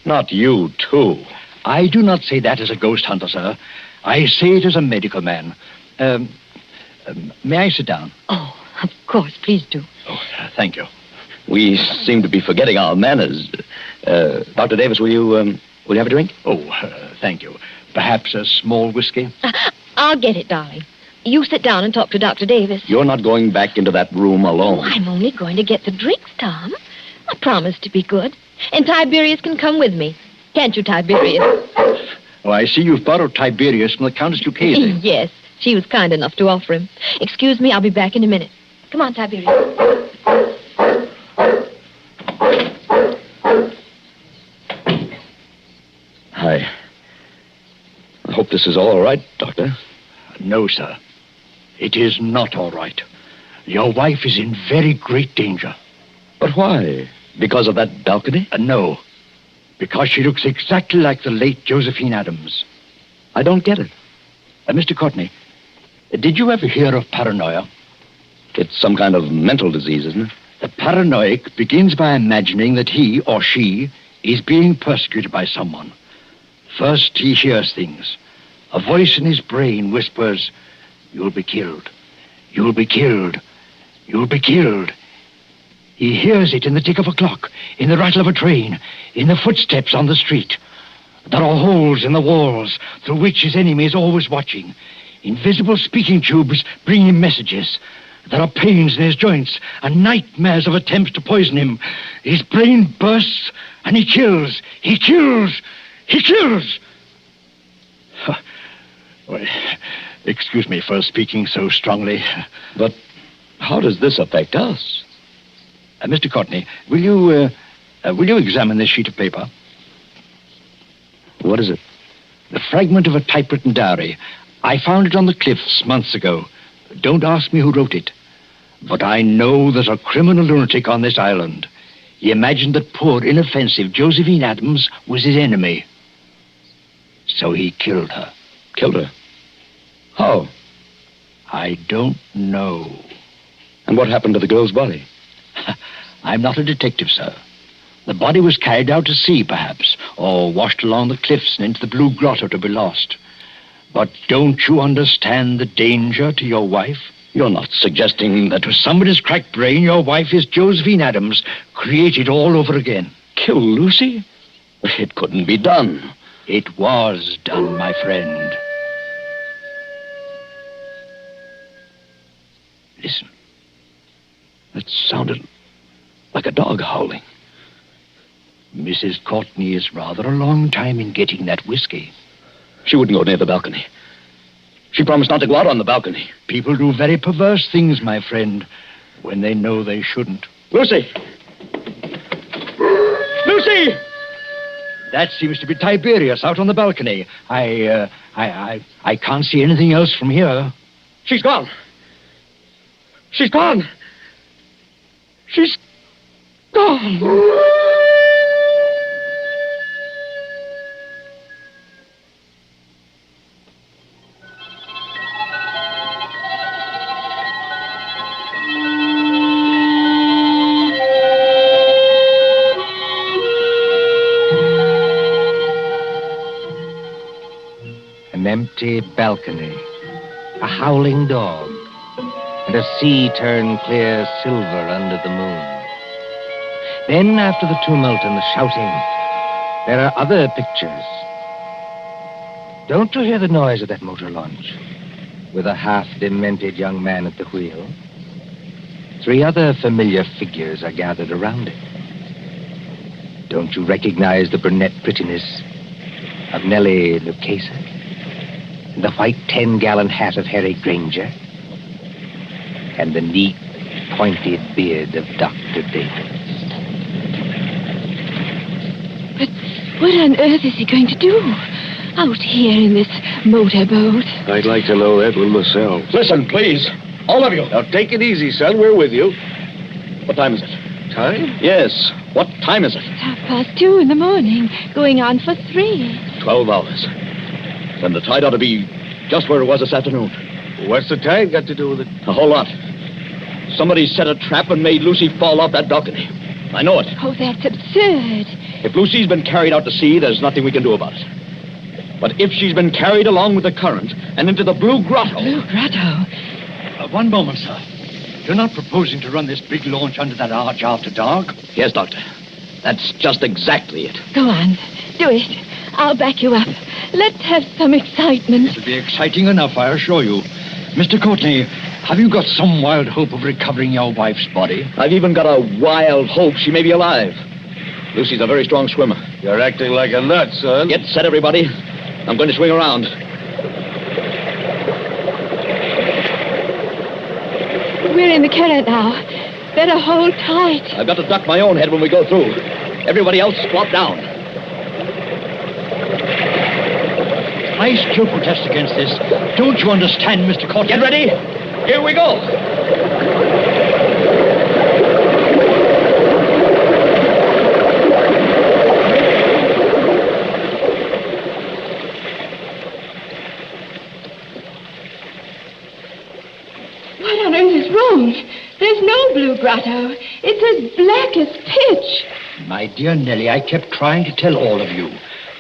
Not you, too. I do not say that as a ghost hunter, sir. I say it as a medical man. May I sit down? Oh, of course. Please do. Oh, thank you. We seem to be forgetting our manners. Dr. Davis, will you have a drink? Oh, thank you. Perhaps a small whiskey? I'll get it, darling. You sit down and talk to Dr. Davis. You're not going back into that room alone. Oh, I'm only going to get the drinks, Tom. I promise to be good. And Tiberius can come with me. Can't you, Tiberius? Oh, I see you've borrowed Tiberius from the Countess Lucchese. Yes, she was kind enough to offer him. Excuse me, I'll be back in a minute. Come on, Tiberius. I hope this is all right, Doctor. No, sir. It is not all right. Your wife is in very great danger. But why? Because of that balcony? No. Because she looks exactly like the late Josephine Adams. I don't get it. Mr. Courtney, did you ever hear of paranoia? It's some kind of mental disease, isn't it? The paranoic begins by imagining that he or she is being persecuted by someone. First, he hears things. A voice in his brain whispers, "You'll be killed. You'll be killed. You'll be killed." He hears it in the tick of a clock, in the rattle of a train, in the footsteps on the street. There are holes in the walls through which his enemy is always watching. Invisible speaking tubes bring him messages. There are pains in his joints and nightmares of attempts to poison him. His brain bursts and he kills. He kills. He kills. Well, excuse me for speaking so strongly. But how does this affect us? Mr. Courtney, will you examine this sheet of paper? What is it? The fragment of a typewritten diary. I found it on the cliffs months ago. Don't ask me who wrote it. But I know there's a criminal lunatic on this island. He imagined that poor, inoffensive Josephine Adams was his enemy. So he killed her. Killed her? How? I don't know. And what happened to the girl's body? I'm not a detective, sir. The body was carried out to sea, perhaps, or washed along the cliffs and into the Blue Grotto to be lost. But don't you understand the danger to your wife? You're not suggesting that with somebody's cracked brain, your wife is Josephine Adams, created all over again. Kill Lucy? It couldn't be done. It was done, my friend. Listen. That sounded like a dog howling. Mrs. Courtney is rather a long time in getting that whiskey. She wouldn't go near the balcony. She promised not to go out on the balcony. People do very perverse things, my friend, when they know they shouldn't. Lucy! Lucy! That seems to be Tiberius out on the balcony. I can't see anything else from here. She's gone. She's gone. She's gone. An empty balcony, a howling dog, and a sea turned clear silver under the moon. Then, after the tumult and the shouting, there are other pictures. Don't you hear the noise of that motor launch, with a half-demented young man at the wheel? 3 other familiar figures are gathered around it. Don't you recognize the brunette prettiness of Nellie Lucchesa? The white 10-gallon hat of Harry Granger, and the neat, pointed beard of Dr. Davis. But what on earth is he going to do out here in this motorboat? I'd like to know that one myself. Listen, please. All of you. Now, take it easy, son. We're with you. What time is it? Time? Yes. What time is it? 2:30 in the morning, going on for 3. 12 hours. Then the tide ought to be just where it was this afternoon. What's the tide got to do with it? A whole lot. Somebody set a trap and made Lucy fall off that balcony. I know it. Oh, that's absurd. If Lucy's been carried out to sea, there's nothing we can do about it. But if she's been carried along with the current and into the Blue Grotto... Blue Grotto? One moment, sir. You're not proposing to run this big launch under that arch after dark? Yes, Doctor. That's just exactly it. Go on. Do it. I'll back you up. Let's have some excitement. It'll be exciting enough, I assure you. Mr. Courtney, have you got some wild hope of recovering your wife's body? I've even got a wild hope she may be alive. Lucy's a very strong swimmer. You're acting like a nut, son. Get set, everybody. I'm going to swing around. We're in the current now. Better hold tight. I've got to duck my own head when we go through. Everybody else, squat down. I still protest against this. Don't you understand, Mr. Courtney? Get ready. Here we go. What on earth is wrong? There's no Blue Grotto. It's as black as pitch. My dear Nellie, I kept trying to tell all of you.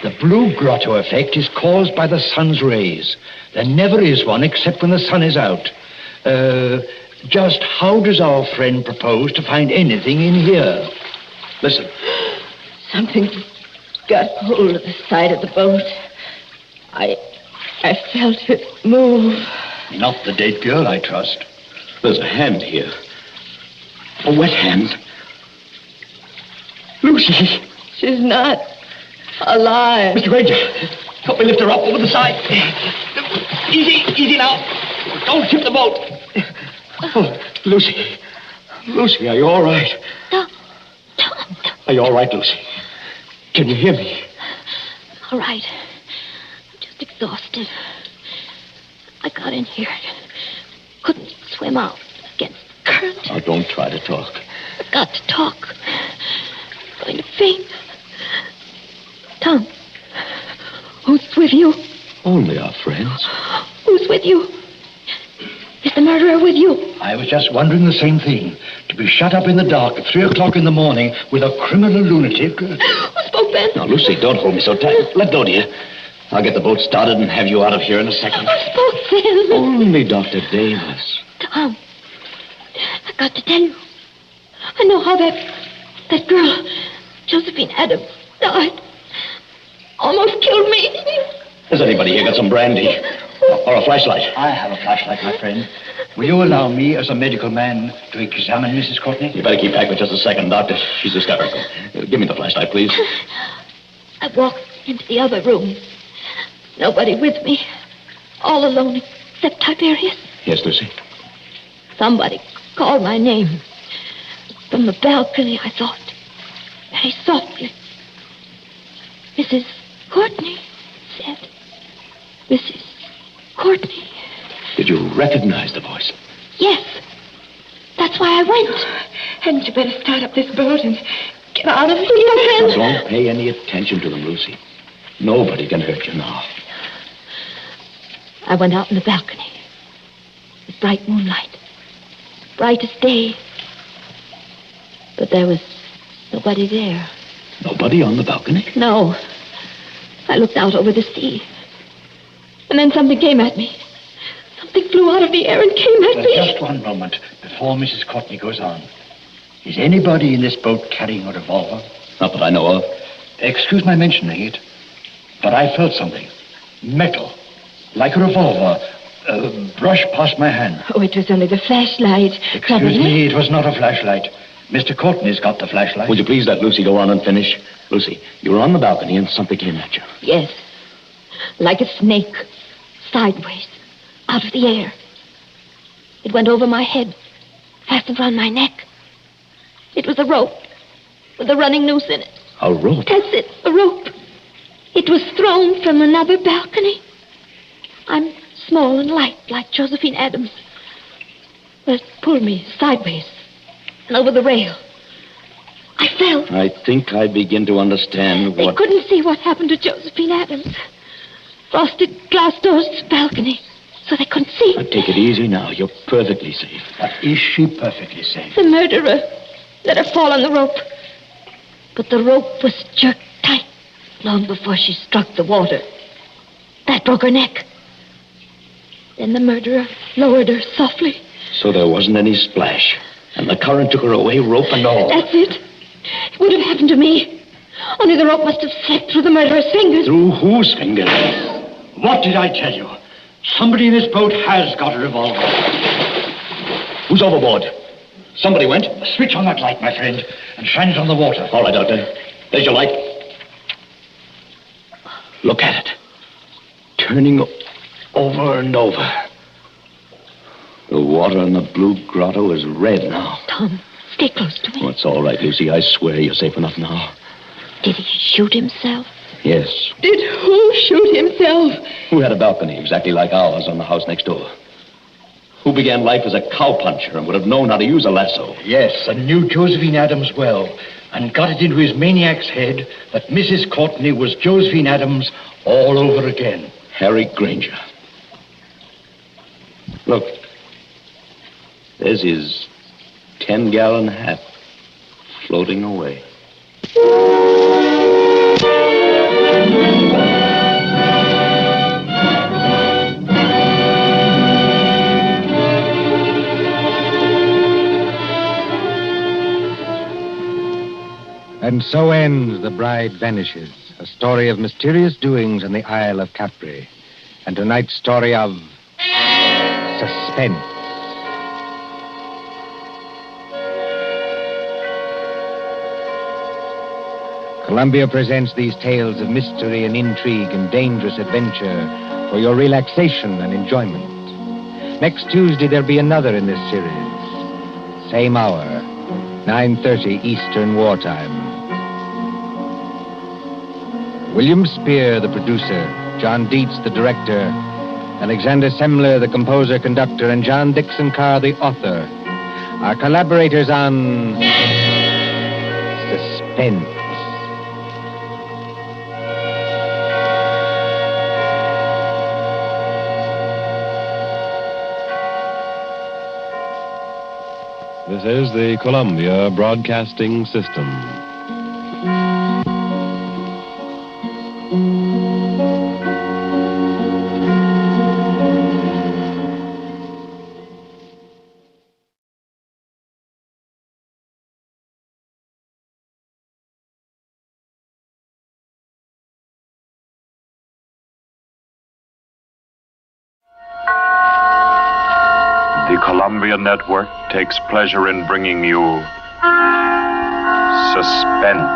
The Blue Grotto effect is caused by the sun's rays. There never is one except when the sun is out. Just how does our friend propose to find anything in here? Listen. Something got hold of the side of the boat. I felt it move. Not the dead girl, I trust. There's a hand here. A wet hand. Lucy. She's not alive. Mr. Granger, help me lift her up over the side. Easy now. Don't tip the boat. Oh, Lucy. Lucy, are you all right? Tom. Are you all right, Lucy? Can you hear me? All right. I'm just exhausted. I got in here. Couldn't swim out against the current. Oh, don't try to talk. I've got to talk. I'm going to faint. Tom, who's with you? Only our friends. Who's with you? Is the murderer with you? I was just wondering the same thing. To be shut up in the dark at 3 o'clock in the morning with a criminal lunatic. Who spoke then? Now, Lucy, don't hold me so tight. Let go, dear. I'll get the boat started and have you out of here in a second. Who spoke then? Only Dr. Davis. Tom, I got to tell you. I know how that girl, Josephine Adams, died. Almost killed me. Has anybody here got some brandy? Or a flashlight? I have a flashlight, my friend. Will you allow me, as a medical man, to examine Mrs. Courtney? You better keep back for just a second, Doctor. She's hysterical. Give me the flashlight, please. I walked into the other room. Nobody with me. All alone except Tiberius. Yes, Lucy? Somebody called my name. From the balcony, I thought. Very softly. Mrs. Courtney said. Mrs. Courtney. Did you recognize the voice? Yes. That's why I went. Hadn't you better start up this boat and get out of here? Now, don't pay any attention to them, Lucy. Nobody can hurt you now. I went out on the balcony. With bright moonlight. Bright as day. But there was nobody there. Nobody on the balcony? No. I looked out over the sea. And then something came at me. Something flew out of the air and came at me. Just one moment before Mrs. Courtney goes on. Is anybody in this boat carrying a revolver? Not that I know of. Excuse my mentioning it, but I felt something. Metal. Like a revolver. Brushed past my hand. Oh, it was only the flashlight. Excuse me, it was not a flashlight. Mr. Courtney's got the flashlight. Would you please let Lucy go on and finish? Lucy, you were on the balcony and something came at you. Yes. Like a snake. Sideways. Out of the air. It went over my head. Fastened around my neck. It was a rope. With a running noose in it. A rope? That's it. A rope. It was thrown from another balcony. I'm small and light, like Josephine Adams. But it pulled me sideways. And over the rail. I fell. I think I begin to understand They what... couldn't see what happened to Josephine Adams. Frosted glass doors to the balcony. So they couldn't see. Now, take it easy now. You're perfectly safe. But is she perfectly safe? The murderer let her fall on the rope. But the rope was jerked tight long before she struck the water. That broke her neck. Then the murderer lowered her softly. So there wasn't any splash. And the current took her away, rope and all. That's it. It would have happened to me. Only the rope must have slipped through the murderer's fingers. Through whose fingers? What did I tell you? Somebody in this boat has got a revolver. Who's overboard? Somebody went? Switch on that light, my friend, and shine it on the water. All right, Doctor. There's your light. Look at it. Turning over and over. The water in the blue grotto is red now. Tom, stay close to me. Oh, it's all right, Lucy. I swear you're safe enough now. Did he shoot himself? Yes. Did who shoot himself? Who had a balcony exactly like ours on the house next door? Who began life as a cowpuncher and would have known how to use a lasso? Yes, and knew Josephine Adams well, and got it into his maniac's head that Mrs. Courtney was Josephine Adams all over again. Harry Granger. Look. There's his 10-gallon hat floating away. And so ends The Bride Vanishes, a story of mysterious doings in the Isle of Capri. And tonight's story of suspense. Columbia presents these tales of mystery and intrigue and dangerous adventure for your relaxation and enjoyment. Next Tuesday, there'll be another in this series. Same hour, 9:30 Eastern Wartime. William Spear, the producer, John Dietz, the director, Alexander Semler, the composer-conductor, and John Dixon Carr, the author, are collaborators on Suspense. This is the Columbia Broadcasting System. The Columbia Network takes pleasure in bringing you Suspense.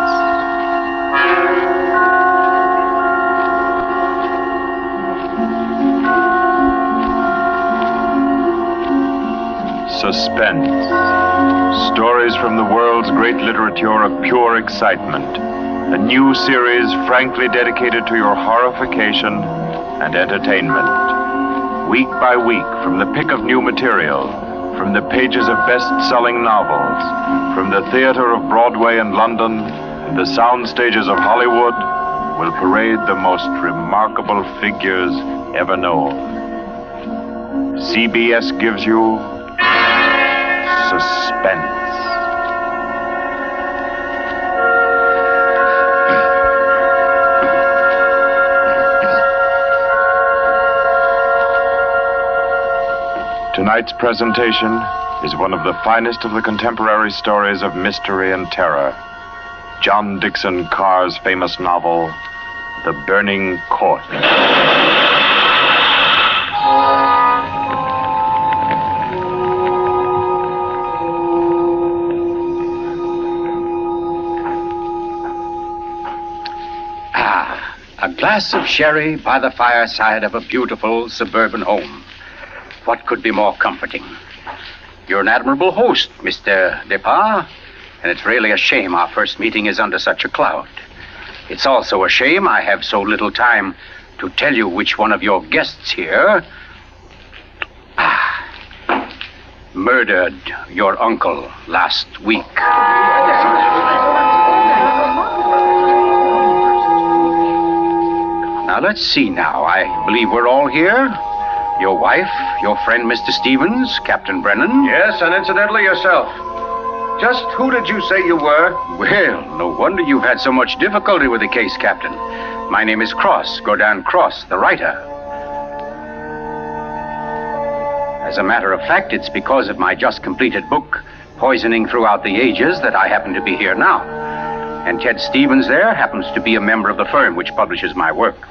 Suspense. Stories from the world's great literature of pure excitement. A new series frankly dedicated to your horrification and entertainment. Week by week, from the pick of new material, from the pages of best-selling novels, from the theater of Broadway and London, and the sound stages of Hollywood, will parade the most remarkable figures ever known. CBS gives you Suspense. Tonight's presentation is one of the finest of the contemporary stories of mystery and terror. John Dixon Carr's famous novel, The Burning Court. A glass of sherry by the fireside of a beautiful suburban home. What could be more comforting? You're an admirable host, Mr. Depard, and it's really a shame our first meeting is under such a cloud. It's also a shame I have so little time to tell you which one of your guests here murdered your uncle last week. Now, let's see now. I believe we're all here. Your wife, your friend, Mr. Stevens, Captain Brennan. Yes, and incidentally yourself. Just who did you say you were? Well, no wonder you've had so much difficulty with the case, Captain. My name is Cross, Godin Cross, the writer. As a matter of fact, it's because of my just completed book, Poisoning Throughout the Ages, that I happen to be here now. And Ted Stevens there happens to be a member of the firm which publishes my work.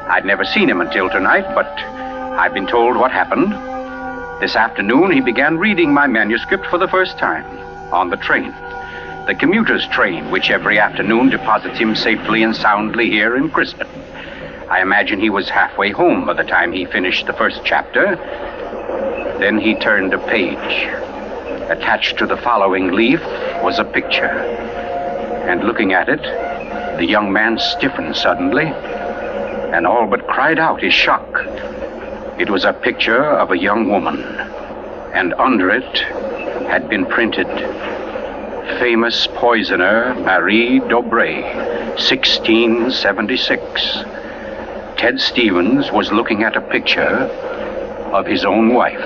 I'd never seen him until tonight, but I've been told what happened. This afternoon, he began reading my manuscript for the first time on the train. The commuter's train, which every afternoon deposits him safely and soundly here in Crispin. I imagine he was halfway home by the time he finished the first chapter. Then he turned a page. Attached to the following leaf was a picture. And looking at it, the young man stiffened suddenly and all but cried out his shock. It was a picture of a young woman, and under it had been printed, famous poisoner Marie Dobré, 1676. Ted Stevens was looking at a picture of his own wife.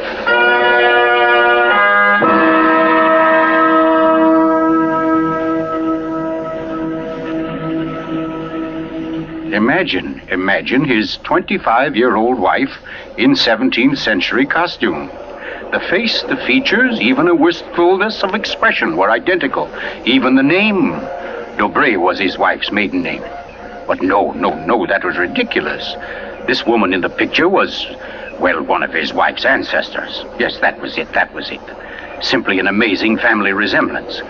Imagine his 25-year-old wife in 17th century costume. The face, the features, even a wistfulness of expression were identical. Even the name, Dobré was his wife's maiden name. But no, that was ridiculous. This woman in the picture was, well, one of his wife's ancestors. Yes, that was it. Simply an amazing family resemblance.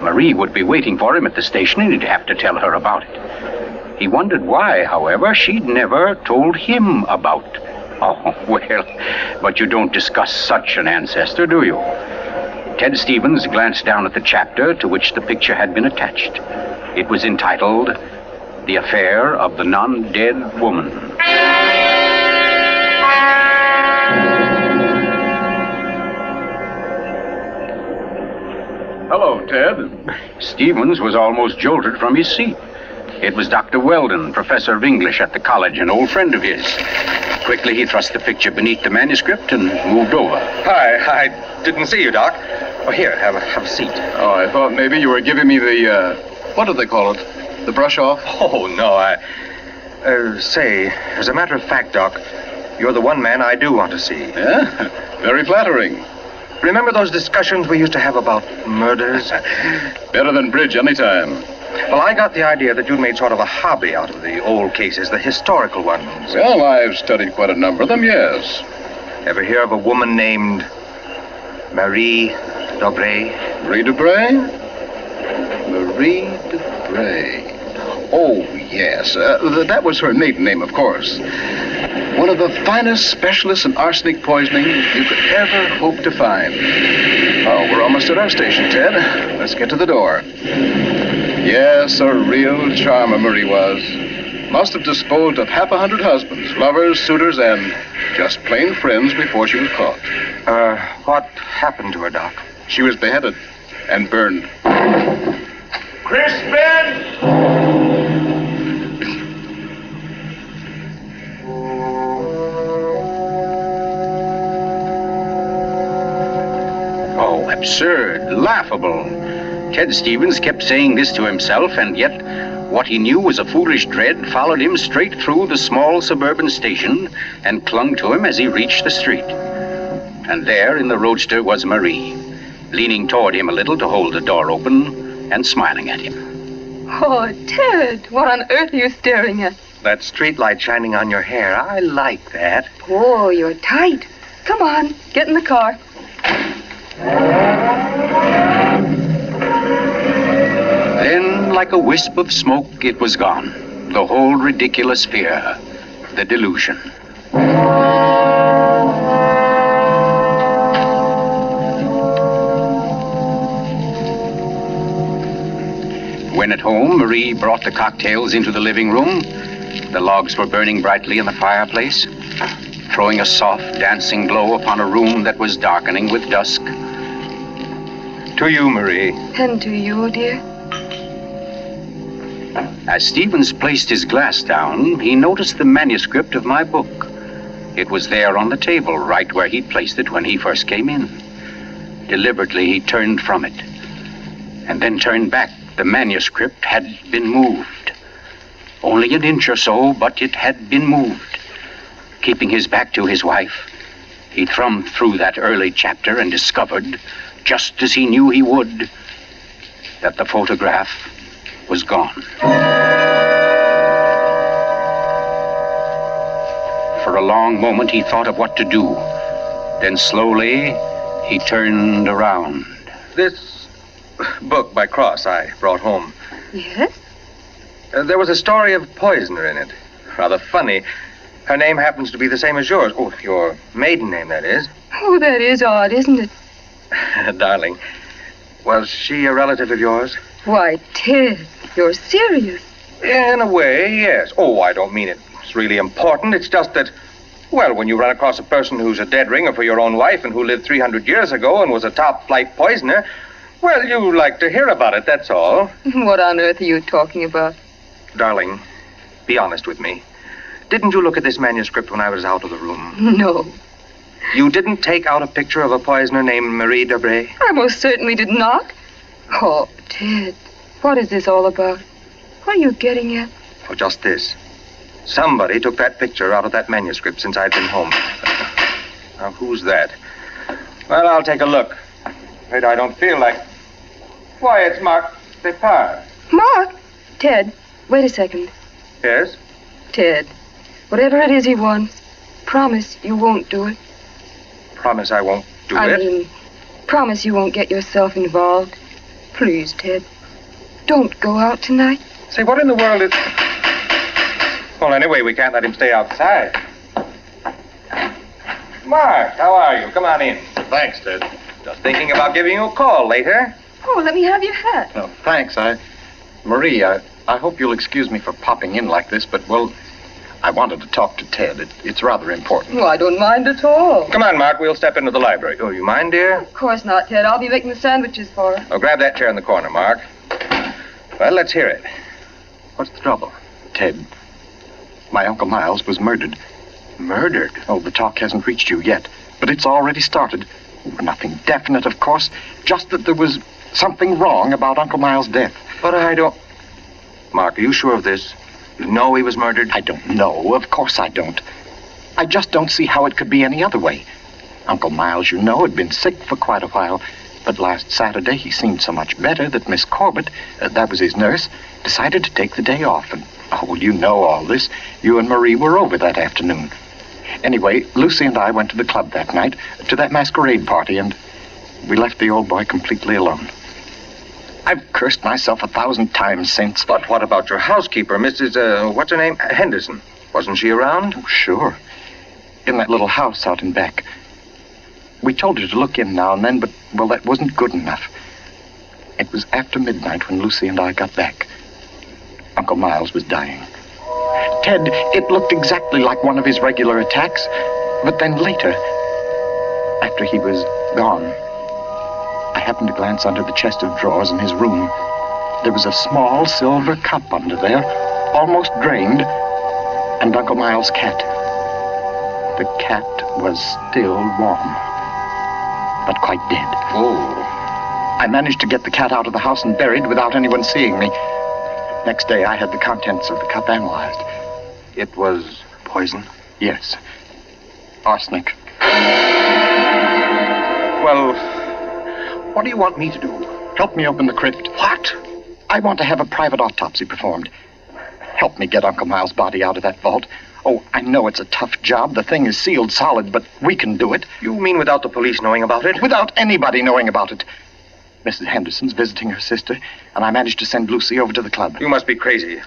Marie would be waiting for him at the station, and he'd have to tell her about it. He wondered why, however, she'd never told him about. Oh, well, but you don't discuss such an ancestor, do you? Ted Stevens glanced down at the chapter to which the picture had been attached. It was entitled, The Affair of the Non-Dead Woman. Hello, Ted. Stevens was almost jolted from his seat. It was Dr. Weldon, professor of English at the college, an old friend of his. Quickly, he thrust the picture beneath the manuscript and moved over. Hi, I didn't see you, Doc. Oh, here, have a seat. Oh, I thought maybe you were giving me the, what do they call it? The brush off? Oh, no, say, as a matter of fact, Doc, you're the one man I do want to see. Yeah? Very flattering. Remember those discussions we used to have about murders? Better than bridge anytime. Well, I got the idea that you'd made sort of a hobby out of the old cases, the historical ones. Well, I've studied quite a number of them, yes. Ever hear of a woman named Marie Dobré? Marie Dobré? Marie Dobré. Oh, yes. That was her maiden name, of course. One of the finest specialists in arsenic poisoning you could ever hope to find. Oh, we're almost at our station, Ted. Let's get to the door. Yes, a real charmer Marie was. Must have disposed of 100 husbands, lovers, suitors, and just plain friends before she was caught. What happened to her, Doc? She was beheaded and burned. Crispin! Oh, absurd, laughable. Ted Stevens kept saying this to himself, and yet what he knew was a foolish dread followed him straight through the small suburban station and clung to him as he reached the street. And there in the roadster was Marie, leaning toward him a little to hold the door open and smiling at him. Oh, Ted, what on earth are you staring at? That streetlight shining on your hair, I like that. Oh, you're tight. Come on, get in the car. Then, like a wisp of smoke, it was gone. The whole ridiculous fear, the delusion. When at home, Marie brought the cocktails into the living room. The logs were burning brightly in the fireplace, throwing a soft, dancing glow upon a room that was darkening with dusk. To you, Marie. And to you, dear. As Stevens placed his glass down, he noticed the manuscript of my book. It was there on the table, right where he'd placed it when he first came in. Deliberately, he turned from it, and then turned back. The manuscript had been moved. Only an inch or so, but it had been moved. Keeping his back to his wife, he thumbed through that early chapter and discovered, just as he knew he would, that the photograph was gone. For a long moment, he thought of what to do. Then slowly, he turned around. This book by Cross I brought home. Yes? There was a story of poisoner in it. Rather funny. Her name happens to be the same as yours. Oh, your maiden name, that is. Oh, that is odd, isn't it? Darling, was she a relative of yours? Why, Ted, you're serious. In a way, yes. Oh, I don't mean it's really important. It's just that, well, when you run across a person who's a dead ringer for your own wife and who lived 300 years ago and was a top-flight poisoner, well, you like to hear about it, that's all. What on earth are you talking about? Darling, be honest with me. Didn't you look at this manuscript when I was out of the room? No. You didn't take out a picture of a poisoner named Marie Dobré? I most certainly did not. Oh, Ted, what is this all about? What are you getting at? Oh, just this. Somebody took that picture out of that manuscript since I'd been home. Now, who's that? Well, I'll take a look. Afraid I don't feel like... Why, it's marked Depart. Mark! Ted, wait a second. Yes? Ted, whatever it is he wants, promise you won't do it. Promise I won't do it? I mean, promise you won't get yourself involved. Please, Ted. Don't go out tonight. Say, what in the world is... Well, anyway, we can't let him stay outside. Mark, how are you? Come on in. Thanks, Ted. Just thinking about giving you a call later. Oh, let me have your hat. No, thanks. Marie, I hope you'll excuse me for popping in like this, but, well, I wanted to talk to Ted. It's rather important. Oh, I don't mind at all. Come on, Mark. We'll step into the library. Oh, you mind, dear? Of course not, Ted. I'll be making the sandwiches for her. Oh, grab that chair in the corner, Mark. Well, let's hear it. What's the trouble? Ted, my Uncle Miles was murdered. Murdered? Oh, the talk hasn't reached you yet, but it's already started. Nothing definite, of course, just that there was something wrong about Uncle Miles' death. But I don't... Mark, are you sure of this? You know he was murdered? I don't know. Of course I don't. I just don't see how it could be any other way. Uncle Miles, you know, had been sick for quite a while, but last Saturday he seemed so much better that Miss Corbett, that was his nurse, decided to take the day off. And, oh, well, you know all this. You and Marie were over that afternoon. Anyway, Lucy and I went to the club that night, to that masquerade party, and we left the old boy completely alone. I've cursed myself 1,000 times since. But what about your housekeeper, Mrs., what's her name? Henderson. Wasn't she around? Oh, sure. In that little house out in back. We told her to look in now and then, but, well, that wasn't good enough. It was after midnight when Lucy and I got back. Uncle Miles was dying. Ted, it looked exactly like one of his regular attacks. But then later, after he was gone, I happened to glance under the chest of drawers in his room. There was a small silver cup under there, almost drained, and Uncle Miles' cat. The cat was still warm, but quite dead. Oh. I managed to get the cat out of the house and buried without anyone seeing me. Next day, I had the contents of the cup analyzed. It was poison? Yes. Arsenic. Well, what do you want me to do? Help me open the crypt. What? I want to have a private autopsy performed. Help me get Uncle Miles' body out of that vault. Oh, I know it's a tough job. The thing is sealed solid, but we can do it. You mean without the police knowing about it? Without anybody knowing about it. Mrs. Henderson's visiting her sister, and I managed to send Lucy over to the club. You must be crazy.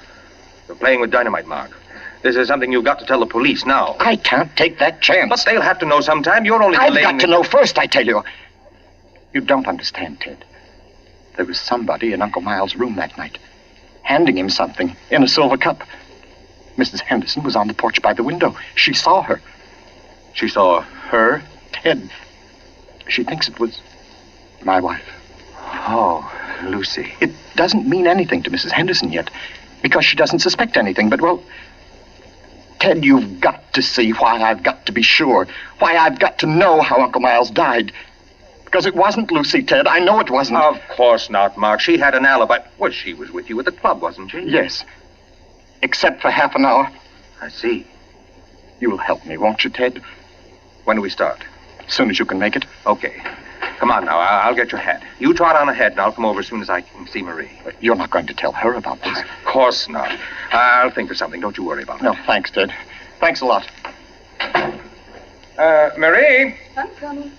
You're playing with dynamite, Mark. This is something you've got to tell the police now. I can't take that chance. But they'll have to know sometime. You're only I've delaying... got to know first, I tell you. You don't understand, Ted. There was somebody in Uncle Miles' room that night, handing him something in a silver cup. Mrs. Henderson was on the porch by the window. She saw her. She saw her? Ted. She thinks it was my wife. Oh, Lucy. It doesn't mean anything to Mrs. Henderson yet, because she doesn't suspect anything, but, well, Ted, you've got to see why I've got to be sure, why I've got to know how Uncle Miles died. Because it wasn't Lucy, Ted. I know it wasn't. Of course not, Mark. She had an alibi. Well, she was with you at the club, wasn't she? Yes. Except for half an hour. I see. You'll help me, won't you, Ted? When do we start? As soon as you can make it. Okay. Come on now. I'll get your hat. You trot on ahead, and I'll come over as soon as I can see Marie. You're not going to tell her about this? Of course not. I'll think of something. Don't you worry about it. No, thanks, Ted. Thanks a lot. Marie? I'm coming.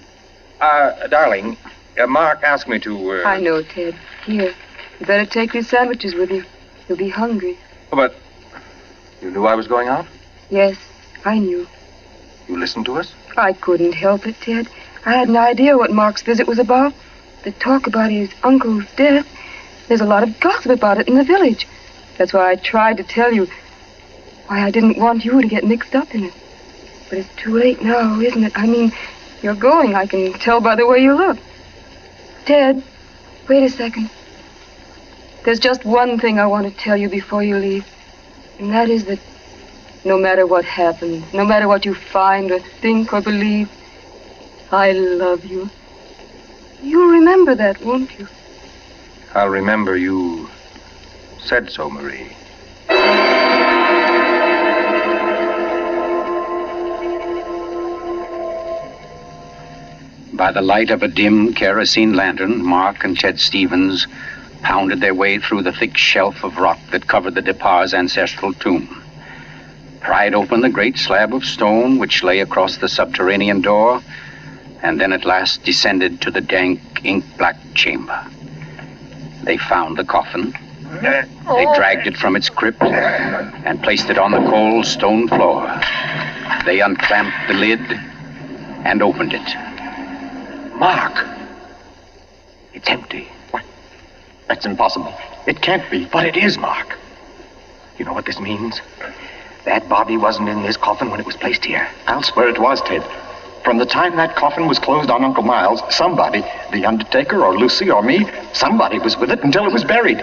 Darling, Mark asked me to... I know, Ted. Here, you better take these sandwiches with you. You'll be hungry. But you knew I was going out? Yes, I knew. You listened to us? I couldn't help it, Ted. I had no idea what Mark's visit was about. The talk about his uncle's death. There's a lot of gossip about it in the village. That's why I tried to tell you. Why I didn't want you to get mixed up in it. But it's too late now, isn't it? I mean, you're going. I can tell by the way you look. Ted, wait a second. There's just one thing I want to tell you before you leave. And that is that no matter what happens, no matter what you find or think or believe, I love you. You'll remember that, won't you? I'll remember you said so, Marie. By the light of a dim kerosene lantern, Mark and Chet Stevens pounded their way through the thick shelf of rock that covered the Depar's ancestral tomb, pried open the great slab of stone which lay across the subterranean door, and then at last descended to the dank, ink-black chamber. They found the coffin. They dragged it from its crypt and placed it on the cold stone floor. They unclamped the lid and opened it. Mark! It's empty. What? That's impossible. It can't be. But it is, Mark. You know what this means? That body wasn't in this coffin when it was placed here. I'll swear it was, Ted. From the time that coffin was closed on Uncle Miles, somebody, the undertaker or Lucy or me, somebody was with it until it was buried.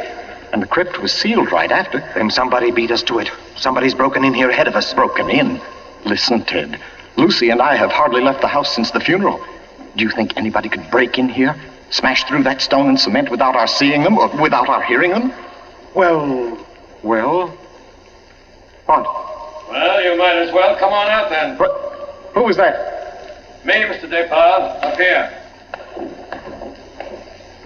And the crypt was sealed right after. Then somebody beat us to it. Somebody's broken in here ahead of us. Broken in? Listen, Ted. Lucy and I have hardly left the house since the funeral. Do you think anybody could break in here, smash through that stone and cement without our seeing them or without our hearing them? Well, what? Well, you might as well come on out then. Who was that? Me, Mr. Depard, up here.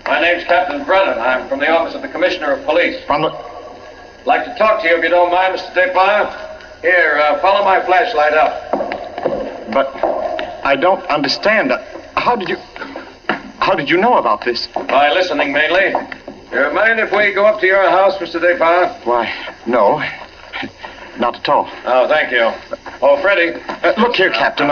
My name's Captain Brennan. I'm from the office of the Commissioner of Police. Like to talk to you if you don't mind, Mr. Depard. Here, follow my flashlight up. But I don't understand. How did you know about this? By listening, mainly. You mind if we go up to your house, Mr. Depard? Why, no. Not at all. Oh, thank you. Oh, Freddie. Look here, Captain.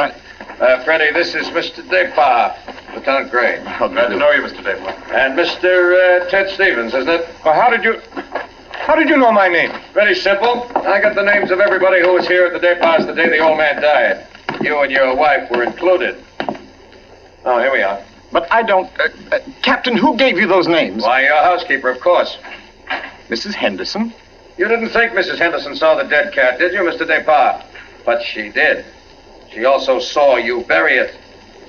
Freddie, this is Mr. Depard, Lieutenant Gray. Glad to know you, Mr. Depard. And Mr. Ted Stevens, isn't it? Well, how did you know my name? Very simple. I got the names of everybody who was here at the Departs the day the old man died. You and your wife were included. Oh, here we are. But I don't... Captain, who gave you those names? Why, your housekeeper, of course. Mrs. Henderson? You didn't think Mrs. Henderson saw the dead cat, did you, Mr. Depart? But she did. She also saw you bury it.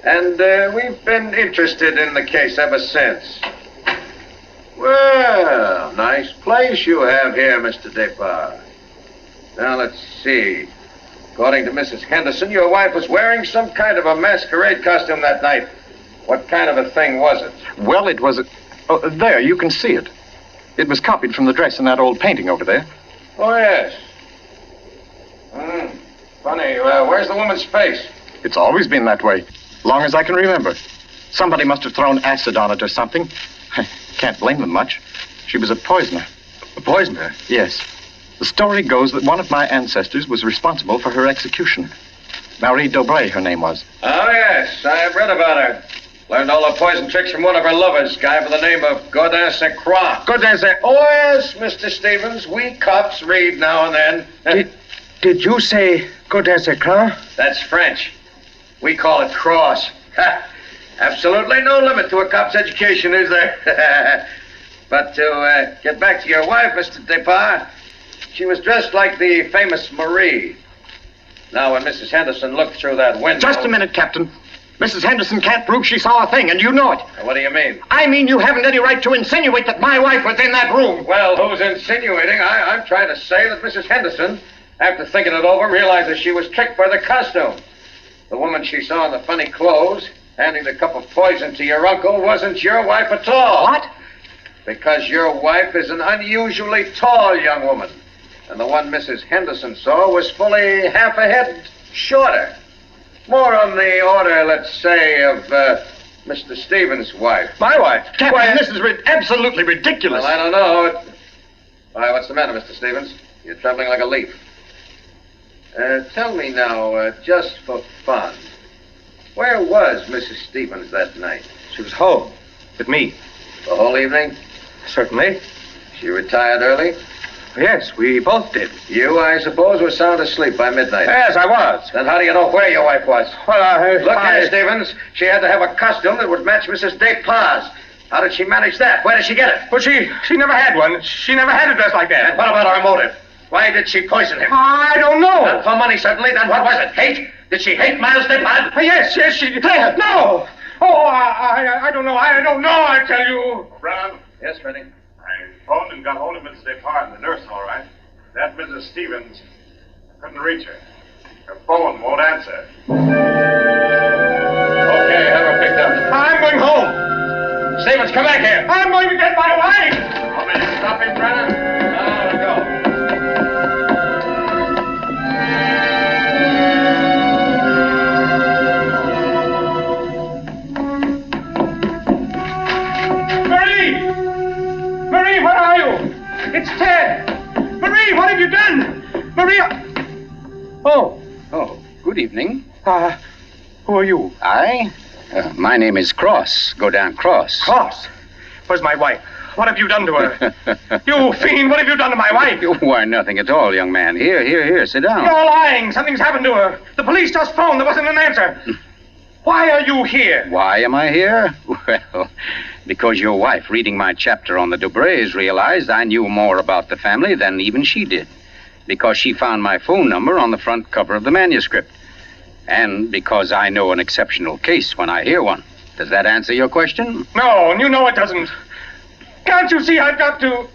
And we've been interested in the case ever since. Well, nice place you have here, Mr. Depart. Now, let's see. According to Mrs. Henderson, your wife was wearing some kind of a masquerade costume that night. What kind of a thing was it? Well, it was a... Oh, there, you can see it. It was copied from the dress in that old painting over there. Oh, yes. Funny, where's the woman's face? It's always been that way, long as I can remember. Somebody must have thrown acid on it or something. Can't blame them much. She was a poisoner. A poisoner? Yes. The story goes that one of my ancestors was responsible for her execution. Marie Dobray, her name was. Oh, yes, I've read about her. Learned all the poison tricks from one of her lovers, guy by the name of Godin Saint Croix. Godin Saint... Oh, yes, Mr. Stevens, we cops read now and then. Did you say Godin Saint Croix? That's French. We call it cross. Absolutely no limit to a cop's education, is there? But to get back to your wife, Mr. Depart, she was dressed like the famous Marie. Now, when Mrs. Henderson looked through that window... Just a minute, Captain. Mrs. Henderson can't prove she saw a thing, and you know it. What do you mean? I mean you haven't any right to insinuate that my wife was in that room. Well, who's insinuating? I'm trying to say that Mrs. Henderson, after thinking it over, realizes she was tricked by the costume. The woman she saw in the funny clothes, handing the cup of poison to your uncle, wasn't your wife at all. What? Because your wife is an unusually tall young woman. And the one Mrs. Henderson saw was fully half a head shorter. More on the order, let's say, of Mr. Stevens' wife. My wife? Captain, this is absolutely ridiculous. Well, I don't know. Why, what's the matter, Mr. Stevens? You're trembling like a leaf. Tell me now, just for fun, where was Mrs. Stevens that night? She was home. With me. The whole evening? Certainly. She retired early? Yes, we both did. You, I suppose, were sound asleep by midnight. Yes, I was. Then how do you know where your wife was? Well, Look here, Stevens. She had to have a costume that would match Mrs. Despas. How did she manage that? Where did she get it? Well, she never had one. She never had a dress like that. And what about her motive? Why did she poison him? I don't know. Not for money, certainly. Then what was it? Hate? Did she hate Miles Despas? Yes, she did. No. Oh, I don't know. I don't know, I tell you. Brown? Yes, Freddie? I phoned and got hold of Mrs. Depard and the nurse, all right. That Mrs. Stevens, I couldn't reach her. Her phone won't answer. Okay, have her picked up. I'm going home. Stevens, come back here. I'm going to get my wife. Marie! Marie, where are you? It's Ted! Marie, what have you done? Maria! Oh, Good evening. who are you? My name is Cross. Go down Cross. Cross? Where's my wife? What have you done to her? You fiend, what have you done to my wife? Why, nothing at all, young man. Here, sit down. You're lying. Something's happened to her. The police just phoned. There wasn't an answer. Why are you here? Why am I here? Well, because your wife, reading my chapter on the Dubrays, realized I knew more about the family than even she did. Because she found my phone number on the front cover of the manuscript. And because I know an exceptional case when I hear one. Does that answer your question? No, you know it doesn't. Can't you see I've got to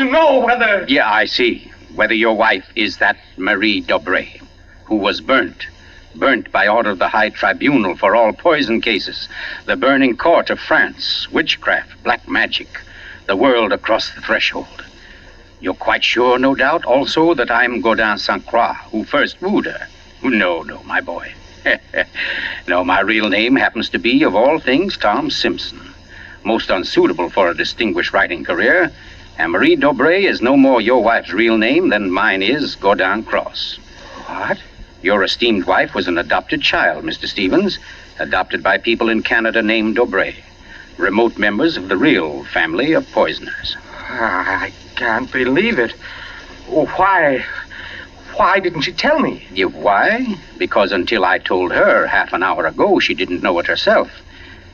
know whether... Yeah, I see. Whether your wife is that Marie Dobray, who was burnt by order of the High Tribunal for all poison cases, the burning court of France, witchcraft, black magic, the world across the threshold. You're quite sure, no doubt, also that I'm Gaudin St. Croix, who first wooed her. No, my boy. No, my real name happens to be, of all things, Tom Simpson. Most unsuitable for a distinguished writing career. And Marie Dobray is no more your wife's real name than mine is Gaudin Cross. What? Your esteemed wife was an adopted child, Mr. Stevens, adopted by people in Canada named Dobray, remote members of the real family of poisoners. I can't believe it. Why didn't she tell me? Why? Because until I told her half an hour ago, she didn't know it herself.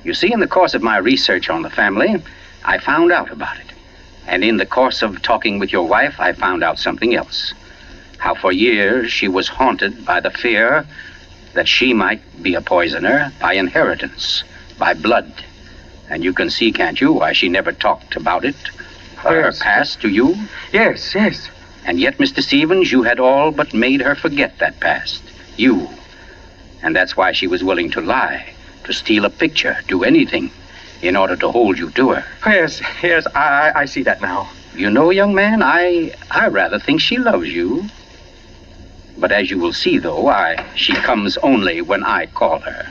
You see, in the course of my research on the family, I found out about it. And in the course of talking with your wife, I found out something else. How for years she was haunted by the fear that she might be a poisoner by inheritance, by blood. And you can see, can't you, why she never talked about it, her past to you? Yes. And yet, Mr. Stevens, you had all but made her forget that past. You. And that's why she was willing to lie, to steal a picture, do anything, in order to hold you to her. Yes, I see that now. You know, young man, I rather think she loves you. But as you will see, though, she comes only when I call her.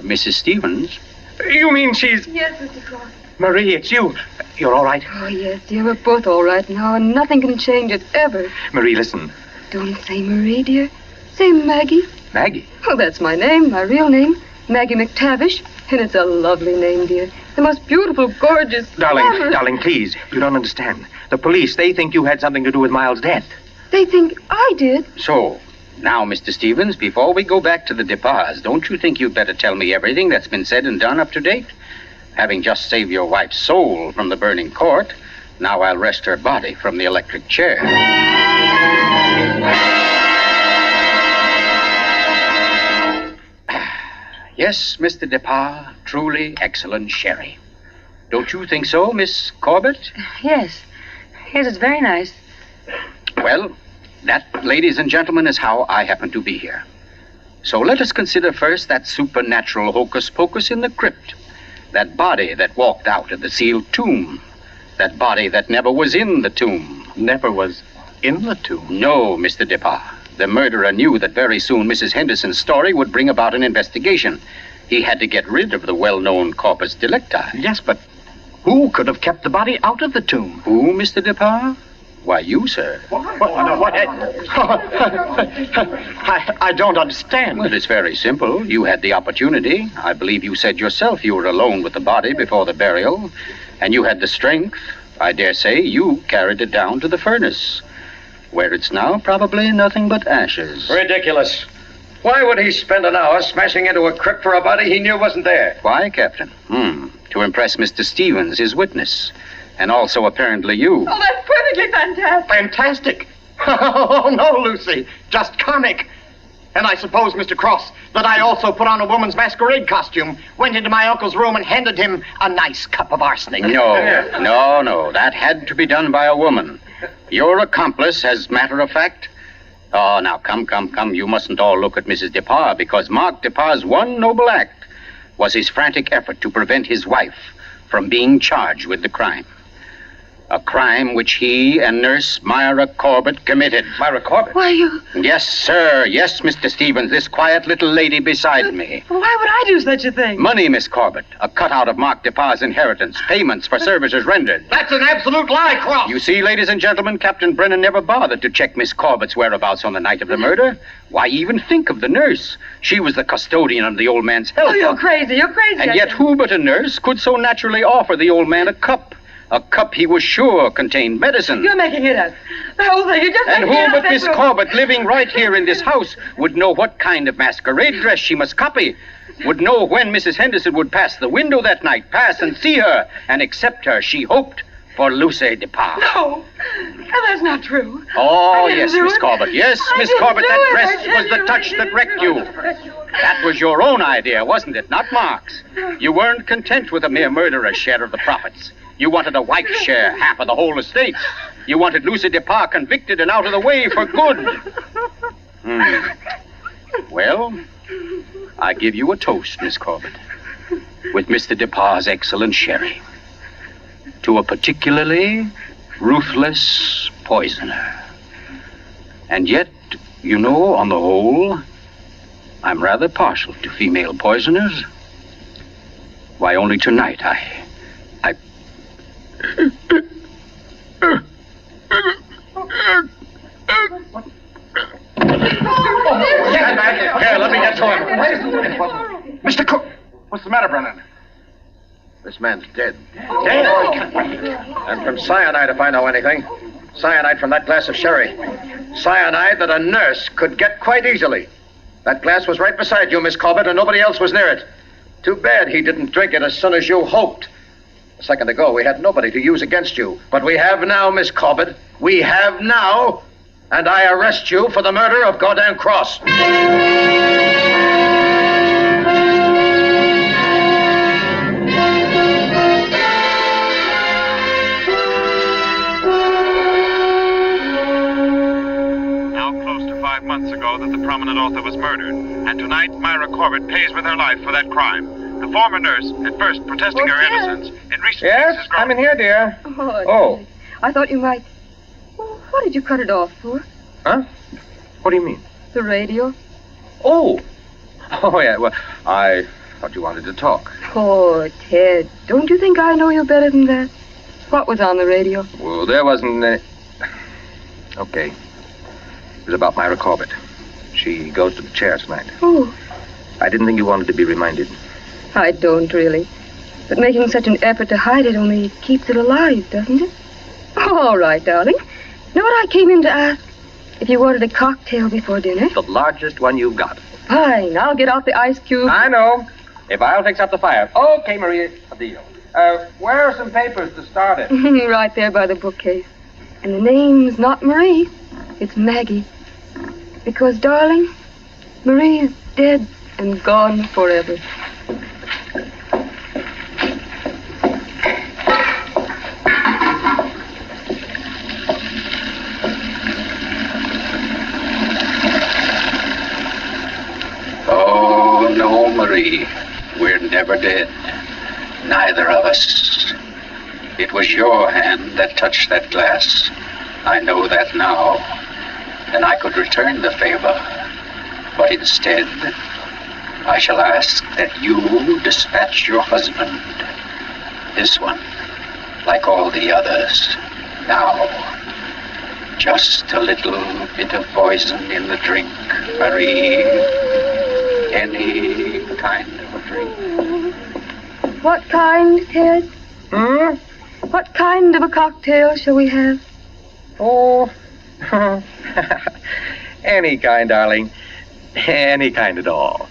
Mrs. Stevens? You mean she's... Yes, Mr. Cross. Marie, it's you. You're all right? Oh, yes, dear. We're both all right now, and nothing can change it, ever. Marie, listen. Don't say Marie, dear. Say Maggie. Maggie? Oh, that's my name, my real name. Maggie McTavish. And it's a lovely name, dear. The most beautiful, gorgeous... Darling, please. You don't understand. The police, they think you had something to do with Miles' death. They think I did. So, now, Mr. Stevens, before we go back to the Depas, don't you think you'd better tell me everything that's been said and done up to date? Having just saved your wife's soul from the burning court, now I'll wrest her body from the electric chair. Yes, Mr. Depas, truly excellent sherry. Don't you think so, Miss Corbett? Yes, it's very nice. Well, that, ladies and gentlemen, is how I happen to be here. So let us consider first that supernatural hocus-pocus in the crypt. That body that walked out of the sealed tomb. That body that never was in the tomb. Never was in the tomb? No, Mr. Depas. The murderer knew that very soon Mrs. Henderson's story would bring about an investigation. He had to get rid of the well-known corpus delicti. Yes, but who could have kept the body out of the tomb? Who, Mr. Depas? Why, you, sir. What? I don't understand. Well, it's very simple. You had the opportunity. I believe you said yourself you were alone with the body before the burial. And you had the strength. I dare say you carried it down to the furnace, where it's now probably nothing but ashes. Ridiculous. Why would he spend an hour smashing into a crypt for a body he knew wasn't there? Why, Captain? To impress Mr. Stevens, his witness. And also apparently you. Oh, that's perfectly fantastic. Fantastic? Oh, no, Lucy. Just comic. And I suppose, Mr. Cross, that I also put on a woman's masquerade costume, went into my uncle's room and handed him a nice cup of arsenic. No. That had to be done by a woman. Your accomplice, as matter of fact. Oh, now, come. You mustn't all look at Mrs. Depas, because Mark Depas' one noble act was his frantic effort to prevent his wife from being charged with the crime. A crime which he and Nurse Myra Corbett committed. Myra Corbett? Why, you... Yes, sir. Yes, Mr. Stevens. This quiet little lady beside me. Why would I do such a thing? Money, Miss Corbett. A cutout of Mark DePauw's inheritance. Payments for services rendered. That's an absolute lie, Cross. You see, ladies and gentlemen, Captain Brennan never bothered to check Miss Corbett's whereabouts on the night of the murder. Why even think of the nurse? She was the custodian of the old man's health. Oh, you're crazy. You're crazy. And yet who but a nurse could so naturally offer the old man a cup? A cup he was sure contained medicine. You're making it up. The whole thing. You're just And making it who up. but Miss Corbett, living right here in this house, would know what kind of masquerade dress she must copy? Would know when Mrs. Henderson would pass the window that night, pass and see her, and accept her, she hoped, for Lucy DePauw. No, that's not true. Oh, yes, do Miss it. Corbett. Yes, I Miss didn't Corbett, do that it. dress I tell was the you, touch I that didn't wrecked do you. it. That was your own idea, wasn't it? Not Mark's. You weren't content with a mere murderer's share of the profits. You wanted a wife's share, half of the whole estate. You wanted Lucy DePauw convicted and out of the way for good. Well, I give you a toast, Miss Corbett, with Mr. DePauw's excellent sherry. To a particularly ruthless poisoner. And yet, you know, on the whole, I'm rather partial to female poisoners. Why, only tonight I... Here, let me get to him. Mr. Cook, what's the matter, Brennan? This man's dead. Dead? And from cyanide, if I know anything. Cyanide from that glass of sherry. Cyanide that a nurse could get quite easily. That glass was right beside you, Miss Corbett, and nobody else was near it. Too bad he didn't drink it as soon as you hoped. A second ago, we had nobody to use against you. But we have now, Miss Corbett. We have now. And I arrest you for the murder of Godin Cross. Now close to 5 months ago that the prominent author was murdered. And tonight, Myra Corbett pays with her life for that crime. The former nurse, at first protesting her innocence, in recent weeks has grown... I'm in here, dear. Oh. I thought you might... Well, what did you cut it off for? Huh? What do you mean? The radio. Oh, yeah, well, I thought you wanted to talk. Oh, Ted, don't you think I know you better than that? What was on the radio? Well, there wasn't any... Okay. It was about Myra Corbett. She goes to the chair tonight. Oh, I didn't think you wanted to be reminded. I don't really. But making such an effort to hide it only keeps it alive, doesn't it? All right, darling. Know what I came in to ask? If you wanted a cocktail before dinner? The largest one you've got. Fine, I'll get out the ice cube. I know. If I'll fix up the fire. Okay, Maria, a deal. Where are some papers to start it? Right there by the bookcase. And the name's not Marie. It's Maggie. Because, darling, Marie's dead and gone forever. Oh, no, Marie. We're never dead. Neither of us. It was your hand that touched that glass. I know that now. And I could return the favor. But instead, I shall ask that you dispatch your husband. This one, like all the others. Now, just a little bit of poison in the drink, Marie. Any kind of a drink. What kind, Ted? What kind of a cocktail shall we have? Oh, any kind, darling. Any kind at all.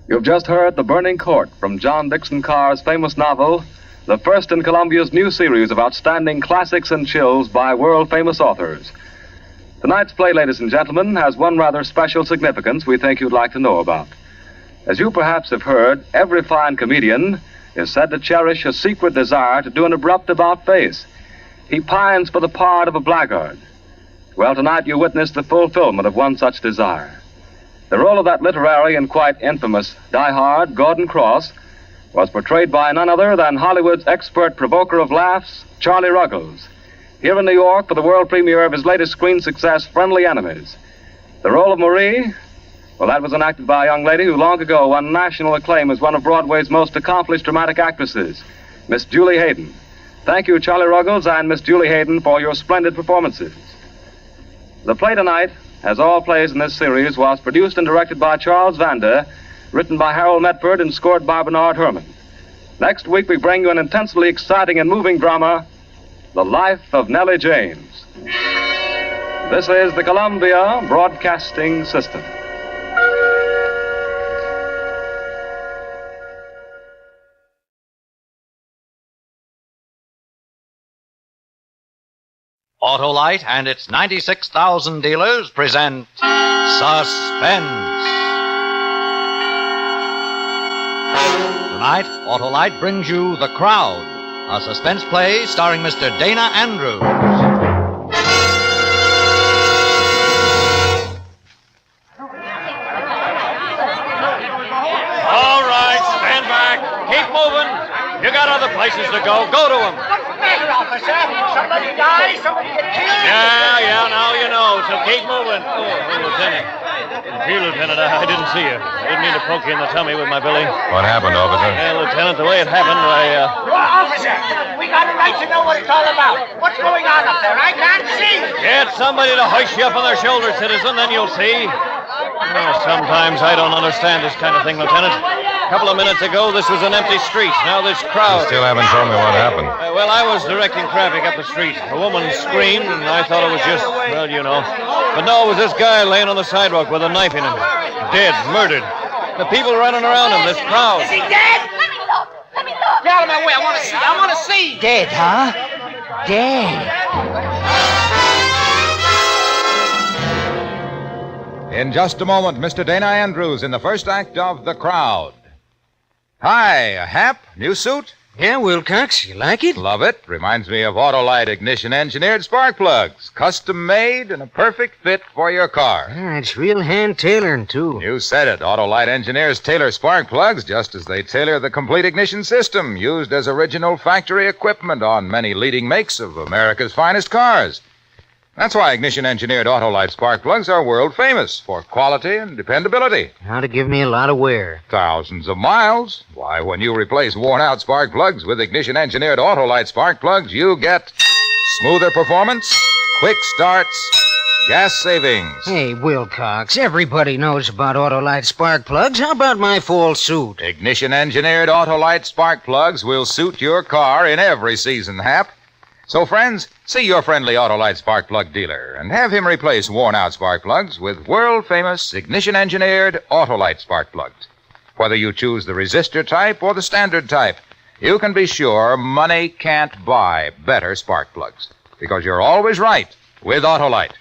You've just heard The Burning Court from John Dickson Carr's famous novel, the first in Columbia's new series of outstanding classics and chills by world-famous authors. Tonight's play, ladies and gentlemen, has one rather special significance we think you'd like to know about. As you perhaps have heard, every fine comedian is said to cherish a secret desire to do an abrupt about-face. He pines for the part of a blackguard. Well, tonight you witness the fulfillment of one such desire. The role of that literary and quite infamous diehard, Gordon Cross, was portrayed by none other than Hollywood's expert provoker of laughs, Charlie Ruggles, here in New York for the world premiere of his latest screen success, Friendly Enemies. The role of Marie, well, that was enacted by a young lady who long ago won national acclaim as one of Broadway's most accomplished dramatic actresses, Miss Julie Hayden. Thank you, Charlie Ruggles and Miss Julie Hayden, for your splendid performances. The play tonight, as all plays in this series, was produced and directed by Charles Vanda, written by Harold Medford and scored by Bernard Herrmann. Next week, we bring you an intensely exciting and moving drama, The Life of Nellie James. This is the Columbia Broadcasting System. Autolite and its 96,000 dealers present Suspense. Tonight, Autolite brings you The Crowd, a suspense play starring Mr. Dana Andrews. All right, stand back. Keep moving. You got other places to go. Go to them. What's the matter, officer? Somebody die? Somebody get killed? Yeah, now you know, so keep moving. Oh, Lieutenant. Here, Lieutenant, I didn't see you. I didn't mean to poke you in the tummy with my billy. What happened, officer? Yeah, Lieutenant, the way it happened, Officer, we got a right to know what it's all about. What's going on up there? I can't see. Get somebody to hoist you up on their shoulders, citizen, then you'll see. Oh, sometimes I don't understand this kind of thing, Lieutenant. A couple of minutes ago, this was an empty street. Now this crowd... You still haven't told me what happened. Well, I was directing traffic up the street. A woman screamed, and I thought it was just, well, you know. But no, it was this guy laying on the sidewalk with a knife in him. Dead, murdered. The people running around him, this crowd. Is he dead? Let me look. Get out of my way. I want to see. Dead, huh? Dead. In just a moment, Mr. Dana Andrews in the first act of The Crowd. Hi, Hap, new suit? Yeah, Wilcox, you like it? Love it. Reminds me of Autolite ignition engineered spark plugs. Custom made and a perfect fit for your car. It's real hand tailoring, too. You said it. Autolite engineers tailor spark plugs just as they tailor the complete ignition system used as original factory equipment on many leading makes of America's finest cars. That's why ignition-engineered Autolite spark plugs are world famous for quality and dependability. How to give me a lot of wear. Thousands of miles. Why, when you replace worn-out spark plugs with ignition-engineered Autolite spark plugs, you get smoother performance, quick starts, gas savings. Hey, Wilcox, everybody knows about Autolite spark plugs. How about my fall suit? Ignition-engineered Autolite spark plugs will suit your car in every season, Hap. So, friends, see your friendly Autolite spark plug dealer and have him replace worn-out spark plugs with world-famous ignition-engineered Autolite spark plugs. Whether you choose the resistor type or the standard type, you can be sure money can't buy better spark plugs, because you're always right with Autolite.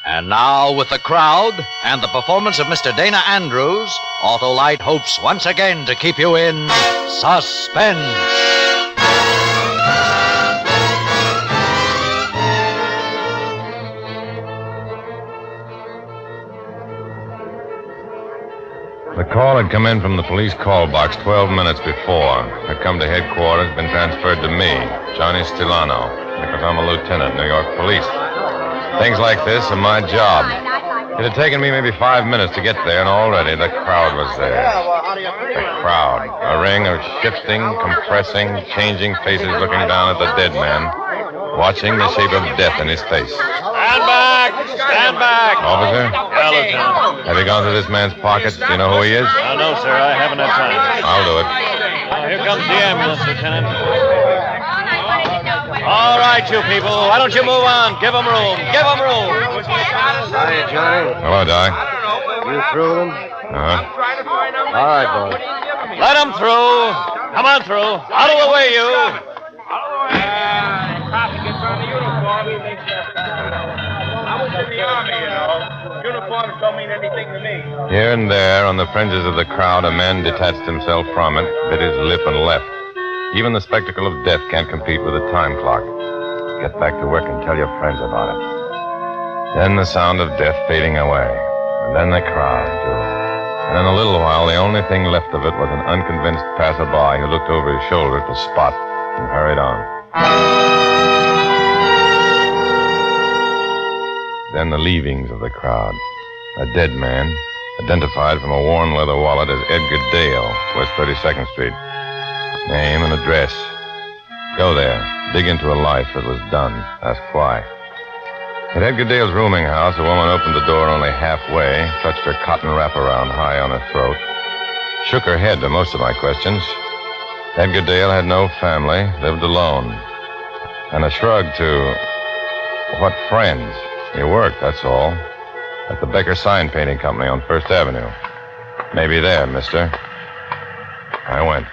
And now, with The Crowd and the performance of Mr. Dana Andrews, Autolite hopes once again to keep you in suspense. The call had come in from the police call box 12 minutes before. Had come to headquarters, been transferred to me, Johnny Stilano, because I'm a lieutenant, New York Police. Things like this are my job. It had taken me maybe 5 minutes to get there, and already the crowd was there. The crowd. A ring of shifting, compressing, changing faces looking down at the dead man, watching the shape of death in his face. Stand back! Stand back! Officer? Yeah, Lieutenant. Have you gone through this man's pockets? Do you know who he is? No, sir, I haven't had time. I'll do it. Here comes the ambulance, Lieutenant. All right, you people, why don't you move on? Give them room. Give them room. Hiya, Johnny. Hello, Doc. You through them? Uh-huh. All right, boy. Let them through. Come on through. Out of the way, you. I was in the army, you know. Uniforms don't mean anything to me. Here and there, on the fringes of the crowd, a man detached himself from it, bit his lip and left. Even the spectacle of death can't compete with a time clock. Get back to work and tell your friends about it. Then the sound of death fading away. And then the crowd, too. And in a little while, the only thing left of it was an unconvinced passerby who looked over his shoulder at the spot and hurried on. Then the leavings of the crowd. A dead man, identified from a worn leather wallet as Edgar Dale, West 32nd Street. Name and address. Go there. Dig into a life that was done. Ask why. At Edgar Dale's rooming house, a woman opened the door only halfway, clutched her cotton wraparound high on her throat, shook her head to most of my questions. Edgar Dale had no family, lived alone. And a shrug to, what friends? He worked, that's all. At the Becker Sign Painting Company on First Avenue. Maybe there, mister. I went.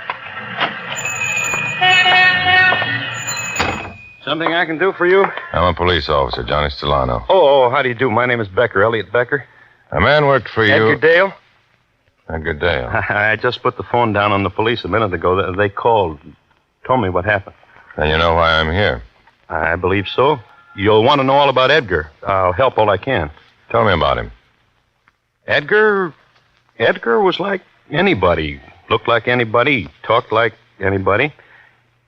Something I can do for you? I'm a police officer, Johnny Stellano. Oh, how do you do? My name is Becker, Elliot Becker. A man worked for you. Edgar Dale? Edgar Dale. I just put the phone down on the police a minute ago. They called, told me what happened. Then you know why I'm here. I believe so. You'll want to know all about Edgar. I'll help all I can. Tell me about him. Edgar was like anybody. Looked like anybody. Talked like anybody.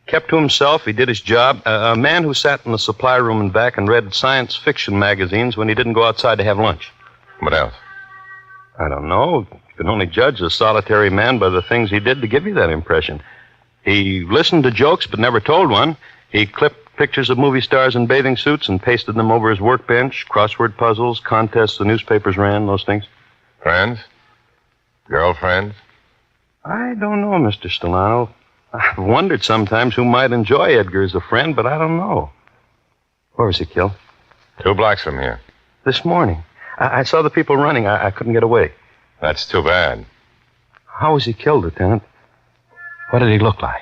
Kept to himself. He did his job. A man who sat in the supply room and back and read science fiction magazines when he didn't go outside to have lunch. What else? I don't know. You can only judge a solitary man by the things he did to give you that impression. He listened to jokes but never told one. He clipped pictures of movie stars in bathing suits and pasted them over his workbench. Crossword puzzles, contests the newspapers ran, those things. Friends? Girlfriends? I don't know, Mr. Stellano. I've wondered sometimes who might enjoy Edgar as a friend, but I don't know. Where was he killed? 2 blocks from here. This morning. I saw the people running. I couldn't get away. That's too bad. How was he killed, Lieutenant? What did he look like?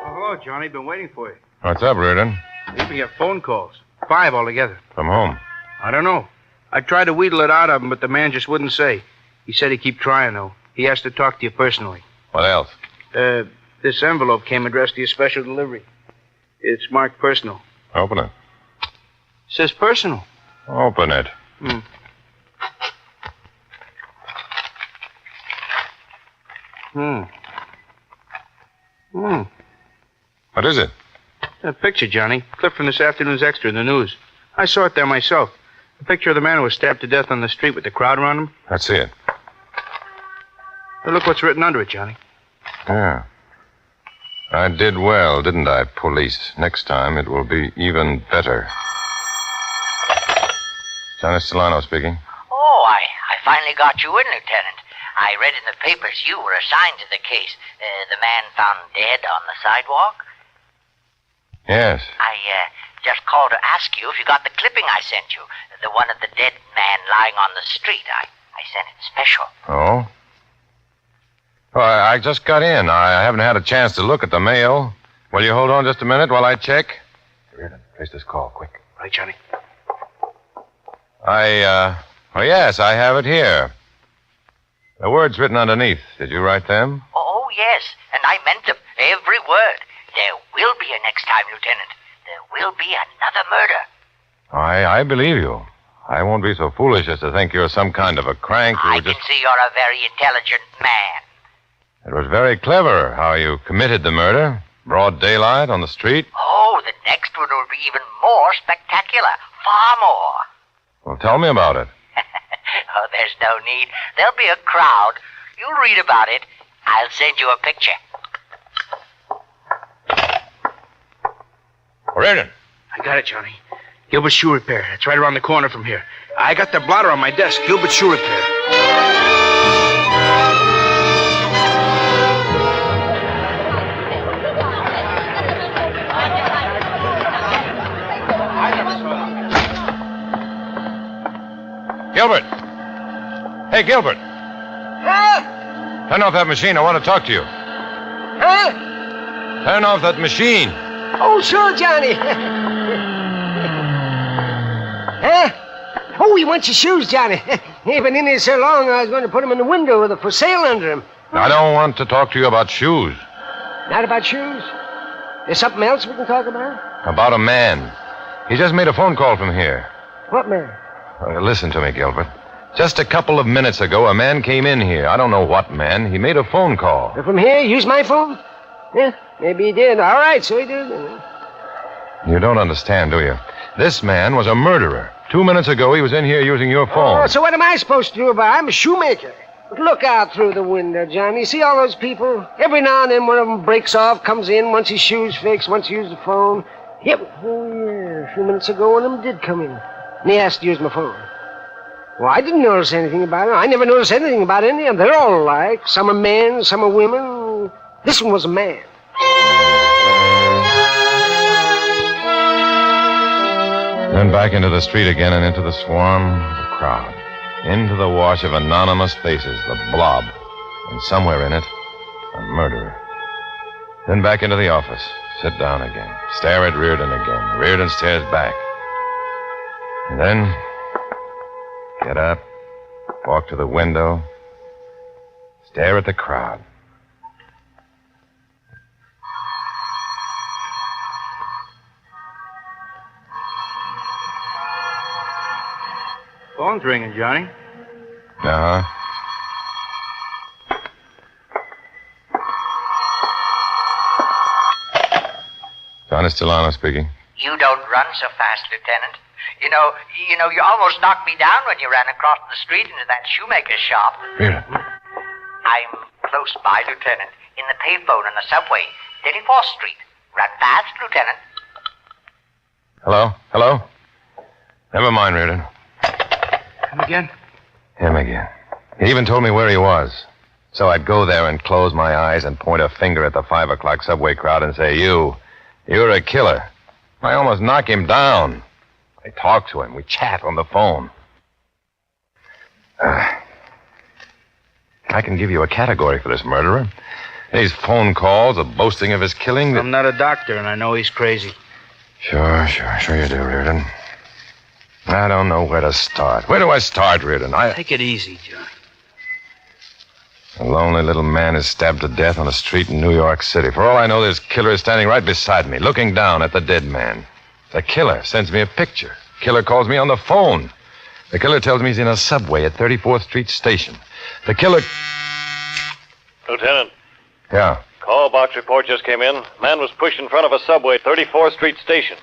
Oh, hello, Johnny. Been waiting for you. What's up, Reardon? We've been getting phone calls. 5 altogether. From whom? I don't know. I tried to wheedle it out of him, but the man just wouldn't say. He said he'd keep trying, though. He has to talk to you personally. What else? This envelope came addressed to your special delivery. It's marked personal. Open it. It says personal. Open it. What is it? A picture, Johnny. Clip from this afternoon's extra in the news. I saw it there myself. A picture of the man who was stabbed to death on the street with the crowd around him. Let's see it. Hey, look what's written under it, Johnny. Yeah. I did well, didn't I, police? Next time it will be even better. Johnny Stellano speaking. Oh, I finally got you in, Lieutenant. I read in the papers you were assigned to the case. The man found dead on the sidewalk. Yes. I just called to ask you if you got the clipping I sent you. The one of the dead man lying on the street. I sent it special. Oh? Oh, I just got in. I haven't had a chance to look at the mail. Will you hold on just a minute while I check? Reardon, place this call, quick. Right, Johnny. Oh, yes, I have it here. The words written underneath. Did you write them? Oh, yes, and I meant them, every word. There will be a next time, Lieutenant. There will be another murder. I believe you. I won't be so foolish as to think you're some kind of a crank who I just... can see you're a very intelligent man. It was very clever how you committed the murder. Broad daylight on the street. Oh, the next one will be even more spectacular. Far more. Well, tell me about it. Oh, there's no need. There'll be a crowd. You'll read about it. I'll send you a picture. Reardon. I got it, Johnny. Gilbert Shoe Repair. It's right around the corner from here. I got the blotter on my desk. Gilbert Shoe Repair. Gilbert. Hey, Gilbert. Huh? Turn off that machine. I want to talk to you. Huh? Turn off that machine. Oh, sure, Johnny. Huh? Oh, he wants your shoes, Johnny. He ain't been in here so long, I was going to put him in the window with a for sale under him. I don't want to talk to you about shoes. Not about shoes? There's something else we can talk about? About a man. He just made a phone call from here. What man? Listen to me, Gilbert. Just a couple of minutes ago, a man came in here. I don't know what man. He made a phone call. From here? Use my phone? Yeah, maybe he did. All right, so he did. You don't understand, do you? This man was a murderer. 2 minutes ago, he was in here using your phone. Oh, so what am I supposed to do about it? I'm a shoemaker. But look out through the window, Johnny. See all those people? Every now and then one of them breaks off, comes in, wants his shoes fixed, wants to use the phone. Yep. Oh, yeah. A few minutes ago, one of them did come in. And he asked to use my phone. Well, I didn't notice anything about it. I never noticed anything about any of them. They're all alike. Some are men, some are women. This one was a man. Then back into the street again and into the swarm of the crowd. Into the wash of anonymous faces, the blob. And somewhere in it, a murderer. Then back into the office. Sit down again. Stare at Reardon again. Reardon stares back. And then, get up, walk to the window, stare at the crowd. Phone's ringing, Johnny. Uh-huh. Johnny Stellano speaking. You don't run so fast, Lieutenant. You know, you almost knocked me down when you ran across the street into that shoemaker's shop. Reardon. I'm close by, Lieutenant, in the payphone on the subway, 34th Street. Run fast, Lieutenant. Hello? Hello? Never mind, Reardon. Him again? Him again. He even told me where he was. So I'd go there and close my eyes and point a finger at the 5 o'clock subway crowd and say, you're a killer. I almost knock him down. I talk to him. We chat on the phone. I can give you a category for this murderer. These phone calls, the boasting of his killing. I'm not a doctor, and I know he's crazy. Sure you do, Reardon. I don't know where to start. Where do I start, Reardon? Take it easy, John. A lonely little man is stabbed to death on a street in New York City. For all I know, this killer is standing right beside me, looking down at the dead man. The killer sends me a picture. Killer calls me on the phone. The killer tells me he's in a subway at 34th Street Station. The killer... Lieutenant. Yeah. Call box report just came in. Man was pushed in front of a subway at 34th Street Station.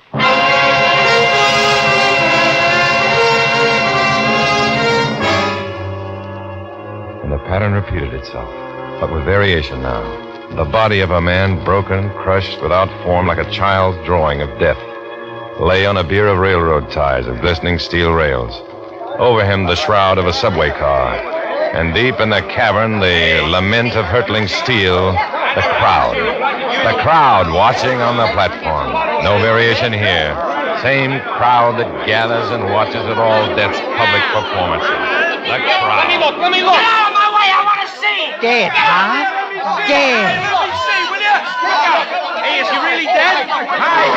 And the pattern repeated itself, but with variation now. The body of a man, broken, crushed, without form, like a child's drawing of death, lay on a bier of railroad ties of glistening steel rails. Over him, the shroud of a subway car. And deep in the cavern, the lament of hurtling steel, the crowd. The crowd watching on the platform. No variation here. Same crowd that gathers and watches at all death's public performances. The crowd. Let me look. Get out of my way. I want to see. Dead, huh? Dead. Let me see, will you? Look out. Hey, is he really dead? Hi,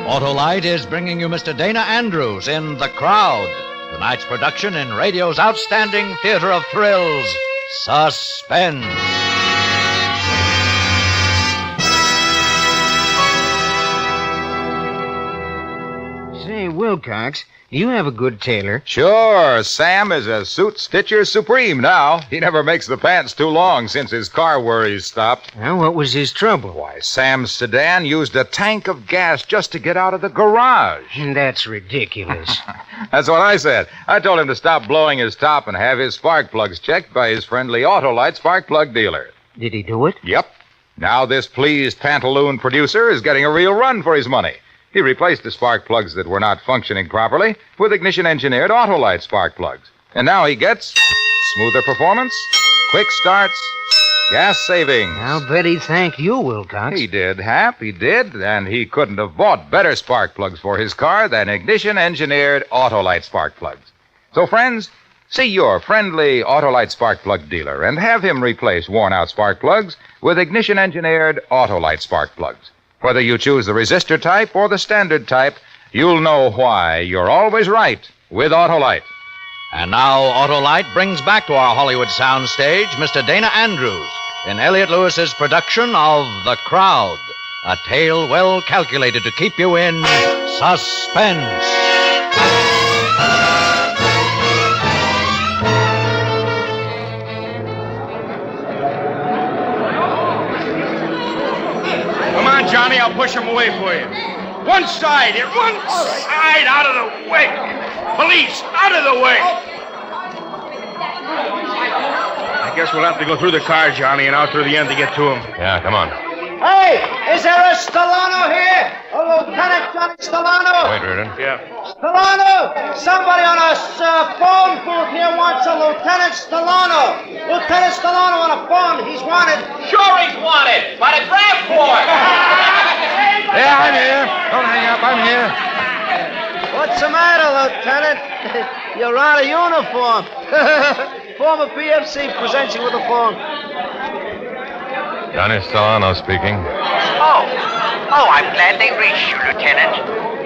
Autolite is bringing you Mr. Dana Andrews in The Crowd, tonight's production in radio's outstanding theater of thrills, Suspense. Say, Wilcox, you have a good tailor. Sure, Sam is a suit stitcher supreme now. He never makes the pants too long since his car worries stopped. Well, what was his trouble? Why, Sam's sedan used a tank of gas just to get out of the garage. That's ridiculous. That's what I said. I told him to stop blowing his top and have his spark plugs checked by his friendly Autolite spark plug dealer. Did he do it? Yep. Now this pleased pantaloon producer is getting a real run for his money. He replaced the spark plugs that were not functioning properly with ignition-engineered Autolite spark plugs. And now he gets smoother performance, quick starts, gas savings. I'll bet he thanked you, Wilcox. He did, Hap, he did. And he couldn't have bought better spark plugs for his car than ignition-engineered Autolite spark plugs. So, friends, see your friendly Autolite spark plug dealer and have him replace worn-out spark plugs with ignition-engineered Autolite spark plugs. Whether you choose the resistor type or the standard type, you'll know why you're always right with Autolite. And now Autolite brings back to our Hollywood soundstage Mr. Dana Andrews in Elliot Lewis's production of The Crowd, a tale well calculated to keep you in suspense. Come on, Johnny, I'll push him away for you. One side, here, one side, out of the way. Police, out of the way. I guess we'll have to go through the car, Johnny, and out through the end to get to him. Yeah, come on. Hey, is there a Stellano here? A Lieutenant Johnny Stellano? Wait, Reardon. Yeah. Stellano! Somebody on a phone booth here wants a Lieutenant Stellano. Lieutenant Stellano on a phone. He's wanted. Sure he's wanted. By the grab board. Yeah, I'm here. Don't hang up. I'm here. What's the matter, Lieutenant? You're out of uniform. Former PFC presents you with a phone. Johnny Stellano speaking. Oh, I'm glad they reached you, Lieutenant.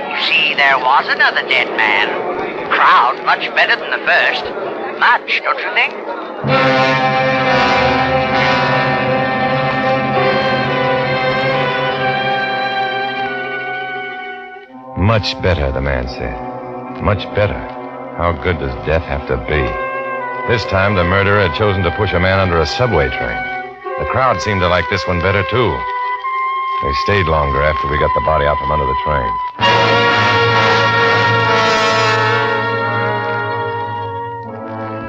You see, there was another dead man. Crowd much better than the first. Much, don't you think? Much better, the man said. Much better. How good does death have to be? This time, the murderer had chosen to push a man under a subway train. The crowd seemed to like this one better, too. They stayed longer after we got the body out from under the train.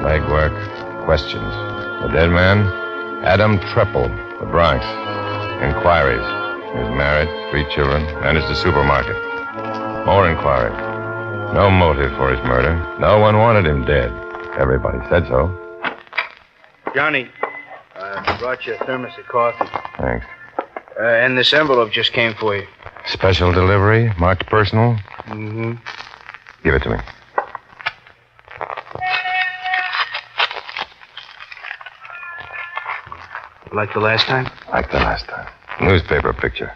Legwork, questions. The dead man? Adam Treppel, the Bronx. Inquiries. He was married, 3 children, managed a supermarket. More inquiries. No motive for his murder. No one wanted him dead. Everybody said so. Johnny, I brought you a thermos of coffee. Thanks. And this envelope just came for you. Special delivery, marked personal? Mm-hmm. Give it to me. Like the last time? Like the last time. Newspaper picture.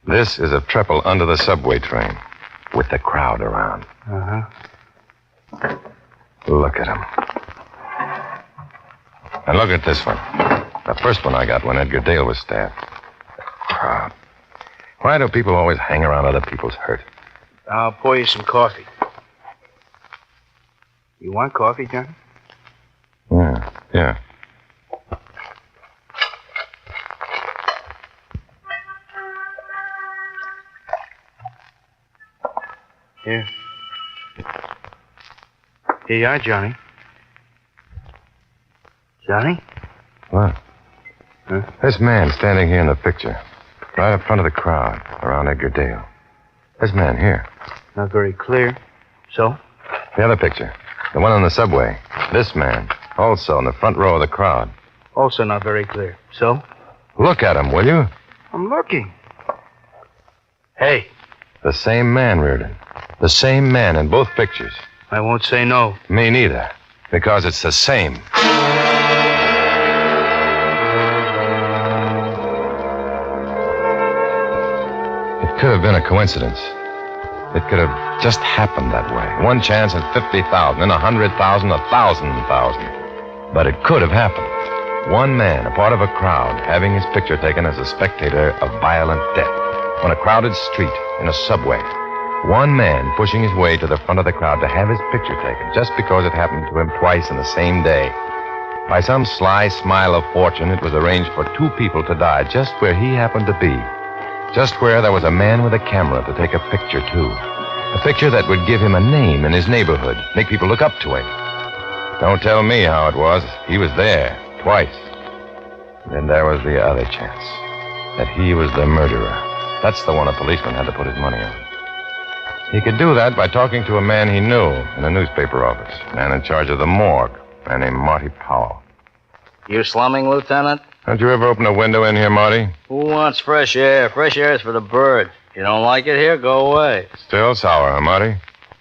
This is of Treppel under the subway train, with the crowd around. Uh-huh. Look at him. And look at this one. The first one I got when Edgar Dale was stabbed. The crowd. Why do people always hang around other people's hurt? I'll pour you some coffee. You want coffee, Johnny? Yeah. Here. Here you are, Johnny. Johnny? What? Huh? This man standing here in the picture, right up front of the crowd, around Edgar Dale. This man here. Not very clear. So? The other picture, the one on the subway. This man, also in the front row of the crowd. Also not very clear. So? Look at him, will you? I'm looking. Hey. The same man, Reardon. The same man in both pictures. I won't say no. Me neither. Because it's the same. It could have been a coincidence. It could have just happened that way. One chance in 50,000, in 100,000, 1,000,000. But it could have happened. One man, a part of a crowd, having his picture taken as a spectator of violent death on a crowded street in a subway. One man pushing his way to the front of the crowd to have his picture taken just because it happened to him twice in the same day. By some sly smile of fortune, it was arranged for 2 people to die just where he happened to be. Just where there was a man with a camera to take a picture, too. A picture that would give him a name in his neighborhood, make people look up to him. Don't tell me how it was. He was there, twice. Then there was the other chance, that he was the murderer. That's the one a policeman had to put his money on. He could do that by talking to a man he knew in a newspaper office, a man in charge of the morgue, a man named Marty Powell. You slumming, Lieutenant? Don't you ever open a window in here, Marty? Who wants fresh air? Fresh air is for the birds. You don't like it here, go away. Still sour, huh, Marty?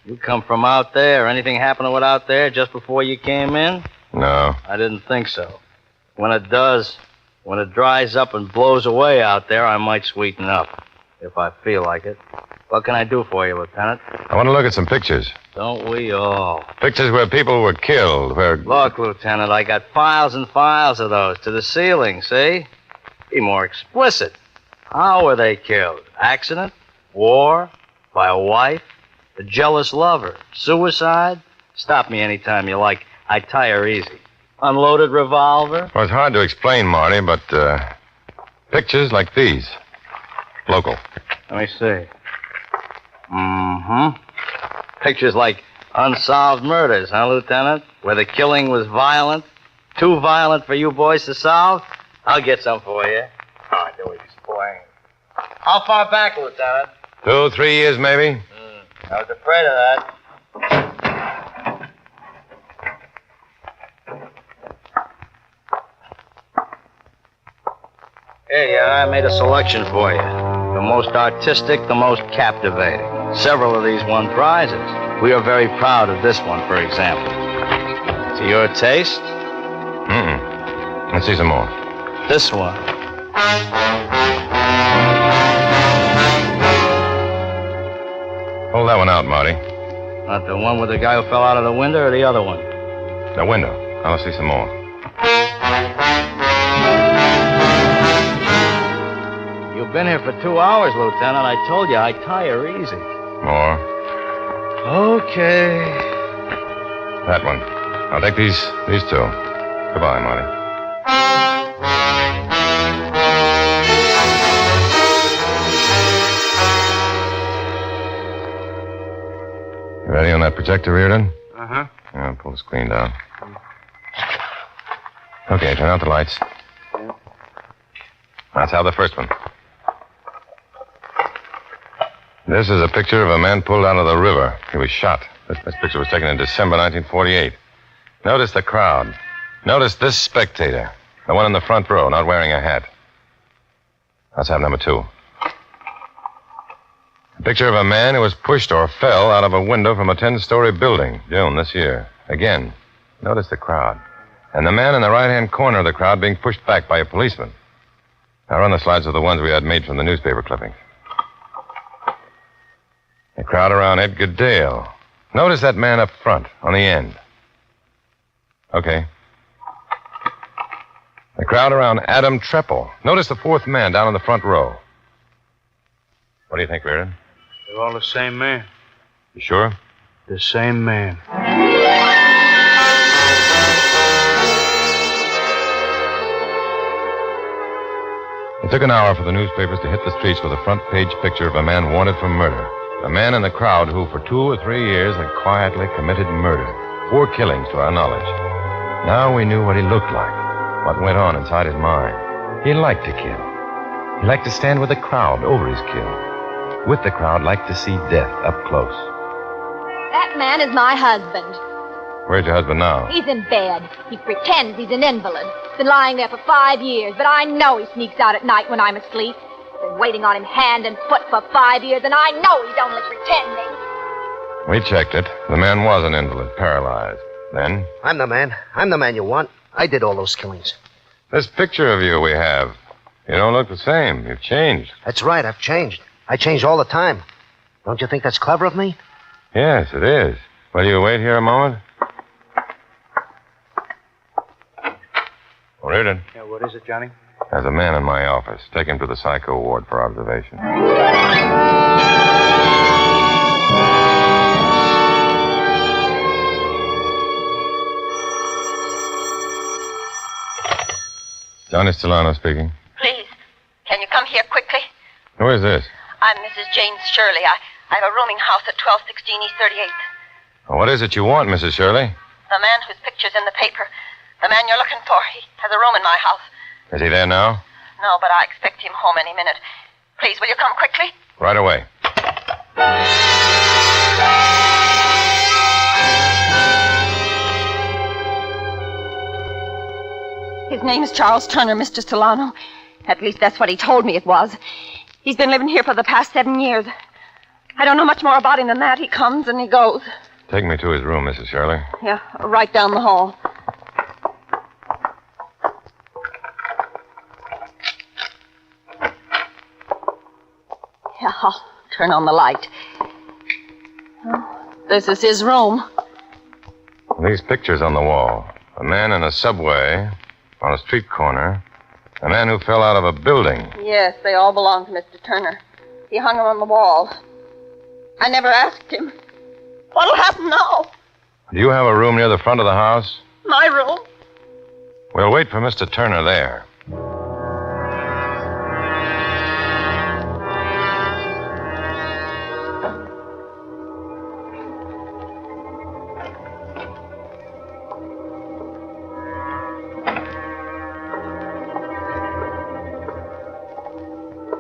You come from out there. Anything happening with out there just before you came in? No. I didn't think so. When it does, when it dries up and blows away out there, I might sweeten up, if I feel like it. What can I do for you, Lieutenant? I want to look at some pictures. Don't we all? Pictures where people were killed, where... Look, Lieutenant, I got files and files of those to the ceiling, see? Be more explicit. How were they killed? Accident? War? By a wife? A jealous lover? Suicide? Stop me anytime you like. I tire easy. Unloaded revolver? Well, it's hard to explain, Marty, but pictures like these. Local. Let me see. Mm-hmm. Pictures like unsolved murders, huh, Lieutenant? Where the killing was violent? Too violent for you boys to solve? I'll get some for you. Oh, do explain. How far back, Lieutenant? 2, 3 years, maybe? I was afraid of that. Here you are. I made a selection for you. The most artistic, the most captivating. Several of these won prizes. We are very proud of this one, for example. To your taste? Let's see some more. This one. Hold that one out, Marty. Not the one with the guy who fell out of the window, or the other one? The window. Now let's see some more. You've been here for 2 hours, Lieutenant. I told you I tire easy. More. Okay. That one. I'll take these two. Goodbye, Marty. You ready on that projector, Reardon? Uh-huh. Yeah, pull the screen down. Okay, turn out the lights. Let's have the first one. This is a picture of a man pulled out of the river. He was shot. This picture was taken in December 1948. Notice the crowd. Notice this spectator. The one in the front row, not wearing a hat. Let's have number 2. A picture of a man who was pushed or fell out of a window from a 10-story building, June this year. Again, notice the crowd. And the man in the right-hand corner of the crowd being pushed back by a policeman. Now run the slides of the ones we had made from the newspaper clippings. The crowd around Edgar Dale. Notice that man up front, on the end. Okay. The crowd around Adam Treppel. Notice the 4th man down in the front row. What do you think, Reardon? They're all the same man. You sure? The same man. It took an hour for the newspapers to hit the streets with a front-page picture of a man wanted for murder. A man in the crowd who, for 2 or 3 years, had quietly committed murder. 4 killings, to our knowledge. Now we knew what he looked like, what went on inside his mind. He liked to kill. He liked to stand with the crowd over his kill. With the crowd, liked to see death up close. That man is my husband. Where's your husband now? He's in bed. He pretends he's an invalid. Been lying there for 5 years, but I know he sneaks out at night when I'm asleep. Been waiting on him hand and foot for 5 years, and I know he's only pretending. We checked it. The man was an invalid, paralyzed. Then? I'm the man. I'm the man you want. I did all those killings. This picture of you we have. You don't look the same. You've changed. That's right. I've changed. I change all the time. Don't you think that's clever of me? Yes, it is. Will you wait here a moment? Reardon. Yeah, what is it, Johnny? There's a man in my office. Take him to the psycho ward for observation. Johnny Stellano speaking. Please, can you come here quickly? Who is this? I'm Mrs. Jane Shirley. I have a rooming house at 1216 East 38th. What is it you want, Mrs. Shirley? The man whose picture's in the paper. The man you're looking for. He has a room in my house. Is he there now? No, but I expect him home any minute. Please, will you come quickly? Right away. His name's Charles Turner, Mr. Solano. At least that's what he told me it was. He's been living here for the past 7 years. I don't know much more about him than that. He comes and he goes. Take me to his room, Mrs. Shirley. Yeah, right down the hall. Yeah, I'll turn on the light. This is his room. These pictures on the wall. A man in a subway, on a street corner. A man who fell out of a building. Yes, they all belong to Mr. Turner. He hung them on the wall. I never asked him. What'll happen now? Do you have a room near the front of the house? My room? We'll wait for Mr. Turner there.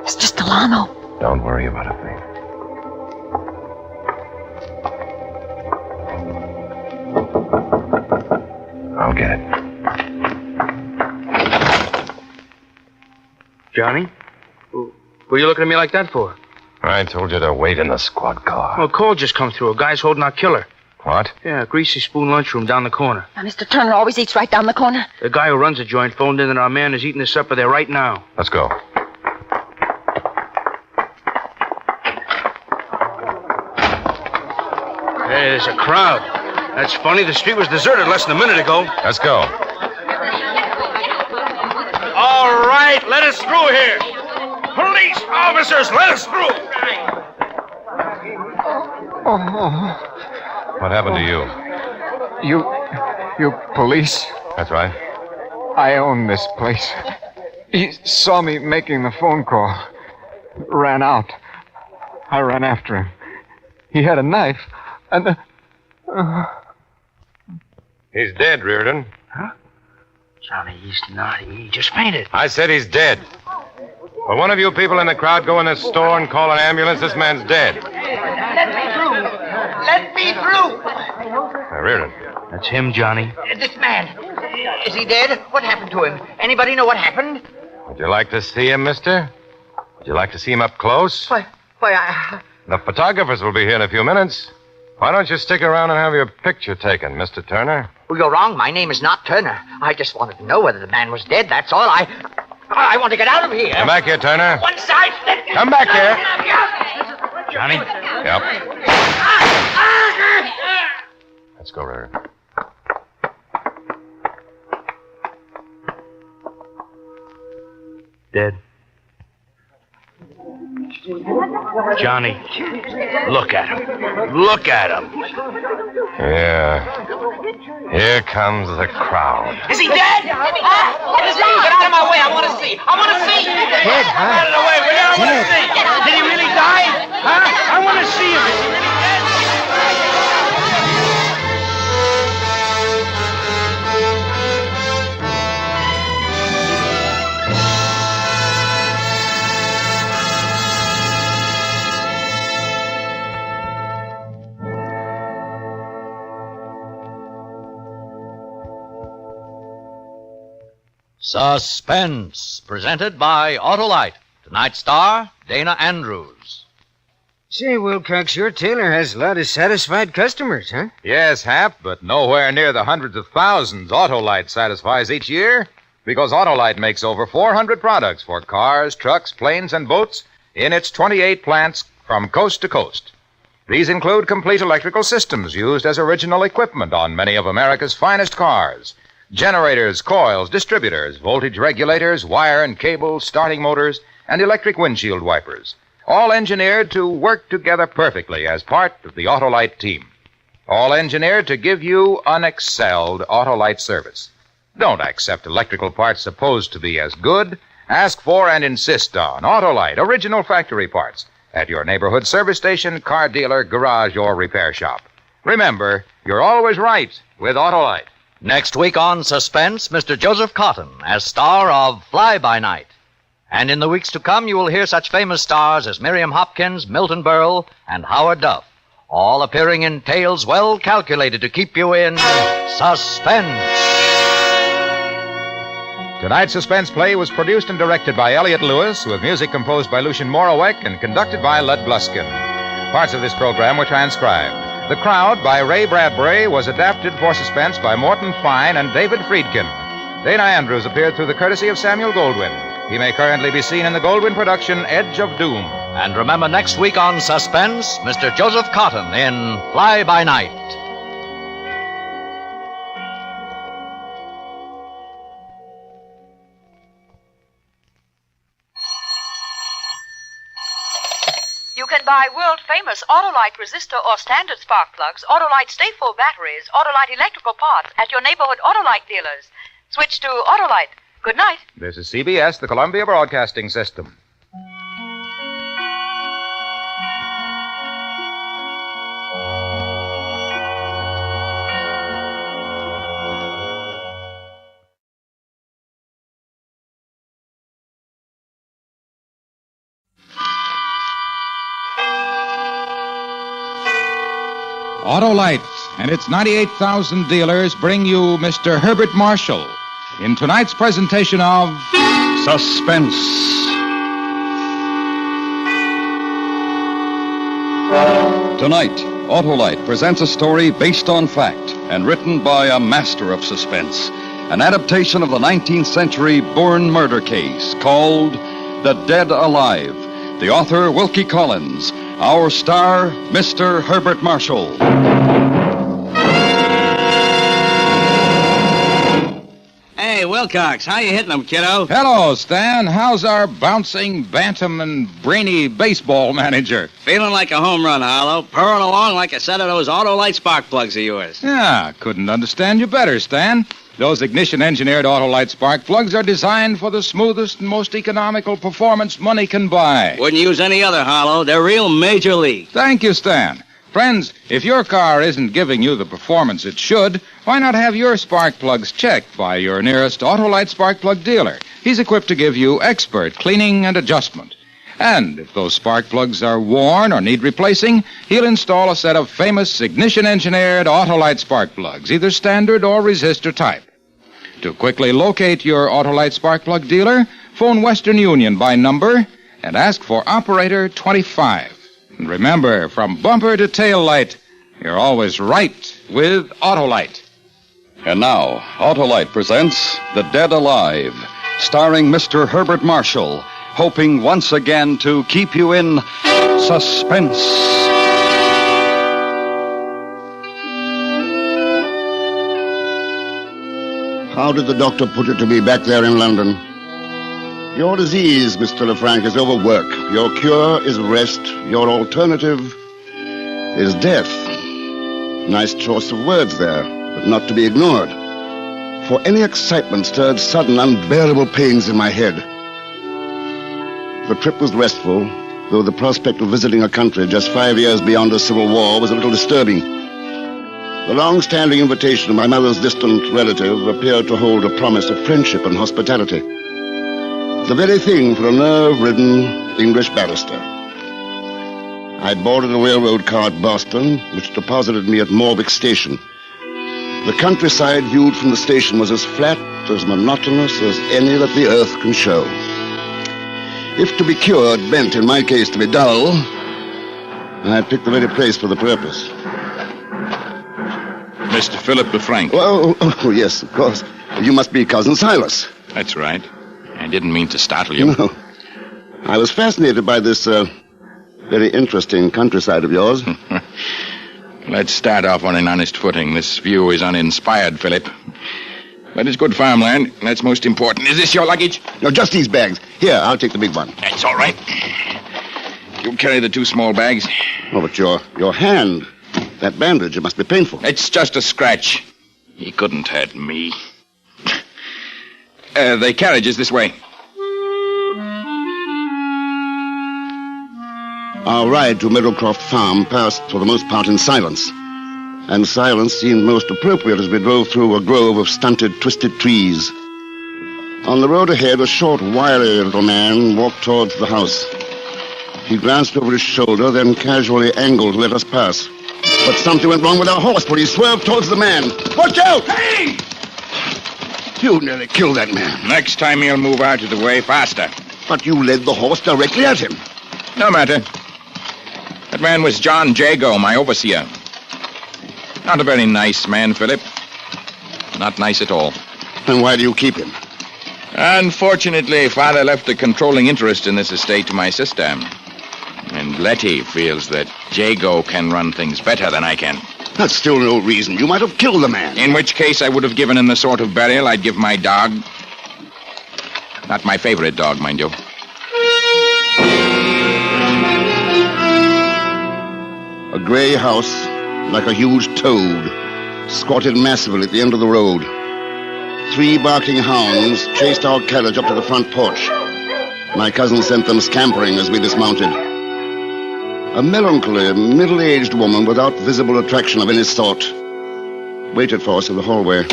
Mr. Delano. Don't worry about a thing. I'll get it. Johnny? What are you looking at me like that for? I told you to wait in the squad car. Oh, a call just come through. A guy's holding our killer. What? Yeah, Greasy Spoon lunchroom down the corner. Now, Mr. Turner always eats right down the corner. The guy who runs the joint phoned in that our man is eating his supper there right now. Let's go. Hey, there's a crowd. That's funny. The street was deserted less than a minute ago. Let's go. All right, let us through here. Police officers, let us through. What happened to you? You police? That's right. I own this place. He saw me making the phone call. Ran out. I ran after him. He had a knife, and He's dead, Reardon. Huh? Johnny, he's not. He just fainted. I said he's dead. Will one of you people in the crowd go in this store and call an ambulance? This man's dead. Let me through. Let me through. Reardon. That's him, Johnny. This man. Is he dead? What happened to him? Anybody know what happened? Would you like to see him, mister? Would you like to see him up close? Why, The photographers will be here in a few minutes. Why don't you stick around and have your picture taken, Mr. Turner? Well, you're wrong. My name is not Turner. I just wanted to know whether the man was dead. That's all. I want to get out of here. Come back here, Turner. One side. Come back here. Johnny? Yep. Let's go, Reardon. Dead. Johnny, look at him. Look at him. Yeah. Here comes the crowd. Is he dead? Get out of my way. I want to see. I want to see. Dead, huh? Out of the way, will you? I want to see. Did he really die? Huh? I want to see him. Is he really dead? Suspense, presented by Autolite. Tonight's star, Dana Andrews. Say, Wilcox, your tailor has a lot of satisfied customers, huh? Yes, Hap, but nowhere near the hundreds of thousands Autolite satisfies each year, because Autolite makes over 400 products for cars, trucks, planes, and boats in its 28 plants from coast to coast. These include complete electrical systems used as original equipment on many of America's finest cars. Generators, coils, distributors, voltage regulators, wire and cable, starting motors, and electric windshield wipers. All engineered to work together perfectly as part of the Autolite team. All engineered to give you unexcelled Autolite service. Don't accept electrical parts supposed to be as good. Ask for and insist on Autolite original factory parts at your neighborhood service station, car dealer, garage, or repair shop. Remember, you're always right with Autolite. Next week on Suspense, Mr. Joseph Cotton as star of Fly By Night. And in the weeks to come, you will hear such famous stars as Miriam Hopkins, Milton Berle, and Howard Duff, all appearing in tales well calculated to keep you in suspense. Tonight's Suspense play was produced and directed by Elliott Lewis, with music composed by Lucien Morawek and conducted by Lud Bluskin. Parts of this program were transcribed. The Crowd by Ray Bradbury was adapted for Suspense by Morton Fine and David Friedkin. Dana Andrews appeared through the courtesy of Samuel Goldwyn. He may currently be seen in the Goldwyn production Edge of Doom. And remember, next week on Suspense, Mr. Joseph Cotton in Fly By Night. You can buy world-famous Autolite resistor or standard spark plugs, Autolite stay-full batteries, Autolite electrical parts at your neighborhood Autolite dealers. Switch to Autolite. Good night. This is CBS, the Columbia Broadcasting System. Autolite and its 98,000 dealers bring you Mr. Herbert Marshall in tonight's presentation of Suspense. Tonight, Autolite presents a story based on fact and written by a master of suspense. An adaptation of the 19th century Bourne murder case called The Dead Alive. The author, Wilkie Collins. Our star, Mr. Herbert Marshall. Hey, Wilcox, how you hitting them, kiddo? Hello, Stan. How's our bouncing, bantam, and brainy baseball manager? Feeling like a home run, Harlow. Purring along like a set of those Autolite spark plugs of yours. Yeah, couldn't understand you better, Stan. Those ignition-engineered Autolite spark plugs are designed for the smoothest and most economical performance money can buy. Wouldn't use any other, Harlow. They're real major league. Thank you, Stan. Friends, if your car isn't giving you the performance it should, why not have your spark plugs checked by your nearest Autolite spark plug dealer? He's equipped to give you expert cleaning and adjustment. And if those spark plugs are worn or need replacing, he'll install a set of famous ignition-engineered Autolite spark plugs, either standard or resistor type. To quickly locate your Autolite spark plug dealer, phone Western Union by number and ask for operator 25. And remember, from bumper to tail light, you're always right with Autolite. And now, Autolite presents The Dead Alive, starring Mr. Herbert Marshall, hoping once again to keep you in suspense. How did the doctor put it to me back there in London? Your disease, Mr. Lefranc, is overwork. Your cure is rest. Your alternative is death. Nice choice of words there, but not to be ignored. For any excitement stirred sudden, unbearable pains in my head. The trip was restful, though the prospect of visiting a country just 5 years beyond a civil war was a little disturbing. The long-standing invitation of my mother's distant relative appeared to hold a promise of friendship and hospitality. The very thing for a nerve-ridden English barrister. I boarded a railroad car at Boston, which deposited me at Morwick Station. The countryside viewed from the station was as flat, as monotonous as any that the earth can show. If to be cured meant, in my case, to be dull, I picked the very place for the purpose. Mr. Philip Lefranc. Oh, yes, of course. You must be Cousin Silas. That's right. I didn't mean to startle you. No. I was fascinated by this, very interesting countryside of yours. Let's start off on an honest footing. This view is uninspired, Philip. But it's good farmland. That's most important. Is this your luggage? No, just these bags. Here, I'll take the big one. That's all right. You carry the two small bags. Oh, but your hand, that bandage, it must be painful. It's just a scratch. He couldn't hurt me. The carriage is this way. Our ride to Meadowcroft Farm passed, for the most part, in silence. And silence seemed most appropriate as we drove through a grove of stunted, twisted trees. On the road ahead, a short, wiry little man walked towards the house. He glanced over his shoulder, then casually angled to let us pass. But something went wrong with our horse, for he swerved towards the man. Watch out! Hey! You nearly killed that man. Next time he'll move out of the way faster. But you led the horse directly at him. No matter. At That man was John Jago, my overseer. Not a very nice man, Philip. Not nice at all. And why do you keep him? Unfortunately, Father left a controlling interest in this estate to my sister. And Letty feels that Jago can run things better than I can. That's still no reason. You might have killed the man. In which case I would have given him the sort of burial I'd give my dog. Not my favorite dog, mind you. A gray house, like a huge toad, squatted massively at the end of the road. 3 barking hounds chased our carriage up to the front porch. My cousin sent them scampering as we dismounted. A melancholy, middle-aged woman without visible attraction of any sort waited for us in the hallway.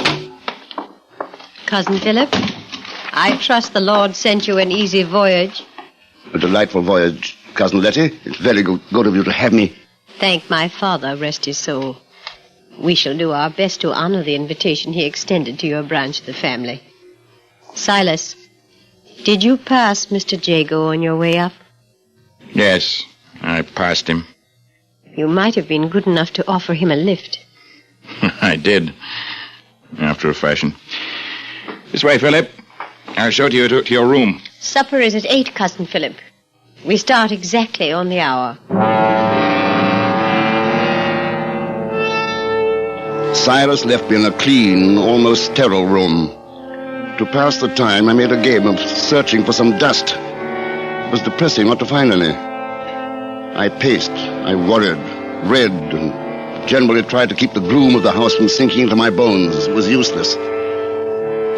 Cousin Philip, I trust the Lord sent you an easy voyage. A delightful voyage, Cousin Letty. It's very good of you to have me. Thank my father, rest his soul. We shall do our best to honor the invitation he extended to your branch of the family. Silas, did you pass Mr. Jago on your way up? Yes, I passed him. You might have been good enough to offer him a lift. I did, after a fashion. This way, Philip. I'll show you to your room. Supper is at 8, Cousin Philip. We start exactly on the hour. Silas left me in a clean, almost sterile room. To pass the time, I made a game of searching for some dust. It was depressing not to find any. I paced, I worried, read, and generally tried to keep the gloom of the house from sinking into my bones. It was useless.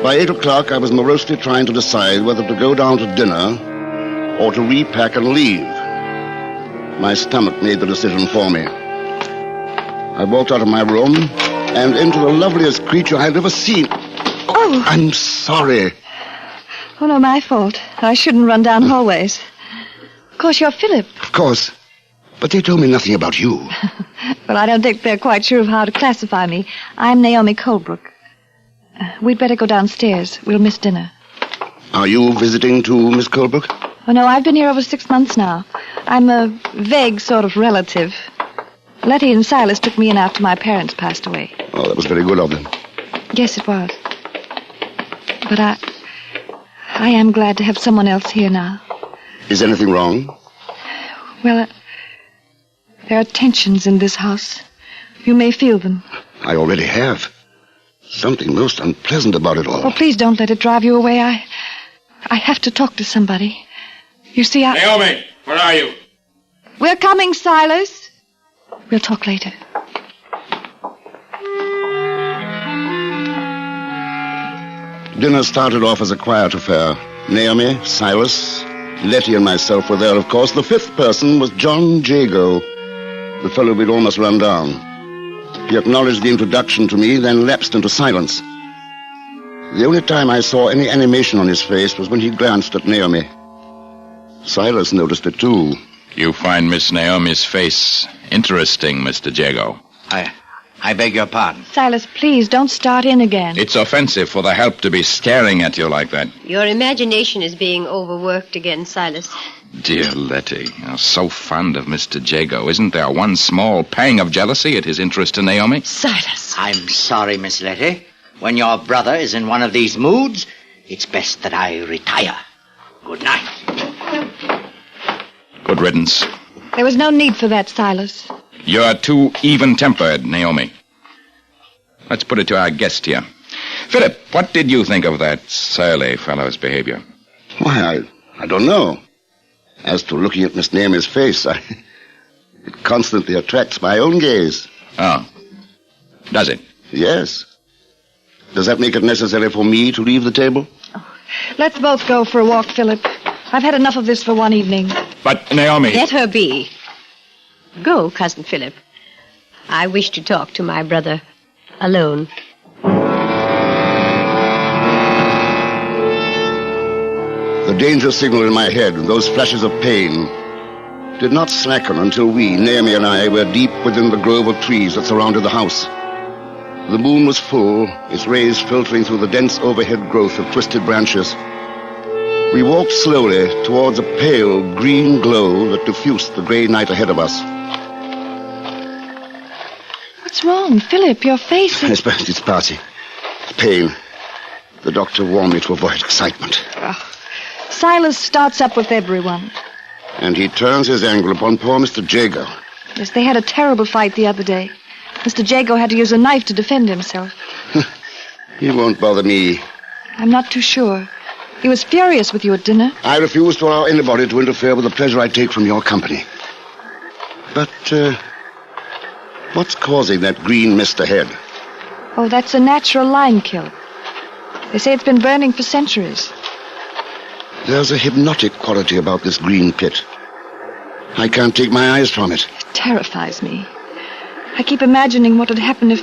By 8 o'clock, I was morosely trying to decide whether to go down to dinner or to repack and leave. My stomach made the decision for me. I walked out of my room and into the loveliest creature I'd ever seen. Oh. I'm sorry. Oh, no, my fault. I shouldn't run down hallways. Of course, you're Philip. Of course. But they told me nothing about you. Well, I don't think they're quite sure of how to classify me. I'm Naomi Colebrook. We'd better go downstairs. We'll miss dinner. Are you visiting too, Miss Colebrook? Oh, no, I've been here over 6 months now. I'm a vague sort of relative. Letty and Silas took me in after my parents passed away. Oh, that was very good of them. Yes, it was. But I am glad to have someone else here now. Is anything wrong? Well, there are tensions in this house. You may feel them. I already have. Something most unpleasant about it all. Oh, please don't let it drive you away. I have to talk to somebody. You see, Naomi, where are you? We're coming, Silas. We'll talk later. Dinner started off as a quiet affair. Naomi, Silas, Letty, and myself were there, of course. The 5th person was John Jago, the fellow we'd almost run down. He acknowledged the introduction to me, then lapsed into silence. The only time I saw any animation on his face was when he glanced at Naomi. Silas noticed it, too. You find Miss Naomi's face interesting, Mr. Jago. I beg your pardon. Silas, please, don't start in again. It's offensive for the help to be staring at you like that. Your imagination is being overworked again, Silas. Dear Letty, you're so fond of Mr. Jago. Isn't there one small pang of jealousy at his interest in Naomi? Silas. I'm sorry, Miss Letty. When your brother is in one of these moods, it's best that I retire. Good night. Good riddance. There was no need for that, Silas. You're too even-tempered, Naomi. Let's put it to our guest here. Philip, what did you think of that surly fellow's behavior? Why, I don't know. As to looking at Miss Naomi's face, it constantly attracts my own gaze. Oh. Does it? Yes. Does that make it necessary for me to leave the table? Let's both go for a walk, Philip. I've had enough of this for one evening. But, Naomi... Let her be. Go, Cousin Philip. I wish to talk to my brother alone. The danger signal in my head, those flashes of pain, did not slacken until we, Naomi and I, were deep within the grove of trees that surrounded the house. The moon was full, its rays filtering through the dense overhead growth of twisted branches. We walked slowly towards a pale green glow that diffused the gray night ahead of us. What's wrong? Philip, your face is... It's Patsy. Pain. The doctor warned me to avoid excitement. Silas starts up with everyone. And he turns his anger upon poor Mr. Jago. Yes, they had a terrible fight the other day. Mr. Jago had to use a knife to defend himself. He won't bother me. I'm not too sure. He was furious with you at dinner. I refuse to allow anybody to interfere with the pleasure I take from your company. But, what's causing that green mist ahead? Oh, that's a natural lime kiln. They say it's been burning for centuries. There's a hypnotic quality about this green pit. I can't take my eyes from it. It terrifies me. I keep imagining what would happen if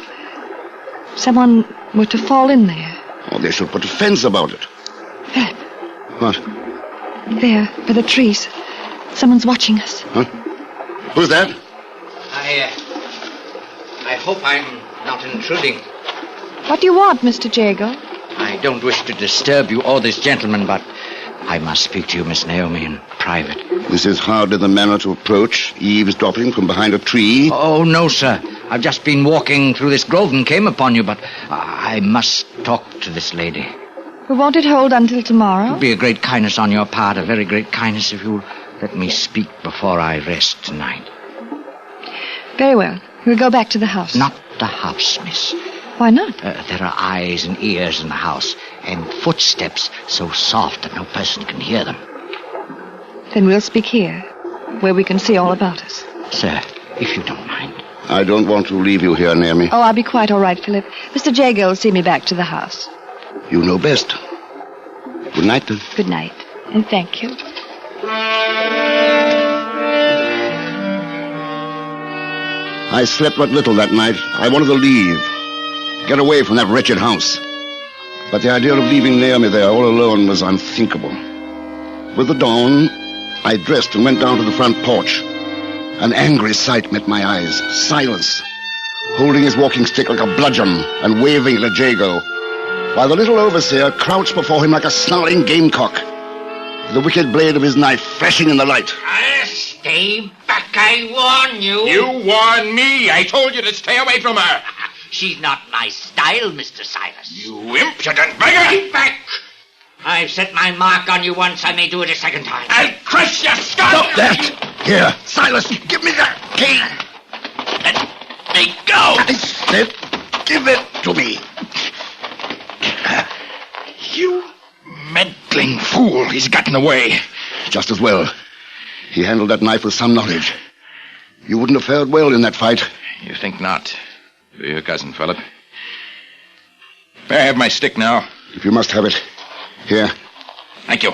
someone were to fall in there. Oh, they should put a fence about it. Philip. What? There, by the trees. Someone's watching us. Huh? Who's that? I hope I'm not intruding. What do you want, Mr. Jago? I don't wish to disturb you or this gentleman, but I must speak to you, Miss Naomi, in private. This is hardly the manner to approach, eavesdropping from behind a tree. Oh, no, sir. I've just been walking through this grove and came upon you, but I must talk to this lady. Well, won't it hold until tomorrow? It would be a great kindness on your part, a very great kindness if you'll let me speak before I rest tonight. Very well. We'll go back to the house. Not the house, miss. Why not? There are eyes and ears in the house, and footsteps so soft that no person can hear them. Then we'll speak here, where we can see all about us. Sir, if you don't mind. I don't want to leave you here, Naomi. Oh, I'll be quite all right, Philip. Mr. Jago will see me back to the house. You know best. Good night, then. Good night, and thank you. I slept but little that night. I wanted to leave. Get away from that wretched house. But the idea of leaving Naomi there all alone was unthinkable. With the dawn, I dressed and went down to the front porch. An angry sight met my eyes. Silas, holding his walking stick like a bludgeon and waving it at Jago, while the little overseer crouched before him like a snarling gamecock, the wicked blade of his knife flashing in the light. Stay back, I warn you. You warn me. I told you to stay away from her. She's not my style, Mr. Silas. You impudent beggar! Keep back! I've set my mark on you once. I may do it a second time. I'll crush your skull! Stop that! Here, Silas, give me that cane. Let me go! I said, give it to me. You meddling fool. He's gotten away. Just as well. He handled that knife with some knowledge. You wouldn't have fared well in that fight. You think not, do you, Cousin Philip? May I have my stick now? If you must have it. Here. Thank you.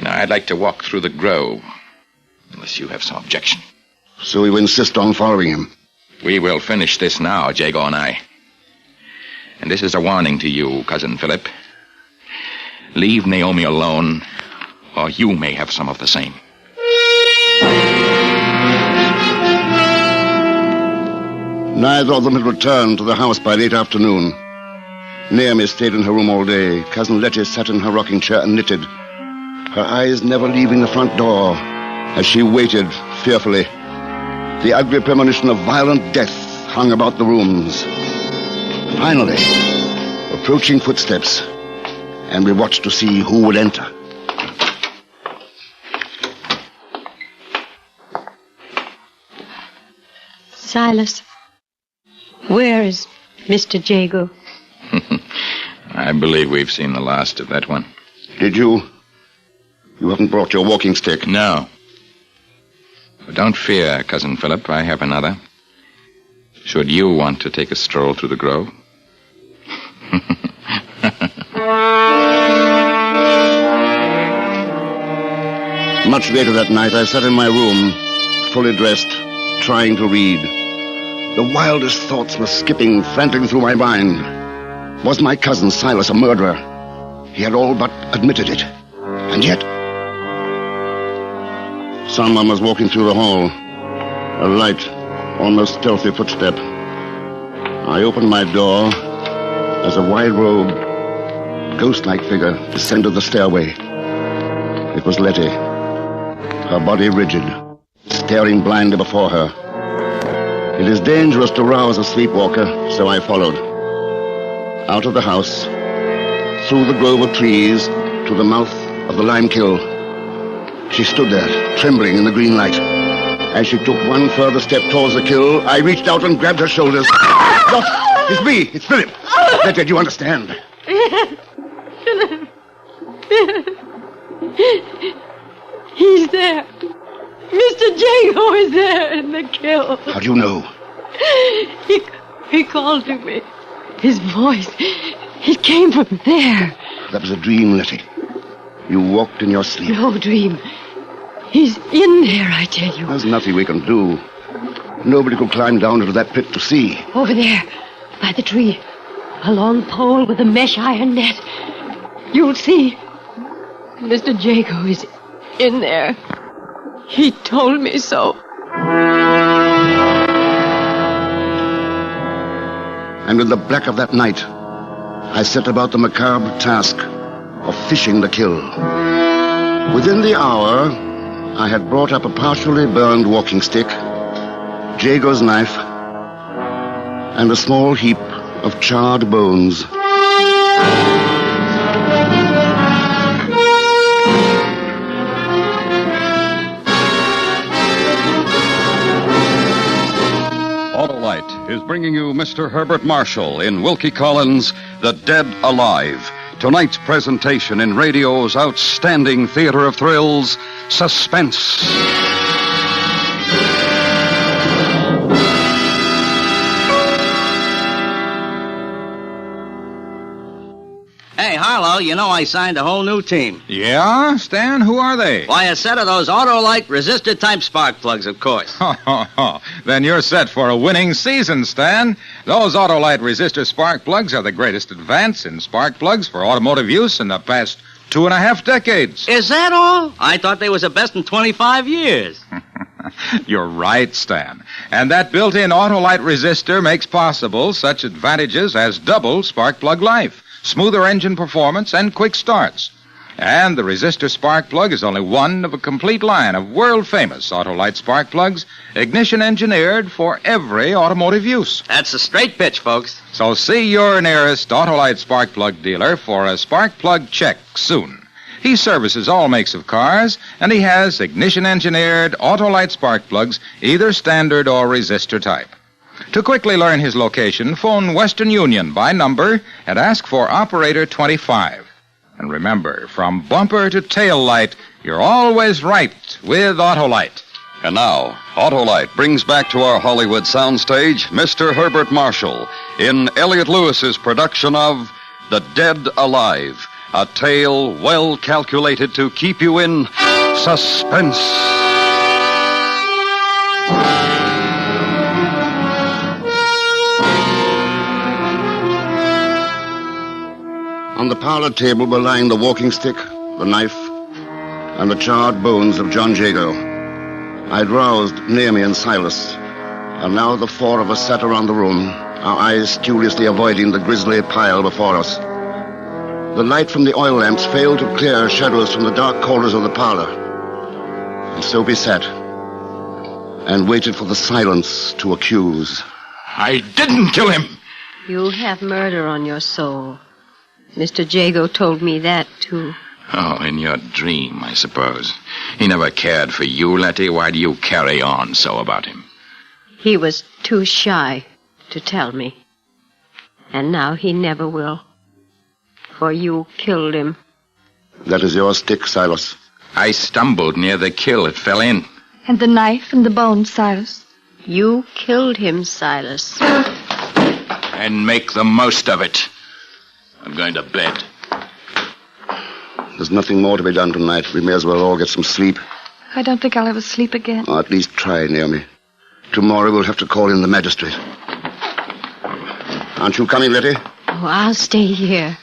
Now, I'd like to walk through the grove, unless you have some objection. So you insist on following him? We will finish this now, Jago and I. And this is a warning to you, Cousin Philip. Leave Naomi alone, or you may have some of the same. Neither of them had returned to the house by late afternoon. Naomi stayed in her room all day. Cousin Letty sat in her rocking chair and knitted, her eyes never leaving the front door as she waited fearfully. The ugly premonition of violent death hung about the rooms. Finally, approaching footsteps, and we watched to see who would enter. Silas, where is Mr. Jago? I believe we've seen the last of that one. Did you? You haven't brought your walking stick? No. But don't fear, Cousin Philip. I have another. Should you want to take a stroll through the grove? Much later that night, I sat in my room, fully dressed, trying to read. The wildest thoughts were skipping frantically through my mind. Was my cousin Silas a murderer? He had all but admitted it. And yet... someone was walking through the hall. A light, almost stealthy footstep. I opened my door as a wide-robed, ghost-like figure descended the stairway. It was Letty, her body rigid, staring blindly before her. It is dangerous to rouse a sleepwalker, so I followed. Out of the house, through the grove of trees, to the mouth of the lime kiln. She stood there, trembling in the green light. As she took one further step towards the kiln, I reached out and grabbed her shoulders. Look, it's me, it's Philip. Letty, do you understand? Philip. He's there. Mr. Jago is there in the kiln. How do you know? He called to me. His voice, it came from there. That was a dream, Letty. You walked in your sleep. No dream. He's in there, I tell you. There's nothing we can do. Nobody could climb down into that pit to see. Over there, by the tree. A long pole with a mesh iron net. You'll see. Mr. Jago is in there. He told me so. And in the black of that night, I set about the macabre task of fishing the kiln. Within the hour, I had brought up a partially burned walking stick, Jago's knife, and a small heap of charred bones. Autolite is bringing you Mr. Herbert Marshall in Wilkie Collins' The Dead Alive. Tonight's presentation in radio's outstanding theater of thrills, Suspense. Hey, Harlow, you know I signed a whole new team. Yeah, Stan? Who are they? Why, a set of those Autolite resistor-type spark plugs, of course. Then you're set for a winning season, Stan. Those Autolite resistor spark plugs are the greatest advance in spark plugs for automotive use in the past 2.5 decades. Is that all? I thought they was the best in 25 years. You're right, Stan. And that built-in Autolite resistor makes possible such advantages as double spark plug life, smoother engine performance, and quick starts. And the resistor spark plug is only one of a complete line of world-famous Autolite spark plugs, ignition engineered for every automotive use. That's a straight pitch, folks. So see your nearest Autolite spark plug dealer for a spark plug check soon. He services all makes of cars, and he has ignition-engineered Autolite spark plugs, either standard or resistor type. To quickly learn his location, phone Western Union by number and ask for Operator 25. And remember, from bumper to tail light, you're always right with Autolite. And now, Autolite brings back to our Hollywood soundstage Mr. Herbert Marshall in Elliot Lewis's production of The Dead Alive, a tale well calculated to keep you in suspense. On the parlor table were lying the walking stick, the knife, and the charred bones of John Jago. I'd roused Naomi and Silas, and now the four of us sat around the room, our eyes studiously avoiding the grisly pile before us. The light from the oil lamps failed to clear shadows from the dark corners of the parlor. And so we sat and waited for the silence to accuse. I didn't kill him. You have murder on your soul. Mr. Jago told me that, too. Oh, in your dream, I suppose. He never cared for you, Letty. Why do you carry on so about him? He was too shy to tell me. And now he never will. For you killed him. That is your stick, Silas. I stumbled near the kill. It fell in. And the knife and the bones, Silas. You killed him, Silas. And make the most of it. I'm going to bed. There's nothing more to be done tonight. We may as well all get some sleep. I don't think I'll ever sleep again. Or at least try, Naomi. Tomorrow we'll have to call in the magistrate. Aren't you coming, Letty? Oh, I'll stay here.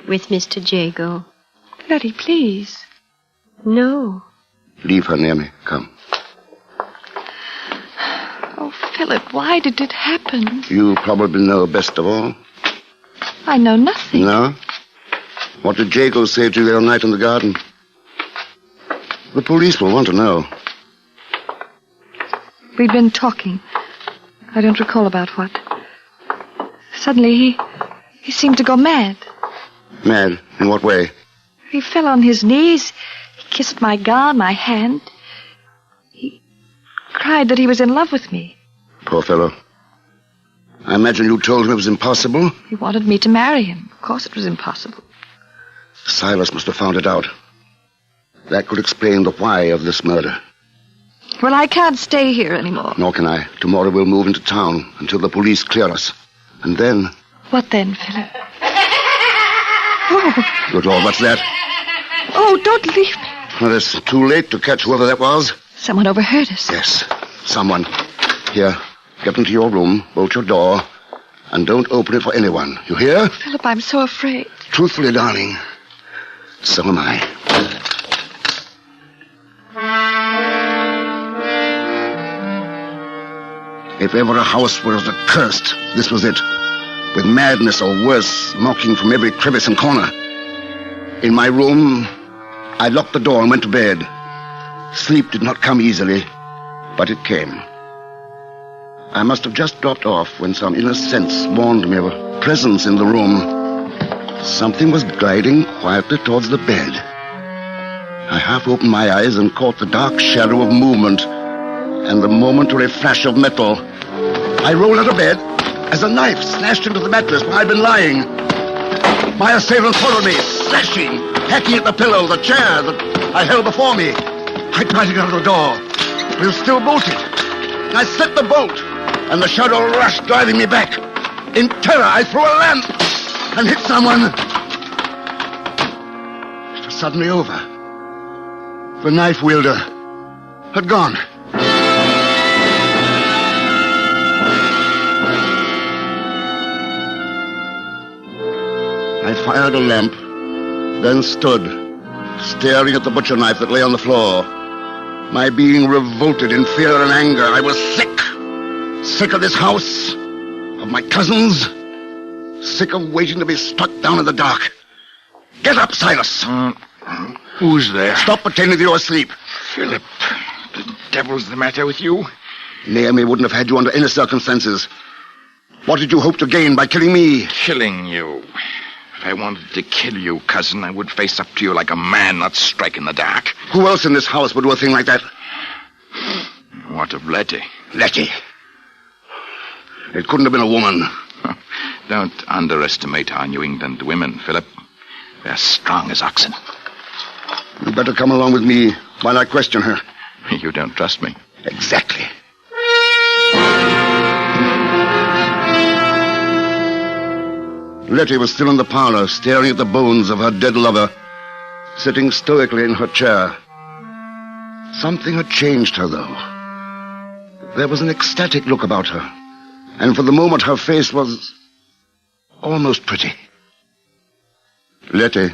With Mr. Jago. Letty, please. No. Leave her, Naomi. Come. Oh, Philip, why did it happen? You probably know best of all. I know nothing. No? What did Jago say to you the other night in the garden? The police will want to know. We'd been talking. I don't recall about what. Suddenly, he seemed to go mad. Mad? In what way? He fell on his knees. He kissed my gown, my hand. He cried that he was in love with me. Poor fellow. I imagine you told him it was impossible? He wanted me to marry him. Of course it was impossible. Silas must have found it out. That could explain the why of this murder. Well, I can't stay here anymore. Nor can I. Tomorrow we'll move into town until the police clear us. And then... What then, Philip? Oh. Good Lord, what's that? Oh, don't leave me. Well, it's too late to catch whoever that was. Someone overheard us. Yes, someone. Here, get into your room, bolt your door, and don't open it for anyone. You hear? Philip, I'm so afraid. Truthfully, darling, so am I. If ever a house was accursed, this was it. With madness or worse, mocking from every crevice and corner. In my room, I locked the door and went to bed. Sleep did not come easily, but it came. I must have just dropped off when some inner sense warned me of a presence in the room. Something was gliding quietly towards the bed. I half opened my eyes and caught the dark shadow of movement and the momentary flash of metal. I rolled out of bed as a knife slashed into the mattress where I'd been lying. My assailant followed me, slashing, hacking at the pillow, the chair that I held before me. I tried to get out of the door. It was still bolted. I slipped the bolt, and the shadow rushed, driving me back. In terror, I threw a lamp and hit someone. It was suddenly over. The knife wielder had gone. I fired a lamp, then stood, staring at the butcher knife that lay on the floor. My being revolted in fear and anger. I was sick. Sick of this house, of my cousins, sick of waiting to be struck down in the dark. Get up, Silas. Who's there? Stop pretending that you're asleep. Philip, the devil's the matter with you? Naomi wouldn't have had you under any circumstances. What did you hope to gain by killing me? Killing you. If I wanted to kill you, cousin, I would face up to you like a man, not strike in the dark. Who else in this house would do a thing like that? What of Letty? Letty? It couldn't have been a woman. Don't underestimate our New England women, Philip. They're strong as oxen. You'd better come along with me while I question her. You don't trust me? Exactly. Letty was still in the parlor, staring at the bones of her dead lover, sitting stoically in her chair. Something had changed her, though. There was an ecstatic look about her, and for the moment her face was almost pretty. Letty,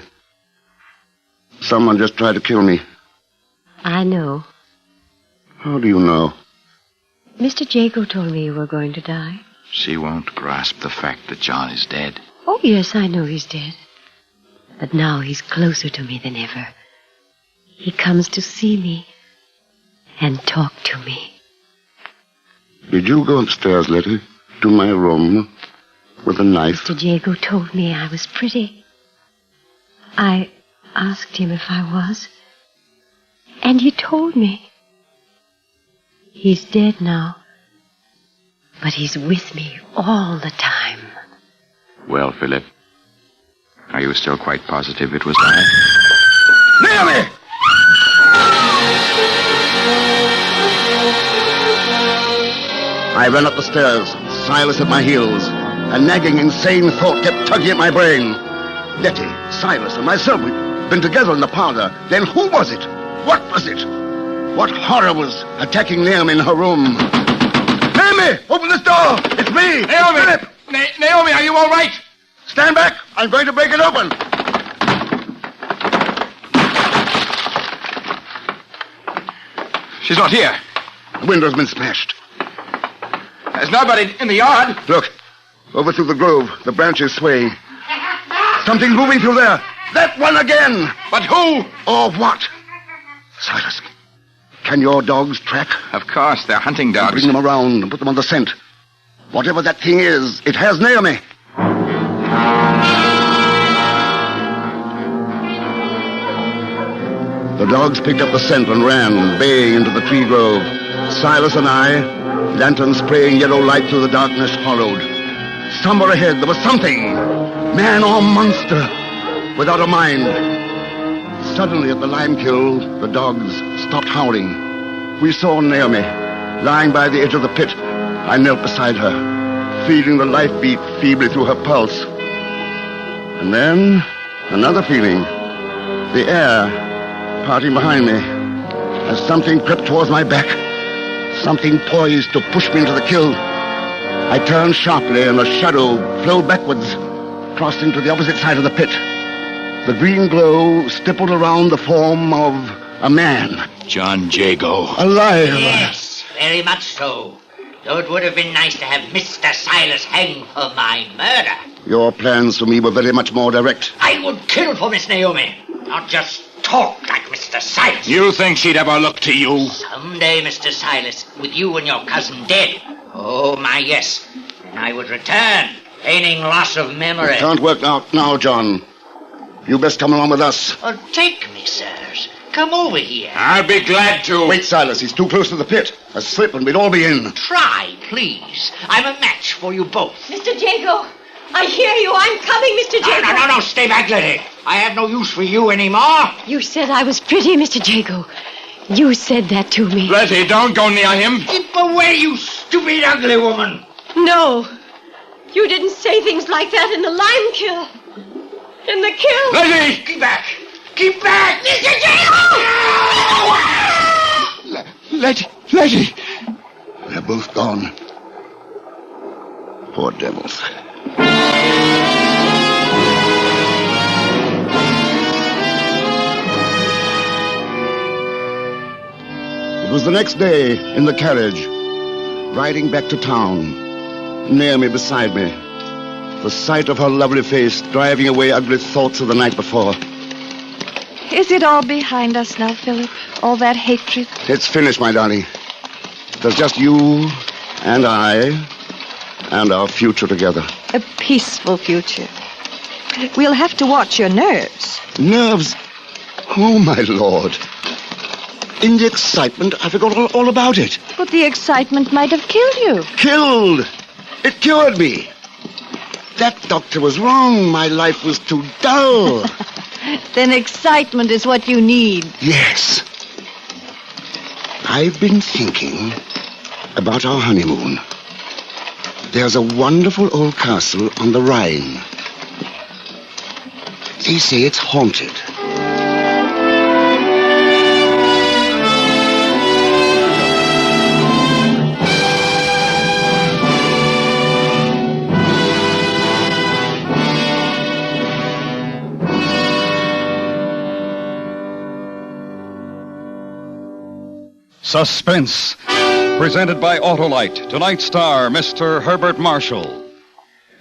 someone just tried to kill me. I know. How do you know? Mr. Jago told me you were going to die. She won't grasp the fact that John is dead. Oh, yes, I know he's dead. But now he's closer to me than ever. He comes to see me and talk to me. Did you go upstairs, Letty, to my room with a knife? Mr. Jago told me I was pretty. I asked him if I was, and he told me. He's dead now, but he's with me all the time. Well, Philip, are you still quite positive it was I? Naomi! I ran up the stairs, Silas at my heels. A nagging, insane thought kept tugging at my brain. Letty, Silas, and myself, we'd been together in the parlor. Then who was it? What was it? What horror was attacking Naomi in her room? Naomi, open this door! It's me! Naomi! Philip! Naomi, are you all right? Stand back! I'm going to break it open! She's not here. The window's been smashed. There's nobody in the yard. Look, over through the grove, the branches swaying. Something's moving through there. That one again! But who? Or what? Silas, can your dogs track? Of course, they're hunting dogs. Bring them around and put them on the scent. Whatever that thing is, it has Naomi. The dogs picked up the scent and ran, baying into the tree grove. Silas and I, lanterns spraying yellow light through the darkness, followed. Somewhere ahead, there was something. Man or monster, without a mind. Suddenly at the lime kiln, the dogs stopped howling. We saw Naomi, lying by the edge of the pit. I knelt beside her, feeling the life beat feebly through her pulse. And then, another feeling. The air parting behind me, as something crept towards my back. Something poised to push me into the kiln. I turned sharply, and a shadow flew backwards, crossing to the opposite side of the pit. The green glow stippled around the form of a man. John Jago. Alive. Yes, very much so. Though it would have been nice to have Mr. Silas hanged for my murder. Your plans for me were very much more direct. I would kill for Miss Naomi, not just talk like Mr. Silas. You think she'd ever look to you? Someday, Mr. Silas, with you and your cousin dead. Oh, my, yes. And I would return, feigning loss of memory. It can't work out now, John. You best come along with us. Oh, take me, sirs. Come over here. I'll be glad to. Wait, Silas. He's too close to the pit. A slip and we'd all be in. Try, please. I'm a match for you both. Mr. Jago, I hear you. I'm coming, Mr. Jago. No. Stay back, Letty. I have no use for you anymore. You said I was pretty, Mr. Jago. You said that to me. Letty, don't go near him. Keep away, you stupid, ugly woman. No. You didn't say things like that in the lime kiln. In the kiln. Letty! Keep back. Keep back, Mr. Jago! Letty! They're both gone. Poor devils. It was the next day, in the carriage, riding back to town. Naomi beside me. The sight of her lovely face driving away ugly thoughts of the night before. Is it all behind us now, Philip? All that hatred? It's finished, my darling. There's just you and I and our future together. A peaceful future. We'll have to watch your nerves. Nerves? Oh, my Lord. In the excitement, I forgot all about it. But the excitement might have killed you. Killed? It cured me. That doctor was wrong. My life was too dull. Then excitement is what you need. Yes. I've been thinking about our honeymoon. There's a wonderful old castle on the Rhine. They say it's haunted. Suspense, presented by Autolite. Tonight's star, Mr. Herbert Marshall.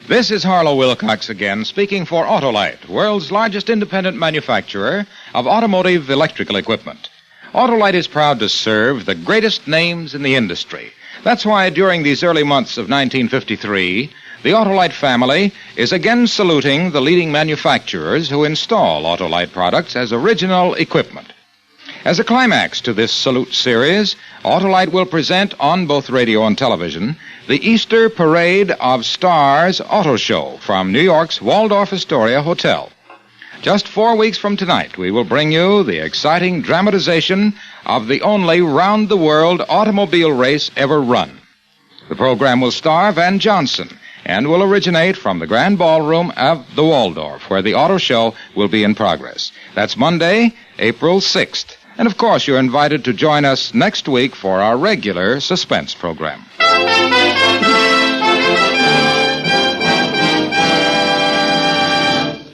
This is Harlow Wilcox again, speaking for Autolite, world's largest independent manufacturer of automotive electrical equipment. Autolite is proud to serve the greatest names in the industry. That's why during these early months of 1953, the Autolite family is again saluting the leading manufacturers who install Autolite products as original equipment. As a climax to this salute series, Autolite will present on both radio and television the Easter Parade of Stars Auto Show from New York's Waldorf Astoria Hotel. Just 4 weeks from tonight, we will bring you the exciting dramatization of the only round-the-world automobile race ever run. The program will star Van Johnson and will originate from the Grand Ballroom of the Waldorf, where the auto show will be in progress. That's Monday, April 6th. And, of course, you're invited to join us next week for our regular Suspense program.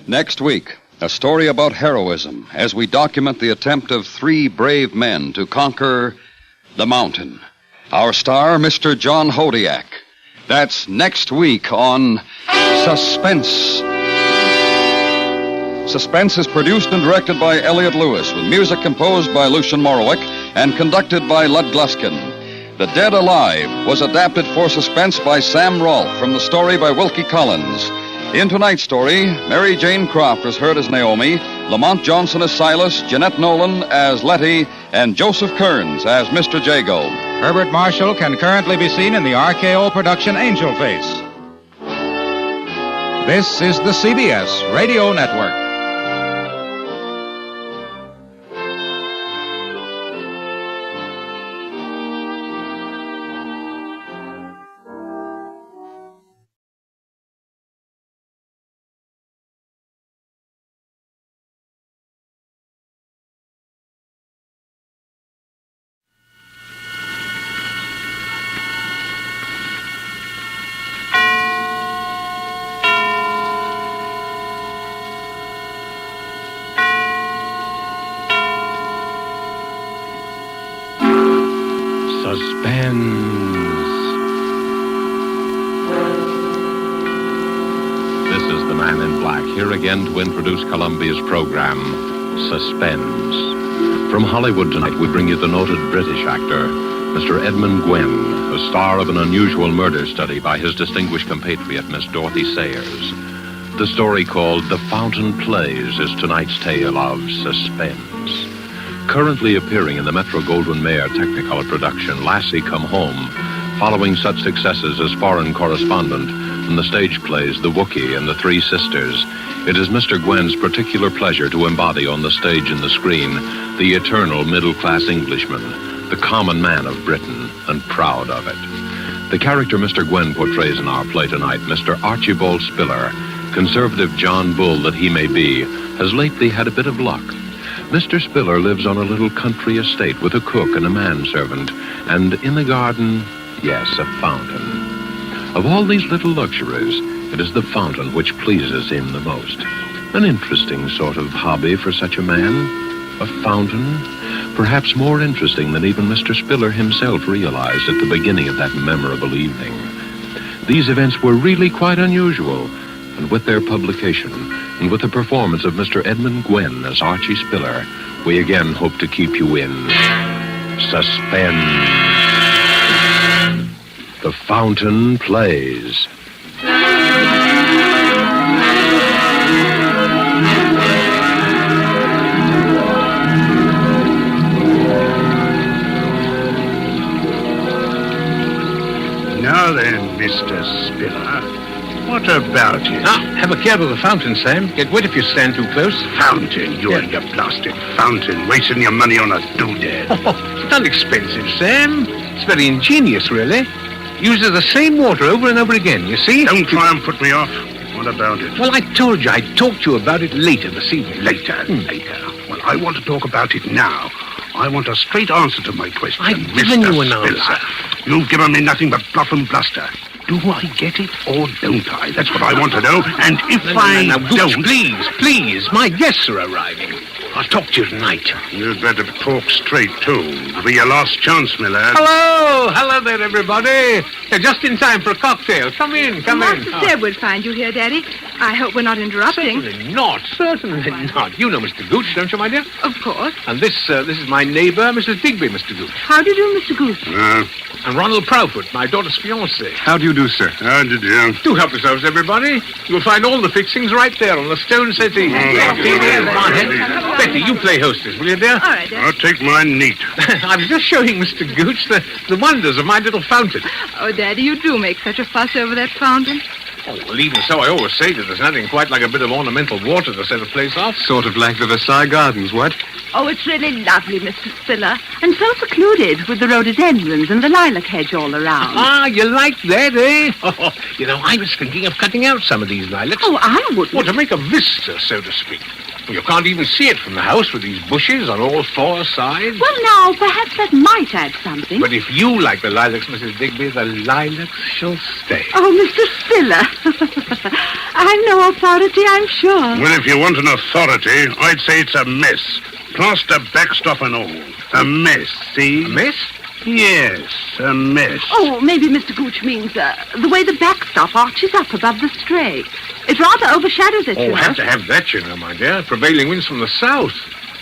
Next week, a story about heroism as we document the attempt of 3 brave men to conquer the mountain. Our star, Mr. John Hodiak. That's next week on Suspense. Suspense is produced and directed by Elliott Lewis, with music composed by Lucian Morowick and conducted by Lud Gluskin. The Dead Alive was adapted for Suspense by Sam Rolfe from the story by Wilkie Collins. In tonight's story, Mary Jane Croft is heard as Naomi, Lamont Johnson as Silas, Jeanette Nolan as Letty, and Joseph Kearns as Mr. Jago. Herbert Marshall can currently be seen in the RKO production Angel Face. This is the CBS Radio Network. This is the Man in Black, here again to introduce Columbia's program, Suspense. From Hollywood tonight, we bring you the noted British actor, Mr. Edmund Gwenn, the star of an unusual murder study by his distinguished compatriot, Miss Dorothy Sayers. The story called The Fountain Plays is tonight's tale of suspense. Currently appearing in the Metro-Goldwyn-Mayer Technicolor production, Lassie Come Home, following such successes as Foreign Correspondent and the stage plays The Wookiee and The Three Sisters, it is Mr. Gwenn's particular pleasure to embody on the stage and the screen the eternal middle-class Englishman, the common man of Britain, and proud of it. The character Mr. Gwenn portrays in our play tonight, Mr. Archibald Spiller, conservative John Bull that he may be, has lately had a bit of luck. Mr. Spiller lives on a little country estate with a cook and a manservant, and in the garden, yes, a fountain. Of all these little luxuries, it is the fountain which pleases him the most. An interesting sort of hobby for such a man. A fountain, perhaps more interesting than even Mr. Spiller himself realized at the beginning of that memorable evening. These events were really quite unusual, and with their publication, and with the performance of Mr. Edmund Gwenn as Archie Spiller, we again hope to keep you in suspense. The Fountain Plays. Now then, Mr. Spiller, what about it? Now, have a care of the fountain, Sam. Get wet if you stand too close. Fountain? You and your blasted fountain, wasting your money on a doodad. Oh, it's not expensive, Sam. It's very ingenious, really. Uses the same water over and over again, you see? Don't try and put me off. What about it? Well, I told you I'd talk to you about it later this evening. Later. Well, I want to talk about it now. I want a straight answer to my question, I've given you an answer. You've given me nothing but bluff and bluster. Do I get it or don't I? That's what I want to know. And if I don't... Please, my guests are arriving. I'll talk to you tonight. You'd better talk straight, too. It'll be your last chance, my lad. Hello there, everybody. You're just in time for a cocktail. Come in. Master said we'd find you here, Daddy. I hope we're not interrupting. Certainly not. You know Mr. Gooch, don't you, my dear? Of course. And this is my neighbor, Mrs. Digby, Mr. Gooch. How do you do, Mr. Gooch? And Ronald Proudfoot, my daughter's fiancé. How do you do, sir? How do you do? Do help yourselves, everybody. You'll find all the fixings right there on the stone settee. Betty, you play hostess, will you, dear? All right, Dad. I'll take mine neat. I was just showing Mr. Gooch the wonders of my little fountain. Oh, Daddy, you do make such a fuss over that fountain. Oh, well, even so, I always say that there's nothing quite like a bit of ornamental water to set a place off. Sort of like the Versailles Gardens, what? Oh, it's really lovely, Mr. Spiller. And so secluded with the rhododendrons and the lilac hedge all around. Ah, you like that, eh? Oh, you know, I was thinking of cutting out some of these lilacs. Oh, I wouldn't. Well, to make a vista, so to speak. You can't even see it from the house with these bushes on all four sides. Well, now, perhaps that might add something. But if you like the lilacs, Mrs. Digby, the lilacs shall stay. Oh, Mr. Spiller. I'm no authority, I'm sure. Well, if you want an authority, I'd say it's a mess. Plaster, backstop, and all. A mess, see? A mess? Yes, a mess. Oh, maybe Mr. Gooch means the way the backstop arches up above the stray. It rather overshadows it, you know. Have to have that, you know, my dear. Prevailing winds from the south.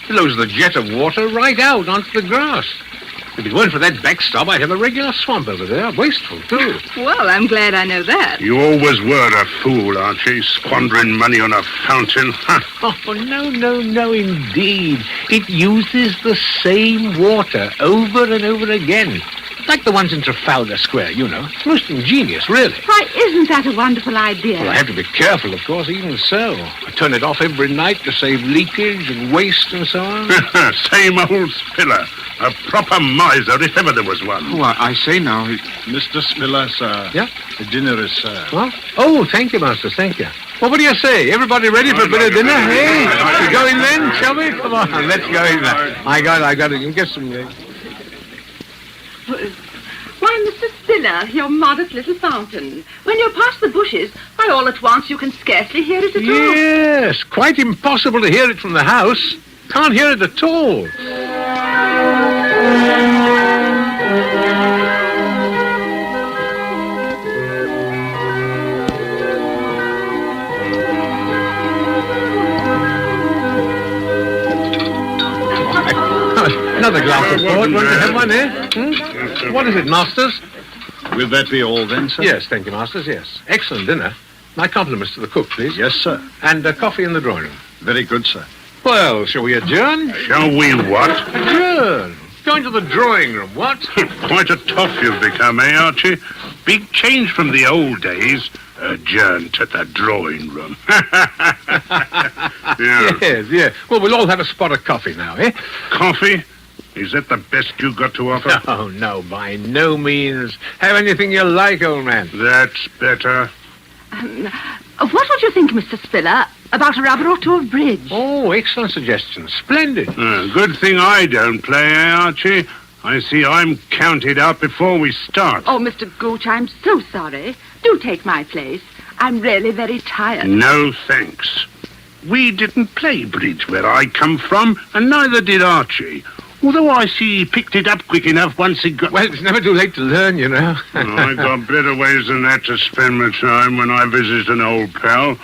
Blows the jet of water right out onto the grass. If it weren't for that backstop, I'd have a regular swamp over there. Wasteful, too. Well, I'm glad I know that. You always were a fool, Archie, squandering money on a fountain. Oh, no, indeed. It uses the same water over and over again. Like the ones in Trafalgar Square, you know. It's most ingenious, really. Why, isn't that a wonderful idea? Well, I have to be careful, of course, even so. I turn it off every night to save leakage and waste and so on. Same old Spiller. A proper miser, if ever there was one. Oh, I say now, Mr. Spiller, sir. Yeah? The dinner is served. What? Oh, thank you, Master, thank you. Well, what do you say? Everybody ready for a bit of dinner? Hey, we go in then, shall we? Come on, let's go in there. I got it. You get some... Why, Mr. Spiller, your modest little fountain. When you're past the bushes, why, all at once you can scarcely hear it at all. Yes, quite impossible to hear it from the house. Can't hear it at all. Another glass of port. Want to have one, eh? What is it, Masters? Will that be all then, sir? Yes, thank you, Masters, yes. Excellent dinner. My compliments to the cook, please. Yes, sir. And coffee in the drawing room. Very good, sir. Well, shall we adjourn? Shall we what? Adjourn. Going to the drawing room, what? Quite a tough you've become, eh, Archie? Big change from the old days. Adjourn to the drawing room. Yeah. Yes. Well, we'll all have a spot of coffee now, eh? Coffee? Is that the best you got to offer? Oh, no, by no means. Have anything you like, old man. That's better. What would you think, Mr. Spiller, about a rubber or two of bridge? Oh, excellent suggestion. Splendid. Good thing I don't play, eh, Archie? I see I'm counted out before we start. Oh, Mr. Gooch, I'm so sorry. Do take my place. I'm really very tired. No, thanks. We didn't play bridge where I come from, and neither did Archie. Although I see he picked it up quick enough once he got... Well, it's never too late to learn, you know. I got better ways than that to spend my time when I visit an old pal.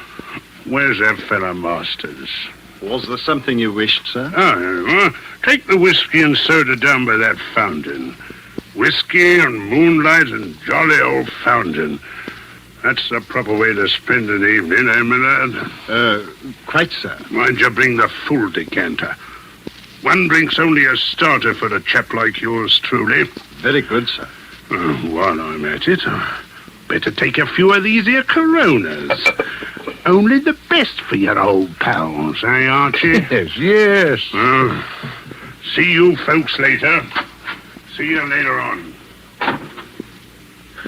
Where's that fella Masters? Was there something you wished, sir? Take the whiskey and soda down by that fountain. Whiskey and moonlight and jolly old fountain. That's the proper way to spend an evening, eh, Millard? Quite, sir. Mind you bring the full decanter. One drink's only a starter for a chap like yours, truly. Very good, sir. While I'm at it, better take a few of these here Coronas. Only the best for your old pals, eh, Archie? Yes. See you folks later. See you later on.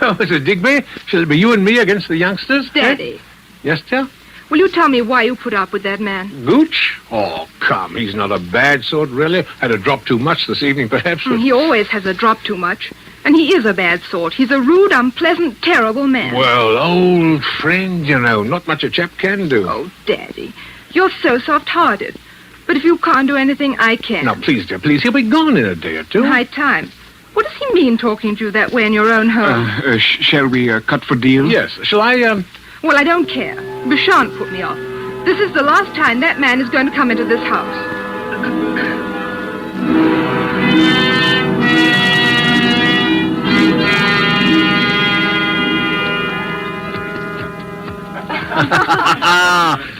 Oh, Mr. Digby, shall it be you and me against the youngsters? Daddy. Eh? Yes, dear? Will you tell me why you put up with that man? Gooch? Oh, come, he's not a bad sort, really. Had a drop too much this evening, perhaps. But... He always has a drop too much. And he is a bad sort. He's a rude, unpleasant, terrible man. Well, old friend, you know. Not much a chap can do. Oh, Daddy, you're so soft-hearted. But if you can't do anything, I can. Now, please, dear, please. He'll be gone in a day or two. High time. What does he mean talking to you that way in your own home? Shall we cut for deal? Yes. Shall I, Well, I don't care. You shan't put me off. This is the last time that man is going to come into this house.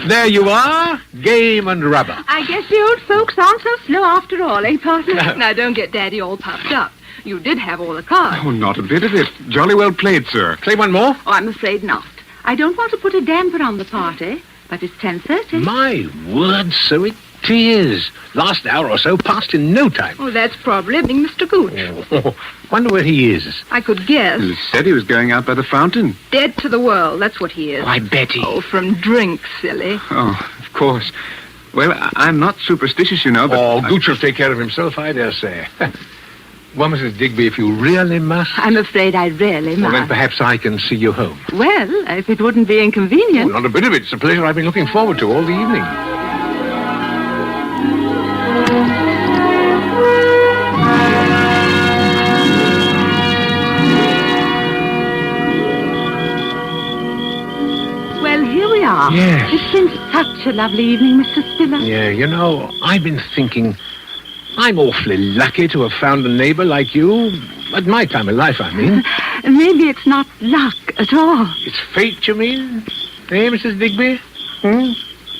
There you are, game and rubber. I guess the old folks aren't so slow after all, eh, partner? Now, don't get Daddy all puffed up. You did have all the cards. Oh, not a bit of it. Jolly well played, sir. Play one more? Oh, I'm afraid not. I don't want to put a damper on the party, but it's 10:30. My word, so it is. Last hour or so passed in no time. Oh, that's probably Mr. Gooch. Oh, wonder where he is. I could guess. He said he was going out by the fountain. Dead to the world, that's what he is. Why, Betty. Oh, from drink, silly. Oh, of course. Well, I'm not superstitious, you know, but... Oh, Gooch will take care of himself, I dare say. Well, Mrs. Digby, if you really must... I'm afraid I really must. Well, then perhaps I can see you home. Well, if it wouldn't be inconvenient. Oh, not a bit of it. It's a pleasure I've been looking forward to all the evening. Well, here we are. Yes. It's been such a lovely evening, Mr. Spiller. Yeah, you know, I've been thinking... I'm awfully lucky to have found a neighbor like you. At my time of life, I mean. Maybe it's not luck at all. It's fate, you mean? Eh, Mrs. Digby? Hmm?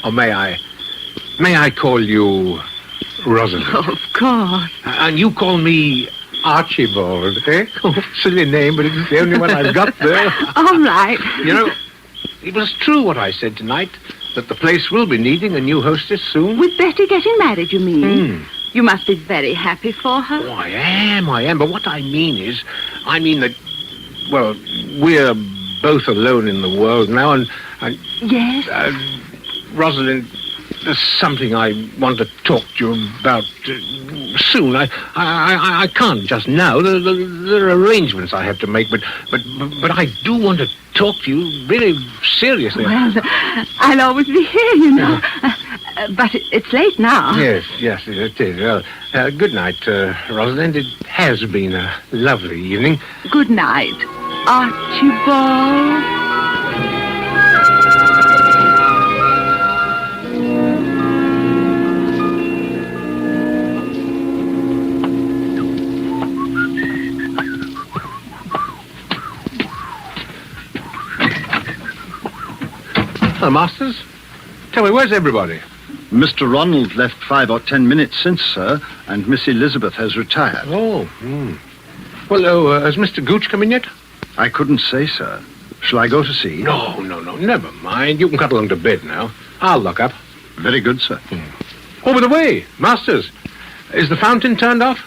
Or may I call you Rosalind? Oh, of course. And you call me Archibald, eh? Oh, silly name, but it's the only one I've got there. All right. You know, it was true what I said tonight, that the place will be needing a new hostess soon. With Betty getting married, you mean? You must be very happy for her. Oh, I am. But what I mean that, well, we're both alone in the world now, and Yes? Rosalind, there's something I want to talk to you about soon. I can't just now. There are arrangements I have to make, but I do want to talk to you very seriously. Well, I'll always be here, you know. But it's late now. Yes, it is. Well, good night, Rosalind. It has been a lovely evening. Good night, Archibald. Hello, Masters. Tell me, where's everybody? Mr. Ronald left 5 or 10 minutes since, sir, and Miss Elizabeth has retired. Oh, Well, has Mr. Gooch come in yet? I couldn't say, sir. Shall I go to see? No, never mind. You can cut along to bed now. I'll lock up. Very good, sir. Oh, by the way, Masters, is the fountain turned off?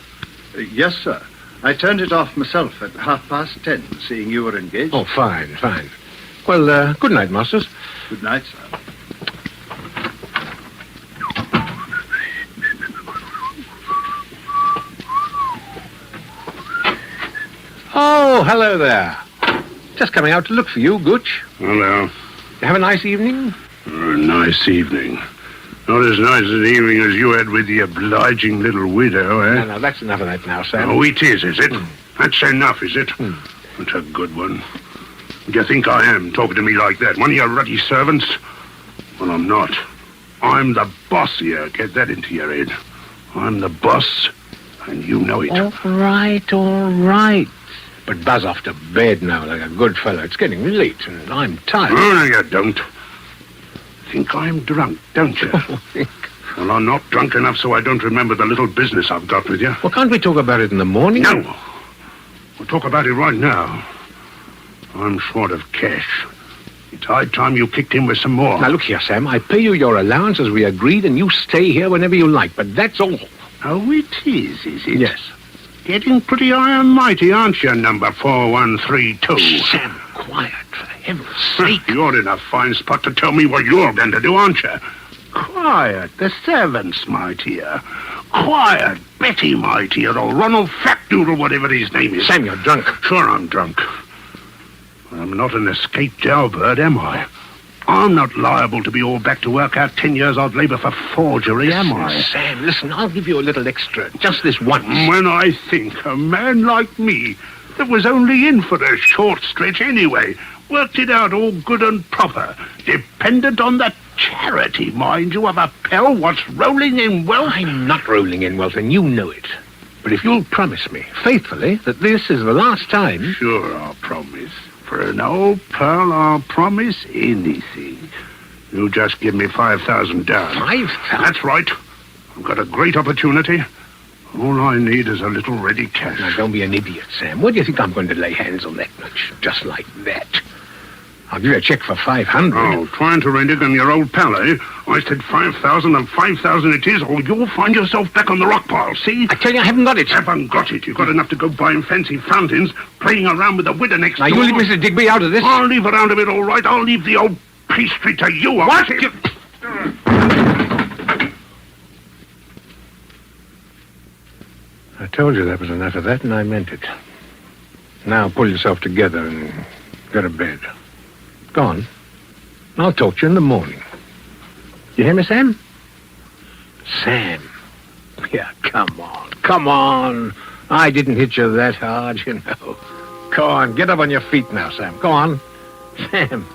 Yes, sir. I turned it off myself at 10:30, seeing you were engaged. Oh, fine. Well, good night, Masters. Good night, sir. Oh, hello there. Just coming out to look for you, Gooch. You Hello. have a nice evening? A nice evening. Not as nice an evening as you had with the obliging little widow, eh? No, that's enough of that now, Sam. Oh, it is it? That's enough, is it? That's a good one. Do you think I am, talking to me like that? One of your ruddy servants? Well, I'm not. I'm the boss here. Get that into your head. I'm the boss, and you know it. All right. But buzz off to bed now like a good fellow. It's getting late, and I'm tired. Oh, no, you don't. Think I'm drunk, don't you? Well, I'm not drunk enough so I don't remember the little business I've got with you. Well, can't we talk about it in the morning? No. We'll talk about it right now. I'm short of cash. It's high time you kicked in with some more. Now, look here, Sam. I pay you your allowance as we agreed, and you stay here whenever you like, but that's all. Oh, it is it? Yes. Getting pretty high and mighty, aren't you, number 4132? Sam, quiet, for heaven's sake. You're in a fine spot to tell me what you're going to do, aren't you? Quiet, the servants, my dear. Quiet, Betty, my dear, or Ronald Fatdoodle, whatever his name is. Sam, you're drunk. Sure, I'm drunk. I'm not an escaped jailbird, am I? I'm not liable to be all back to work out 10 years odd labor for forgery, am I? Sam, listen, I'll give you a little extra. Just this once. When I think a man like me, that was only in for a short stretch anyway, worked it out all good and proper, dependent on the charity, mind you, of a pal what's rolling in wealth. I'm not rolling in wealth, and you know it. But if you'll promise me, faithfully, that this is the last time... Sure, I'll promise. For an old pal, I'll promise anything. You just give me 5,000 down. 5,000? That's right. I've got a great opportunity. All I need is a little ready cash. Now, don't be an idiot, Sam. What do you think I'm going to lay hands on that much? Just like that. I'll give you a check for 500. Oh, trying to renege on your old pal, eh? I said 5,000 and 5,000 it is, or you'll find yourself back on the rock pile, see? I tell you, I haven't got it. Haven't got it. You've got enough to go buying fancy fountains, playing around with the widow next door. Now, you leave Mr. Digby out of this? I'll leave her out of it, all right. I'll leave the old pastry to you. What? I told you that was enough of that, and I meant it. Now pull yourself together and go to bed. Go on. I'll talk to you in the morning. You hear me, Sam? Sam. Yeah, come on. I didn't hit you that hard, you know. Go on, get up on your feet now, Sam. Go on. Sam.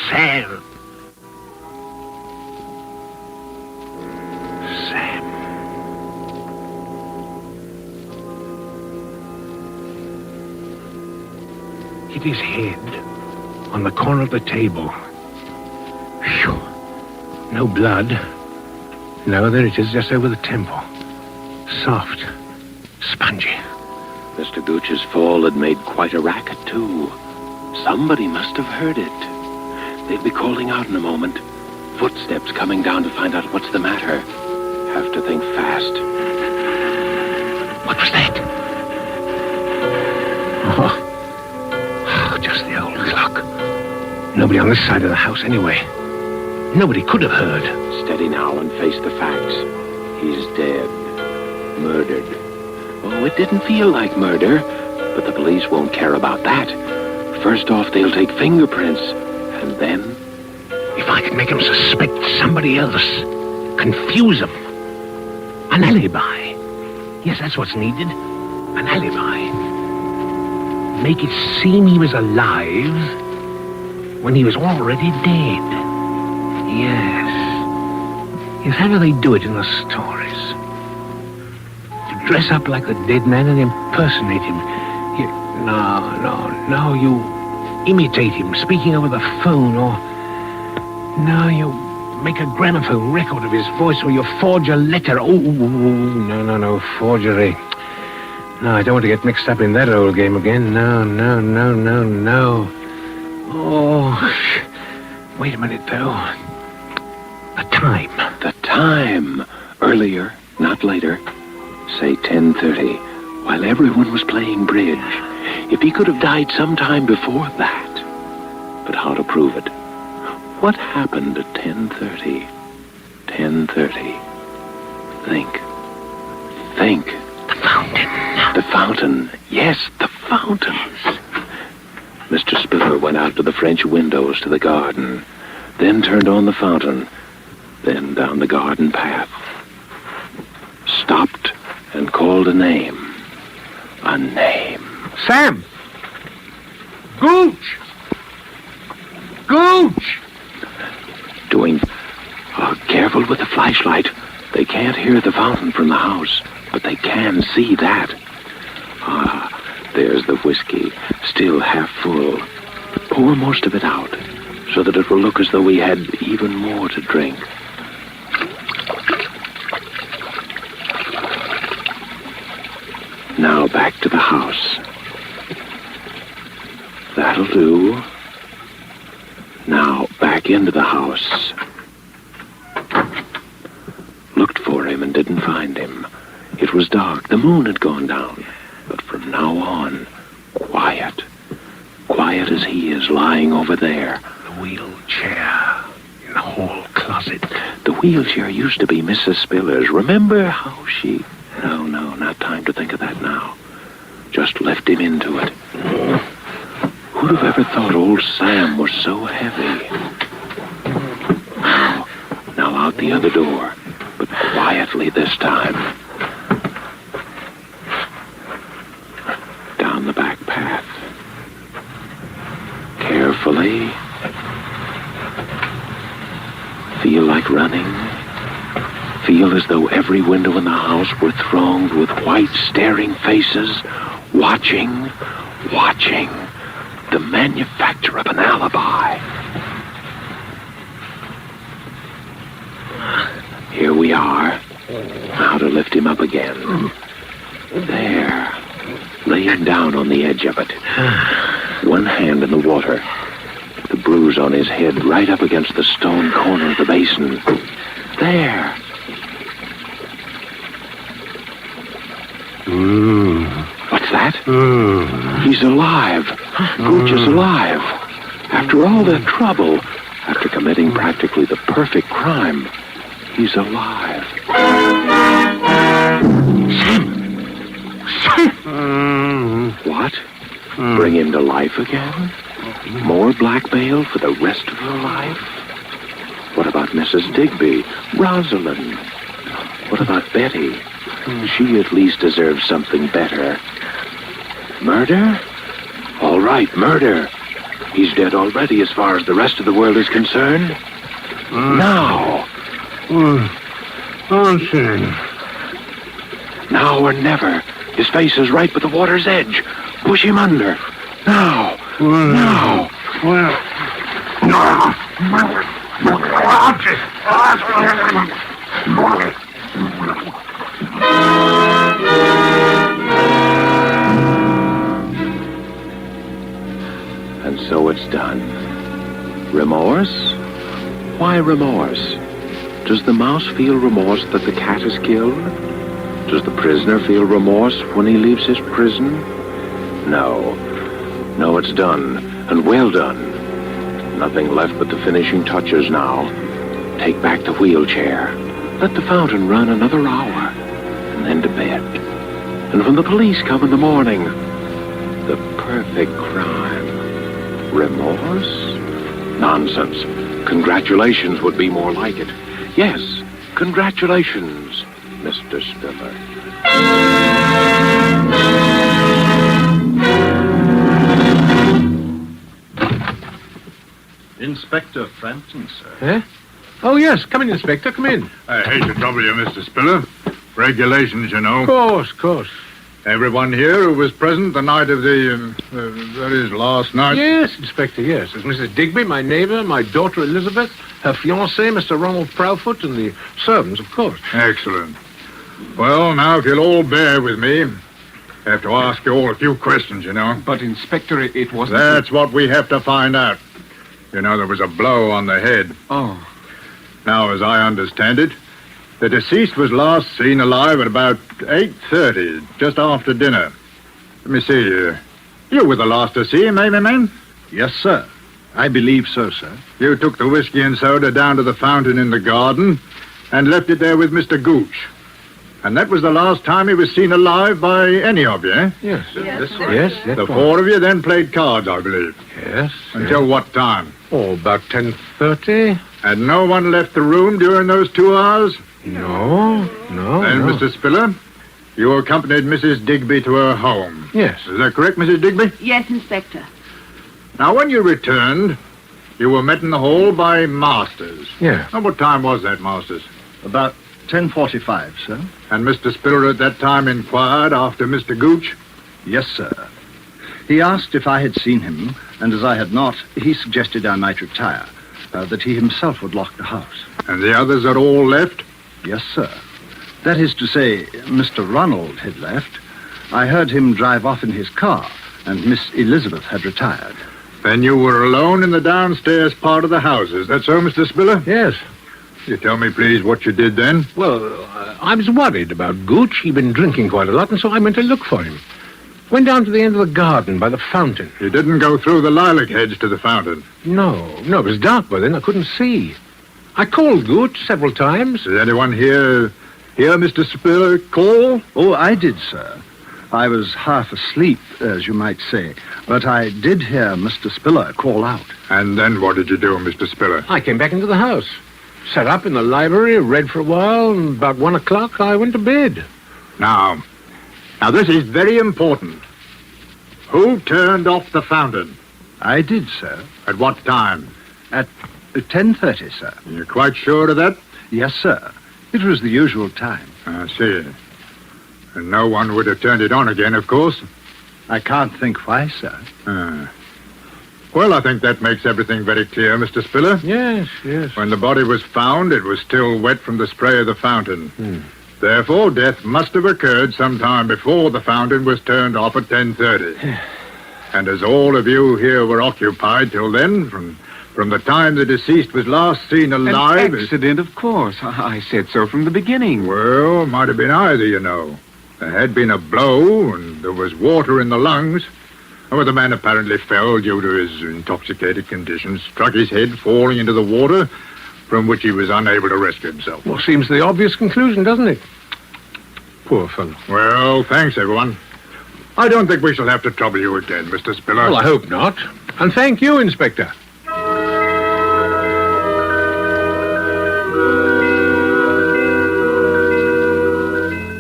Sam. Sam. hit his head on the corner of the table. Phew. No blood. No, there it is, just over the temple. Soft. Spongy. Mr. Gooch's fall had made quite a racket, too. Somebody must have heard it. They'll be calling out in a moment. Footsteps coming down to find out what's the matter. Have to think fast. What was that? Oh, just the old clock. Nobody on this side of the house anyway. Nobody could have heard. Steady now and face the facts. He's dead. Murdered. Oh, it didn't feel like murder, but the police won't care about that. First off, they'll take fingerprints, and then... If I could make them suspect somebody else, confuse them. An alibi. Yes, that's what's needed. An alibi. Make it seem he was alive when he was already dead. Yes. Yes, how do they do it in the stories? To dress up like the dead man and impersonate him. No, you imitate him, speaking over the phone, or... No, you make a gramophone record of his voice, or you forge a letter. Oh, no, forgery. No, I don't want to get mixed up in that old game again. No. Oh, wait a minute, though. The time. The time. Earlier, not later. Say 10:30, while everyone was playing bridge. If he could have died sometime before that. But how to prove it? What happened at 10:30? 10:30. Think. The fountain. The fountain. Yes, the fountain. Mr. Spiller went out to the French windows to the garden, then turned on the fountain, then down the garden path. Stopped and called a name. A name. Sam! Gooch! Doing... careful with the flashlight. They can't hear the fountain from the house, but they can see that. There's the whiskey, still half full. Pour most of it out, so that it will look as though we had even more to drink. Now back to the house. That'll do. Now back into the house. Looked for him and didn't find him. It was dark. The moon had gone down. But from now on, quiet. Quiet as he is lying over there. The wheelchair in the hall closet. The wheelchair used to be Mrs. Spiller's. Remember how she... No, not time to think of that now. Just left him into it. Who'd have ever thought old Sam was so heavy? Now out the other door, but quietly this time. Down the back path. Carefully. Feel like running. Feel as though every window in the house were thronged with white, staring faces, watching. The manufacture of an alibi. Here we are. How to lift him up again. There. Laying down on the edge of it. One hand in the water. The bruise on his head right up against the stone corner of the basin. There. What's that? He's alive. Gooch is alive. After all that trouble, after committing practically the perfect crime, he's alive. What? Bring him to life again? More blackmail for the rest of your life? What about Mrs. Digby? Rosalind? What about Betty? She at least deserves something better. Murder? All right, murder. He's dead already as far as the rest of the world is concerned. Now. Now or never. His face is right with the water's edge. Push him under. Now. No. Well, And so it's done. Remorse? Why remorse? Does the mouse feel remorse that the cat is killed? Does the prisoner feel remorse when he leaves his prison? No. No, it's done, and well done. Nothing left but the finishing touches now. Take back the wheelchair. Let the fountain run another hour, and then to bed. And when the police come in the morning, the perfect crime. Remorse? Nonsense. Congratulations would be more like it. Yes, congratulations, Mr. Spiller. Inspector Frampton, sir. Eh? Oh, yes. Come in, Inspector. Come in. I hate to trouble you, Mr. Spiller. Regulations, you know. Of course. Everyone here who was present the night of that is, last night. Yes, Inspector, yes. There's Mrs. Digby, my neighbor, my daughter Elizabeth, her fiancé, Mr. Ronald Proudfoot, and the servants, of course. Excellent. Well, now, if you'll all bear with me, I have to ask you all a few questions, you know. But, Inspector, it wasn't... That's what we have to find out. You know, there was a blow on the head. Oh. Now, as I understand it, the deceased was last seen alive at about 8:30, just after dinner. Let me see. You were the last to see him, eh, my man? Yes, sir. I believe so, sir. You took the whiskey and soda down to the fountain in the garden and left it there with Mr. Gooch. And that was the last time he was seen alive by any of you, eh? Yes. Yes, Yes, that's The right. four of you then played cards, I believe. Yes. Until what time? Oh, about 10:30. And no one left the room during those 2 hours? No. Then, no. Mr. Spiller, you accompanied Mrs. Digby to her home. Yes. Is that correct, Mrs. Digby? Yes, Inspector. Now, when you returned, you were met in the hall by Masters. Yeah. Now, what time was that, Masters? About 10:45, sir. And Mr. Spiller at that time inquired after Mr. Gooch? Yes, sir. He asked if I had seen him, and as I had not, he suggested I might retire, that he himself would lock the house. And the others had all left? Yes, sir. That is to say, Mr. Ronald had left. I heard him drive off in his car, and Miss Elizabeth had retired. Then you were alone in the downstairs part of the house. Is that so, Mr. Spiller? Yes. You tell me, please, what you did then? Well, I was worried about Gooch. He'd been drinking quite a lot, and so I went to look for him. Went down to the end of the garden by the fountain. You didn't go through the lilac hedge to the fountain? No, it was dark by then. I couldn't see. I called Gooch several times. Did anyone hear Mr. Spiller call? Oh, I did, sir. I was half asleep, as you might say, but I did hear Mr. Spiller call out. And then what did you do, Mr. Spiller? I came back into the house. Sat up in the library, read for a while, and about 1 o'clock I went to bed. Now, this is very important. Who turned off the fountain? I did, sir. At what time? At 10:30, sir. You're quite sure of that? Yes, sir. It was the usual time. I see. And no one would have turned it on again, of course? I can't think why, sir. Well, I think that makes everything very clear, Mr. Spiller. Yes. When the body was found, it was still wet from the spray of the fountain. Therefore, death must have occurred sometime before the fountain was turned off at 10:30. And as all of you here were occupied till then, from the time the deceased was last seen alive... An accident, of course. I said so from the beginning. Well, might have been either, you know. There had been a blow, and there was water in the lungs. Oh, the man apparently fell due to his intoxicated condition, struck his head, falling into the water, from which he was unable to rescue himself. Well, seems the obvious conclusion, doesn't it? Poor fellow. Well, thanks, everyone. I don't think we shall have to trouble you again, Mr. Spiller. Well, I hope not. And thank you, Inspector.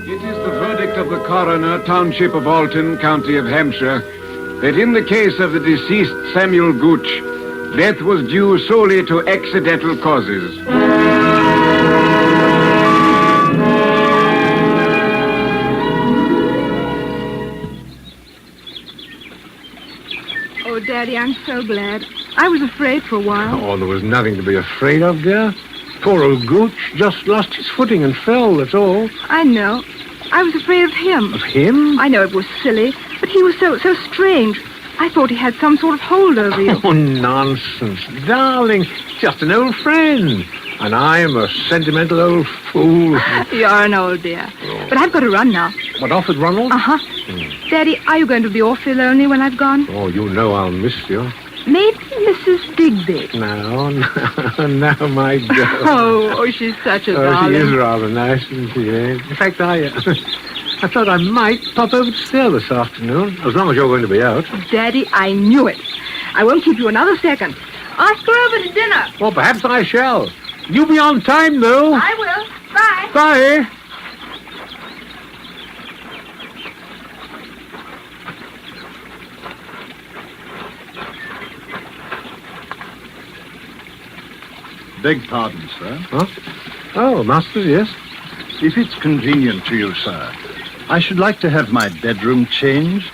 It is the verdict of the coroner, Township of Alton, County of Hampshire, that in the case of the deceased Samuel Gooch, death was due solely to accidental causes. Oh, Daddy, I'm so glad. I was afraid for a while. Oh, there was nothing to be afraid of, dear. Poor old Gooch just lost his footing and fell, that's all. I know. I was afraid of him. Of him? I know it was silly, but he was so strange. I thought he had some sort of hold over you. Oh, nonsense. Darling, just an old friend. And I'm a sentimental old fool. You're an old dear. But I've got to run now. What, off with Ronald? Uh-huh. Daddy, are you going to be awfully lonely when I've gone? Oh, you know I'll miss you. Maybe Mrs. Digby. No, my girl. Oh, she's such a darling. She is rather nice, isn't she? Eh? In fact, I thought I might pop over to see her this afternoon, as long as you're going to be out. Daddy, I knew it. I won't keep you another second. Ask her over to dinner. Well, perhaps I shall. You be on time, though. I will. Bye. Bye. Beg pardon, sir. Huh? Oh, Masters, yes. If it's convenient to you, sir, I should like to have my bedroom changed.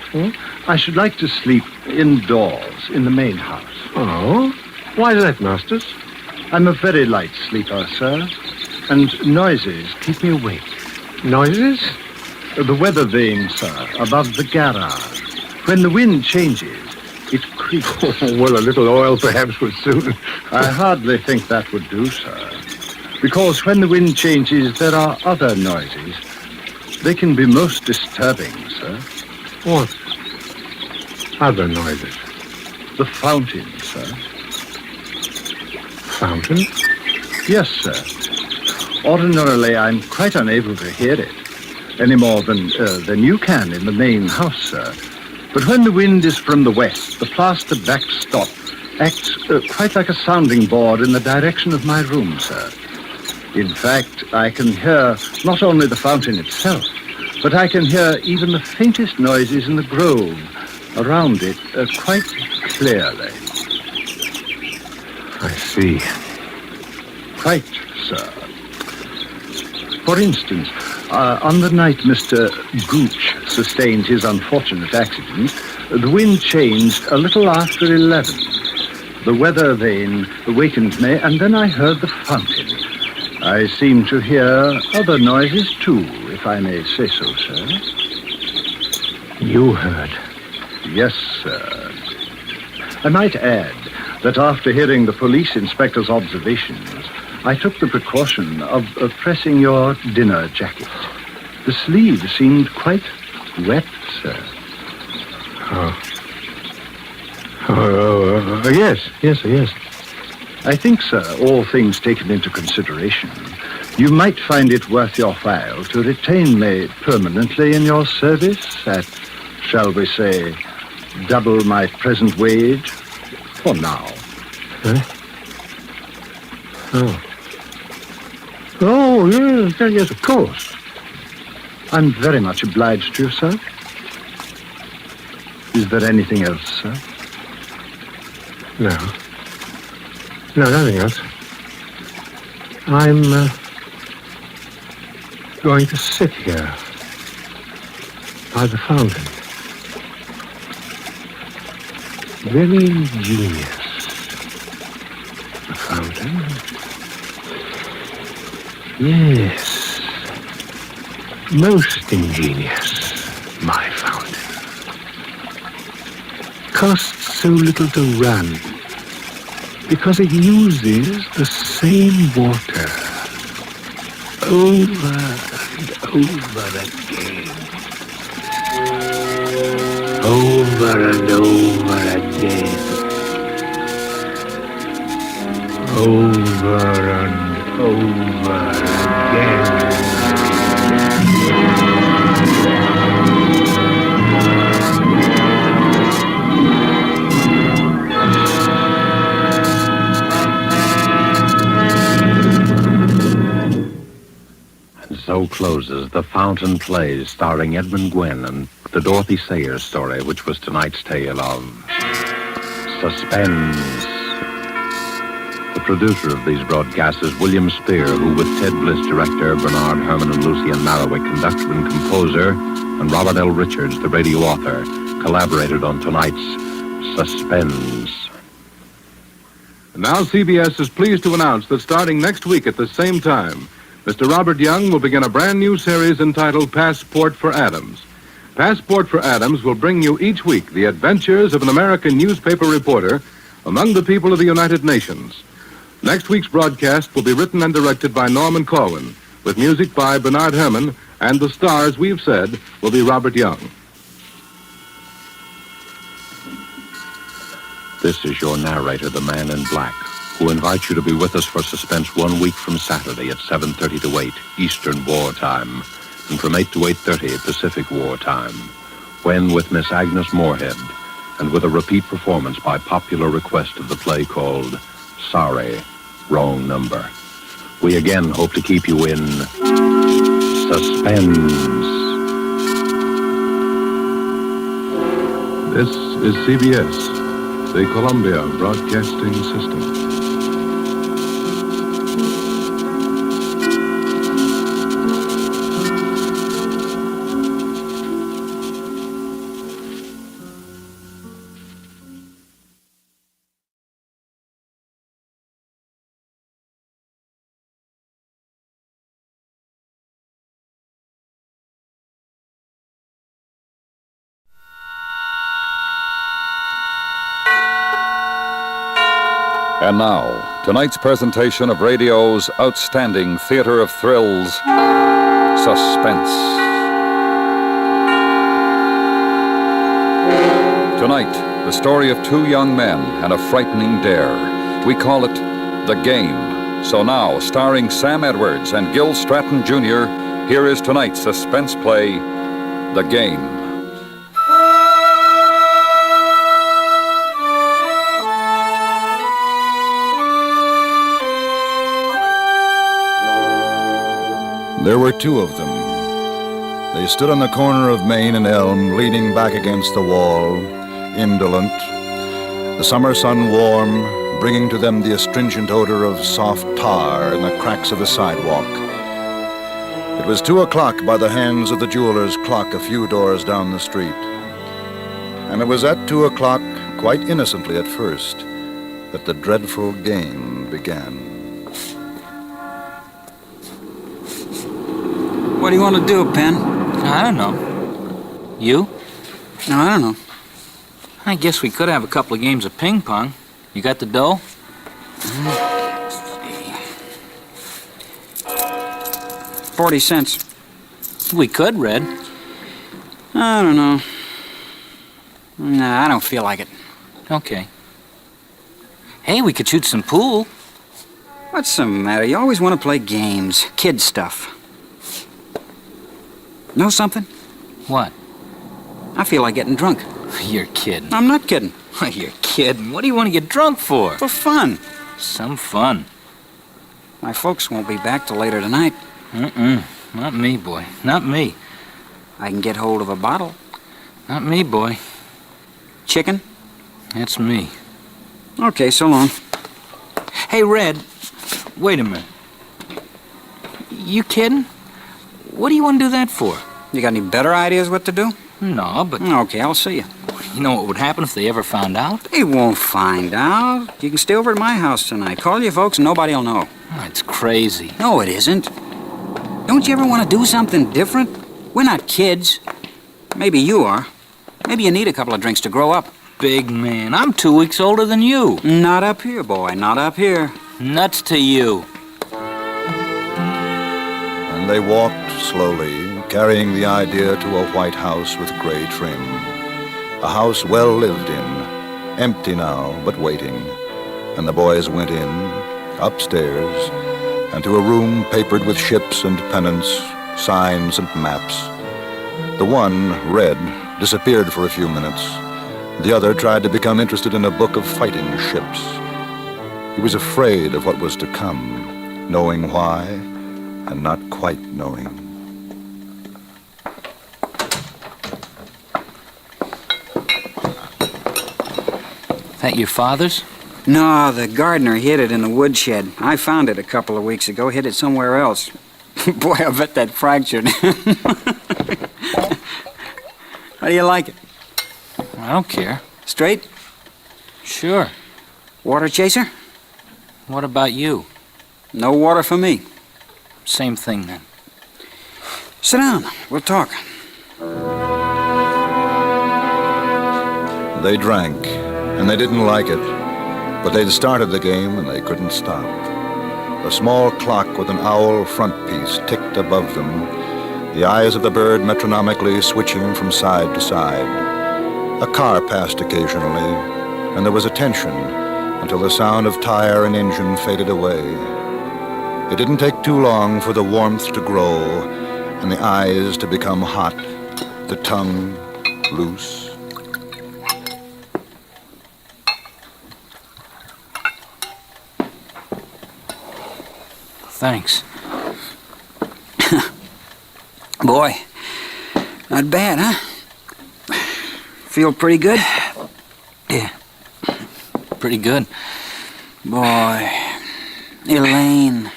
I should like to sleep indoors in the main house. Oh? Why is that, Masters? I'm a very light sleeper, sir, and noises keep me awake. Noises? The weather vane, sir, above the garage. When the wind changes, it creaks. Well, a little oil perhaps would suit. I hardly think that would do, sir. Because when the wind changes, there are other noises. They can be most disturbing, sir. What? Other noises? The fountain, sir. Fountain? Yes, sir. Ordinarily, I'm quite unable to hear it, any more than you can in the main house, sir. But when the wind is from the west, the plaster backstop acts quite like a sounding board in the direction of my room, sir. In fact, I can hear not only the fountain itself, but I can hear even the faintest noises in the grove around it quite clearly. I see. Quite, sir. For instance, on the night Mr. Gooch sustained his unfortunate accident, the wind changed a little after 11. The weather vane awakened me, and then I heard the fountain. I seem to hear other noises, too, if I may say so, sir. You heard? Yes, sir. I might add that after hearing the police inspector's observations, I took the precaution of pressing your dinner jacket. The sleeve seemed quite wet, sir. Yes. I think, sir, all things taken into consideration, you might find it worth your while to retain me permanently in your service at, shall we say, double my present wage for now. Huh? Oh, yes, of course. I'm very much obliged to you, sir. Is there anything else, sir? No, nothing else. I'm going to sit here by the fountain. Very ingenious. The fountain? Yes. Most ingenious, my fountain. Costs so little to run because it uses the same water over and over again. Over and over again. Over and over again. So closes The Fountain Plays, starring Edmund Gwenn, and the Dorothy Sayers story, which was tonight's tale of Suspense. The producer of these broadcasts is William Spear, who, with Ted Bliss, director, Bernard Herrmann and Lucian Marowik, conductor and composer, and Robert L. Richards, the radio author, collaborated on tonight's Suspense. Now CBS is pleased to announce that starting next week at the same time, Mr. Robert Young will begin a brand new series entitled Passport for Adams. Passport for Adams will bring you each week the adventures of an American newspaper reporter among the people of the United Nations. Next week's broadcast will be written and directed by Norman Corwin, with music by Bernard Herrmann, and the stars, we've said, will be Robert Young. This is your narrator, the Man in Black, who invites you to be with us for Suspense 1 week from Saturday at 7:30 to 8 Eastern War Time, and from 8 to 8:30 Pacific War Time, when with Miss Agnes Moorehead, and with a repeat performance by popular request of the play called Sorry, Wrong Number. We again hope to keep you in suspense. This is CBS, the Columbia Broadcasting System. And now, tonight's presentation of radio's outstanding theater of thrills, Suspense. Tonight, the story of two young men and a frightening dare. We call it The Game. So now, starring Sam Edwards and Gil Stratton Jr., here is tonight's suspense play, The Game. There were two of them. They stood on the corner of Main and Elm, leaning back against the wall, indolent. The summer sun warm, bringing to them the astringent odor of soft tar in the cracks of the sidewalk. It was 2 o'clock by the hands of the jeweler's clock a few doors down the street. And it was at 2 o'clock, quite innocently at first, that the dreadful game began. What do you want to do, Pen? I don't know. You? No, I don't know. I guess we could have a couple of games of ping pong. You got the dough? 40 cents. We could, Red. I don't know. Nah, I don't feel like it. Okay. Hey, we could shoot some pool. What's the matter? You always want to play games. Kid stuff. Know something? What? I feel like getting drunk. You're kidding. I'm not kidding. You're kidding. What do you want to get drunk for? For fun. Some fun. My folks won't be back till later tonight. Not me, boy. Not me. I can get hold of a bottle. Not me, boy. Chicken? That's me. Okay, so long. Hey, Red. Wait a minute. You kidding? What do you want to do that for? You got any better ideas what to do? No, but... Okay, I'll see you. You know what would happen if they ever found out? They won't find out. You can stay over at my house tonight. Call your folks and nobody'll know. Oh, it's crazy. No, it isn't. Don't you ever want to do something different? We're not kids. Maybe you are. Maybe you need a couple of drinks to grow up. Big man, I'm 2 weeks older than you. Not up here, boy. Not up here. Nuts to you. And they walked slowly, carrying the idea to a white house with gray trim. A house well lived in, empty now, but waiting. And the boys went in, upstairs, and to a room papered with ships and pennants, signs and maps. The one, Red, disappeared for a few minutes. The other tried to become interested in a book of fighting ships. He was afraid of what was to come, knowing why, and not quite knowing. That your father's? No, the gardener hid it in the woodshed. I found it a couple of weeks ago, hid it somewhere else. Boy, I bet that fractured. How do you like it? I don't care. Straight? Sure. Water chaser? What about you? No water for me. Same thing, then. Sit down. We'll talk. They drank, and they didn't like it, but they'd started the game and they couldn't stop. A small clock with an owl frontpiece ticked above them, the eyes of the bird metronomically switching from side to side. A car passed occasionally, and there was a tension until the sound of tire and engine faded away. It didn't take too long for the warmth to grow and the eyes to become hot, the tongue loose. Thanks. Boy, not bad, huh? Feel pretty good? Yeah, pretty good. Boy, Elaine.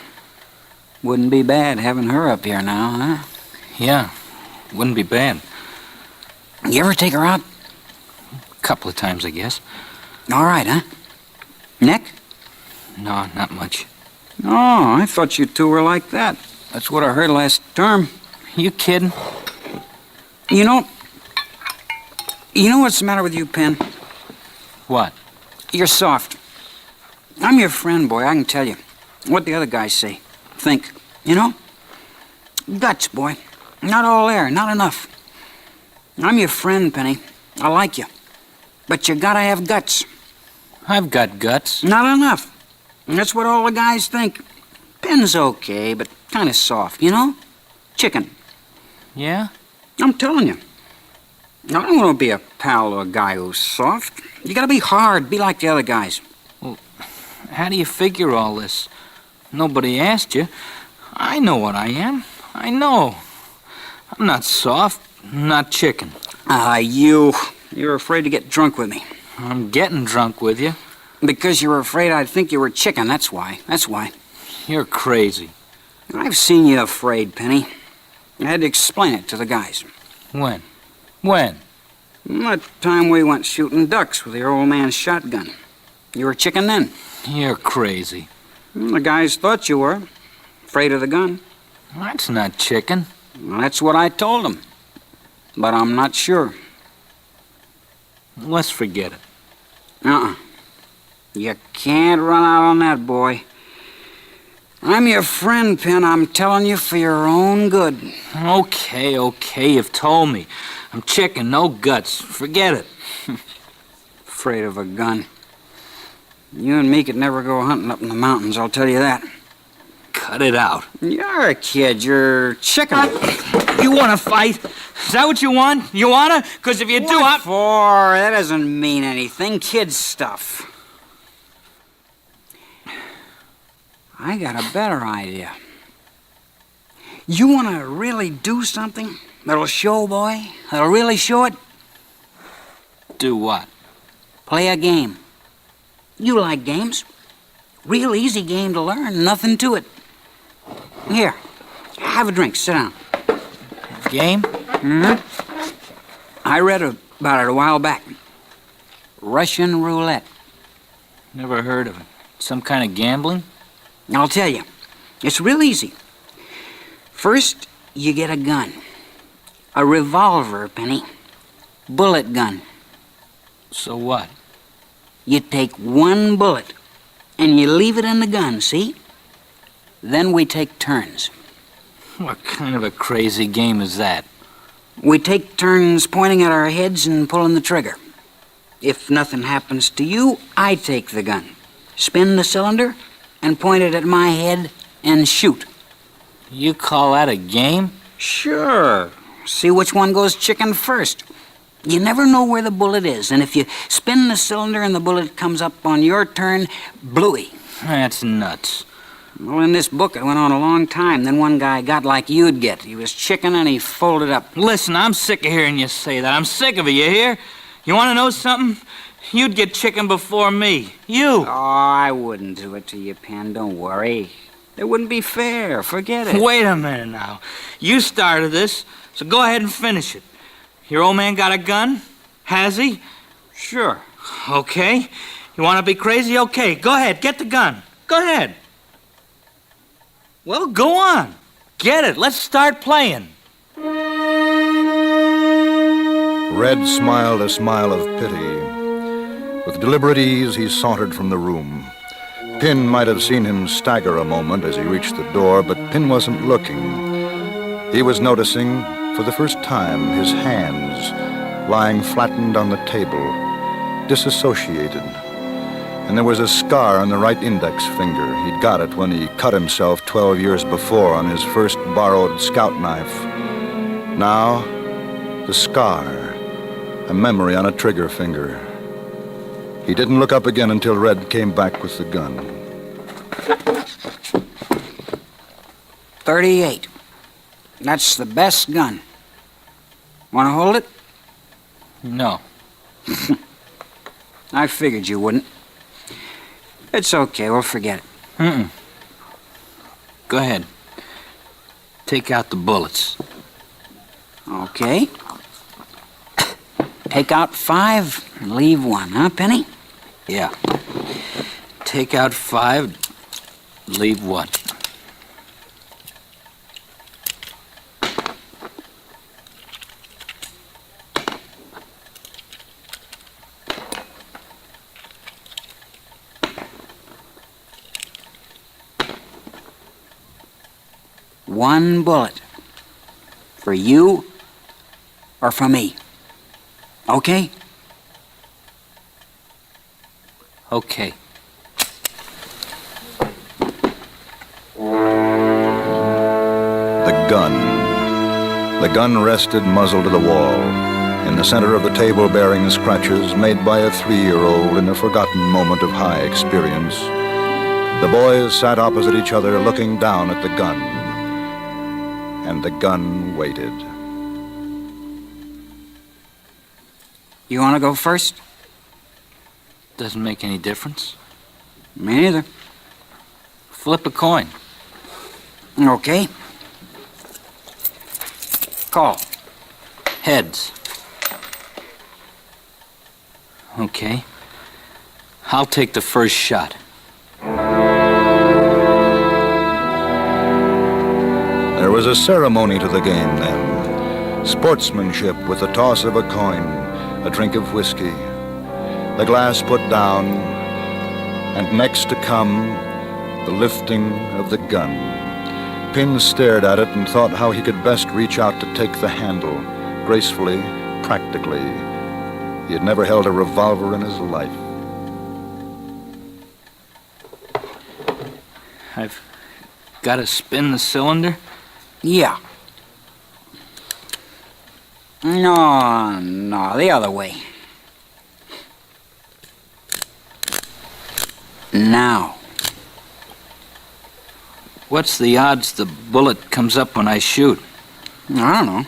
Wouldn't be bad having her up here now, huh? Yeah, wouldn't be bad. You ever take her out? A couple of times, I guess. All right, huh? Nick? No, not much. Oh, I thought you two were like that. That's what I heard last term. You kidding? You know what's the matter with you, Penn? What? You're soft. I'm your friend, boy, I can tell you. What the other guys say. Think. You know? Guts, boy. Not all there, not enough. I'm your friend, Penny. I like you. But you gotta have guts. I've got guts. Not enough. That's what all the guys think. Penn's okay, but kind of soft, you know? Chicken. Yeah? I'm telling you. I don't want to be a pal of a guy who's soft. You gotta be hard, be like the other guys. Well, how do you figure all this? Nobody asked you. I know what I am. I know. I'm not soft, not chicken. You're afraid to get drunk with me. I'm getting drunk with you. Because you were afraid I'd think you were chicken, that's why. You're crazy. I've seen you afraid, Penny. I had to explain it to the guys. When? That time we went shooting ducks with your old man's shotgun. You were chicken then. You're crazy. The guys thought you were. Afraid of the gun. That's not chicken. Well, that's what I told them. But I'm not sure. Let's forget it. Uh-uh. You can't run out on that, boy. I'm your friend, Penn. I'm telling you for your own good. Okay, you've told me. I'm chicken, no guts. Forget it. Afraid of a gun. You and me could never go hunting up in the mountains, I'll tell you that. Cut it out. You're a kid. You're chicken. You want to fight? Is that what you want? You want to? Because if you do, What for? That doesn't mean anything. Kid stuff. I got a better idea. You want to really do something that'll show, boy? That'll really show it? Do what? Play a game. You like games. Real easy game to learn. Nothing to it. Here, have a drink. Sit down. Game? Mm-hmm. I read about it a while back. Russian roulette. Never heard of it. Some kind of gambling? I'll tell you. It's real easy. First, you get a gun. A revolver, Penny. Bullet gun. So what? You take one bullet and you leave it in the gun, see? Then we take turns. What kind of a crazy game is that? We take turns pointing at our heads and pulling the trigger. If nothing happens to you, I take the gun, spin the cylinder, and point it at my head and shoot. You call that a game? Sure. See which one goes chicken first. You never know where the bullet is, and if you spin the cylinder and the bullet comes up on your turn, bluey. That's nuts. Well, in this book, it went on a long time. Then one guy got like you'd get. He was chicken and he folded up. Listen, I'm sick of hearing you say that. I'm sick of it, you hear? You want to know something? You'd get chicken before me. You. Oh, I wouldn't do it to you, Penn. Don't worry. It wouldn't be fair. Forget it. Wait a minute now. You started this, so go ahead and finish it. Your old man got a gun? Has he? Sure. Okay. You want to be crazy? Okay, go ahead. Get the gun. Go ahead. Well, go on. Get it. Let's start playing. Red smiled a smile of pity. With deliberate ease, he sauntered from the room. Pin might have seen him stagger a moment as he reached the door, but Pin wasn't looking. He was noticing, for the first time, his hands lying flattened on the table, disassociated. And there was a scar on the right index finger. He'd got it when he cut himself 12 years before on his first borrowed scout knife. Now, the scar, a memory on a trigger finger. He didn't look up again until Red came back with the gun. 38. That's the best gun. Want to hold it? No. I figured you wouldn't. It's okay, we'll forget it. Mm-mm. Go ahead. Take out the bullets. Okay. Take out 5 and leave 1, huh, Penny? Yeah. Take out 5, leave 1. One bullet. For you or for me. Okay? Okay. The gun. The gun rested muzzle to the wall, in the center of the table bearing scratches made by a 3-year-old in a forgotten moment of high experience. The boys sat opposite each other looking down at the gun. And the gun waited. You want to go first? Doesn't make any difference. Me neither. Flip a coin. Okay. Call. Heads. Okay. I'll take the first shot. There was a ceremony to the game then. Sportsmanship with the toss of a coin, a drink of whiskey, the glass put down, and next to come, the lifting of the gun. Pin stared at it and thought how he could best reach out to take the handle, gracefully, practically. He had never held a revolver in his life. I've got to spin the cylinder? Yeah. No, the other way. Now. What's the odds the bullet comes up when I shoot? I don't know.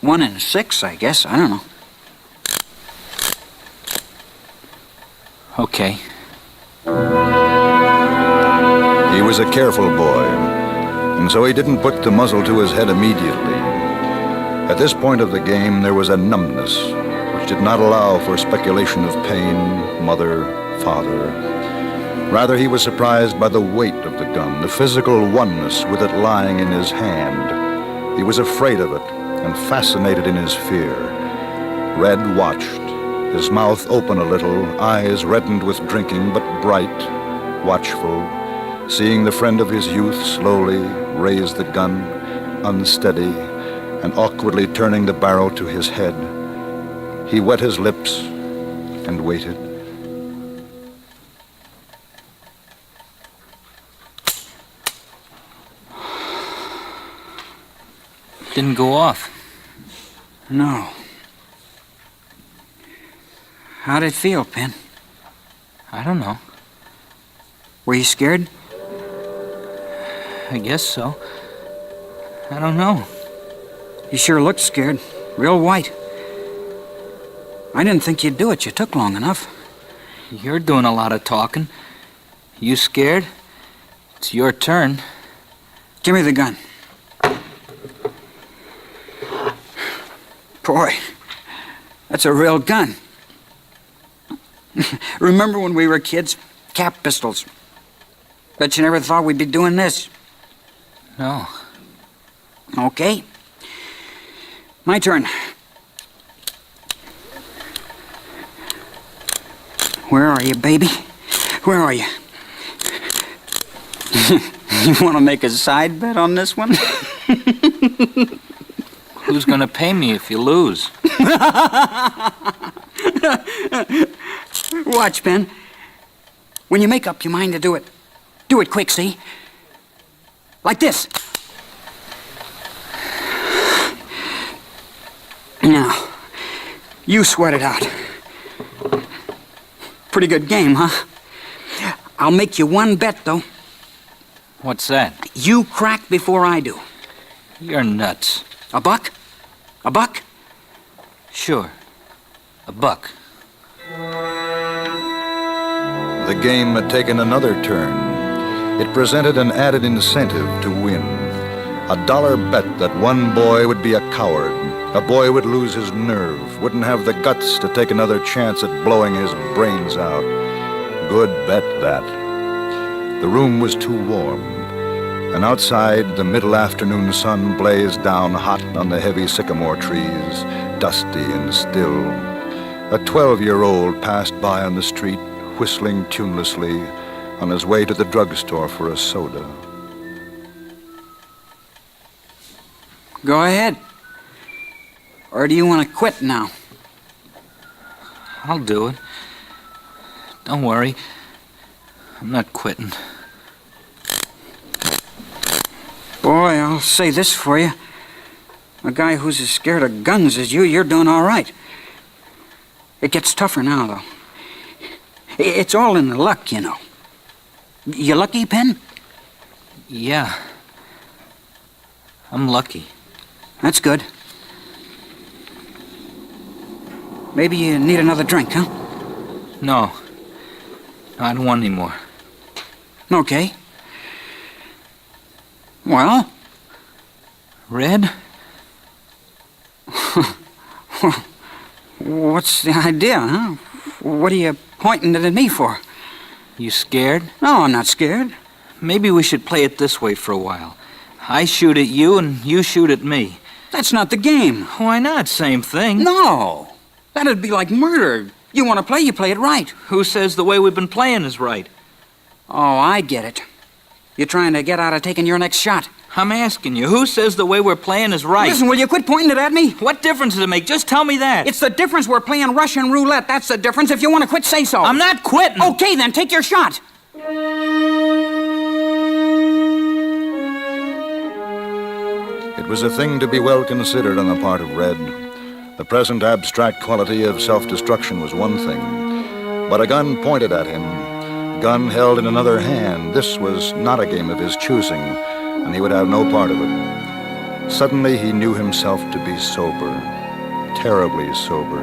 1 in 6, I guess. I don't know. Okay. He was a careful boy, and so he didn't put the muzzle to his head immediately. At this point of the game, there was a numbness which did not allow for speculation of pain, mother, father. Rather, he was surprised by the weight of the gun, the physical oneness with it lying in his hand. He was afraid of it and fascinated in his fear. Red watched, his mouth open a little, eyes reddened with drinking, but bright, watchful, seeing the friend of his youth slowly raise the gun, unsteady, and awkwardly turning the barrel to his head. He wet his lips and waited. Didn't go off. No. How'd it feel, Pen? I don't know. Were you scared? I guess so. I don't know. You sure looked scared. Real white. I didn't think you'd do it. You took long enough. You're doing a lot of talking. You scared? It's your turn. Give me the gun. Boy, that's a real gun. Remember when we were kids? Cap pistols. Bet you never thought we'd be doing this. No. Okay. My turn. Where are you, baby? Where are you? You want to make a side bet on this one? Who's gonna pay me if you lose? Watch, Ben. When you make up your mind to do it quick, see? Like this. Now, you sweat it out. Pretty good game, huh? I'll make you one bet, though. What's that? You crack before I do. You're nuts. A buck? A buck? Sure. A buck. The game had taken another turn. It presented an added incentive to win. $1 bet that one boy would be a coward. A boy would lose his nerve, wouldn't have the guts to take another chance at blowing his brains out. Good bet, that. The room was too warm, and outside the middle afternoon sun blazed down hot on the heavy sycamore trees, dusty and still. A 12-year-old passed by on the street, whistling tunelessly, on his way to the drugstore for a soda. Go ahead. Or do you want to quit now? I'll do it. Don't worry. I'm not quitting. Boy, I'll say this for you. A guy who's as scared of guns as you're doing all right. It gets tougher now, though. It's all in the luck, you know. You lucky, Pen? Yeah. I'm lucky. That's good. Maybe you need another drink, huh? No. I don't want any more. Okay. Well? Red? What's the idea, huh? What are you pointing it at me for? You scared? No, I'm not scared. Maybe we should play it this way for a while. I shoot at you and you shoot at me. That's not the game. Why not? Same thing. No. That'd be like murder. You want to play, you play it right. Who says the way we've been playing is right? Oh, I get it. You're trying to get out of taking your next shot. I'm asking you, who says the way we're playing is right? Listen, will you quit pointing it at me? What difference does it make? Just tell me that. It's the difference we're playing Russian roulette. That's the difference. If you want to quit, say so. I'm not quitting. Okay, then, take your shot. It was a thing to be well considered on the part of Red. The present abstract quality of self-destruction was one thing, but a gun pointed at him, gun held in another hand. This was not a game of his choosing, and he would have no part of it. Suddenly he knew himself to be sober, terribly sober,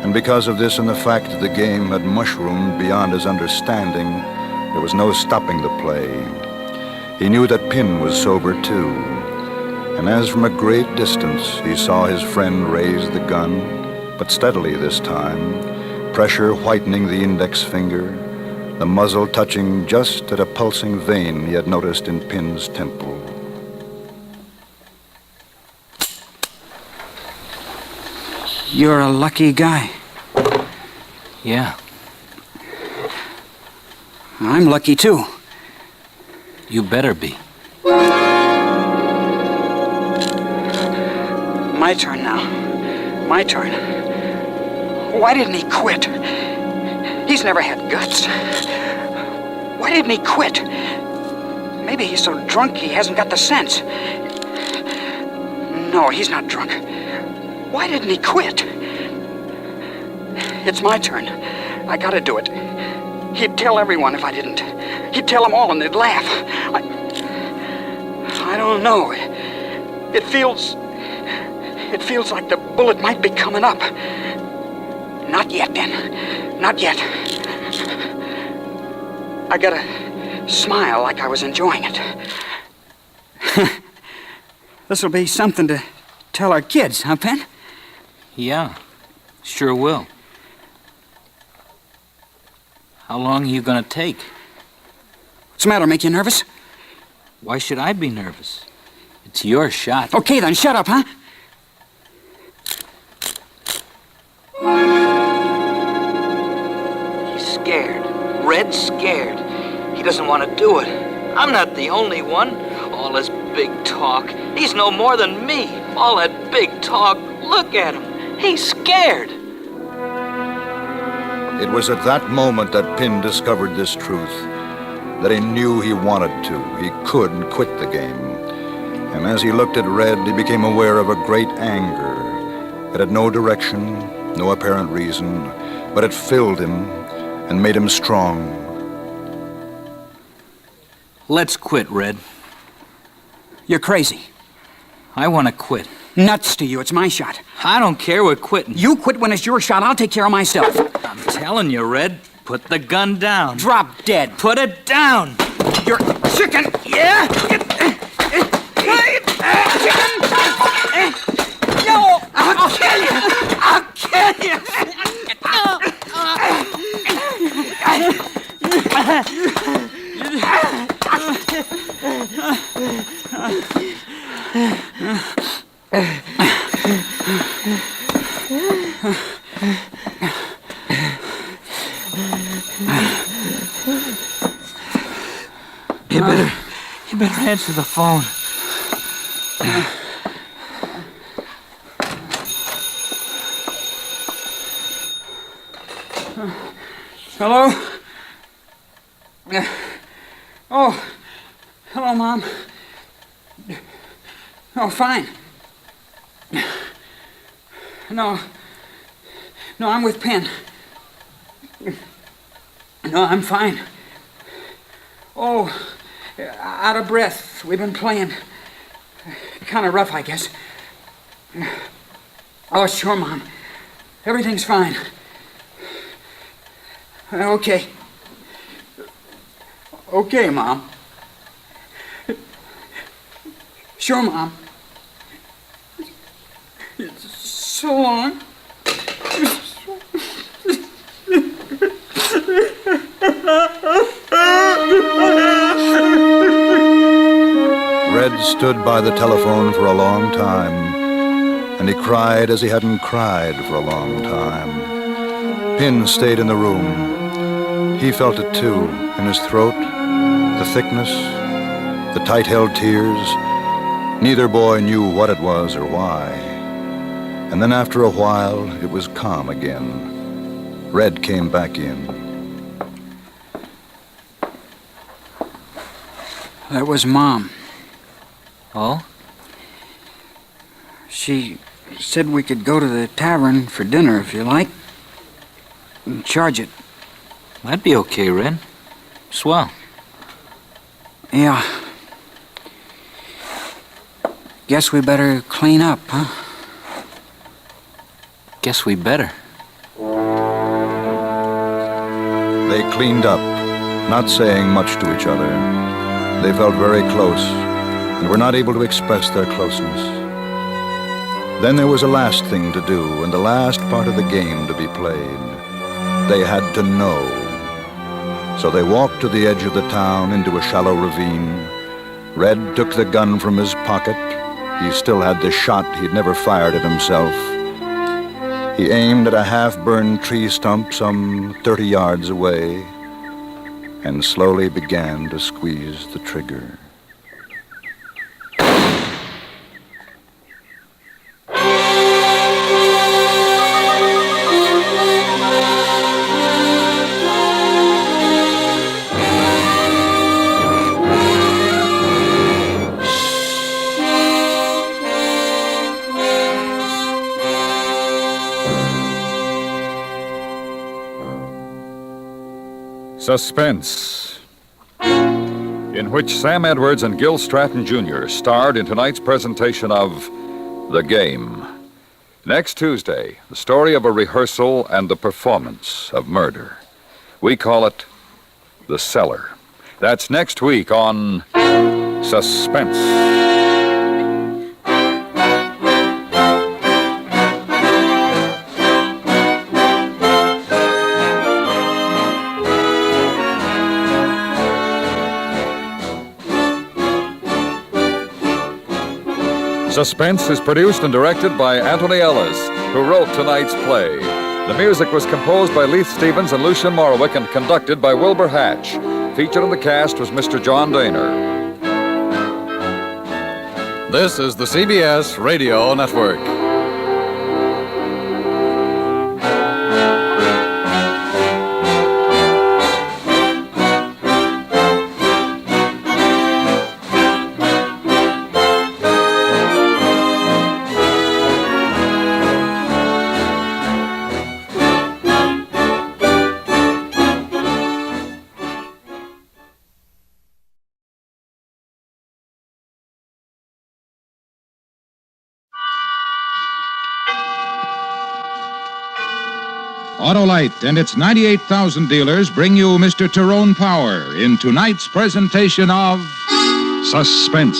and because of this and the fact that the game had mushroomed beyond his understanding, there was no stopping the play. He knew that Pin was sober too, and as from a great distance he saw his friend raise the gun, but steadily this time, pressure whitening the index finger, the muzzle touching just at a pulsing vein he had noticed in Pin's temple. You're a lucky guy. Yeah. I'm lucky, too. You better be. My turn now. My turn. Why didn't he quit? He's never had guts. Why didn't he quit? Maybe he's so drunk he hasn't got the sense. No, he's not drunk. Why didn't he quit? It's my turn. I gotta do it. He'd tell everyone if I didn't. He'd tell them all and they'd laugh. I don't know. It feels like the bullet might be coming up. Not yet, then. Not yet. I gotta smile like I was enjoying it. This'll be something to tell our kids, huh, Pen? Yeah, sure will. How long are you going to take? What's the matter, make you nervous? Why should I be nervous? It's your shot. Okay, then, shut up, huh? He's scared. Red's scared. He doesn't want to do it. I'm not the only one. All this big talk. He's no more than me. All that big talk. Look at him. He's scared. It was at that moment that Pin discovered this truth, that he knew he wanted to. He could quit the game. And as he looked at Red, he became aware of a great anger. It had no direction, no apparent reason, but it filled him and made him strong. Let's quit, Red. You're crazy. I want to quit. Nuts to you. It's my shot. I don't care. We're quitting. You quit when it's your shot. I'll take care of myself. I'm telling you, Red. Put the gun down. Drop dead. Put it down. You're chicken. Yeah? Chicken. No. I'll kill you. I'll kill you. You better answer the phone. Hello? Oh, hello, Mom. Oh, fine. No, I'm with Penn. No, I'm fine. Oh, out of breath. We've been playing. Kind of rough, I guess. Oh, sure, Mom. Everything's fine. Okay. Okay, Mom. Sure, Mom. So long. Red stood by the telephone for a long time, and he cried as he hadn't cried for a long time. Pin stayed in the room. He felt it too, in his throat, the thickness, the tight-held tears. Neither boy knew what it was or why. And then after a while, it was calm again. Red came back in. That was Mom. Oh? She said we could go to the tavern for dinner if you like. And charge it. That'd be okay, Red. Swell. Yeah. Guess we better clean up, huh? Guess we better. They cleaned up, not saying much to each other. They felt very close and were not able to express their closeness. Then there was a last thing to do and the last part of the game to be played. They had to know. So they walked to the edge of the town into a shallow ravine. Red took the gun from his pocket. He still had the shot he'd never fired at himself. He aimed at a half-burned tree stump some 30 yards away and slowly began to squeeze the trigger. Suspense, in which Sam Edwards and Gil Stratton Jr. starred in tonight's presentation of The Game. Next Tuesday, the story of a rehearsal and the performance of murder. We call it The Cellar. That's next week on Suspense. Suspense is produced and directed by Anthony Ellis, who wrote tonight's play. The music was composed by Leith Stevens and Lucien Morawick and conducted by Wilbur Hatch. Featured in the cast was Mr. John Daner. This is the CBS Radio Network. Autolite and its 98,000 dealers bring you Mr. Tyrone Power in tonight's presentation of Suspense.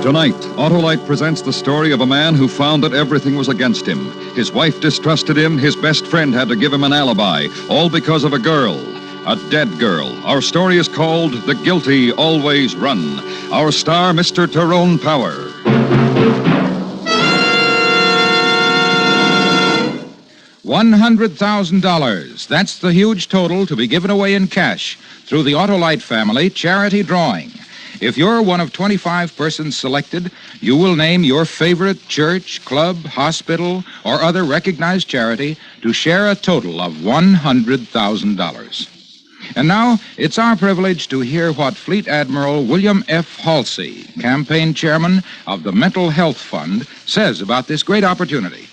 Tonight, Autolite presents the story of a man who found that everything was against him. His wife distrusted him, his best friend had to give him an alibi, all because of a girl. A dead girl. Our story is called The Guilty Always Run. Our star, Mr. Tyrone Power. $100,000. That's the huge total to be given away in cash through the Autolite family charity drawing. If you're one of 25 persons selected, you will name your favorite church, club, hospital, or other recognized charity to share a total of $100,000. And now, it's our privilege to hear what Fleet Admiral William F. Halsey, campaign chairman of the Mental Health Fund, says about this great opportunity.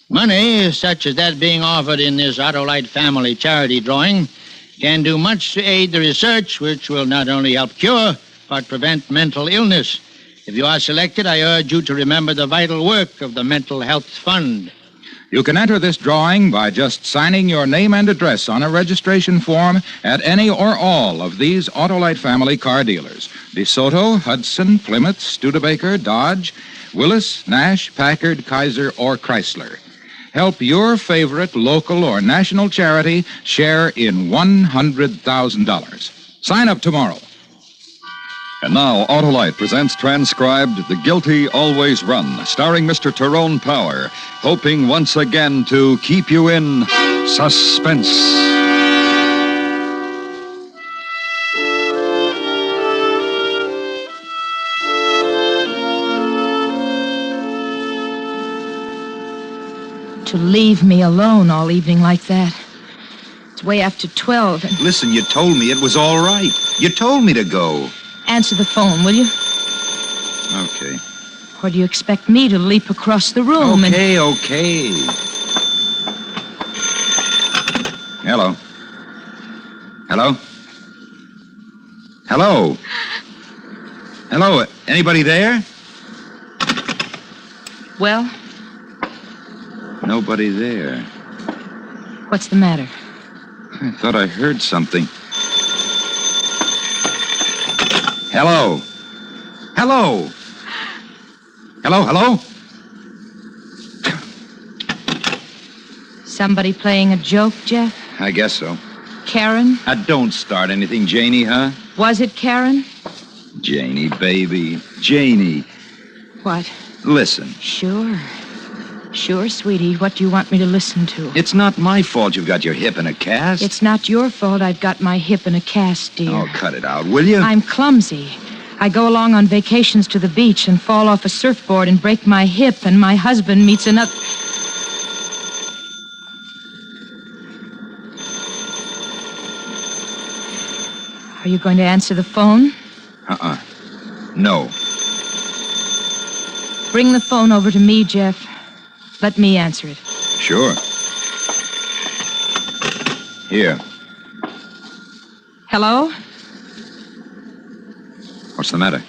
Money, such as that being offered in this Autolite family charity drawing, can do much to aid the research which will not only help cure, but prevent mental illness. If you are selected, I urge you to remember the vital work of the Mental Health Fund. You can enter this drawing by just signing your name and address on a registration form at any or all of these Autolite family car dealers: DeSoto, Hudson, Plymouth, Studebaker, Dodge, Willis, Nash, Packard, Kaiser, or Chrysler. Help your favorite local or national charity share in $100,000. Sign up tomorrow. And now, Autolite presents transcribed The Guilty Always Run, starring Mr. Tyrone Power, hoping once again to keep you in suspense. To leave me alone all evening like that. It's way after 12 and... Listen, you told me it was all right. You told me to go. Answer the phone, will you? Okay. Or do you expect me to leap across the room Okay. Hello? Hello? Hello? Hello? Anybody there? Well? Nobody there. What's the matter? I thought I heard something. Hello? Hello? Hello? Somebody playing a joke, Jeff? I guess so. Karen? Don't start anything, Janie, huh? Was it Karen? Janie, baby. Janie. What? Listen. Sure, sweetie. What do you want me to listen to? It's not my fault you've got your hip in a cast. It's not your fault I've got my hip in a cast, dear. Oh, cut it out, will you? I'm clumsy. I go along on vacations to the beach and fall off a surfboard and break my hip, and my husband meets another... Are you going to answer the phone? No. Bring the phone over to me, Jeff. Let me answer it. Sure. Here. Hello? What's the matter?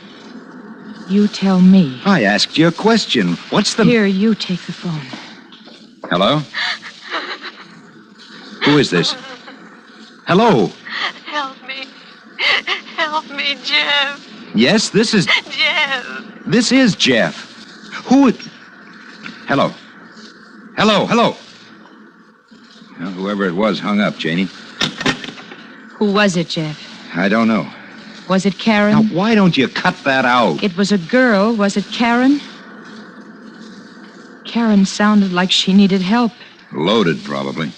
You tell me. I asked you a question. What's the... Here, you take the phone. Hello? Who is this? Hello? Help me, Jeff. Yes, this is... Jeff. This is Jeff. Who... Hello? Well, whoever it was hung up, Janie. Who was it, Jeff? I don't know. Was it Karen? Now, why don't you cut that out? It was a girl. Was it Karen? Karen sounded like she needed help. Loaded, probably.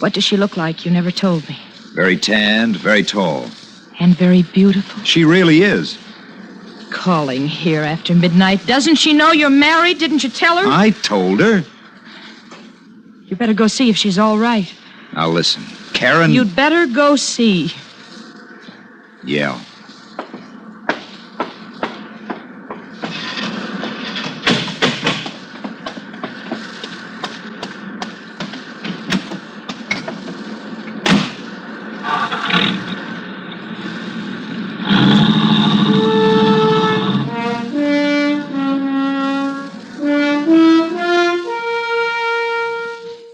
What does she look like? You never told me. Very tanned, very tall. And very beautiful. She really is. Calling here after midnight. Doesn't she know you're married? Didn't you tell her? I told her. You better go see if she's all right. Now, listen. Karen... You'd better go see. Yeah.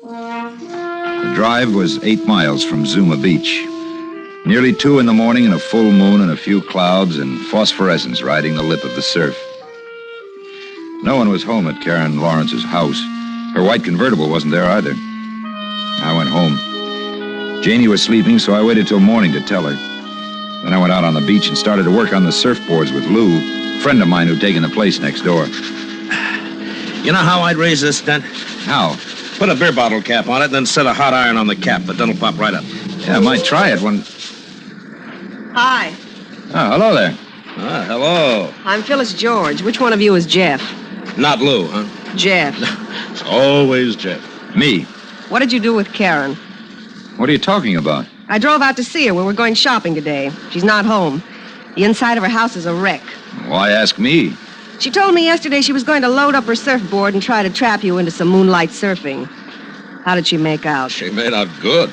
The drive was 8 miles from Zuma Beach. Nearly 2 in the morning and a full moon and a few clouds and phosphorescence riding the lip of the surf. No one was home at Karen Lawrence's house. Her white convertible wasn't there either. I went home. Janie was sleeping, so I waited till morning to tell her. Then I went out on the beach and started to work on the surfboards with Lou, a friend of mine who'd taken the place next door. You know how I'd raise this dent? How? Put a beer bottle cap on it, then set a hot iron on the cap. The dent'll pop right up. Yeah, I might try it when... Hi, Oh, hello there. Ah, hello. I'm Phyllis George. Which one of you is Jeff? Not Lou, huh? Jeff. It's always Jeff. Me? What did you do with Karen? What are you talking about? I drove out to see her. We were going shopping today. She's not home. The inside of her house is a wreck. Why ask me? She told me yesterday she was going to load up her surfboard and try to trap you into some moonlight surfing. How did she make out? She made out good.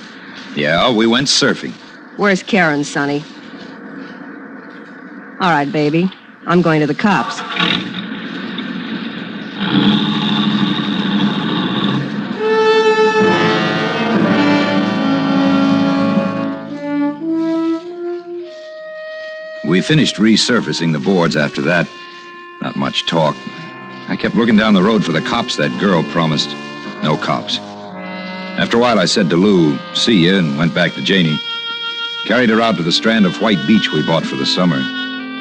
Yeah, we went surfing. Where's Karen, Sonny? All right, baby. I'm going to the cops. We finished resurfacing the boards after that. Not much talk. I kept looking down the road for the cops that girl promised. No cops. After a while, I said to Lou, see ya, and went back to Janie. Carried her out to the strand of white beach we bought for the summer.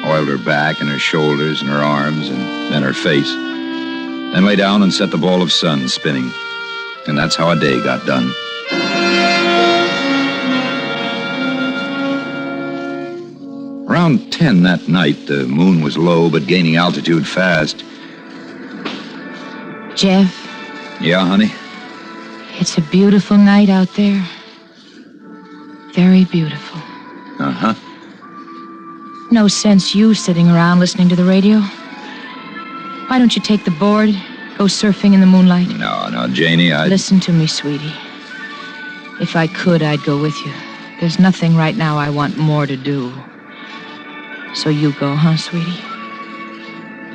Oiled her back and her shoulders and her arms and then her face. Then lay down and set the ball of sun spinning. And that's how a day got done. Around 10 that night, the moon was low but gaining altitude fast. Jeff, Yeah, honey? it's a beautiful night out there. Very beautiful. Uh-huh. No sense you sitting around listening to the radio. Why don't you take the board, go surfing in the moonlight? No, Janie, Listen to me, sweetie. If I could, I'd go with you. There's nothing right now I want more to do. So you go, huh, sweetie?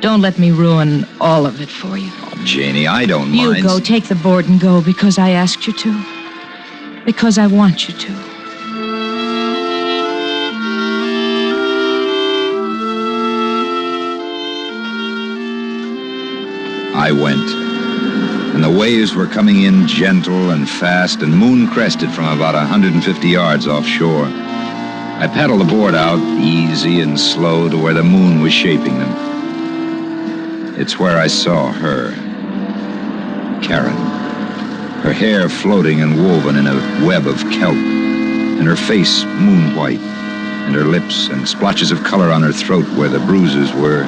Don't let me ruin all of it for you. Janie, I don't mind. You go, take the board and go because I asked you to. Because I want you to. I went. And the waves were coming in gentle and fast and moon-crested from about 150 yards offshore. I paddled the board out, easy and slow, to where the moon was shaping them. It's where I saw her. Karen. Her hair floating and woven in a web of kelp, and her face moon-white, and her lips and splotches of color on her throat where the bruises were.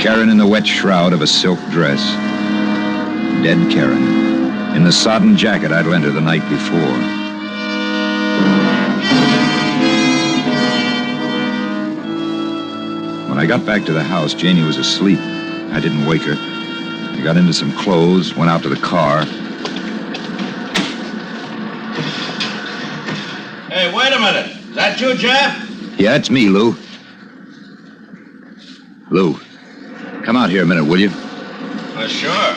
Karen in the wet shroud of a silk dress. Dead Karen, in the sodden jacket I'd lent her the night before. When I got back to the house, Janie was asleep. I didn't wake her. I got into some clothes, went out to the car. Hey, wait a minute. Is that you, Jeff? Yeah, it's me, Lou. Lou, come out here a minute, will you? Sure.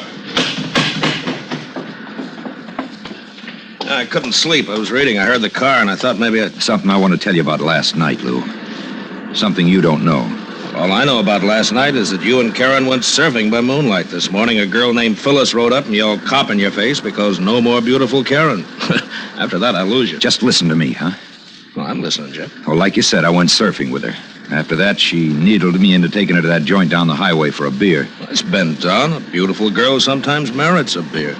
I couldn't sleep. I was reading. I heard the car, and I thought maybe Something I want to tell you about last night, Lou. Something you don't know. All I know about last night is that you and Karen went surfing by moonlight. This morning, a girl named Phyllis rode up and yelled cop in your face because no more beautiful Karen. After that, I lose you. Just listen to me, huh? Well, I'm listening, Jeff. Well, like you said, I went surfing with her. After that, she needled me into taking her to that joint down the highway for a beer. Well, it's been done. A beautiful girl sometimes merits a beer.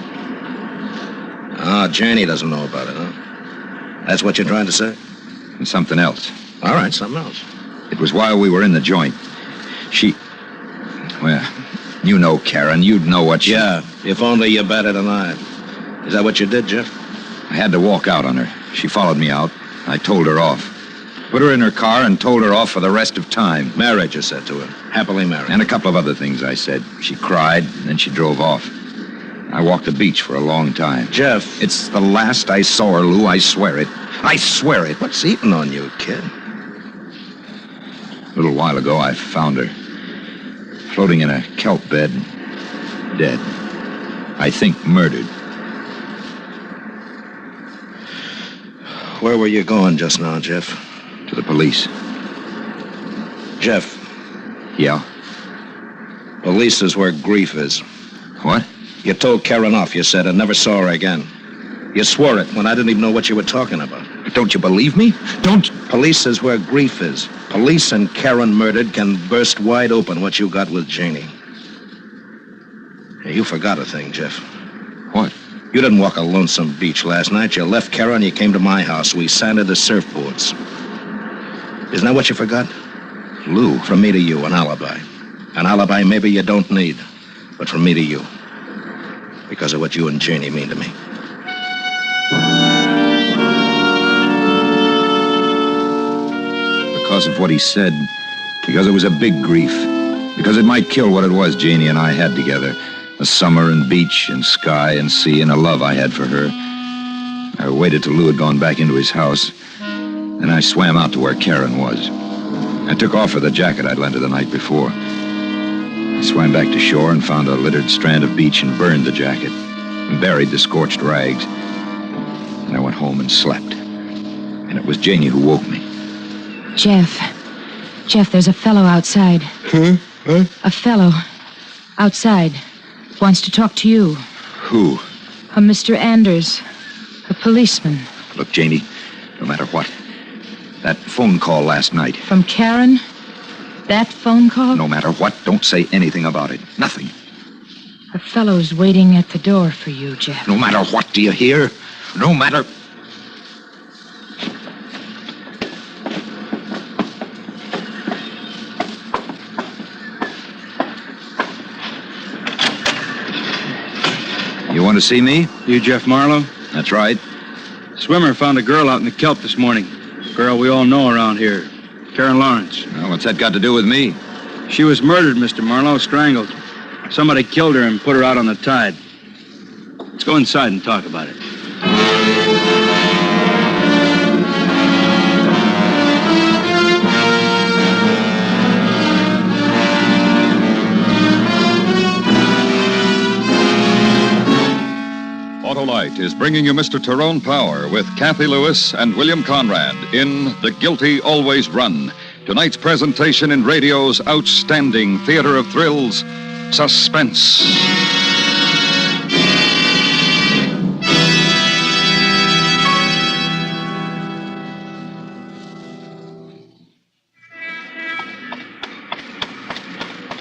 Ah, Janie doesn't know about it, huh? That's what you're trying to say? And something else. All right, something else. It was while we were in the joint. Well, you know Karen. You'd know what she... Yeah, if only you batted an eye. Is that what you did, Jeff? I had to walk out on her. She followed me out. I told her off. Put her in her car and told her off for the rest of time. Married, you said to her. Happily married. And a couple of other things I said. She cried, and then she drove off. I walked the beach for a long time. Jeff. It's the last I saw her, Lou. I swear it. I swear it. What's eating on you, kid? A little while ago, I found her. Floating in a kelp bed. Dead. I think murdered. Where were you going just now, Jeff? To the police. Jeff. Yeah? Police is where grief is. What? You told Karen off, you said, and never saw her again. You swore it when I didn't even know what you were talking about. But don't you believe me? Don't... Police is where grief is. Police and Karen murdered can burst wide open what you got with Janie. Hey, you forgot a thing, Jeff. What? You didn't walk a lonesome beach last night. You left Karen, you came to my house. We sanded the surfboards. Isn't that what you forgot? Lou. From me to you, an alibi. An alibi maybe you don't need, but from me to you. Because of what you and Janie mean to me. Because of what he said. Because it was a big grief. Because it might kill what it was Janie and I had together. A summer and beach and sky and sea and a love I had for her. I waited till Lou had gone back into his house. Then I swam out to where Karen was. I took off her the jacket I'd lent her the night before. I swam back to shore and found a littered strand of beach and burned the jacket and buried the scorched rags. And I went home and slept. And it was Janie who woke me. Jeff, there's a fellow outside. Huh? A fellow outside wants to talk to you. Who? A Mr. Anders, a policeman. Look, Janie, no matter what, that phone call last night. From Karen? That phone call? No matter what, don't say anything about it. Nothing. A fellow's waiting at the door for you, Jeff. No matter what, do you hear? No matter... You want to see me? You Jeff Marlowe? That's right. Swimmer found a girl out in the kelp this morning. Girl we all know around here. Karen Lawrence. Well, what's that got to do with me? She was murdered, Mr. Marlowe, strangled. Somebody killed her and put her out on the tide. Let's go inside and talk about it. Autolite is bringing you Mr. Tyrone Power with Kathy Lewis and William Conrad in The Guilty Always Run. Tonight's presentation in radio's outstanding theater of thrills, Suspense.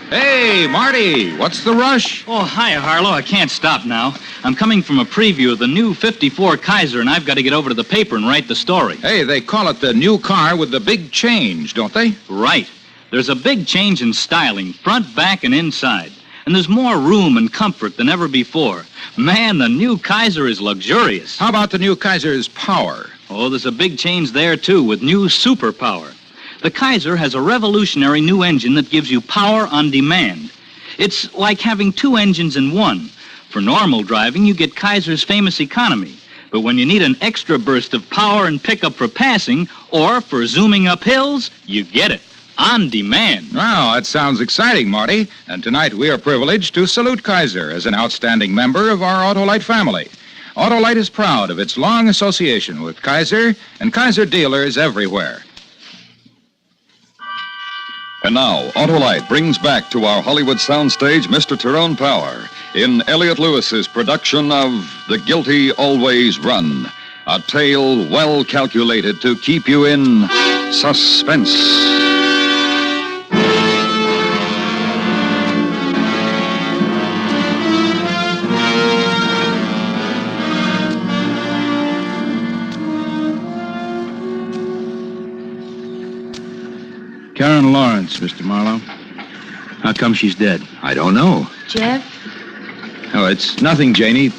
Hey, Marty, what's the rush? Oh, hiya, Harlow. I can't stop now. I'm coming from a preview of the new 54 Kaiser, and I've got to get over to the paper and write the story. Hey, they call it the new car with the big change, don't they? Right. There's a big change in styling, front, back, and inside. And there's more room and comfort than ever before. Man, the new Kaiser is luxurious. How about the new Kaiser's power? Oh, there's a big change there, too, with new superpower. The Kaiser has a revolutionary new engine that gives you power on demand. It's like having two engines in one. For normal driving, you get Kaiser's famous economy. But when you need an extra burst of power and pickup for passing, or for zooming up hills, you get it. On demand. Wow, that sounds exciting, Marty. And tonight we are privileged to salute Kaiser as an outstanding member of our Autolite family. Autolite is proud of its long association with Kaiser and Kaiser dealers everywhere. And now, Autolite brings back to our Hollywood soundstage Mr. Tyrone Power in Elliot Lewis's production of The Guilty Always Run. A tale well calculated to keep you in suspense. Karen Lawrence, Mr. Marlowe. How come she's dead? I don't know. Jeff? Oh, it's nothing, Janie.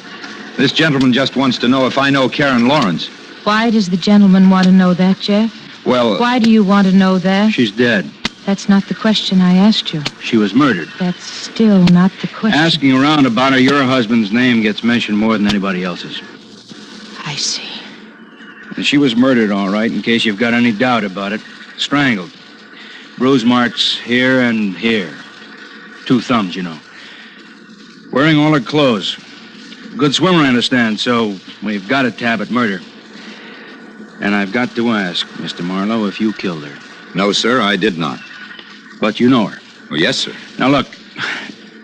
This gentleman just wants to know if I know Karen Lawrence. Why does the gentleman want to know that, Jeff? Well... Why do you want to know that? She's dead. That's not the question I asked you. She was murdered. That's still not the question. Asking around about her, your husband's name gets mentioned more than anybody else's. I see. And she was murdered, all right, in case you've got any doubt about it. Strangled. Bruise marks here and here. 2 thumbs, you know. Wearing all her clothes. Good swimmer, I understand, so we've got a tab at murder. And I've got to ask, Mr. Marlowe, if you killed her. No, sir, I did not. But you know her. Oh, yes, sir. Now, look,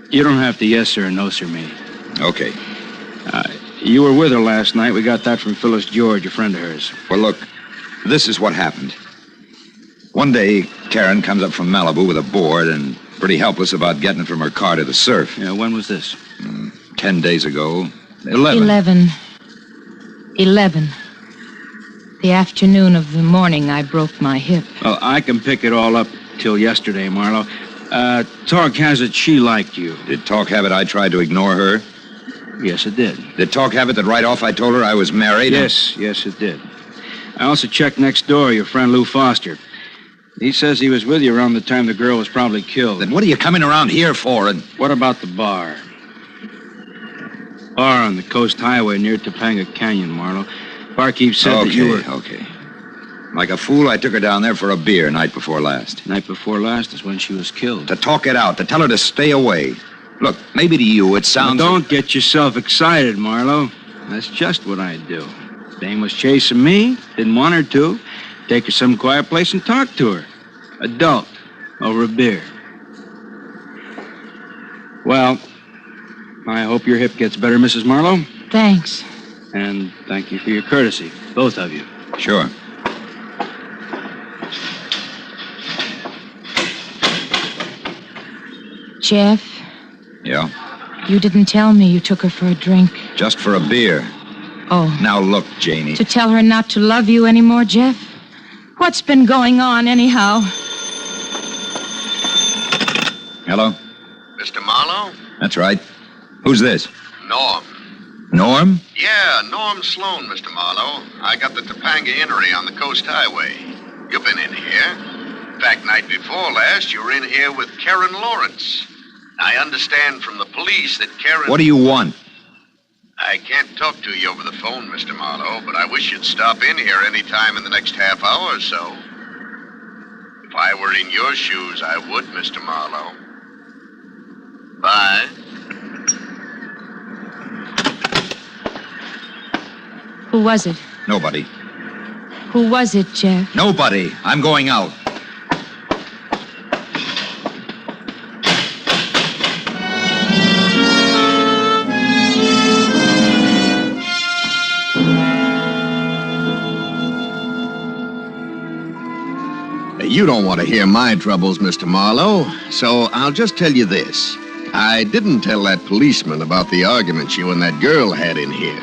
you don't have to yes, sir, and no, sir, me. Okay. You were with her last night. We got that from Phyllis George, a friend of hers. Well, look, this is what happened. One day, Karen comes up from Malibu with a board and pretty helpless about getting it from her car to the surf. Yeah, when was this? 10 days ago. 11. 11. The afternoon of the morning I broke my hip. Well, I can pick it all up till yesterday, Marlowe. Talk has it she liked you. Did Talk have it I tried to ignore her? Yes, it did. Did Talk have it that right off I told her I was married? Yes, it did. I also checked next door, your friend Lou Foster. He says he was with you around the time the girl was probably killed. Then what are you coming around here for? And what about the bar? Bar on the Coast Highway near Topanga Canyon, Marlowe. Barkeep said that you were... Okay. Like a fool, I took her down there for a beer night before last. Night before last is when she was killed. To talk it out, to tell her to stay away. Look, maybe to you it sounds... Now, don't get yourself excited, Marlowe. That's just what I do. Dame was chasing me, didn't want her to. Take her some quiet place and talk to her. Adult, over a beer. Well, I hope your hip gets better, Mrs. Marlowe. Thanks. And thank you for your courtesy, both of you. Sure. Jeff? Yeah? You didn't tell me you took her for a drink. Just for a beer. Oh. Now look, Janie. To tell her not to love you anymore, Jeff? What's been going on, anyhow? Hello? Mr. Marlowe? That's right. Who's this? Norm. Norm? Yeah, Norm Sloan, Mr. Marlowe. I got the Topanga Innery on the Coast Highway. You've been in here. In fact, night before last, you were in here with Karen Lawrence. I understand from the police that Karen... What do you want? I can't talk to you over the phone, Mr. Marlowe, but I wish you'd stop in here any time in the next half hour or so. If I were in your shoes, I would, Mr. Marlowe. Bye. Who was it? Nobody. Who was it, Jeff? Nobody. I'm going out. You don't want to hear my troubles, Mr. Marlowe, so I'll just tell you this. I didn't tell that policeman about the argument you and that girl had in here.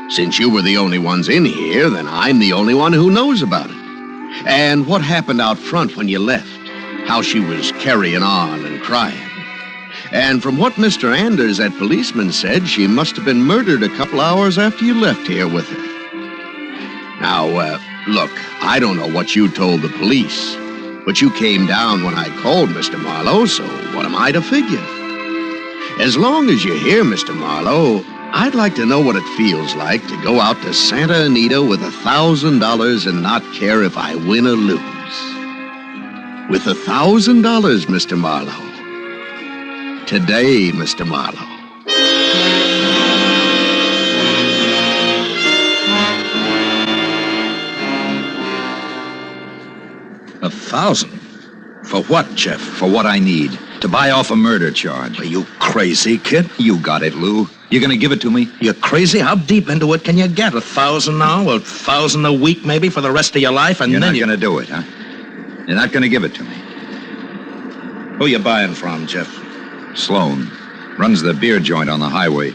Since you were the only ones in here, then I'm the only one who knows about it. And what happened out front when you left. How she was carrying on and crying. And from what Mr. Anders, that policeman, said, she must have been murdered a couple hours after you left here with her. Now, look, I don't know what you told the police, but you came down when I called, Mr. Marlowe, so what am I to figure? As long as you're here, Mr. Marlowe, I'd like to know what it feels like to go out to Santa Anita with $1,000 and not care if I win or lose. With $1,000, Mr. Marlowe. Today, Mr. Marlowe. $1,000? For what, Jeff? For what I need. To buy off a murder charge. Are you crazy, kid? You got it, Lou. You gonna give it to me? You're crazy? How deep into it can you get? 1,000 now? Or 1,000 a week, maybe, for the rest of your life? And You're then not gonna do it, huh? You're not gonna give it to me. Who you buying from, Jeff? Sloan. Runs the beer joint on the highway.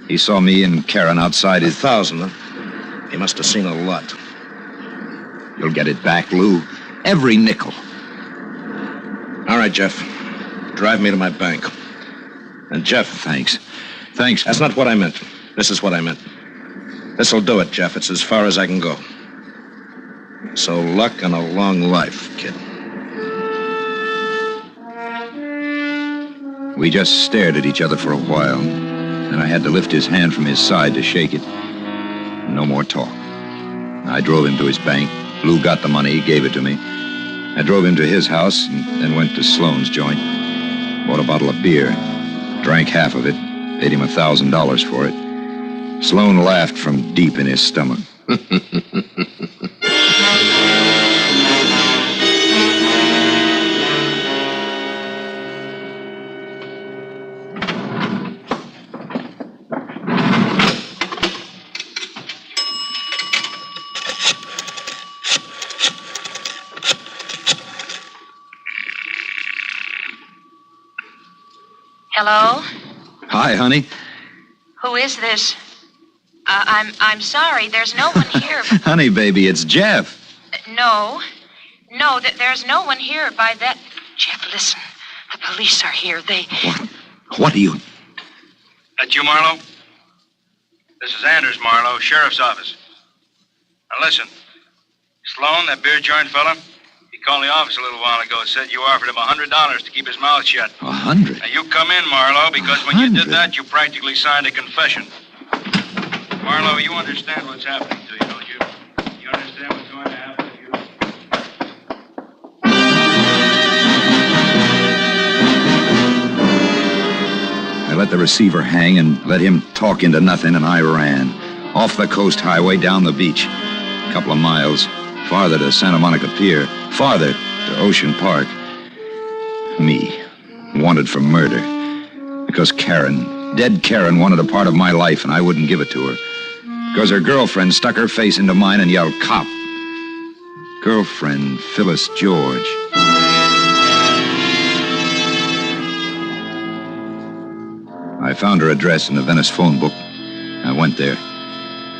He saw me and Karen outside his... 1,000, huh? He must have seen a lot. You'll get it back, Lou. Every nickel. All right, Jeff. Drive me to my bank. And Jeff... Thanks. Thanks. That's not what I meant. This is what I meant. This'll do it, Jeff. It's as far as I can go. So luck and a long life, kid. We just stared at each other for a while. Then I had to lift his hand from his side to shake it. No more talk. I drove him to his bank. Lou got the money, gave it to me. I drove him to his house and then went to Sloan's joint. Bought a bottle of beer. Drank half of it. Paid him $1,000 for it. Sloan laughed from deep in his stomach. Hello? Hi, honey. Who is this? I'm sorry. There's no one here. Honey, baby, it's Jeff. No, there's no one here by that... Jeff, listen. The police are here. They... What are you... That you, Marlowe? This is Anders, Marlowe, Sheriff's Office. Now listen, Sloan, that beer joint fella, he called the office a little while ago and said you offered him $100 to keep his mouth shut. 100? Now you come in, Marlowe, because when you did that, you practically signed a confession. Marlowe, you understand what's happening to you, don't you? You understand what's going to happen if you don't? I let the receiver hang and let him talk into nothing, and I ran. Off the coast highway, down the beach. A couple of miles. Farther to Santa Monica Pier. Farther to Ocean Park. Me. Wanted for murder. Because Karen, dead Karen, wanted a part of my life, and I wouldn't give it to her. Because her girlfriend stuck her face into mine and yelled, "Cop!" Girlfriend, Phyllis George. I found her address in the Venice phone book. I went there.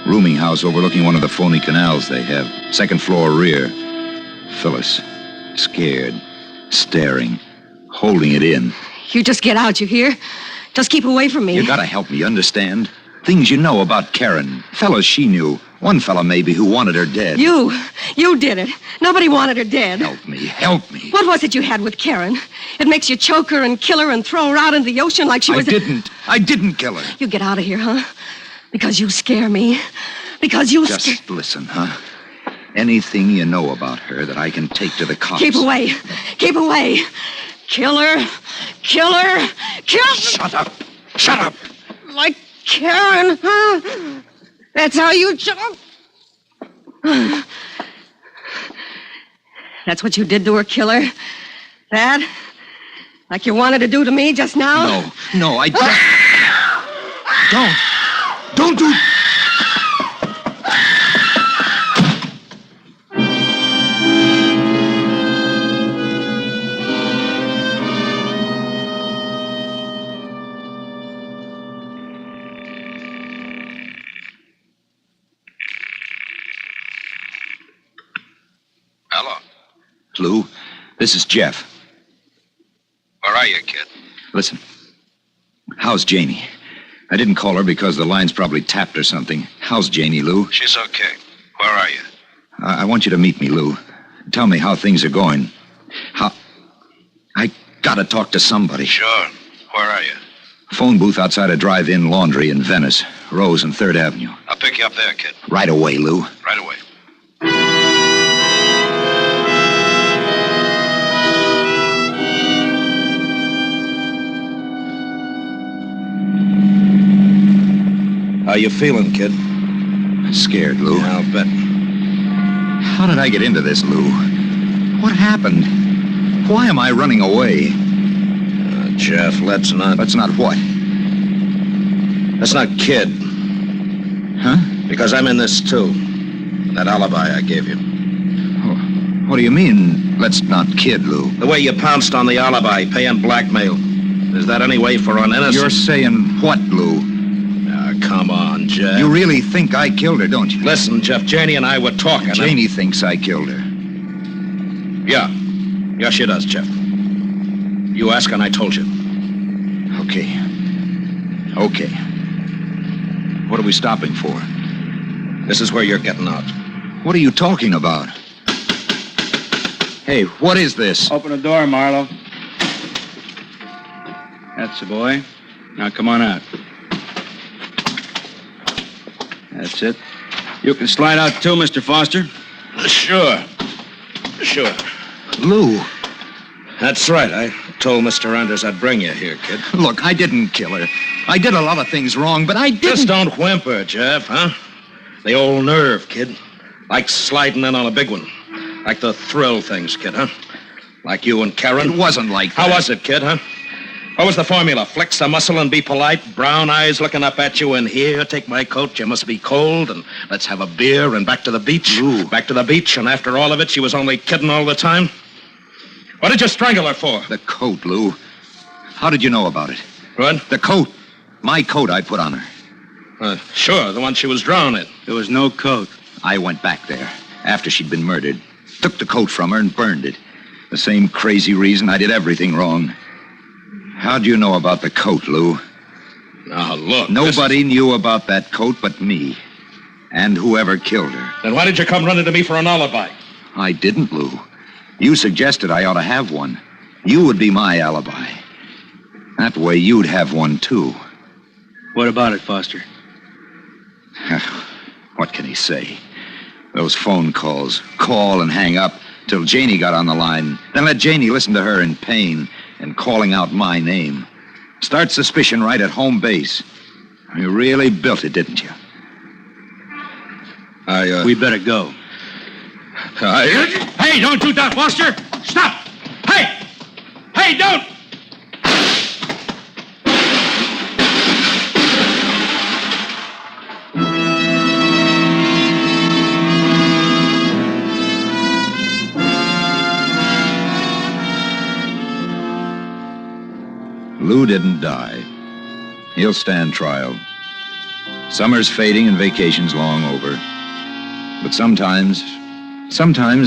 Rooming house overlooking one of the phony canals they have. Second floor rear. Phyllis. Scared. Staring. Holding it in. You just get out, you hear? Just keep away from me. You gotta help me, understand? Things you know about Karen. Fellas she knew. One fella maybe who wanted her dead. You did it. Nobody wanted her dead. Help me. What was it you had with Karen? It makes you choke her and kill her and throw her out into the ocean like she was... I didn't kill her. You get out of here, huh? Because you scare me. Because you... Just listen, huh? Anything you know about her that I can take to the cops. Keep away. Keep away. Kill her. Kill her. Kill her. Shut up. Shut up. Like Karen, huh? That's how you choke. That's what you did to her, killer? That? Like you wanted to do to me just now? No, I just... Don't do... Hello. Lou, this is Jeff. Where are you, kid? Listen, how's Janie? I didn't call her because the line's probably tapped or something. How's Janie, Lou? She's okay. Where are you? I want you to meet me, Lou. Tell me how things are going. I gotta talk to somebody. Sure. Where are you? Phone booth outside a drive-in laundry in Venice. Rose and 3rd Avenue. I'll pick you up there, kid. Right away, Lou. Right away. How you feeling, kid? Scared, Lou. Yeah, I'll bet. How did I get into this, Lou? What happened? Why am I running away? Jeff, let's not... Let's not what? Let's not kid. Huh? Because I'm in this, too. That alibi I gave you. What do you mean, let's not kid, Lou? The way you pounced on the alibi, paying blackmail. Is that any way for an innocent... You're saying what, Lou? Come on, Jeff. You really think I killed her, don't you? Listen, Jeff, Janie and I were talking. Janie thinks I killed her. Yeah. Yeah, she does, Jeff. You asked and I told you. Okay. Okay. What are we stopping for? This is where you're getting out. What are you talking about? Hey, what is this? Open the door, Marlowe. That's the boy. Now come on out. That's it. You can slide out too, Mr. Foster. Sure. Lou. That's right. I told Mr. Anders I'd bring you here, kid. Look, I didn't kill her. I did a lot of things wrong, but I didn't... Just don't whimper, Jeff, huh? The old nerve, kid. Like sliding in on a big one. Like the thrill things, kid, huh? Like you and Karen. It wasn't like that. How was it, kid, huh? What was the formula? Flex the muscle and be polite. Brown eyes looking up at you, and here, take my coat. You must be cold, and let's have a beer and back to the beach. Ooh. Back to the beach, and after all of it, she was only kidding all the time. What did you strangle her for? The coat, Lou. How did you know about it? What? The coat. My coat I put on her. Sure, the one she was drowned in. There was no coat. I went back there after she'd been murdered. Took the coat from her and burned it. The same crazy reason I did everything wrong. How'd you know about the coat, Lou? Now, look. Nobody knew about that coat but me. And whoever killed her. Then why did you come running to me for an alibi? I didn't, Lou. You suggested I ought to have one. You would be my alibi. That way you'd have one, too. What about it, Foster? What can he say? Those phone calls. Call and hang up till Janie got on the line. Then let Janie listen to her in pain and calling out my name. Start suspicion right at home base. You really built it, didn't you? We better go. Hey, don't do that, Foster! Stop! Hey! Hey, don't! Lou didn't die. He'll stand trial. Summer's fading and vacation's long over. But sometimes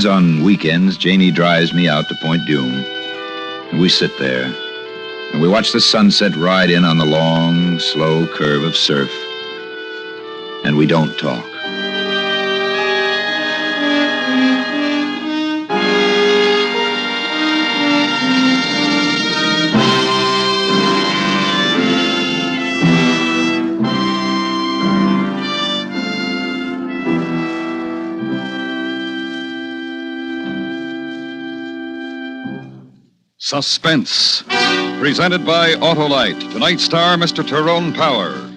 on weekends, Janie drives me out to Point Dume. And we sit there, and we watch the sunset ride in on the long, slow curve of surf. And we don't talk. Suspense, presented by Autolite. Tonight's star, Mr. Tyrone Power.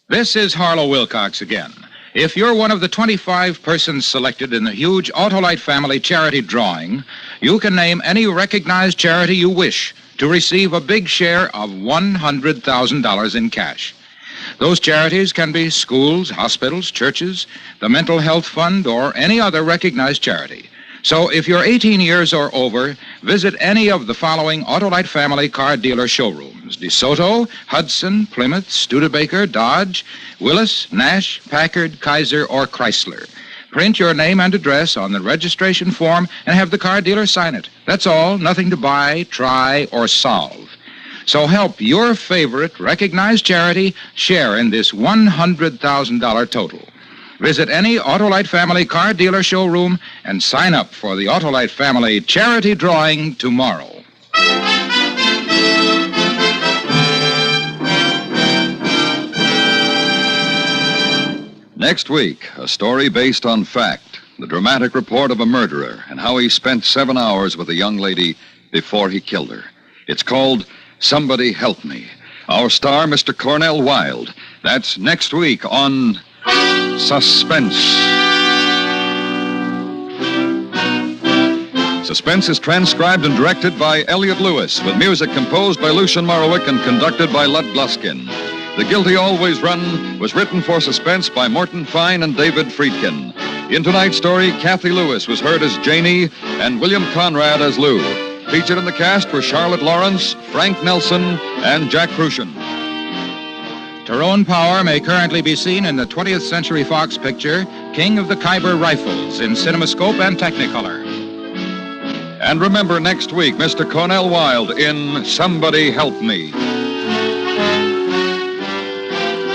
This is Harlow Wilcox again. If you're one of the 25 persons selected in the huge Autolite family charity drawing, you can name any recognized charity you wish to receive a big share of $100,000 in cash. Those charities can be schools, hospitals, churches, the Mental Health Fund, or any other recognized charity. So if you're 18 years or over, visit any of the following Autolite family car dealer showrooms: DeSoto, Hudson, Plymouth, Studebaker, Dodge, Willis, Nash, Packard, Kaiser, or Chrysler. Print your name and address on the registration form and have the car dealer sign it. That's all. Nothing to buy, try, or solve. So help your favorite recognized charity share in this $100,000 total. Visit any Autolite family car dealer showroom and sign up for the Autolite family charity drawing tomorrow. Next week, a story based on fact. The dramatic report of a murderer and how he spent 7 hours with a young lady before he killed her. It's called Somebody Help Me. Our star, Mr. Cornell Wilde. That's next week on Suspense. Suspense is transcribed and directed by Elliot Lewis, with music composed by Lucian Morowick and conducted by Lud Gluskin. The Guilty Always Run was written for Suspense by Morton Fine and David Friedkin. In tonight's story, Kathy Lewis was heard as Janie and William Conrad as Lou. Featured in the cast were Charlotte Lawrence, Frank Nelson, and Jack Crucian. Tyrone Power may currently be seen in the 20th Century Fox picture, King of the Khyber Rifles, in CinemaScope and Technicolor. And remember, next week, Mr. Cornell Wilde in Somebody Help Me.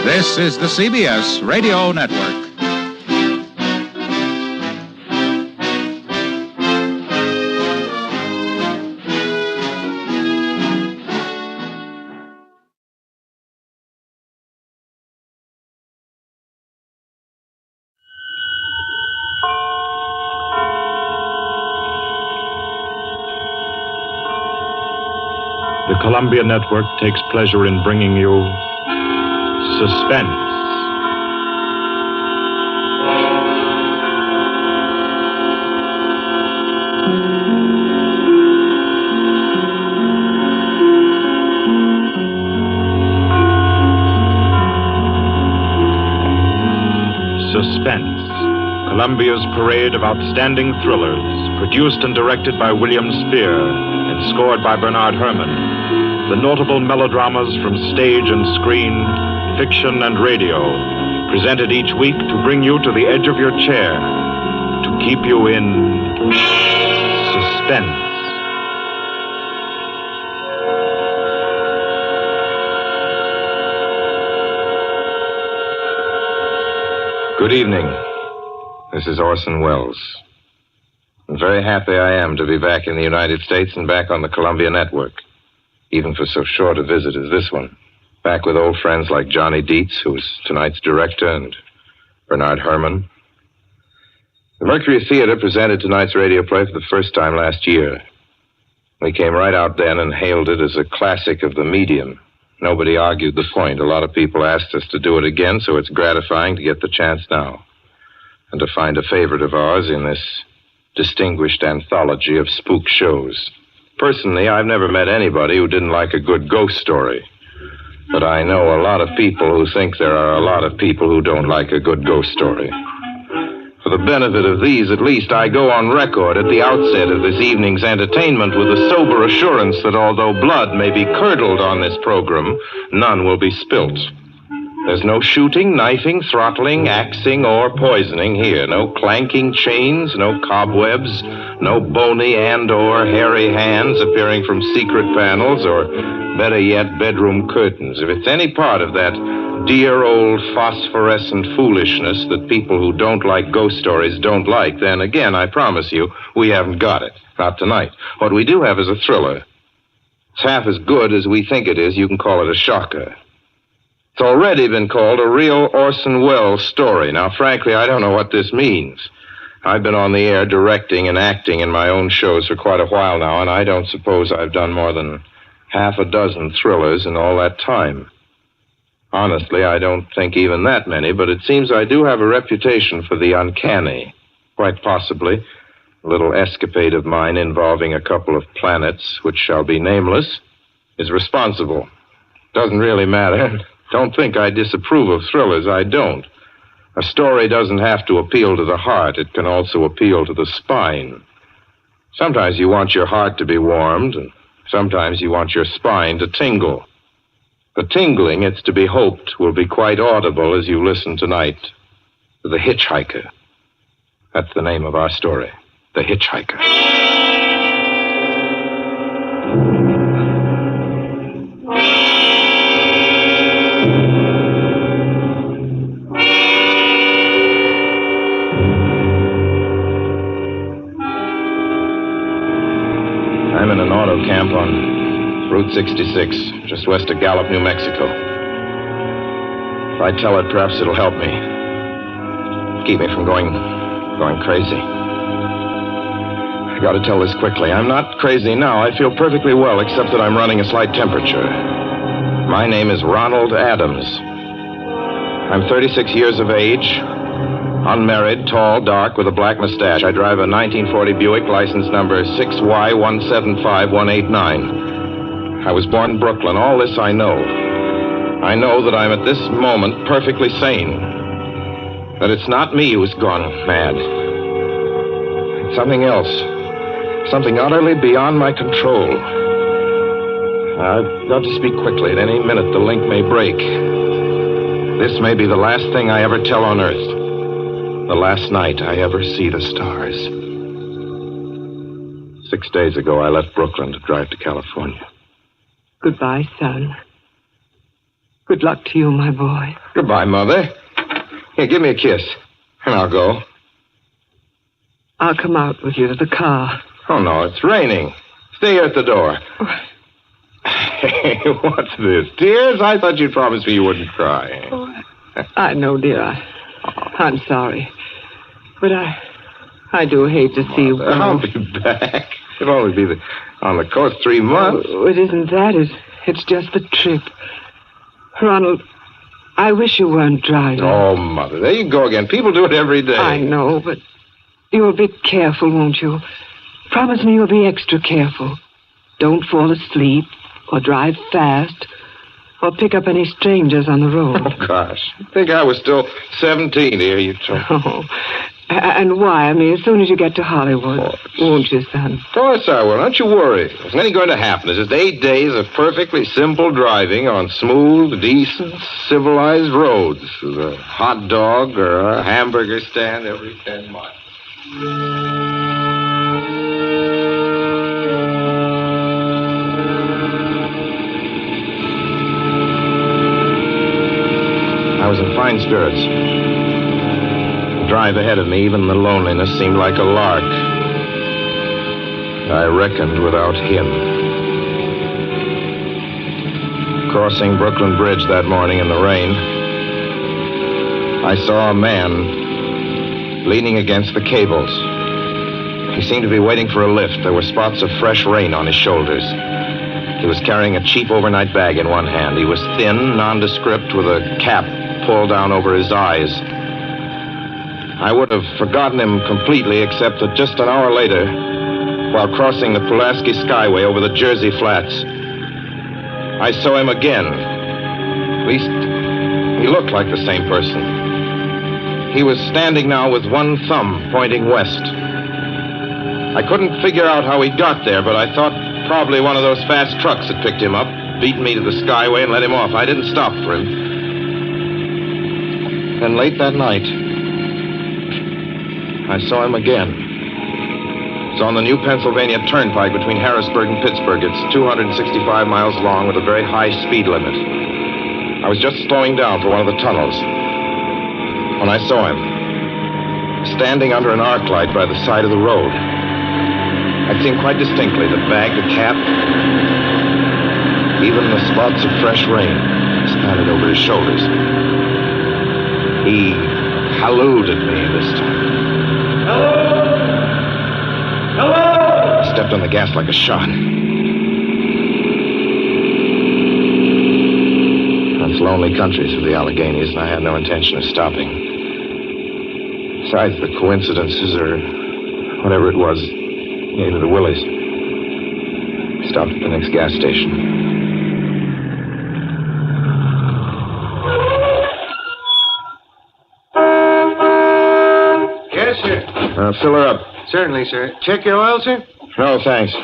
This is the CBS Radio Network. The Columbia Network takes pleasure in bringing you Suspense. Suspense, Columbia's parade of outstanding thrillers, produced and directed by William Spear and scored by Bernard Herrmann. The notable melodramas from stage and screen, fiction and radio, presented each week to bring you to the edge of your chair, to keep you in suspense. Good evening. This is Orson Welles. I'm very happy I am to be back in the United States and back on the Columbia Network, even for so short a visit as this one. Back with old friends like Johnny Dietz, who is tonight's director, and Bernard Herrmann. The Mercury Theater presented tonight's radio play for the first time last year. We came right out then and hailed it as a classic of the medium. Nobody argued the point. A lot of people asked us to do it again, so it's gratifying to get the chance now. And to find a favorite of ours in this distinguished anthology of spook shows. Personally, I've never met anybody who didn't like a good ghost story. But I know a lot of people who think there are a lot of people who don't like a good ghost story. For the benefit of these, at least, I go on record at the outset of this evening's entertainment with the sober assurance that although blood may be curdled on this program, none will be spilt. There's no shooting, knifing, throttling, axing, or poisoning here. No clanking chains, no cobwebs, no bony and/or hairy hands appearing from secret panels, or, better yet, bedroom curtains. If it's any part of that dear old phosphorescent foolishness that people who don't like ghost stories don't like, then again, I promise you, we haven't got it. Not tonight. What we do have is a thriller. It's half as good as we think it is. You can call it a shocker. It's already been called a real Orson Welles story. Now, frankly, I don't know what this means. I've been on the air directing and acting in my own shows for quite a while now, and I don't suppose I've done more than half a dozen thrillers in all that time. Honestly, I don't think even that many, but it seems I do have a reputation for the uncanny. Quite possibly, a little escapade of mine involving a couple of planets, which shall be nameless, is responsible. Doesn't really matter. Don't think I disapprove of thrillers. I don't. A story doesn't have to appeal to the heart. It can also appeal to the spine. Sometimes you want your heart to be warmed, and sometimes you want your spine to tingle. The tingling, it's to be hoped, will be quite audible as you listen tonight to The Hitchhiker. That's the name of our story, The Hitchhiker. I'm in an auto camp on Route 66, just west of Gallup, New Mexico. If I tell it, perhaps it'll help me. Keep me from going crazy. I gotta tell this quickly. I'm not crazy now. I feel perfectly well, except that I'm running a slight temperature. My name is Ronald Adams. I'm 36 years of age, unmarried, tall, dark, with a black mustache. I drive a 1940 Buick, license number 6Y175189. I was born in Brooklyn. All this I know. I know that I'm at this moment perfectly sane. That it's not me who's gone mad. It's something else. Something utterly beyond my control. I've got to speak quickly. At any minute, the link may break. This may be the last thing I ever tell on Earth. The last night I ever see the stars. 6 days ago, I left Brooklyn to drive to California. Goodbye, son. Good luck to you, my boy. Goodbye, Mother. Here, give me a kiss, and I'll go. I'll come out with you to the car. Oh, no, it's raining. Stay here at the door. Hey, what's this? Tears? I thought you'd promised me you wouldn't cry. I know, dear. I'm sorry. But I do hate to see you go. I'll be back. It'll only be on the coast 3 months. Oh, it isn't that. It's just the trip. Ronald, I wish you weren't driving. Oh, Mother, there you go again. People do it every day. I know, but you'll be careful, won't you? Promise me you'll be extra careful. Don't fall asleep or drive fast or pick up any strangers on the road. Oh, gosh. I think I was still 17 here, you told me. Oh. And why? I mean, as soon as you get to Hollywood, won't you, son? Of course I will. Don't you worry. There's nothing going to happen. It's just 8 days of perfectly simple driving on smooth, decent, civilized roads with a hot dog or a hamburger stand every 10 miles. I was in fine spirits. The drive ahead of me, even the loneliness, seemed like a lark. I reckoned without him. Crossing Brooklyn Bridge that morning in the rain, I saw a man leaning against the cables. He seemed to be waiting for a lift. There were spots of fresh rain on his shoulders. He was carrying a cheap overnight bag in one hand. He was thin, nondescript, with a cap pulled down over his eyes. I would have forgotten him completely, except that just an hour later, while crossing the Pulaski Skyway over the Jersey Flats, I saw him again. At least, he looked like the same person. He was standing now with one thumb pointing west. I couldn't figure out how he got there, but I thought probably one of those fast trucks had picked him up, beaten me to the Skyway, and let him off. I didn't stop for him. Then late that night, I saw him again. It's on the new Pennsylvania Turnpike between Harrisburg and Pittsburgh. It's 265 miles long with a very high speed limit. I was just slowing down for one of the tunnels when I saw him, standing under an arc light by the side of the road. I'd seen quite distinctly the bag, the cap, even the spots of fresh rain spattered over his shoulders. He hallooed at me this time. Hello! Hello! I stepped on the gas like a shot. It's lonely country through the Alleghenies, and I had no intention of stopping. Besides, the coincidences, or whatever it was, gave it to Willie's. Stopped at the next gas station. Fill her up. Certainly, sir. Check your oil, sir? No, thanks.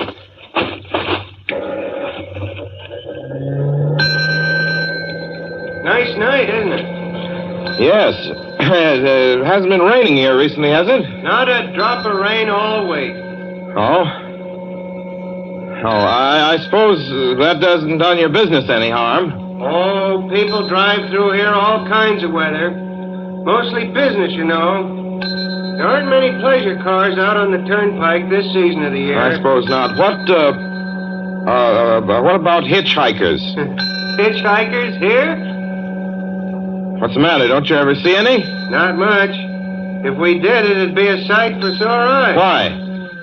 Nice night, isn't it? Yes. It hasn't been raining here recently, has it? Not a drop of rain all week. Oh? Oh, I suppose that doesn't done your business any harm. Oh, people drive through here all kinds of weather. Mostly business, you know. There aren't many pleasure cars out on the turnpike this season of the year. I suppose not. What about hitchhikers? Hitchhikers here? What's the matter? Don't you ever see any? Not much. If we did, it'd be a sight for sore eyes. Why?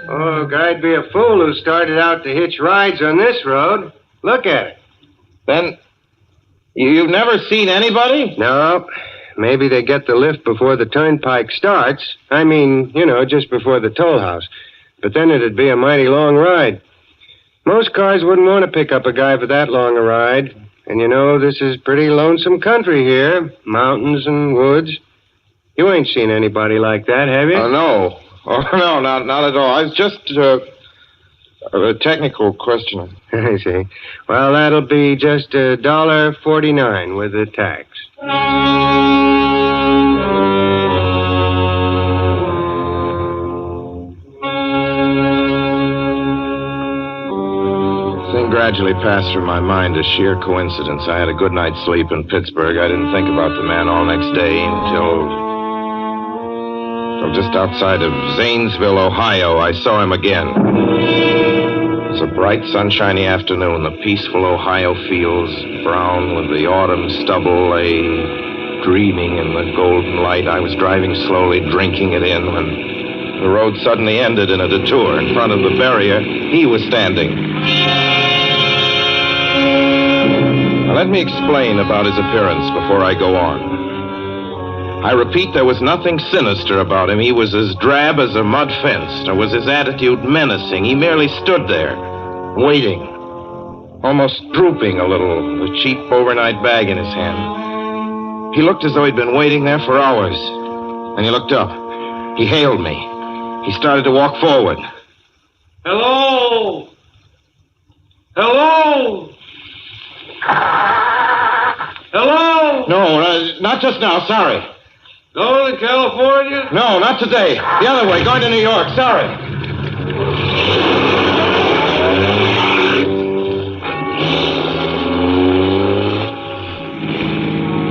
Oh, guy'd be a fool who started out to hitch rides on this road. Look at it. Then, you've never seen anybody? No. Maybe they get the lift before the turnpike starts. I mean, you know, just before the toll house. But then it'd be a mighty long ride. Most cars wouldn't want to pick up a guy for that long a ride. And you know, this is pretty lonesome country here. Mountains and woods. You ain't seen anybody like that, have you? No. Oh, no, not at all. I was just a technical question. I see. Well, that'll be just $1.49 with the tax. The thing gradually passed through my mind as sheer coincidence. I had a good night's sleep in Pittsburgh. I didn't think about the man all next day until just outside of Zanesville, Ohio, I saw him again. It was a bright, sunshiny afternoon. The peaceful Ohio fields, brown with the autumn stubble, lay dreaming in the golden light. I was driving slowly, drinking it in, when the road suddenly ended in a detour. In front of the barrier, he was standing. Now, let me explain about his appearance before I go on. I repeat, there was nothing sinister about him. He was as drab as a mud fence, nor was his attitude menacing. He merely stood there, waiting, almost drooping a little, the cheap overnight bag in his hand. He looked as though he'd been waiting there for hours. And he looked up. He hailed me. He started to walk forward. Hello? Hello? Hello? No, not just now. Sorry. Going to California? No, not today. The other way, going to New York. Sorry.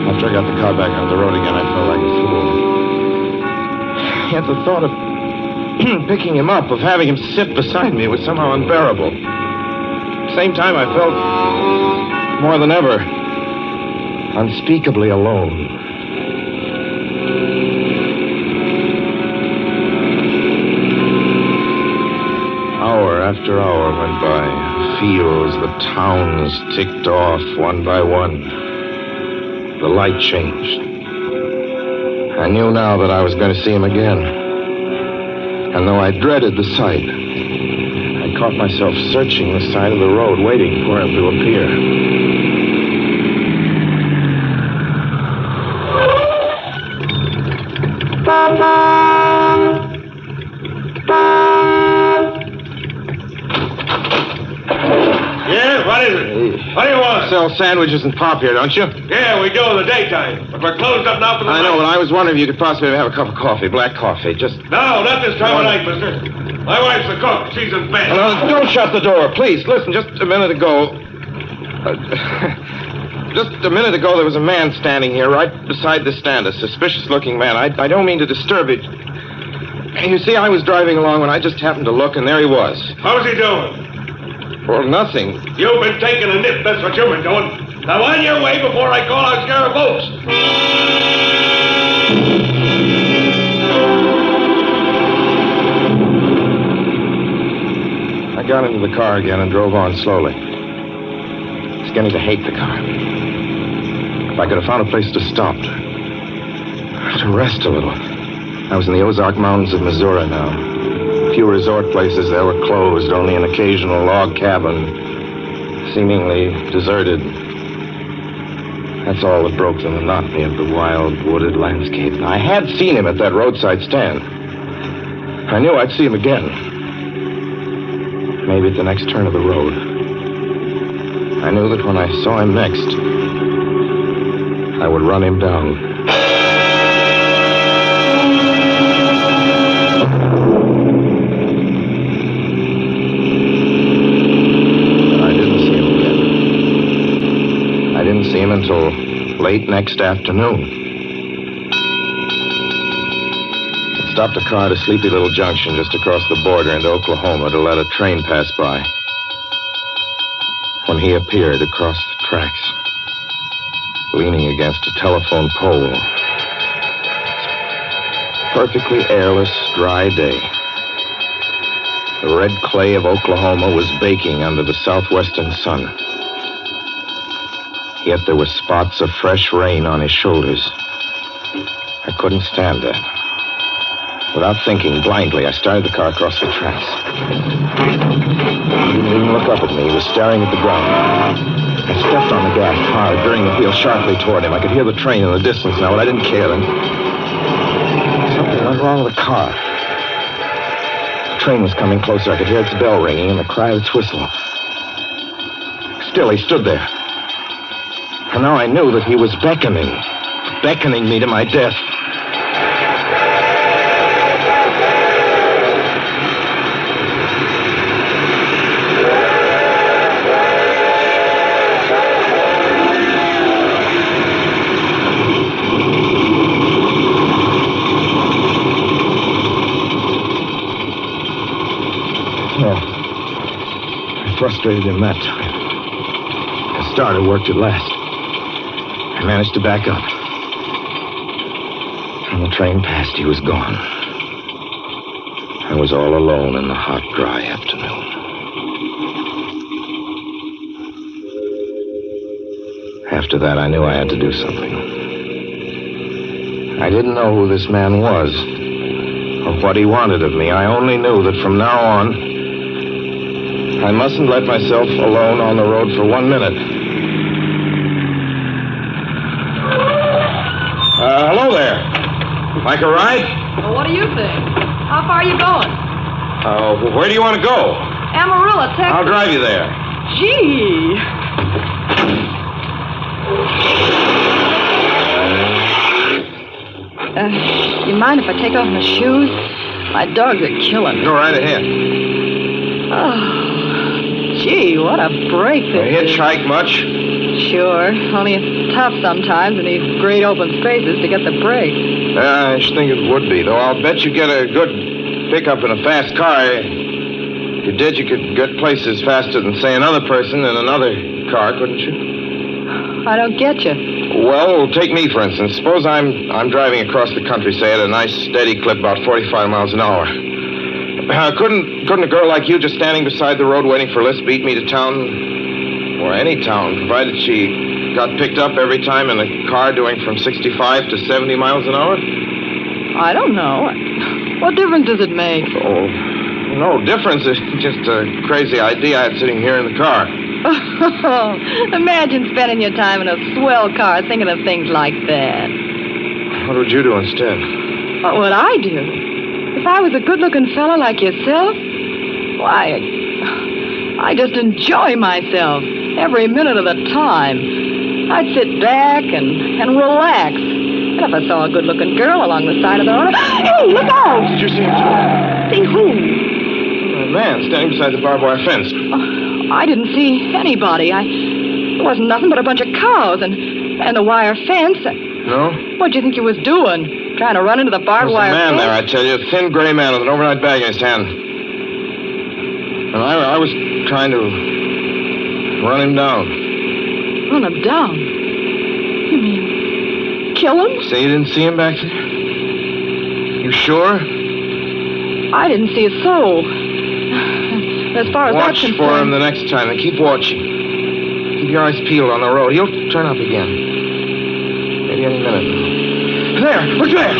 After I got the car back on the road again, I felt like a fool. Yet the thought of picking him up, of having him sit beside me, was somehow unbearable. At the same time, I felt more than ever unspeakably alone. Hour after hour went by. Fields, the towns ticked off one by one. The light changed. I knew now that I was going to see him again. And though I dreaded the sight, I caught myself searching the side of the road, waiting for him to appear. Yeah, what is it? What do you want? Sell sandwiches and pop here, don't you? Yeah, we do in the daytime. But we're closed up now for the I know, night. but I was wondering if you could possibly have a cup of coffee, black coffee, just... No, not this time of night, mister. My wife's the cook. She's in bed. No, don't shut the door, please. Listen, just a minute ago... just a minute ago, there was a man standing here right beside the stand, a suspicious-looking man. I don't mean to disturb it. You see, I was driving along when I just happened to look, and there he was. How's he doing? Well, nothing. You've been taking a nip. That's what you've been doing. Now, on your way before I call out Sheriff Oates. I got into the car again and drove on slowly. Beginning to hate the car. If I could have found a place to stop, to rest a little. I was in the Ozark Mountains of Missouri now. Few resort places there were closed, only an occasional log cabin, seemingly deserted. That's all that broke the monotony of the wild, wooded landscape. I had seen him at that roadside stand. I knew I'd see him again. Maybe at the next turn of the road. I knew that when I saw him next, I would run him down. But I didn't see him again. I didn't see him until late next afternoon. I stopped a car at a sleepy little junction just across the border into Oklahoma to let a train pass by. When he appeared across the tracks, leaning against a telephone pole. Perfectly airless, dry day. The red clay of Oklahoma was baking under the southwestern sun. Yet there were spots of fresh rain on his shoulders. I couldn't stand that. Without thinking, blindly, I started the car across the tracks. He didn't even look up at me. He was staring at the ground. I stepped on the gas hard, veering the wheel sharply toward him. I could hear the train in the distance now, but I didn't care then. Something went wrong with the car. The train was coming closer. I could hear its bell ringing and the cry of its whistle. Still, he stood there. And now I knew that he was beckoning me to my death. Frustrated him that time. The starter worked at last. I managed to back up. When the train passed, he was gone. I was all alone in the hot, dry afternoon. After that, I knew I had to do something. I didn't know who this man was or what he wanted of me. I only knew that from now on, I mustn't let myself alone on the road for 1 minute. Hello there. Like a ride? Well, what do you think? How far are you going? Where do you want to go? Amarillo, Texas. I'll drive you there. Gee. You mind if I take off my shoes? My dogs are killing me. Go right ahead. Oh. Gee, what a break this You hitchhike much? Sure. Only it's tough sometimes in these great open spaces to get the break. I should think it would be, though I'll bet you get a good pickup in a fast car. If you did, you could get places faster than, say, another person in another car, couldn't you? I don't get you. Well, take me, for instance. Suppose I'm driving across the country, say, at a nice, steady clip, about 45 miles an hour. Couldn't a girl like you just standing beside the road waiting for lifts beat me to town, or any town, provided she got picked up every time in a car doing from 65 to 70 miles an hour? I don't know. What difference does it make? Oh, no difference. It's just a crazy idea I had sitting here in the car. Imagine spending your time in a swell car thinking of things like that. What would you do instead? What would I do? If I was a good-looking fellow like yourself, why, I just enjoy myself every minute of the time. I'd sit back and relax. And if I saw a good-looking girl along the side of the road, hey, look out! Did you see him? See who? A man standing beside the barbed wire fence. I didn't see anybody. There wasn't nothing but a bunch of cows and a wire fence. No? What'd you think you was doing? Trying to run into the barbed wire There's a man fence? there, I tell you. A thin gray man with an overnight bag in his hand. And I was trying to run him down. Run him down? You mean kill him? Say you didn't see him back there? You sure? I didn't see a soul. As far as Watch that's for him concerned... the next time and keep watching. Keep your eyes peeled on the road. He'll turn up again. Maybe any minute now. There! Look there!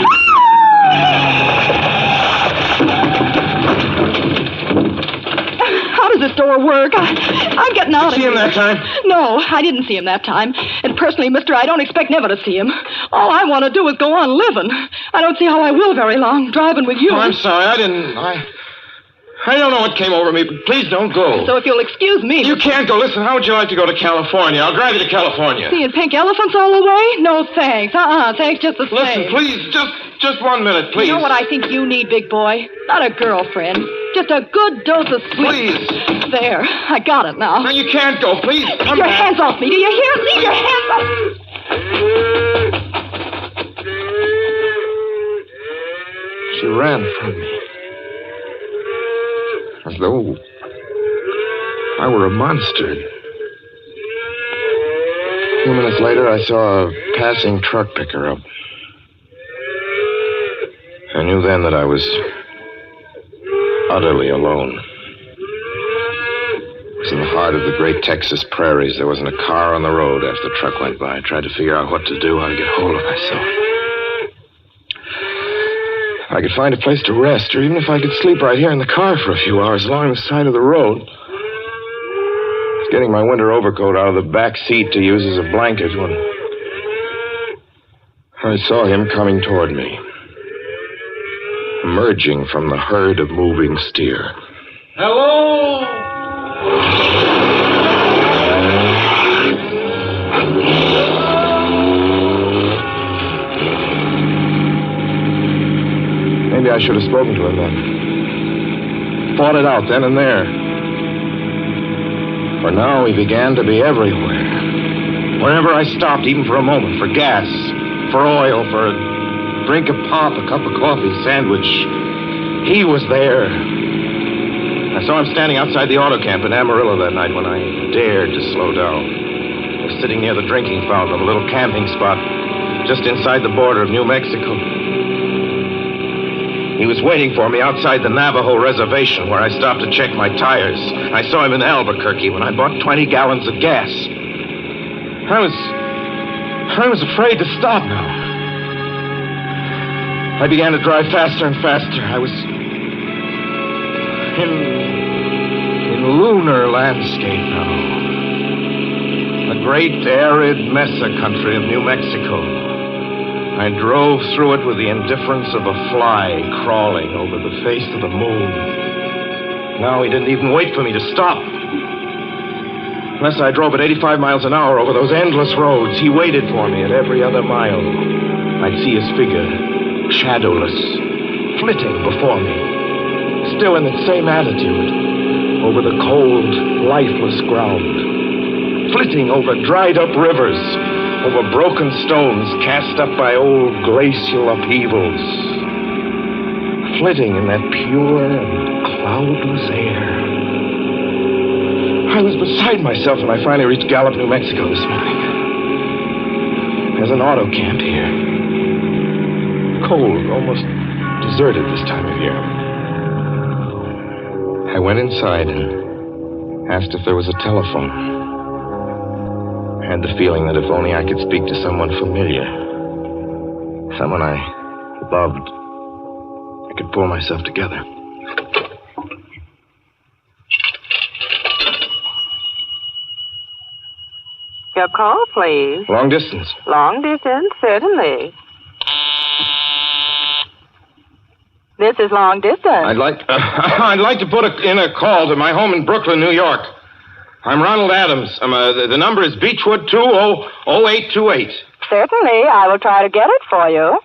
How does this door work? I'm getting out of here. See him that time? No, I didn't see him that time. And personally, mister, I don't expect never to see him. All I want to do is go on living. I don't see how I will very long, driving with you. Oh, I'm sorry. I don't know what came over me, but please don't go. So if you'll excuse me... You can't go. Listen, how would you like to go to California? I'll drive you to California. Seeing pink elephants all the way? No, thanks. Thanks just the same. Listen, please, just 1 minute, please. You know what I think you need, big boy? Not a girlfriend. Just a good dose of sweet... Please. There, I got it now. No, you can't go. Please, come your back. hands off me. Do you hear? Leave your hands off... She ran from me. As though I were a monster. A few minutes later, I saw a passing truck pick her up. I knew then that I was utterly alone. It was in the heart of the great Texas prairies. There wasn't a car on the road after the truck went by. I tried to figure out what to do, how to get hold of myself. If I could find a place to rest, or even if I could sleep right here in the car for a few hours along the side of the road. I was getting my winter overcoat out of the back seat to use as a blanket when I saw him coming toward me, emerging from the herd of moving steer. Hello? Maybe I should have spoken to him then. Fought it out then and there. For now, he began to be everywhere. Wherever I stopped, even for a moment, for gas, for oil, for a drink of pop, a cup of coffee, sandwich, he was there. I saw him standing outside the auto camp in Amarillo that night when I dared to slow down. I was sitting near the drinking fountain of a little camping spot just inside the border of New Mexico. He was waiting for me outside the Navajo reservation where I stopped to check my tires. I saw him in Albuquerque when I bought 20 gallons of gas. I was afraid to stop now. I began to drive faster and faster. I was in lunar landscape now. The great arid mesa country of New Mexico. I drove through it with the indifference of a fly crawling over the face of the moon. Now he didn't even wait for me to stop. Unless I drove at 85 miles an hour over those endless roads, he waited for me at every other mile. I'd see his figure, shadowless, flitting before me, still in that same attitude, over the cold, lifeless ground, flitting over dried-up rivers, over broken stones cast up by old glacial upheavals, flitting in that pure and cloudless air. I was beside myself when I finally reached Gallup, New Mexico this morning. There's an auto camp here. Cold, almost deserted this time of year. I went inside and asked if there was a telephone. I had the feeling that if only I could speak to someone familiar, someone I loved, I could pull myself together. Your call, please. Long distance. Long distance, certainly. This is long distance. I'd like to put in a call to my home in Brooklyn, New York. I'm Ronald Adams. The number is Beechwood 200828. Certainly, I will try to get it for you.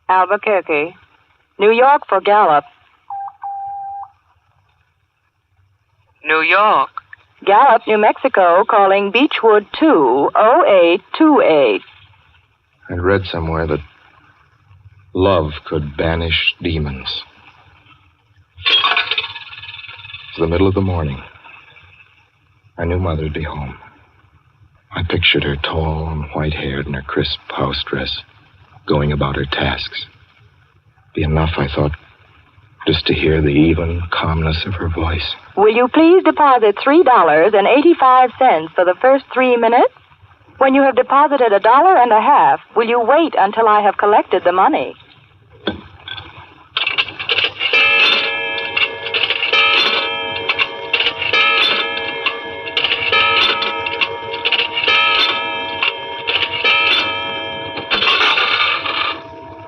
Albuquerque. New York for Gallup. New York. Gallup, New Mexico, calling Beechwood 20828. I'd read somewhere that love could banish demons. It's the middle of the morning. I knew Mother'd be home. I pictured her tall and white-haired in her crisp house dress, going about her tasks. Be enough, I thought, just to hear the even calmness of her voice. Will you please deposit $3.85 for the first 3 minutes? When you have deposited $1.50, will you wait until I have collected the money?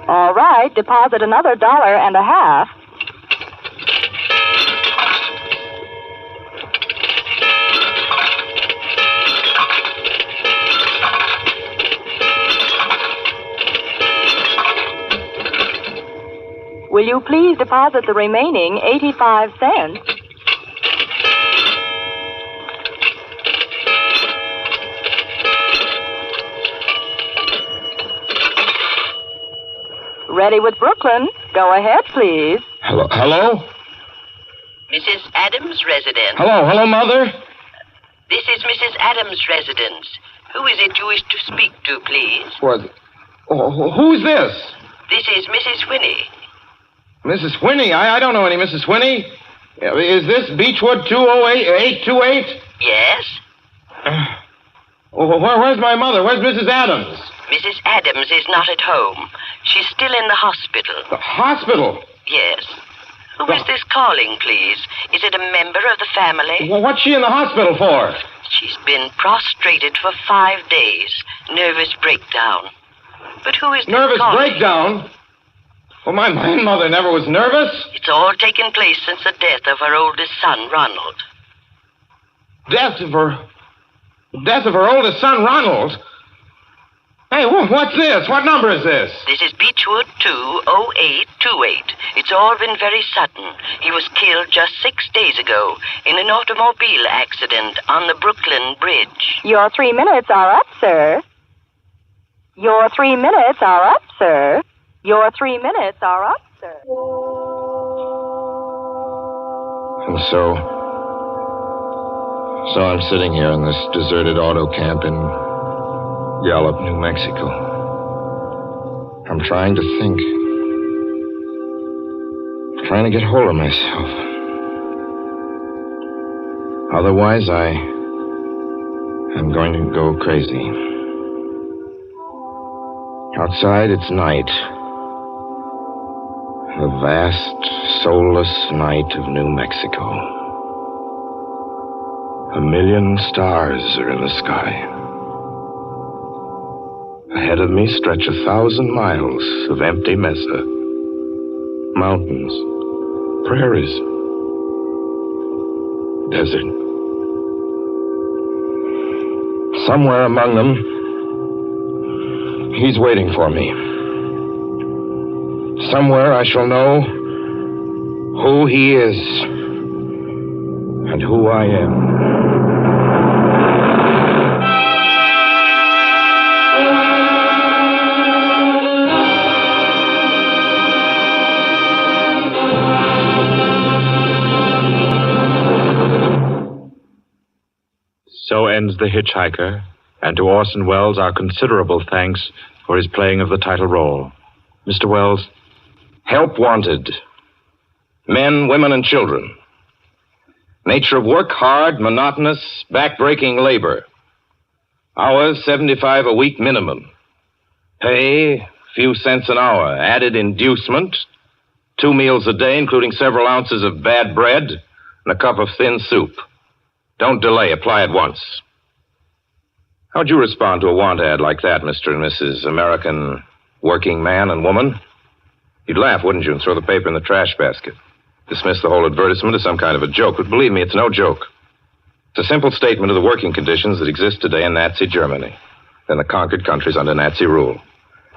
All right, deposit another $1.50. Will you please deposit the remaining 85 cents? Ready with Brooklyn. Go ahead, please. Hello? Mrs. Adams' residence. Hello, Mother? This is Mrs. Adams' residence. Who is it you wish to speak to, please? What? Oh, who's this? This is Mrs. Whinney. Mrs. Whinney? I don't know any Mrs. Whinney. Is this Beechwood 20828? Yes? Where's my mother? Where's Mrs. Adams? Mrs. Adams is not at home. She's still in the hospital. The hospital? Yes. Who is this calling, please? Is it a member of the family? Well, what's she in the hospital for? She's been prostrated for 5 days. Nervous breakdown. But who is this Nervous calling? breakdown? Well, my mother never was nervous. It's all taken place since the death of her oldest son, Ronald. Death of her oldest son, Ronald? Hey, what's this? What number is this? This is Beechwood 20828. It's all been very sudden. He was killed just 6 days ago in an automobile accident on the Brooklyn Bridge. Your 3 minutes are up, sir. Your 3 minutes are up, sir. Your 3 minutes are up, sir. And so I'm sitting here in this deserted auto camp in Gallup, New Mexico. I'm trying to think. Trying to get hold of myself. Otherwise, I'm going to go crazy. Outside, it's night. The vast, soulless night of New Mexico. 1,000,000 stars are in the sky. Ahead of me stretch 1,000 miles of empty mesa. Mountains, prairies, desert. Somewhere among them, he's waiting for me. Somewhere I shall know who he is and who I am. So ends The Hitchhiker, and to Orson Welles our considerable thanks for his playing of the title role. Mr. Welles? Help wanted. Men, women, and children. Nature of work, hard, monotonous, back-breaking labor. Hours, 75 a week minimum. Pay, few cents an hour. Added inducement, 2 meals a day, including several ounces of bad bread and a cup of thin soup. Don't delay. Apply at once. How'd you respond to a want ad like that, Mr. and Mrs. American working man and woman? You'd laugh, wouldn't you, and throw the paper in the trash basket. Dismiss the whole advertisement as some kind of a joke. But believe me, it's no joke. It's a simple statement of the working conditions that exist today in Nazi Germany and the conquered countries under Nazi rule.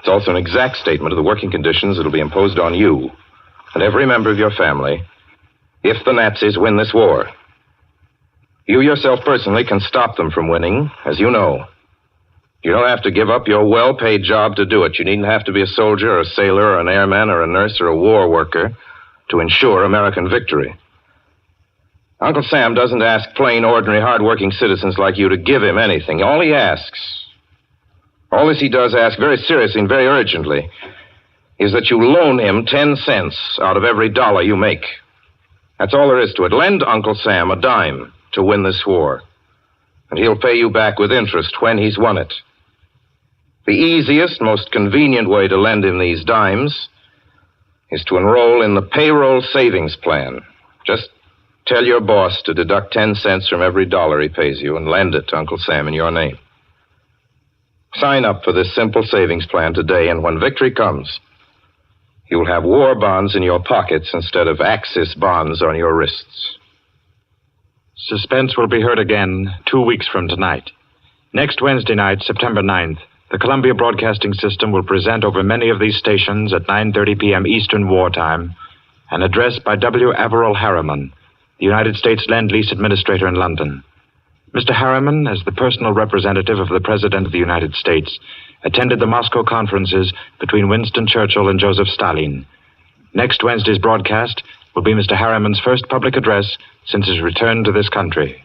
It's also an exact statement of the working conditions that will be imposed on you and every member of your family if the Nazis win this war. You yourself personally can stop them from winning, as you know. You don't have to give up your well-paid job to do it. You needn't have to be a soldier or a sailor or an airman or a nurse or a war worker to ensure American victory. Uncle Sam doesn't ask plain, ordinary, hard-working citizens like you to give him anything. All he asks, all this he does ask very seriously and very urgently, is that you loan him 10 cents out of every dollar you make. That's all there is to it. Lend Uncle Sam a dime to win this war, and he'll pay you back with interest when he's won it. The easiest, most convenient way to lend him these dimes is to enroll in the payroll savings plan. Just tell your boss to deduct 10 cents from every dollar he pays you and lend it to Uncle Sam in your name. Sign up for this simple savings plan today, and when victory comes, you'll have war bonds in your pockets instead of Axis bonds on your wrists. Suspense will be heard again 2 weeks from tonight. Next Wednesday night, September 9th, the Columbia Broadcasting System will present over many of these stations at 9:30 p.m. Eastern Wartime an address by W. Averill Harriman, the United States Lend-Lease Administrator in London. Mr. Harriman, as the personal representative of the President of the United States, attended the Moscow conferences between Winston Churchill and Joseph Stalin. Next Wednesday's broadcast will be Mr. Harriman's first public address since his return to this country.